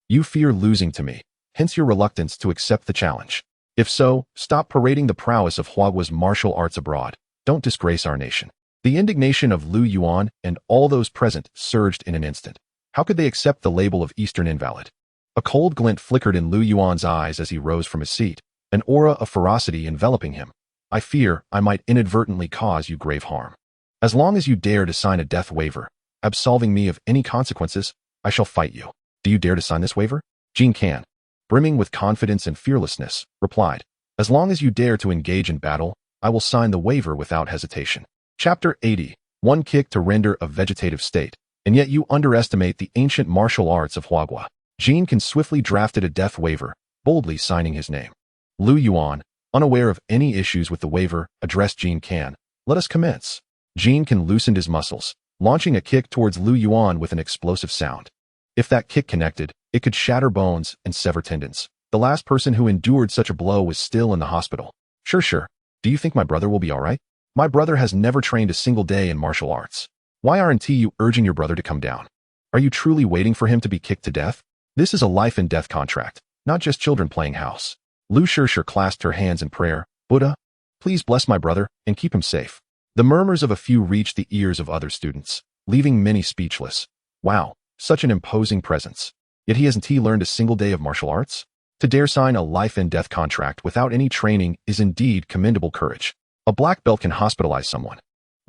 You fear losing to me, hence your reluctance to accept the challenge. If so, stop parading the prowess of Huagua's martial arts abroad. Don't disgrace our nation. The indignation of Lu Yuan and all those present surged in an instant. How could they accept the label of Eastern invalid? A cold glint flickered in Lu Yuan's eyes as he rose from his seat, an aura of ferocity enveloping him. I fear I might inadvertently cause you grave harm. As long as you dare to sign a death waiver, absolving me of any consequences, I shall fight you. Do you dare to sign this waiver? Jean Can, brimming with confidence and fearlessness, replied, as long as you dare to engage in battle, I will sign the waiver without hesitation. Chapter 80. One kick to render a vegetative state, and yet you underestimate the ancient martial arts of Huagua. Jean Can swiftly drafted a death waiver, boldly signing his name. Lu Yuan, unaware of any issues with the waiver, addressed Jean Can. Let us commence. Jean Can loosened his muscles, launching a kick towards Lu Yuan with an explosive sound. If that kick connected, it could shatter bones and sever tendons. The last person who endured such a blow was still in the hospital. Sure. Do you think my brother will be all right? My brother has never trained a single day in martial arts. Why aren't you urging your brother to come down? Are you truly waiting for him to be kicked to death? This is a life and death contract, not just children playing house. Lu Shishir clasped her hands in prayer. Buddha, please bless my brother and keep him safe. The murmurs of a few reached the ears of other students, leaving many speechless. Wow, such an imposing presence. Yet he hasn't learned a single day of martial arts? To dare sign a life and death contract without any training is indeed commendable courage. A black belt can hospitalize someone,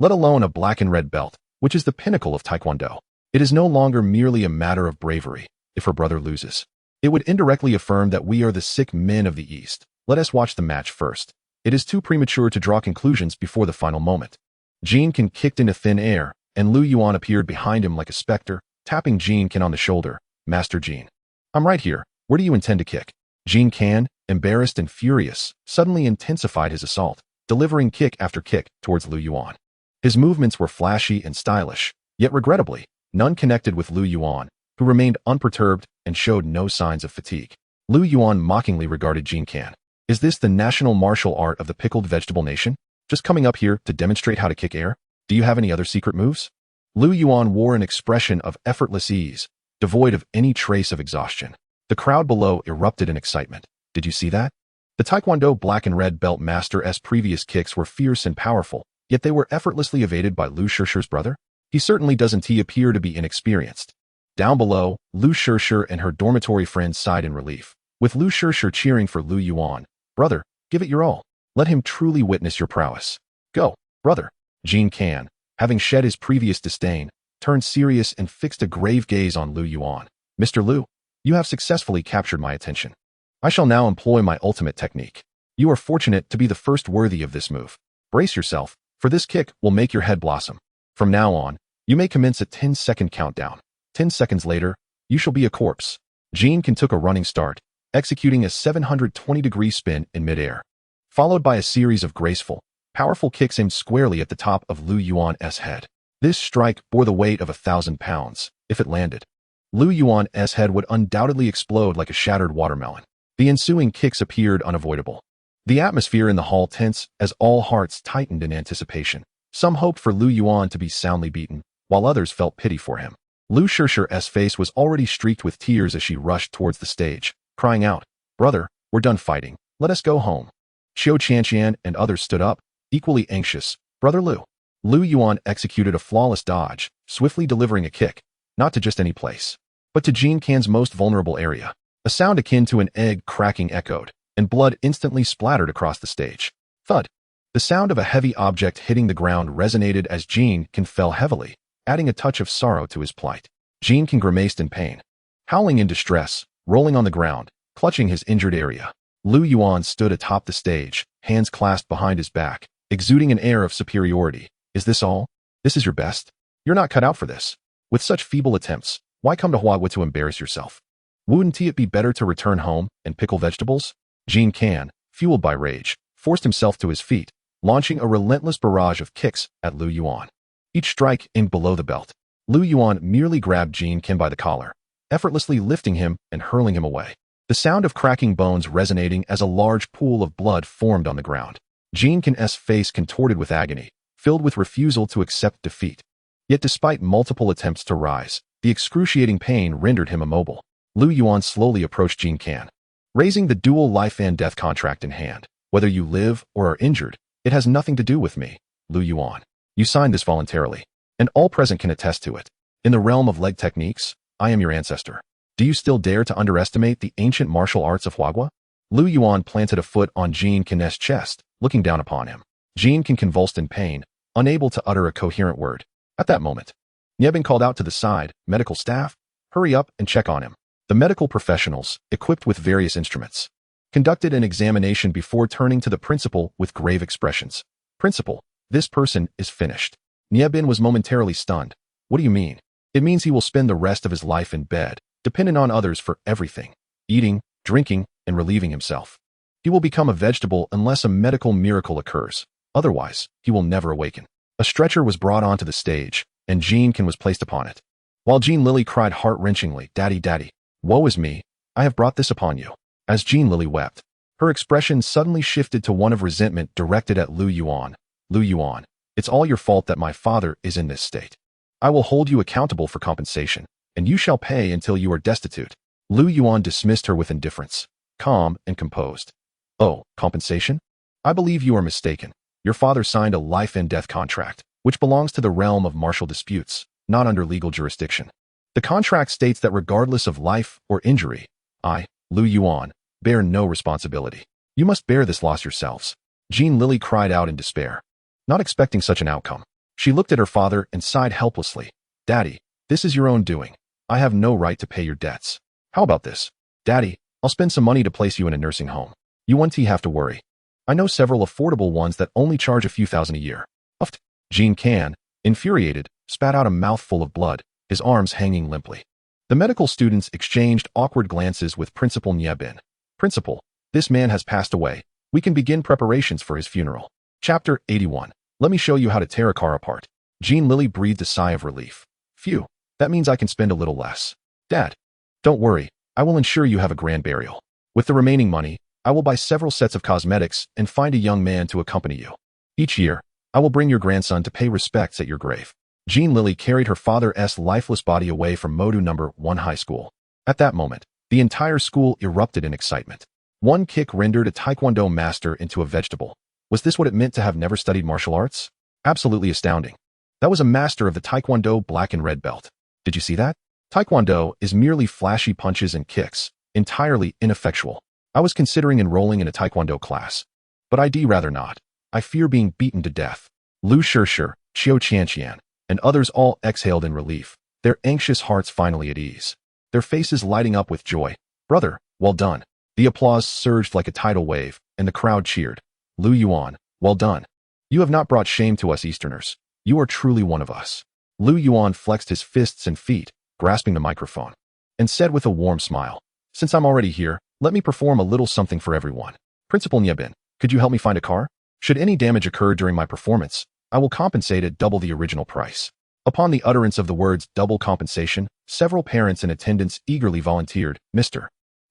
let alone a black and red belt, which is the pinnacle of Taekwondo. It is no longer merely a matter of bravery. If her brother loses, it would indirectly affirm that we are the sick men of the East. Let us watch the match first. It is too premature to draw conclusions before the final moment. Jean Can kicked into thin air, and Lu Yuan appeared behind him like a specter, tapping Jean Can on the shoulder. Master Jean, I'm right here. Where do you intend to kick? Jean Can, embarrassed and furious, suddenly intensified his assault, delivering kick after kick towards Lu Yuan. His movements were flashy and stylish, yet regrettably, none connected with Lu Yuan, who remained unperturbed and showed no signs of fatigue. Lu Yuan mockingly regarded Jean Can. Is this the national martial art of the pickled vegetable nation? Just coming up here to demonstrate how to kick air? Do you have any other secret moves? Lu Yuan wore an expression of effortless ease, devoid of any trace of exhaustion. The crowd below erupted in excitement. Did you see that? The Taekwondo black and red belt master's previous kicks were fierce and powerful, yet they were effortlessly evaded by Lu Shishir's brother? He certainly doesn't appear to be inexperienced. Down below, Lu Shishir and her dormitory friends sighed in relief, with Lu Shishir cheering for Lu Yuan. Brother, give it your all. Let him truly witness your prowess. Go, brother. Jean Can, having shed his previous disdain, turned serious and fixed a grave gaze on Lu Yuan. Mr. Lu, you have successfully captured my attention. I shall now employ my ultimate technique. You are fortunate to be the first worthy of this move. Brace yourself, for this kick will make your head blossom. From now on, you may commence a 10-second countdown. 10 seconds later, you shall be a corpse. Jean Can took a running start, executing a 720-degree spin in midair, followed by a series of graceful, powerful kicks aimed squarely at the top of Lu Yuan's head. This strike bore the weight of 1,000 pounds. If it landed, Lu Yuan's head would undoubtedly explode like a shattered watermelon. The ensuing kicks appeared unavoidable. The atmosphere in the hall tense as all hearts tightened in anticipation. Some hoped for Lu Yuan to be soundly beaten, while others felt pity for him. Lu Shishir's face was already streaked with tears as she rushed towards the stage, crying out, Brother, we're done fighting. Let us go home. Xiao Qianqian and others stood up, equally anxious. Brother Lu. Lu Yuan executed a flawless dodge, swiftly delivering a kick, not to just any place, but to Jean Can's most vulnerable area. A sound akin to an egg cracking echoed, and blood instantly splattered across the stage. Thud. The sound of a heavy object hitting the ground resonated as Jean Can fell heavily, adding a touch of sorrow to his plight. Jean grimaced in pain, howling in distress, rolling on the ground, clutching his injured area. Lu Yuan stood atop the stage, hands clasped behind his back, exuding an air of superiority. Is this all? This is your best? You're not cut out for this. With such feeble attempts, why come to Huagua to embarrass yourself? Wouldn't it be better to return home and pickle vegetables? Jean Can, fueled by rage, forced himself to his feet, launching a relentless barrage of kicks at Lu Yuan. Each strike aimed below the belt. Lu Yuan merely grabbed Jean Can by the collar, effortlessly lifting him and hurling him away. The sound of cracking bones resonating as a large pool of blood formed on the ground. Jean Can's face contorted with agony, filled with refusal to accept defeat. Yet despite multiple attempts to rise, the excruciating pain rendered him immobile. Lu Yuan slowly approached Jean Can, raising the dual life and death contract in hand. Whether you live or are injured, it has nothing to do with me, Lu Yuan. You signed this voluntarily, and all present can attest to it. In the realm of leg techniques, I am your ancestor. Do you still dare to underestimate the ancient martial arts of Huagua? Lu Yuan planted a foot on Jean Can's chest, looking down upon him. Jean Can convulsed in pain, unable to utter a coherent word. At that moment, Niebin called out to the side, medical staff, hurry up and check on him. The medical professionals, equipped with various instruments, conducted an examination before turning to the principal with grave expressions. Principal, this person is finished. Niebin was momentarily stunned. What do you mean? It means he will spend the rest of his life in bed, dependent on others for everything, eating, drinking, and relieving himself. He will become a vegetable unless a medical miracle occurs. Otherwise, he will never awaken. A stretcher was brought onto the stage, and Jean Can was placed upon it. While Jean Lily cried heart-wrenchingly, Daddy, Daddy, woe is me, I have brought this upon you. As Jean Lily wept, her expression suddenly shifted to one of resentment directed at Lu Yuan. Lu Yuan, it's all your fault that my father is in this state. I will hold you accountable for compensation, and you shall pay until you are destitute. Lu Yuan dismissed her with indifference, calm and composed. Oh, compensation? I believe you are mistaken. Your father signed a life and death contract, which belongs to the realm of martial disputes, not under legal jurisdiction. The contract states that regardless of life or injury, I, Lu Yuan, bear no responsibility. You must bear this loss yourselves. Jean Lily cried out in despair. Not expecting such an outcome, she looked at her father and sighed helplessly. Daddy, this is your own doing. I have no right to pay your debts. How about this? Daddy, I'll spend some money to place you in a nursing home. You won't have to worry. I know several affordable ones that only charge a few thousand a year. Uffed. Jean Can, infuriated, spat out a mouthful of blood, his arms hanging limply. The medical students exchanged awkward glances with Principal Niebin. Principal, this man has passed away. We can begin preparations for his funeral. Chapter 81. Let me show you how to tear a car apart. Jean Lily breathed a sigh of relief. Phew, that means I can spend a little less. Dad, don't worry, I will ensure you have a grand burial. With the remaining money, I will buy several sets of cosmetics and find a young man to accompany you. Each year, I will bring your grandson to pay respects at your grave. Jean Lily carried her father's lifeless body away from Modu No. 1 high school. At that moment, the entire school erupted in excitement. One kick rendered a taekwondo master into a vegetable. Was this what it meant to have never studied martial arts? Absolutely astounding. That was a master of the taekwondo black and red belt. Did you see that? Taekwondo is merely flashy punches and kicks, entirely ineffectual. I was considering enrolling in a taekwondo class, but I'd rather not. I fear being beaten to death. Lu Shishir, Qiu Qianqian, and others all exhaled in relief, their anxious hearts finally at ease, their faces lighting up with joy. Brother, well done. The applause surged like a tidal wave, and the crowd cheered. Lu Yuan, well done. You have not brought shame to us Easterners. You are truly one of us. Lu Yuan flexed his fists and feet, grasping the microphone, and said with a warm smile, since I'm already here, let me perform a little something for everyone. Principal Niebin, could you help me find a car? Should any damage occur during my performance, I will compensate at double the original price. Upon the utterance of the words double compensation, several parents in attendance eagerly volunteered, Mr.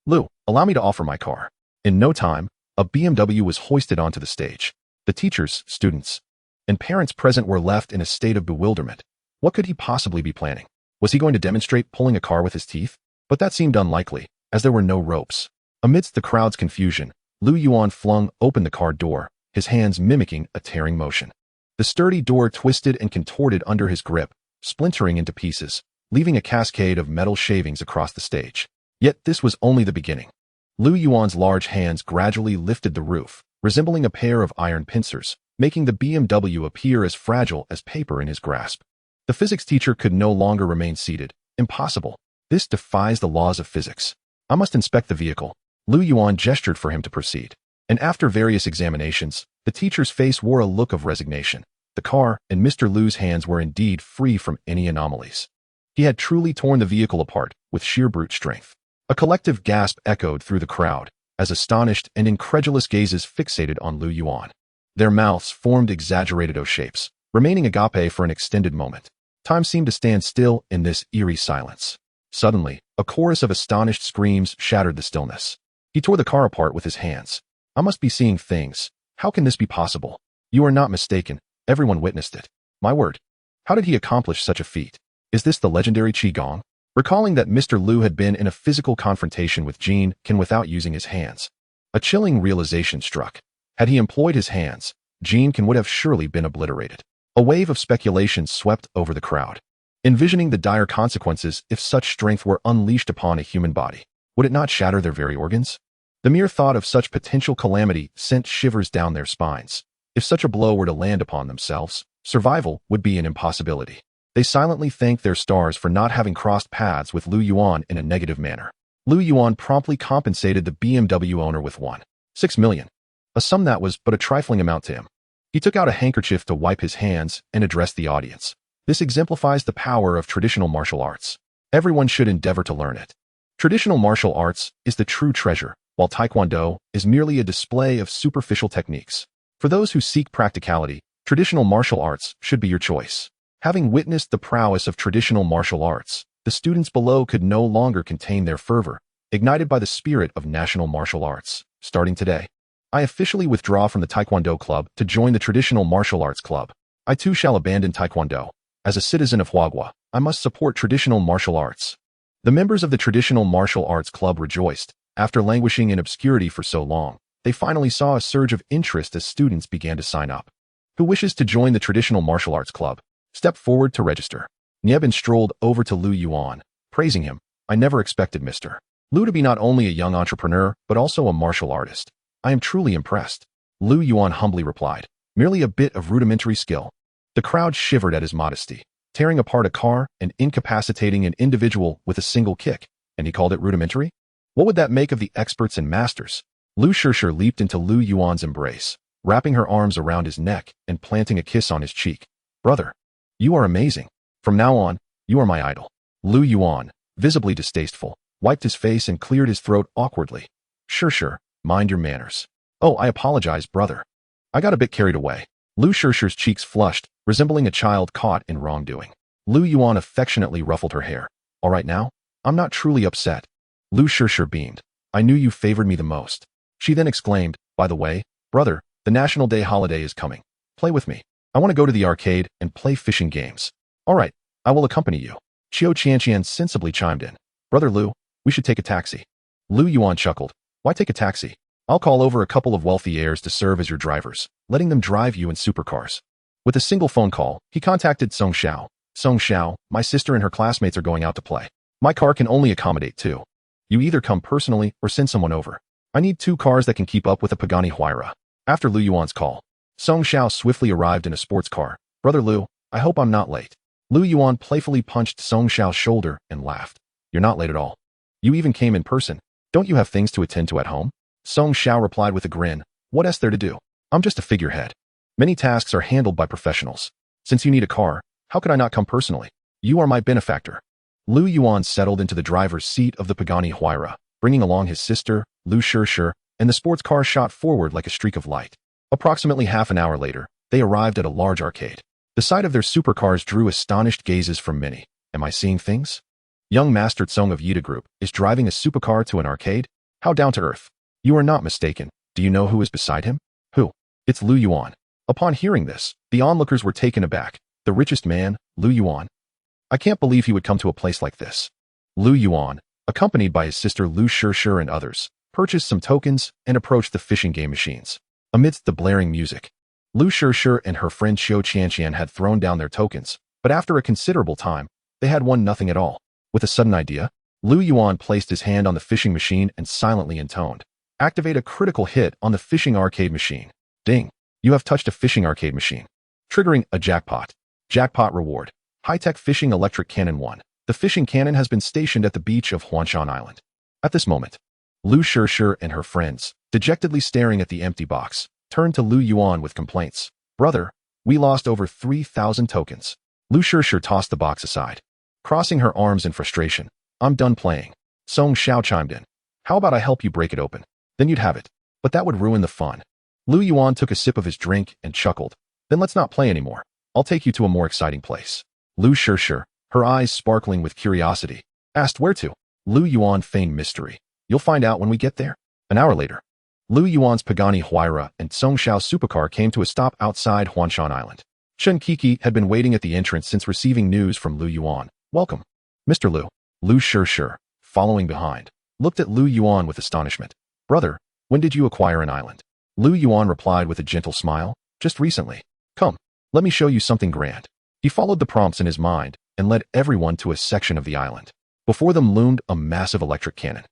Lu, allow me to offer my car. In no time, a BMW was hoisted onto the stage. The teachers, students, and parents present were left in a state of bewilderment. What could he possibly be planning? Was he going to demonstrate pulling a car with his teeth? But that seemed unlikely, as there were no ropes. Amidst the crowd's confusion, Lu Yuan flung open the car door, his hands mimicking a tearing motion. The sturdy door twisted and contorted under his grip, splintering into pieces, leaving a cascade of metal shavings across the stage. Yet this was only the beginning. Lu Yuan's large hands gradually lifted the roof, resembling a pair of iron pincers, making the BMW appear as fragile as paper in his grasp. The physics teacher could no longer remain seated. Impossible. This defies the laws of physics. I must inspect the vehicle. Lu Yuan gestured for him to proceed. And after various examinations, the teacher's face wore a look of resignation. The car and Mr. Lu's hands were indeed free from any anomalies. He had truly torn the vehicle apart with sheer brute strength. A collective gasp echoed through the crowd as astonished and incredulous gazes fixated on Lu Yuan. Their mouths formed exaggerated O shapes, remaining agape for an extended moment. Time seemed to stand still in this eerie silence. Suddenly, a chorus of astonished screams shattered the stillness. He tore the car apart with his hands. I must be seeing things. How can this be possible? You are not mistaken. Everyone witnessed it. My word. How did he accomplish such a feat? Is this the legendary Qigong? Recalling that Mr. Lu had been in a physical confrontation with Jean Can without using his hands. A chilling realization struck. Had he employed his hands, Jean Can would have surely been obliterated. A wave of speculation swept over the crowd. Envisioning the dire consequences if such strength were unleashed upon a human body, would it not shatter their very organs? The mere thought of such potential calamity sent shivers down their spines. If such a blow were to land upon themselves, survival would be an impossibility. They silently thanked their stars for not having crossed paths with Lu Yuan in a negative manner. Lu Yuan promptly compensated the BMW owner with 1.6 million, a sum that was but a trifling amount to him. He took out a handkerchief to wipe his hands and addressed the audience. This exemplifies the power of traditional martial arts. Everyone should endeavor to learn it. Traditional martial arts is the true treasure, while Taekwondo is merely a display of superficial techniques. For those who seek practicality, traditional martial arts should be your choice. Having witnessed the prowess of traditional martial arts, the students below could no longer contain their fervor, ignited by the spirit of national martial arts. Starting today, I officially withdraw from the Taekwondo Club to join the Traditional Martial Arts Club. I too shall abandon Taekwondo. As a citizen of Huagua, I must support traditional martial arts. The members of the Traditional Martial Arts Club rejoiced. After languishing in obscurity for so long, they finally saw a surge of interest as students began to sign up. Who wishes to join the Traditional Martial Arts Club? Step forward to register. Niebin strolled over to Lu Yuan, praising him. I never expected Mr. Lu to be not only a young entrepreneur, but also a martial artist. I am truly impressed. Lu Yuan humbly replied. Merely a bit of rudimentary skill. The crowd shivered at his modesty, tearing apart a car and incapacitating an individual with a single kick, and he called it rudimentary? What would that make of the experts and masters? Lu Shishir leaped into Lu Yuan's embrace, wrapping her arms around his neck and planting a kiss on his cheek. Brother, you are amazing. From now on, you are my idol. Lu Yuan, visibly distasteful, wiped his face and cleared his throat awkwardly. Shishir, mind your manners. Oh, I apologize, brother. I got a bit carried away. Lu Shishir's cheeks flushed, resembling a child caught in wrongdoing. Lu Yuan affectionately ruffled her hair. All right now? I'm not truly upset. Lu Shishir beamed. I knew you favored me the most. She then exclaimed, by the way, brother, the National Day holiday is coming. Play with me. I want to go to the arcade and play fishing games. All right, I will accompany you. Qiu Qianqian sensibly chimed in. Brother Lu, we should take a taxi. Lu Yuan chuckled. Why take a taxi? I'll call over a couple of wealthy heirs to serve as your drivers, letting them drive you in supercars. With a single phone call, he contacted Song Xiao. Song Xiao, my sister and her classmates are going out to play. My car can only accommodate 2. You either come personally or send someone over. I need 2 cars that can keep up with a Pagani Huayra. After Lu Yuan's call, Song Xiao swiftly arrived in a sports car. Brother Lu, I hope I'm not late. Lu Yuan playfully punched Song Xiao's shoulder and laughed. You're not late at all. You even came in person. Don't you have things to attend to at home? Song Xiao replied with a grin. What else there to do? I'm just a figurehead. Many tasks are handled by professionals. Since you need a car, how could I not come personally? You are my benefactor. Lu Yuan settled into the driver's seat of the Pagani Huayra, bringing along his sister, Lu Shishir, and the sports car shot forward like a streak of light. Approximately half an hour later, they arrived at a large arcade. The sight of their supercars drew astonished gazes from many. Am I seeing things? Young Master Tsong of Yida Group is driving a supercar to an arcade? How down to earth. You are not mistaken. Do you know who is beside him? Who? It's Lu Yuan. Upon hearing this, the onlookers were taken aback. The richest man, Lu Yuan. I can't believe he would come to a place like this. Lu Yuan, accompanied by his sister Lu Shishir and others, purchased some tokens and approached the fishing game machines. Amidst the blaring music, Lu Shishir and her friend Qiu Qianqian had thrown down their tokens, but after a considerable time, they had won nothing at all. With a sudden idea, Lu Yuan placed his hand on the fishing machine and silently intoned, activate a critical hit on the fishing arcade machine. Ding. You have touched a fishing arcade machine. Triggering a jackpot. Jackpot reward. High-tech fishing electric cannon 1. The fishing cannon has been stationed at the beach of Huanshan Island. At this moment, Lu Shishir and her friends, dejectedly staring at the empty box, turned to Lu Yuan with complaints. Brother, we lost over 3,000 tokens. Lu Shishir tossed the box aside, crossing her arms in frustration. I'm done playing. Song Xiao chimed in. How about I help you break it open? Then you'd have it. But that would ruin the fun. Lu Yuan took a sip of his drink and chuckled. Then let's not play anymore. I'll take you to a more exciting place. Lu Shishir, her eyes sparkling with curiosity, asked where to. Lu Yuan feigned mystery. You'll find out when we get there. An hour later, Lu Yuan's Pagani Huayra and Song Xiao's Supercar came to a stop outside Huanshan Island. Chen Kiki had been waiting at the entrance since receiving news from Lu Yuan. Welcome, Mr. Lu. Lu Shishir, following behind, looked at Lu Yuan with astonishment. Brother, when did you acquire an island? Lu Yuan replied with a gentle smile. Just recently. Come, let me show you something grand. He followed the prompts in his mind and led everyone to a section of the island. Before them loomed a massive electric cannon.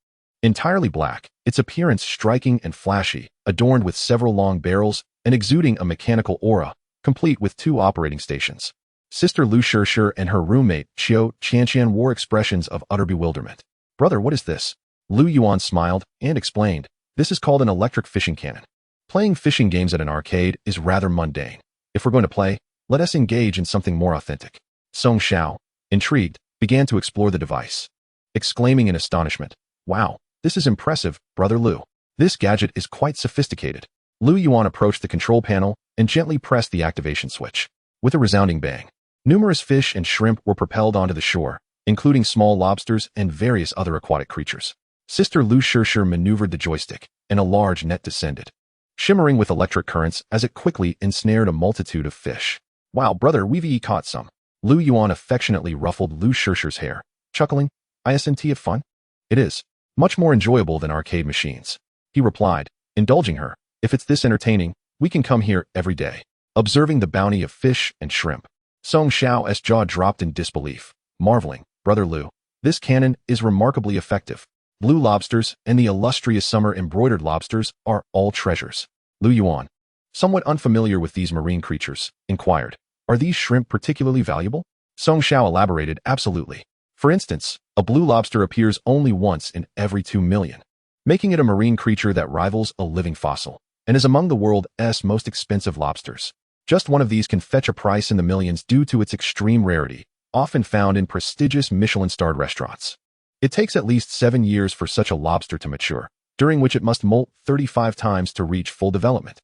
Entirely black, its appearance striking and flashy, adorned with several long barrels and exuding a mechanical aura, complete with 2 operating stations. Sister Lu Shishir and her roommate, Qiu Qianqian, wore expressions of utter bewilderment. Brother, what is this? Lu Yuan smiled and explained. This is called an electric fishing cannon. Playing fishing games at an arcade is rather mundane. If we're going to play, let us engage in something more authentic. Song Xiao, intrigued, began to explore the device, exclaiming in astonishment. Wow, this is impressive, Brother Lu. This gadget is quite sophisticated. Lu Yuan approached the control panel and gently pressed the activation switch. With a resounding bang, numerous fish and shrimp were propelled onto the shore, including small lobsters and various other aquatic creatures. Sister Lu Shishir maneuvered the joystick, and a large net descended, shimmering with electric currents as it quickly ensnared a multitude of fish. Wow, brother, we've caught some. Lu Yuan affectionately ruffled Lu Shishir's hair, chuckling. Isn't it fun? It is. Much more enjoyable than arcade machines. He replied, indulging her. If it's this entertaining, we can come here every day. Observing the bounty of fish and shrimp, Song Xiao's jaw dropped in disbelief, marveling. Brother Lu, this cannon is remarkably effective. Blue lobsters and the illustrious summer embroidered lobsters are all treasures. Lu Yuan, somewhat unfamiliar with these marine creatures, inquired. Are these shrimp particularly valuable? Song Xiao elaborated. Absolutely. For instance, a blue lobster appears only once in every 2 million, making it a marine creature that rivals a living fossil, and is among the world's most expensive lobsters. Just one of these can fetch a price in the millions due to its extreme rarity, often found in prestigious Michelin-starred restaurants. It takes at least 7 years for such a lobster to mature, during which it must molt 35 times to reach full development.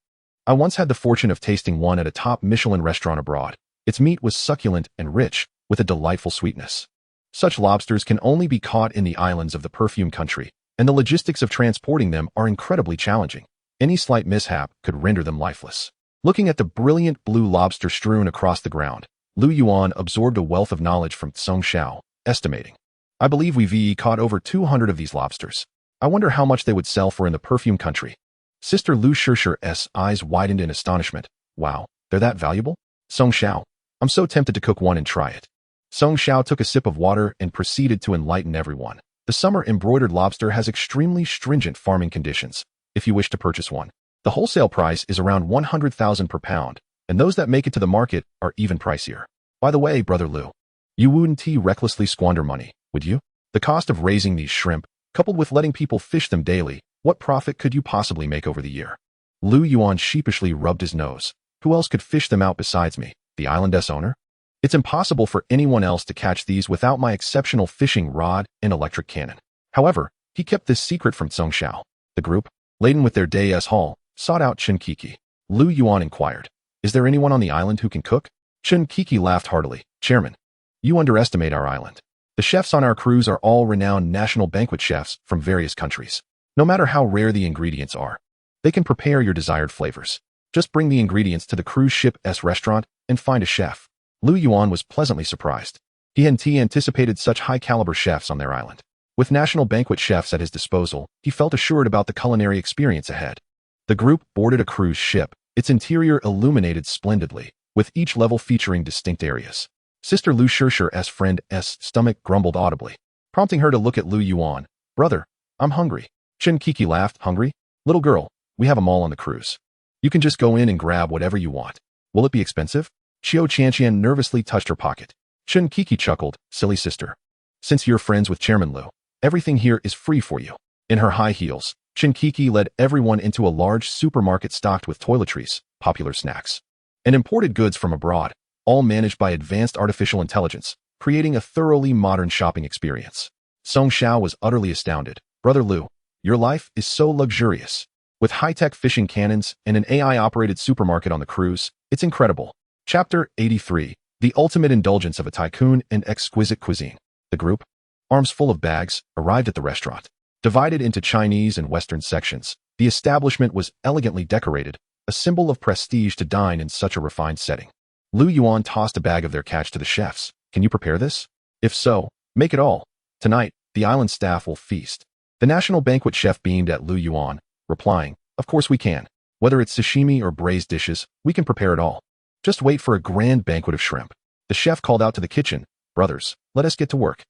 I once had the fortune of tasting one at a top Michelin restaurant abroad. Its meat was succulent and rich, with a delightful sweetness. Such lobsters can only be caught in the islands of the perfume country, and the logistics of transporting them are incredibly challenging. Any slight mishap could render them lifeless. Looking at the brilliant blue lobster strewn across the ground, Lu Yuan absorbed a wealth of knowledge from Song Xiao, estimating. I believe we've caught over 200 of these lobsters. I wonder how much they would sell for in the perfume country. Sister Lu Shishir's eyes widened in astonishment. Wow, they're that valuable? Song Xiao, I'm so tempted to cook one and try it. Song Xiao took a sip of water and proceeded to enlighten everyone. The summer embroidered lobster has extremely stringent farming conditions. If you wish to purchase one, the wholesale price is around 100,000 per pound, and those that make it to the market are even pricier. By the way, Brother Lu, you wouldn't recklessly squander money, would you? The cost of raising these shrimp, coupled with letting people fish them daily, what profit could you possibly make over the year? Lu Yuan sheepishly rubbed his nose. Who else could fish them out besides me, the island's owner? It's impossible for anyone else to catch these without my exceptional fishing rod and electric cannon. However, he kept this secret from Song Xiao. The group, laden with their day's haul, sought out Chen Kiki. Lu Yuan inquired, is there anyone on the island who can cook? Chen Kiki laughed heartily. Chairman, you underestimate our island. The chefs on our cruise are all renowned national banquet chefs from various countries. No matter how rare the ingredients are, they can prepare your desired flavors. Just bring the ingredients to the cruise ship's restaurant and find a chef. Lu Yuan was pleasantly surprised. He hadn't anticipated such high-caliber chefs on their island. With national banquet chefs at his disposal, he felt assured about the culinary experience ahead. The group boarded a cruise ship, its interior illuminated splendidly, with each level featuring distinct areas. Sister Lu Shishir's friend's stomach grumbled audibly, prompting her to look at Lu Yuan. Brother, I'm hungry. Chen Kiki laughed. Hungry? Little girl, we have 'em all on the cruise. You can just go in and grab whatever you want. Will it be expensive? Qiu Qianqian nervously touched her pocket. Chen Kiki chuckled. Silly sister. Since you're friends with Chairman Lu, everything here is free for you. In her high heels, Shinkiki led everyone into a large supermarket stocked with toiletries, popular snacks, and imported goods from abroad, all managed by advanced artificial intelligence, creating a thoroughly modern shopping experience. Song Xiao was utterly astounded. Brother Lu, your life is so luxurious. With high-tech fishing cannons and an AI-operated supermarket on the cruise, it's incredible. Chapter 83. The Ultimate Indulgence of a Tycoon and Exquisite Cuisine. The group, arms full of bags, arrived at the restaurant. Divided into Chinese and Western sections, the establishment was elegantly decorated, a symbol of prestige to dine in such a refined setting. Lu Yuan tossed a bag of their catch to the chefs. Can you prepare this? If so, make it all. Tonight, the island staff will feast. The national banquet chef beamed at Lu Yuan, replying, of course we can. Whether it's sashimi or braised dishes, we can prepare it all. Just wait for a grand banquet of shrimp. The chef called out to the kitchen, brothers, let us get to work.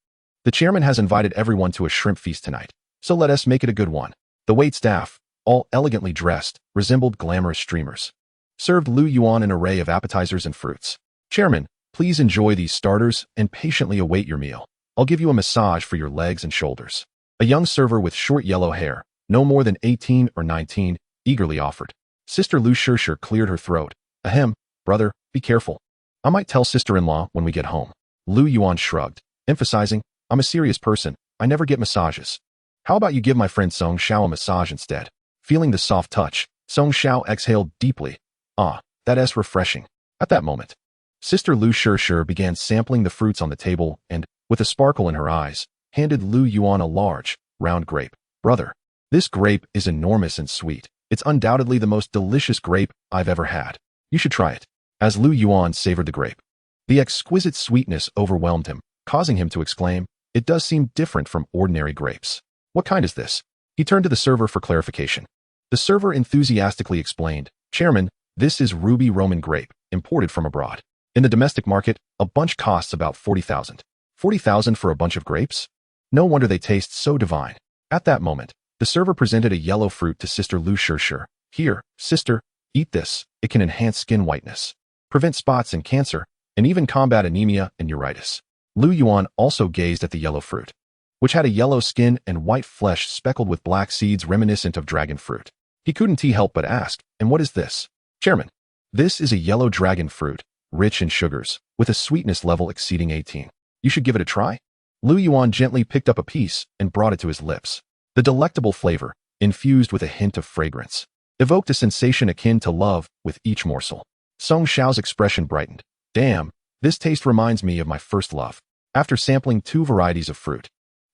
The chairman has invited everyone to a shrimp feast tonight, so let us make it a good one. The wait staff, all elegantly dressed, resembled glamorous streamers, served Lu Yuan an array of appetizers and fruits. Chairman, please enjoy these starters and patiently await your meal. I'll give you a massage for your legs and shoulders. A young server with short yellow hair, no more than 18 or 19, eagerly offered. Sister Lu Shirshir cleared her throat. Ahem, brother, be careful. I might tell sister-in-law when we get home. Lu Yuan shrugged, emphasizing, I'm a serious person. I never get massages. How about you give my friend Song Xiao a massage instead? Feeling the soft touch, Song Xiao exhaled deeply. Ah, that's refreshing. At that moment, Sister Lu Shirshir began sampling the fruits on the table and, with a sparkle in her eyes, handed Lu Yuan a large, round grape. Brother, this grape is enormous and sweet. It's undoubtedly the most delicious grape I've ever had. You should try it. As Lu Yuan savored the grape, the exquisite sweetness overwhelmed him, causing him to exclaim, it does seem different from ordinary grapes. What kind is this? He turned to the server for clarification. The server enthusiastically explained, Chairman, this is ruby Roman grape, imported from abroad. In the domestic market, a bunch costs about 40,000. 40,000 for a bunch of grapes? No wonder they taste so divine. At that moment, the server presented a yellow fruit to Sister Lu Shirshir. Here, sister, eat this. It can enhance skin whiteness, prevent spots and cancer, and even combat anemia and neuritis. Lu Yuan also gazed at the yellow fruit, which had a yellow skin and white flesh speckled with black seeds reminiscent of dragon fruit. He couldn't help but ask, and what is this? Chairman, this is a yellow dragon fruit, rich in sugars, with a sweetness level exceeding 18. You should give it a try. Lu Yuan gently picked up a piece and brought it to his lips. The delectable flavor, infused with a hint of fragrance, evoked a sensation akin to love with each morsel. Song Xiao's expression brightened. Damn, this taste reminds me of my first love. After sampling 2 varieties of fruit,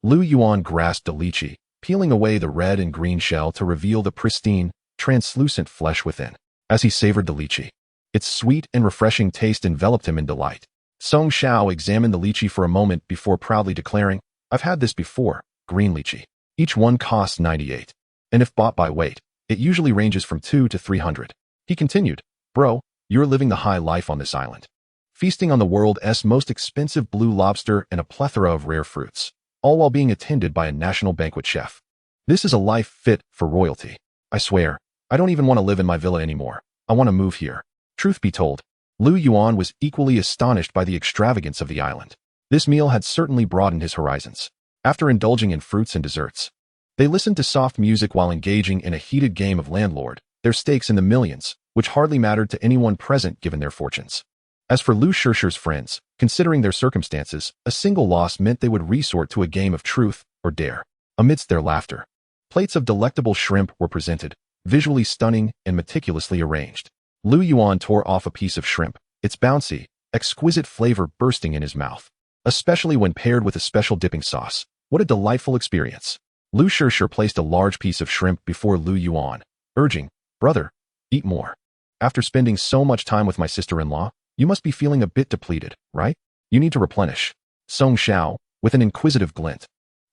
Lu Yuan grasped a lychee, peeling away the red and green shell to reveal the pristine, translucent flesh within. As he savored the lychee, its sweet and refreshing taste enveloped him in delight. Song Xiao examined the lychee for a moment before proudly declaring, I've had this before, green lychee. Each one costs 98. And if bought by weight, it usually ranges from 2 to 300. He continued, Bro, you're living the high life on this island, feasting on the world's most expensive blue lobster and a plethora of rare fruits, all while being attended by a national banquet chef. This is a life fit for royalty. I swear, I don't even want to live in my villa anymore. I want to move here. Truth be told, Lu Yuan was equally astonished by the extravagance of the island. This meal had certainly broadened his horizons. After indulging in fruits and desserts, they listened to soft music while engaging in a heated game of landlord, their stakes in the millions, which hardly mattered to anyone present given their fortunes. As for Lu Shirshir's friends, considering their circumstances, a single loss meant they would resort to a game of truth or dare. Amidst their laughter, plates of delectable shrimp were presented, visually stunning and meticulously arranged. Lu Yuan tore off a piece of shrimp, its bouncy, exquisite flavor bursting in his mouth, especially when paired with a special dipping sauce. What a delightful experience. Lu Shirshir placed a large piece of shrimp before Lu Yuan, urging, Brother, eat more. After spending so much time with my sister-in-law, you must be feeling a bit depleted, right? You need to replenish. Song Xiao, with an inquisitive glint,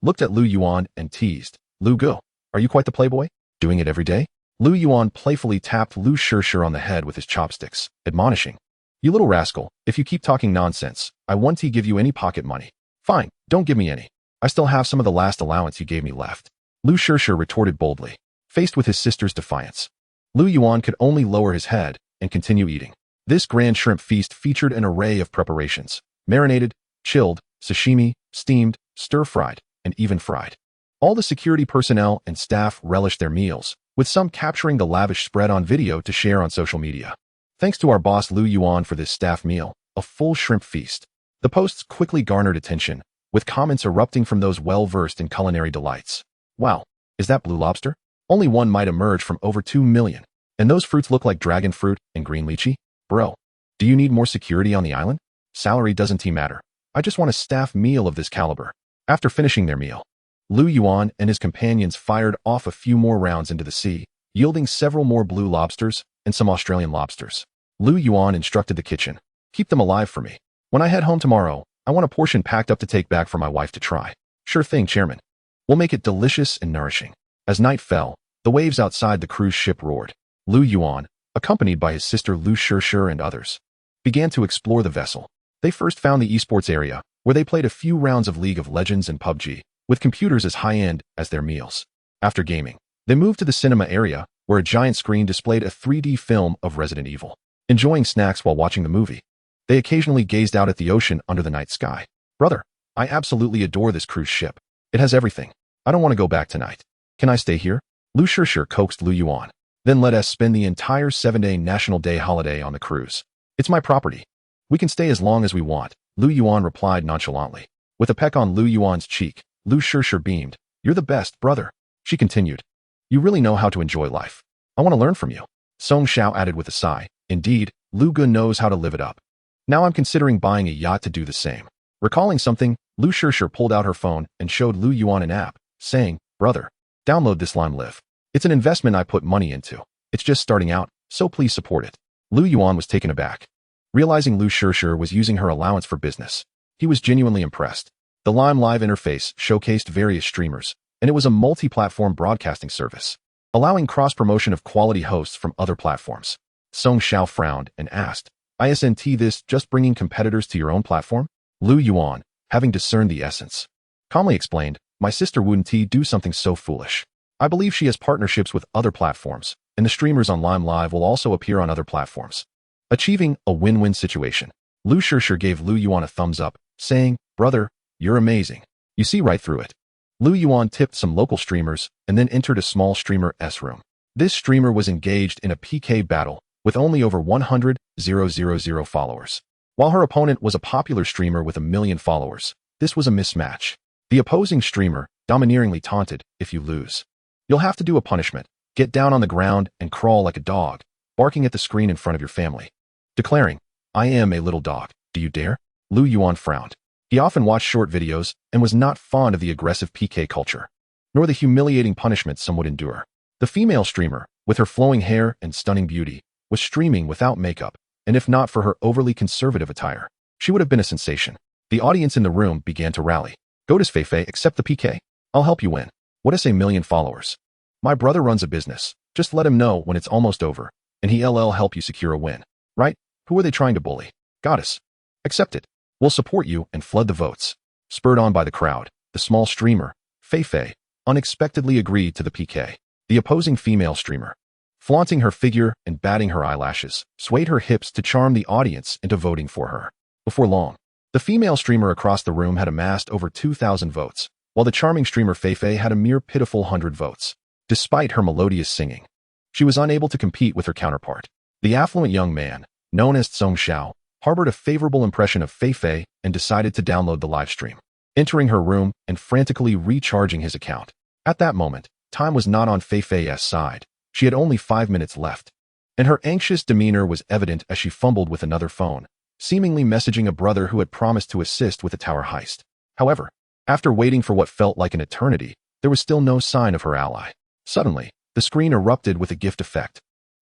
looked at Lu Yuan and teased, Lu Go, are you quite the playboy? Doing it every day? Lu Yuan playfully tapped Lu Shirshir on the head with his chopsticks, admonishing, You little rascal, if you keep talking nonsense, I won't give you any pocket money. Fine, don't give me any. I still have some of the last allowance you gave me left. Lu Shirshir retorted boldly, faced with his sister's defiance. Lu Yuan could only lower his head and continue eating. This grand shrimp feast featured an array of preparations: marinated, chilled, sashimi, steamed, stir-fried, and even fried. All the security personnel and staff relished their meals, with some capturing the lavish spread on video to share on social media. Thanks to our boss Lu Yuan for this staff meal, a full shrimp feast. The posts quickly garnered attention, with comments erupting from those well-versed in culinary delights. Wow, is that blue lobster? Only one might emerge from over 2 million. And those fruits look like dragon fruit and green lychee? Bro, do you need more security on the island? Salary doesn't matter. I just want a staff meal of this caliber. After finishing their meal, Lu Yuan and his companions fired off a few more rounds into the sea, yielding several more blue lobsters and some Australian lobsters. Lu Yuan instructed the kitchen, keep them alive for me. When I head home tomorrow, I want a portion packed up to take back for my wife to try. Sure thing, Chairman. We'll make it delicious and nourishing. As night fell, the waves outside the cruise ship roared. Lu Yuan, accompanied by his sister Lu Shishir and others, began to explore the vessel. They first found the esports area, where they played a few rounds of League of Legends and PUBG, with computers as high-end as their meals. After gaming, they moved to the cinema area, where a giant screen displayed a 3D film of Resident Evil. Enjoying snacks while watching the movie, they occasionally gazed out at the ocean under the night sky. Brother, I absolutely adore this cruise ship. It has everything. I don't want to go back tonight. Can I stay here? Lu Shishir coaxed Lu Yuan. Then let us spend the entire 7-day National Day holiday on the cruise. It's my property. We can stay as long as we want, Lu Yuan replied nonchalantly. With a peck on Lu Yuan's cheek, Lu Shishir beamed. You're the best, brother. She continued. You really know how to enjoy life. I want to learn from you. Song Xiao added with a sigh. Indeed, Lu Gun knows how to live it up. Now I'm considering buying a yacht to do the same. Recalling something, Lu Shishir pulled out her phone and showed Lu Yuan an app, saying, Brother, download this Lime Live. It's an investment I put money into. It's just starting out, so please support it. Lu Yuan was taken aback. Realizing Lu Shishir was using her allowance for business, he was genuinely impressed. The Lime Live interface showcased various streamers, and it was a multi-platform broadcasting service, allowing cross-promotion of quality hosts from other platforms. Song Xiao frowned and asked, Isn't this just bringing competitors to your own platform? Lu Yuan, having discerned the essence, calmly explained, My sister wouldn't do something so foolish. I believe she has partnerships with other platforms, and the streamers on Lime Live will also appear on other platforms. Achieving a win-win situation, Lu Shishir gave Lu Yuan a thumbs up, saying, Brother, you're amazing. You see right through it. Lu Yuan tipped some local streamers and then entered a small streamer's room. This streamer was engaged in a PK battle with only over 100,000 followers. While her opponent was a popular streamer with 1 million followers, this was a mismatch. The opposing streamer domineeringly taunted, If you lose, you'll have to do a punishment. Get down on the ground and crawl like a dog, barking at the screen in front of your family. Declaring, I am a little dog. Do you dare? Lu Yuan frowned. He often watched short videos and was not fond of the aggressive PK culture, nor the humiliating punishments some would endure. The female streamer, with her flowing hair and stunning beauty, was streaming without makeup, and if not for her overly conservative attire, she would have been a sensation. The audience in the room began to rally. Go to Feifei, accept the PK. I'll help you win. What is 1 million followers? My brother runs a business. Just let him know when it's almost over, and he'll help you secure a win. Right? Who are they trying to bully? Goddess. Accept it. We'll support you and flood the votes. Spurred on by the crowd, the small streamer, Feifei, unexpectedly agreed to the PK. The opposing female streamer, flaunting her figure and batting her eyelashes, swayed her hips to charm the audience into voting for her. Before long, the female streamer across the room had amassed over 2,000 votes, while the charming streamer Feifei had a mere pitiful 100 votes. Despite her melodious singing, she was unable to compete with her counterpart. The affluent young man, known as Song Xiao, harbored a favorable impression of Feifei and decided to download the livestream, entering her room and frantically recharging his account. At that moment, time was not on Feifei's side. She had only 5 minutes left, and her anxious demeanor was evident as she fumbled with another phone, seemingly messaging a brother who had promised to assist with the tower heist. However, after waiting for what felt like an eternity, there was still no sign of her ally. Suddenly, the screen erupted with a gift effect.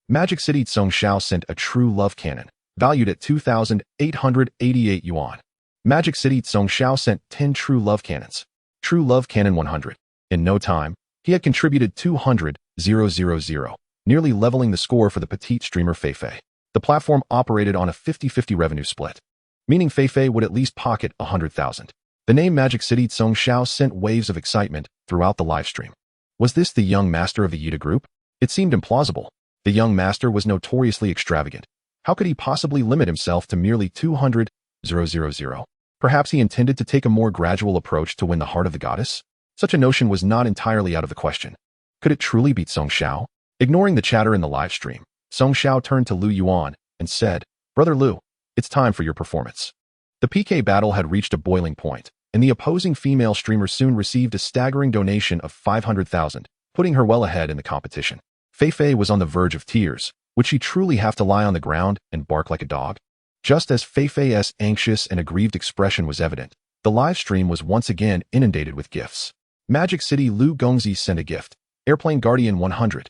Magic City Song Xiao sent a true love cannon, valued at 2,888 yuan. Magic City Song Xiao sent 10 true love cannons. True love cannon 100. In no time, he had contributed 200,000, nearly leveling the score for the petite streamer Feifei. The platform operated on a 50-50 revenue split, meaning Feifei would at least pocket 100,000. The name Magic City Song Xiao sent waves of excitement throughout the livestream. Was this the young master of the Yida group? It seemed implausible. The young master was notoriously extravagant. How could he possibly limit himself to merely 200,000? Perhaps he intended to take a more gradual approach to win the heart of the goddess? Such a notion was not entirely out of the question. Could it truly beat Song Xiao? Ignoring the chatter in the live stream, Song Xiao turned to Lu Yuan and said, "Brother Lu, it's time for your performance." The PK battle had reached a boiling point, and the opposing female streamer soon received a staggering donation of 500,000, putting her well ahead in the competition. Fei was on the verge of tears. Would she truly have to lie on the ground and bark like a dog? Just as Fei's anxious and aggrieved expression was evident, the live stream was once again inundated with gifts. Magic City Lu Gongzi sent a gift, Airplane Guardian 100.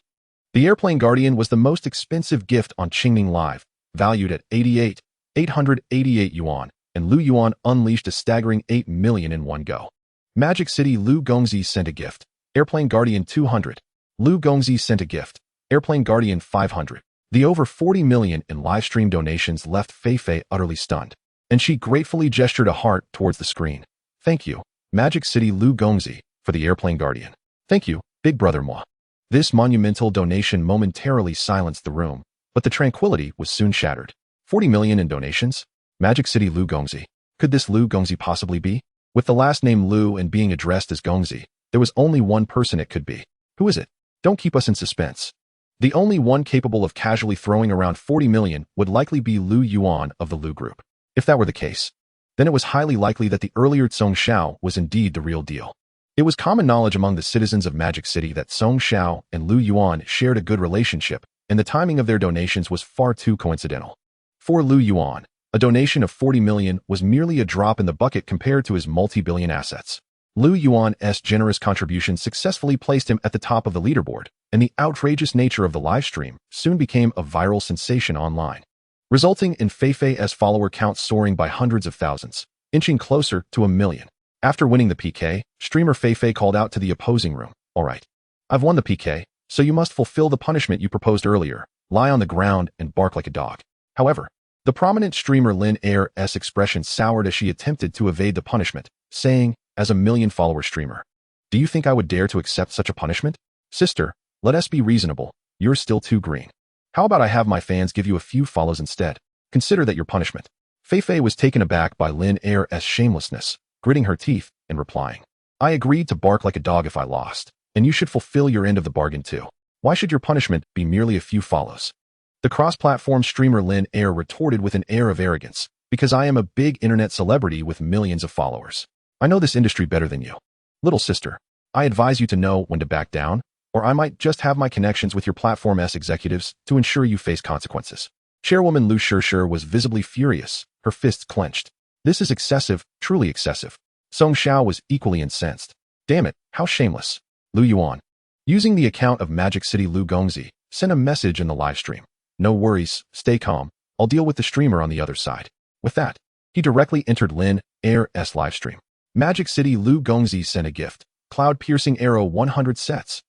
The Airplane Guardian was the most expensive gift on Qingming Live, valued at 888 yuan, and Lu Yuan unleashed a staggering 8 million in one go. Magic City Lu Gongzi sent a gift, Airplane Guardian 200. Lu Gongzi sent a gift, Airplane Guardian 500. The over 40 million in livestream donations left Fei utterly stunned, and she gratefully gestured a heart towards the screen. "Thank you, Magic City Lu Gongzi, for the Airplane Guardian. Thank you, Big Brother Moi." This monumental donation momentarily silenced the room, but the tranquility was soon shattered. 40 million in donations? Magic City Lu Gongzi. Could this Lu Gongzi possibly be? With the last name Lu and being addressed as Gongzi, there was only one person it could be. Who is it? Don't keep us in suspense. The only one capable of casually throwing around 40 million would likely be Lu Yuan of the Lu Group. If that were the case, then it was highly likely that the earlier Song Xiao was indeed the real deal. It was common knowledge among the citizens of Magic City that Song Xiao and Lu Yuan shared a good relationship, and the timing of their donations was far too coincidental. For Lu Yuan, a donation of 40 million was merely a drop in the bucket compared to his multi-billion assets. Lu Yuan's generous contribution successfully placed him at the top of the leaderboard, and the outrageous nature of the livestream soon became a viral sensation online, resulting in Fei's follower count soaring by hundreds of thousands, inching closer to 1 million. After winning the PK, streamer Fei called out to the opposing room, "All right, I've won the PK, so you must fulfill the punishment you proposed earlier, lie on the ground and bark like a dog." However, the prominent streamer Lin Air's expression soured as she attempted to evade the punishment, saying, as a million-follower streamer, "Do you think I would dare to accept such a punishment? Sister, let us be reasonable. You're still too green. How about I have my fans give you a few follows instead? Consider that your punishment." Fei was taken aback by Lin Air's shamelessness, gritting her teeth and replying, "I agreed to bark like a dog if I lost, and you should fulfill your end of the bargain too. Why should your punishment be merely a few follows?" The cross-platform streamer Lin Air retorted with an air of arrogance, "Because I am a big internet celebrity with millions of followers. I know this industry better than you. Little sister, I advise you to know when to back down, or I might just have my connections with your platform's executives to ensure you face consequences." Chairwoman Lu Shishir was visibly furious, her fists clenched. "This is excessive, truly excessive." Song Xiao was equally incensed. "Damn it, how shameless." Lu Yuan, using the account of Magic City Lu Gongzi, sent a message in the livestream. "No worries, stay calm, I'll deal with the streamer on the other side." With that, he directly entered Lin Air's livestream. Magic City Lu Gongzi sent a gift, Cloud-Piercing Arrow 100 sets.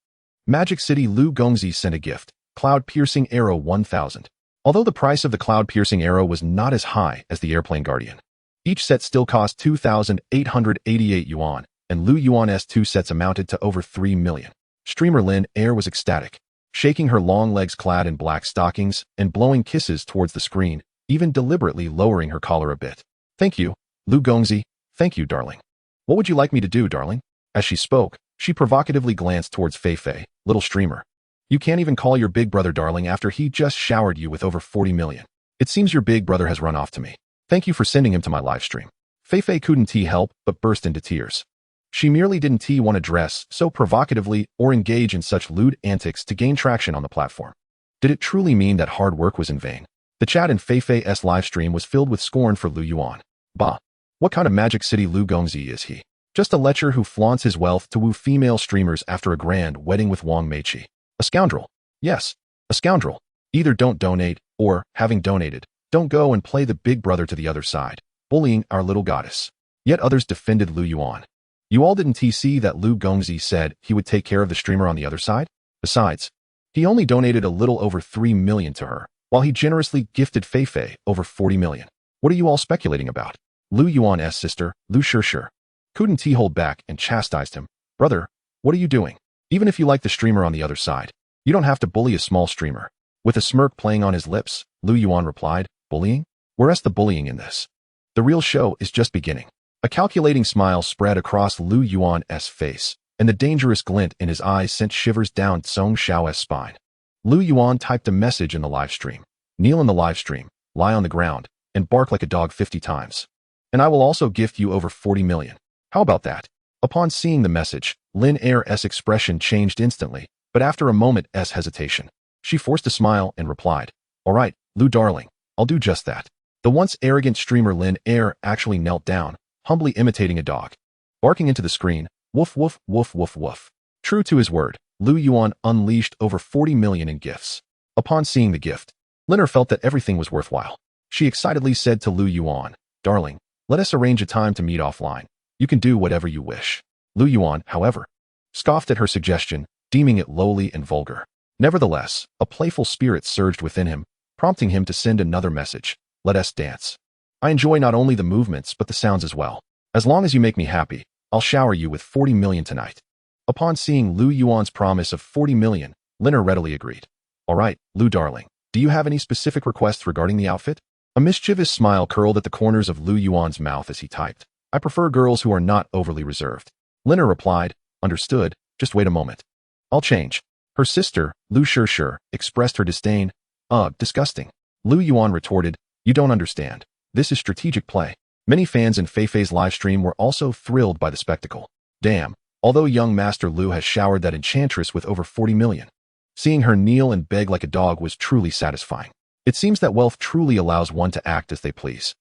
Magic City Lu Gongzi sent a gift, Cloud-Piercing Arrow 1000. Although the price of the Cloud-Piercing Arrow was not as high as the Airplane Guardian, each set still cost 2,888 yuan, and Lu Yuan's 2 sets amounted to over 3 million. Streamer Lin Air was ecstatic, shaking her long legs clad in black stockings and blowing kisses towards the screen, even deliberately lowering her collar a bit. "Thank you, Lu Gongzi, thank you, darling. What would you like me to do, darling?" As she spoke, she provocatively glanced towards Fei, "Little streamer. You can't even call your big brother darling after he just showered you with over 40 million. It seems your big brother has run off to me. Thank you for sending him to my live stream." Fei couldn't help but burst into tears. She merely didn't want to dress so provocatively or engage in such lewd antics to gain traction on the platform. Did it truly mean that hard work was in vain? The chat in Fei's live stream was filled with scorn for Lu Yuan. Bah! What kind of Magic City Lu Gongzi is he? Just a lecher who flaunts his wealth to woo female streamers after a grand wedding with Wang Meiqi. A scoundrel. Yes, a scoundrel. Either don't donate, or, having donated, don't go and play the big brother to the other side, bullying our little goddess. Yet others defended Lu Yuan. You all didn't see that Lu Gongzi said he would take care of the streamer on the other side? Besides, he only donated a little over 3 million to her, while he generously gifted Fei over 40 million. What are you all speculating about? Lu Yuan's sister, Lu Shishir, couldn't hold back and chastised him. "Brother, what are you doing? Even if you like the streamer on the other side, you don't have to bully a small streamer." With a smirk playing on his lips, Lu Yuan replied, "Bullying? Where's the bullying in this?" The real show is just beginning. A calculating smile spread across Lu Yuan's face, and the dangerous glint in his eyes sent shivers down Song Xiao's spine. Lu Yuan typed a message in the live stream. Kneel in the live stream, lie on the ground, and bark like a dog 50 times. And I will also gift you over 40 million. How about that? Upon seeing the message, Lin Air's expression changed instantly, but after a moment's hesitation, she forced a smile and replied, "All right, Lu darling, I'll do just that." The once arrogant streamer Lin Air actually knelt down, humbly imitating a dog, barking into the screen, woof woof woof woof woof. True to his word, Lu Yuan unleashed over 40 million in gifts. Upon seeing the gift, Lin felt that everything was worthwhile. She excitedly said to Lu Yuan, "Darling, let us arrange a time to meet offline. You can do whatever you wish." Lu Yuan, however, scoffed at her suggestion, deeming it lowly and vulgar. Nevertheless, a playful spirit surged within him, prompting him to send another message. "Let us dance. I enjoy not only the movements but the sounds as well. As long as you make me happy, I'll shower you with 40 million tonight." Upon seeing Lu Yuan's promise of 40 million, Lin readily agreed. "All right, Lu darling, do you have any specific requests regarding the outfit?" A mischievous smile curled at the corners of Lu Yuan's mouth as he typed. "I prefer girls who are not overly reserved." Lin replied, "Understood, just wait a moment. I'll change." Her sister, Lu Shishir, expressed her disdain. "Ugh, disgusting." Lu Yuan retorted, "You don't understand. This is strategic play." Many fans in Feifei's livestream were also thrilled by the spectacle. Damn, although young Master Lu has showered that enchantress with over 40 million. Seeing her kneel and beg like a dog was truly satisfying. It seems that wealth truly allows one to act as they please.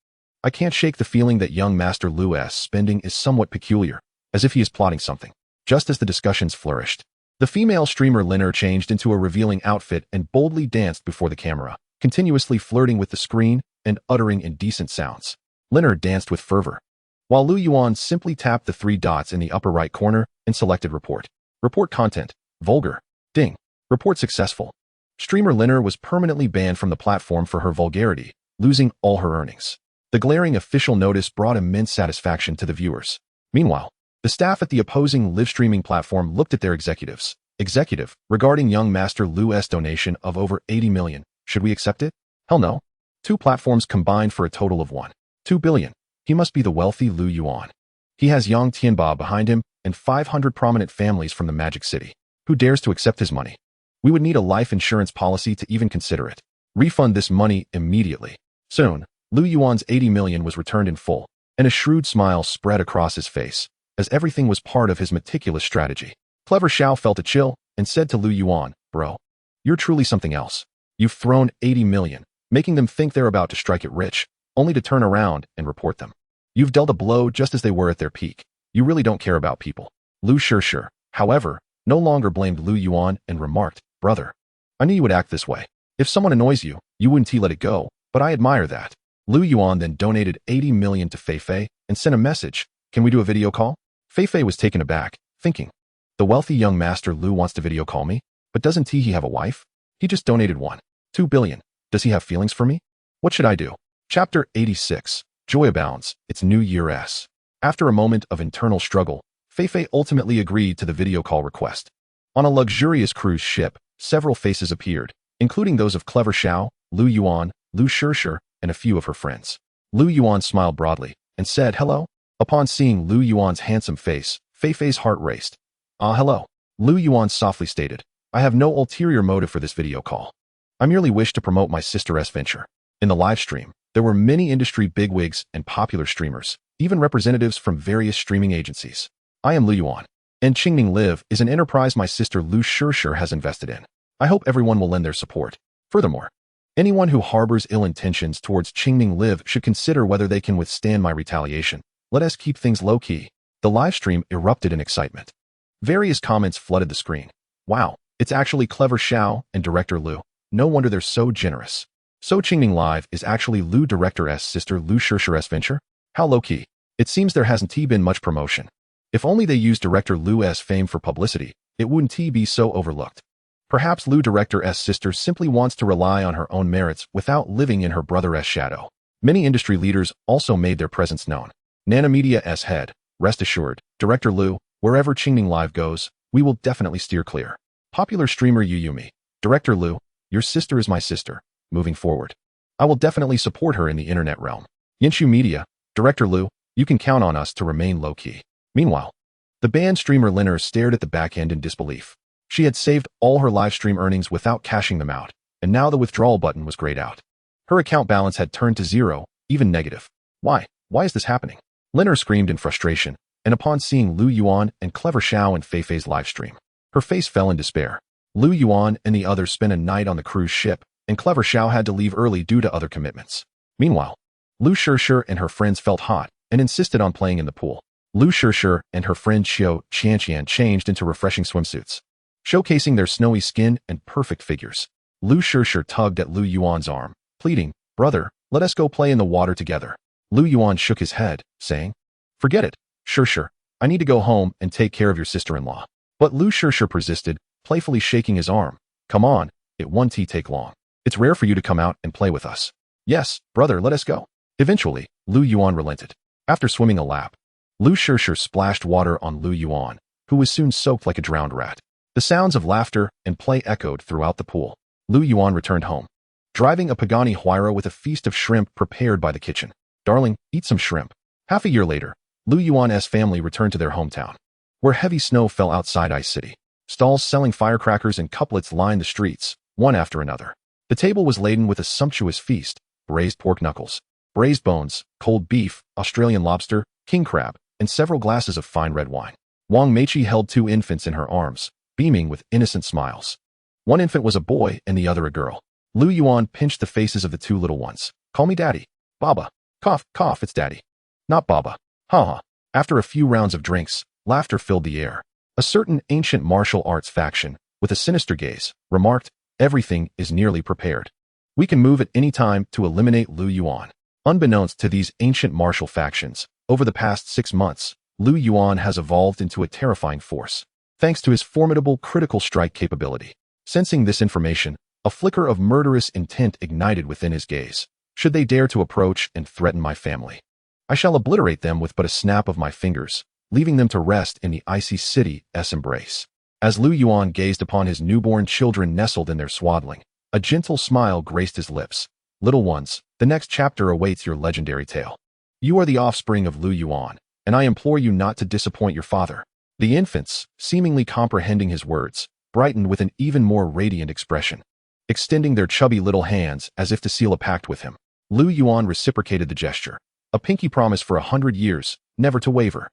I can't shake the feeling that young Master Lu's spending is somewhat peculiar, as if he is plotting something. Just as the discussions flourished, the female streamer Lin changed into a revealing outfit and boldly danced before the camera, continuously flirting with the screen and uttering indecent sounds. Lin danced with fervor, while Lu Yuan simply tapped the 3 dots in the upper right corner and selected Report. Report content. Vulgar. Ding. Report successful. Streamer Lin was permanently banned from the platform for her vulgarity, losing all her earnings. The glaring official notice brought immense satisfaction to the viewers. Meanwhile, the staff at the opposing live streaming platform looked at their executives. "Executive, regarding young Master Lu's donation of over 80 million, should we accept it?" "Hell no. 2 platforms combined for a total of 1.2 billion. He must be the wealthy Lu Yuan. He has Yang Tianba behind him and 500 prominent families from the Magic City. Who dares to accept his money? We would need a life insurance policy to even consider it. Refund this money immediately." Soon, Lu Yuan's 80 million was returned in full, and a shrewd smile spread across his face, as everything was part of his meticulous strategy. Clever Xiao felt a chill and said to Lu Yuan, "Bro, you're truly something else. You've thrown 80 million, making them think they're about to strike it rich, only to turn around and report them. You've dealt a blow just as they were at their peak. You really don't care about people." Lu Shishir, however, no longer blamed Lu Yuan and remarked, "Brother, I knew you would act this way. If someone annoys you, you wouldn't let it go, but I admire that." Lu Yuan then donated 80 million to Feifei and sent a message, "Can we do a video call?" Feifei was taken aback, thinking, "The wealthy young Master Lu wants to video call me, but doesn't he have a wife? He just donated 1.2 billion. Does he have feelings for me? What should I do?" Chapter 86. Joy abounds. It's New Year's. After a moment of internal struggle, Feifei ultimately agreed to the video call request. On a luxurious cruise ship, several faces appeared, including those of Clever Xiao, Lu Yuan, Lu Shishir, and a few of her friends. Lu Yuan smiled broadly and said hello. Upon seeing Lu Yuan's handsome face, Feifei's heart raced. "Ah, hello." Lu Yuan softly stated, "I have no ulterior motive for this video call. I merely wish to promote my sister's venture." In the live stream, there were many industry bigwigs and popular streamers, even representatives from various streaming agencies. "I am Lu Yuan, and Qingning Live is an enterprise my sister Lu Shishir has invested in. I hope everyone will lend their support. Furthermore, anyone who harbors ill intentions towards Qingning Live should consider whether they can withstand my retaliation. Let us keep things low-key." The live stream erupted in excitement. Various comments flooded the screen. "Wow, it's actually Clever Xiao and Director Lu. No wonder they're so generous. So Qingning Live is actually Lu Director's sister Lu Shishir's venture? How low-key. It seems there hasn't been much promotion. If only they used Director Lu's fame for publicity, it wouldn't be so overlooked. Perhaps Lu Director's sister simply wants to rely on her own merits without living in her brother's shadow." Many industry leaders also made their presence known. Nanamedia's head, "Rest assured, Director Lu, wherever Qingning Live goes, we will definitely steer clear." Popular streamer Yumi, "Director Lu, your sister is my sister. Moving forward, I will definitely support her in the internet realm." Yinshu Media, Director Liu, you can count on us to remain low-key. Meanwhile, the band streamer Linner stared at the back end in disbelief. She had saved all her live stream earnings without cashing them out, and now the withdrawal button was grayed out. Her account balance had turned to zero, even negative. Why? Why is this happening? Linner screamed in frustration, and upon seeing Lu Yuan and Clever Xiao and Feifei's livestream, her face fell in despair. Lu Yuan and the others spent a night on the cruise ship, and Clever Xiao had to leave early due to other commitments. Meanwhile, Lu Shishir and her friends felt hot and insisted on playing in the pool. Lu Shishir and her friend Xiao Qianqian changed into refreshing swimsuits, showcasing their snowy skin and perfect figures. Lu Shishir tugged at Lu Yuan's arm, pleading, "Brother, let us go play in the water together." Lu Yuan shook his head, saying, "Forget it, Shishir. I need to go home and take care of your sister-in-law." But Lu Shishir persisted, playfully shaking his arm. "Come on, it won't take long. It's rare for you to come out and play with us." "Yes, brother, let us go." Eventually, Lu Yuan relented. After swimming a lap, Lu Shishir splashed water on Lu Yuan, who was soon soaked like a drowned rat. The sounds of laughter and play echoed throughout the pool. Lu Yuan returned home, driving a Pagani Huayra with a feast of shrimp prepared by the kitchen. "Darling, eat some shrimp." Half a year later, Lu Yuan's family returned to their hometown, where heavy snow fell outside Ice City. Stalls selling firecrackers and couplets lined the streets, one after another. The table was laden with a sumptuous feast: braised pork knuckles, braised bones, cold beef, Australian lobster, king crab, and several glasses of fine red wine. Wang Meiqi held 2 infants in her arms, beaming with innocent smiles. One infant was a boy and the other a girl. Lu Yuan pinched the faces of the 2 little ones. "Call me daddy." "Baba." "Cough, cough, it's daddy." "Not Baba." "Ha ha." After a few rounds of drinks, laughter filled the air. A certain ancient martial arts faction, with a sinister gaze, remarked, "Everything is nearly prepared. We can move at any time to eliminate Lu Yuan." Unbeknownst to these ancient martial factions, over the past 6 months, Lu Yuan has evolved into a terrifying force, thanks to his formidable critical strike capability. Sensing this information, a flicker of murderous intent ignited within his gaze. "Should they dare to approach and threaten my family, I shall obliterate them with but a snap of my fingers, leaving them to rest in the icy city's embrace." As Lu Yuan gazed upon his newborn children nestled in their swaddling, a gentle smile graced his lips. "Little ones, the next chapter awaits your legendary tale. You are the offspring of Lu Yuan, and I implore you not to disappoint your father." The infants, seemingly comprehending his words, brightened with an even more radiant expression, extending their chubby little hands as if to seal a pact with him. Lu Yuan reciprocated the gesture, a pinky promise for 100 years, never to waver.